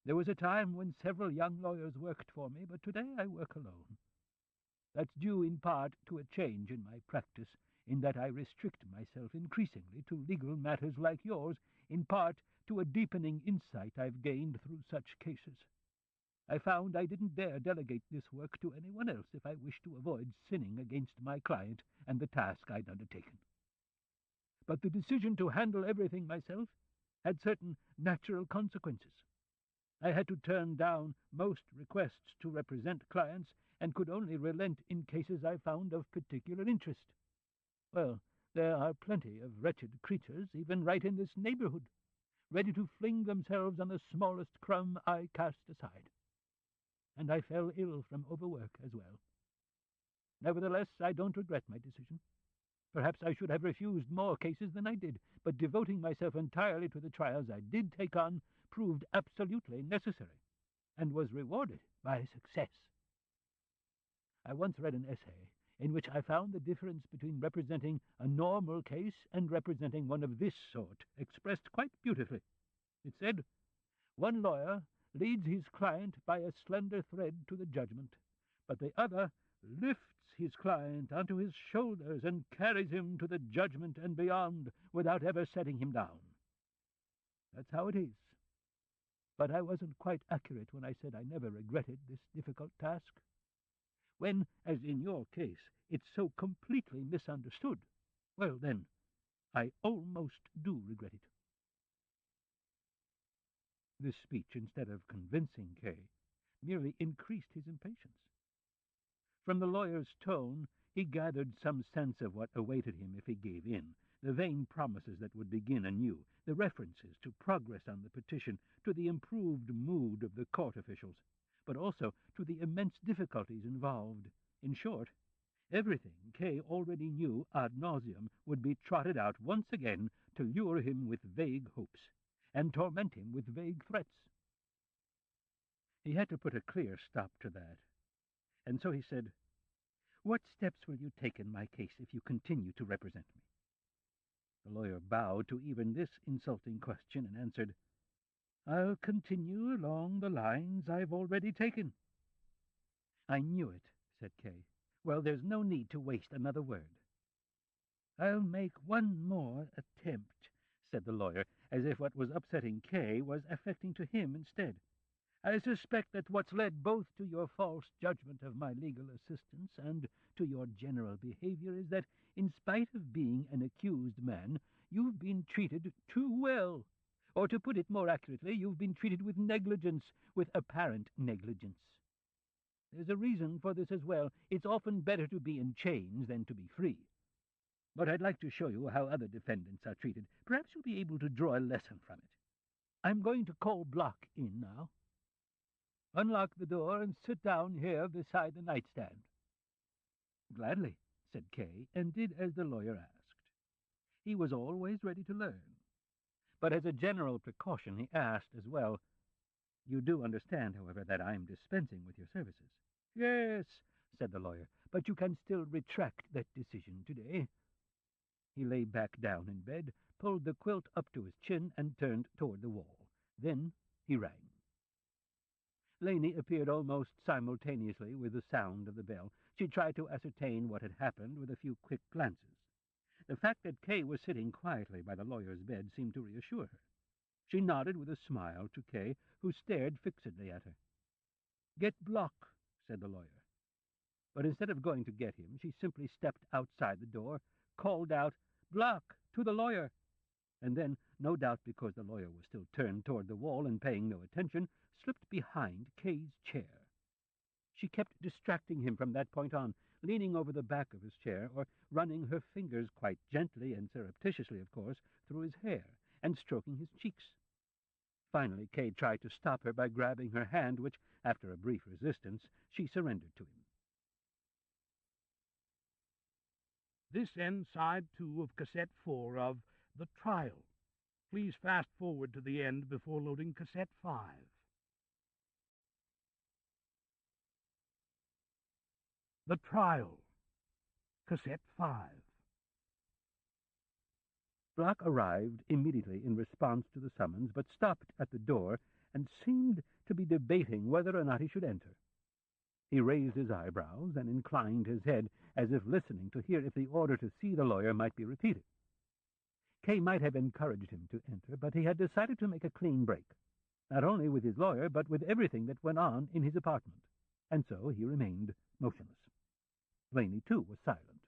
There was a time when several young lawyers worked for me, but today I work alone. That's due in part to a change in my practice, in that I restrict myself increasingly to legal matters like yours, in part to a deepening insight I've gained through such cases. I found I didn't dare delegate this work to anyone else if I wished to avoid sinning against my client and the task I'd undertaken. But the decision to handle everything myself had certain natural consequences. I had to turn down most requests to represent clients, and could only relent in cases I found of particular interest. Well, there are plenty of wretched creatures, even right in this neighborhood, ready to fling themselves on the smallest crumb I cast aside. And I fell ill from overwork as well. Nevertheless, I don't regret my decision. Perhaps I should have refused more cases than I did, but devoting myself entirely to the trials I did take on proved absolutely necessary, and was rewarded by success. I once read an essay in which I found the difference between representing a normal case and representing one of this sort expressed quite beautifully. It said, "One lawyer leads his client by a slender thread to the judgment, but the other lifts his client onto his shoulders and carries him to the judgment and beyond without ever setting him down." That's how it is. But I wasn't quite accurate when I said I never regretted this difficult task. When, as in your case, it's so completely misunderstood, well, then, I almost do regret it. This speech, instead of convincing Kay, merely increased his impatience. From the lawyer's tone, he gathered some sense of what awaited him if he gave in, the vain promises that would begin anew, the references to progress on the petition, to the improved mood of the court officials, but also to the immense difficulties involved. In short, everything Kay already knew ad nauseam would be trotted out once again to lure him with vague hopes, and torment him with vague threats. He had to put a clear stop to that, and so he said, "What steps will you take in my case if you continue to represent me?" The lawyer bowed to even this insulting question and answered, "I'll continue along the lines I've already taken." "I knew it," said Kay. "Well, there's no need to waste another word." "I'll make one more attempt," said the lawyer, as if what was upsetting Kay was affecting to him instead. I suspect that what's led both to your false judgment of my legal assistance and to your general behavior is that, in spite of being an accused man, you've been treated too well. Or, to put it more accurately, you've been treated with negligence, with apparent negligence. There's a reason for this as well. It's often better to be in chains than to be free. But I'd like to show you how other defendants are treated. Perhaps you'll be able to draw a lesson from it. I'm going to call Block in now. Unlock the door and sit down here beside the nightstand." "Gladly," said Kay, and did as the lawyer asked. He was always ready to learn. But as a general precaution he asked as well, "You do understand, however, that I'm dispensing with your services?" "Yes," said the lawyer, "but you can still retract that decision today." He lay back down in bed, pulled the quilt up to his chin, and turned toward the wall. Then he rang. Laney appeared almost simultaneously with the sound of the bell. She tried to ascertain what had happened with a few quick glances. The fact that Kay was sitting quietly by the lawyer's bed seemed to reassure her. She nodded with a smile to Kay, who stared fixedly at her. "Get Block," said the lawyer. But instead of going to get him, she simply stepped outside the door, called out, "Block, to the lawyer," and then, no doubt because the lawyer was still turned toward the wall and paying no attention, slipped behind Kay's chair. She kept distracting him from that point on, leaning over the back of his chair, or running her fingers quite gently and surreptitiously, of course, through his hair, and stroking his cheeks. Finally, Kay tried to stop her by grabbing her hand, which, after a brief resistance, she surrendered to him. This ends side 2 of cassette 4 of The Trial. Please fast forward to the end before loading cassette 5. The Trial, cassette 5. Block arrived immediately in response to the summons, but stopped at the door and seemed to be debating whether or not he should enter. He raised his eyebrows and inclined his head as if listening to hear if the order to see the lawyer might be repeated. Kay might have encouraged him to enter, but he had decided to make a clean break, not only with his lawyer, but with everything that went on in his apartment, and so he remained motionless. Laney, too, was silent.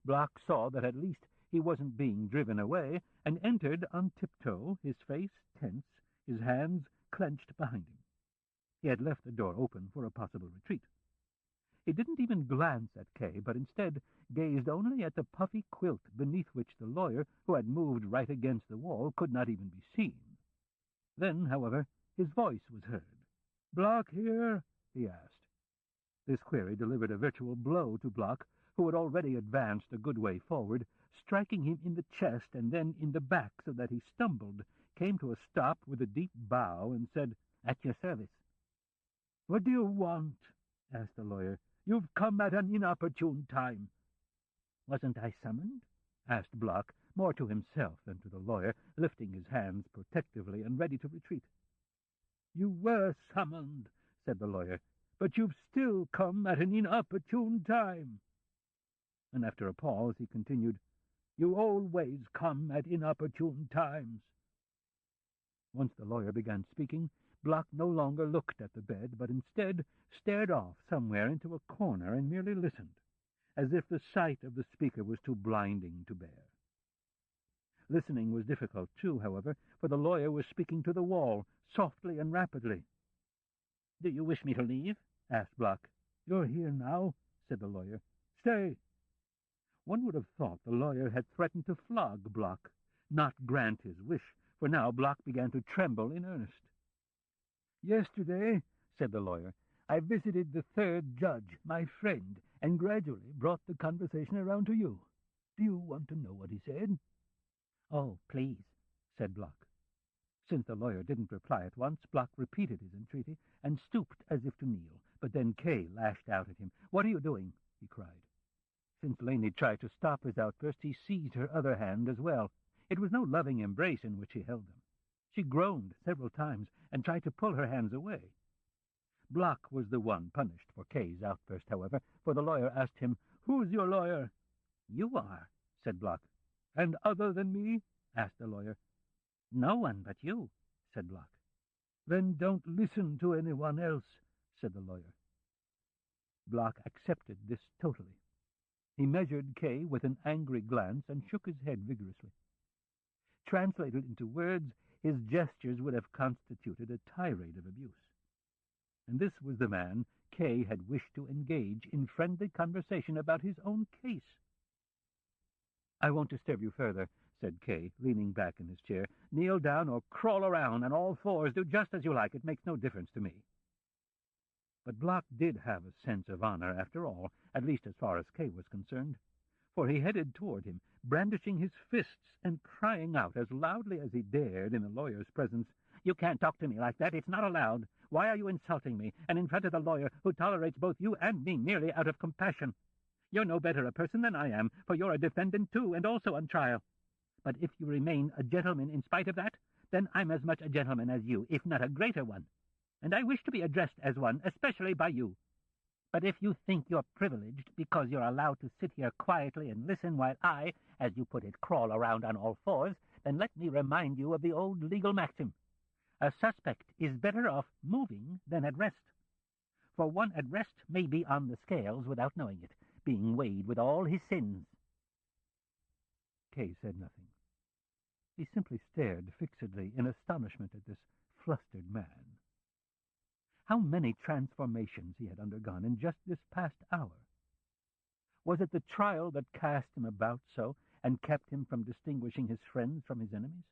Block saw that at least he wasn't being driven away, and entered on tiptoe, his face tense, his hands clenched behind him. He had left the door open for a possible retreat. He didn't even glance at Kay, but instead gazed only at the puffy quilt beneath which the lawyer, who had moved right against the wall, could not even be seen. Then, however, his voice was heard. "Block here?" he asked. This query delivered a virtual blow to Block, who had already advanced a good way forward, striking him in the chest and then in the back so that he stumbled, came to a stop with a deep bow, and said, "At your service." "What do you want?" asked the lawyer. "You've come at an inopportune time." "Wasn't I summoned?" asked Block, more to himself than to the lawyer, lifting his hands protectively and ready to retreat. "You were summoned," said the lawyer, "but you've still come at an inopportune time." And after a pause he continued, "You always come at inopportune times." Once the lawyer began speaking, Block no longer looked at the bed, but instead stared off somewhere into a corner and merely listened, as if the sight of the speaker was too blinding to bear. Listening was difficult, too, however, for the lawyer was speaking to the wall, softly and rapidly. "Do you wish me to leave?" asked Block. "You're here now," said the lawyer. "Stay." One would have thought the lawyer had threatened to flog Block, not grant his wish, for now Block began to tremble in earnest. "Yesterday," said the lawyer, "I visited the third judge, my friend, and gradually brought the conversation around to you. Do you want to know what he said?" "Oh, please," said Block. Since the lawyer didn't reply at once, Block repeated his entreaty and stooped as if to kneel. But then Kay lashed out at him. "What are you doing?" he cried. Since Laney tried to stop his outburst, he seized her other hand as well. It was no loving embrace in which he held them. She groaned several times and tried to pull her hands away. Block was the one punished for Kay's outburst, however, for the lawyer asked him, "Who's your lawyer?" "You are," said Block. "And other than me?" asked the lawyer. "No one but you," said Block. "Then don't listen to anyone else," said the lawyer. Block accepted this totally. He measured Kay with an angry glance and shook his head vigorously. Translated into words, his gestures would have constituted a tirade of abuse. And this was the man Kay had wished to engage in friendly conversation about his own case. "I won't disturb you further," said Kay, leaning back in his chair. "Kneel down or crawl around on all fours. Do just as you like. It makes no difference to me." But Block did have a sense of honor, after all, at least as far as Kay was concerned, for he headed toward him, brandishing his fists and crying out as loudly as he dared in the lawyer's presence, "You can't talk to me like that. It's not allowed. Why are you insulting me, and in front of the lawyer who tolerates both you and me merely out of compassion? You're no better a person than I am, for you're a defendant too, and also on trial. But if you remain a gentleman in spite of that, then I'm as much a gentleman as you, if not a greater one. And I wish to be addressed as one, especially by you. But if you think you're privileged because you're allowed to sit here quietly and listen while I, as you put it, crawl around on all fours, then let me remind you of the old legal maxim. A suspect is better off moving than at rest. For one at rest may be on the scales without knowing it, being weighed with all his sins." Kay said nothing. He simply stared fixedly in astonishment at this flustered man. How many transformations he had undergone in just this past hour! Was it the trial that cast him about so and kept him from distinguishing his friends from his enemies?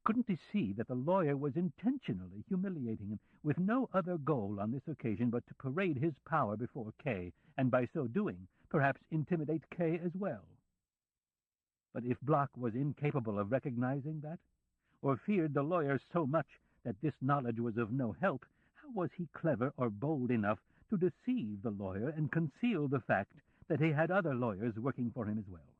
Couldn't he see that the lawyer was intentionally humiliating him, with no other goal on this occasion but to parade his power before Kay, and by so doing, perhaps intimidate Kay as well? But if Block was incapable of recognizing that, or feared the lawyer so much that this knowledge was of no help, how was he clever or bold enough to deceive the lawyer and conceal the fact that he had other lawyers working for him as well?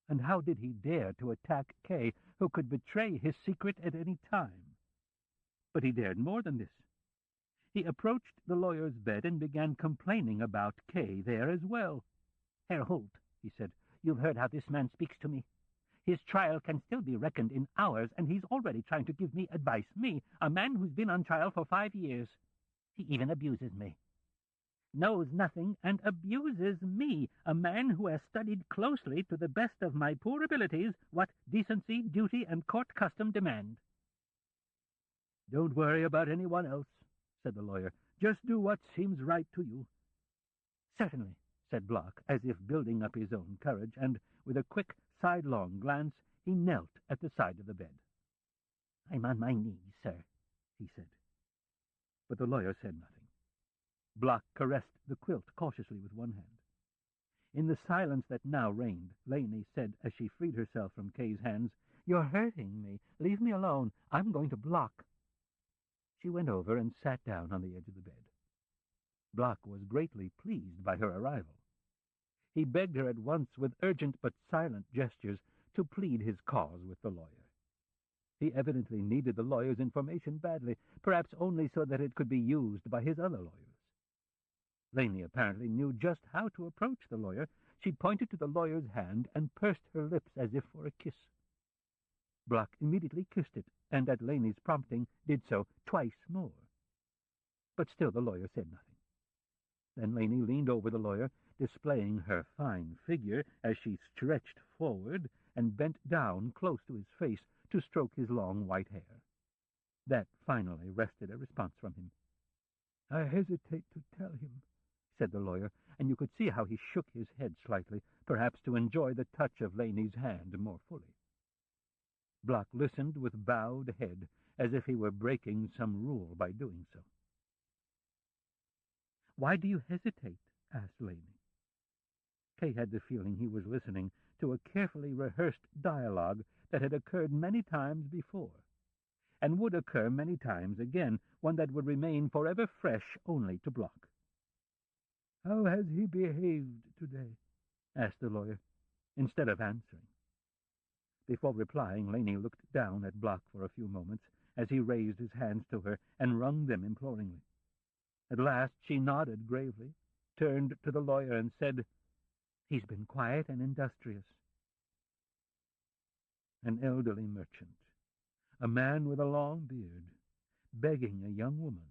And how did he dare to attack Kay, who could betray his secret at any time? But he dared more than this. He approached the lawyer's bed and began complaining about Kay there as well. "Herr Holt," he said, "you've heard how this man speaks to me. His trial can still be reckoned in hours, and he's already trying to give me advice. Me, a man who's been on trial for 5 years. He even abuses me. Knows nothing and abuses me, a man who has studied closely to the best of my poor abilities what decency, duty, and court custom demand." "Don't worry about anyone else," said the lawyer. "Just do what seems right to you." "Certainly," said Block, as if building up his own courage, and with a quick, sidelong glance, he knelt at the side of the bed. "I'm on my knees, sir," he said. But the lawyer said nothing. Block caressed the quilt cautiously with one hand. In the silence that now reigned, Laney said as she freed herself from Kay's hands, "You're hurting me. Leave me alone. I'm going to Block." She went over and sat down on the edge of the bed. Block was greatly pleased by her arrival. He begged her at once, with urgent but silent gestures, to plead his cause with the lawyer. He evidently needed the lawyer's information badly, perhaps only so that it could be used by his other lawyers. Laney apparently knew just how to approach the lawyer. She pointed to the lawyer's hand and pursed her lips as if for a kiss. Block immediately kissed it, and at Laney's prompting did so twice more. But still the lawyer said nothing. Then Laney leaned over the lawyer, displaying her fine figure as she stretched forward and bent down close to his face to stroke his long white hair. That finally wrested a response from him. "I hesitate to tell him," said the lawyer, and you could see how he shook his head slightly, perhaps to enjoy the touch of Laney's hand more fully. Block listened with bowed head, as if he were breaking some rule by doing so. "Why do you hesitate?" asked Laney. Kay had the feeling he was listening to a carefully rehearsed dialogue that had occurred many times before, and would occur many times again, one that would remain forever fresh only to Block. "How has he behaved today?" asked the lawyer, instead of answering. Before replying, Laney looked down at Block for a few moments as he raised his hands to her and wrung them imploringly. At last she nodded gravely, turned to the lawyer and said, "He's been quiet and industrious." An elderly merchant, a man with a long beard, begging a young woman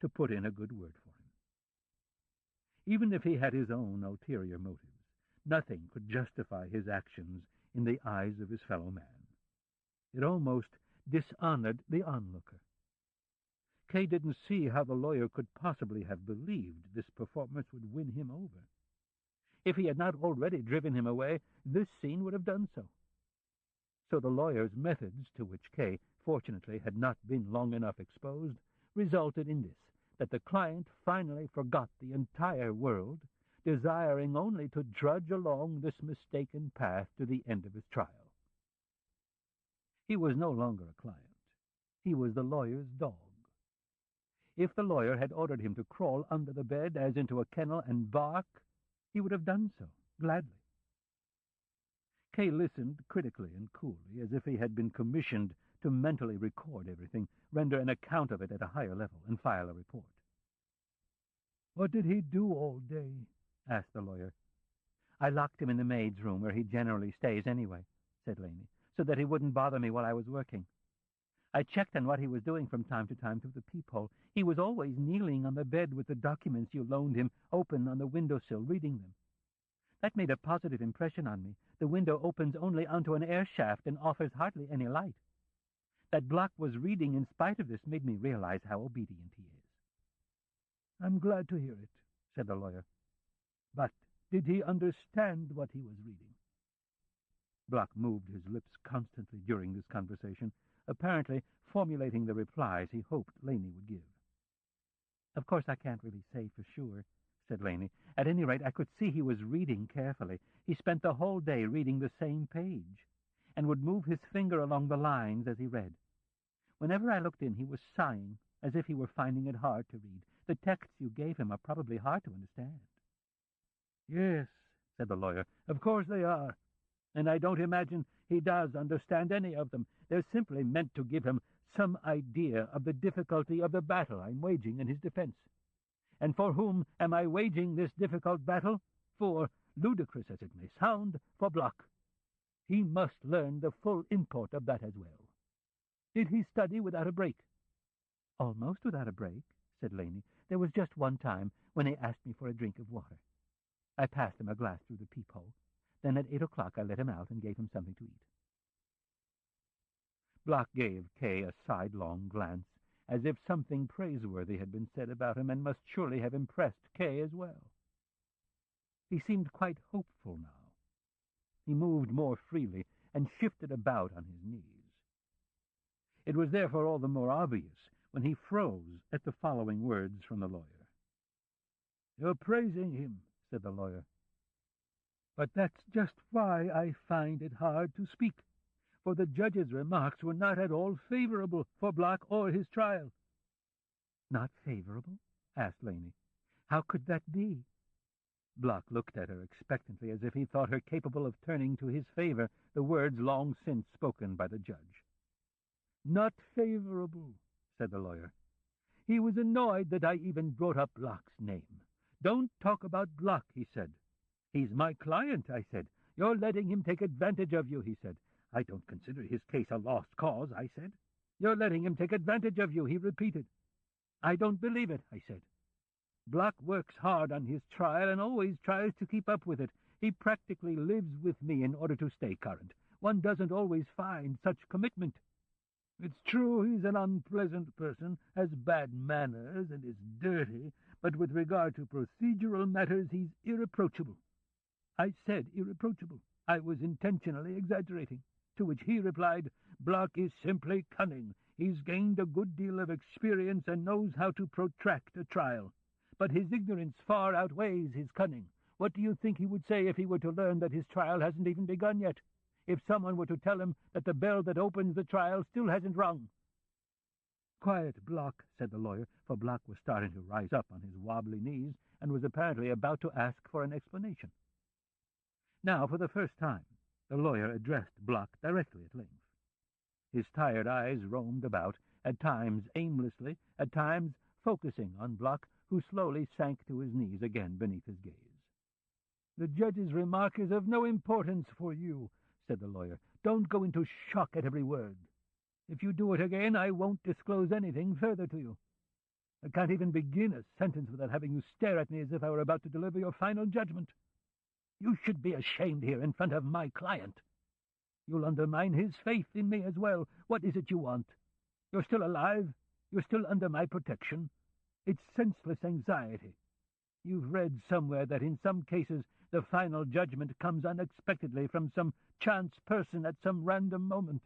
to put in a good word for him. Even if he had his own ulterior motives, nothing could justify his actions in the eyes of his fellow man. It almost dishonored the onlooker. Kay didn't see how the lawyer could possibly have believed this performance would win him over. If he had not already driven him away, this scene would have done so. So the lawyer's methods, to which Kay fortunately had not been long enough exposed, resulted in this, that the client finally forgot the entire world, desiring only to drudge along this mistaken path to the end of his trial. He was no longer a client. He was the lawyer's dog. If the lawyer had ordered him to crawl under the bed as into a kennel and bark, he would have done so, gladly. Kay listened critically and coolly, as if he had been commissioned to mentally record everything, render an account of it at a higher level, and file a report. "What did he do all day?" asked the lawyer. "I locked him in the maid's room, where he generally stays anyway," said Laney, "so that he wouldn't bother me while I was working. I checked on what he was doing from time to time through the peephole. He was always kneeling on the bed with the documents you loaned him open on the windowsill, reading them. That made a positive impression on me. The window opens only onto an air shaft and offers hardly any light. That Block was reading in spite of this made me realize how obedient he is." "I'm glad to hear it," said the lawyer. "But did he understand what he was reading?" Block moved his lips constantly during this conversation, apparently formulating the replies he hoped Laney would give. "Of course I can't really say for sure," said Laney. "At any rate, I could see he was reading carefully. He spent the whole day reading the same page, and would move his finger along the lines as he read. Whenever I looked in, he was sighing, as if he were finding it hard to read. The texts you gave him are probably hard to understand." "Yes," said the lawyer, "of course they are. And I don't imagine he does understand any of them. They're simply meant to give him some idea of the difficulty of the battle I'm waging in his defense. And for whom am I waging this difficult battle? For, ludicrous as it may sound, for Block. He must learn the full import of that as well. Did he study without a break?" "Almost without a break," said Laney. "There was just one time when he asked me for a drink of water. I passed him a glass through the peephole. Then at 8 o'clock I let him out and gave him something to eat." Block gave Kay a sidelong glance, as if something praiseworthy had been said about him and must surely have impressed Kay as well. He seemed quite hopeful now. He moved more freely and shifted about on his knees. It was therefore all the more obvious when he froze at the following words from the lawyer. "You're praising him," said the lawyer. "But that's just why I find it hard to speak, for the judge's remarks were not at all favorable for Block or his trial." "Not favorable?" asked Laney. "How could that be?" Block looked at her expectantly, as if he thought her capable of turning to his favor the words long since spoken by the judge. "Not favorable," said the lawyer. "He was annoyed that I even brought up Block's name. 'Don't talk about Block,' he said. 'He's my client,' I said. 'You're letting him take advantage of you,' he said. 'I don't consider his case a lost cause,' I said. 'You're letting him take advantage of you,' he repeated. 'I don't believe it,' I said. 'Block works hard on his trial and always tries to keep up with it. He practically lives with me in order to stay current. One doesn't always find such commitment. It's true he's an unpleasant person, has bad manners, and is dirty, but with regard to procedural matters he's irreproachable.' I said irreproachable. I was intentionally exaggerating. To which he replied, 'Block is simply cunning. He's gained a good deal of experience and knows how to protract a trial. But his ignorance far outweighs his cunning. What do you think he would say if he were to learn that his trial hasn't even begun yet? If someone were to tell him that the bell that opens the trial still hasn't rung?'" "Quiet, Block," said the lawyer, for Block was starting to rise up on his wobbly knees and was apparently about to ask for an explanation. Now, for the first time, the lawyer addressed Block directly at length. His tired eyes roamed about, at times aimlessly, at times focusing on Block, who slowly sank to his knees again beneath his gaze. "The judge's remark is of no importance for you," said the lawyer. "Don't go into shock at every word. If you do it again, I won't disclose anything further to you. I can't even begin a sentence without having you stare at me as if I were about to deliver your final judgment. You should be ashamed here in front of my client. You'll undermine his faith in me as well. What is it you want? You're still alive. You're still under my protection. It's senseless anxiety. You've read somewhere that in some cases the final judgment comes unexpectedly from some chance person at some random moment.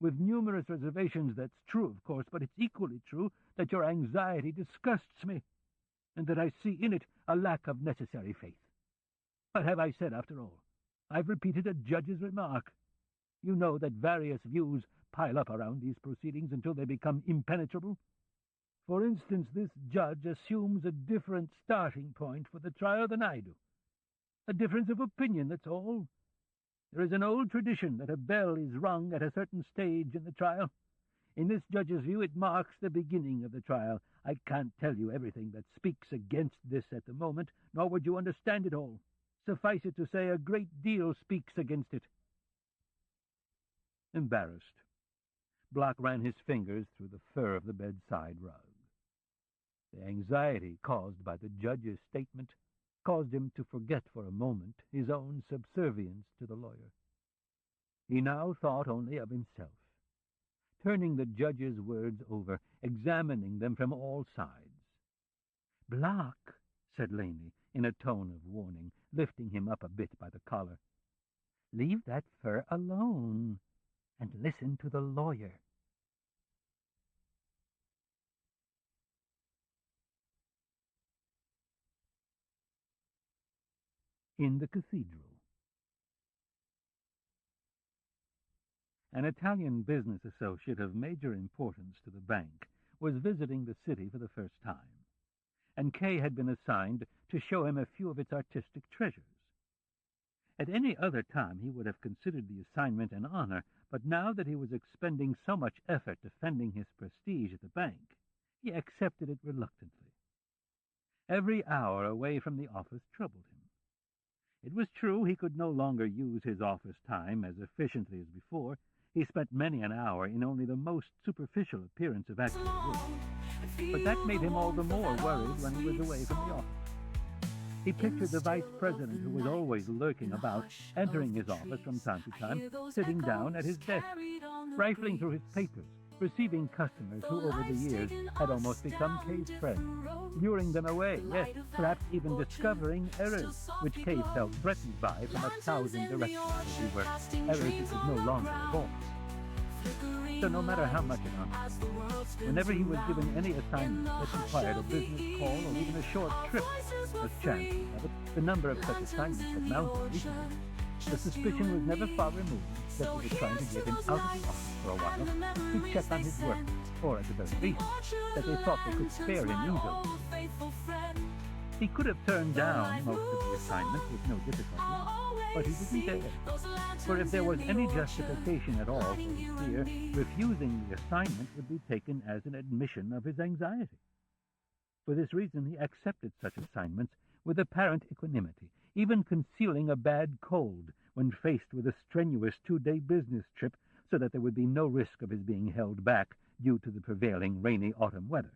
With numerous reservations, that's true, of course, but it's equally true that your anxiety disgusts me, and that I see in it a lack of necessary faith. What have I said, after all? I've repeated a judge's remark. You know that various views pile up around these proceedings until they become impenetrable. For instance, this judge assumes a different starting point for the trial than I do. A difference of opinion, that's all. There is an old tradition that a bell is rung at a certain stage in the trial. In this judge's view, it marks the beginning of the trial. I can't tell you everything that speaks against this at the moment, nor would you understand it all. Suffice it to say, a great deal speaks against it. Embarrassed, Block ran his fingers through the fur of the bedside rug. The anxiety caused by the judge's statement caused him to forget for a moment his own subservience to the lawyer. He now thought only of himself, turning the judge's words over, examining them from all sides. "Block," said Laney, in a tone of warning, lifting him up a bit by the collar. "Leave that fur alone, and listen to the lawyer." In the cathedral. An Italian business associate of major importance to the bank was visiting the city for the first time, and Kay had been assigned to show him a few of its artistic treasures. At any other time he would have considered the assignment an honor, but now that he was expending so much effort defending his prestige at the bank, he accepted it reluctantly. Every hour away from the office troubled him. It was true he could no longer use his office time as efficiently as before. He spent many an hour in only the most superficial appearance of actual work, but that made him all the more worried when he was away from the office. He pictured the vice president, who was always lurking about, entering his office from time to time, sitting down at his desk, rifling through his papers, receiving customers who over the years had almost become Kay's friends, luring them away, yes, perhaps even discovering errors which Kay felt threatened by from 1,000 directions, as he were, errors he could no longer avoid. So no matter how much it honest, whenever he was given any assignment that required a business call or even a short trip, as chance would have it, the number of such assignments had mounted recently. The suspicion was never far removed that he was trying to get him out of the office for a while to check on his work, or at the very least, that they thought they could spare him easily. He could have turned down most of the assignments with no difficulty, but he didn't dare. For if there was any justification at all for his fear, refusing the assignment would be taken as an admission of his anxiety. For this reason he accepted such assignments with apparent equanimity, even concealing a bad cold when faced with a strenuous 2-day business trip, so that there would be no risk of his being held back due to the prevailing rainy autumn weather.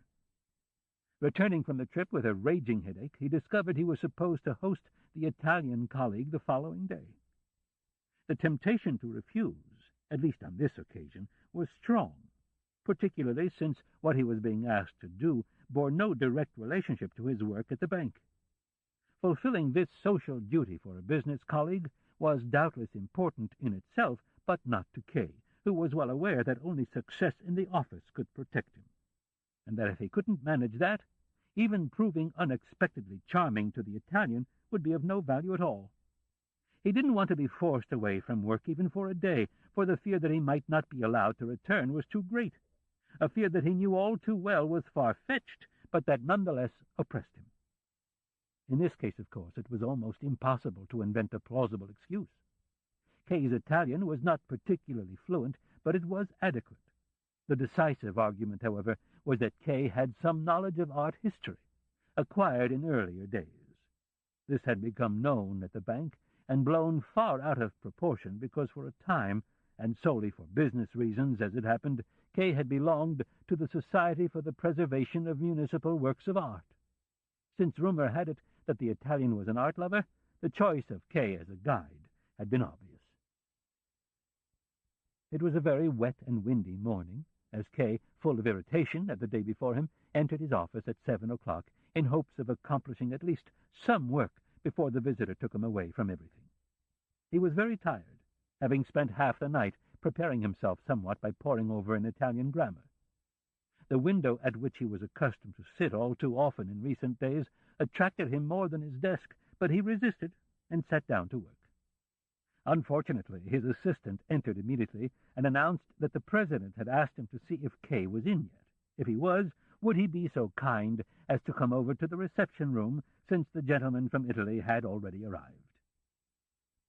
Returning from the trip with a raging headache, he discovered he was supposed to host the Italian colleague the following day. The temptation to refuse, at least on this occasion, was strong, particularly since what he was being asked to do bore no direct relationship to his work at the bank. Fulfilling this social duty for a business colleague was doubtless important in itself, but not to Kay, who was well aware that only success in the office could protect him, and that if he couldn't manage that, even proving unexpectedly charming to the Italian would be of no value at all. He didn't want to be forced away from work even for a day, for the fear that he might not be allowed to return was too great, a fear that he knew all too well was far-fetched, but that nonetheless oppressed him. In this case, of course, it was almost impossible to invent a plausible excuse. Kay's Italian was not particularly fluent, but it was adequate. The decisive argument, however, was that Kay had some knowledge of art history, acquired in earlier days. This had become known at the bank and blown far out of proportion because for a time and solely for business reasons, as it happened, Kay had belonged to the Society for the Preservation of Municipal Works of Art. Since rumor had it that the Italian was an art lover, the choice of Kay as a guide had been obvious. It was a very wet and windy morning, as Kay, full of irritation at the day before him, entered his office at 7 o'clock in hopes of accomplishing at least some work before the visitor took him away from everything. He was very tired, having spent half the night preparing himself somewhat by poring over an Italian grammar. The window at which he was accustomed to sit all too often in recent days attracted him more than his desk, but he resisted and sat down to work. Unfortunately, his assistant entered immediately and announced that the president had asked him to see if Kay was in yet. If he was, would he be so kind as to come over to the reception room, since the gentleman from Italy had already arrived.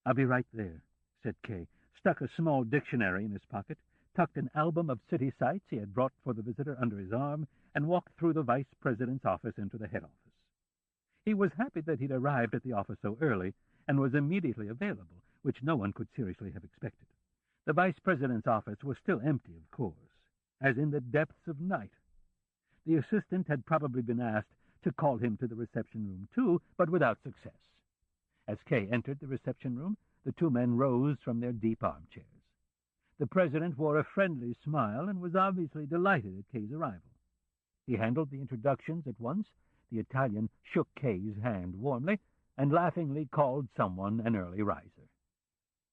"I'll be right there," said Kay, stuck a small dictionary in his pocket, tucked an album of city sights he had brought for the visitor under his arm, and walked through the vice president's office into the head office. He was happy that he'd arrived at the office so early and was immediately available, which no one could seriously have expected. The vice president's office was still empty, of course, as in the depths of night. The assistant had probably been asked to call him to the reception room too, but without success. As Kay entered the reception room, the two men rose from their deep armchairs. The president wore a friendly smile and was obviously delighted at Kay's arrival. He handled the introductions at once. The Italian shook Kay's hand warmly and laughingly called someone an early riser.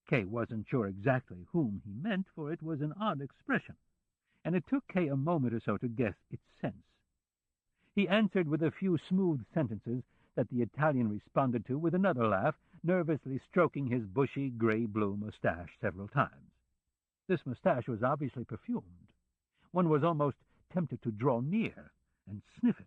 Kay wasn't sure exactly whom he meant, for it was an odd expression, and it took Kay a moment or so to guess its sense. He answered with a few smooth sentences that the Italian responded to with another laugh, nervously stroking his bushy gray-blue mustache several times. This mustache was obviously perfumed. One was almost tempted to draw near and sniff it.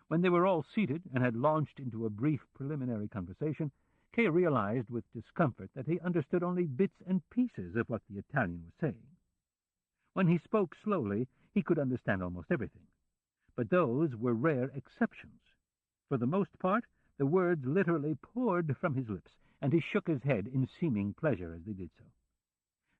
When they were all seated and had launched into a brief preliminary conversation, Kay realized with discomfort that he understood only bits and pieces of what the Italian was saying. When he spoke slowly, he could understand almost everything, but those were rare exceptions. For the most part, the words literally poured from his lips, and he shook his head in seeming pleasure as they did so.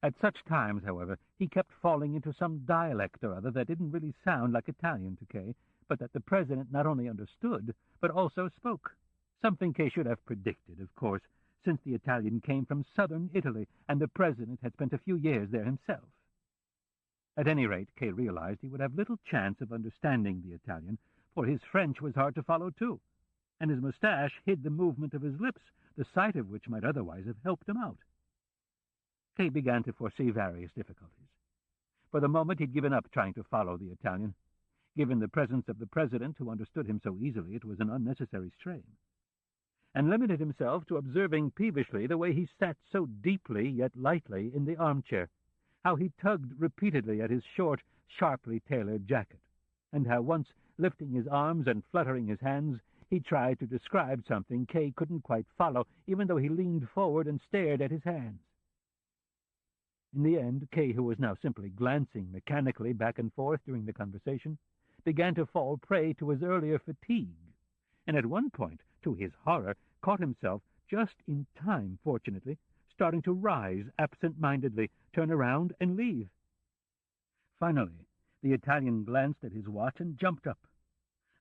At such times, however, he kept falling into some dialect or other that didn't really sound like Italian to Kay, but that the president not only understood, but also spoke. Something Kay should have predicted, of course, since the Italian came from southern Italy, and the president had spent a few years there himself. At any rate, Kay realized he would have little chance of understanding the Italian, for his French was hard to follow, too, and his mustache hid the movement of his lips, the sight of which might otherwise have helped him out. Kay began to foresee various difficulties. For the moment, he'd given up trying to follow the Italian. Given the presence of the president, who understood him so easily, it was an unnecessary strain, and limited himself to observing peevishly the way he sat so deeply yet lightly in the armchair, how he tugged repeatedly at his short, sharply tailored jacket, and how once, lifting his arms and fluttering his hands, he tried to describe something Kay couldn't quite follow, even though he leaned forward and stared at his hands. In the end, Kay, who was now simply glancing mechanically back and forth during the conversation, began to fall prey to his earlier fatigue, and at one point, to his horror, caught himself, just in time, fortunately, starting to rise absent-mindedly, turn around, and leave. Finally, the Italian glanced at his watch and jumped up.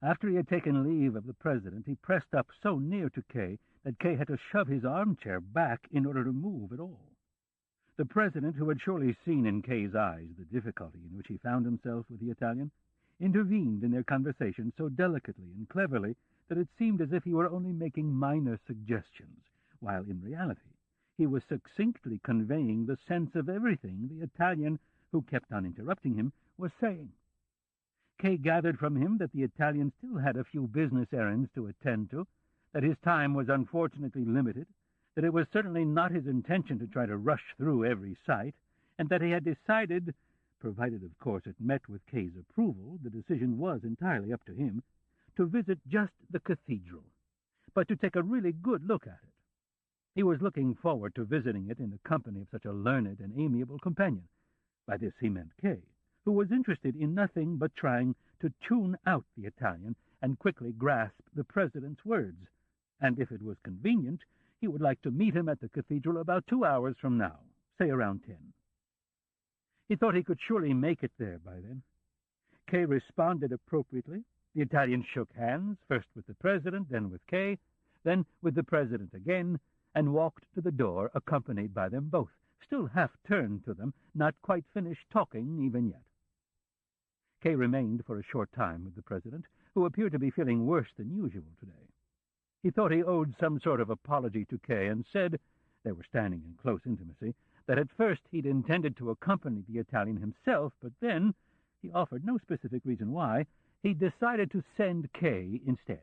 After he had taken leave of the president, he pressed up so near to Kay that Kay had to shove his armchair back in order to move at all. The president, who had surely seen in Kay's eyes the difficulty in which he found himself with the Italian, intervened in their conversation so delicately and cleverly that it seemed as if he were only making minor suggestions, while in reality he was succinctly conveying the sense of everything the Italian, who kept on interrupting him, was saying. Kay gathered from him that the Italian still had a few business errands to attend to, that his time was unfortunately limited, that it was certainly not his intention to try to rush through every sight, and that he had decided, provided of course it met with Kay's approval, the decision was entirely up to him, to visit just the cathedral, but to take a really good look at it. He was looking forward to visiting it in the company of such a learned and amiable companion. By this he meant Kay, who was interested in nothing but trying to tune out the Italian and quickly grasp the president's words, and if it was convenient, he would like to meet him at the cathedral about 2 hours from now, say around 10. He thought he could surely make it there by then. Kay responded appropriately. The Italian shook hands, first with the president, then with Kay, then with the president again, and walked to the door, accompanied by them both, still half turned to them, not quite finished talking even yet. Kay remained for a short time with the president, who appeared to be feeling worse than usual today. He thought he owed some sort of apology to Kay, and said, they were standing in close intimacy, that at first he'd intended to accompany the Italian himself, but then, he offered no specific reason why, he decided to send Kay instead.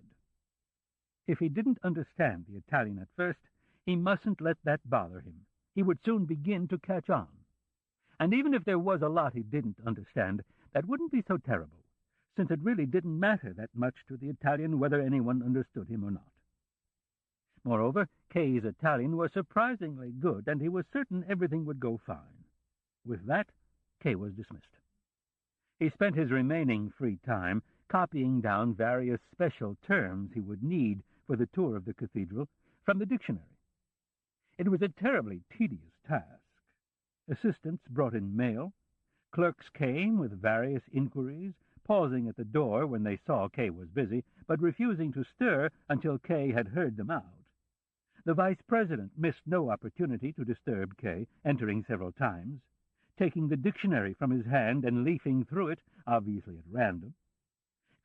If he didn't understand the Italian at first, he mustn't let that bother him. He would soon begin to catch on. And even if there was a lot he didn't understand, that wouldn't be so terrible, since it really didn't matter that much to the Italian whether anyone understood him or not. Moreover, Kay's Italian was surprisingly good, and he was certain everything would go fine. With that, Kay was dismissed. He spent his remaining free time copying down various special terms he would need for the tour of the cathedral from the dictionary. It was a terribly tedious task. Assistants brought in mail. Clerks came with various inquiries, pausing at the door when they saw Kay was busy, but refusing to stir until Kay had heard them out. The vice president missed no opportunity to disturb Kay, entering several times, taking the dictionary from his hand and leafing through it, obviously at random.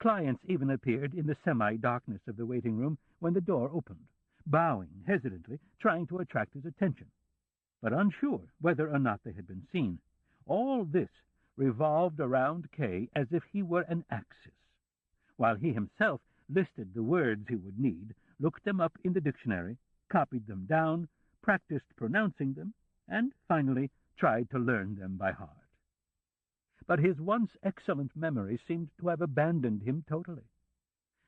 Clients even appeared in the semi-darkness of the waiting room when the door opened, bowing hesitantly, trying to attract his attention, but unsure whether or not they had been seen. All this revolved around Kay as if he were an axis, while he himself listed the words he would need, looked them up in the dictionary, copied them down, practiced pronouncing them, and finally tried to learn them by heart. But his once excellent memory seemed to have abandoned him totally.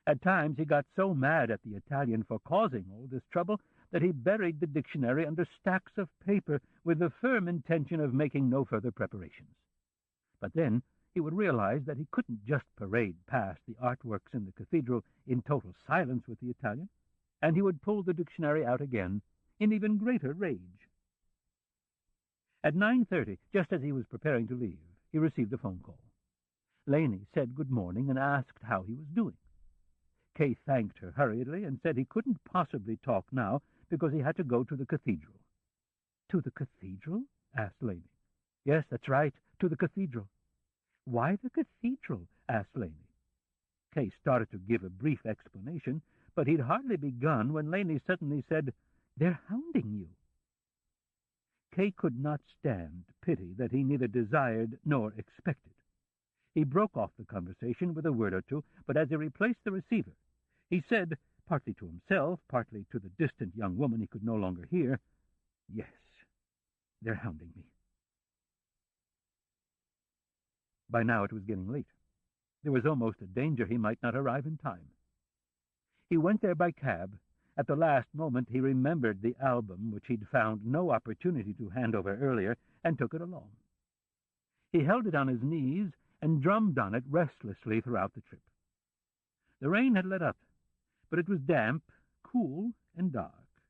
At times he got so mad at the Italian for causing all this trouble that he buried the dictionary under stacks of paper with the firm intention of making no further preparations. But then he would realize that he couldn't just parade past the artworks in the cathedral in total silence with the Italian, and he would pull the dictionary out again in even greater rage. At 9:30, just as he was preparing to leave, he received a phone call. Laney said good morning and asked how he was doing. Kay thanked her hurriedly and said he couldn't possibly talk now because he had to go to the cathedral. "To the cathedral?" asked Laney. "Yes, that's right, to the cathedral." "Why the cathedral?" asked Laney. Kay started to give a brief explanation, but he'd hardly begun when Laney suddenly said, "They're hounding you." Kay could not stand pity that he neither desired nor expected. He broke off the conversation with a word or two, but as he replaced the receiver, he said, partly to himself, partly to the distant young woman he could no longer hear, "Yes, they're hounding me." By now it was getting late. There was almost a danger he might not arrive in time. He went there by cab. At the last moment he remembered the album which he'd found no opportunity to hand over earlier, and took it along. He held it on his knees and drummed on it restlessly throughout the trip. The rain had let up, but it was damp, cool, and dark.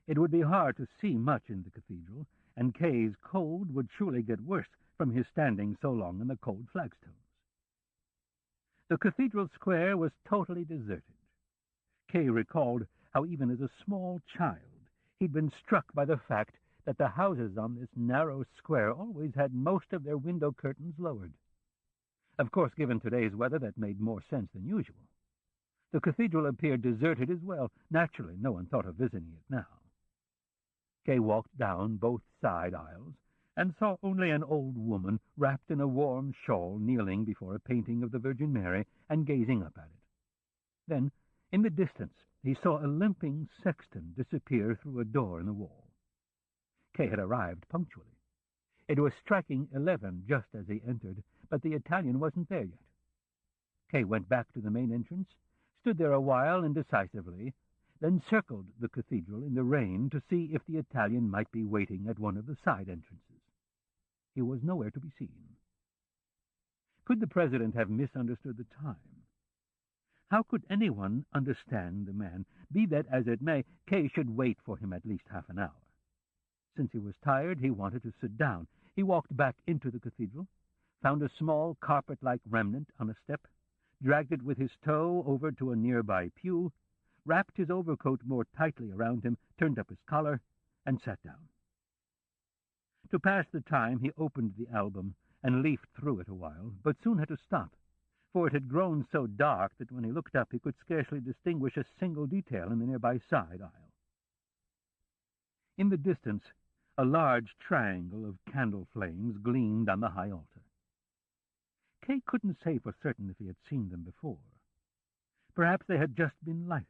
It would be hard to see much in the cathedral, and Kay's cold would surely get worse from his standing so long on the cold flagstones. The cathedral square was totally deserted. Kay recalled how even as a small child he'd been struck by the fact that the houses on this narrow square always had most of their window curtains lowered. Of course, given today's weather, that made more sense than usual. The cathedral appeared deserted as well. Naturally, no one thought of visiting it now. Kay walked down both side aisles and saw only an old woman wrapped in a warm shawl kneeling before a painting of the Virgin Mary and gazing up at it. Then, in the distance, he saw a limping sexton disappear through a door in the wall. Kay had arrived punctually. It was striking 11 just as he entered, but the Italian wasn't there yet. Kay went back to the main entrance, stood there a while indecisively, then circled the cathedral in the rain to see if the Italian might be waiting at one of the side entrances. He was nowhere to be seen. Could the president have misunderstood the time? How could anyone understand the man? Be that as it may, Kay should wait for him at least half an hour. Since he was tired, he wanted to sit down. He walked back into the cathedral, found a small carpet-like remnant on a step, dragged it with his toe over to a nearby pew, wrapped his overcoat more tightly around him, turned up his collar, and sat down. To pass the time, he opened the album and leafed through it a while, but soon had to stop, for it had grown so dark that when he looked up he could scarcely distinguish a single detail in the nearby side aisle. In the distance, a large triangle of candle flames gleamed on the high altar. Kay couldn't say for certain if he had seen them before. Perhaps they had just been lighted.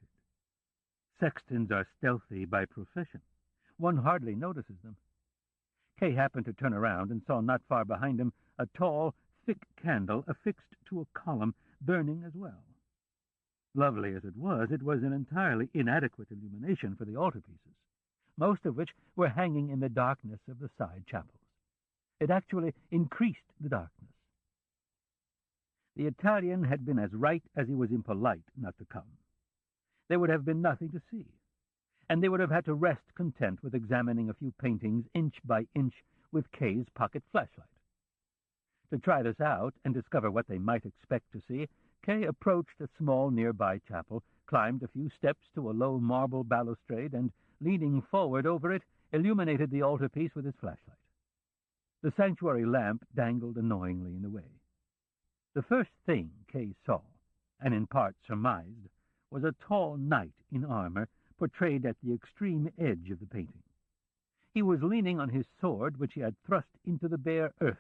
Sextons are stealthy by profession. One hardly notices them. Kay happened to turn around and saw not far behind him a tall, thick candle affixed to a column, burning as well. Lovely as it was an entirely inadequate illumination for the altarpieces, most of which were hanging in the darkness of the side chapels. It actually increased the darkness. The Italian had been as right as he was impolite not to come. There would have been nothing to see, and they would have had to rest content with examining a few paintings inch by inch with Kay's pocket flashlight. To try this out and discover what they might expect to see, Kay approached a small nearby chapel, climbed a few steps to a low marble balustrade, and, leaning forward over it, illuminated the altarpiece with his flashlight. The sanctuary lamp dangled annoyingly in the way. The first thing Kay saw, and in part surmised, was a tall knight in armor portrayed at the extreme edge of the painting. He was leaning on his sword, which he had thrust into the bare earth.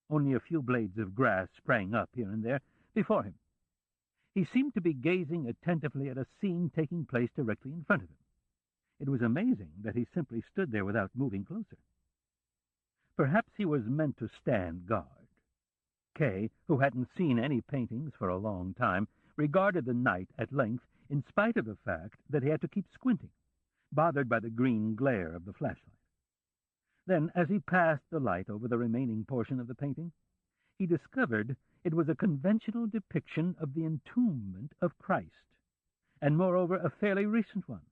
Only a few blades of grass sprang up here and there before him. He seemed to be gazing attentively at a scene taking place directly in front of him. It was amazing that he simply stood there without moving closer. Perhaps he was meant to stand guard. Kay, who hadn't seen any paintings for a long time, regarded the knight at length in spite of the fact that he had to keep squinting, bothered by the green glare of the flashlight. Then, as he passed the light over the remaining portion of the painting, he discovered it was a conventional depiction of the entombment of Christ, and moreover a fairly recent one.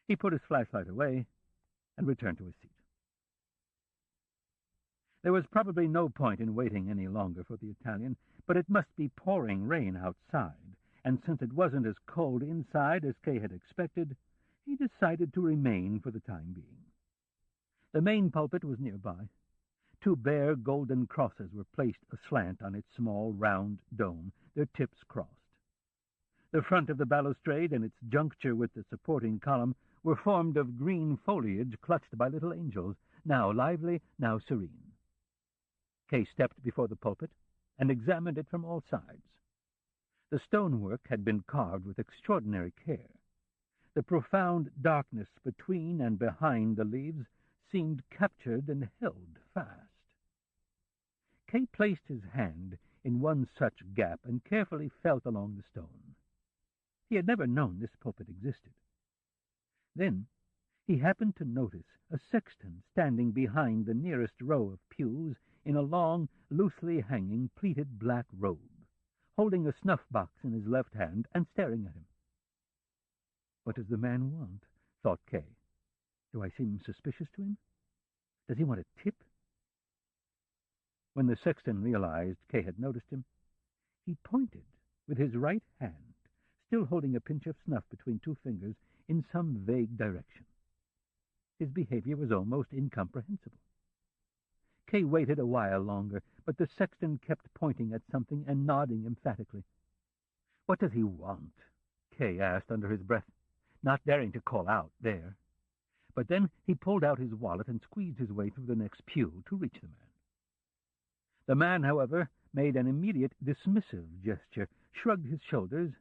He put his flashlight away and returned to his seat. There was probably no point in waiting any longer for the Italian, but it must be pouring rain outside, and since it wasn't as cold inside as Kay had expected, he decided to remain for the time being. The main pulpit was nearby. Two bare golden crosses were placed aslant on its small round dome, their tips crossed. The front of the balustrade and its juncture with the supporting column were formed of green foliage clutched by little angels, now lively, now serene. Kay stepped before the pulpit and examined it from all sides. The stonework had been carved with extraordinary care. The profound darkness between and behind the leaves seemed captured and held fast. Kay placed his hand in one such gap and carefully felt along the stone. He had never known this pulpit existed. Then he happened to notice a sexton standing behind the nearest row of pews in a long, loosely hanging, pleated black robe, holding a snuff-box in his left hand and staring at him. What does the man want? Thought Kay. Do I seem suspicious to him? Does he want a tip? When the sexton realized Kay had noticed him, he pointed with his right hand, still holding a pinch of snuff between two fingers, in some vague direction. His behavior was almost incomprehensible. Kay waited a while longer, but the sexton kept pointing at something and nodding emphatically. "What does he want?" Kay asked under his breath, not daring to call out there. But then he pulled out his wallet and squeezed his way through the next pew to reach the man. The man, however, made an immediate dismissive gesture, shrugged his shoulders,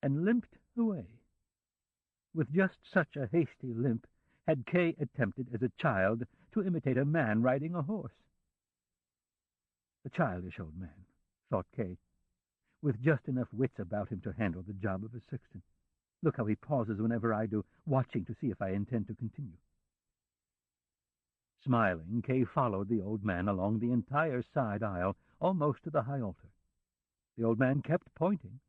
and limped away. With just such a hasty limp had Kay attempted as a child to imitate a man riding a horse. A childish old man, thought Kay, with just enough wits about him to handle the job of a sexton. Look how he pauses whenever I do, watching to see if I intend to continue. Smiling, Kay followed the old man along the entire side aisle, almost to the high altar. The old man kept pointing,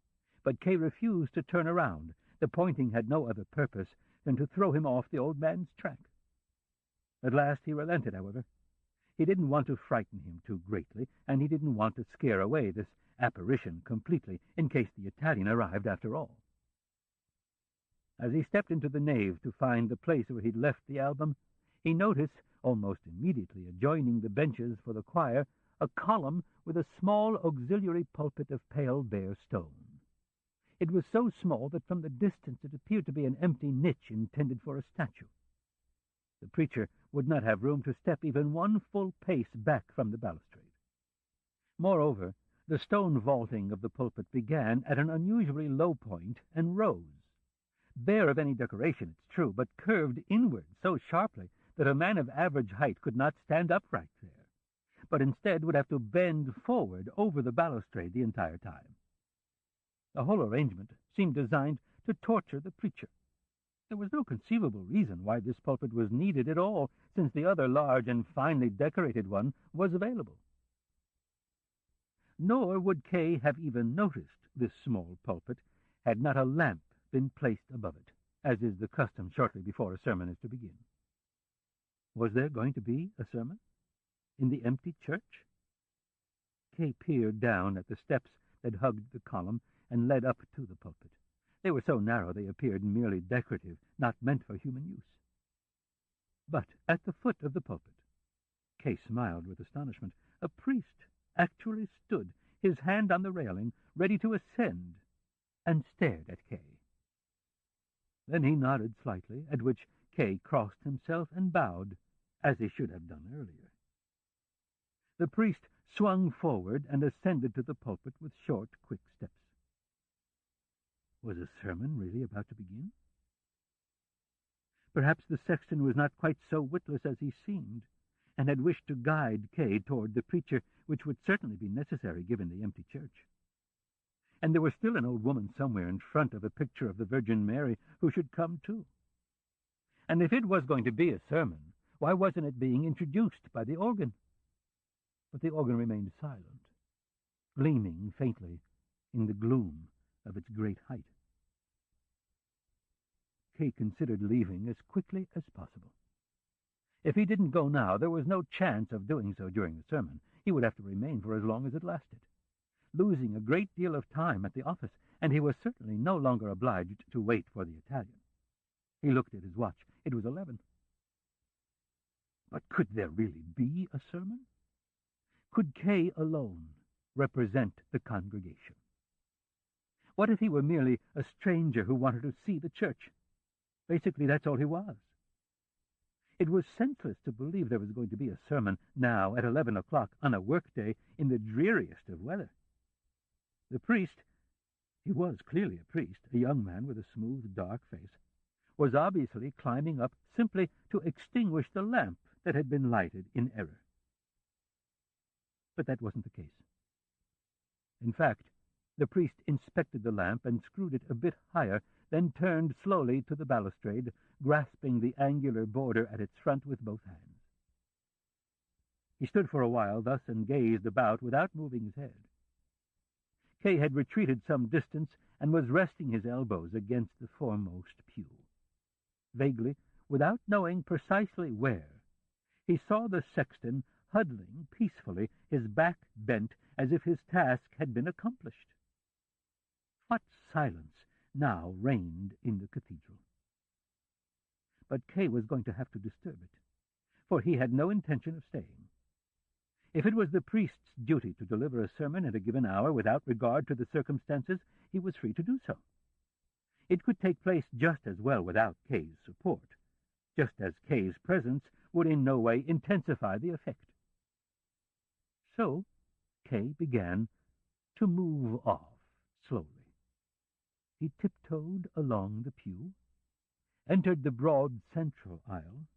but Kay refused to turn around. The pointing had no other purpose than to throw him off the old man's track. At last he relented, however. He didn't want to frighten him too greatly, and he didn't want to scare away this apparition completely, in case the Italian arrived after all. As he stepped into the nave to find the place where he'd left the album, he noticed, almost immediately adjoining the benches for the choir, a column with a small auxiliary pulpit of pale bare stone. It was so small that from the distance it appeared to be an empty niche intended for a statue. The preacher would not have room to step even one full pace back from the balustrade. Moreover, the stone vaulting of the pulpit began at an unusually low point and rose, bare of any decoration, it's true, but curved inward so sharply that a man of average height could not stand upright there, but instead would have to bend forward over the balustrade the entire time. The whole arrangement seemed designed to torture the preacher. There was no conceivable reason why this pulpit was needed at all, since the other large and finely decorated one was available. Nor would Kay have even noticed this small pulpit had not a lamp been placed above it, as is the custom shortly before a sermon is to begin. Was there going to be a sermon in the empty church? Kay peered down at the steps that hugged the column and led up to the pulpit. They were so narrow they appeared merely decorative, not meant for human use. But at the foot of the pulpit, Kay smiled with astonishment. A priest actually stood, his hand on the railing, ready to ascend, and stared at Kay. Then he nodded slightly, at which Kay crossed himself and bowed, as he should have done earlier. The priest swung forward and ascended to the pulpit with short, quick steps. Was a sermon really about to begin? Perhaps the sexton was not quite so witless as he seemed, and had wished to guide Kay toward the preacher, which would certainly be necessary given the empty church. And there was still an old woman somewhere in front of a picture of the Virgin Mary who should come too. And if it was going to be a sermon, why wasn't it being introduced by the organ? But the organ remained silent, gleaming faintly in the gloom of its great height. Kay considered leaving as quickly as possible. If he didn't go now, there was no chance of doing so during the sermon. He would have to remain for as long as it lasted, losing a great deal of time at the office, and he was certainly no longer obliged to wait for the Italian. He looked at his watch. It was 11. But could there really be a sermon? Could Kay alone represent the congregation? What if he were merely a stranger who wanted to see the church? Basically, that's all he was. It was senseless to believe there was going to be a sermon now at 11 o'clock on a workday in the dreariest of weather. The priest, he was clearly a priest, a young man with a smooth, dark face, was obviously climbing up simply to extinguish the lamp that had been lighted in error. But that wasn't the case. In fact, the priest inspected the lamp and screwed it a bit higher, then turned slowly to the balustrade, grasping the angular border at its front with both hands. He stood for a while thus and gazed about without moving his head. Kay had retreated some distance and was resting his elbows against the foremost pew. Vaguely, without knowing precisely where, he saw the sexton huddling peacefully, his back bent as if his task had been accomplished. What silence now reigned in the cathedral. But Kay was going to have to disturb it, for he had no intention of staying. If it was the priest's duty to deliver a sermon at a given hour without regard to the circumstances, he was free to do so. It could take place just as well without Kay's support, just as Kay's presence would in no way intensify the effect. So Kay began to move off slowly. He tiptoed along the pew, entered the broad central aisle,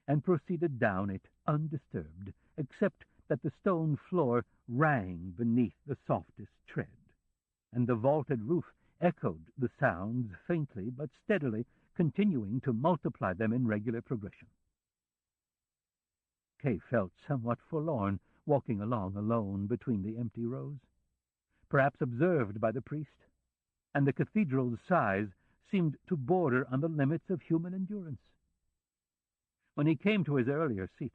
and proceeded down it undisturbed, except that the stone floor rang beneath the softest tread, and the vaulted roof echoed the sounds faintly but steadily, continuing to multiply them in regular progression. Kay felt somewhat forlorn, walking along alone between the empty rows, perhaps observed by the priest, and the cathedral's size seemed to border on the limits of human endurance. When he came to his earlier seat,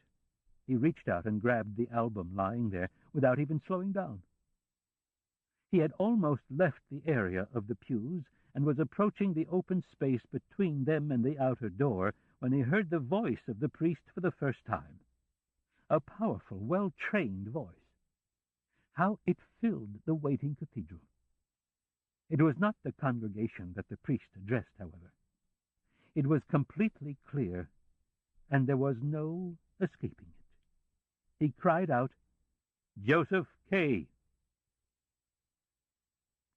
He reached out and grabbed the album lying there without even slowing down. He had almost left the area of the pews and was approaching the open space between them and the outer door when he heard the voice of the priest for the first time. A powerful, well-trained voice. How it filled the waiting cathedral. It was not the congregation that the priest addressed, however. It was completely clear, and there was no escaping it. He cried out, "Josef K."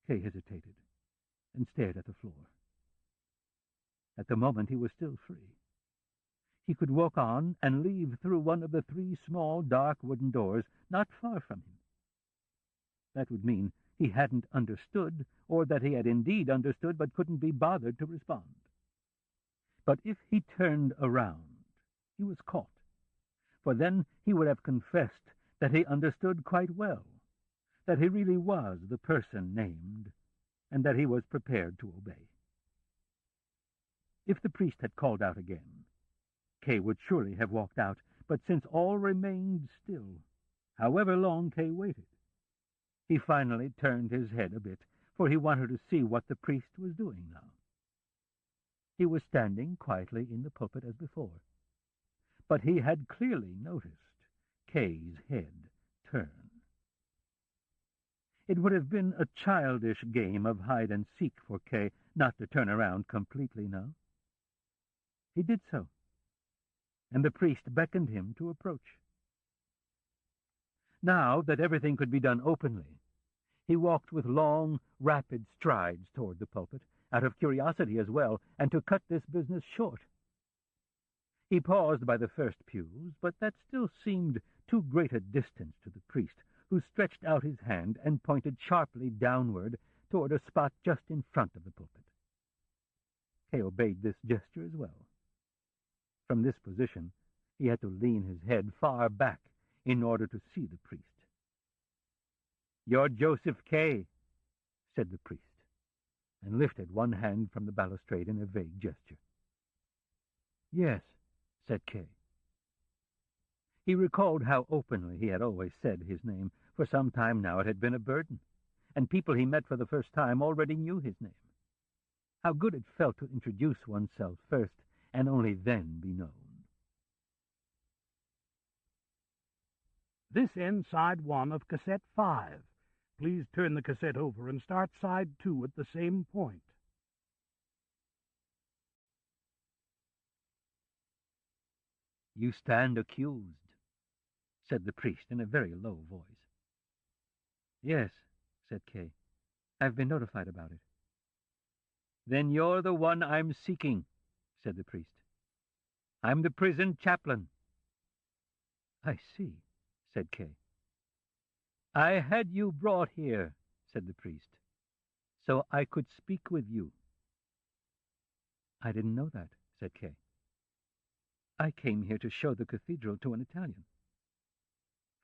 K hesitated and stared at the floor. At the moment he was still free. He could walk on and leave through one of the 3 small, dark wooden doors not far from him. That would mean he hadn't understood, or that he had indeed understood but couldn't be bothered to respond. But if he turned around, he was caught, for then he would have confessed that he understood quite well, that he really was the person named, and that he was prepared to obey. If the priest had called out again, Kay would surely have walked out, but since all remained still, however long Kay waited, he finally turned his head a bit, for he wanted to see what the priest was doing now. He was standing quietly in the pulpit as before, but he had clearly noticed Kay's head turn. It would have been a childish game of hide-and-seek for Kay not to turn around completely now. He did so, and the priest beckoned him to approach. Now that everything could be done openly, he walked with long, rapid strides toward the pulpit, out of curiosity as well, and to cut this business short. He paused by the first pews, but that still seemed too great a distance to the priest, who stretched out his hand and pointed sharply downward toward a spot just in front of the pulpit. Kay obeyed this gesture as well. From this position, he had to lean his head far back in order to see the priest. "You're Josef K," said the priest, and lifted one hand from the balustrade in a vague gesture. "Yes," said Kay. He recalled how openly he had always said his name. For some time now it had been a burden, and people he met for the first time already knew his name. How good it felt to introduce oneself first, and only then be known. This ends side 1 of cassette 5. Please turn the cassette over and start side 2 at the same point. "You stand accused," said the priest in a very low voice. "Yes," said Kay. "I've been notified about it." "Then you're the one I'm seeking," said the priest. "I'm the prison chaplain." "I see," said Kay. "I had you brought here," said the priest, "so I could speak with you." "I didn't know that," said Kay. "I came here to show the cathedral to an Italian."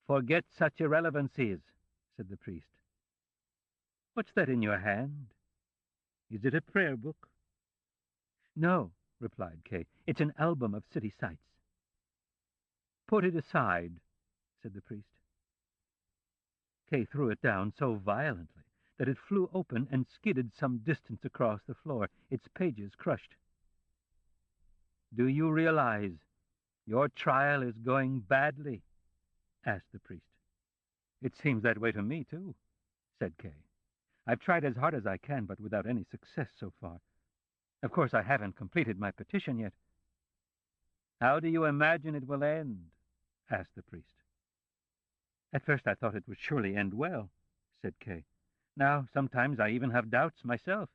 "Forget such irrelevancies," said the priest. "What's that in your hand? Is it a prayer book?" "No," replied Kay. "It's an album of city sights." "Put it aside," said the priest. Kay threw it down so violently that it flew open and skidded some distance across the floor, its pages crushed. "Do you realize your trial is going badly?" asked the priest. "It seems that way to me, too," said Kay. "I've tried as hard as I can, but without any success so far. Of course, I haven't completed my petition yet." "How do you imagine it will end?" asked the priest. "At first I thought it would surely end well," said Kay. "Now, sometimes I even have doubts myself.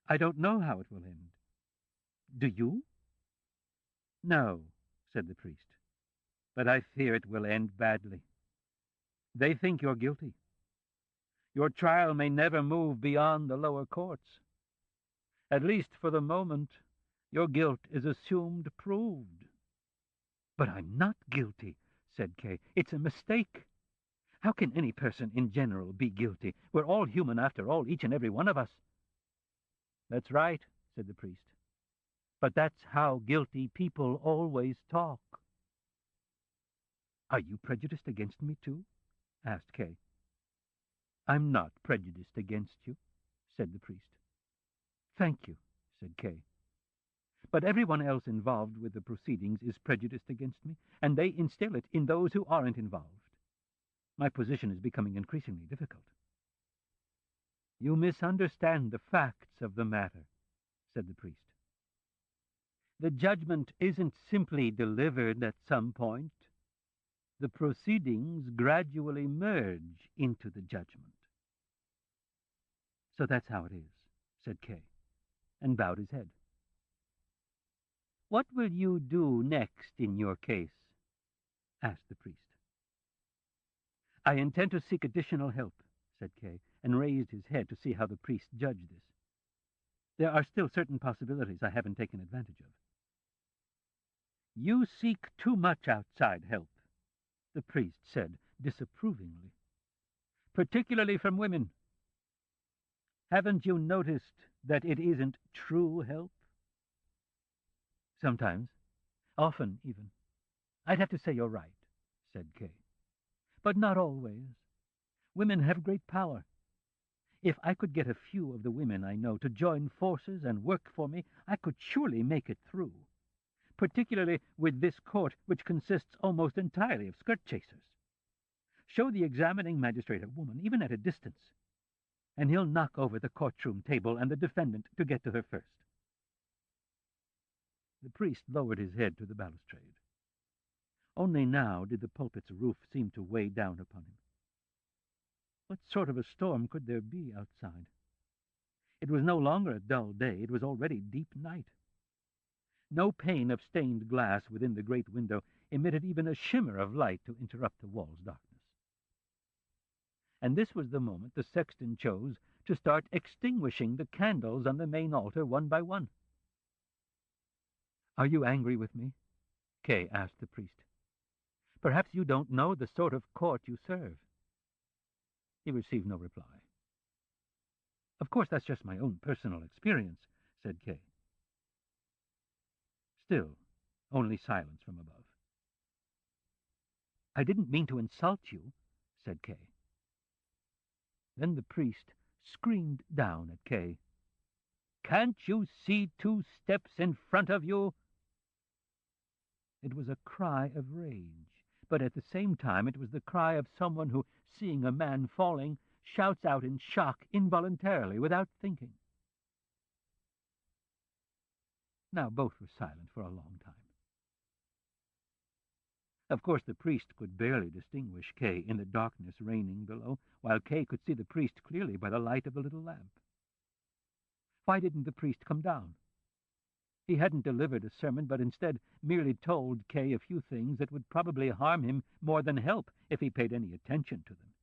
I don't know how it will end. Do you?" "No," said the priest, "but I fear it will end badly. They think you're guilty. Your trial may never move beyond the lower courts. At least for the moment, your guilt is assumed proved." "But I'm not guilty," said Kay. "It's a mistake. How can any person in general be guilty? We're all human after all, each and every one of us." "That's right," said the priest. "But that's how guilty people always talk." Are you prejudiced against me, too? Asked Kay. I'm not prejudiced against you, said the priest. Thank you, said Kay. But everyone else involved with the proceedings is prejudiced against me, and they instill it in those who aren't involved. My position is becoming increasingly difficult. You misunderstand the facts of the matter, said the priest. The judgment isn't simply delivered at some point. The proceedings gradually merge into the judgment. So that's how it is, said Kay, and bowed his head. What will you do next in your case? Asked the priest. I intend to seek additional help, said Kay, and raised his head to see how the priest judged this. There are still certain possibilities I haven't taken advantage of. You seek too much outside help, the priest said disapprovingly, particularly from women. Haven't you noticed that it isn't true help? Sometimes, often even. I'd have to say you're right, said Kay. But not always. Women have great power. If I could get a few of the women I know to join forces and work for me, I could surely make it through, particularly with this court, which consists almost entirely of skirt chasers. Show the examining magistrate a woman, even at a distance, and he'll knock over the courtroom table and the defendant to get to her first. The priest lowered his head to the balustrade. Only now did the pulpit's roof seem to weigh down upon him. What sort of a storm could there be outside? It was no longer a dull day. It was already deep night. No pane of stained glass within the great window emitted even a shimmer of light to interrupt the wall's darkness. And this was the moment the sexton chose to start extinguishing the candles on the main altar one by one. Are you angry with me? Kay asked the priest. Perhaps you don't know the sort of court you serve. He received no reply. Of course, that's just my own personal experience, said Kay. Still, only silence from above. I didn't mean to insult you, said Kay. Then the priest screamed down at Kay. Can't you see 2 steps in front of you? It was a cry of rage, but at the same time it was the cry of someone who, seeing a man falling, shouts out in shock involuntarily, without thinking. Now both were silent for a long time. Of course, the priest could barely distinguish Kay in the darkness reigning below, while Kay could see the priest clearly by the light of the little lamp. Why didn't the priest come down? He hadn't delivered a sermon, but instead merely told Kay a few things that would probably harm him more than help if he paid any attention to them.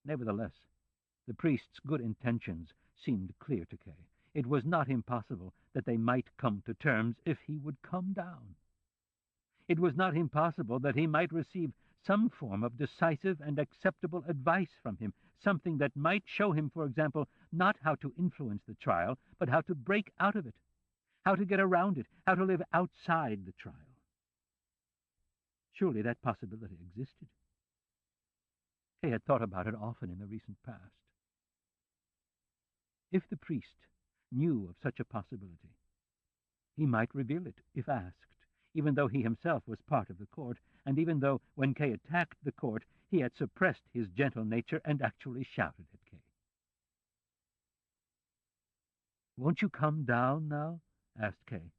Nevertheless, the priest's good intentions seemed clear to Kay. It was not impossible that they might come to terms if he would come down. It was not impossible that he might receive some form of decisive and acceptable advice from him, something that might show him, for example, not how to influence the trial, but how to break out of it, how to get around it, how to live outside the trial. Surely that possibility existed. Kay had thought about it often in the recent past. If the priest knew of such a possibility, he might reveal it if asked, even though he himself was part of the court, and even though, when Kay attacked the court, he had suppressed his gentle nature and actually shouted at Kay. Won't you come down now? Asked Kay.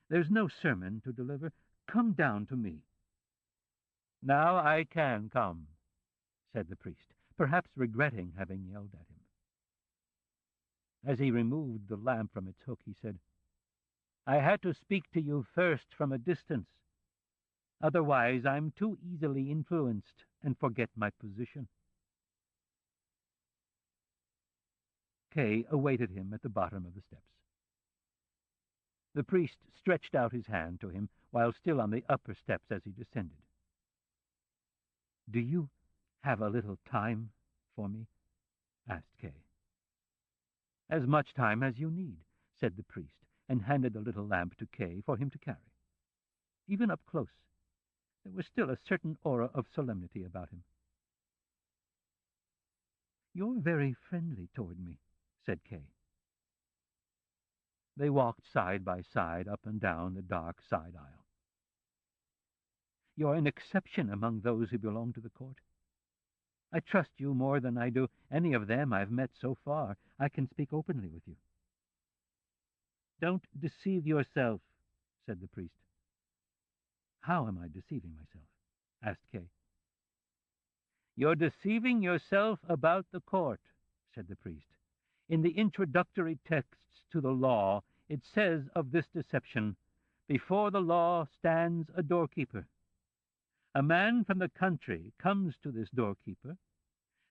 There's no sermon to deliver. Come down to me. Now I can come, said the priest, perhaps regretting having yelled at him. As he removed the lamp from its hook, he said, I had to speak to you first from a distance. Otherwise, I'm too easily influenced and forget my position. Kay awaited him at the bottom of the steps. The priest stretched out his hand to him while still on the upper steps as he descended. Do you have a little time for me? Asked Kay. As much time as you need, said the priest, and handed the little lamp to Kay for him to carry. Even up close, There was still a certain aura of solemnity about him. "You're very friendly toward me," said Kay. They walked side by side up and down the dark side aisle. "You're an exception among those who belong to the court. I trust you more than I do any of them I've met so far. I can speak openly with you." "Don't deceive yourself," said the priest. "How am I deceiving myself?" asked Kay. "You're deceiving yourself about the court," said the priest. "In the introductory texts to the law, it says of this deception, 'Before the law stands a doorkeeper. A man from the country comes to this doorkeeper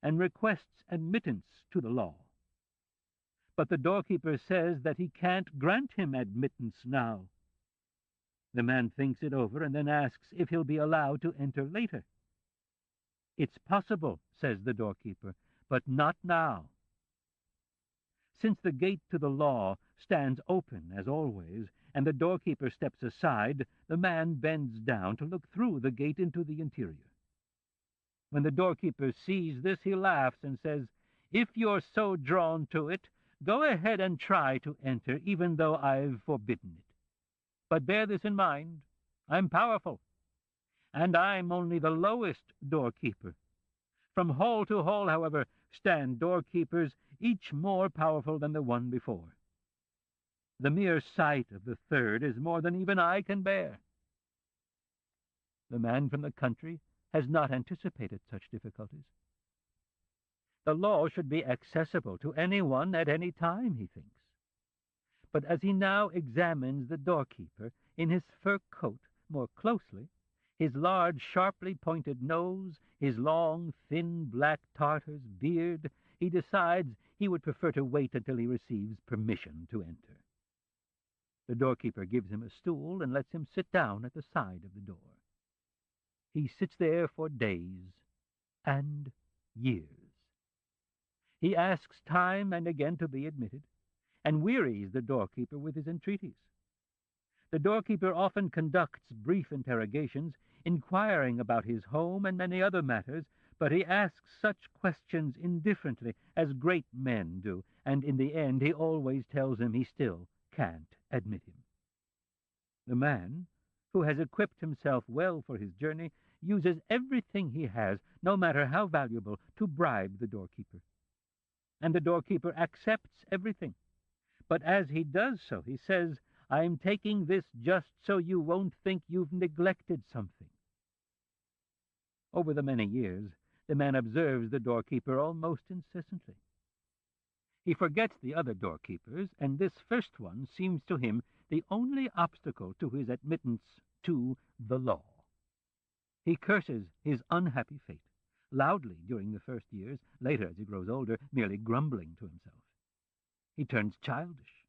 and requests admittance to the law. But the doorkeeper says that he can't grant him admittance now. The man thinks it over and then asks if he'll be allowed to enter later. 'It's possible,' says the doorkeeper, 'but not now.' Since the gate to the law stands open as always, and the doorkeeper steps aside, the man bends down to look through the gate into the interior. When the doorkeeper sees this, he laughs and says, 'If you're so drawn to it, go ahead and try to enter, even though I've forbidden it. But bear this in mind, I'm powerful, and I'm only the lowest doorkeeper. From hall to hall, however, stand doorkeepers, each more powerful than the one before. The mere sight of the third is more than even I can bear.' The man from the country has not anticipated such difficulties. The law should be accessible to anyone at any time, he thinks. But as he now examines the doorkeeper in his fur coat more closely, his large, sharply pointed nose, his long, thin black Tartar's beard, he decides he would prefer to wait until he receives permission to enter. The doorkeeper gives him a stool and lets him sit down at the side of the door. He sits there for days and years. He asks time and again to be admitted, and wearies the doorkeeper with his entreaties. The doorkeeper often conducts brief interrogations, inquiring about his home and many other matters, but he asks such questions indifferently, as great men do, and in the end he always tells him he still can't admit him. The man, who has equipped himself well for his journey, uses everything he has, no matter how valuable, to bribe the doorkeeper. And the doorkeeper accepts everything. But as he does so, he says, "I'm taking this just so you won't think you've neglected something." Over the many years, the man observes the doorkeeper almost incessantly. He forgets the other doorkeepers, and this first one seems to him the only obstacle to his admittance to the law. He curses his unhappy fate, loudly during the first years, later as he grows older, merely grumbling to himself. He turns childish,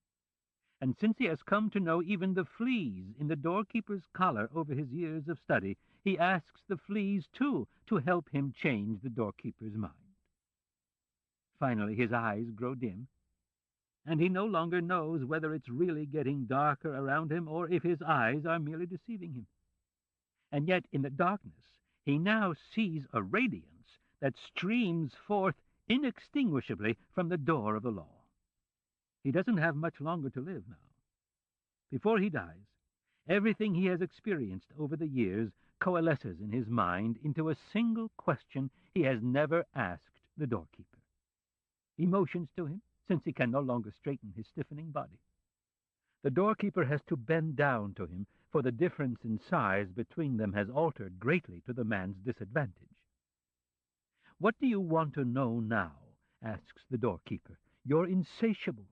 and since he has come to know even the fleas in the doorkeeper's collar over his years of study, he asks the fleas, too, to help him change the doorkeeper's mind. Finally, his eyes grow dim, and he no longer knows whether it's really getting darker around him or if his eyes are merely deceiving him. And yet, in the darkness, he now sees a radiance that streams forth inextinguishably from the door of the law. He doesn't have much longer to live now. Before he dies, everything he has experienced over the years coalesces in his mind into a single question he has never asked the doorkeeper. He motions to him, since he can no longer straighten his stiffening body. The doorkeeper has to bend down to him, for the difference in size between them has altered greatly to the man's disadvantage. "What do you want to know now?" asks the doorkeeper. "You're insatiable.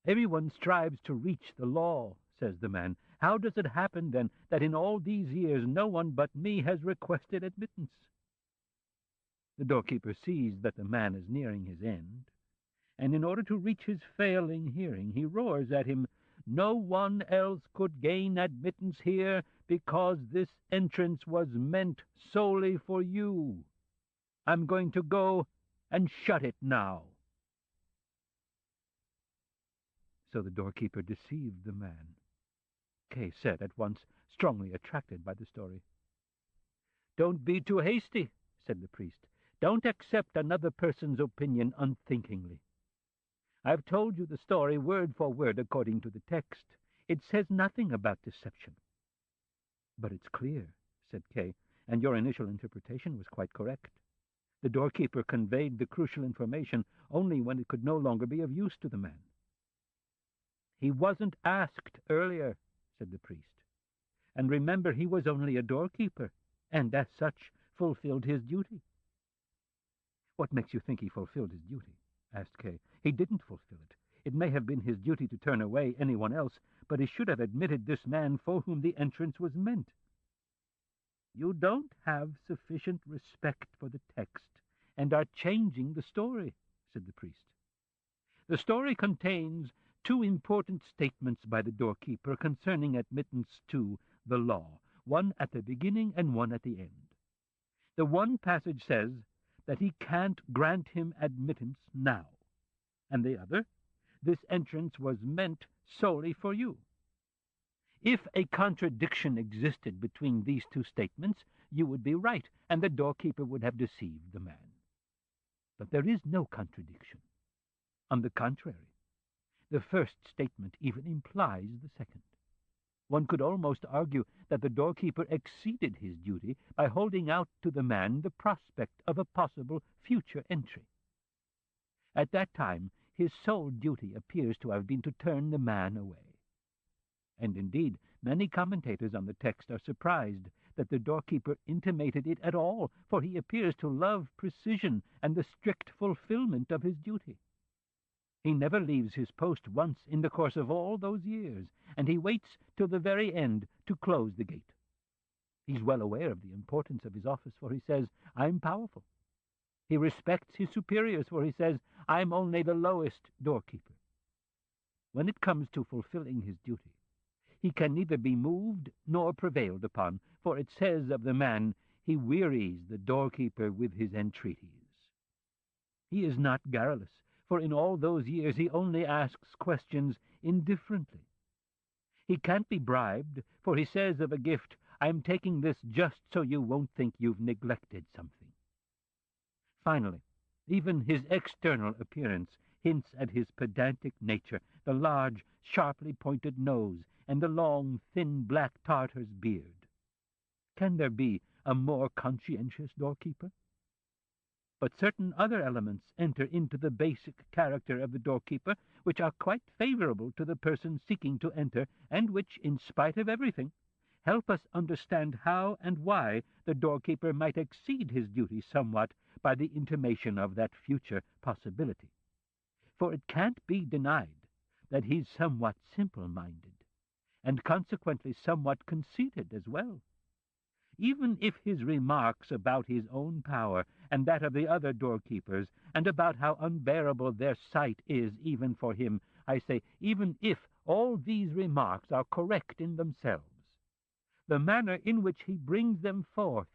Everyone strives to reach the law," says the man. "How does it happen, then, that in all these years no one but me has requested admittance?" The doorkeeper sees that the man is nearing his end, and in order to reach his failing hearing, he roars at him, "No one else could gain admittance here, because this entrance was meant solely for you. I'm going to go and shut it now." So the doorkeeper deceived the man, Kay said, at once strongly attracted by the story. "Don't be too hasty," said the priest. "Don't accept another person's opinion unthinkingly. I've told you the story word for word according to the text. It says nothing about deception." "But it's clear," said Kay, "and your initial interpretation was quite correct. The doorkeeper conveyed the crucial information only when it could no longer be of use to the man." "He wasn't asked earlier," said the priest. "And remember, he was only a doorkeeper, and as such fulfilled his duty." "What makes you think he fulfilled his duty?" asked Kay. "He didn't fulfill it. It may have been his duty to turn away anyone else, but he should have admitted this man for whom the entrance was meant." "You don't have sufficient respect for the text, and are changing the story," said the priest. "The story contains two important statements by the doorkeeper concerning admittance to the law, one at the beginning and one at the end. The one passage says that he can't grant him admittance now, and the other, this entrance was meant solely for you. If a contradiction existed between these two statements, you would be right, and the doorkeeper would have deceived the man. But there is no contradiction. On the contrary, the first statement even implies the second. One could almost argue that the doorkeeper exceeded his duty by holding out to the man the prospect of a possible future entry. At that time, his sole duty appears to have been to turn the man away. And indeed, many commentators on the text are surprised that the doorkeeper intimated it at all, for he appears to love precision and the strict fulfillment of his duty. He never leaves his post once in the course of all those years, and he waits till the very end to close the gate. He's well aware of the importance of his office, for he says, "I'm powerful." He respects his superiors, for he says, "I'm only the lowest doorkeeper." When it comes to fulfilling his duty, he can neither be moved nor prevailed upon, for it says of the man, "He wearies the doorkeeper with his entreaties." He is not garrulous, for in all those years he only asks questions indifferently. He can't be bribed, for he says of a gift, "I'm taking this just so you won't think you've neglected something." Finally, even his external appearance hints at his pedantic nature, the large, sharply pointed nose, and the long, thin black Tartar's beard. Can there be a more conscientious doorkeeper? But certain other elements enter into the basic character of the doorkeeper, which are quite favorable to the person seeking to enter, and which, in spite of everything, help us understand how and why the doorkeeper might exceed his duty somewhat by the intimation of that future possibility. For it can't be denied that he's somewhat simple-minded, and consequently somewhat conceited as well. Even if his remarks about his own power and that of the other doorkeepers, and about how unbearable their sight is even for him, I say, even if all these remarks are correct in themselves, the manner in which he brings them forth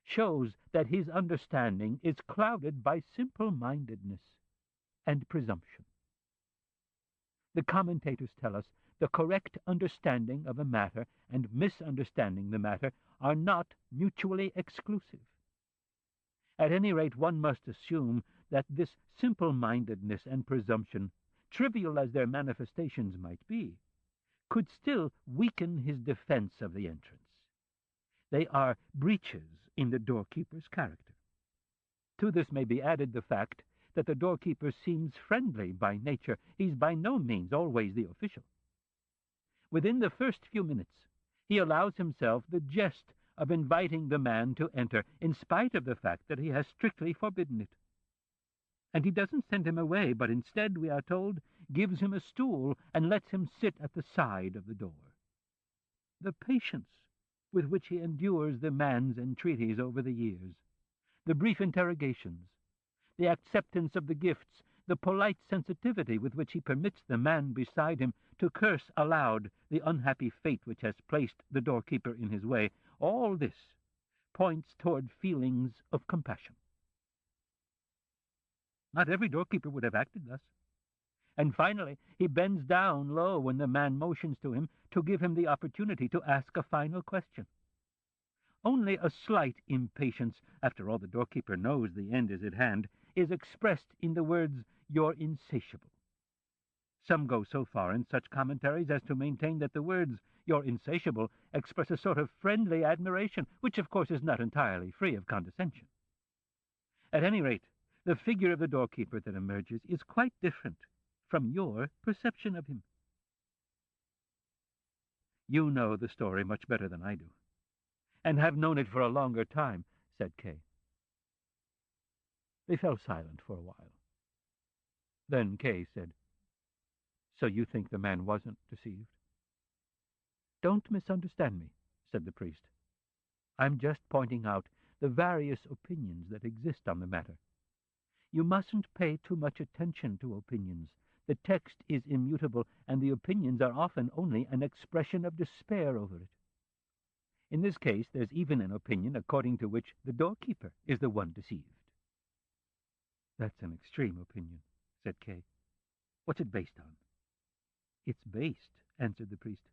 shows that his understanding is clouded by simple-mindedness and presumption. The commentators tell us the correct understanding of a matter and misunderstanding the matter are not mutually exclusive. At any rate, one must assume that this simple-mindedness and presumption, trivial as their manifestations might be, could still weaken his defense of the entrance. They are breaches in the doorkeeper's character. To this may be added the fact that the doorkeeper seems friendly by nature. He's by no means always the official. Within the first few minutes, he allows himself the jest of inviting the man to enter, in spite of the fact that he has strictly forbidden it. And he doesn't send him away, but instead, we are told, gives him a stool and lets him sit at the side of the door. The patience with which he endures the man's entreaties over the years, the brief interrogations, the acceptance of the gifts, the polite sensitivity with which he permits the man beside him to curse aloud the unhappy fate which has placed the doorkeeper in his way, all this points toward feelings of compassion. Not every doorkeeper would have acted thus. And finally, he bends down low when the man motions to him to give him the opportunity to ask a final question. Only a slight impatience, after all the doorkeeper knows the end is at hand, is expressed in the words, "You're insatiable." Some go so far in such commentaries as to maintain that the words, "You're insatiable," express a sort of friendly admiration, which of course is not entirely free of condescension. At any rate, the figure of the doorkeeper that emerges is quite different from your perception of him. You know the story much better than I do, and have known it for a longer time, said Kay. They fell silent for a while. Then Kay said, "So you think the man wasn't deceived?" "Don't misunderstand me," said the priest. "I'm just pointing out the various opinions that exist on the matter. You mustn't pay too much attention to opinions. The text is immutable, and the opinions are often only an expression of despair over it. In this case, there's even an opinion according to which the doorkeeper is the one deceived." "That's an extreme opinion," said Kay. "What's it based on?" "It's based," answered the priest,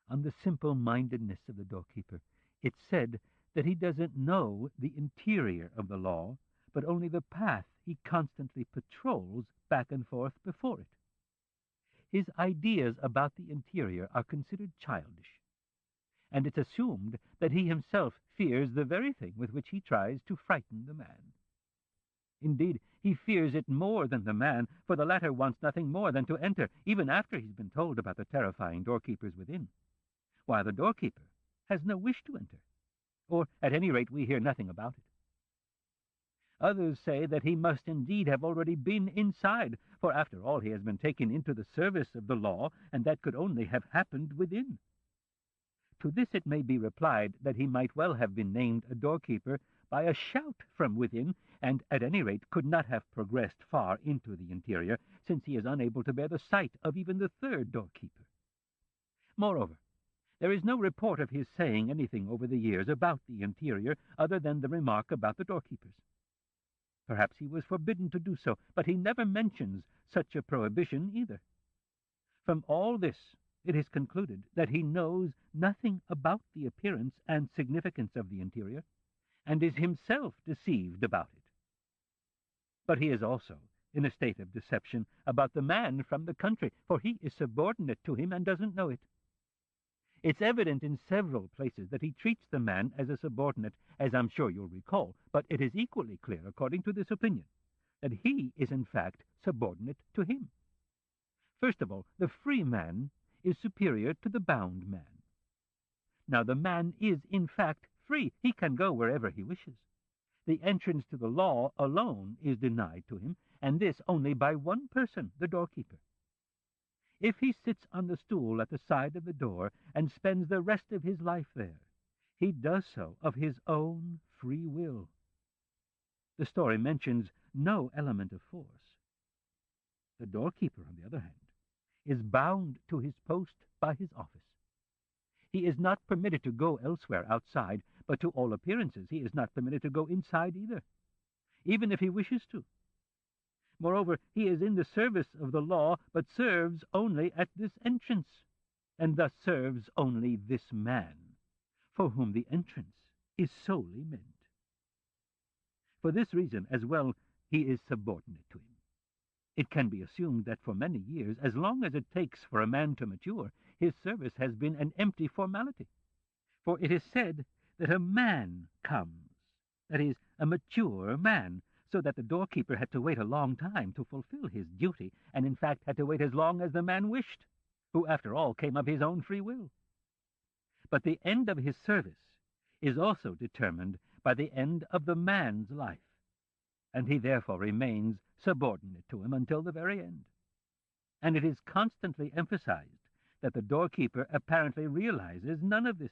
"on the simple-mindedness of the doorkeeper. It's said that he doesn't know the interior of the law, but only the path he constantly patrols back and forth before it. His ideas about the interior are considered childish, and it's assumed that he himself fears the very thing with which he tries to frighten the man. Indeed, he fears it more than the man, for the latter wants nothing more than to enter, even after he's been told about the terrifying doorkeepers within, while the doorkeeper has no wish to enter, or at any rate we hear nothing about it. Others say that he must indeed have already been inside, for after all he has been taken into the service of the law, and that could only have happened within. To this it may be replied that he might well have been named a doorkeeper by a shout from within, and at any rate could not have progressed far into the interior, since he is unable to bear the sight of even the third doorkeeper. Moreover, there is no report of his saying anything over the years about the interior other than the remark about the doorkeepers. Perhaps he was forbidden to do so, but he never mentions such a prohibition either. From all this, it is concluded that he knows nothing about the appearance and significance of the interior, and is himself deceived about it. But he is also in a state of deception about the man from the country, for he is subordinate to him and doesn't know it. It's evident in several places that he treats the man as a subordinate, as I'm sure you'll recall, but it is equally clear, according to this opinion, that he is in fact subordinate to him. First of all, the free man is superior to the bound man. Now the man is in fact free. He can go wherever he wishes. The entrance to the law alone is denied to him, and this only by one person, the doorkeeper. If he sits on the stool at the side of the door and spends the rest of his life there, he does so of his own free will. The story mentions no element of force. The doorkeeper, on the other hand, is bound to his post by his office. He is not permitted to go elsewhere outside, but to all appearances he is not permitted to go inside either, even if he wishes to. Moreover, he is in the service of the law, but serves only at this entrance, and thus serves only this man, for whom the entrance is solely meant. For this reason, as well, he is subordinate to him. It can be assumed that for many years, as long as it takes for a man to mature, his service has been an empty formality. For it is said that a man comes, that is, a mature man, so that the doorkeeper had to wait a long time to fulfill his duty, and in fact had to wait as long as the man wished, who after all came of his own free will. But the end of his service is also determined by the end of the man's life, and he therefore remains subordinate to him until the very end. And it is constantly emphasized that the doorkeeper apparently realizes none of this.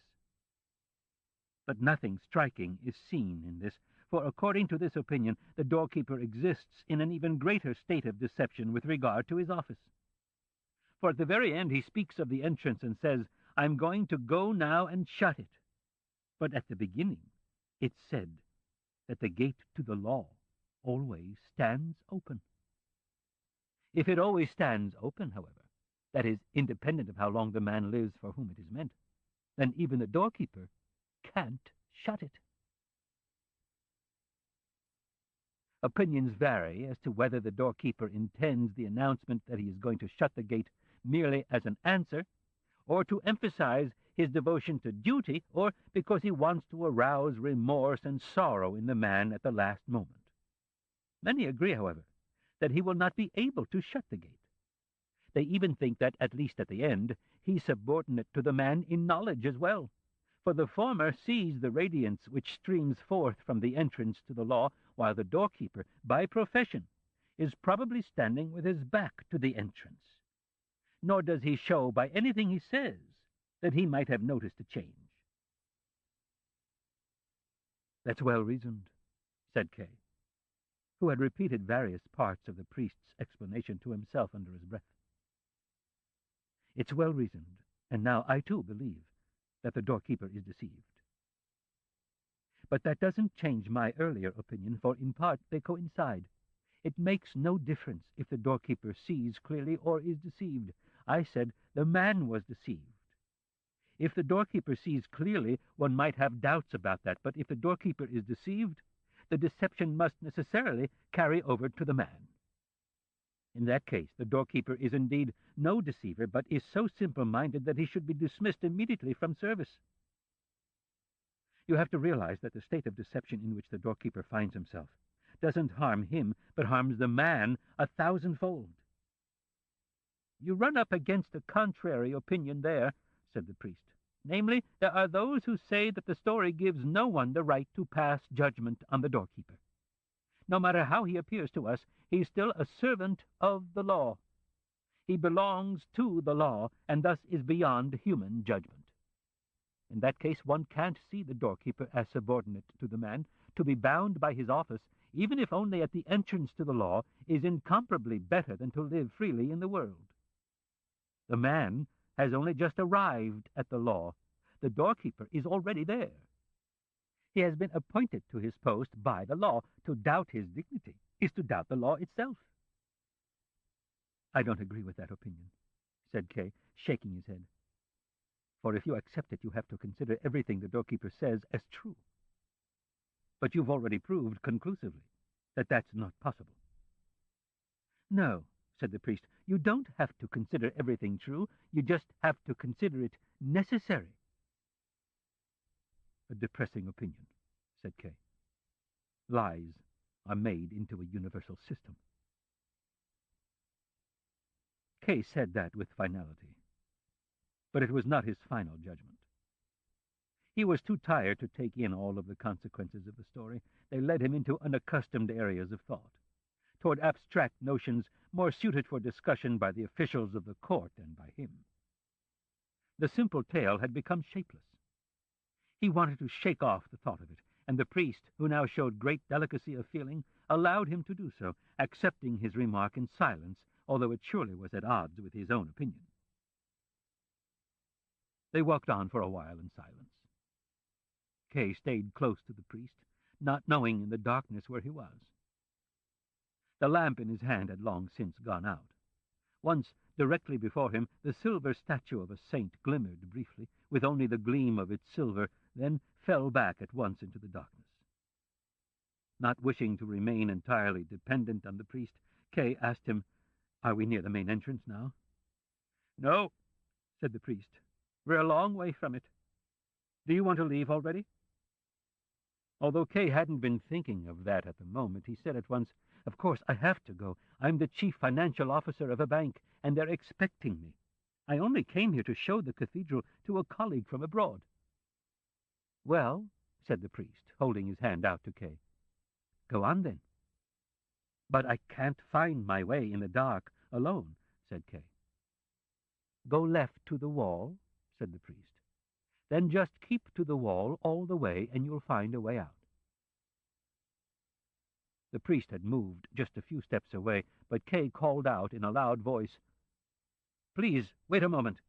But nothing striking is seen in this, for according to this opinion, the doorkeeper exists in an even greater state of deception with regard to his office. For at the very end he speaks of the entrance and says, "I'm going to go now and shut it." But at the beginning it's said that the gate to the law always stands open. If it always stands open, however, that is, independent of how long the man lives for whom it is meant, then even the doorkeeper can't shut it. Opinions vary as to whether the doorkeeper intends the announcement that he is going to shut the gate merely as an answer, or to emphasize his devotion to duty, or because he wants to arouse remorse and sorrow in the man at the last moment. Many agree, however, that he will not be able to shut the gate. They even think that, at least at the end, he's subordinate to the man in knowledge as well, for the former sees the radiance which streams forth from the entrance to the law, while the doorkeeper, by profession, is probably standing with his back to the entrance. Nor does he show by anything he says that he might have noticed a change. "That's well reasoned," said Kay, who had repeated various parts of the priest's explanation to himself under his breath. "It's well reasoned, and now I too believe that the doorkeeper is deceived. But that doesn't change my earlier opinion, for in part they coincide. It makes no difference if the doorkeeper sees clearly or is deceived. I said the man was deceived. If the doorkeeper sees clearly, one might have doubts about that, but if the doorkeeper is deceived, the deception must necessarily carry over to the man. In that case, the doorkeeper is indeed no deceiver, but is so simple-minded that he should be dismissed immediately from service. You have to realize that the state of deception in which the doorkeeper finds himself doesn't harm him, but harms the man 1,000-fold. "You run up against a contrary opinion there," said the priest. "Namely, there are those who say that the story gives no one the right to pass judgment on the doorkeeper. No matter how he appears to us, he's still a servant of the law. He belongs to the law, and thus is beyond human judgment. In that case, one can't see the doorkeeper as subordinate to the man. To be bound by his office, even if only at the entrance to the law, is incomparably better than to live freely in the world. The man has only just arrived at the law. The doorkeeper is already there. He has been appointed to his post by the law. To doubt his dignity is to doubt the law itself." "I don't agree with that opinion," said Kay, shaking his head. "For if you accept it, you have to consider everything the doorkeeper says as true. But you've already proved conclusively that that's not possible." "No," said the priest, "you don't have to consider everything true. You just have to consider it necessary." "A depressing opinion," said Kay. "Lies are made into a universal system." Kay said that with finality, but it was not his final judgment. He was too tired to take in all of the consequences of the story. They led him into unaccustomed areas of thought, toward abstract notions more suited for discussion by the officials of the court than by him. The simple tale had become shapeless. He wanted to shake off the thought of it, and the priest, who now showed great delicacy of feeling, allowed him to do so, accepting his remark in silence, although it surely was at odds with his own opinion. They walked on for a while in silence. Kay stayed close to the priest, not knowing in the darkness where he was. The lamp in his hand had long since gone out. Once, directly before him, the silver statue of a saint glimmered briefly, with only the gleam of its silver, then fell back at once into the darkness. Not wishing to remain entirely dependent on the priest, Kay asked him, "Are we near the main entrance now?" "No," said the priest. "We're a long way from it. Do you want to leave already?" Although Kay hadn't been thinking of that at the moment, he said at once, "Of course, I have to go. I'm the chief financial officer of a bank, and they're expecting me. I only came here to show the cathedral to a colleague from abroad." "Well," said the priest, holding his hand out to Kay, "go on then." "But I can't find my way in the dark alone," said Kay. "Go left to the wall," said the priest. "Then just keep to the wall all the way, and you'll find a way out." The priest had moved just a few steps away, but Kay called out in a loud voice, "Please, wait a moment."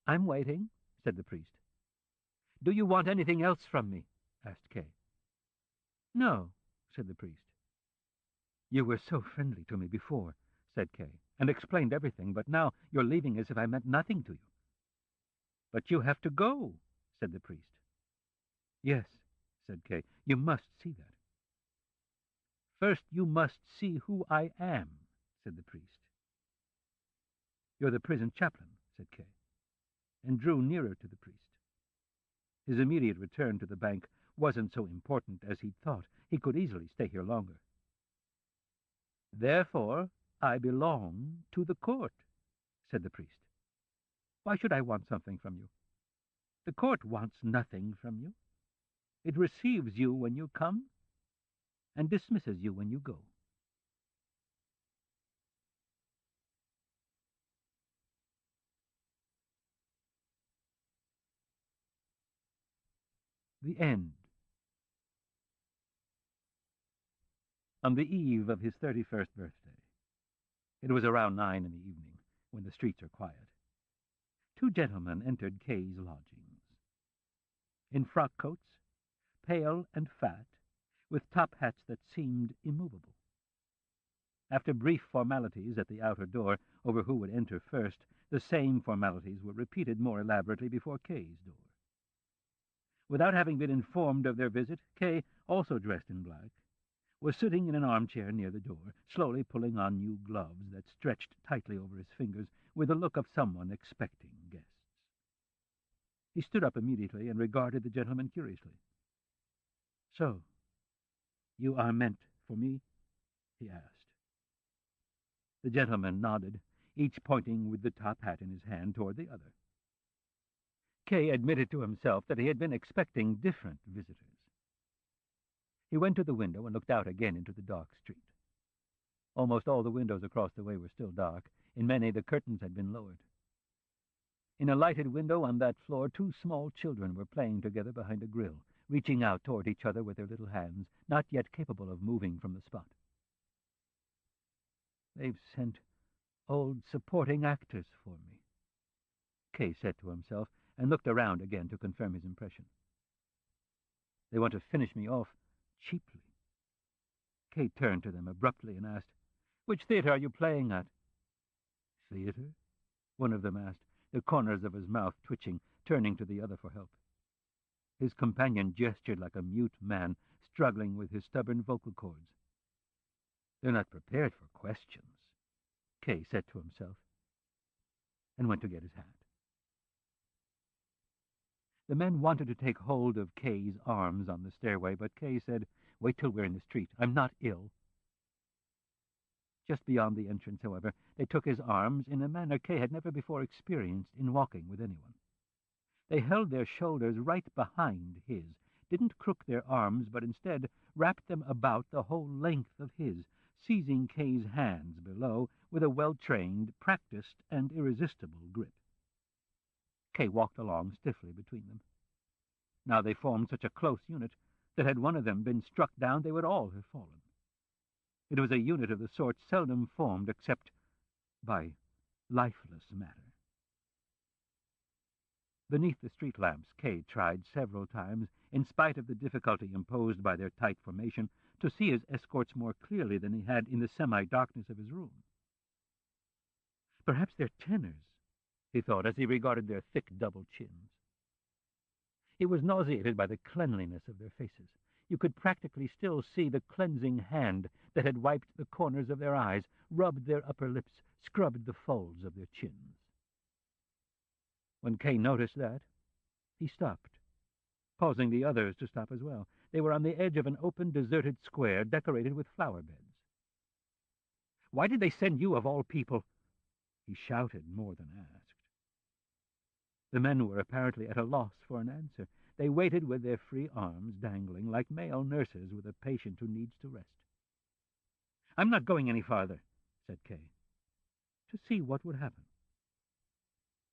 "I'm waiting," said the priest. "Do you want anything else from me?" asked Kay. "No," said the priest. "You were so friendly to me before," said Kay, "and explained everything, but now you're leaving as if I meant nothing to you." "But you have to go," said the priest. Yes, said Kay. You must see that. First you must see who I am, said the priest. You're the prison chaplain, said Kay, and drew nearer to the priest. His immediate return to the bank wasn't so important as he'd thought. He could easily stay here longer. Therefore, I belong to the court, said the priest. Why should I want something from you? The court wants nothing from you. It receives you when you come and dismisses you when you go. The end. On the eve of his 31st birthday, it was around 9 in the evening, when the streets are quiet, two gentlemen entered Kay's lodgings. In frock coats, pale and fat, with top hats that seemed immovable. After brief formalities at the outer door over who would enter first, the same formalities were repeated more elaborately before Kay's door. Without having been informed of their visit, Kay, also dressed in black, was sitting in an armchair near the door, slowly pulling on new gloves that stretched tightly over his fingers with the look of someone expecting guests. He stood up immediately and regarded the gentleman curiously. "So, you are meant for me?" he asked. The gentleman nodded, each pointing with the top hat in his hand toward the other. Kay admitted to himself that he had been expecting different visitors. He went to the window and looked out again into the dark street. Almost all the windows across the way were still dark. In many, the curtains had been lowered. In a lighted window on that floor, two small children were playing together behind a grill, reaching out toward each other with their little hands, not yet capable of moving from the spot. "They've sent old supporting actors for me," Kay said to himself, and looked around again to confirm his impression. "They want to finish me off cheaply." Kay turned to them abruptly and asked, "Which theater are you playing at?" "Theater?" one of them asked, the corners of his mouth twitching, turning to the other for help. His companion gestured like a mute man struggling with his stubborn vocal cords. "They're not prepared for questions," Kay said to himself, and went to get his hat. The men wanted to take hold of Kay's arms on the stairway, but Kay said, "Wait till we're in the street. I'm not ill." Just beyond the entrance, however, they took his arms in a manner Kay had never before experienced in walking with anyone. They held their shoulders right behind his, didn't crook their arms, but instead wrapped them about the whole length of his, seizing Kay's hands below with a well-trained, practiced, and irresistible grip. Kay walked along stiffly between them. Now they formed such a close unit that had one of them been struck down, they would all have fallen. It was a unit of the sort seldom formed except by lifeless matter. Beneath the street lamps, Kay tried several times, in spite of the difficulty imposed by their tight formation, to see his escorts more clearly than he had in the semi-darkness of his room. "Perhaps they're tenors," he thought, as he regarded their thick double chins. He was nauseated by the cleanliness of their faces. You could practically still see the cleansing hand that had wiped the corners of their eyes, rubbed their upper lips, scrubbed the folds of their chins. When Kay noticed that, he stopped, causing the others to stop as well. They were on the edge of an open, deserted square decorated with flower beds. "Why did they send you, of all people?" he shouted more than asked. The men were apparently at a loss for an answer. They waited with their free arms dangling, like male nurses with a patient who needs to rest. "I'm not going any farther," said Kay, to see what would happen.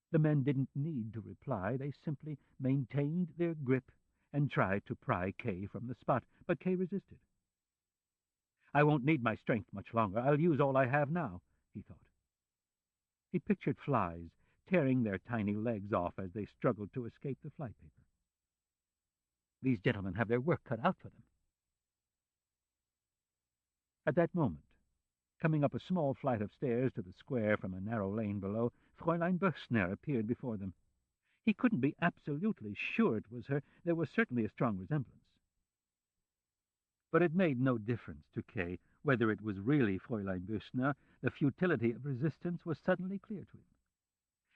The men didn't need to reply. They simply maintained their grip and tried to pry Kay from the spot, but Kay resisted. "I won't need my strength much longer. I'll use all I have now," he thought. He pictured flies tearing their tiny legs off as they struggled to escape the flypaper. These gentlemen have their work cut out for them. At that moment, coming up a small flight of stairs to the square from a narrow lane below, Fräulein Bössner appeared before them. He couldn't be absolutely sure it was her. There was certainly a strong resemblance. But it made no difference to Kay whether it was really Fräulein Büchner. The futility of resistance was suddenly clear to him.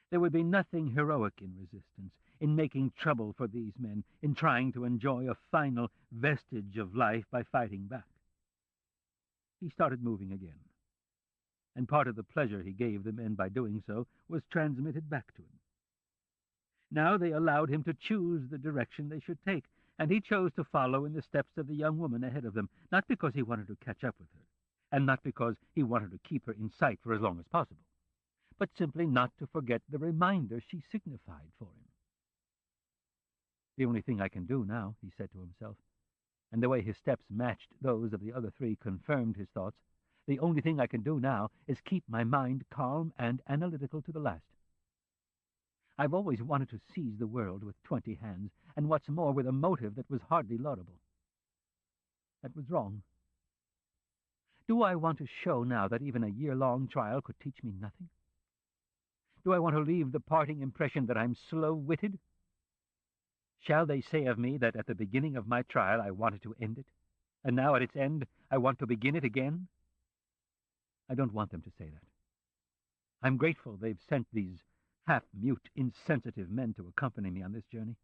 There would be nothing heroic in resistance, in making trouble for these men, in trying to enjoy a final vestige of life by fighting back. He started moving again, and part of the pleasure he gave the men by doing so was transmitted back to him. Now they allowed him to choose the direction they should take, and he chose to follow in the steps of the young woman ahead of them, not because he wanted to catch up with her, and not because he wanted to keep her in sight for as long as possible, but simply not to forget the reminder she signified for him. The only thing I can do now, he said to himself, and the way his steps matched those of the other three confirmed his thoughts, the only thing I can do now is keep my mind calm and analytical to the last. I've always wanted to seize the world with 20 hands, and what's more, with a motive that was hardly laudable. That was wrong. Do I want to show now that even a year-long trial could teach me nothing? Do I want to leave the parting impression that I'm slow-witted? Shall they say of me that at the beginning of my trial I wanted to end it, and now at its end I want to begin it again? I don't want them to say that. I'm grateful they've sent these half-mute, insensitive men to accompany me on this journey,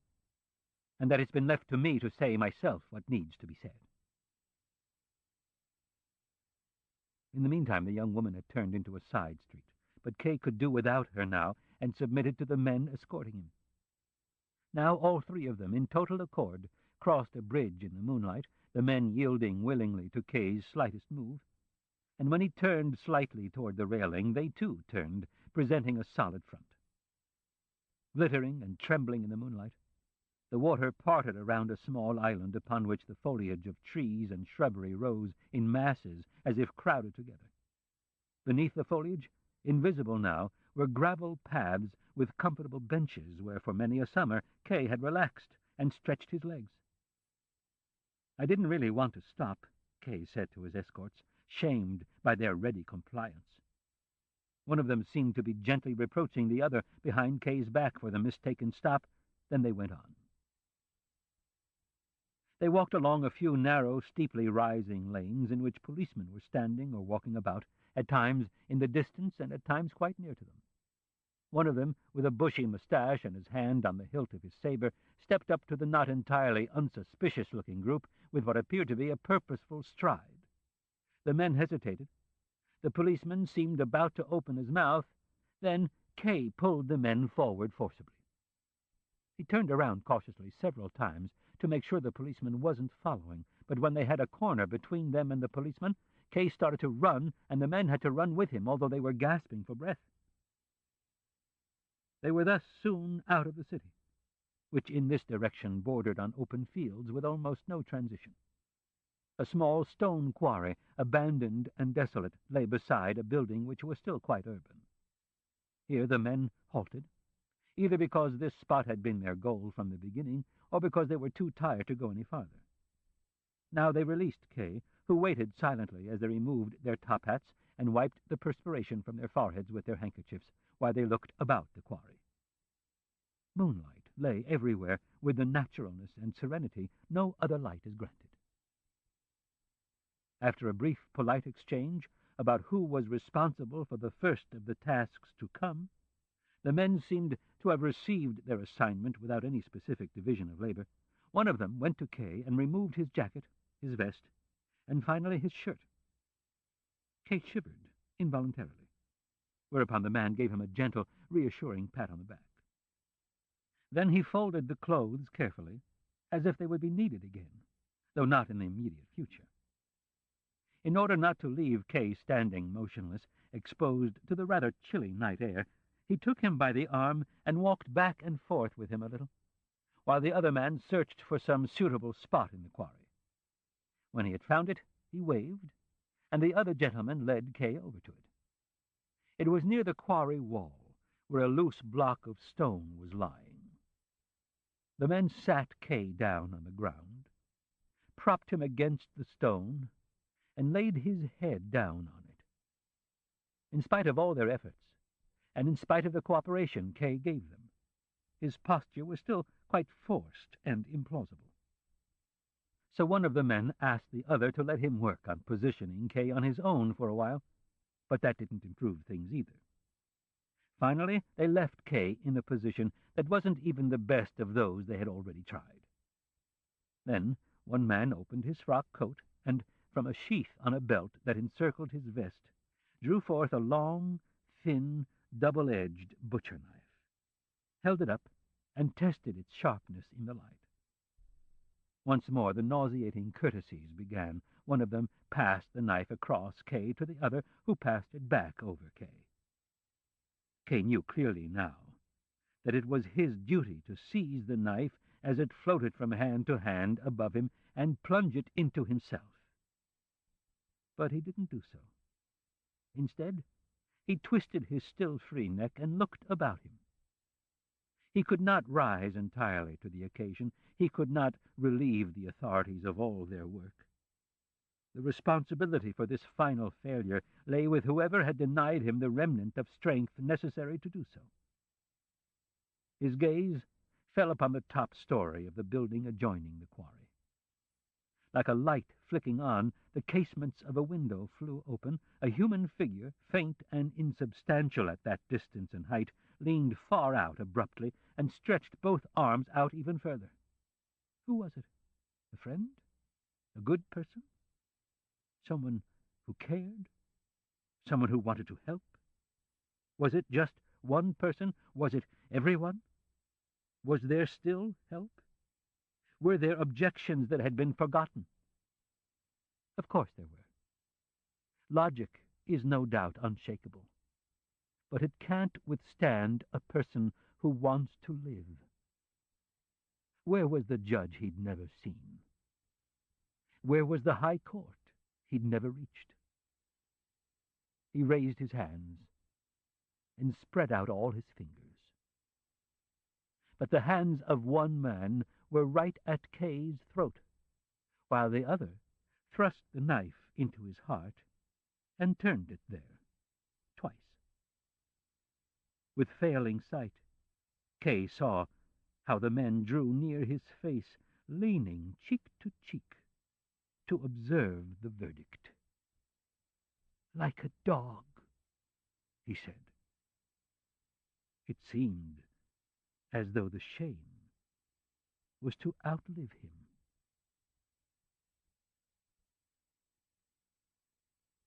and that it's been left to me to say myself what needs to be said. In the meantime, the young woman had turned into a side street, but Kay could do without her now, and submitted to the men escorting him. Now all three of them, in total accord, crossed a bridge in the moonlight, the men yielding willingly to Kay's slightest move, and when he turned slightly toward the railing, they too turned, presenting a solid front. Glittering and trembling in the moonlight, the water parted around a small island upon which the foliage of trees and shrubbery rose in masses as if crowded together. Beneath the foliage, invisible now, were gravel paths with comfortable benches where for many a summer Kay had relaxed and stretched his legs. I didn't really want to stop, Kay said to his escorts, shamed by their ready compliance. One of them seemed to be gently reproaching the other behind Kay's back for the mistaken stop. Then they went on. They walked along a few narrow, steeply rising lanes in which policemen were standing or walking about, at times in the distance and at times quite near to them. One of them, with a bushy mustache and his hand on the hilt of his saber, stepped up to the not entirely unsuspicious-looking group with what appeared to be a purposeful stride. The men hesitated. The policeman seemed about to open his mouth. Then Kay pulled the men forward forcibly. He turned around cautiously several times to make sure the policeman wasn't following, but when they had a corner between them and the policeman, Kay started to run, and the men had to run with him, although they were gasping for breath. They were thus soon out of the city, which in this direction bordered on open fields with almost no transition. A small stone quarry, abandoned and desolate, lay beside a building which was still quite urban. Here the men halted, either because this spot had been their goal from the beginning, or because they were too tired to go any farther. Now they released Kay, who waited silently as they removed their top hats and wiped the perspiration from their foreheads with their handkerchiefs, while they looked about the quarry. Moonlight lay everywhere with the naturalness and serenity no other light is granted. After a brief, polite exchange about who was responsible for the first of the tasks to come, the men seemed to have received their assignment without any specific division of labor. One of them went to Kay and removed his jacket, his vest, and finally his shirt. Kay shivered involuntarily, whereupon the man gave him a gentle, reassuring pat on the back. Then he folded the clothes carefully, as if they would be needed again, though not in the immediate future. In order not to leave Kay standing motionless, exposed to the rather chilly night air, he took him by the arm and walked back and forth with him a little, while the other man searched for some suitable spot in the quarry. When he had found it, he waved, and the other gentleman led Kay over to it. It was near the quarry wall, where a loose block of stone was lying. The men sat Kay down on the ground, propped him against the stone, and laid his head down on it. In spite of all their efforts, and in spite of the cooperation Kay gave them, His posture was still quite forced and implausible. So one of the men asked the other to let him work on positioning Kay on his own for a while, but that didn't improve things either. Finally, they left Kay in a position that wasn't even the best of those they had already tried. Then one man opened his frock coat and, from a sheath on a belt that encircled his vest, drew forth a long, thin, double-edged butcher knife, held it up, and tested its sharpness in the light. Once more the nauseating courtesies began. One of them passed the knife across Kay to the other, who passed it back over Kay. Kay knew clearly now that it was his duty to seize the knife as it floated from hand to hand above him and plunge it into himself. But he didn't do so. Instead, he twisted his still free neck and looked about him. He could not rise entirely to the occasion. He could not relieve the authorities of all their work. The responsibility for this final failure lay with whoever had denied him the remnant of strength necessary to do so. His gaze fell upon the top story of the building adjoining the quarry. Like a light flicking on, the casements of a window flew open. A human figure, faint and insubstantial at that distance and height, leaned far out abruptly and stretched both arms out even further. Who was it? A friend? A good person? Someone who cared? Someone who wanted to help? Was it just one person? Was it everyone? Was there still help? Were there objections that had been forgotten? Of course there were. Logic is no doubt unshakable, but it can't withstand a person who wants to live. Where was the judge he'd never seen? Where was the high court he'd never reached? He raised his hands and spread out all his fingers. But the hands of one man were right at Kay's throat, while the other thrust the knife into his heart and turned it there, twice. With failing sight, Kay saw how the men drew near his face, leaning cheek to cheek, to observe the verdict. "Like a dog," he said. It seemed as though the shame was to outlive him.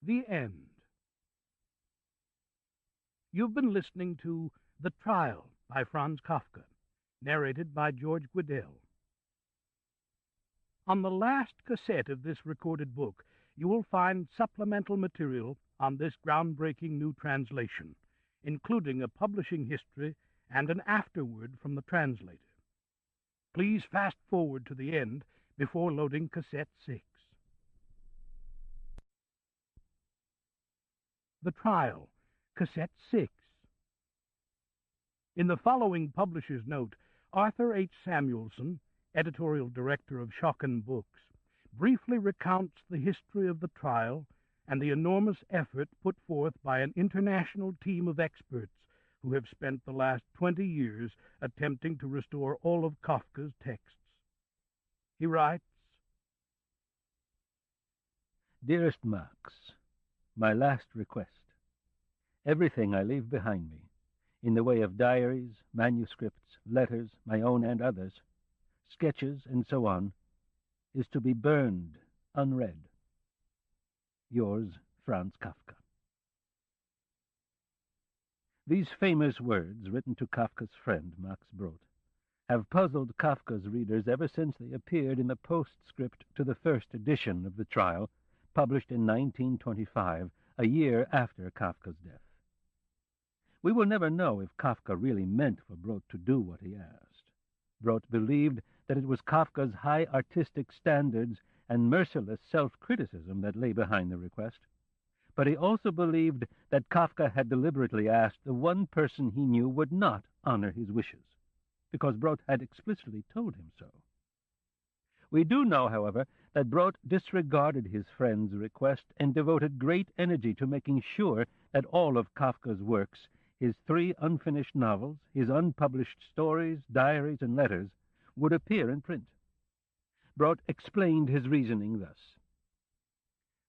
The end. You've been listening to The Trial by Franz Kafka, narrated by George Guidell. On the last cassette of this recorded book, you will find supplemental material on this groundbreaking new translation, including a publishing history and an afterword from the translator. Please fast forward to the end before loading cassette 6. The Trial, cassette 6. In the following publisher's note, Arthur H. Samuelson, editorial director of Schocken Books, briefly recounts the history of the trial and the enormous effort put forth by an international team of experts who have spent the last 20 years attempting to restore all of Kafka's texts. He writes, Dearest Max, my last request. Everything I leave behind me, in the way of diaries, manuscripts, letters, my own and others, sketches, and so on, is to be burned, unread. Yours, Franz Kafka. These famous words, written to Kafka's friend, Max Brod, have puzzled Kafka's readers ever since they appeared in the postscript to the first edition of The Trial, published in 1925, a year after Kafka's death. We will never know if Kafka really meant for Brod to do what he asked. Brod believed that it was Kafka's high artistic standards and merciless self-criticism that lay behind the request, but he also believed that Kafka had deliberately asked the one person he knew would not honor his wishes, because Brod had explicitly told him so. We do know, however, that Brod disregarded his friend's request and devoted great energy to making sure that all of Kafka's works, his 3 unfinished novels, his unpublished stories, diaries, and letters would appear in print. Brott explained his reasoning thus: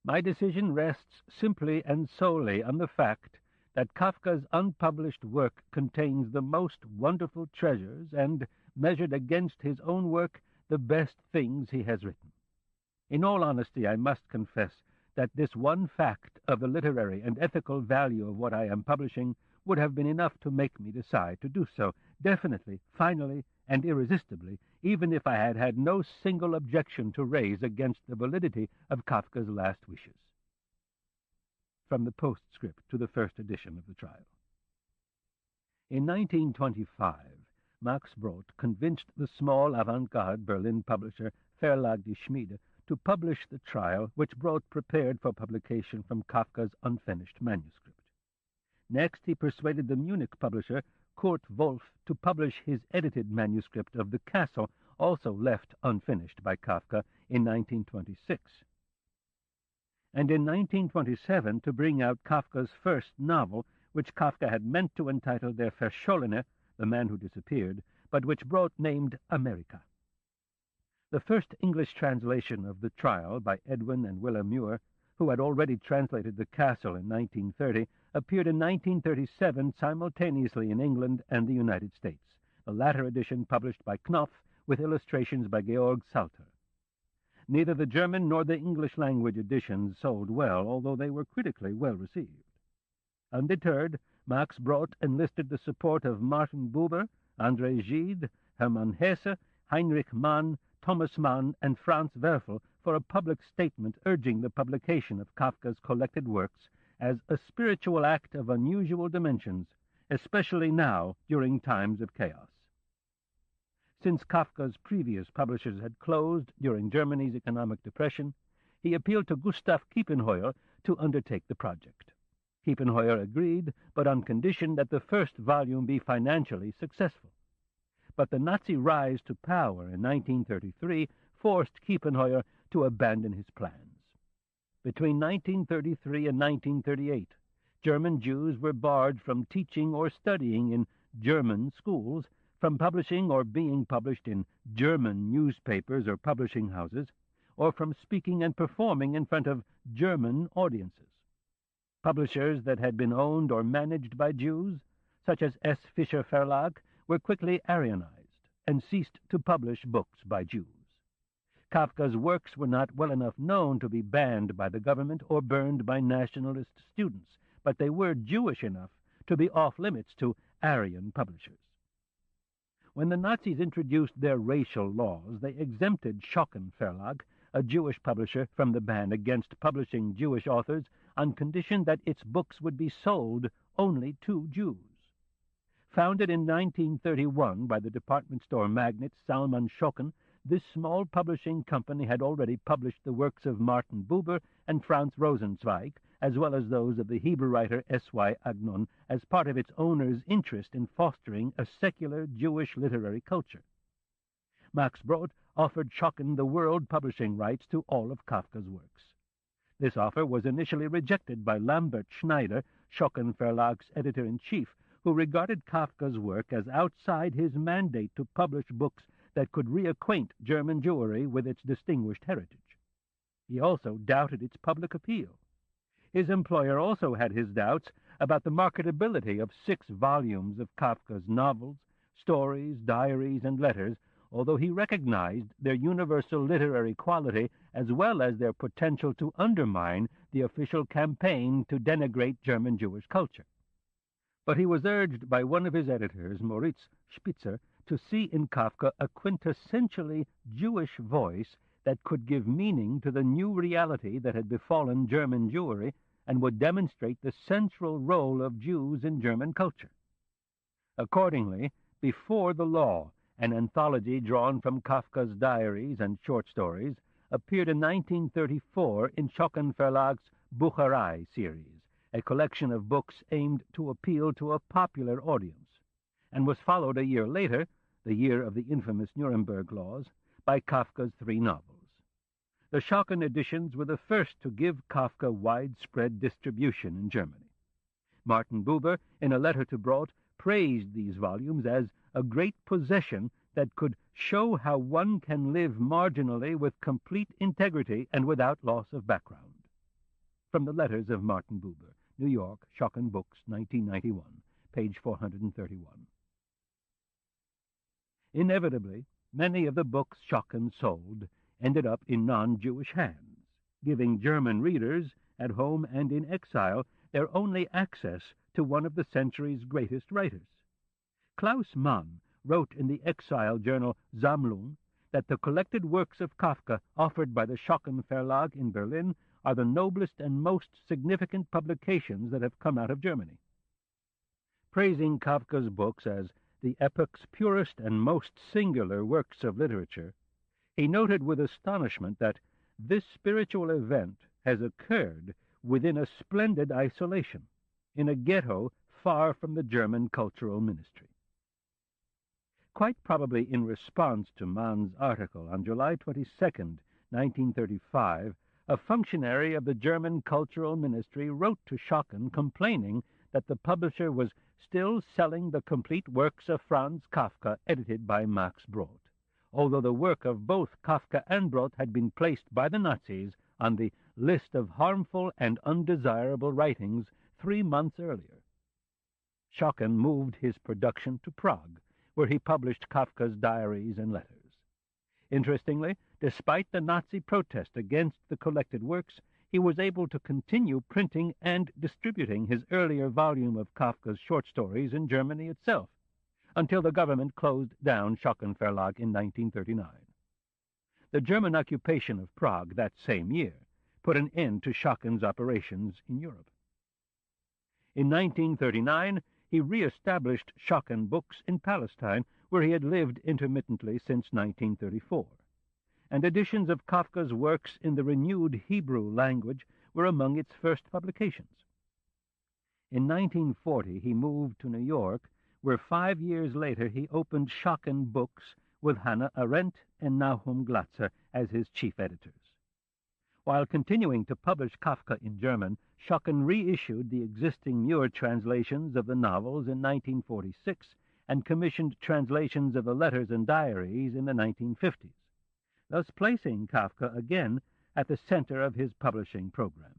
"My decision rests simply and solely on the fact that Kafka's unpublished work contains the most wonderful treasures and, measured against his own work, the best things he has written. In all honesty, I must confess that this one fact of the literary and ethical value of what I am publishing would have been enough to make me decide to do so, definitely, finally, and irresistibly, even if I had had no single objection to raise against the validity of Kafka's last wishes." From the postscript to the first edition of the trial. In 1925, Max Brott convinced the small avant-garde Berlin publisher Verlag die Schmiede to publish the trial which Brott prepared for publication from Kafka's unfinished manuscript. Next, he persuaded the Munich publisher Kurt Wolf to publish his edited manuscript of The Castle, also left unfinished by Kafka in 1926. And in 1927 to bring out Kafka's first novel, which Kafka had meant to entitle Der Verschollene, The Man Who Disappeared, but which Brott named America. The first English translation of The Trial by Edwin and Willa Muir, who had already translated The Castle in 1930, appeared in 1937 simultaneously in England and the United States, the latter edition published by Knopf with illustrations by Georg Salter. Neither the German nor the English-language editions sold well, although they were critically well received. Undeterred, Max Brott enlisted the support of Martin Buber, André Gide, Hermann Hesse, Heinrich Mann, Thomas Mann, and Franz Werfel for a public statement urging the publication of Kafka's collected works as a spiritual act of unusual dimensions, especially now during times of chaos. Since Kafka's previous publishers had closed during Germany's economic depression, he appealed to Gustav Kiepenheuer to undertake the project. Kiepenheuer agreed, but on condition that the first volume be financially successful. But the Nazi rise to power in 1933 forced Kiepenheuer to abandon his plans. Between 1933 and 1938, German Jews were barred from teaching or studying in German schools, from publishing or being published in German newspapers or publishing houses, or from speaking and performing in front of German audiences. Publishers that had been owned or managed by Jews, such as S. Fischer Verlag, were quickly Aryanized and ceased to publish books by Jews. Kafka's works were not well enough known to be banned by the government or burned by nationalist students, but they were Jewish enough to be off-limits to Aryan publishers. When the Nazis introduced their racial laws, they exempted Schocken Verlag, a Jewish publisher, from the ban against publishing Jewish authors on condition that its books would be sold only to Jews. Founded in 1931 by the department store magnate Salman Schocken, this small publishing company had already published the works of Martin Buber and Franz Rosenzweig, as well as those of the Hebrew writer S.Y. Agnon, as part of its owner's interest in fostering a secular Jewish literary culture. Max Brott offered Schocken the world publishing rights to all of Kafka's works. This offer was initially rejected by Lambert Schneider, Schocken Verlag's editor-in-chief, who regarded Kafka's work as outside his mandate to publish books that could reacquaint German Jewry with its distinguished heritage. He also doubted its public appeal. His employer also had his doubts about the marketability of 6 volumes of Kafka's novels, stories, diaries, and letters, although he recognized their universal literary quality as well as their potential to undermine the official campaign to denigrate German Jewish culture. But he was urged by one of his editors, Moritz Spitzer, to see in Kafka a quintessentially Jewish voice that could give meaning to the new reality that had befallen German Jewry and would demonstrate the central role of Jews in German culture. Accordingly, Before the Law, an anthology drawn from Kafka's diaries and short stories, appeared in 1934 in Schocken Verlag's Bucherei series, a collection of books aimed to appeal to a popular audience, and was followed a year later, the year of the infamous Nuremberg Laws, by Kafka's 3 novels. The Schocken editions were the first to give Kafka widespread distribution in Germany. Martin Buber, in a letter to Brodt, praised these volumes as a great possession that could show how one can live marginally with complete integrity and without loss of background. From the letters of Martin Buber, New York, Schocken Books, 1991, page 431. Inevitably, many of the books Schocken sold ended up in non-Jewish hands, giving German readers, at home and in exile, their only access to one of the century's greatest writers. Klaus Mann wrote in the exile journal Sammlung that the collected works of Kafka offered by the Schocken Verlag in Berlin are the noblest and most significant publications that have come out of Germany. Praising Kafka's books as the epoch's purest and most singular works of literature, he noted with astonishment that this spiritual event has occurred within a splendid isolation, in a ghetto far from the German cultural ministry. Quite probably in response to Mann's article on July 22, 1935, a functionary of the German cultural ministry wrote to Schocken complaining that the publisher was still selling the complete works of Franz Kafka edited by Max Brod, although the work of both Kafka and Brod had been placed by the Nazis on the list of harmful and undesirable writings 3 months earlier. Schocken moved his production to Prague, where he published Kafka's diaries and letters. Interestingly, despite the Nazi protest against the collected works, he was able to continue printing and distributing his earlier volume of Kafka's short stories in Germany itself, until the government closed down Schocken Verlag in 1939. The German occupation of Prague that same year put an end to Schocken's operations in Europe. In 1939, he re-established Schocken Books in Palestine, where he had lived intermittently since 1934, and editions of Kafka's works in the renewed Hebrew language were among its first publications. In 1940, he moved to New York, where 5 years later he opened Schocken Books with Hannah Arendt and Nahum Glatzer as his chief editors. While continuing to publish Kafka in German, Schocken reissued the existing Muir translations of the novels in 1946 and commissioned translations of the letters and diaries in the 1950s, thus placing Kafka again at the center of his publishing program.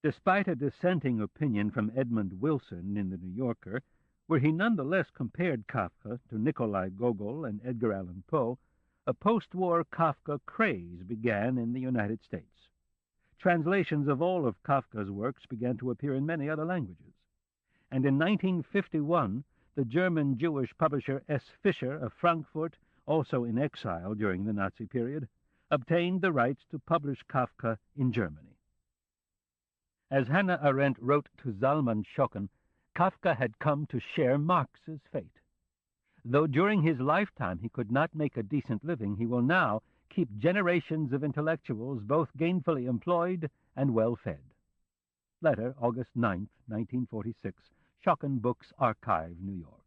Despite a dissenting opinion from Edmund Wilson in the New Yorker, where he nonetheless compared Kafka to Nikolai Gogol and Edgar Allan Poe, a post-war Kafka craze began in the United States. Translations of all of Kafka's works began to appear in many other languages, and in 1951, the German Jewish publisher S. Fischer of Frankfurt, also in exile during the Nazi period, obtained the rights to publish Kafka in Germany. As Hannah Arendt wrote to Zalman Schocken, Kafka had come to share Marx's fate. Though during his lifetime he could not make a decent living, he will now keep generations of intellectuals both gainfully employed and well-fed. Letter, August 9, 1946, Schocken Books Archive, New York.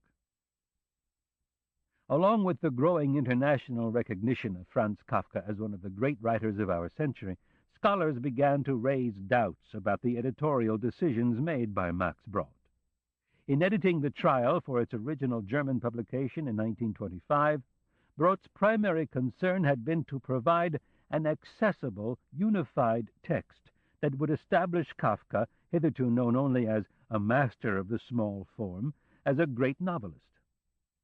Along with the growing international recognition of Franz Kafka as one of the great writers of our century, scholars began to raise doubts about the editorial decisions made by Max Brod. In editing The Trial for its original German publication in 1925, Brodt's primary concern had been to provide an accessible, unified text that would establish Kafka, hitherto known only as a master of the small form, as a great novelist.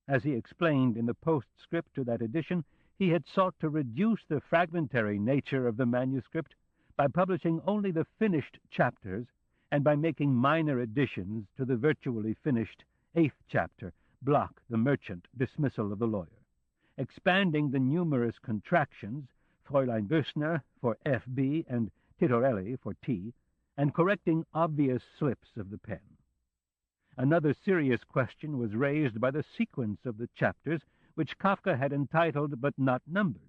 As he explained in the postscript to that edition, he had sought to reduce the fragmentary nature of the manuscript by publishing only the finished chapters and by making minor additions to the virtually finished 8th chapter, Block, the Merchant, Dismissal of the Lawyer, expanding the numerous contractions, Fräulein Bösner for F.B. and Titorelli for T, and correcting obvious slips of the pen. Another serious question was raised by the sequence of the chapters, which Kafka had entitled but not numbered,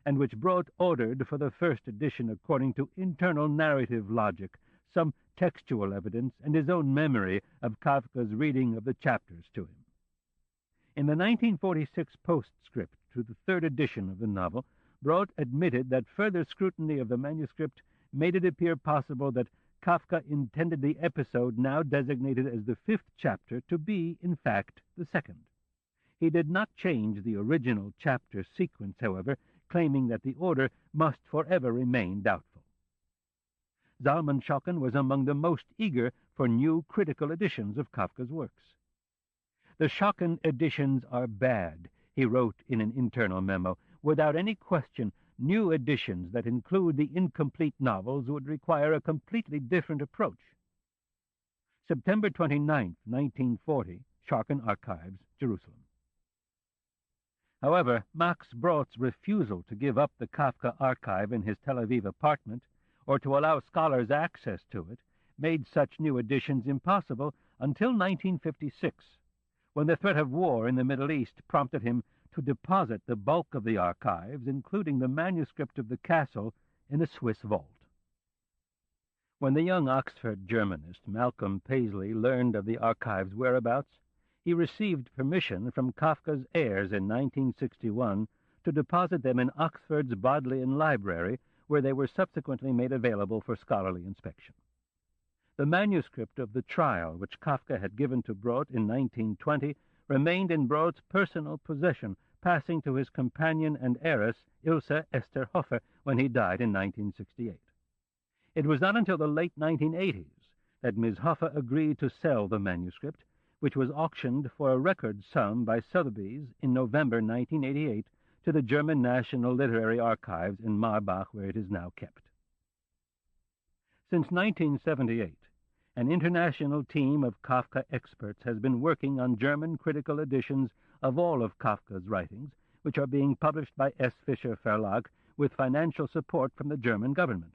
and which Brod ordered for the first edition according to internal narrative logic, some textual evidence, and his own memory of Kafka's reading of the chapters to him. In the 1946 postscript to the third edition of the novel, Brod admitted that further scrutiny of the manuscript made it appear possible that Kafka intended the episode now designated as the 5th chapter to be, in fact, the 2nd. He did not change the original chapter sequence, however, claiming that the order must forever remain doubtful. Zalman Schocken was among the most eager for new critical editions of Kafka's works. "The Schocken editions are bad," he wrote in an internal memo. "Without any question, new editions that include the incomplete novels would require a completely different approach." September 29, 1940, Schocken Archives, Jerusalem. However, Max Brodt's refusal to give up the Kafka archive in his Tel Aviv apartment, or to allow scholars access to it, made such new editions impossible until 1956, when the threat of war in the Middle East prompted him to deposit the bulk of the archives, including the manuscript of the castle, in a Swiss vault. When the young Oxford Germanist Malcolm Paisley learned of the archive's whereabouts, he received permission from Kafka's heirs in 1961 to deposit them in Oxford's Bodleian Library, where they were subsequently made available for scholarly inspection. The manuscript of the trial, which Kafka had given to Brodt in 1920, remained in Brodt's personal possession, passing to his companion and heiress, Ilse Esther Hofer, when he died in 1968. It was not until the late 1980s that Ms. Hofer agreed to sell the manuscript, which was auctioned for a record sum by Sotheby's in November 1988 to the German National Literary Archives in Marbach, where it is now kept. Since 1978, an international team of Kafka experts has been working on German critical editions of all of Kafka's writings, which are being published by S. Fischer Verlag with financial support from the German government.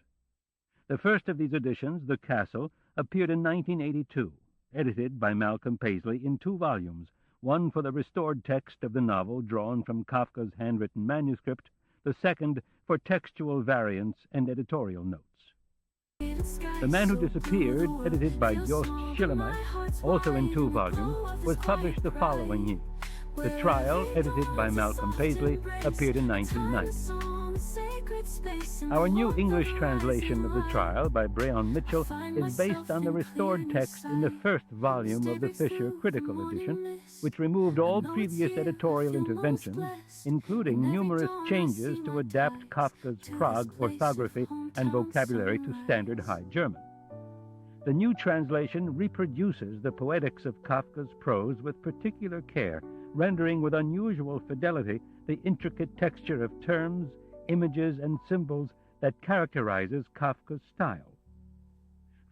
The first of these editions, The Castle, appeared in 1982, edited by Malcolm Paisley in 2 volumes, one for the restored text of the novel drawn from Kafka's handwritten manuscript, the second for textual variants and editorial notes. The Man Who Disappeared, edited by Jost Schillemeier, also in 2 volumes, was published the following year. The Trial, edited by Malcolm Paisley, appeared in 1990. Our new English translation of The Trial by Breon Mitchell is based on the restored text in the 1st volume of the Fisher Critical Edition, which removed all previous editorial interventions, including numerous changes to adapt Kafka's Prague orthography and vocabulary to standard High German. The new translation reproduces the poetics of Kafka's prose with particular care, rendering with unusual fidelity the intricate texture of terms, images, and symbols that characterizes Kafka's style.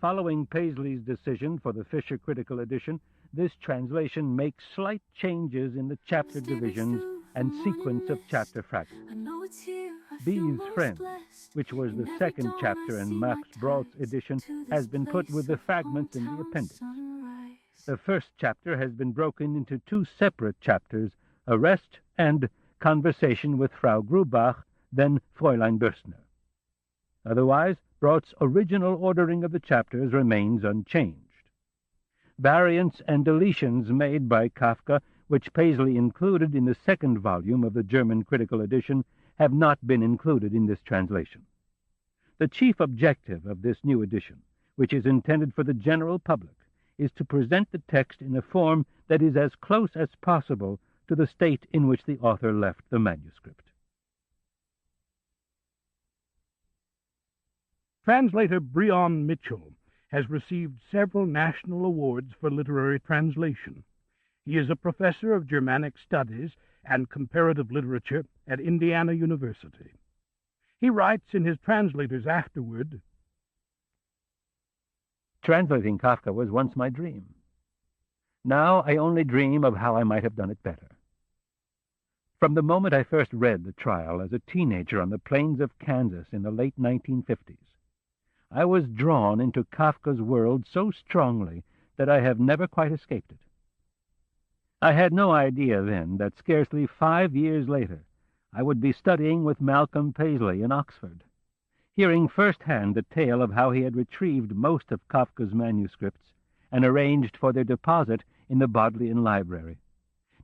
Following Paisley's decision for the Fisher Critical Edition, this translation makes slight changes in the chapter divisions and sequence of chapter fragments. Bee's Friend, which was the 2nd chapter in Max Brodt's edition, has been put with the fragments in the appendix. The 1st chapter has been broken into 2 separate chapters, Arrest and Conversation with Frau Grubach, then Fräulein Bürstner. Otherwise, Brodt's original ordering of the chapters remains unchanged. Variants and deletions made by Kafka, which Paisley included in the 2nd volume of the German Critical Edition, have not been included in this translation. The chief objective of this new edition, which is intended for the general public, is to present the text in a form that is as close as possible to the state in which the author left the manuscript. Translator Breon Mitchell has received several national awards for literary translation. He is a professor of Germanic Studies and Comparative Literature at Indiana University. He writes in his Translator's Afterword, "Translating Kafka was once my dream. Now I only dream of how I might have done it better. From the moment I first read The Trial as a teenager on the plains of Kansas in the late 1950s, I was drawn into Kafka's world so strongly that I have never quite escaped it. I had no idea then that scarcely 5 years later I would be studying with Malcolm Paisley in Oxford, hearing firsthand the tale of how he had retrieved most of Kafka's manuscripts and arranged for their deposit in the Bodleian Library,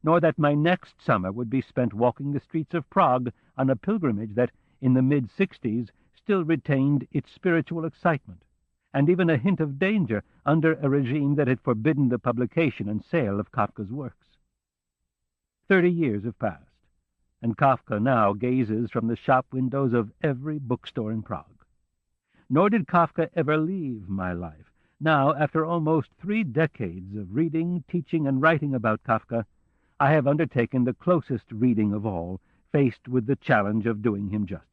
nor that my next summer would be spent walking the streets of Prague on a pilgrimage that, in the mid-60s, still retained its spiritual excitement, and even a hint of danger under a regime that had forbidden the publication and sale of Kafka's works. 30 years have passed, and Kafka now gazes from the shop windows of every bookstore in Prague. Nor did Kafka ever leave my life. Now, after almost 3 decades of reading, teaching, and writing about Kafka, I have undertaken the closest reading of all, faced with the challenge of doing him justice.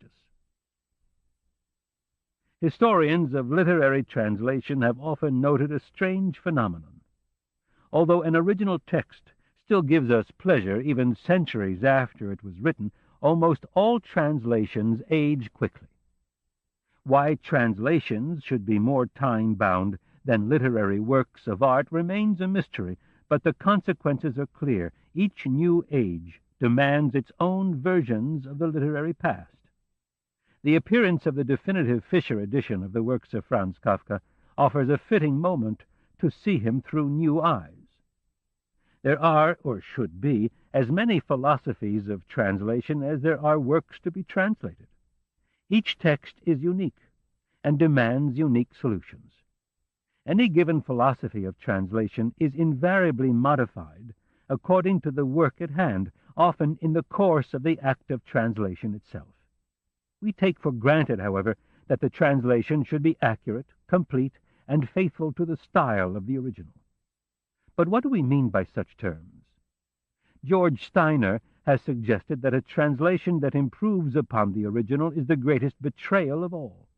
Historians of literary translation have often noted a strange phenomenon. Although an original text still gives us pleasure even centuries after it was written, almost all translations age quickly. Why translations should be more time-bound than literary works of art remains a mystery, but the consequences are clear. Each new age demands its own versions of the literary past. The appearance of the definitive Fisher edition of the works of Franz Kafka offers a fitting moment to see him through new eyes. There are, or should be, as many philosophies of translation as there are works to be translated. Each text is unique and demands unique solutions. Any given philosophy of translation is invariably modified according to the work at hand, often in the course of the act of translation itself. We take for granted, however, that the translation should be accurate, complete, and faithful to the style of the original. But what do we mean by such terms? George Steiner has suggested that a translation that improves upon the original is the greatest betrayal of all.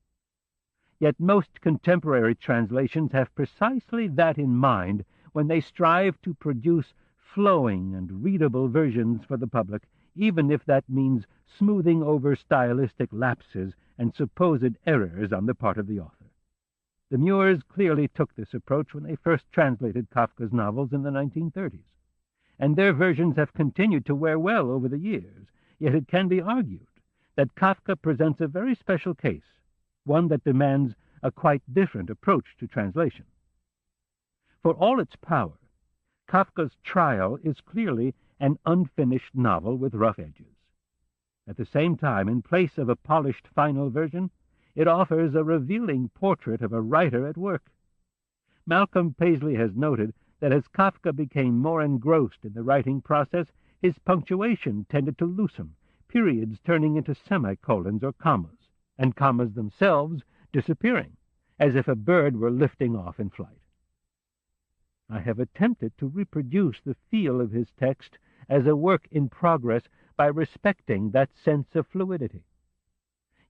Yet most contemporary translations have precisely that in mind when they strive to produce flowing and readable versions for the public, even if that means smoothing over stylistic lapses and supposed errors on the part of the author. The Muirs clearly took this approach when they first translated Kafka's novels in the 1930s, and their versions have continued to wear well over the years, yet it can be argued that Kafka presents a very special case, one that demands a quite different approach to translation. For all its power, Kafka's Trial is clearly an unfinished novel with rough edges. At the same time, in place of a polished final version, it offers a revealing portrait of a writer at work. Malcolm Paisley has noted that as Kafka became more engrossed in the writing process, his punctuation tended to loosen, periods turning into semicolons or commas, and commas themselves disappearing, as if a bird were lifting off in flight. I have attempted to reproduce the feel of his text as a work in progress by respecting that sense of fluidity.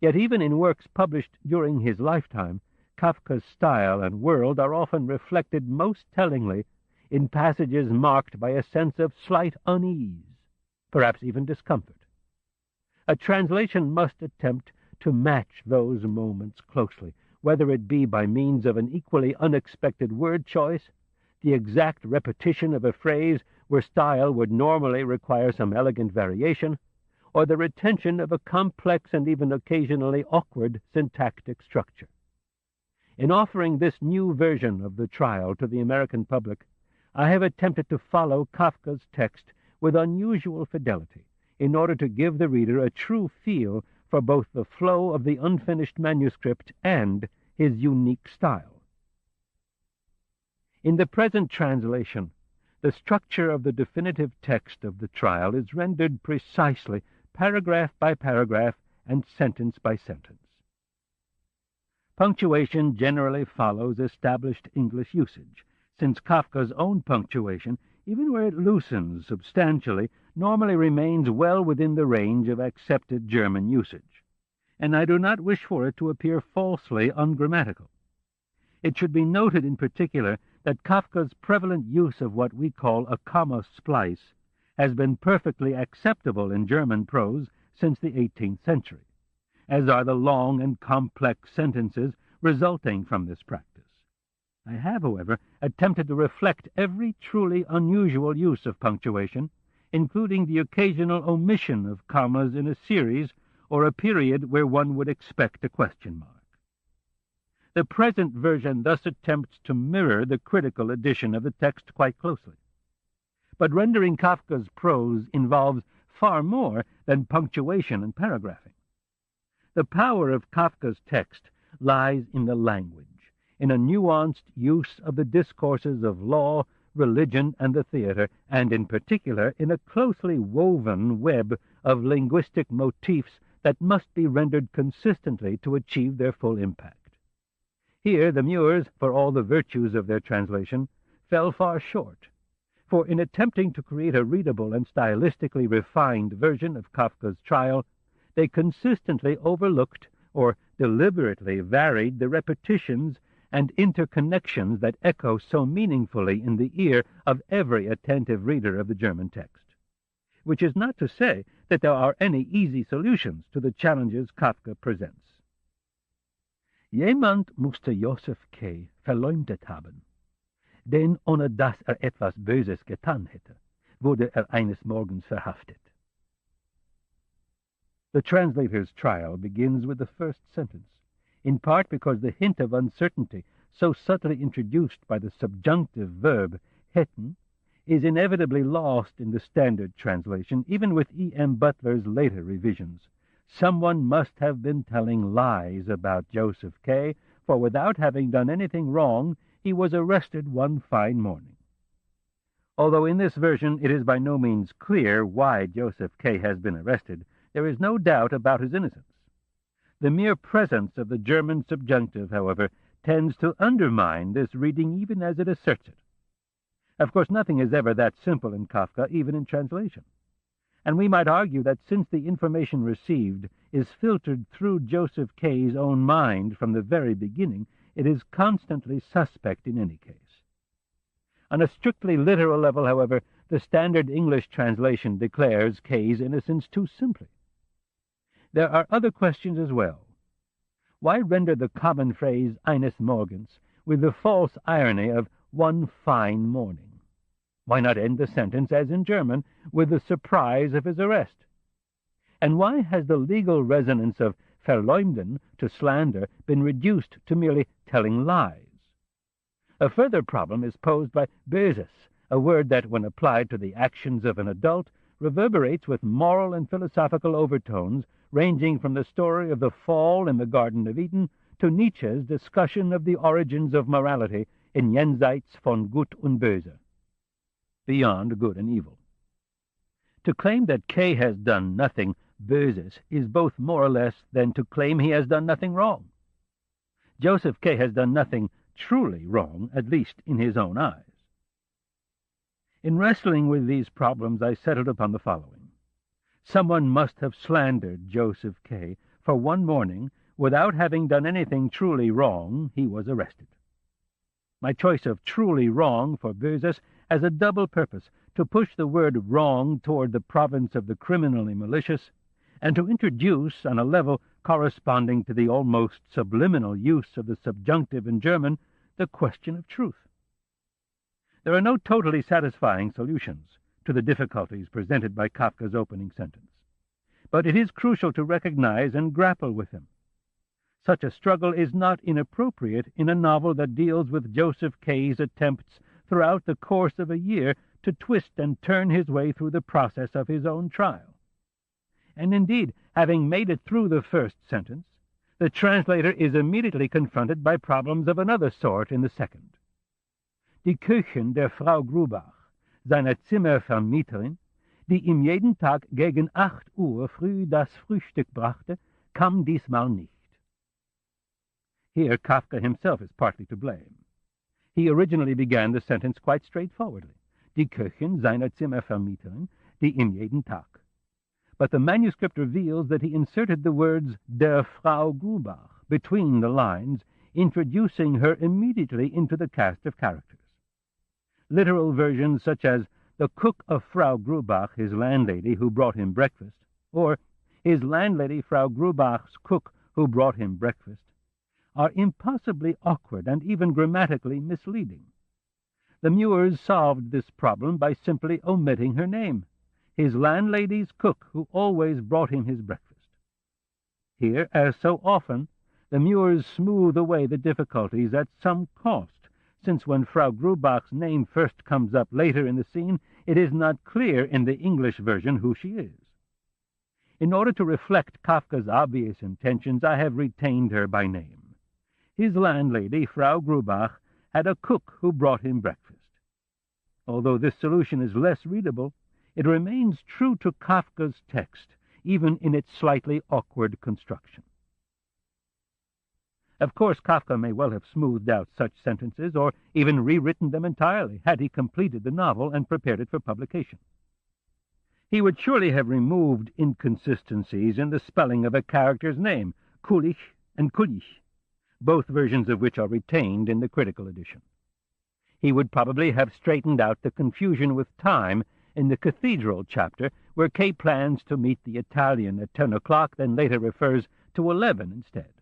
Yet even in works published during his lifetime, Kafka's style and world are often reflected most tellingly in passages marked by a sense of slight unease, perhaps even discomfort. A translation must attempt to match those moments closely, whether it be by means of an equally unexpected word choice, the exact repetition of a phrase where style would normally require some elegant variation, or the retention of a complex and even occasionally awkward syntactic structure. In offering this new version of the Trial to the American public, I have attempted to follow Kafka's text with unusual fidelity in order to give the reader a true feel for both the flow of the unfinished manuscript and his unique style. In the present translation, the structure of the definitive text of the Trial is rendered precisely, paragraph by paragraph and sentence by sentence. Punctuation generally follows established English usage, since Kafka's own punctuation, even where it loosens substantially, normally remains well within the range of accepted German usage, and I do not wish for it to appear falsely ungrammatical. It should be noted in particular that Kafka's prevalent use of what we call a comma splice has been perfectly acceptable in German prose since the 18th century, as are the long and complex sentences resulting from this practice. I have, however, attempted to reflect every truly unusual use of punctuation, including the occasional omission of commas in a series or a period where one would expect a question mark. The present version thus attempts to mirror the critical edition of the text quite closely. But rendering Kafka's prose involves far more than punctuation and paragraphing. The power of Kafka's text lies in the language, in a nuanced use of the discourses of law, religion, and the theater, and in particular in a closely woven web of linguistic motifs that must be rendered consistently to achieve their full impact. Here the Muirs, for all the virtues of their translation, fell far short, for in attempting to create a readable and stylistically refined version of Kafka's Trial, they consistently overlooked or deliberately varied the repetitions and interconnections that echo so meaningfully in the ear of every attentive reader of the German text. Which is not to say that there are any easy solutions to the challenges Kafka presents. Jemand musste Josef K. verleumdet haben, denn ohne dass etwas Böses getan hätte, wurde eines Morgens verhaftet. The translator's trial begins with the first sentence, in part because the hint of uncertainty so subtly introduced by the subjunctive verb hätten is inevitably lost in the standard translation, even with E.M. Butler's later revisions. Someone must have been telling lies about Joseph K., for without having done anything wrong, he was arrested one fine morning. Although in this version it is by no means clear why Joseph K. has been arrested, there is no doubt about his innocence. The mere presence of the German subjunctive, however, tends to undermine this reading even as it asserts it. Of course, nothing is ever that simple in Kafka, even in translation. And we might argue that since the information received is filtered through Joseph K.'s own mind from the very beginning, it is constantly suspect in any case. On a strictly literal level, however, the standard English translation declares K.'s innocence too simply. There are other questions as well. Why render the common phrase eines Morgens with the false irony of one fine morning? Why not end the sentence, as in German, with the surprise of his arrest? And why has the legal resonance of verleumden, to slander, been reduced to merely telling lies? A further problem is posed by böses, a word that, when applied to the actions of an adult, reverberates with moral and philosophical overtones, ranging from the story of the fall in the Garden of Eden to Nietzsche's discussion of the origins of morality in Jenseits von Gut und Böse, beyond good and evil. To claim that K has done nothing Böses is both more or less than to claim he has done nothing wrong. Joseph K. has done nothing truly wrong, at least in his own eyes. In wrestling with these problems, I settled upon the following. Someone must have slandered Joseph K., for one morning, without having done anything truly wrong, he was arrested. My choice of truly wrong for Böses has a double purpose, to push the word wrong toward the province of the criminally malicious, and to introduce, on a level corresponding to the almost subliminal use of the subjunctive in German, the question of truth. There are no totally satisfying solutions to the difficulties presented by Kafka's opening sentence, but it is crucial to recognize and grapple with them. Such a struggle is not inappropriate in a novel that deals with Joseph K.'s attempts throughout the course of a year to twist and turn his way through the process of his own trial. And indeed, having made it through the first sentence, the translator is immediately confronted by problems of another sort in the second. Die Köchin der Frau Grubach, seiner Zimmervermieterin, die ihm jeden Tag gegen 8 Uhr früh das Frühstück brachte, kam diesmal nicht. Here Kafka himself is partly to blame. He originally began the sentence quite straightforwardly, die Köchin seiner Zimmervermieterin, die ihm jeden Tag. But the manuscript reveals that he inserted the words der Frau Grubach between the lines, introducing her immediately into the cast of characters. Literal versions such as the cook of Frau Grubach, his landlady, who brought him breakfast, or his landlady, Frau Grubach's cook, who brought him breakfast, are impossibly awkward and even grammatically misleading. The Muirs solved this problem by simply omitting her name, his landlady's cook, who always brought him his breakfast. Here, as so often, the Muirs smooth away the difficulties at some cost, since when Frau Grubach's name first comes up later in the scene, it is not clear in the English version who she is. In order to reflect Kafka's obvious intentions, I have retained her by name. His landlady, Frau Grubach, had a cook who brought him breakfast. Although this solution is less readable, it remains true to Kafka's text, even in its slightly awkward construction. Of course, Kafka may well have smoothed out such sentences, or even rewritten them entirely, had he completed the novel and prepared it for publication. He would surely have removed inconsistencies in the spelling of a character's name, Kulich and Kulich, both versions of which are retained in the critical edition. He would probably have straightened out the confusion with time in the Cathedral chapter, where K plans to meet the Italian at 10 o'clock, then later refers to 11 instead.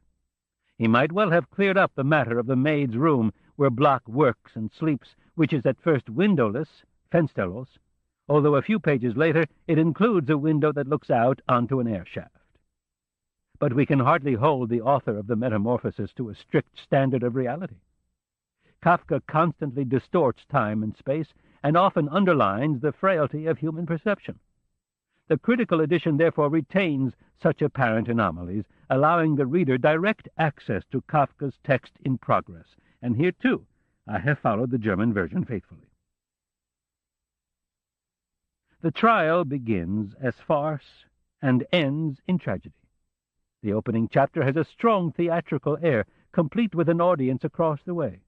He might well have cleared up the matter of the maid's room where Block works and sleeps, which is at first windowless, fensterlos, although a few pages later it includes a window that looks out onto an air shaft. But we can hardly hold the author of the Metamorphosis to a strict standard of reality. Kafka constantly distorts time and space, and often underlines the frailty of human perception. The critical edition therefore retains such apparent anomalies, allowing the reader direct access to Kafka's text in progress, and here, too, I have followed the German version faithfully. The trial begins as farce and ends in tragedy. The opening chapter has a strong theatrical air, complete with an audience across the way.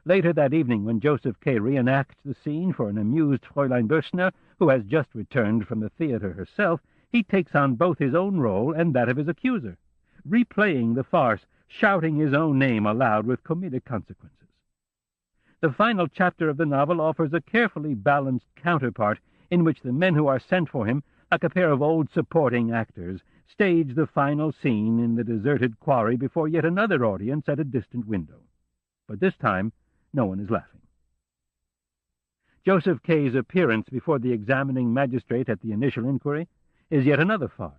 Later that evening, when Josef K reenacts the scene for an amused Fräulein Bürstner, who has just returned from the theater herself, he takes on both his own role and that of his accuser, replaying the farce, shouting his own name aloud with comedic consequences. The final chapter of the novel offers a carefully balanced counterpart in which the men who are sent for him, like a pair of old supporting actors, stage the final scene in the deserted quarry before yet another audience at a distant window. But this time, no one is laughing. Josef K's appearance before the examining magistrate at the initial inquiry is yet another farce,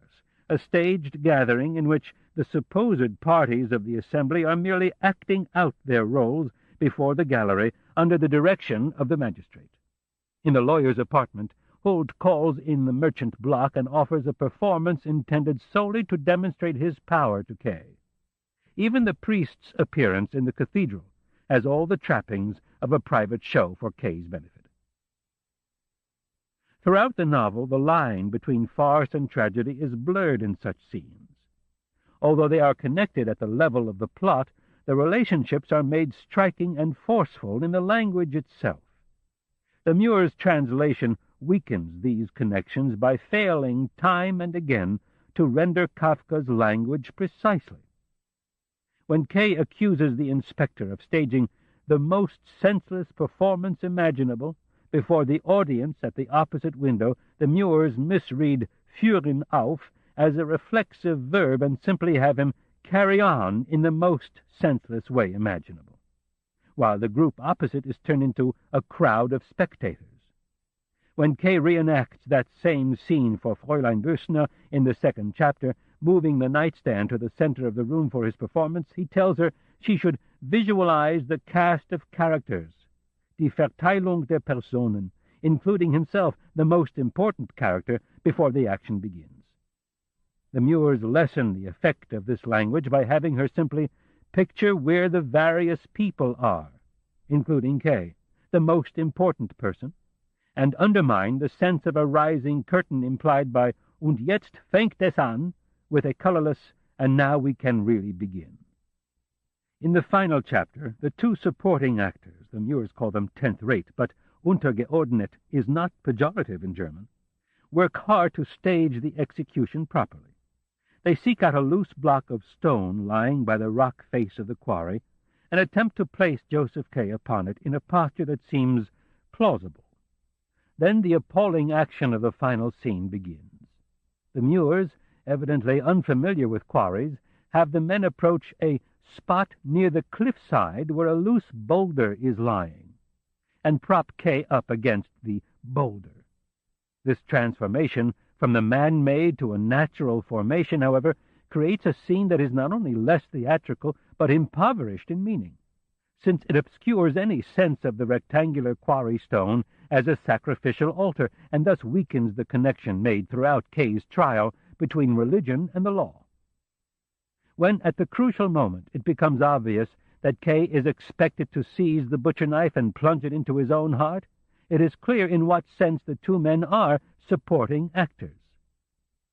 a staged gathering in which the supposed parties of the assembly are merely acting out their roles before the gallery under the direction of the magistrate. In the lawyer's apartment, Holt calls in the merchant Block and offers a performance intended solely to demonstrate his power to K. Even the priest's appearance in the cathedral has all the trappings of a private show for K's benefit. Throughout the novel, the line between farce and tragedy is blurred in such scenes. Although they are connected at the level of the plot, the relationships are made striking and forceful in the language itself. The Muir's translation weakens these connections by failing time and again to render Kafka's language precisely. When K accuses the inspector of staging the most senseless performance imaginable before the audience at the opposite window, the Muirs misread führen auf as a reflexive verb and simply have him carry on in the most senseless way imaginable, while the group opposite is turned into a crowd of spectators. When K reenacts that same scene for Fräulein Bürstner in the second chapter, moving the nightstand to the center of the room for his performance, he tells her she should visualize the cast of characters, die Verteilung der Personen, including himself, the most important character, before the action begins. The Muirs lessen the effect of this language by having her simply picture where the various people are, including K, the most important person, and undermine the sense of a rising curtain implied by "Und jetzt fängt es an," with a colorless "and now we can really begin." In the final chapter, the two supporting actors, the Muirs call them 10th rate, but untergeordnet is not pejorative in German, work hard to stage the execution properly. They seek out a loose block of stone lying by the rock face of the quarry and attempt to place Josef K upon it in a posture that seems plausible. Then the appalling action of the final scene begins. The Muirs, evidently unfamiliar with quarries, have the men approach a spot near the cliffside where a loose boulder is lying, and prop K up against the boulder. This transformation from the man-made to a natural formation, however, creates a scene that is not only less theatrical, but impoverished in meaning, since it obscures any sense of the rectangular quarry stone as a sacrificial altar, and thus weakens the connection made throughout K's trial between religion and the law. When, at the crucial moment, it becomes obvious that K is expected to seize the butcher knife and plunge it into his own heart, it is clear in what sense the two men are supporting actors.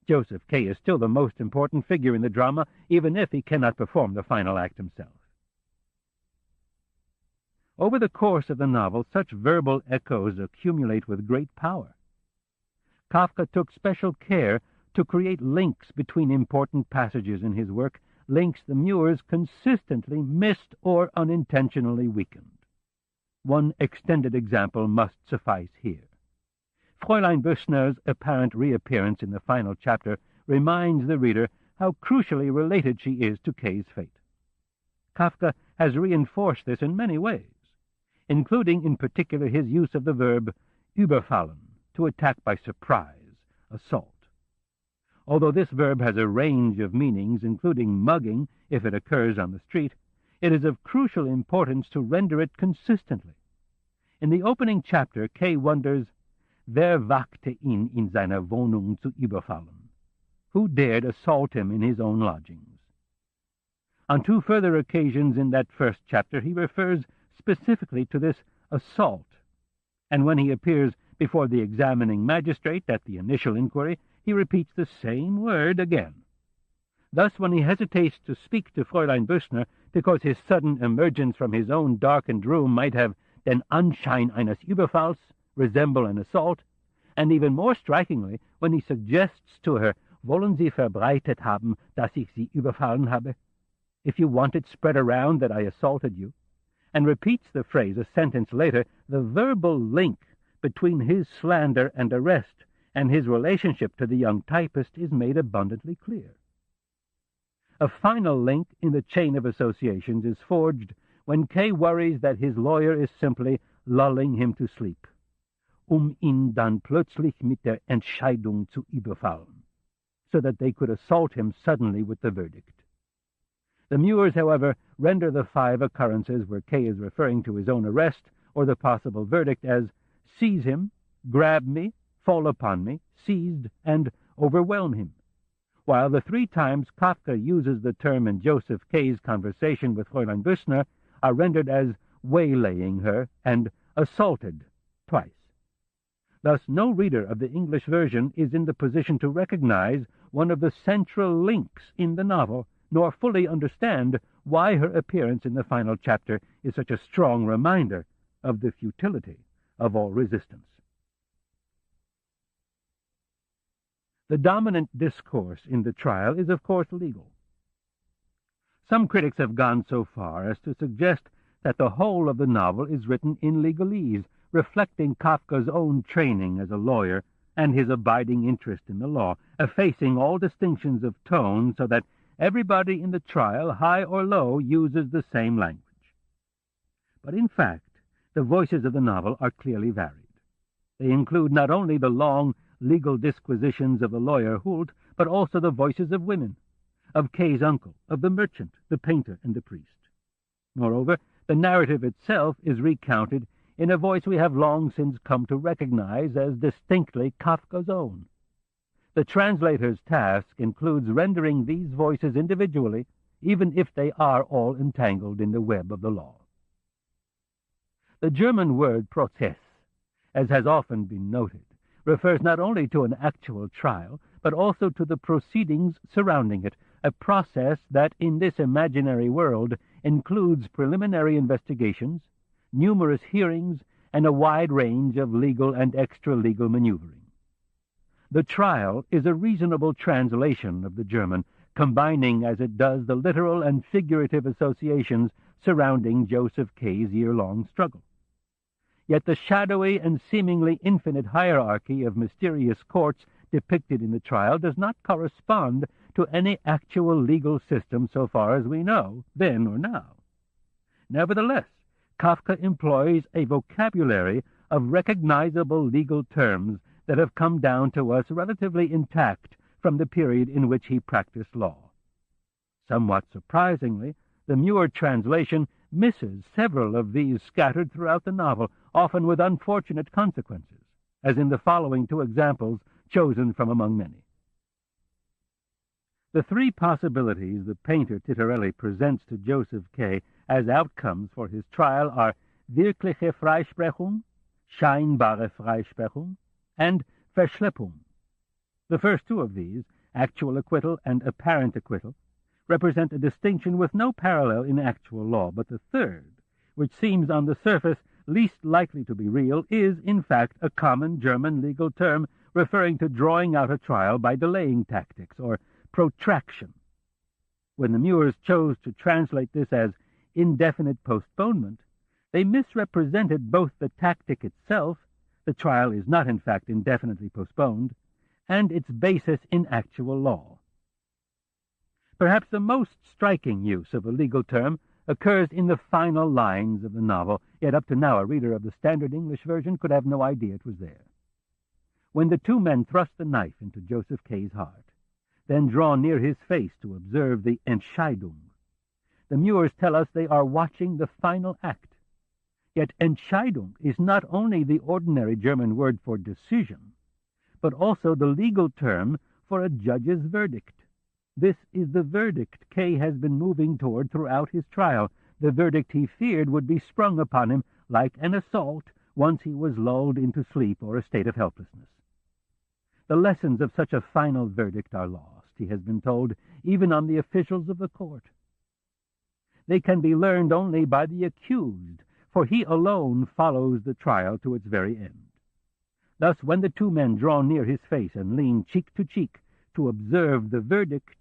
Josef K is still the most important figure in the drama, even if he cannot perform the final act himself. Over the course of the novel, such verbal echoes accumulate with great power. Kafka took special care to create links between important passages in his work, links the Muirs consistently missed or unintentionally weakened. One extended example must suffice here. Fräulein Büchner's apparent reappearance in the final chapter reminds the reader how crucially related she is to K's fate. Kafka has reinforced this in many ways, including in particular his use of the verb überfallen, to attack by surprise, assault. Although this verb has a range of meanings, including mugging if it occurs on the street, it is of crucial importance to render it consistently. In the opening chapter, K wonders, Wer wagte ihn in seiner Wohnung zu überfallen? Who dared assault him in his own lodgings? On two further occasions in that first chapter, he refers specifically to this assault, and when he appears before the examining magistrate at the initial inquiry, he repeats the same word again. Thus, when he hesitates to speak to Fräulein Büchner because his sudden emergence from his own darkened room might have den Anschein eines Überfalls, resemble an assault, and even more strikingly, when he suggests to her, Wollen Sie verbreitet haben, dass ich Sie überfallen habe? If you want it spread around that I assaulted you, and repeats the phrase a sentence later, the verbal link between his slander and arrest and his relationship to the young typist is made abundantly clear. A final link in the chain of associations is forged when K worries that his lawyer is simply lulling him to sleep, ihn dann plötzlich mit der Entscheidung zu überfallen, so that they could assault him suddenly with the verdict. The Muirs, however, render the 5 occurrences where K is referring to his own arrest or the possible verdict as seize him, grab me, fall upon me, seized, and overwhelm him, while the 3 times Kafka uses the term in Josef K's conversation with Fräulein Büchner are rendered as waylaying her and assaulted twice. Thus, no reader of the English version is in the position to recognize one of the central links in the novel, nor fully understand why her appearance in the final chapter is such a strong reminder of the futility of all resistance. The dominant discourse in the trial is, of course, legal. Some critics have gone so far as to suggest that the whole of the novel is written in legalese, reflecting Kafka's own training as a lawyer and his abiding interest in the law, effacing all distinctions of tone so that everybody in the trial, high or low, uses the same language. But in fact, the voices of the novel are clearly varied. They include not only the long legal disquisitions of the lawyer Hult, but also the voices of women, of K's uncle, of the merchant, the painter, and the priest. Moreover, the narrative itself is recounted in a voice we have long since come to recognize as distinctly Kafka's own. The translator's task includes rendering these voices individually, even if they are all entangled in the web of the law. The German word Prozess, as has often been noted, refers not only to an actual trial, but also to the proceedings surrounding it, a process that, in this imaginary world, includes preliminary investigations, numerous hearings, and a wide range of legal and extra-legal maneuvering. The trial is a reasonable translation of the German, combining as it does the literal and figurative associations surrounding Josef K's year-long struggle. Yet the shadowy and seemingly infinite hierarchy of mysterious courts depicted in the trial does not correspond to any actual legal system so far as we know, then or now. Nevertheless, Kafka employs a vocabulary of recognizable legal terms that have come down to us relatively intact from the period in which he practiced law. Somewhat surprisingly, the Muir translation misses several of these scattered throughout the novel, often with unfortunate consequences, as in the following 2 examples chosen from among many. The three possibilities the painter Titorelli presents to Josef K. as outcomes for his trial are wirkliche Freisprechung, scheinbare Freisprechung, and Verschleppung. The first two of these, actual acquittal and apparent acquittal, represent a distinction with no parallel in actual law, but the third, which seems on the surface least likely to be real, is, in fact, a common German legal term referring to drawing out a trial by delaying tactics, or protraction. When the Muirs chose to translate this as indefinite postponement, they misrepresented both the tactic itself, the trial is not in fact indefinitely postponed, and its basis in actual law. Perhaps the most striking use of a legal term occurs in the final lines of the novel, yet up to now a reader of the standard English version could have no idea it was there. When the two men thrust the knife into Josef K.'s heart, then draw near his face to observe the Entscheidung, the Muirs tell us they are watching the final act. Yet Entscheidung is not only the ordinary German word for decision, but also the legal term for a judge's verdict. This is the verdict K has been moving toward throughout his trial, the verdict he feared would be sprung upon him like an assault once he was lulled into sleep or a state of helplessness. The lessons of such a final verdict are lost, he has been told, even on the officials of the court. They can be learned only by the accused, for he alone follows the trial to its very end. Thus, when the two men draw near his face and lean cheek to cheek to observe the verdict,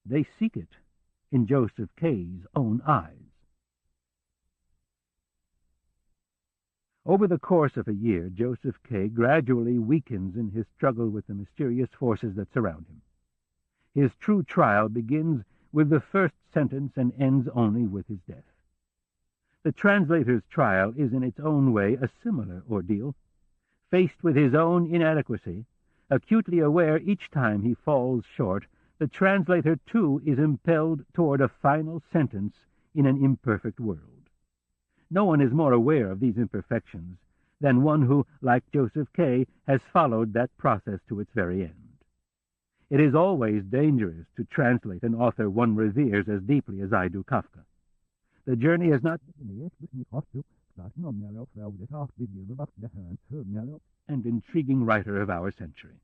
they seek it in Josef K.'s own eyes. Over the course of a year, Josef K. gradually weakens in his struggle with the mysterious forces that surround him. His true trial begins with the first sentence and ends only with his death. The translator's trial is in its own way a similar ordeal. Faced with his own inadequacy, acutely aware each time he falls short, the translator too is impelled toward a final sentence in an imperfect world. No one is more aware of these imperfections than one who, like Josef K., has followed that process to its very end. It is always dangerous to translate an author one reveres as deeply as I do Kafka. The journey is not and intriguing writer of our century.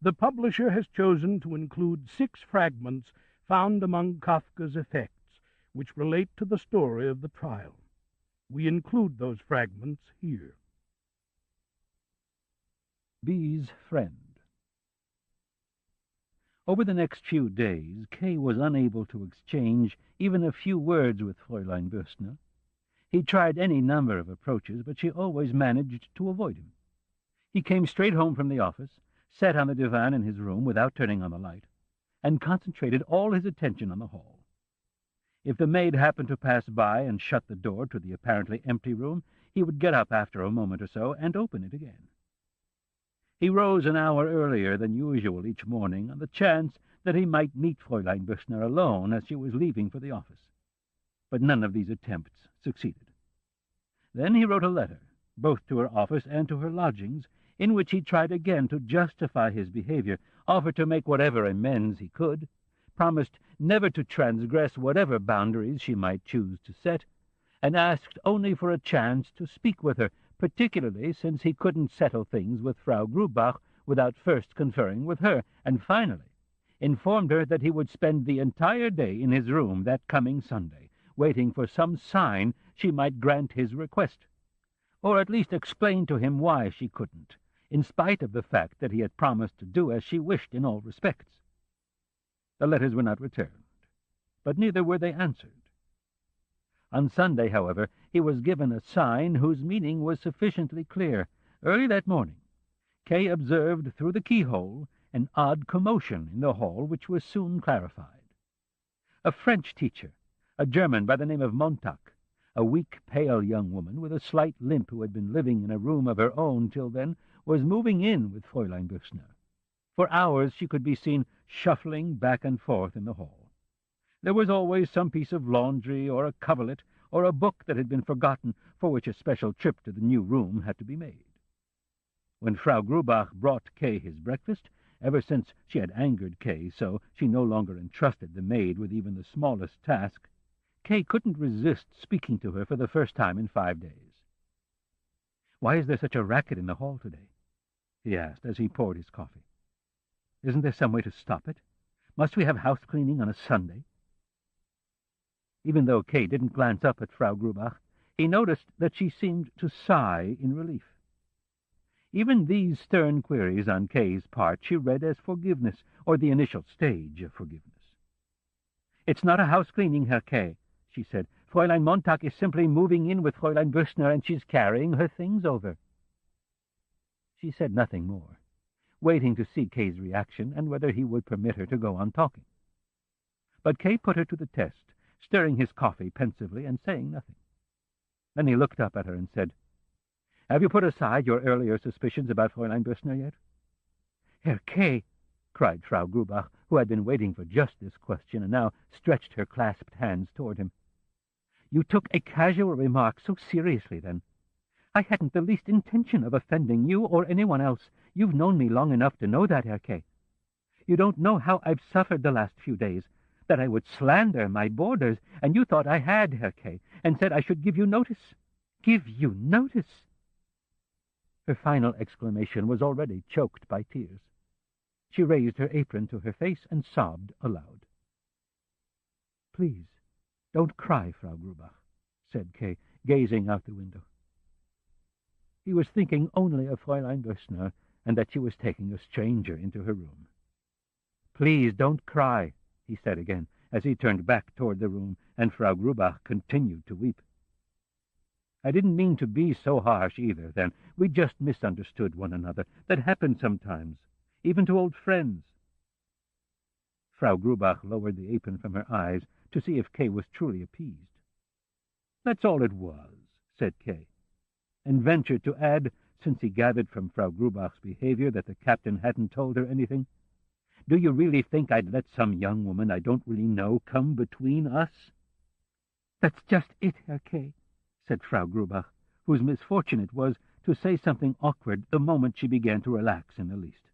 The publisher has chosen to include 6 fragments found among Kafka's effects, which relate to the story of the trial. We include those fragments here. B's friend. Over the next few days, K. was unable to exchange even a few words with Fräulein Bürstner. He tried any number of approaches, but she always managed to avoid him. He came straight home from the office, sat on the divan in his room without turning on the light, and concentrated all his attention on the hall. If the maid happened to pass by and shut the door to the apparently empty room, he would get up after a moment or so and open it again. He rose an hour earlier than usual each morning on the chance that he might meet Fräulein Bürstner alone as she was leaving for the office. But none of these attempts succeeded. Then he wrote a letter, both to her office and to her lodgings, in which he tried again to justify his behavior, offered to make whatever amends he could, promised never to transgress whatever boundaries she might choose to set, and asked only for a chance to speak with her, particularly since he couldn't settle things with Frau Grubach without first conferring with her, and finally informed her that he would spend the entire day in his room that coming Sunday, waiting for some sign she might grant his request, or at least explain to him why she couldn't, in spite of the fact that he had promised to do as she wished in all respects. The letters were not returned, but neither were they answered. On Sunday, however, he was given a sign whose meaning was sufficiently clear. Early that morning, Kay observed through the keyhole an odd commotion in the hall, which was soon clarified. A French teacher, a German by the name of Montag, a weak, pale young woman with a slight limp who had been living in a room of her own till then, was moving in with Fräulein Bürstner. For hours she could be seen shuffling back and forth in the hall. There was always some piece of laundry or a coverlet or a book that had been forgotten, for which a special trip to the new room had to be made. When Frau Grubach brought Kay his breakfast, ever since she had angered Kay so she no longer entrusted the maid with even the smallest task, Kay couldn't resist speaking to her for the first time in 5 days. "Why is there such a racket in the hall today?" he asked as he poured his coffee. "Isn't there some way to stop it? Must we have house cleaning on a Sunday?" Even though Kay didn't glance up at Frau Grubach, he noticed that she seemed to sigh in relief. Even these stern queries on Kay's part she read as forgiveness, or the initial stage of forgiveness. "It's not a house cleaning, Herr Kay," she said. "Fräulein Montag is simply moving in with Fräulein Büssner, and she's carrying her things over." She said nothing more, waiting to see Kay's reaction and whether he would permit her to go on talking. But Kay put her to the test, stirring his coffee pensively and saying nothing. Then he looked up at her and said, "Have you put aside your earlier suspicions about Fräulein Büssner yet?" "Herr Kay," cried Frau Grubach, who had been waiting for just this question and now stretched her clasped hands toward him. "You took a casual remark so seriously then. I hadn't the least intention of offending you or anyone else. You've known me long enough to know that, Herr Kay. You don't know how I've suffered the last few days, that I would slander my boarders, and you thought I had, Herr Kay, and said I should give you notice. Give you notice!" Her final exclamation was already choked by tears. She raised her apron to her face and sobbed aloud. "Please, don't cry, Frau Grubach," said Kay, gazing out the window. He was thinking only of Fräulein Büssner and that she was taking a stranger into her room. "Please don't cry," he said again, as he turned back toward the room, and Frau Grubach continued to weep. "I didn't mean to be so harsh either, then. We just misunderstood one another. That happens sometimes, even to old friends." Frau Grubach lowered the apron from her eyes to see if Kay was truly appeased. "That's all it was," said Kay, and ventured to add, since he gathered from Frau Grubach's behavior that the captain hadn't told her anything, "Do you really think I'd let some young woman I don't really know come between us?" "That's just it, Herr Kay," said Frau Grubach, whose misfortune it was to say something awkward the moment she began to relax in the least.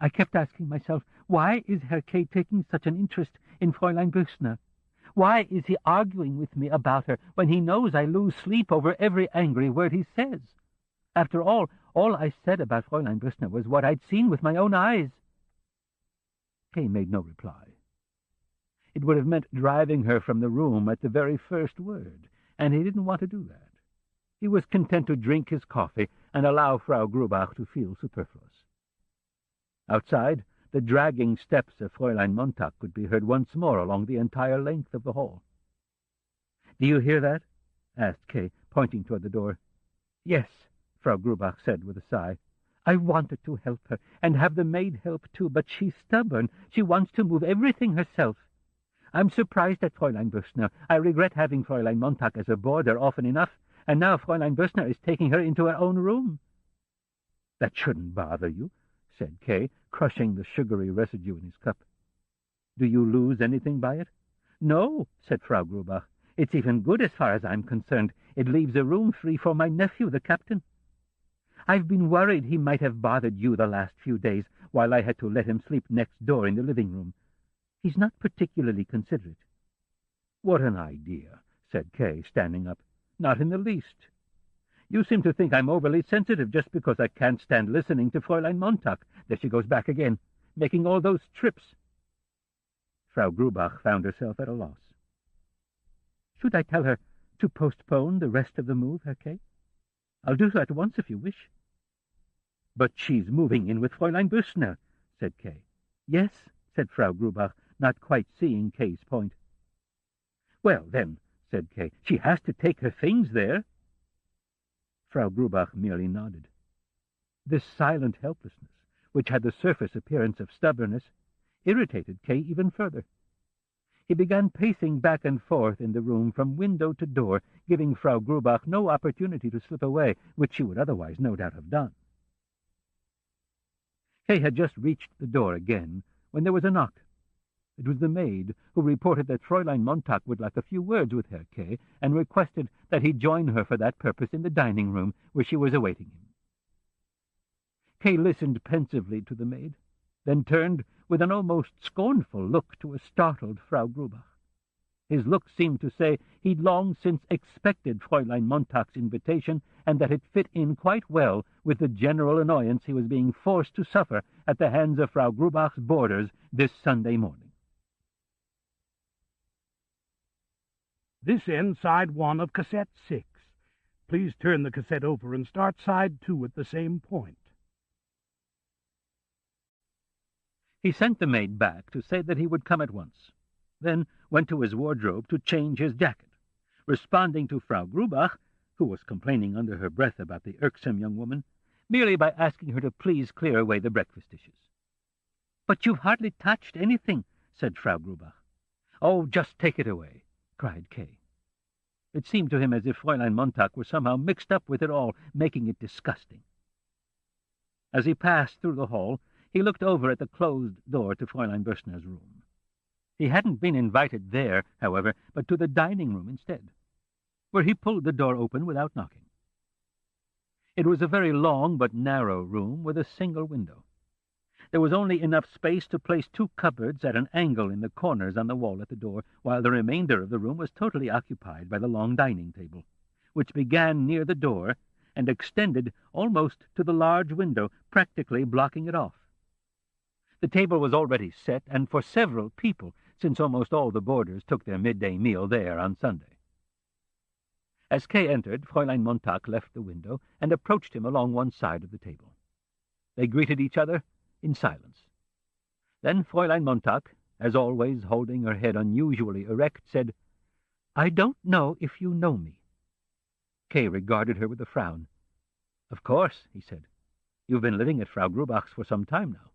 "I kept asking myself, why is Herr Kay taking such an interest in Fräulein Büssner? Why is he arguing with me about her when he knows I lose sleep over every angry word he says? After all I said about Fräulein Büssner was what I'd seen with my own eyes." Kay made no reply. It would have meant driving her from the room at the very first word, and he didn't want to do that. He was content to drink his coffee and allow Frau Grubach to feel superfluous. Outside, the dragging steps of Fräulein Montag could be heard once more along the entire length of the hall. "Do you hear that?" asked Kay, pointing toward the door. "Yes," Frau Grubach said with a sigh. "I wanted to help her, and have the maid help too, but she's stubborn. She wants to move everything herself. I'm surprised at Fräulein Büssner. I regret having Fräulein Montag as a boarder often enough, and now Fräulein Büssner is taking her into her own room." "That shouldn't bother you," said Kay, crushing the sugary residue in his cup. "Do you lose anything by it?" "No," said Frau Grubach. "It's even good as far as I'm concerned. It leaves a room free for my nephew, the captain. I've been worried he might have bothered you the last few days, while I had to let him sleep next door in the living room. He's not particularly considerate." "What an idea," said Kay, standing up. "Not in the least. You seem to think I'm overly sensitive just because I can't stand listening to Fräulein Montag. There she goes back again, making all those trips." Frau Grubach found herself at a loss. "Should I tell her to postpone the rest of the move, Herr Kay? I'll do so at once if you wish." "But she's moving in with Fräulein Büssner," said Kay. "Yes," said Frau Grubach, not quite seeing Kay's point. "Well, then," said Kay, "she has to take her things there." Frau Grubach merely nodded. This silent helplessness, which had the surface appearance of stubbornness, irritated Kay even further. He began pacing back and forth in the room from window to door, giving Frau Grubach no opportunity to slip away, which she would otherwise no doubt have done. Kay had just reached the door again when there was a knock. It was the maid, who reported that Fräulein Montag would like a few words with Herr Kay, and requested that he join her for that purpose in the dining-room, where she was awaiting him. Kay listened pensively to the maid, then turned with an almost scornful look to a startled Frau Grubach. His look seemed to say he'd long since expected Fräulein Montag's invitation, and that it fit in quite well with the general annoyance he was being forced to suffer at the hands of Frau Grubach's boarders this Sunday morning. This ends side 1 of cassette 6. Please turn the cassette over and start side 2 at the same point. He sent the maid back to say that he would come at once, then went to his wardrobe to change his jacket, responding to Frau Grubach, who was complaining under her breath about the irksome young woman, merely by asking her to please clear away the breakfast dishes. "But you've hardly touched anything," said Frau Grubach. "Oh, just take it away," cried Kay. It seemed to him as if Fräulein Montag were somehow mixed up with it all, making it disgusting. As he passed through the hall, he looked over at the closed door to Fräulein Börsner's room. He hadn't been invited there, however, but to the dining-room instead, where he pulled the door open without knocking. It was a very long but narrow room with a single window. There was only enough space to place 2 cupboards at an angle in the corners on the wall at the door, while the remainder of the room was totally occupied by the long dining table, which began near the door and extended almost to the large window, practically blocking it off. The table was already set, and for several people, since almost all the boarders took their midday meal there on Sunday. As Kay entered, Fräulein Montag left the window and approached him along one side of the table. They greeted each other in silence. Then Fräulein Montag, as always holding her head unusually erect, said, "I don't know if you know me." Kay regarded her with a frown. "Of course," he said. "You've been living at Frau Grubach's for some time now."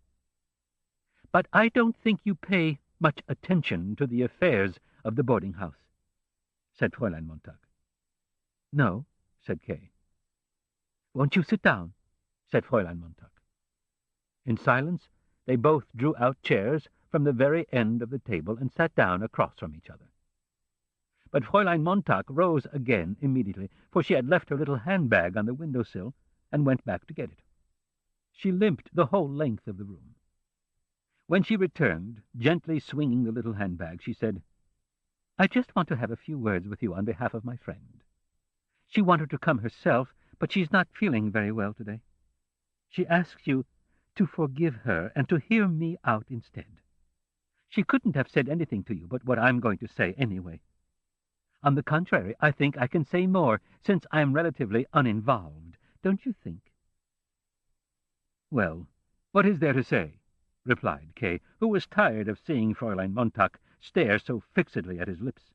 "But I don't think you pay much attention to the affairs of the boarding-house," said Fräulein Montag. "No," said Kay. "Won't you sit down?" said Fräulein Montag. In silence, they both drew out chairs from the very end of the table and sat down across from each other. But Fräulein Montag rose again immediately, for she had left her little handbag on the window-sill and went back to get it. She limped the whole length of the room. When she returned, gently swinging the little handbag, she said, "I just want to have a few words with you on behalf of my friend. She wanted to come herself, but she's not feeling very well today. She asks you to forgive her and to hear me out instead. She couldn't have said anything to you but what I'm going to say anyway. On the contrary, I think I can say more, since I'm relatively uninvolved. Don't you think?" "Well, what is there to say?" replied Kay, who was tired of seeing Fräulein Montag stare so fixedly at his lips.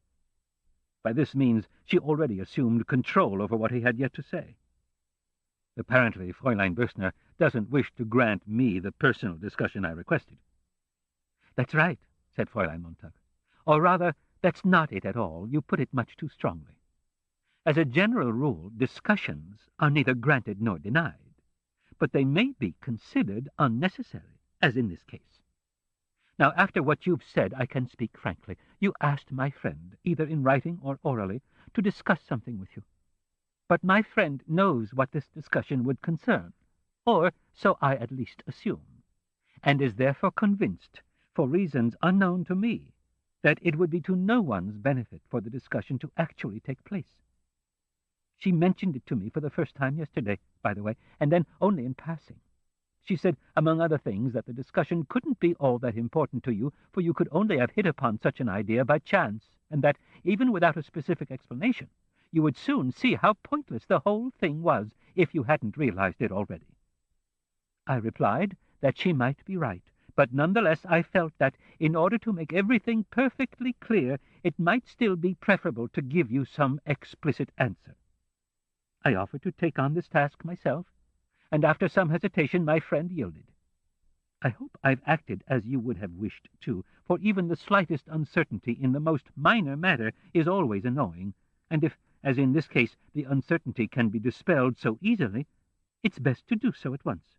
By this means she already assumed control over what he had yet to say. "Apparently Fräulein Börsner doesn't wish to grant me the personal discussion I requested." "That's right," said Fräulein Montag. "Or rather, that's not it at all. You put it much too strongly. As a general rule, discussions are neither granted nor denied, but they may be considered unnecessary, as in this case. Now, after what you've said, I can speak frankly. You asked my friend, either in writing or orally, to discuss something with you. But my friend knows what this discussion would concern, or so I at least assume, and is therefore convinced, for reasons unknown to me, that it would be to no one's benefit for the discussion to actually take place. She mentioned it to me for the first time yesterday, by the way, and then only in passing. She said, among other things, that the discussion couldn't be all that important to you, for you could only have hit upon such an idea by chance, and that, even without a specific explanation, you would soon see how pointless the whole thing was if you hadn't realized it already. I replied that she might be right, but nonetheless I felt that, in order to make everything perfectly clear, it might still be preferable to give you some explicit answer. I offered to take on this task myself, and after some hesitation my friend yielded. I hope I've acted as you would have wished to, for even the slightest uncertainty in the most minor matter is always annoying, and if, as in this case, the uncertainty can be dispelled so easily, it's best to do so at once."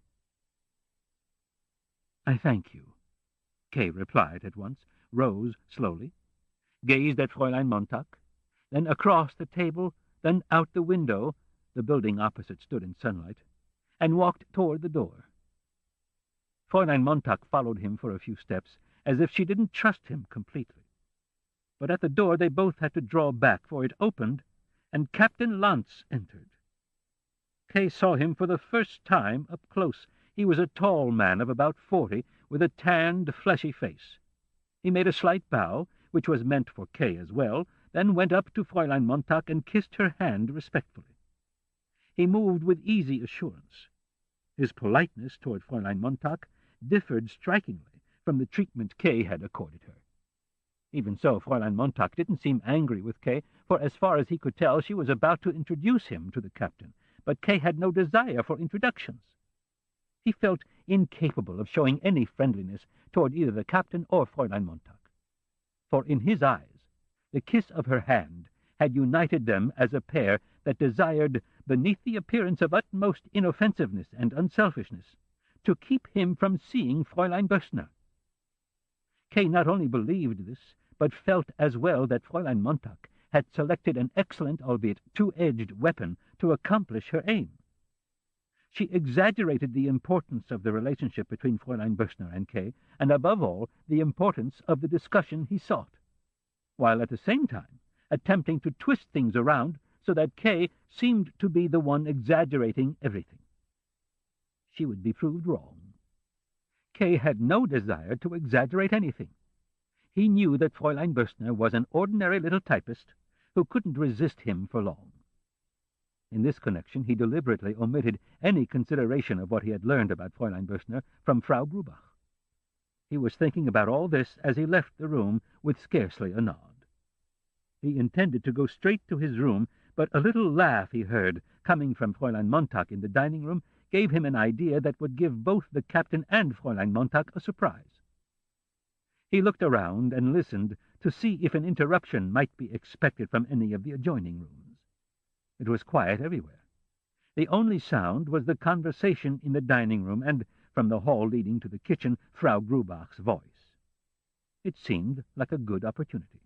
"I thank you," Kay replied at once, rose slowly, gazed at Fräulein Montag, then across the table, then out the window — the building opposite stood in sunlight — and walked toward the door, Fräulein Montag followed him for a few steps, as if she didn't trust him completely. But at the door they both had to draw back, for it opened, and Captain Lantz entered. Kay saw him for the first time up close. He was a tall man of about 40, with a tanned, fleshy face. He made a slight bow, which was meant for Kay as well, then went up to Fräulein Montag and kissed her hand respectfully. He moved with easy assurance. His politeness toward Fräulein Montag differed strikingly from the treatment Kay had accorded her. Even so, Fräulein Montag didn't seem angry with Kay, for as far as he could tell, she was about to introduce him to the captain, but Kay had no desire for introductions. He felt incapable of showing any friendliness toward either the captain or Fräulein Montag, for in his eyes the kiss of her hand had united them as a pair that desired, beneath the appearance of utmost inoffensiveness and unselfishness, to keep him from seeing Fräulein Bössner. Kay not only believed this, but felt as well that Fräulein Montag had selected an excellent, albeit two-edged weapon to accomplish her aim. She exaggerated the importance of the relationship between Fräulein Bössner and Kay, and above all, the importance of the discussion he sought, while at the same time attempting to twist things around so that Kay seemed to be the one exaggerating everything. She would be proved wrong. Kay had no desire to exaggerate anything. He knew that Fräulein Bössner was an ordinary little typist who couldn't resist him for long. In this connection, he deliberately omitted any consideration of what he had learned about Fräulein Bössner from Frau Grubach. He was thinking about all this as he left the room with scarcely a nod. He intended to go straight to his room, but a little laugh he heard coming from Fräulein Montag in the dining-room gave him an idea that would give both the captain and Fräulein Montag a surprise. He looked around and listened to see if an interruption might be expected from any of the adjoining rooms. It was quiet everywhere. The only sound was the conversation in the dining-room and, from the hall leading to the kitchen, Frau Grubach's voice. It seemed like a good opportunity.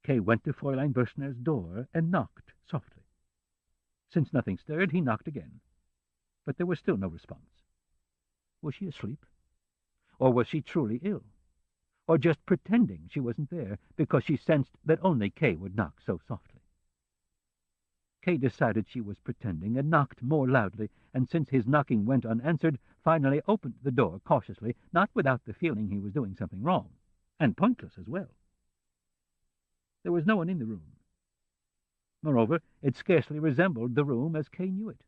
Kay went to Fräulein Bössner's door and knocked softly. Since nothing stirred, he knocked again. But there was still no response. Was she asleep? Or was she truly ill? Or just pretending she wasn't there because she sensed that only Kay would knock so softly? Kay decided she was pretending and knocked more loudly, and since his knocking went unanswered, finally opened the door cautiously, not without the feeling he was doing something wrong, and pointless as well. There was no one in the room. Moreover, it scarcely resembled the room as Kay knew it.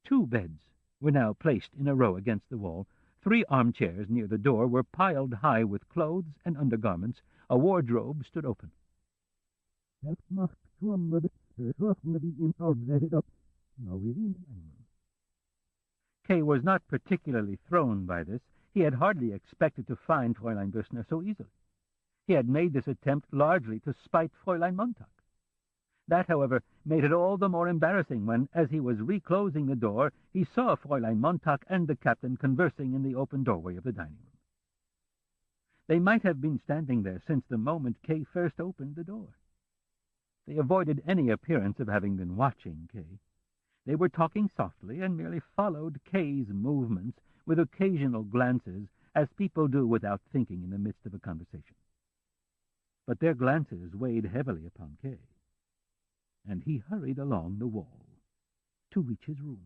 2 beds were now placed in a row against the wall. 3 armchairs near the door were piled high with clothes and undergarments. A wardrobe stood open. Kay was not particularly thrown by this. He had hardly expected to find Fräulein Bössner so easily. He had made this attempt largely to spite Fräulein Montag. That, however, made it all the more embarrassing when, as he was reclosing the door, he saw Fräulein Montag and the captain conversing in the open doorway of the dining room. They might have been standing there since the moment Kay first opened the door. They avoided any appearance of having been watching Kay. They were talking softly and merely followed Kay's movements with occasional glances, as people do without thinking in the midst of a conversation. But their glances weighed heavily upon Kay, and he hurried along the wall to reach his room.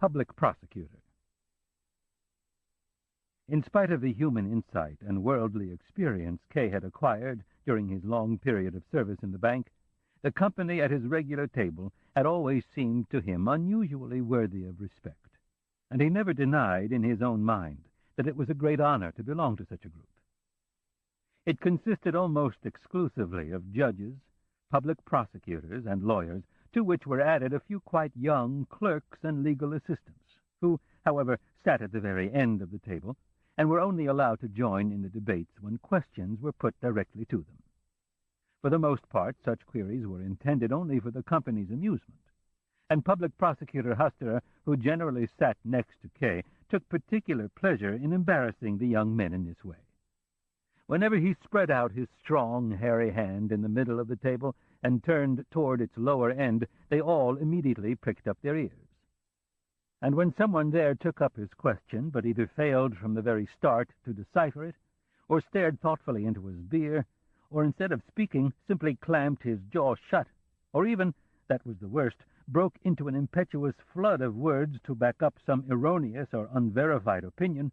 Public Prosecutor. In spite of the human insight and worldly experience Kay had acquired during his long period of service in the bank, the company at his regular table had always seemed to him unusually worthy of respect, and he never denied in his own mind that it was a great honor to belong to such a group. It consisted almost exclusively of judges, public prosecutors, and lawyers, to which were added a few quite young clerks and legal assistants, who, however, sat at the very end of the table, and were only allowed to join in the debates when questions were put directly to them. For the most part, such queries were intended only for the company's amusement, and Public Prosecutor Huster, who generally sat next to Kay, took particular pleasure in embarrassing the young men in this way. Whenever he spread out his strong, hairy hand in the middle of the table, and turned toward its lower end, they all immediately pricked up their ears. And when someone there took up his question, but either failed from the very start to decipher it, or stared thoughtfully into his beer, or instead of speaking simply clamped his jaw shut, or even, that was the worst, broke into an impetuous flood of words to back up some erroneous or unverified opinion,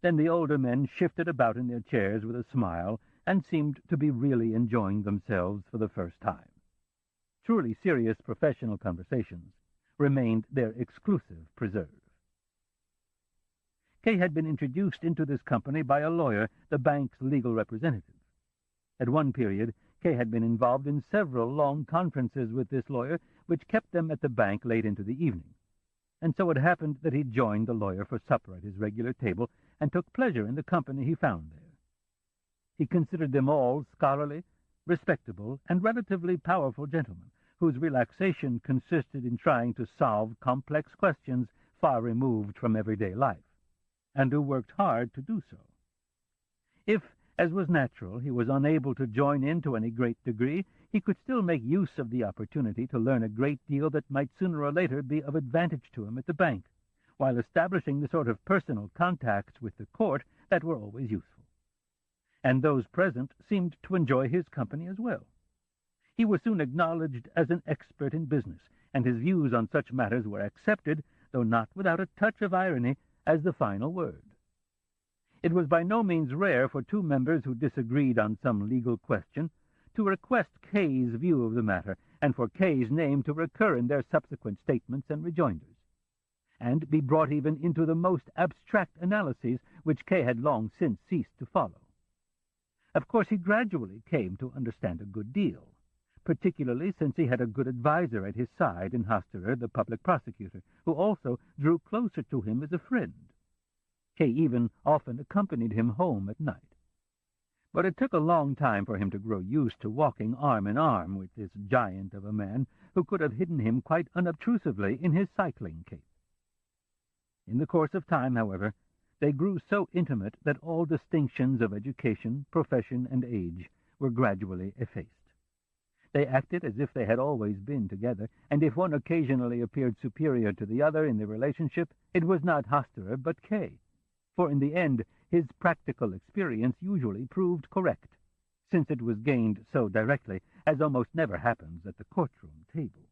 then the older men shifted about in their chairs with a smile and seemed to be really enjoying themselves for the first time. Truly serious professional conversations remained their exclusive preserve. Kay had been introduced into this company by a lawyer, the bank's legal representative. At one period, Kay had been involved in several long conferences with this lawyer, which kept them at the bank late into the evening. And so it happened that he joined the lawyer for supper at his regular table and took pleasure in the company he found there. He considered them all scholarly, respectable, and relatively powerful gentlemen, whose relaxation consisted in trying to solve complex questions far removed from everyday life, and who worked hard to do so. If, as was natural, he was unable to join in to any great degree, he could still make use of the opportunity to learn a great deal that might sooner or later be of advantage to him at the bank, while establishing the sort of personal contacts with the court that were always useful. And those present seemed to enjoy his company as well. He was soon acknowledged as an expert in business, and his views on such matters were accepted, though not without a touch of irony, as the final word. It was by no means rare for two members who disagreed on some legal question to request Kay's view of the matter, and for Kay's name to recur in their subsequent statements and rejoinders, and be brought even into the most abstract analyses which Kay had long since ceased to follow. Of course, he gradually came to understand a good deal, particularly since he had a good adviser at his side in Hosterer, the public prosecutor, who also drew closer to him as a friend. Kay even often accompanied him home at night. But it took a long time for him to grow used to walking arm in arm with this giant of a man who could have hidden him quite unobtrusively in his cycling cape. In the course of time, however, they grew so intimate that all distinctions of education, profession, and age were gradually effaced. They acted as if they had always been together, and if one occasionally appeared superior to the other in the relationship, it was not Hosterer but Kay, for in the end his practical experience usually proved correct, since it was gained so directly, as almost never happens at the courtroom table.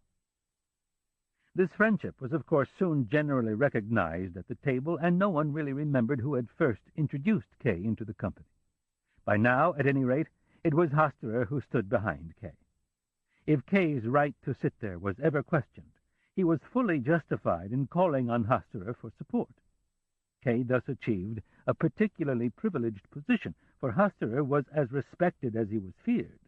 This friendship was of course soon generally recognized at the table, and no one really remembered who had first introduced Kay into the company. By now, at any rate, it was Hosterer who stood behind Kay. If Kay's right to sit there was ever questioned, he was fully justified in calling on Hosterer for support. Kay thus achieved a particularly privileged position, for Hosterer was as respected as he was feared.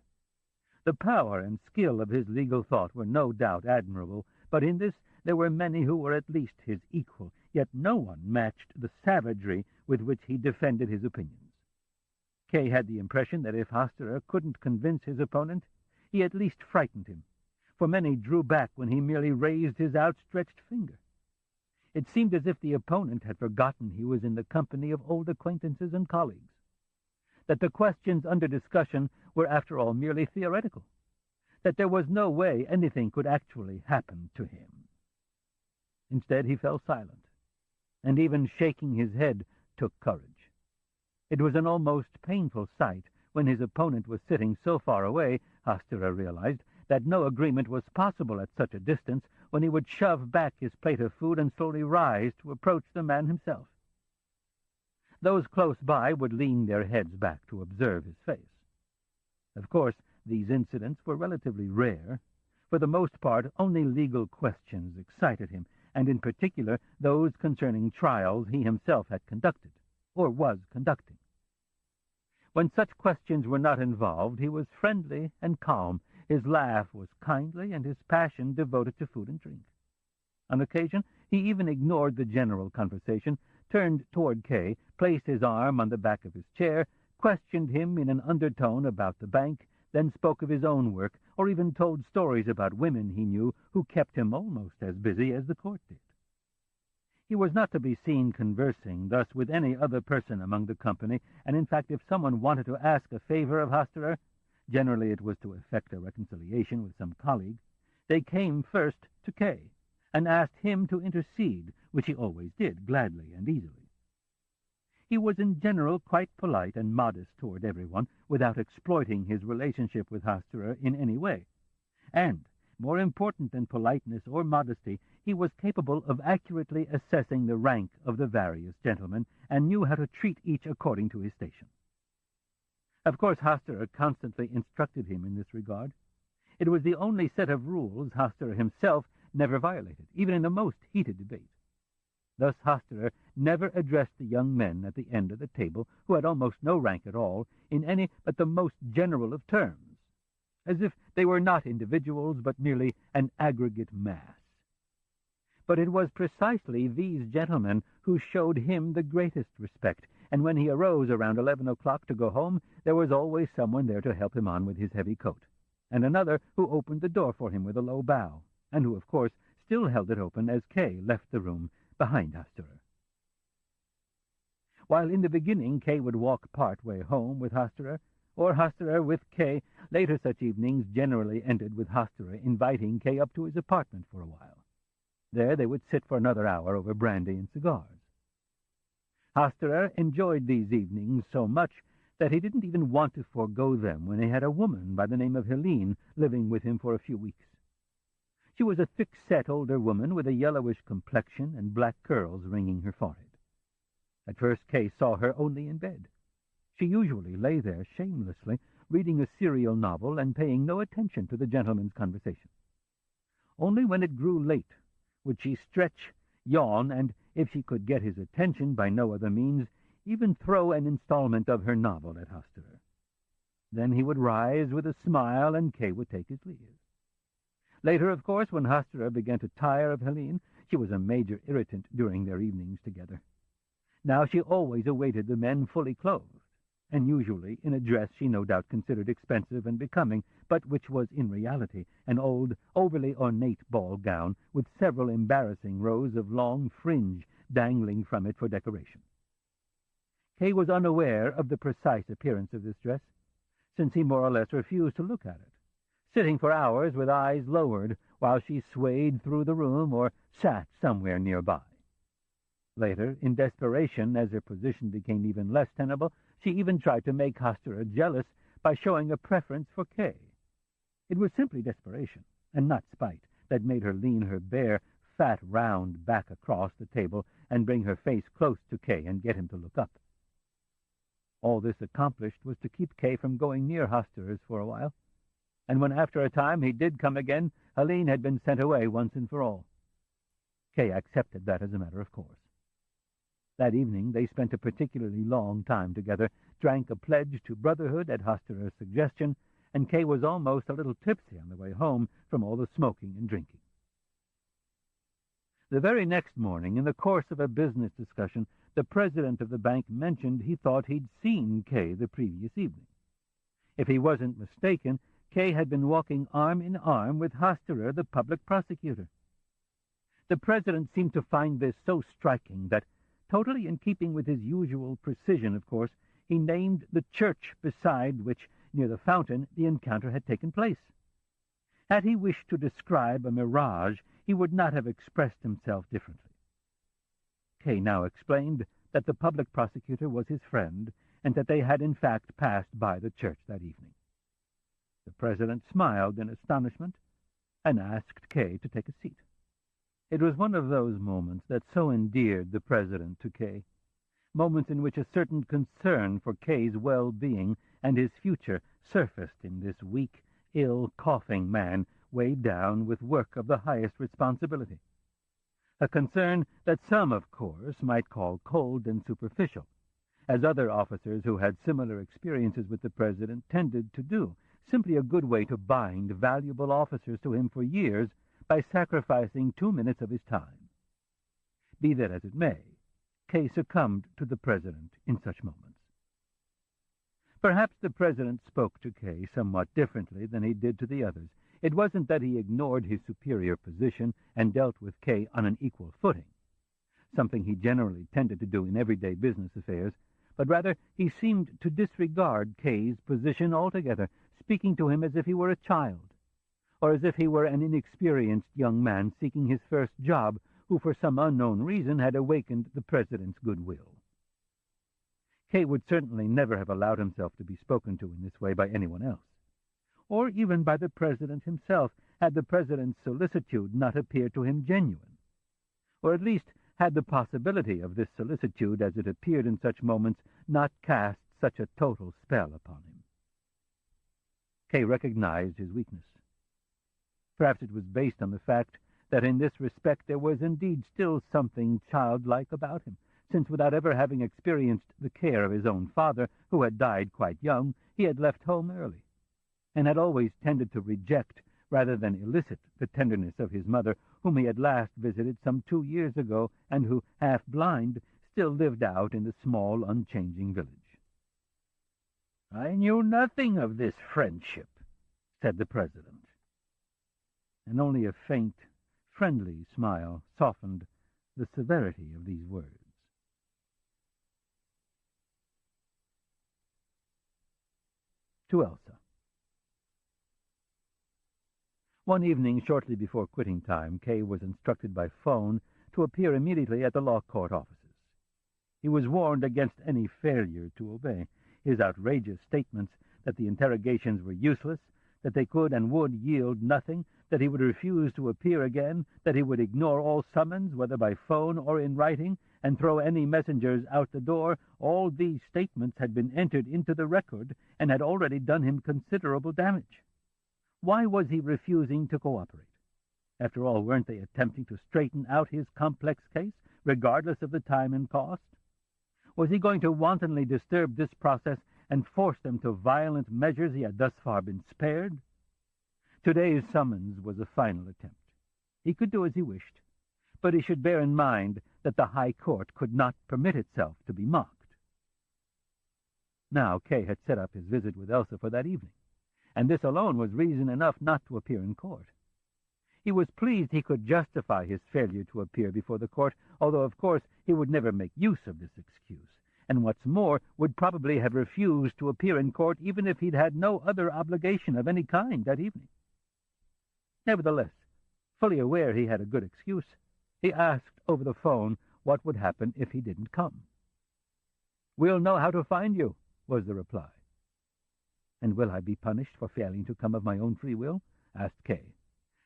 The power and skill of his legal thought were no doubt admirable, but in this there were many who were at least his equal, yet no one matched the savagery with which he defended his opinions. Kay had the impression that if Hosterer couldn't convince his opponent, he at least frightened him, for many drew back when he merely raised his outstretched finger. It seemed as if the opponent had forgotten he was in the company of old acquaintances and colleagues, that the questions under discussion were after all merely theoretical, that there was no way anything could actually happen to him. Instead, he fell silent, and even shaking his head took courage. It was an almost painful sight when his opponent was sitting so far away, Hosterer realized, that no agreement was possible at such a distance, when he would shove back his plate of food and slowly rise to approach the man himself. Those close by would lean their heads back to observe his face. Of course, these incidents were relatively rare. For the most part, only legal questions excited him, and in particular those concerning trials he himself had conducted, or was conducting. When such questions were not involved, he was friendly and calm. His laugh was kindly, and his passion devoted to food and drink. On occasion, he even ignored the general conversation, turned toward Kay, placed his arm on the back of his chair, questioned him in an undertone about the bank, then spoke of his own work, or even told stories about women he knew who kept him almost as busy as the court did. He was not to be seen conversing thus with any other person among the company, and in fact if someone wanted to ask a favor of Hosterer, Generally it was to effect a reconciliation with some colleague. They came first to K, and asked him to intercede, which he always did, gladly and easily. He was in general quite polite and modest toward everyone, without exploiting his relationship with Hasterer in any way. And, more important than politeness or modesty, he was capable of accurately assessing the rank of the various gentlemen, and knew how to treat each according to his station. Of course, Hasterer constantly instructed him in this regard. It was the only set of rules Hasterer himself never violated, even in the most heated debate. Thus Hasterer never addressed the young men at the end of the table, who had almost no rank at all, in any but the most general of terms, as if they were not individuals, but merely an aggregate mass. But it was precisely these gentlemen who showed him the greatest respect, and when he arose around 11 o'clock to go home, there was always someone there to help him on with his heavy coat, and another who opened the door for him with a low bow, and who, of course, still held it open as Kay left the room behind Hasterer. While in the beginning Kay would walk part way home with Hasterer, or Hasterer with Kay, later such evenings generally ended with Hasterer inviting Kay up to his apartment for a while. There they would sit for another hour over brandy and cigars. Hasterer enjoyed these evenings so much that he didn't even want to forego them when he had a woman by the name of Helene living with him for a few weeks. She was a thick-set older woman with a yellowish complexion and black curls ringing her forehead. At first Kay saw her only in bed. She usually lay there shamelessly, reading a serial novel and paying no attention to the gentlemen's conversation. Only when it grew late would she stretch, yawn, and, if she could get his attention by no other means, even throw an installment of her novel at Hasterer. Then he would rise with a smile, and Kay would take his leave. Later, of course, when Hasterer began to tire of Helene, she was a major irritant during their evenings together. Now she always awaited the men fully clothed, and usually in a dress she no doubt considered expensive and becoming, but which was in reality an old, overly ornate ball gown with several embarrassing rows of long fringe dangling from it for decoration. Kay was unaware of the precise appearance of this dress, since he more or less refused to look at it, sitting for hours with eyes lowered while she swayed through the room or sat somewhere nearby. Later, in desperation, as her position became even less tenable, she even tried to make Hasterer jealous by showing a preference for Kay. It was simply desperation, and not spite, that made her lean her bare, fat, round back across the table and bring her face close to Kay and get him to look up. All this accomplished was to keep Kay from going near Hasterer's for a while, and when after a time he did come again, Helene had been sent away once and for all. Kay accepted that as a matter of course. That evening they spent a particularly long time together, drank a pledge to brotherhood at Hasterer's suggestion, and Kay was almost a little tipsy on the way home from all the smoking and drinking. The very next morning, in the course of a business discussion, the president of the bank mentioned he thought he'd seen Kay the previous evening. If he wasn't mistaken, Kay had been walking arm in arm with Hasterer, the public prosecutor. The president seemed to find this so striking that, totally in keeping with his usual precision, of course, he named the church beside which, near the fountain, the encounter had taken place. Had he wished to describe a mirage, he would not have expressed himself differently. Kay now explained that the public prosecutor was his friend, and that they had in fact passed by the church that evening. The president smiled in astonishment and asked Kay to take a seat. It was one of those moments that so endeared the president to Kay, moments in which a certain concern for Kay's well-being and his future surfaced in this weak, ill, coughing man weighed down with work of the highest responsibility. A concern that some, of course, might call cold and superficial, as other officers who had similar experiences with the president tended to do, simply a good way to bind valuable officers to him for years by sacrificing 2 minutes of his time. Be that as it may, Kay succumbed to the president in such moments. Perhaps the president spoke to Kay somewhat differently than he did to the others. It wasn't that he ignored his superior position and dealt with Kay on an equal footing, something he generally tended to do in everyday business affairs, but rather he seemed to disregard Kay's position altogether, speaking to him as if he were a child, or as if he were an inexperienced young man seeking his first job who for some unknown reason had awakened the president's goodwill. Kay would certainly never have allowed himself to be spoken to in this way by anyone else, or even by the president himself, had the president's solicitude not appeared to him genuine, or at least had the possibility of this solicitude as it appeared in such moments not cast such a total spell upon him. Kay recognized his weakness. Perhaps it was based on the fact that in this respect there was indeed still something childlike about him, since without ever having experienced the care of his own father, who had died quite young, he had left home early, and had always tended to reject rather than elicit the tenderness of his mother, whom he had last visited some 2 years ago, and who, half blind, still lived out in the small, unchanging village. "I knew nothing of this friendship," said the president, and only a faint, friendly smile softened the severity of these words. To Elsa. One evening, shortly before quitting time, Kay was instructed by phone to appear immediately at the law court offices. He was warned against any failure to obey. His outrageous statements that the interrogations were useless, that they could and would yield nothing, that he would refuse to appear again, that he would ignore all summons, whether by phone or in writing, and throw any messengers out the door, all these statements had been entered into the record and had already done him considerable damage. Why was he refusing to cooperate? After all, weren't they attempting to straighten out his complex case, regardless of the time and cost? Was he going to wantonly disturb this process and force them to violent measures he had thus far been spared? Today's summons was a final attempt. He could do as he wished, but he should bear in mind that the High Court could not permit itself to be mocked. Now Kay had set up his visit with Elsa for that evening, and this alone was reason enough not to appear in court. He was pleased he could justify his failure to appear before the court, although, of course, he would never make use of this excuse, and what's more, would probably have refused to appear in court even if he'd had no other obligation of any kind that evening. Nevertheless, fully aware he had a good excuse, he asked over the phone what would happen if he didn't come. "We'll know how to find you," was the reply. "And will I be punished for failing to come of my own free will?" asked Kay,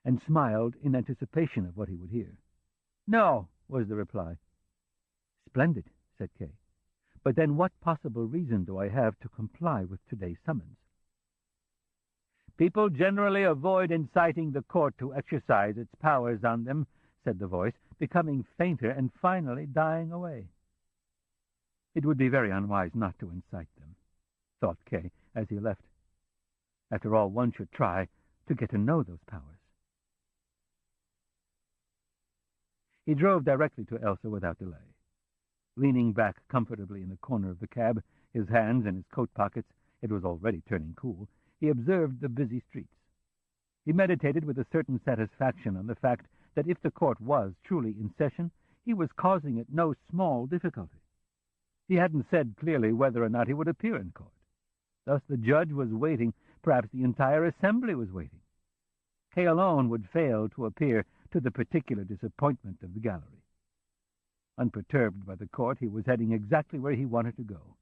and smiled in anticipation of what he would hear. "No," was the reply. "Splendid," said Kay. "But then what possible reason do I have to comply with today's summons?" "People generally avoid inciting the court to exercise its powers on them," said the voice, becoming fainter and finally dying away. It would be very unwise not to incite them, thought Kay as he left. After all, one should try to get to know those powers. He drove directly to Elsa without delay. Leaning back comfortably in the corner of the cab, his hands in his coat pockets, it was already turning cool, he observed the busy streets. He meditated with a certain satisfaction on the fact that if the court was truly in session, he was causing it no small difficulty. He hadn't said clearly whether or not he would appear in court. Thus the judge was waiting, perhaps the entire assembly was waiting. Kay alone would fail to appear, to the particular disappointment of the gallery. Unperturbed by the court, he was heading exactly where he wanted to go.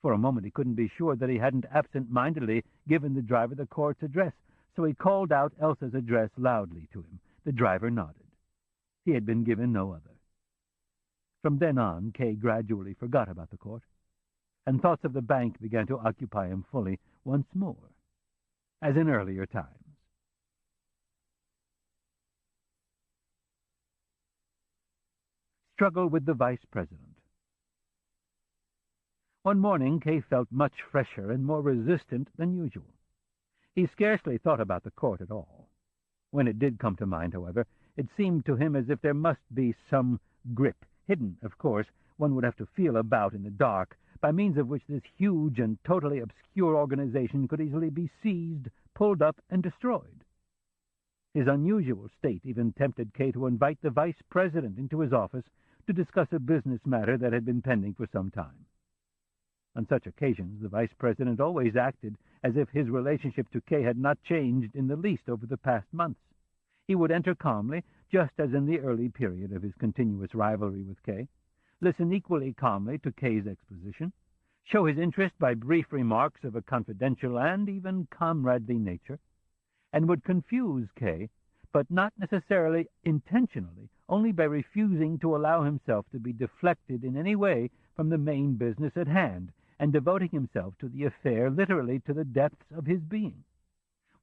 For a moment he couldn't be sure that he hadn't absent-mindedly given the driver the court's address, so he called out Elsa's address loudly to him. The driver nodded. He had been given no other. From then on, Kay gradually forgot about the court, and thoughts of the bank began to occupy him fully once more, as in earlier times. Struggle with the vice president. One morning, Kay felt much fresher and more resistant than usual. He scarcely thought about the court at all. When it did come to mind, however, it seemed to him as if there must be some grip, hidden, of course, one would have to feel about in the dark, by means of which this huge and totally obscure organization could easily be seized, pulled up, and destroyed. His unusual state even tempted Kay to invite the vice president into his office to discuss a business matter that had been pending for some time. On such occasions, the vice president always acted as if his relationship to Kay had not changed in the least over the past months. He would enter calmly, just as in the early period of his continuous rivalry with Kay, listen equally calmly to Kay's exposition, show his interest by brief remarks of a confidential and even comradely nature, and would confuse Kay, but not necessarily intentionally, only by refusing to allow himself to be deflected in any way from the main business at hand, and devoting himself to the affair literally to the depths of his being.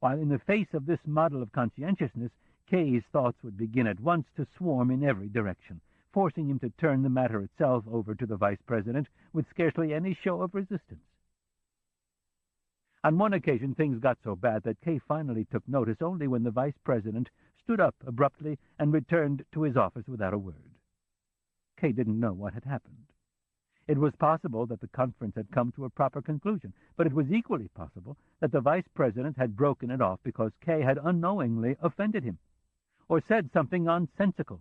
While in the face of this model of conscientiousness, Kay's thoughts would begin at once to swarm in every direction, forcing him to turn the matter itself over to the vice president with scarcely any show of resistance. On one occasion, things got so bad that Kay finally took notice only when the vice president stood up abruptly and returned to his office without a word. Kay didn't know what had happened. It was possible that the conference had come to a proper conclusion, but it was equally possible that the vice president had broken it off because Kay had unknowingly offended him, or said something nonsensical,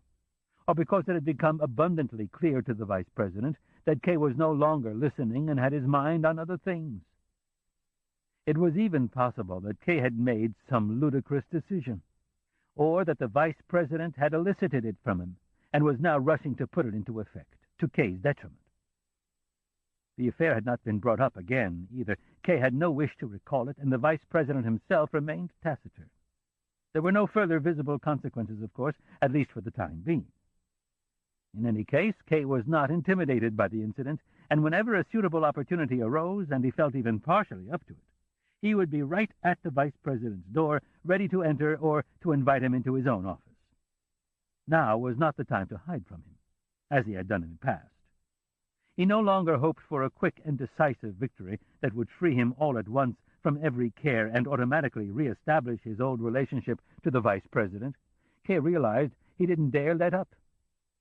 or because it had become abundantly clear to the vice president that Kay was no longer listening and had his mind on other things. It was even possible that Kay had made some ludicrous decision, or that the vice president had elicited it from him and was now rushing to put it into effect, to Kay's detriment. The affair had not been brought up again, either. Kay had no wish to recall it, and the vice president himself remained taciturn. There were no further visible consequences, of course, at least for the time being. In any case, Kay was not intimidated by the incident, and whenever a suitable opportunity arose, and he felt even partially up to it, he would be right at the vice president's door, ready to enter or to invite him into his own office. Now was not the time to hide from him, as he had done in the past. He no longer hoped for a quick and decisive victory that would free him all at once from every care and automatically re-establish his old relationship to the vice president. Kay realized he didn't dare let up.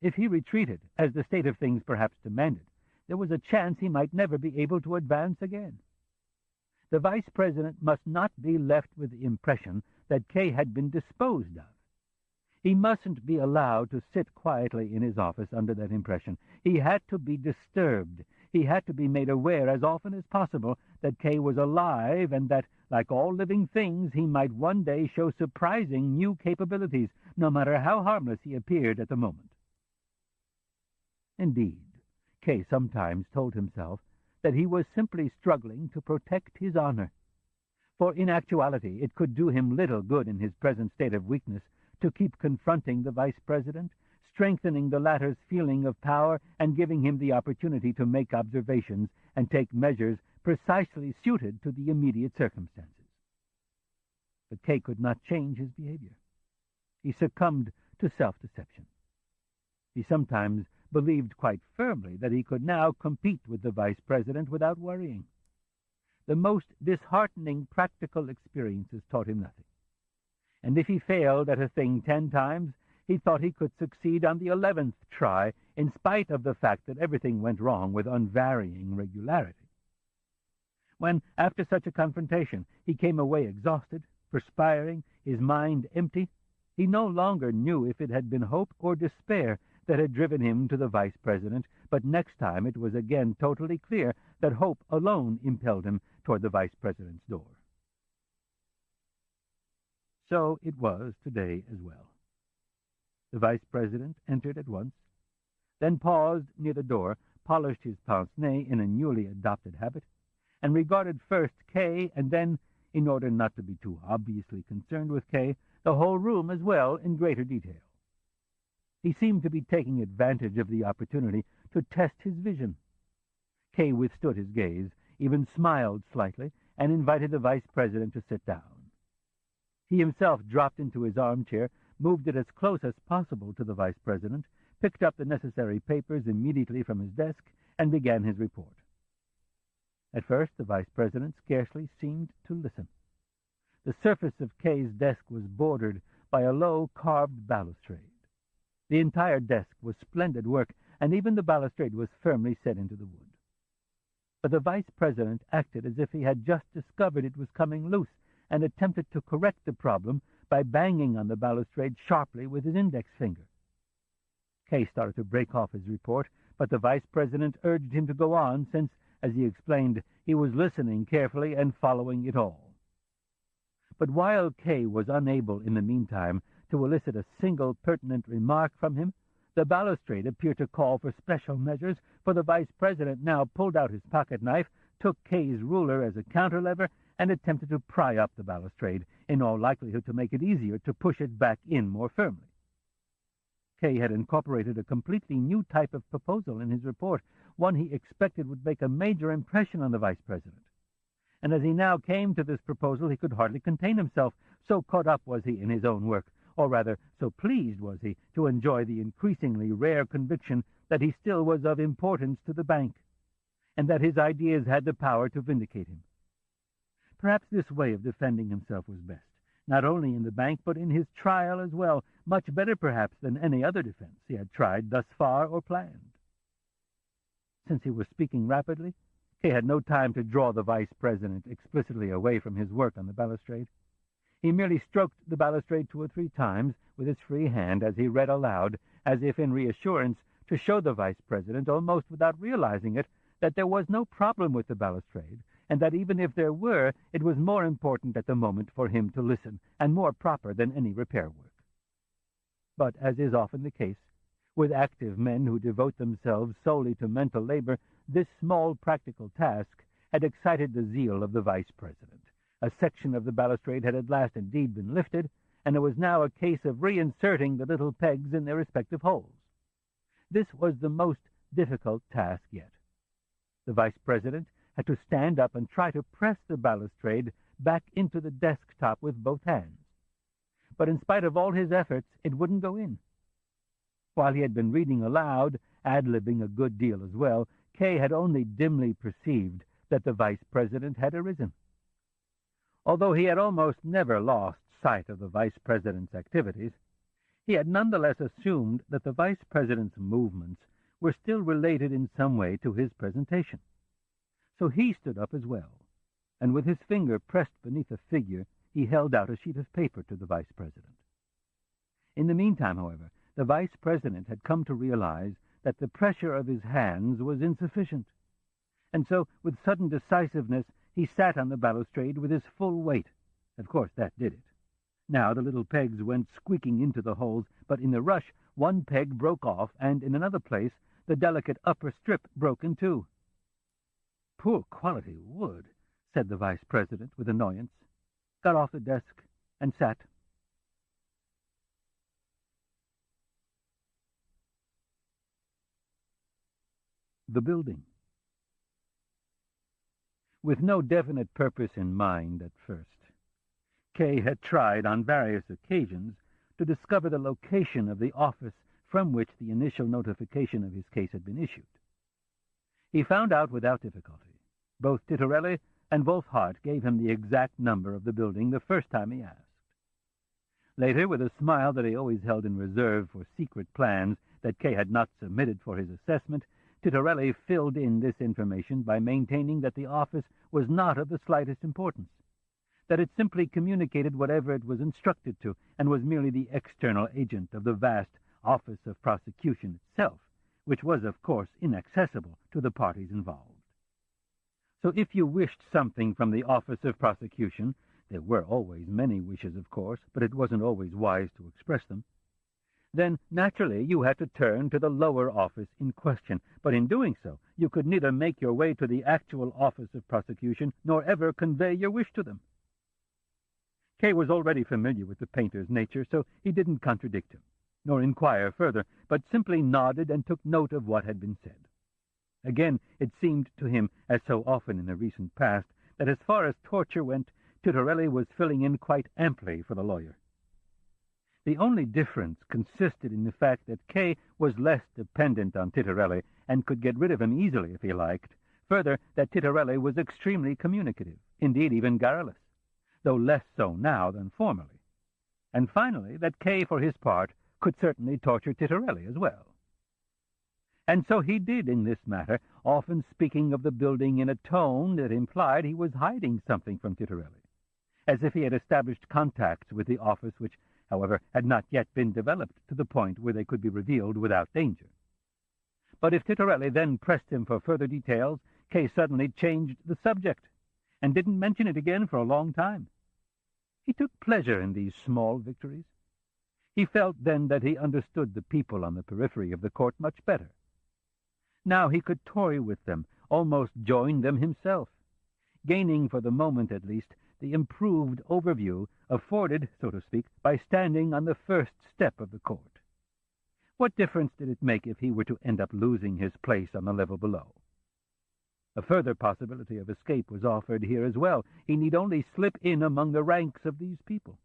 If he retreated, as the state of things perhaps demanded, there was a chance he might never be able to advance again. The vice president must not be left with the impression that Kay had been disposed of. He mustn't be allowed to sit quietly in his office under that impression. He had to be disturbed. He had to be made aware as often as possible that Kay was alive and that, like all living things, he might one day show surprising new capabilities, no matter how harmless he appeared at the moment. Indeed, Kay sometimes told himself that he was simply struggling to protect his honor. For in actuality, it could do him little good in his present state of weakness to keep confronting the vice president, strengthening the latter's feeling of power and giving him the opportunity to make observations and take measures precisely suited to the immediate circumstances. But Kay could not change his behavior. He succumbed to self-deception. He sometimes believed quite firmly that he could now compete with the vice president without worrying. The most disheartening practical experiences taught him nothing. And if he failed at a thing 10 times, he thought he could succeed on the 11th try, in spite of the fact that everything went wrong with unvarying regularity. When, after such a confrontation, he came away exhausted, perspiring, his mind empty, he no longer knew if it had been hope or despair that had driven him to the vice president, but next time it was again totally clear that hope alone impelled him toward the vice president's door. So it was today as well. The vice president entered at once, then paused near the door, polished his pince-nez in a newly adopted habit, and regarded first Kay, and then, in order not to be too obviously concerned with Kay, the whole room as well in greater detail. He seemed to be taking advantage of the opportunity to test his vision. Kay withstood his gaze, even smiled slightly, and invited the vice president to sit down. He himself dropped into his armchair, moved it as close as possible to the vice president, picked up the necessary papers immediately from his desk, and began his report. At first, the vice president scarcely seemed to listen. The surface of Kay's desk was bordered by a low carved balustrade. The entire desk was splendid work, and even the balustrade was firmly set into the wood. But the vice president acted as if he had just discovered it was coming loose, and attempted to correct the problem by banging on the balustrade sharply with his index finger. Kay started to break off his report, but the vice president urged him to go on, since, As he explained, he was listening carefully and following it all. But while Kay was unable, in the meantime, to elicit a single pertinent remark from him, the balustrade appeared to call for special measures, for the vice president now pulled out his pocket-knife, took Kay's ruler as a counter-lever, and attempted to pry up the balustrade, in all likelihood to make it easier to push it back in more firmly. Kay had incorporated a completely new type of proposal in his report, one he expected would make a major impression on the vice president. And as he now came to this proposal, he could hardly contain himself, so caught up was he in his own work, or rather, so pleased was he to enjoy the increasingly rare conviction that he still was of importance to the bank, and that his ideas had the power to vindicate him. Perhaps this way of defending himself was best, not only in the bank, but in his trial as well, much better perhaps than any other defense he had tried thus far or planned. Since he was speaking rapidly, Kay had no time to draw the vice president explicitly away from his work on the balustrade. He merely stroked the balustrade 2 or 3 times with his free hand as he read aloud, as if in reassurance, to show the vice president, almost without realizing it, that there was no problem with the balustrade, and that even if there were, it was more important at the moment for him to listen, and more proper than any repair work. But, as is often the case, with active men who devote themselves solely to mental labor, this small practical task had excited the zeal of the vice president. A section of the balustrade had at last indeed been lifted, and it was now a case of reinserting the little pegs in their respective holes. This was the most difficult task yet. The vice president had to stand up and try to press the balustrade back into the desktop with both hands. But in spite of all his efforts, it wouldn't go in. While he had been reading aloud, ad-libbing a good deal as well, Kay had only dimly perceived that the vice president had arisen. Although he had almost never lost sight of the vice president's activities, he had nonetheless assumed that the vice president's movements were still related in some way to his presentation. So he stood up as well, and with his finger pressed beneath a figure, he held out a sheet of paper to the vice president. In the meantime, however, the vice president had come to realize that the pressure of his hands was insufficient, and so, with sudden decisiveness, he sat on the balustrade with his full weight. Of course, that did it. Now the little pegs went squeaking into the holes, but in the rush, one peg broke off, and in another place, the delicate upper strip broke in two. "Poor quality wood," said the vice president with annoyance, got off the desk, and sat. The building. With no definite purpose in mind at first, Kay had tried on various occasions to discover the location of the office from which the initial notification of his case had been issued. He found out without difficulty. Both Titorelli and Wolfhart gave him the exact number of the building the first time he asked. Later, with a smile that he always held in reserve for secret plans that Kay had not submitted for his assessment, Titorelli filled in this information by maintaining that the office was not of the slightest importance, that it simply communicated whatever it was instructed to, and was merely the external agent of the vast Office of Prosecution itself, which was, of course, inaccessible to the parties involved. So if you wished something from the Office of Prosecution, there were always many wishes, of course, but it wasn't always wise to express them, then naturally you had to turn to the lower office in question, but in doing so you could neither make your way to the actual Office of Prosecution nor ever convey your wish to them. Kay was already familiar with the painter's nature, so he didn't contradict him, nor inquire further, but simply nodded and took note of what had been said. Again, it seemed to him, as so often in the recent past, that as far as torture went, Titorelli was filling in quite amply for the lawyer. The only difference consisted in the fact that Kay was less dependent on Titorelli and could get rid of him easily if he liked. Further, that Titorelli was extremely communicative, indeed even garrulous, though less so now than formerly. And finally, that Kay, for his part, could certainly torture Titorelli as well. And so he did in this matter, often speaking of the building in a tone that implied he was hiding something from Titorelli, as if he had established contacts with the office which, however, had not yet been developed to the point where they could be revealed without danger. But if Titorelli then pressed him for further details, Kay suddenly changed the subject, and didn't mention it again for a long time. He took pleasure in these small victories. He felt then that he understood the people on the periphery of the court much better. Now he could toy with them, almost join them himself, gaining for the moment at least the improved overview afforded, so to speak, by standing on the first step of the court. What difference did it make if he were to end up losing his place on the level below? A further possibility of escape was offered here as well. He need only slip in among the ranks of these people.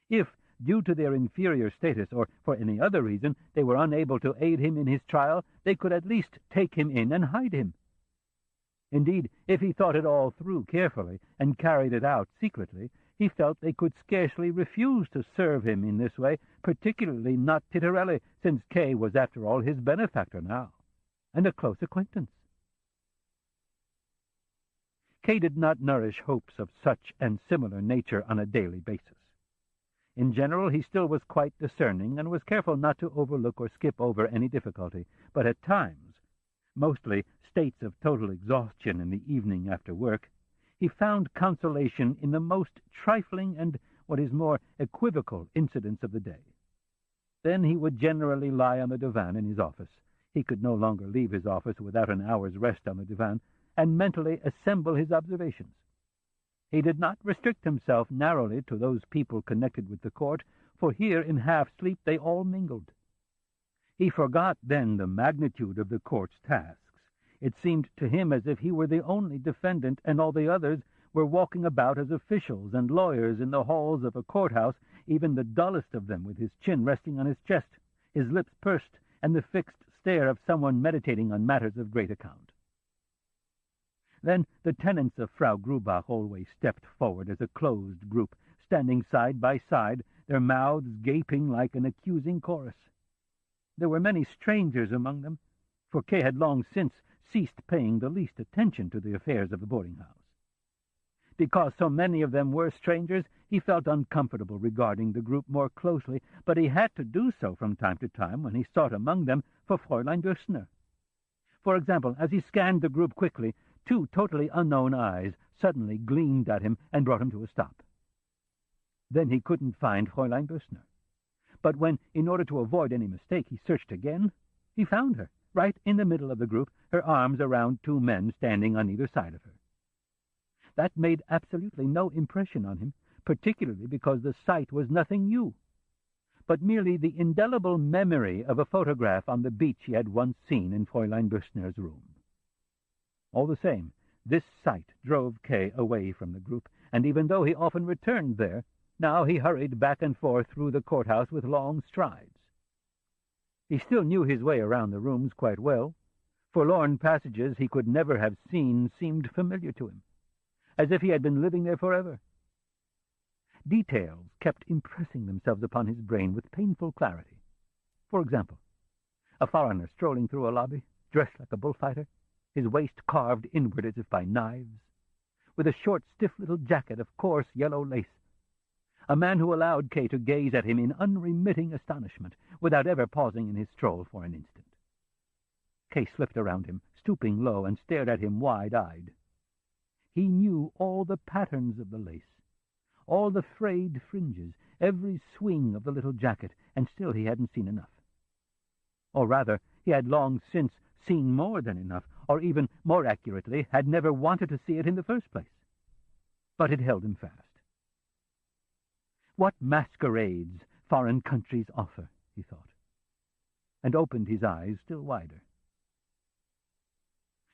If, due to their inferior status or for any other reason, they were unable to aid him in his trial, they could at least take him in and hide him. Indeed, if he thought it all through carefully and carried it out secretly, he felt they could scarcely refuse to serve him in this way, particularly not Titarelli, since Kay was after all his benefactor now, and a close acquaintance. Kay did not nourish hopes of such and similar nature on a daily basis. In general, he still was quite discerning, and was careful not to overlook or skip over any difficulty, but at times, mostly states of total exhaustion in the evening after work, he found consolation in the most trifling and, what is more, equivocal incidents of the day. Then he would generally lie on the divan in his office. He could no longer leave his office without an hour's rest on the divan, and mentally assemble his observations. He did not restrict himself narrowly to those people connected with the court, for here in half-sleep they all mingled. He forgot then the magnitude of the court's tasks. It seemed to him as if he were the only defendant, and all the others were walking about as officials and lawyers in the halls of a courthouse, even the dullest of them with his chin resting on his chest, his lips pursed, and the fixed stare of someone meditating on matters of great account. Then the tenants of Frau Grubach always stepped forward as a closed group, standing side by side, their mouths gaping like an accusing chorus. There were many strangers among them, for Kay had long since ceased paying the least attention to the affairs of the boarding-house. Because so many of them were strangers, he felt uncomfortable regarding the group more closely, but he had to do so from time to time when he sought among them for Fräulein Dössner. For example, as he scanned the group quickly, two totally unknown eyes suddenly gleamed at him and brought him to a stop. Then he couldn't find Fräulein Dössner. But when, in order to avoid any mistake, he searched again, he found her, right in the middle of the group, her arms around two men standing on either side of her. That made absolutely no impression on him, particularly because the sight was nothing new, but merely the indelible memory of a photograph on the beach he had once seen in Fräulein Dössner's room. All the same, this sight drove Kay away from the group, and even though he often returned there, now he hurried back and forth through the courthouse with long strides. He still knew his way around the rooms quite well. Forlorn passages he could never have seen seemed familiar to him, as if he had been living there forever. Details kept impressing themselves upon his brain with painful clarity. For example, a foreigner strolling through a lobby, dressed like a bullfighter, his waist carved inward as if by knives, with a short, stiff little jacket of coarse yellow lace. A man who allowed Kay to gaze at him in unremitting astonishment, without ever pausing in his stroll for an instant. Kay slipped around him, stooping low, and stared at him wide-eyed. He knew all the patterns of the lace, all the frayed fringes, every swing of the little jacket, and still he hadn't seen enough. Or rather, he had long since seen more than enough, or even more accurately, had never wanted to see it in the first place. But it held him fast. What masquerades foreign countries offer, he thought, and opened his eyes still wider.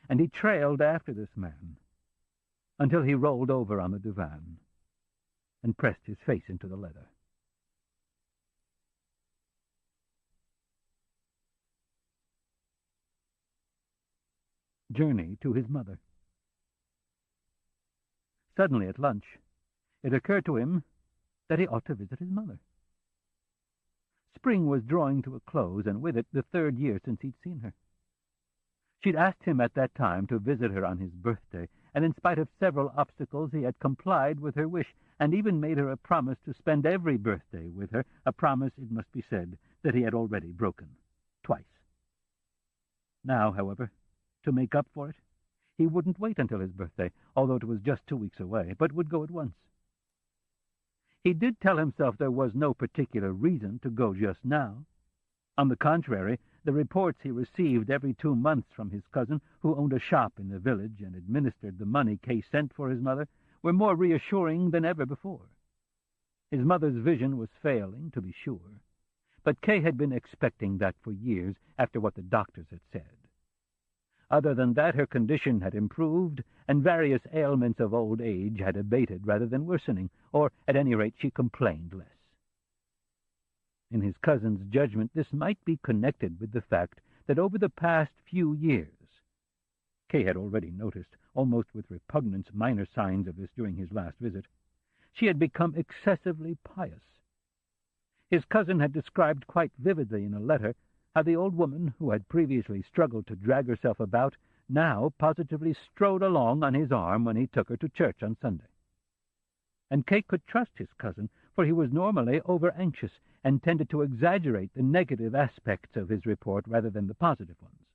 And he trailed after this man until he rolled over on the divan and pressed his face into the leather. Journey to his mother. Suddenly at lunch, it occurred to him that he ought to visit his mother. Spring was drawing to a close, and with it the 3rd year since he'd seen her. She'd asked him at that time to visit her on his birthday, and in spite of several obstacles he had complied with her wish, and even made her a promise to spend every birthday with her, a promise, it must be said, that he had already broken, twice. Now, however, to make up for it, He wouldn't wait until his birthday, although it was just 2 weeks away, but would go at once. He did tell himself there was no particular reason to go just now. On the contrary, the reports he received every 2 months from his cousin, who owned a shop in the village and administered the money Kay sent for his mother, were more reassuring than ever before. His mother's vision was failing, to be sure, but Kay had been expecting that for years after what the doctors had said. Other than that, her condition had improved, and various ailments of old age had abated rather than worsening, or at any rate she complained less. In his cousin's judgment, this might be connected with the fact that over the past few years, Kay had already noticed, almost with repugnance, minor signs of this during his last visit, she had become excessively pious. His cousin had described quite vividly in a letter how the old woman, who had previously struggled to drag herself about, now positively strode along on his arm when he took her to church on Sunday. And Kay could trust his cousin, for he was normally over-anxious and tended to exaggerate the negative aspects of his report rather than the positive ones.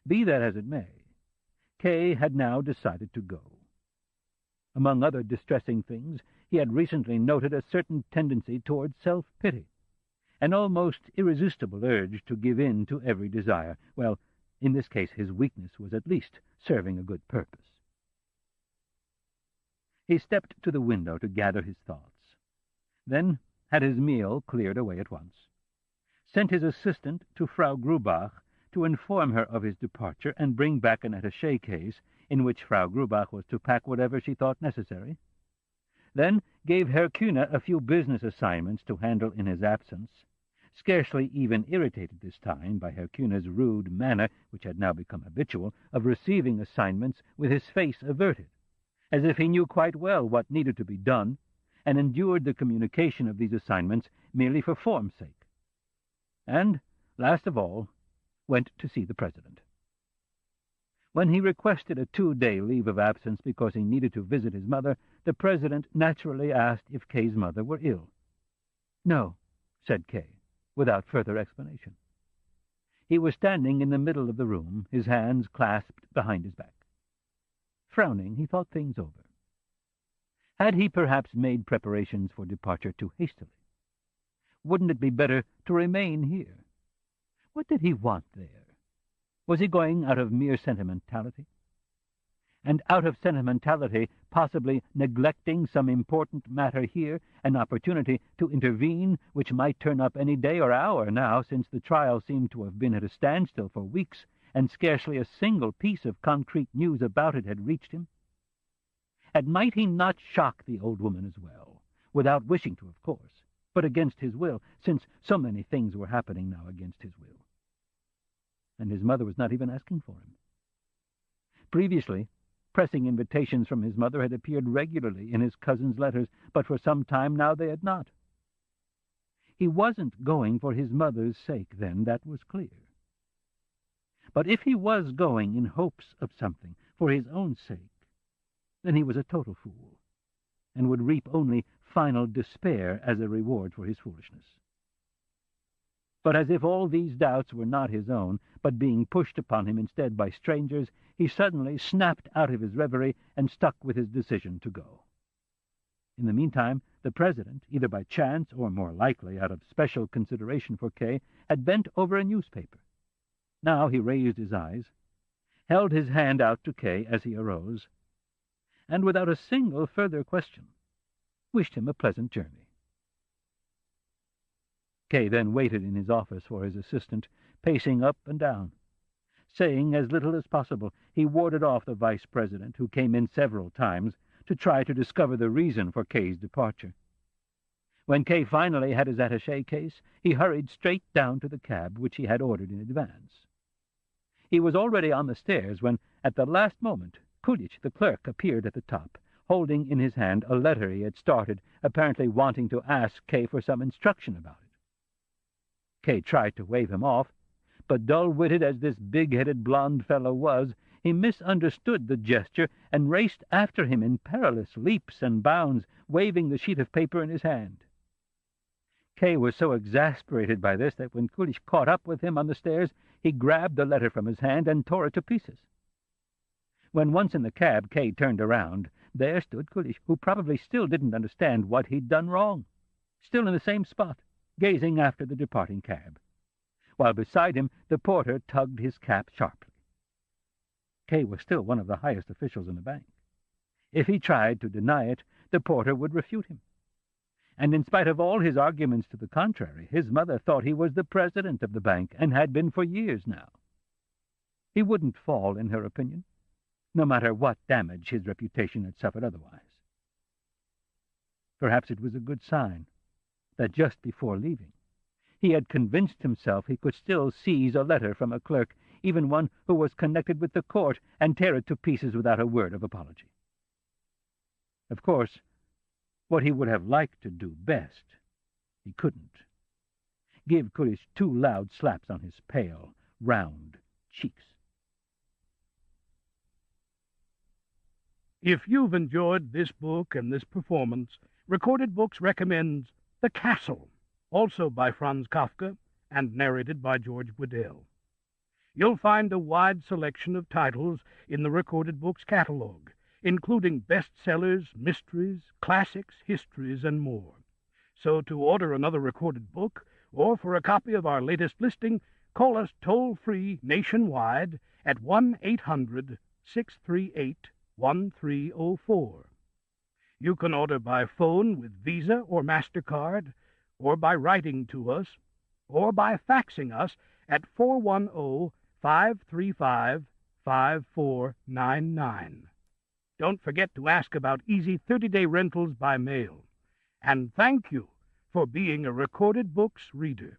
Be that as it may, Kay had now decided to go. Among other distressing things, he had recently noted a certain tendency towards self-pity, an almost irresistible urge to give in to every desire. Well, in this case his weakness was at least serving a good purpose. He stepped to the window to gather his thoughts, then had his meal cleared away at once, sent his assistant to Frau Grubach to inform her of his departure and bring back an attaché case in which Frau Grubach was to pack whatever she thought necessary, then gave Herr Kühne a few business assignments to handle in his absence, scarcely even irritated this time by Herr Kühne's rude manner, which had now become habitual, of receiving assignments with his face averted, as if he knew quite well what needed to be done, and endured the communication of these assignments merely for form's sake. And, last of all, went to see the President. When he requested a 2-day leave of absence because he needed to visit his mother, the President naturally asked if Kay's mother were ill. "No," said Kay, without further explanation. He was standing in the middle of the room, his hands clasped behind his back. Frowning, he thought things over. Had he perhaps made preparations for departure too hastily? Wouldn't it be better to remain here? What did he want there? Was he going out of mere sentimentality? And out of sentimentality, possibly neglecting some important matter here, an opportunity to intervene which might turn up any day or hour now, since the trial seemed to have been at a standstill for weeks, and scarcely a single piece of concrete news about it had reached him? And might he not shock the old woman as well, without wishing to, of course, but against his will, since so many things were happening now against his will? And his mother was not even asking for him. Previously, pressing invitations from his mother had appeared regularly in his cousin's letters, but for some time now they had not. He wasn't going for his mother's sake, then, that was clear. But if he was going in hopes of something, for his own sake, then he was a total fool, and would reap only final despair as a reward for his foolishness. But as if all these doubts were not his own, but being pushed upon him instead by strangers, he suddenly snapped out of his reverie and stuck with his decision to go. In the meantime, the President, either by chance or more likely out of special consideration for Kay, had bent over a newspaper. Now he raised his eyes, held his hand out to Kay as he arose, and without a single further question, wished him a pleasant journey. Kay then waited in his office for his assistant, pacing up and down. Saying as little as possible, he warded off the vice president, who came in several times to try to discover the reason for Kay's departure. When Kay finally had his attaché case, he hurried straight down to the cab which he had ordered in advance. He was already on the stairs when, at the last moment, Kulich, the clerk, appeared at the top, holding in his hand a letter he had started, apparently wanting to ask Kay for some instruction about it. Kay tried to wave him off, but dull-witted as this big-headed blond fellow was, he misunderstood the gesture and raced after him in perilous leaps and bounds, waving the sheet of paper in his hand. Kay was so exasperated by this that when Kulich caught up with him on the stairs, he grabbed the letter from his hand and tore it to pieces. When once in the cab Kay turned around, there stood Kulish, who probably still didn't understand what he'd done wrong, still in the same spot, gazing after the departing cab, while beside him the porter tugged his cap sharply. Kay was still one of the highest officials in the bank. If he tried to deny it, the porter would refute him. And in spite of all his arguments to the contrary, his mother thought he was the president of the bank, and had been for years now. He wouldn't fall, in her opinion, no matter what damage his reputation had suffered otherwise. Perhaps it was a good sign that just before leaving, he had convinced himself he could still seize a letter from a clerk, even one who was connected with the court, and tear it to pieces without a word of apology. Of course, what he would have liked to do best, he couldn't. Give Kulish 2 loud slaps on his pale, round cheeks. If you've enjoyed this book and this performance, Recorded Books recommends The Castle, also by Franz Kafka and narrated by George Waddell. You'll find a wide selection of titles in the Recorded Books catalog, including bestsellers, mysteries, classics, histories, and more. So to order another recorded book, or for a copy of our latest listing, call us toll-free nationwide at 1-800-638-1304. You can order by phone with Visa or MasterCard, or by writing to us, or by faxing us at 410-535-5499. Don't forget to ask about easy 30-day rentals by mail. And thank you for being a Recorded Books reader.